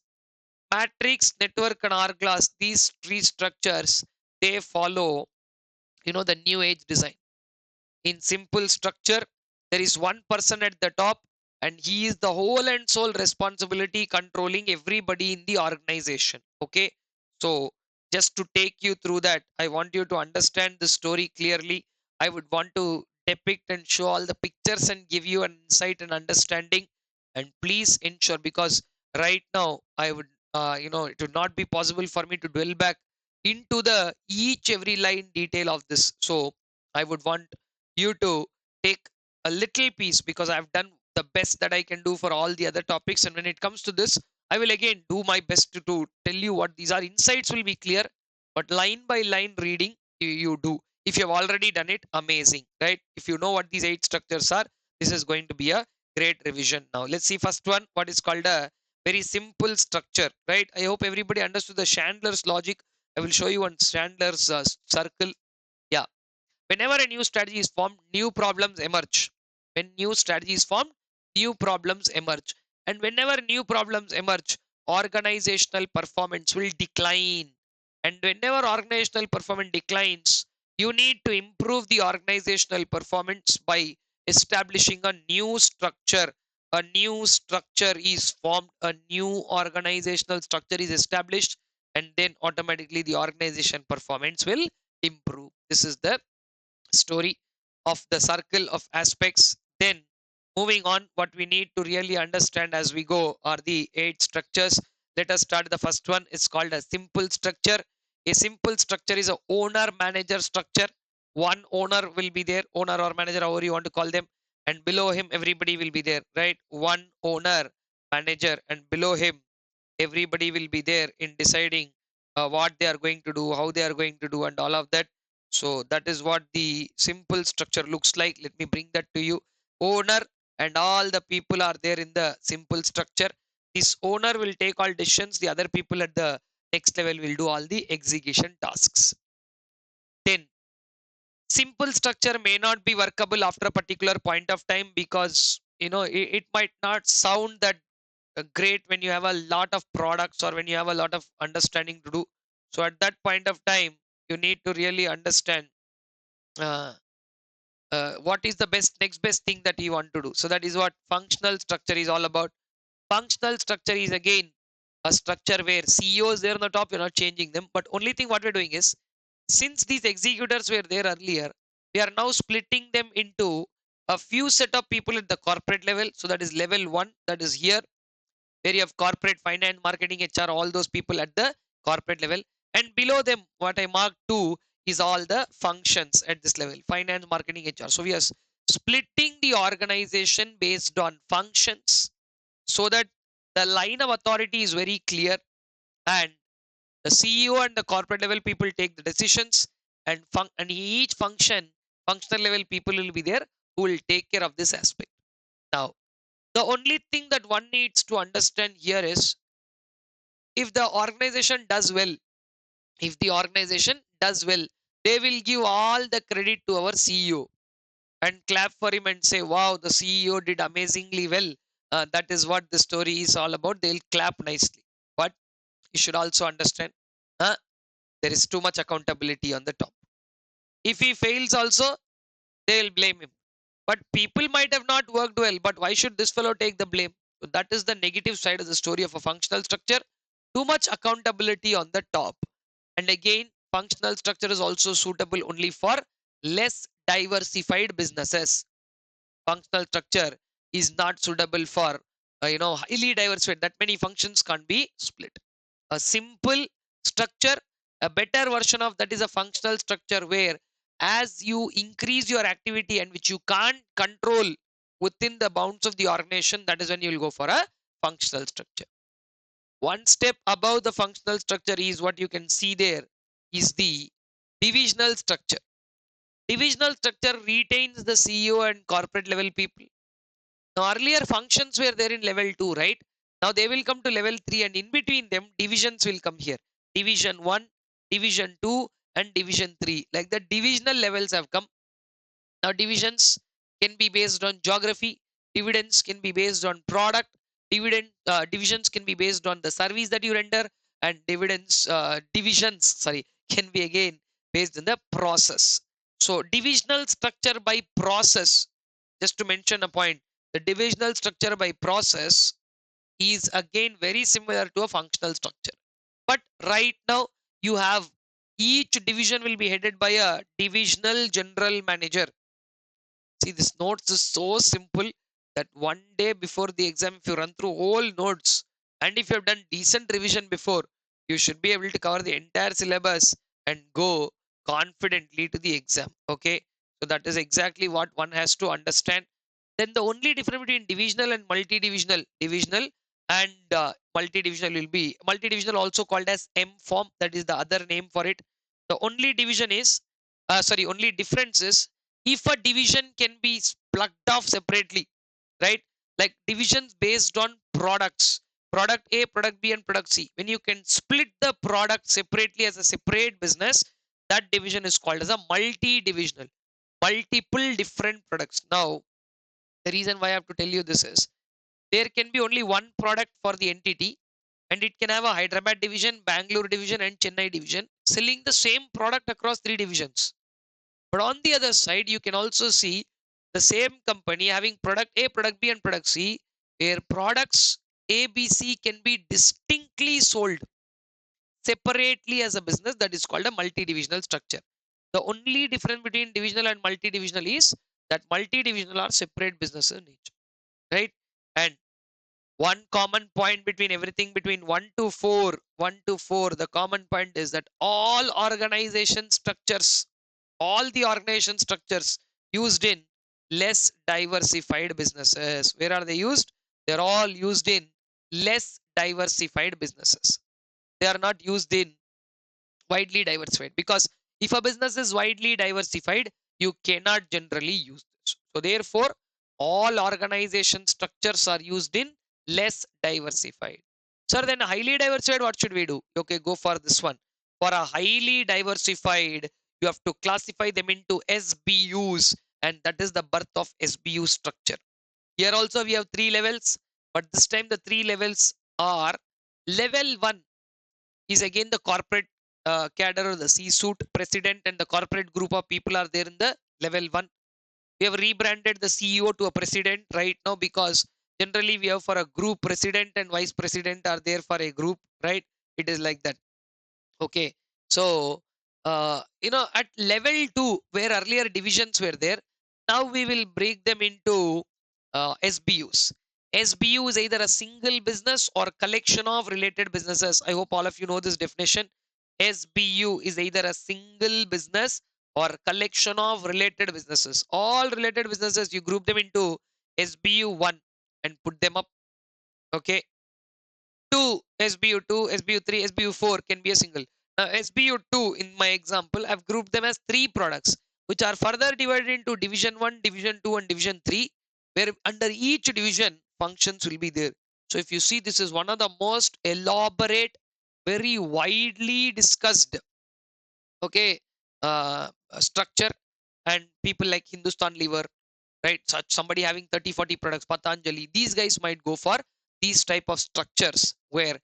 Matrix, network, and hourglass. These 3 structures, they follow the new age design. In simple structure, there is one person at the top, and he is the whole and sole responsibility controlling everybody in the organization. Okay, so just to take you through that. I want you to understand the story clearly. I would want to depict and show all the pictures and give you an insight and understanding. And please ensure, because right now I would, it would not be possible for me to dwell back into the each every line detail of this. So I would want you to take a little piece, because I've done the best that I can do for all the other topics. And when it comes to this, I will again do my best to tell you what these are. Insights will be clear, but line by line reading you do. If you have already done it, amazing, right? If you know what these 8 structures are, this is going to be a great revision. Now let's see first one, what is called a very simple structure, right? I hope everybody understood the Chandler's logic. I will show you on Chandler's circle. Yeah. Whenever a new strategy is formed, new problems emerge. When new strategy is formed, new problems emerge. And whenever new problems emerge, organizational performance will decline. And whenever organizational performance declines, you need to improve the organizational performance by establishing a new structure. A new structure is formed, a new organizational structure is established, and then automatically the organization performance will improve. This is the story of the circle of aspects. Then moving on, what we need to really understand as we go are the 8 structures. Let us start the first one. It's called a simple structure. A simple structure is a owner manager structure. One owner will be there, owner or manager, however you want to call them, and below him everybody will be there, right? One owner manager, and below him everybody will be there in deciding what they are going to do, how they are going to do, and all of that. So that is what the simple structure looks like. Let me bring that to you. Owner and all the people are there in the simple structure. This owner will take all decisions, the other people at the next level will do all the execution tasks. Then simple structure may not be workable after a particular point of time, because it might not sound that great when you have a lot of products or when you have a lot of understanding to do. So at that point of time, you need to really understand uh, what is the next best thing that you want to do. So that is what functional structure is all about. Functional structure is again a structure where CEOs there on the top, you're not changing them, but only thing what we're doing is, since these executors were there earlier, we are now splitting them into a few set of people at the corporate level. So that is level 1, that is here, where you have corporate finance, marketing, HR, all those people at the corporate level. And below them, what I marked 2 is all the functions at this level, finance, marketing, HR. So we are splitting the organization based on functions, so that the line of authority is very clear, and the CEO and the corporate level people take the decisions, and each functional level people will be there who will take care of this aspect. Now, the only thing that one needs to understand here is, if the organization does well, if the organization does well, they will give all the credit to our CEO and clap for him and say, wow, the CEO did amazingly well. That is what the story is all about. They'll clap nicely. But you should also understand, uh, there is too much accountability on the top. If he fails also, they'll blame him. But people might have not worked well, but why should this fellow take the blame? So that is the negative side of the story of a functional structure. Too much accountability on the top. And again, functional structure is also suitable only for less diversified businesses. Functional structure is not suitable for highly diversified. That many functions can't be split. A simple structure, a better version of that is a functional structure, where as you increase your activity and which you can't control within the bounds of the organization, that is when you will go for a functional structure. One step above the functional structure is what you can see there is the divisional structure. Divisional structure retains the CEO and corporate level people. Now, earlier functions were there in level 2, right? Now they will come to level 3, and in between them, divisions will come here. Division 1, Division 2, and Division 3. Like the divisional levels have come. Now, divisions can be based on geography, dividends can be based on product, divisions can be based on the service that you render, and divisions, sorry, can be again based on the process. So, divisional structure by process, just to mention a point, the divisional structure by process is again very similar to a functional structure. But right now, You have each division will be headed by a divisional general manager. See, this notes is so simple that one day before the exam, if you run through whole notes and if you have done decent revision before, you should be able to cover the entire syllabus and go confidently to the exam. Okay, so that is exactly what one has to understand. Then the only difference between divisional and multi-divisional, divisional and multi-divisional will be multi-divisional, also called as M form. That is the other name for it. The only division is, only difference is if a division can be plugged off separately, right? Like divisions based on products, product A, product B, and product C. When you can split the product separately as a separate business, that division is called as a multi-divisional, multiple different products. Now, the reason why I have to tell you this is there can be only one product for the entity, and it can have a Hyderabad division, Bangalore division, and Chennai division selling the same product across three divisions. But on the other side, you can also see the same company having product A, product B, and product C, where products A, B, C can be distinctly sold separately as a business. That is called a multi-divisional structure. The only difference between divisional and multi-divisional is that multi-divisional are separate businesses in nature, right? And one common point between everything between 1 to 4, the common point is that all the organization structures used in less diversified businesses. Where are they used? They're all used in less diversified businesses. They are not used in widely diversified, because if a business is widely diversified, you cannot generally use this. So therefore, all organization structures are used in less diversified. Sir, then highly diversified, what should we do? Okay, go for this one. For a highly diversified, you have to classify them into SBUs, and that is the birth of SBU structure. Here also we have three levels, but this time the three levels are: level 1 is again the corporate cadre or the C-suite president, and the corporate group of people are there in the level 1. We have rebranded the CEO to a president right now, because generally we have for a group president and vice president are there for a group, right? It is like that. Okay, so at level 2, where earlier divisions were there, now we will break them into SBUs. SBU is either a single business or collection of related businesses. I hope all of you know this definition. SBU is either a single business or collection of related businesses. All related businesses, you group them into SBU 1 and put them up. Okay, 2, SBU2, SBU3, SBU4 can be a single. Now, SBU2, in my example, I've grouped them as 3 products, which are further divided into Division 1, Division 2, and Division 3, where under each division, functions will be there. So, if you see, this is one of the most elaborate, very widely discussed, okay, structure. And people like Hindustan Liver, right? Such somebody having 30-40 products, Patanjali, these guys might go for these type of structures where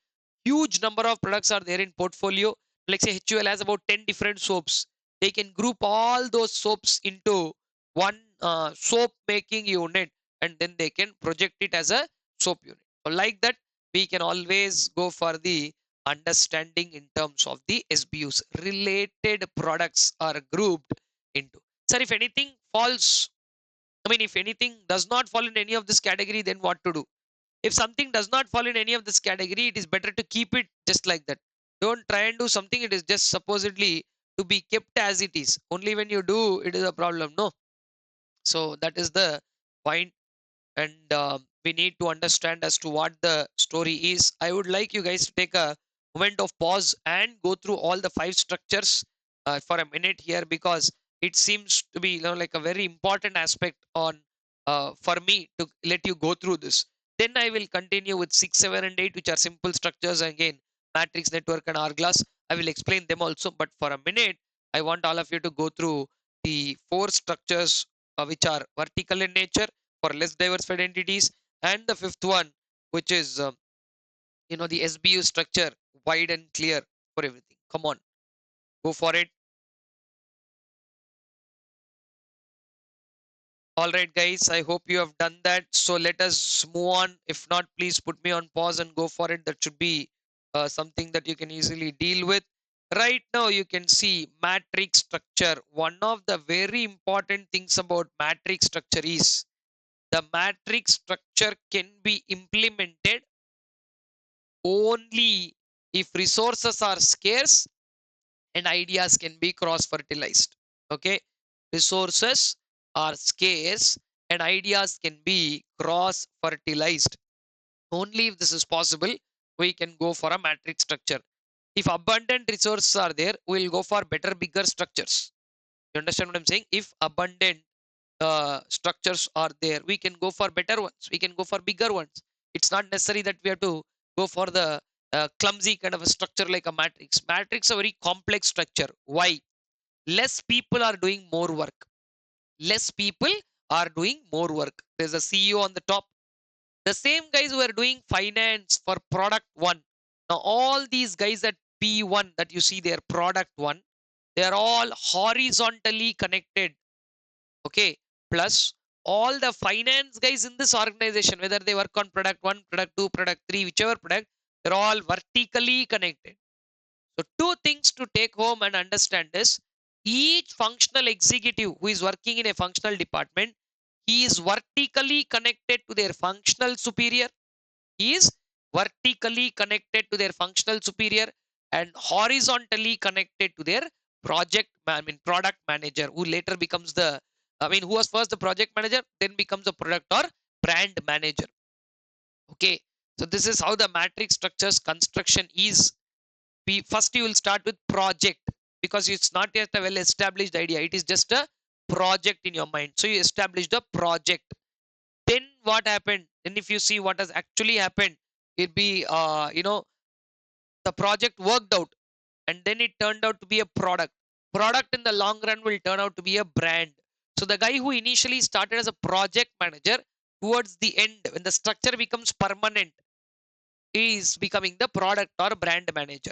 huge number of products are there in portfolio. Like say HUL has about 10 different soaps. They can group all those soaps into one soap making unit, and then they can project it as a soap unit. So like that, we can always go for the understanding in terms of the SBUs. Related products are grouped into. Sir, if anything falls, if anything does not fall in any of this category, then what to do? If something does not fall in any of this category, it is better to keep it just like that. Don't try and do something. It is just supposedly to be kept as it is. Only when you do, it is a problem. No. So that is the point, and we need to understand as to what the story is. I would like you guys to take a moment of pause and go through all the 5 structures for a minute here, because it seems to be like a very important aspect on for me to let you go through this. Then I will continue with 6, 7, and 8, which are simple structures. Again, matrix, network, and hourglass. I will explain them also, but for a minute, I want all of you to go through the 4 structures which are vertical in nature for less diversified entities, and the 5th one, which is the SBU structure, wide and clear for everything. Come on, go for it. All right, guys, I hope you have done that. So let us move on. If not, please put me on pause and go for it. That should be something that you can easily deal with. Right now, you can see matrix structure. One of the very important things about matrix structure is the matrix structure can be implemented only if resources are scarce and ideas can be cross-fertilized. Okay, resources are scarce and ideas can be cross-fertilized. Only if this is possible, we can go for a matrix structure. If abundant resources are there, we'll go for better, bigger structures. You understand what I'm saying? If abundant structures are there, we can go for better ones. We can go for bigger ones. It's not necessary that we have to go for the clumsy kind of a structure like a matrix. Matrix is a very complex structure. Why? Less people are doing more work. Less people are doing more work. There's a CEO on the top. The same guys who are doing finance for product one. Now, all these guys at P1 that you see there, product one, they are all horizontally connected. Okay. Plus, all the finance guys in this organization, whether they work on product one, product two, product three, whichever product, they're all vertically connected. So, two things to take home and understand is each functional executive who is working in a functional department, he is vertically connected to their functional superior. He is vertically connected to their functional superior and horizontally connected to their product manager, who later becomes who was first the project manager, then becomes a product or brand manager. Okay. So this is how the matrix structures construction is. First you will start with project because it's not yet a well established idea. It is just a project in your mind. So you establish the project. Then what happened? And if you see what has actually happened, it be the project worked out and then it turned out to be a product in the long run will turn out to be a brand. So the guy who initially started as a project manager, towards the end when the structure becomes permanent, is becoming the product or brand manager.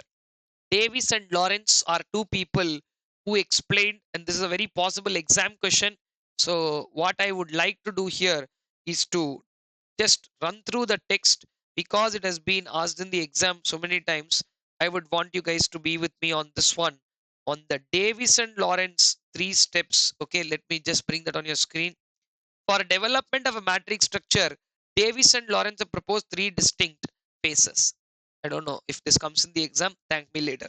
Davis and Lawrence are two people who explained, and this is a very possible exam question. So what I would like to do here is to just run through the text because it has been asked in the exam so many times. I would want you guys to be with me on this one, on the Davis and Lawrence three steps. Okay, let me just bring that on your screen. For development of a matrix structure, Davis and Lawrence have proposed three distinct phases. I don't know if this comes in the exam. Thank me later.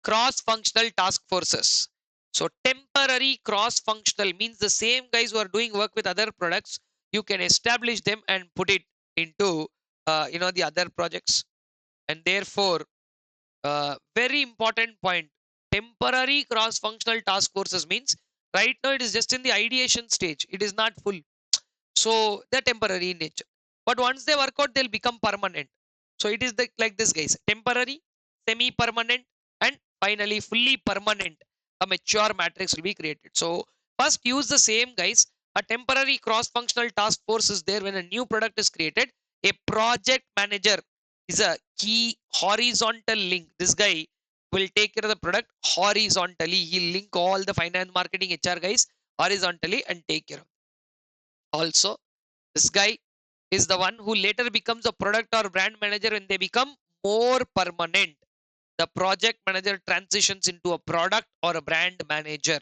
Cross-functional task forces. So temporary cross-functional means the same guys who are doing work with other products, you can establish them and put it into the other projects. And therefore, very important point, temporary cross-functional task forces means right now it is just in the ideation stage. It is not full. So they're temporary in nature. But once they work out, they'll become permanent. So it is like this, guys: temporary, semi-permanent, and finally fully permanent. A mature matrix will be created. So first use the same, guys. A temporary cross-functional task force is there when a new product is created. A project manager is a key horizontal link. This guy will take care of the product horizontally. He'll link all the finance, marketing, HR guys horizontally and take care of it. Also, this guy is the one who later becomes a product or brand manager when they become more permanent. The project manager transitions into a product or a brand manager.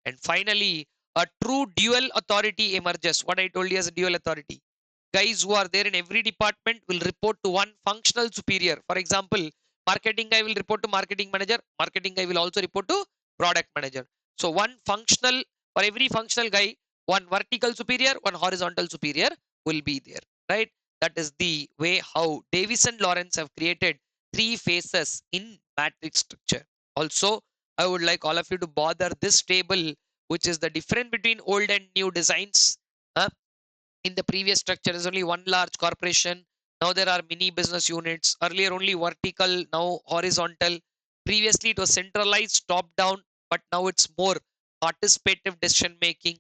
And finally, a true dual authority emerges. What I told you as a dual authority. Guys who are there in every department will report to one functional superior. For example, marketing guy will report to marketing manager. Marketing guy will also report to product manager. So one functional, for every functional guy, one vertical superior, one horizontal superior will be there, right? That is the way how Davis and Lawrence have created three phases in matrix structure. Also, I would like all of you to bother this table, which is the difference between old and new designs. In the previous structure, is only one large corporation. Now there are mini business units. Earlier only vertical, now horizontal. Previously it was centralized top down, but now it's more participative decision making.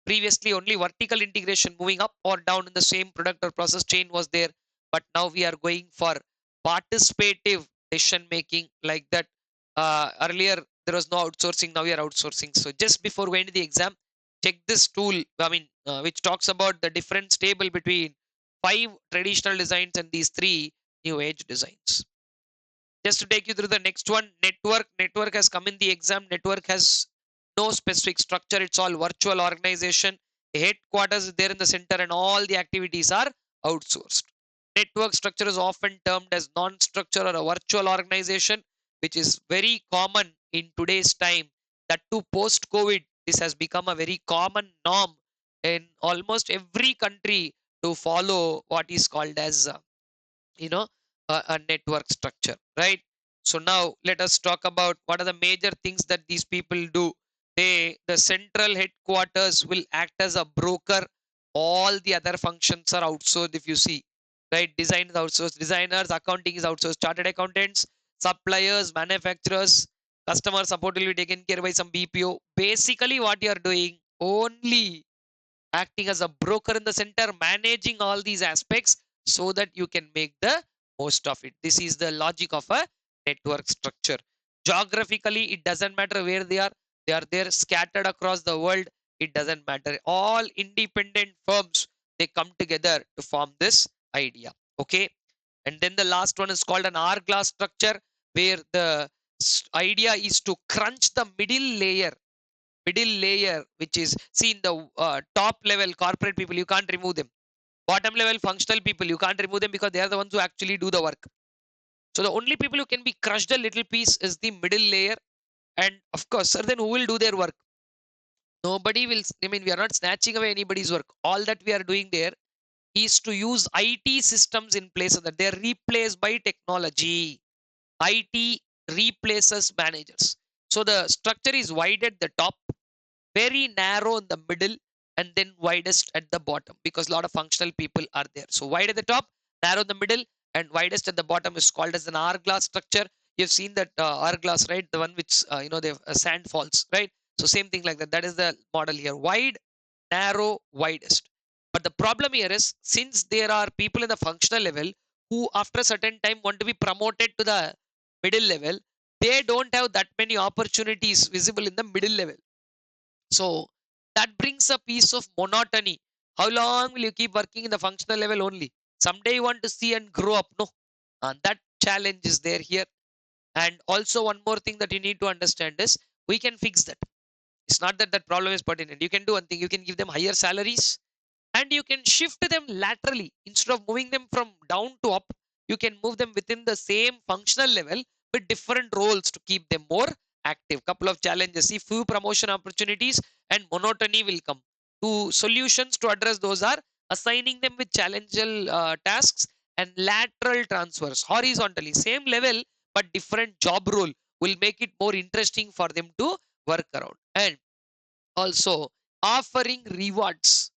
Previously only vertical integration moving up or down in the same product or process chain was there, but now we are going for participative decision making, like that. Earlier there was no outsourcing, now we are outsourcing. So just before going to the exam, check this tool, which talks about the difference table between 5 traditional designs and these 3 new age designs. Just to take you through the next one, network. Network has come in the exam. Network has no specific structure. It's all virtual organization. The headquarters is there in the center and all the activities are outsourced. Network structure is often termed as non-structure or a virtual organization, which is very common in today's time. That too post-COVID, this has become a very common norm in almost every country to follow what is called as you know a network structure, right? So now let us talk about what are the major things that these people do. The central headquarters will act as a broker. All the other functions are outsourced, if you see, right? Design is outsourced, designers, accounting is outsourced, chartered accountants, suppliers, manufacturers, customer support will be taken care by some BPO. Basically what you are doing, only acting as a broker in the center, managing all these aspects so that you can make the most of it. This is the logic of a network structure. Geographically, it doesn't matter where they are there scattered across the world. It doesn't matter. All independent firms, they come together to form this idea. Okay. And then the last one is called an hourglass structure, where the idea is to crunch the middle layer, which is, see, in the top level corporate people, you can't remove them. Bottom level functional people, you can't remove them because they are the ones who actually do the work. So the only people who can be crushed a little piece is the middle layer. And of course, sir, then who will do their work? Nobody will. I mean, we are not snatching away anybody's work. All that we are doing there is to use IT systems in place so that they are replaced by technology. IT replaces managers. So the structure is wide at the top, very narrow in the middle, and then widest at the bottom, because a lot of functional people are there. So wide at the top, narrow in the middle, and widest at the bottom is called as an hourglass structure. You've seen that hourglass, right? The one which they have sand falls, right? So same thing like that. That is the model here: wide, narrow, widest. But the problem here is, since there are people in the functional level who after a certain time want to be promoted to the middle level, they don't have that many opportunities visible in the middle level. So that brings a piece of monotony. How long will you keep working in the functional level only? Someday you want to see and grow up, no? And that challenge is there here. And also, one more thing that you need to understand is, we can fix that. It's not that that problem is pertinent. You can do one thing, you can give them higher salaries, and you can shift them laterally. Instead of moving them from down to up, you can move them within the same functional level with different roles to keep them more active. Couple of challenges: see, few promotion opportunities and monotony will come. Two solutions to address those are assigning them with challengeable tasks and lateral transfers. Horizontally same level but different job role will make it more interesting for them to work around. And also offering rewards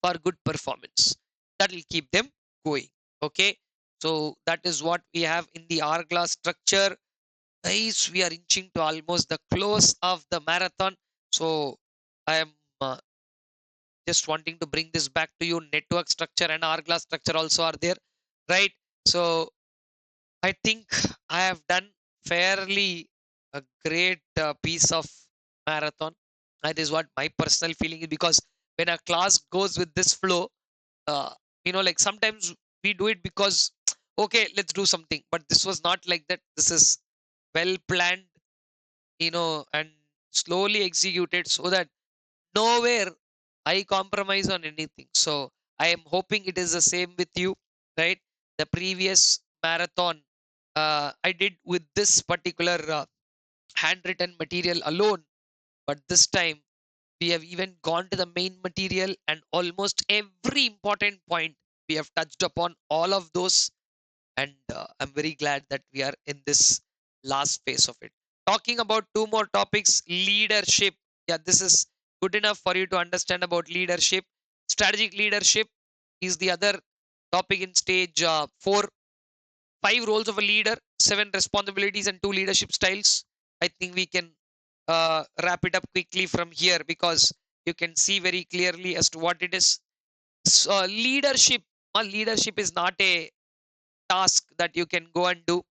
for good performance, that will keep them going. Okay, so that is what we have in the hourglass structure. Guys, we are inching to almost the close of the marathon, so I am just wanting to bring this back to you. Network structure and hourglass structure also are there, right? So I think I have done fairly a great piece of marathon. That is what my personal feeling is, because when a class goes with this flow, uh, like sometimes we do it because, okay, let's do something. But this was not like that. This is well planned, and slowly executed so that nowhere I compromise on anything. So I am hoping it is the same with you, right? The previous marathon I did with this particular handwritten material alone, but this time we have even gone to the main material and almost every important point we have touched upon all of those. And I'm very glad that we are in this last phase of it. Talking about two more topics: leadership. Yeah, this is good enough for you to understand about leadership. Strategic leadership is the other topic in stage 4. 5 roles of a leader, 7 responsibilities, and 2 leadership styles. I think we can wrap it up quickly from here, because you can see very clearly as to what it is. So, leadership is not a task that you can go and do.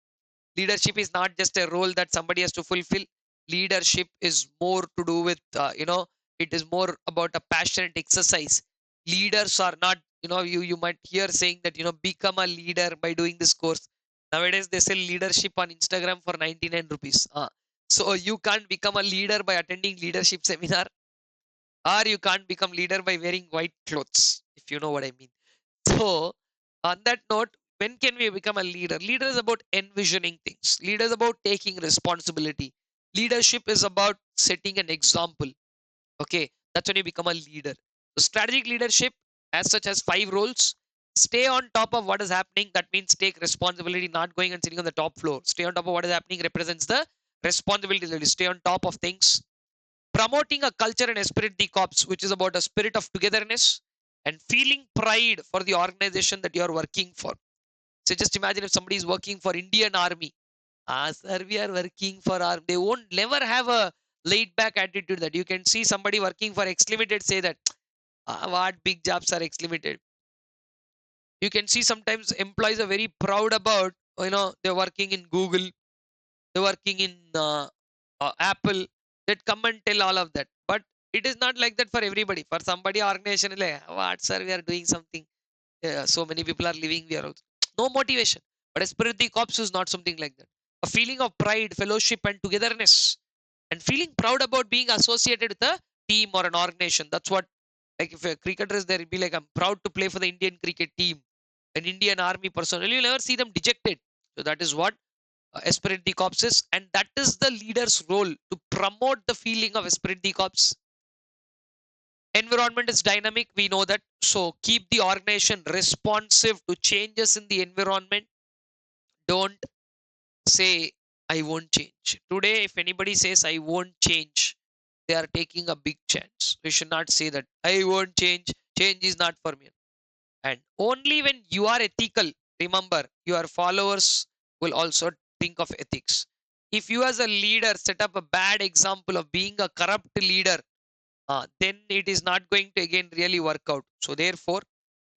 Leadership is not just a role that somebody has to fulfill. Leadership is more to do with, it is more about a passionate exercise. Leaders are not, you might hear saying that, become a leader by doing this course. Nowadays, they sell leadership on Instagram for 99 rupees. So you can't become a leader by attending leadership seminar, or you can't become leader by wearing white clothes, if you know what I mean. So on that note, when can we become a leader? Leader is about envisioning things. Leader is about taking responsibility. Leadership is about setting an example. Okay, that's when you become a leader. So strategic leadership, as such, has 5 roles. Stay on top of what is happening. That means take responsibility, not going and sitting on the top floor. Stay on top of what is happening represents the responsibility. Stay on top of things. Promoting a culture and esprit de corps, which is about a spirit of togetherness and feeling pride for the organization that you are working for. So just imagine if somebody is working for Indian Army. Sir, we are working for army. They won't never have a laid back attitude that you can see somebody working for X Limited say that, what big jobs are X Limited. You can see sometimes employees are very proud about, they're working in Google, they're working in Apple, that come and tell all of that. But it is not like that for everybody. For somebody, organization, like, what, sir, we are doing something. So many people are leaving. We are also no motivation. But esprit de corps is not something like that. A feeling of pride, fellowship, and togetherness, and feeling proud about being associated with a team or an organization. That's what, like, if a cricketer is there, he'll be like, I'm proud to play for the Indian cricket team, an Indian army personnel. You'll never see them dejected. So that is what esprit de corps is, and that is the leader's role, to promote the feeling of esprit de corps. Environment is dynamic, we know that. So keep the organization responsive to changes in the environment. Don't say, I won't change. Today, if anybody says, I won't change, they are taking a big chance. We should not say that, I won't change. Change is not for me. And only when you are ethical, remember, your followers will also think of ethics. If you, as a leader, set up a bad example of being a corrupt leader, then it is not going to again really work out. So therefore,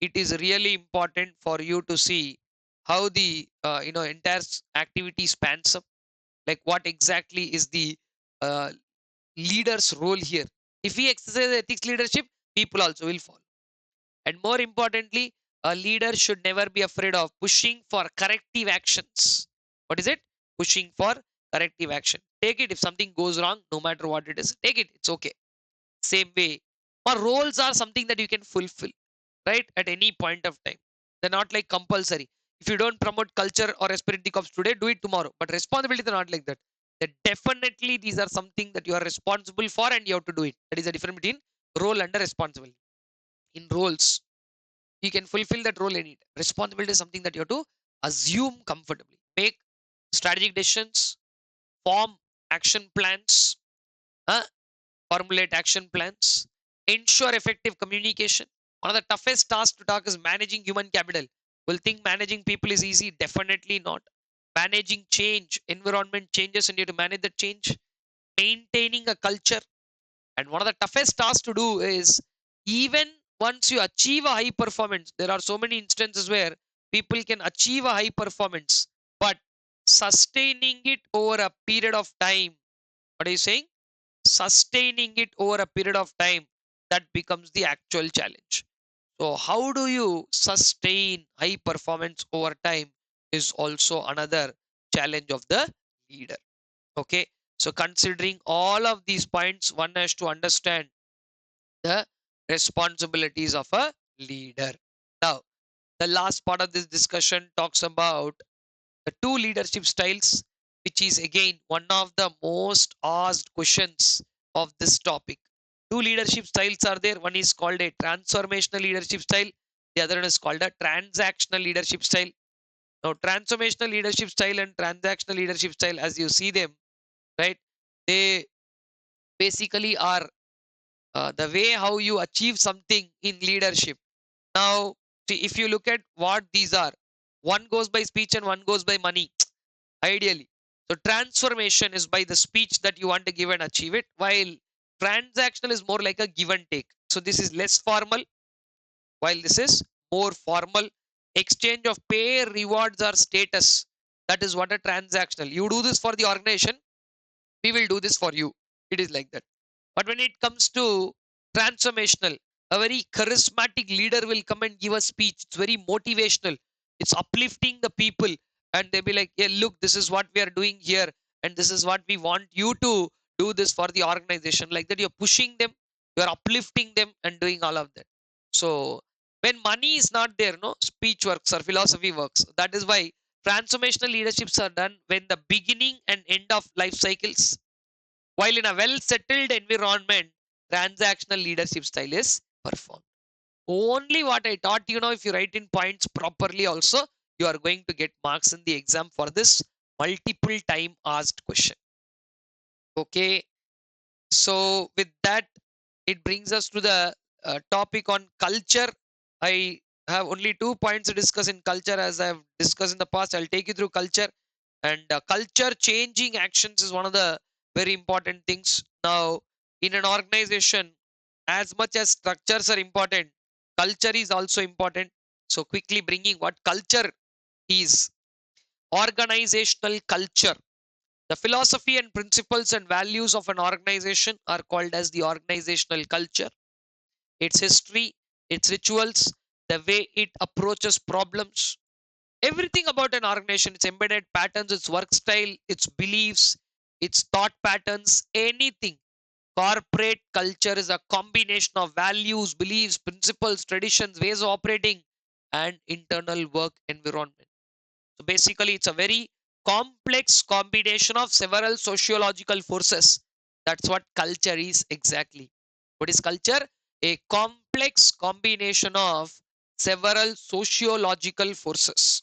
it is really important for you to see how the entire activity spans up, like what exactly is the uh, leader's role here. If we exercise ethics leadership, people also will follow. And more importantly, a leader should never be afraid of pushing for corrective actions. What is it? Pushing for corrective action. Take it if something goes wrong, no matter what it is. Take it. It's okay. Same way. Or roles are something that you can fulfill, right? At any point of time. They're not like compulsory. If you don't promote culture or esprit de corps today, do it tomorrow. But responsibility are not like that. That definitely these are something that you are responsible for and you have to do it. That is the difference between role and responsibility. In roles, you can fulfill that role in it. Responsibility is something that you have to assume comfortably. Make strategic decisions, form action plans, uh, formulate action plans, ensure effective communication. One of the toughest tasks to talk is managing human capital. Will think managing people is easy? Definitely not. Managing change, environment changes, and you have to manage the change. Maintaining a culture. And one of the toughest tasks to do is, even once you achieve a high performance, there are so many instances where people can achieve a high performance, but sustaining it over a period of time. What are you saying? Sustaining it over a period of time, that becomes the actual challenge. So how do you sustain high performance over time is also another challenge of the leader. Okay, so considering all of these points, one has to understand the responsibilities of a leader. Now, the last part of this discussion talks about the 2 leadership styles, which is again one of the most asked questions of this topic. 2 leadership styles are there. One is called a transformational leadership style. The other one is called a transactional leadership style. Now, transformational leadership style and transactional leadership style, as you see them, right? They basically are the way how you achieve something in leadership. Now, see, if you look at what these are, one goes by speech and one goes by money, ideally. So transformation is by the speech that you want to give and achieve it, while transactional is more like a give and take. So this is less formal, while this is more formal. Exchange of pay, rewards, or status. That is what a transactional. You do this for the organization, we will do this for you. It is like that. But when it comes to transformational, a very charismatic leader will come and give a speech. It's very motivational. It's uplifting the people. and they'll be like, yeah, look, this is what we are doing here, and this is what we want you to do this for the organization. Like that, you're pushing them, you're uplifting them, and doing all of that. So when money is not there, no speech works or philosophy works. That is why transformational leaderships are done when the beginning and end of life cycles, while in a well settled environment, transactional leadership style is performed. Only what I taught, if you write in points properly, also, you are going to get marks in the exam for this multiple time asked question. Okay. So, with that, it brings us to the topic on culture. I have only 2 points to discuss in culture. As I have discussed in the past, I'll take you through culture. And culture changing actions is one of the very important things. Now, in an organization, as much as structures are important, culture is also important. So, quickly bringing what culture is. Organizational culture, the philosophy and principles and values of an organization are called as the organizational culture. Its history, its rituals, the way it approaches problems, everything about an organization, its embedded patterns, its work style, its beliefs, its thought patterns, anything. Corporate culture is a combination of values, beliefs, principles, traditions, ways of operating, and internal work environment. So basically, it's a very complex combination of several sociological forces. That's what culture is exactly. What is culture? A complex combination of several sociological forces.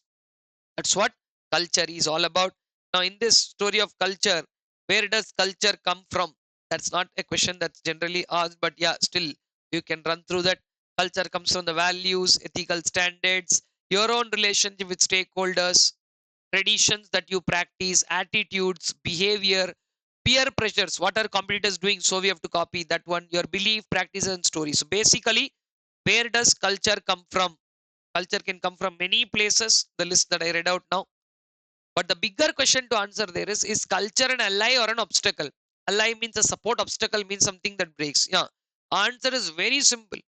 That's what culture is all about. Now, in this story of culture, where does culture come from? That's not a question that's generally asked, but yeah, still you can run through that. Culture comes from the values, ethical standards, your own relationship with stakeholders, traditions that you practice, attitudes, behavior, peer pressures. What are competitors doing? So we have to copy that one. Your belief, practices, and stories. So basically, where does culture come from? Culture can come from many places, the list that I read out now. But the bigger question to answer there is culture an ally or an obstacle? Ally means a support, obstacle means something that breaks. Yeah. Answer is very simple.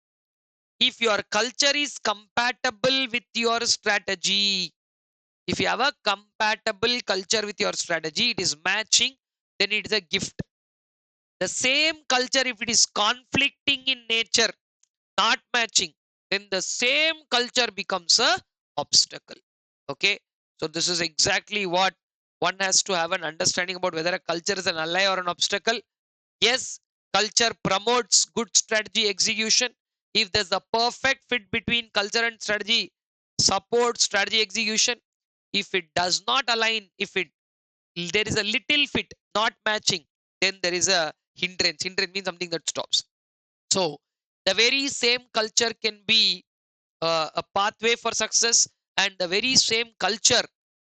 If your culture is compatible with your strategy, if you have a compatible culture with your strategy, it is matching, then it is a gift. The same culture, if it is conflicting in nature, not matching, then the same culture becomes a obstacle. Okay. So this is exactly what one has to have an understanding about whether a culture is an ally or an obstacle. Yes, culture promotes good strategy execution. If there's a perfect fit between culture and strategy, supports strategy execution. If it does not align, if it there is a little fit not matching, then there is a hindrance. Hindrance means something that stops. So the very same culture can be a pathway for success, and the very same culture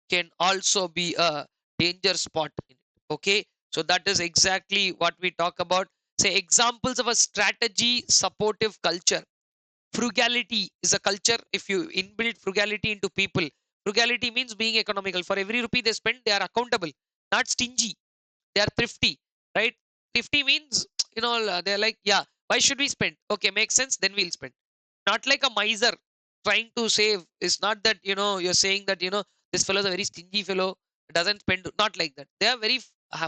can also be a danger spot in it. Okay. So that is exactly what we talk about. Say examples of a strategy supportive culture. Frugality is a culture. If you inbuild frugality into people, frugality means being economical. For every rupee they spend, they are accountable, not stingy. They are thrifty, right? Thrifty means, they're like, yeah, why should we spend? Okay, makes sense, then we'll spend. Not like a miser trying to save. It's not that, you're saying that, this fellow is a very stingy fellow, doesn't spend. Not like that. They are very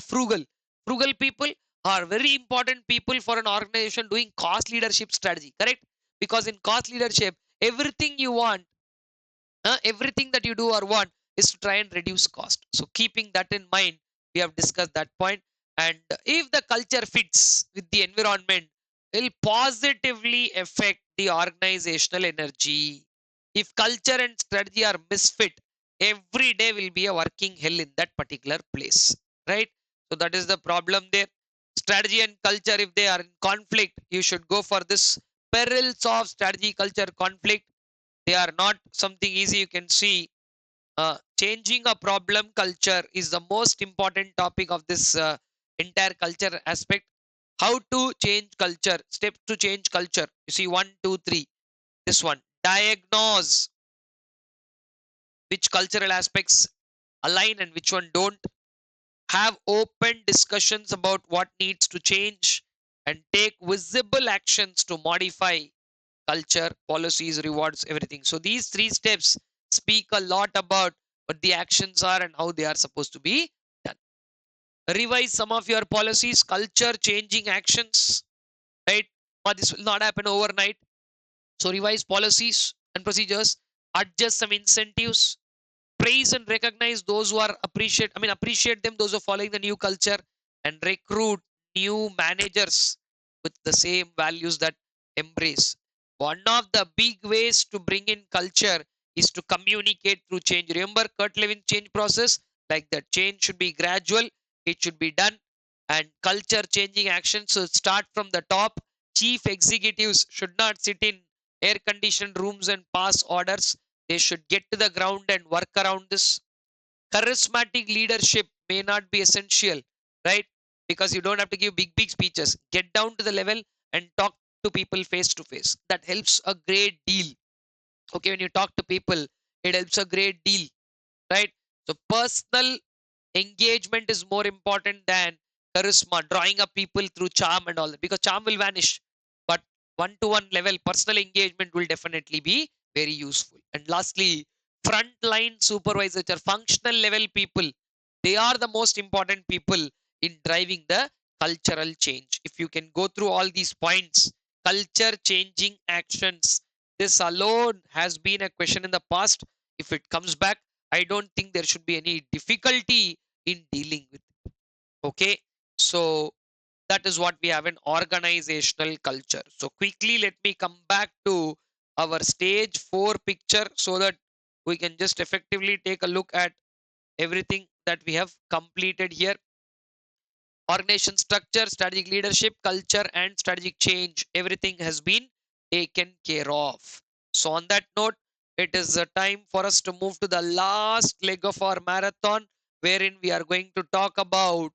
frugal. Frugal people are very important people for an organization doing cost leadership strategy, correct? Because in cost leadership, everything you want, everything that you do or want is to try and reduce cost. So keeping that in mind, we have discussed that point. And if the culture fits with the environment, it will positively affect the organizational energy. If culture and strategy are misfit, every day will be a working hell in that particular place, right? So that is the problem there. Strategy and culture, if they are in conflict, you should go for this perils of strategy culture conflict. They are not something easy. You can see changing a problem culture is the most important topic of this entire culture aspect. How to change culture? Steps to change culture. You see, one, two, three. This one, diagnose which cultural aspects align and which one don't. Have open discussions about what needs to change and take visible actions to modify culture, policies, rewards, everything. So these three steps speak a lot about what the actions are and how they are supposed to be done. Revise some of your policies, culture changing actions, right? But this will not happen overnight. So revise policies and procedures, adjust some incentives, praise and recognize those who are appreciate them, those who are following the new culture, and recruit new managers with the same values that embrace. One of the big ways to bring in culture is to communicate through change. Remember Kurt Lewin change process? Like that, change should be gradual, it should be done, and culture changing actions should start from the top. Chief executives should not sit in air conditioned rooms and pass orders. They should get to the ground and work around this. Charismatic leadership may not be essential, right? Because you don't have to give big speeches. Get down to the level and talk to people face to face. That helps a great deal. Okay, when you talk to people, it helps a great deal, right? So personal engagement is more important than charisma, drawing up people through charm and all that, because charm will vanish. But one-to-one level, personal engagement will definitely be very useful. And lastly, frontline supervisors are functional level people. They are the most important people in driving the cultural change. If you can go through all these points, culture changing actions, this alone has been a question in the past. If it comes back, I don't think there should be any difficulty in dealing with it. Okay, so that is what we have in organizational culture. So quickly, let me come back to our stage 4 picture so that we can just effectively take a look at everything that we have completed here. Organization structure, strategic leadership, culture, and strategic change, everything has been taken care of. So on that note, it is a time for us to move to the last leg of our marathon, wherein we are going to talk about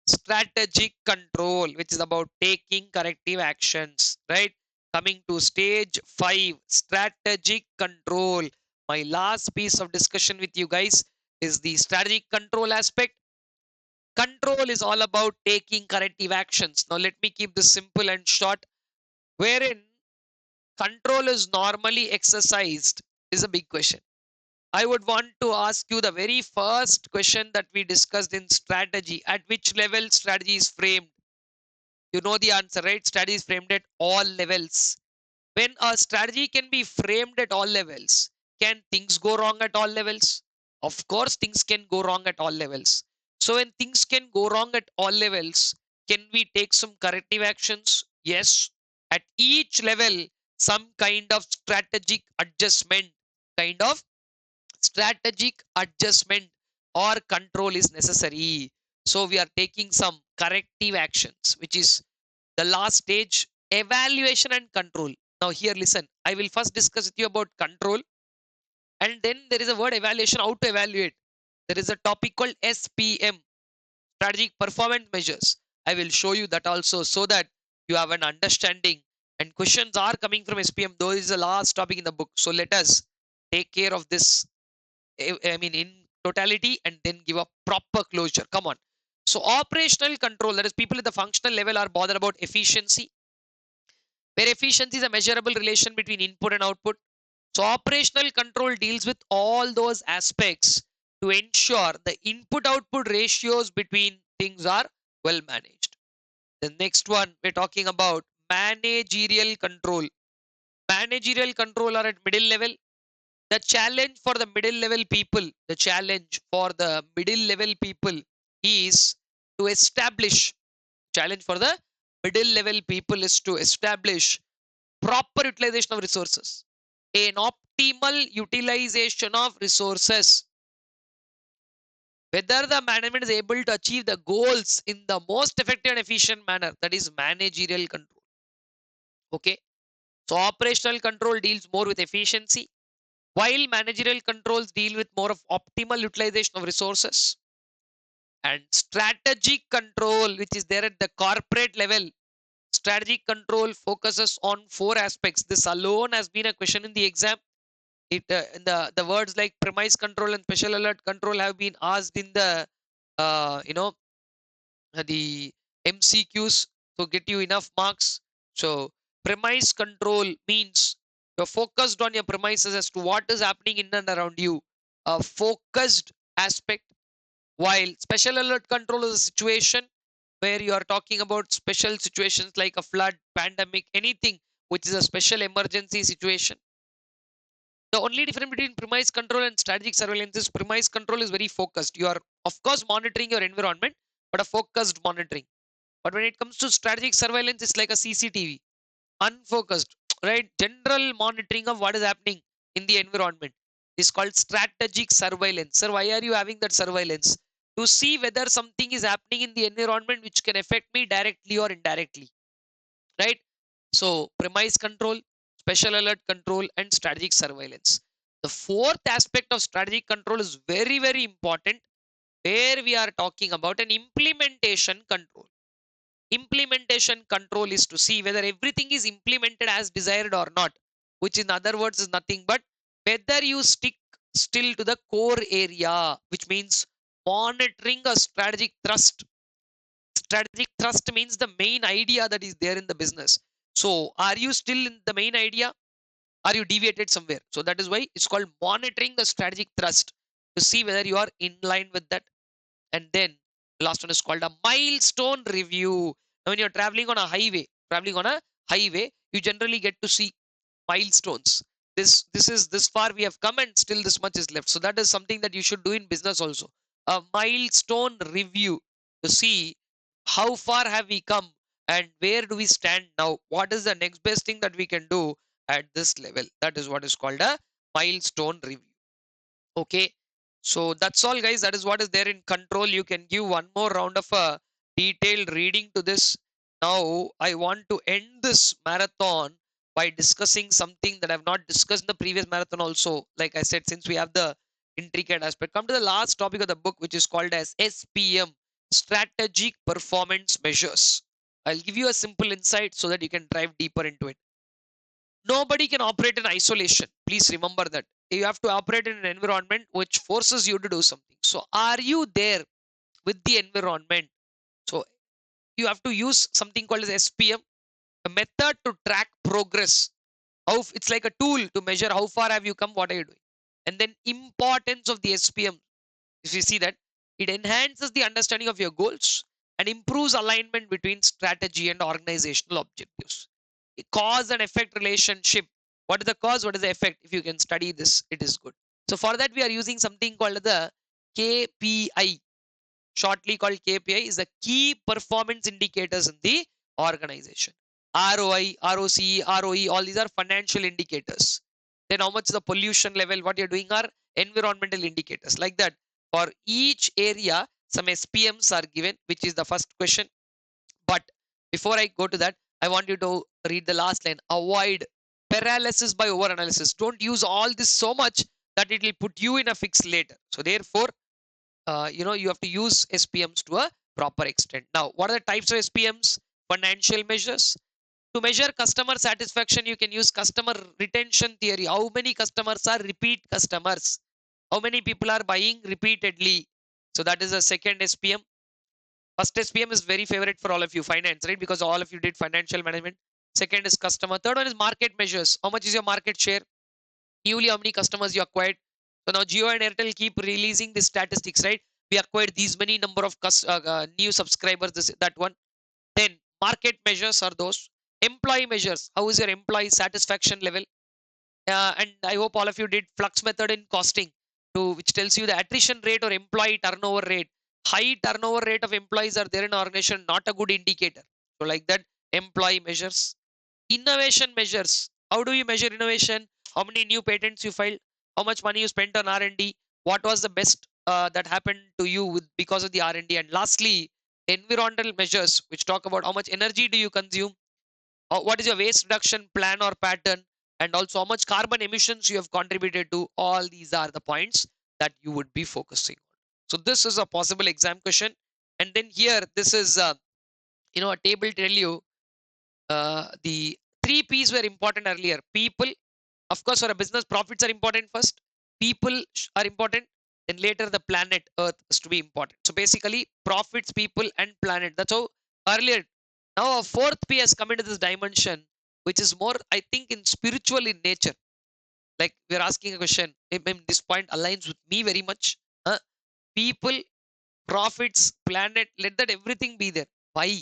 strategic control, which is about taking corrective actions, right? Coming to stage 5, strategic control. My last piece of discussion with you guys is the strategic control aspect. Control is all about taking corrective actions. Now, let me keep this simple and short. Wherein control is normally exercised is a big question. I would want to ask you the very first question that we discussed in strategy. At which level strategy is framed? You know the answer, right? Strategy is framed at all levels. When a strategy can be framed at all levels, can things go wrong at all levels? Of course, things can go wrong at all levels. So, when things can go wrong at all levels, can we take some corrective actions? Yes. At each level, some kind of kind of strategic adjustment or control is necessary. So, we are taking some corrective actions, which is the last stage, evaluation and control. Now, here, listen, I will first discuss with you about control, and then there is a word evaluation, how to evaluate. There is a topic called SPM, strategic performance measures. I will show you that also so that you have an understanding. And questions are coming from SPM, though is the last topic in the book. So, let us take care of this, in totality, and then give a proper closure. Come on. So, operational control, that is, people at the functional level are bothered about efficiency, where efficiency is a measurable relation between input and output. So, operational control deals with all those aspects to ensure the input output ratios between things are well managed. The next one, we're talking about managerial control. Managerial control are at middle level. The challenge for the middle level people, the challenge for the middle level people is to establish, challenge for the middle level people is to establish proper utilization of resources, an optimal utilization of resources, whether the management is able to achieve the goals in the most effective and efficient manner. That is managerial control. Okay, so operational control deals more with efficiency, while managerial controls deal with more of optimal utilization of resources. And strategic control, which is there at the corporate level, strategic control focuses on 4 aspects. This alone has been a question in the exam. It in the words like premise control and special alert control have been asked in the uh, you know the MCQs to get you enough marks. So premise control means you're focused on your premises as to what is happening in and around you. a focused aspect, while special alert control is a situation where you are talking about special situations like a flood, pandemic, anything which is a special emergency situation. The only difference between premise control and strategic surveillance is premise control is very focused. You are, of course, monitoring your environment, but a focused monitoring. But when it comes to strategic surveillance, it's like a CCTV, unfocused, right? General monitoring of what is happening in the environment is called strategic surveillance. Sir, why are you having that surveillance? To see whether something is happening in the environment which can affect me directly or indirectly, right? So, premise control, special alert control, and strategic surveillance. The fourth aspect of strategic control is very, very important, where we are talking about an implementation control. Implementation control is to see whether everything is implemented as desired or not, which in other words is nothing but whether you stick still to the core area, which means monitoring a strategic thrust. Strategic thrust means the main idea that is there in the business. So, are you still in the main idea? Are you deviated somewhere? So, that is why it's called monitoring the strategic thrust to see whether you are in line with that. And then last one is called a milestone review. Now, when you're traveling on a highway, you generally get to see milestones. This is this far we have come and still this much is left. So that is something that you should do in business also. A milestone review to see how far have we come and where do we stand now. What is the next best thing that we can do at this level? That is what is called a milestone review. Okay, so that's all, guys. That is what is there in control. You can give one more round of a detailed reading to this. Now I want to end this marathon by discussing something that I've not discussed in the previous marathon also. Like I said, since we have the intricate aspect, come to the last topic of the book, which is called as SPM, Strategic Performance Measures. I'll give you a simple insight so that you can dive deeper into it. Nobody can operate in isolation. Please remember that. You have to operate in an environment which forces you to do something. So, are you there with the environment? So, you have to use something called as SPM, a method to track progress. How it's like a tool to measure how far have you come, what are you doing. And then importance of the SPM. If you see that, it enhances the understanding of your goals and improves alignment between strategy and organizational objectives. A cause and effect relationship. What is the cause? What is the effect? If you can study this, it is good. So for that, we are using something called the KPI, shortly called KPI, is the key performance indicators in the organization. ROI, ROC, ROE, all these are financial indicators. Then how much is the pollution level, what you're doing are environmental indicators. Like that, for each area, some SPMs are given, which is the first question. But before I go to that, I want you to read the last line. Avoid paralysis by overanalysis. Don't use all this so much that it will put you in a fix later. So therefore, you have to use SPMs to a proper extent. Now, what are the types of SPMs? Financial measures. To measure customer satisfaction, you can use customer retention theory. How many customers are repeat customers? How many people are buying repeatedly? So that is a second SPM. First SPM is very favorite for all of you, finance, right? Because all of you did financial management. Second is customer. Third one is market measures. How much is your market share? Newly, how many customers you acquired? So now Jio and Airtel keep releasing the statistics, right? We acquired these many number of new subscribers. That one. Then market measures are those. Employee measures. How is your employee satisfaction level? And I hope all of you did flux method in costing, which tells you the attrition rate or employee turnover rate. High turnover rate of employees are there in organization, not a good indicator. So like that, employee measures. Innovation measures. How do you measure innovation? How many new patents you filed? How much money you spent on R&D? What was the best that happened to you because of the R&D? And D? And lastly, environmental measures, which talk about how much energy do you consume, what is your waste reduction plan or pattern, and also how much carbon emissions you have contributed to. All these are the points that you would be focusing on. So this is a possible exam question. And then here, this is a table tell you the three P's were important earlier. People, of course, for a business, profits are important first. People are important. Then later, the planet Earth is to be important. So basically, profits, people, and planet. That's how earlier. Now, a fourth P has come into this dimension, which is more, I think, in spiritual in nature. Like we're asking a question. This point aligns with me very much. People, profits, planet, let that everything be there. Why?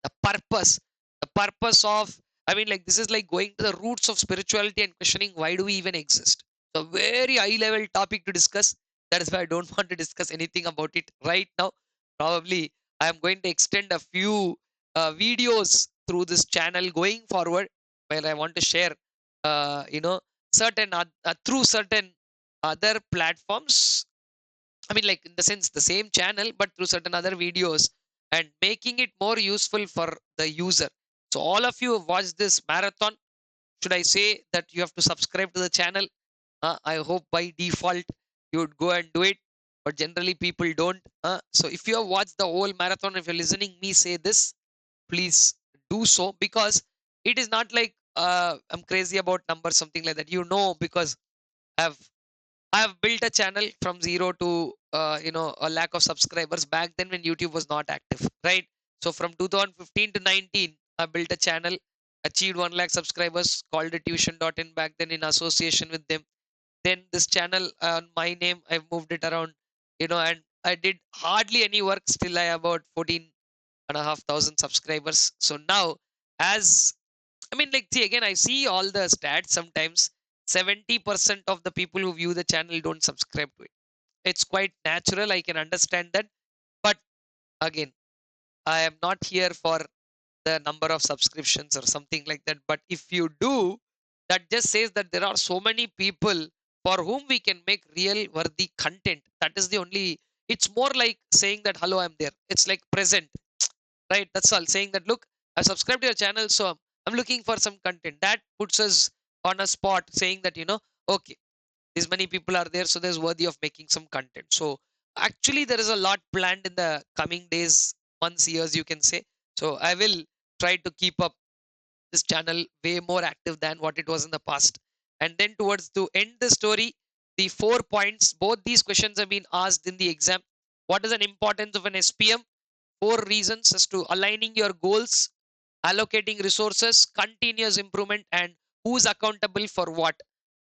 The purpose. The purpose of, I mean, like this is like going to the roots of spirituality and questioning why do we even exist. So very high level topic to discuss. That is why I don't want to discuss anything about it right now. Probably I am going to extend a few videos through this channel going forward, where I want to share, you know, certain through certain other platforms. I mean, like in the sense, the same channel, but through certain other videos and making it more useful for the user. So, all of you who watch this marathon, should I say that you have to subscribe to the channel? I hope by default you would go and do it, but generally people don't. So, if you have watched the whole marathon, if you're listening me say this, please do so, because it is not like I'm crazy about numbers, something like that. You know, because I've I've built a channel from zero to a lack of subscribers back then when YouTube was not active, right? So from 2015 to 19, I built a channel, achieved 1 lakh subscribers, called it tuition.in back then in association with them. Then this channel on my name, I've moved it around, and I did hardly any work. Still, I have about 14,500 subscribers. So now, as I mean, like, see, again, I see all the stats sometimes. 70% of the people who view the channel don't subscribe to it. It's quite natural. I can understand that. But again, I am not here for the number of subscriptions or something like that. But if you do, that just says that there are so many people for whom we can make real worthy content. That is the only, it's more like saying that, hello, I'm there. It's like present, right? That's all. Saying that, look, I subscribed to your channel, so I'm looking for some content. That puts us on a spot, saying that, okay, these many people are there, so there's worthy of making some content. So actually, there is a lot planned in the coming days, months, years, you can say. So I will try to keep up this channel way more active than what it was in the past. And then towards to end the story, the 4 points, both these questions have been asked in the exam. What is an importance of an SPM? 4 reasons as to aligning your goals, allocating resources, continuous improvement, and who's accountable for what.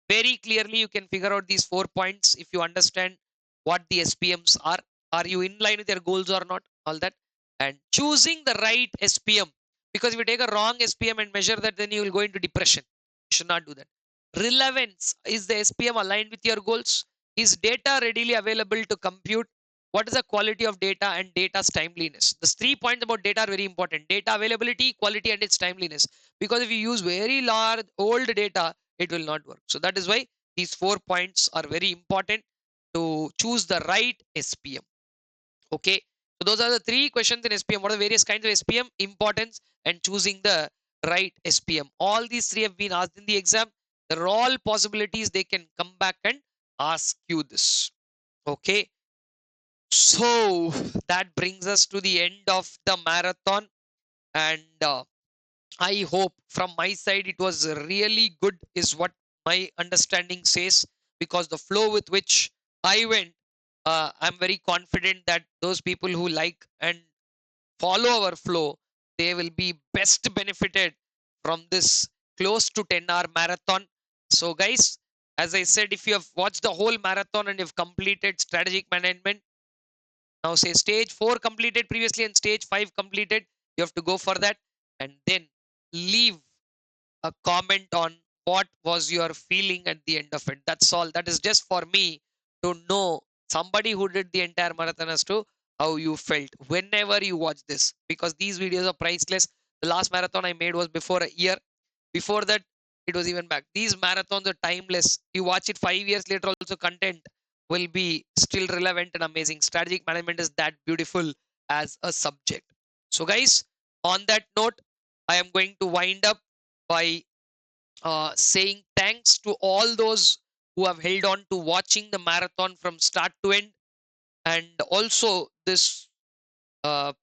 Very clearly, you can figure out these 4 points if you understand what the SPMs are. Are you in line with your goals or not? All that. And choosing the right SPM. Because if you take a wrong SPM and measure that, then you will go into depression. You should not do that. Relevance. Is the SPM aligned with your goals? Is data readily available to compute? What is the quality of data and data's timeliness? The 3 points about data are very important. Data availability, quality, and its timeliness. Because if you use very large, old data, it will not work. So that is why these 4 points are very important to choose the right SPM. Okay. So those are the 3 questions in SPM. What are the various kinds of SPM? Importance and choosing the right SPM. All these 3 have been asked in the exam. There are all possibilities they can come back and ask you this. Okay. So that brings us to the end of the marathon. And I hope from my side it was really good, is what my understanding says, because the flow with which I went, I'm very confident that those people who like and follow our flow, they will be best benefited from this close to 10-hour marathon. So, guys, as I said, if you have watched the whole marathon and you've completed strategic management, now say stage 4 completed previously and stage 5 completed, you have to go for that and then leave a comment on what was your feeling at the end of it. That's all. That is just for me to know, somebody who did the entire marathon, as to how you felt whenever you watch this, because these videos are priceless. The last marathon I made was before a year. Before that, it was even back. These marathons are timeless. You watch it 5 years later, also content will be still relevant and amazing. Strategic management is that beautiful as a subject. So, guys, on that note, I am going to wind up by saying thanks to all those who have held on to watching the marathon from start to end. And also, this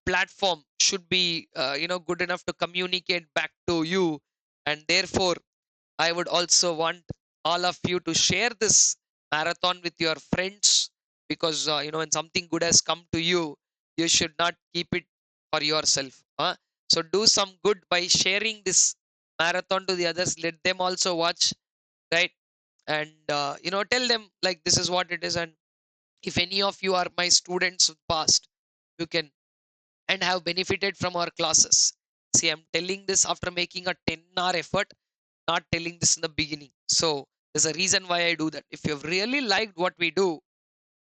platform should be good enough to communicate back to you, and therefore I would also want all of you to share this marathon with your friends, because when something good has come to you, you should not keep it for yourself. So do some good by sharing this marathon to the others. Let them also watch, right? and tell them like this is what it is. And if any of you are my students past, you can and have benefited from our classes. See, I'm telling this after making a 10-hour effort, not telling this in the beginning. So there's a reason why I do that. If you've really liked what we do,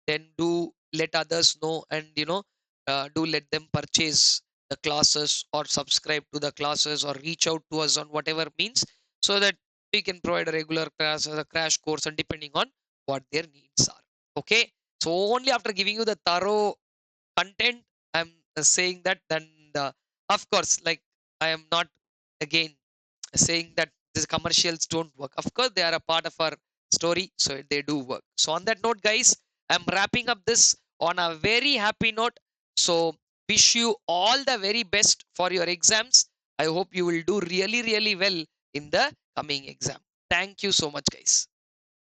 then do let others know, and do let them purchase the classes or subscribe to the classes or reach out to us on whatever means, so that we can provide a regular class or a crash course, and depending on what their needs are. Okay, so only after giving you the thorough content I'm saying that, then of course, like, I am not again saying that these commercials don't work. Of course they are a part of our story, so they do work. So on that note, guys, I'm wrapping up this on a very happy note. So wish you all the very best for your exams. I hope you will do really really well in the coming exam. Thank you so much, guys.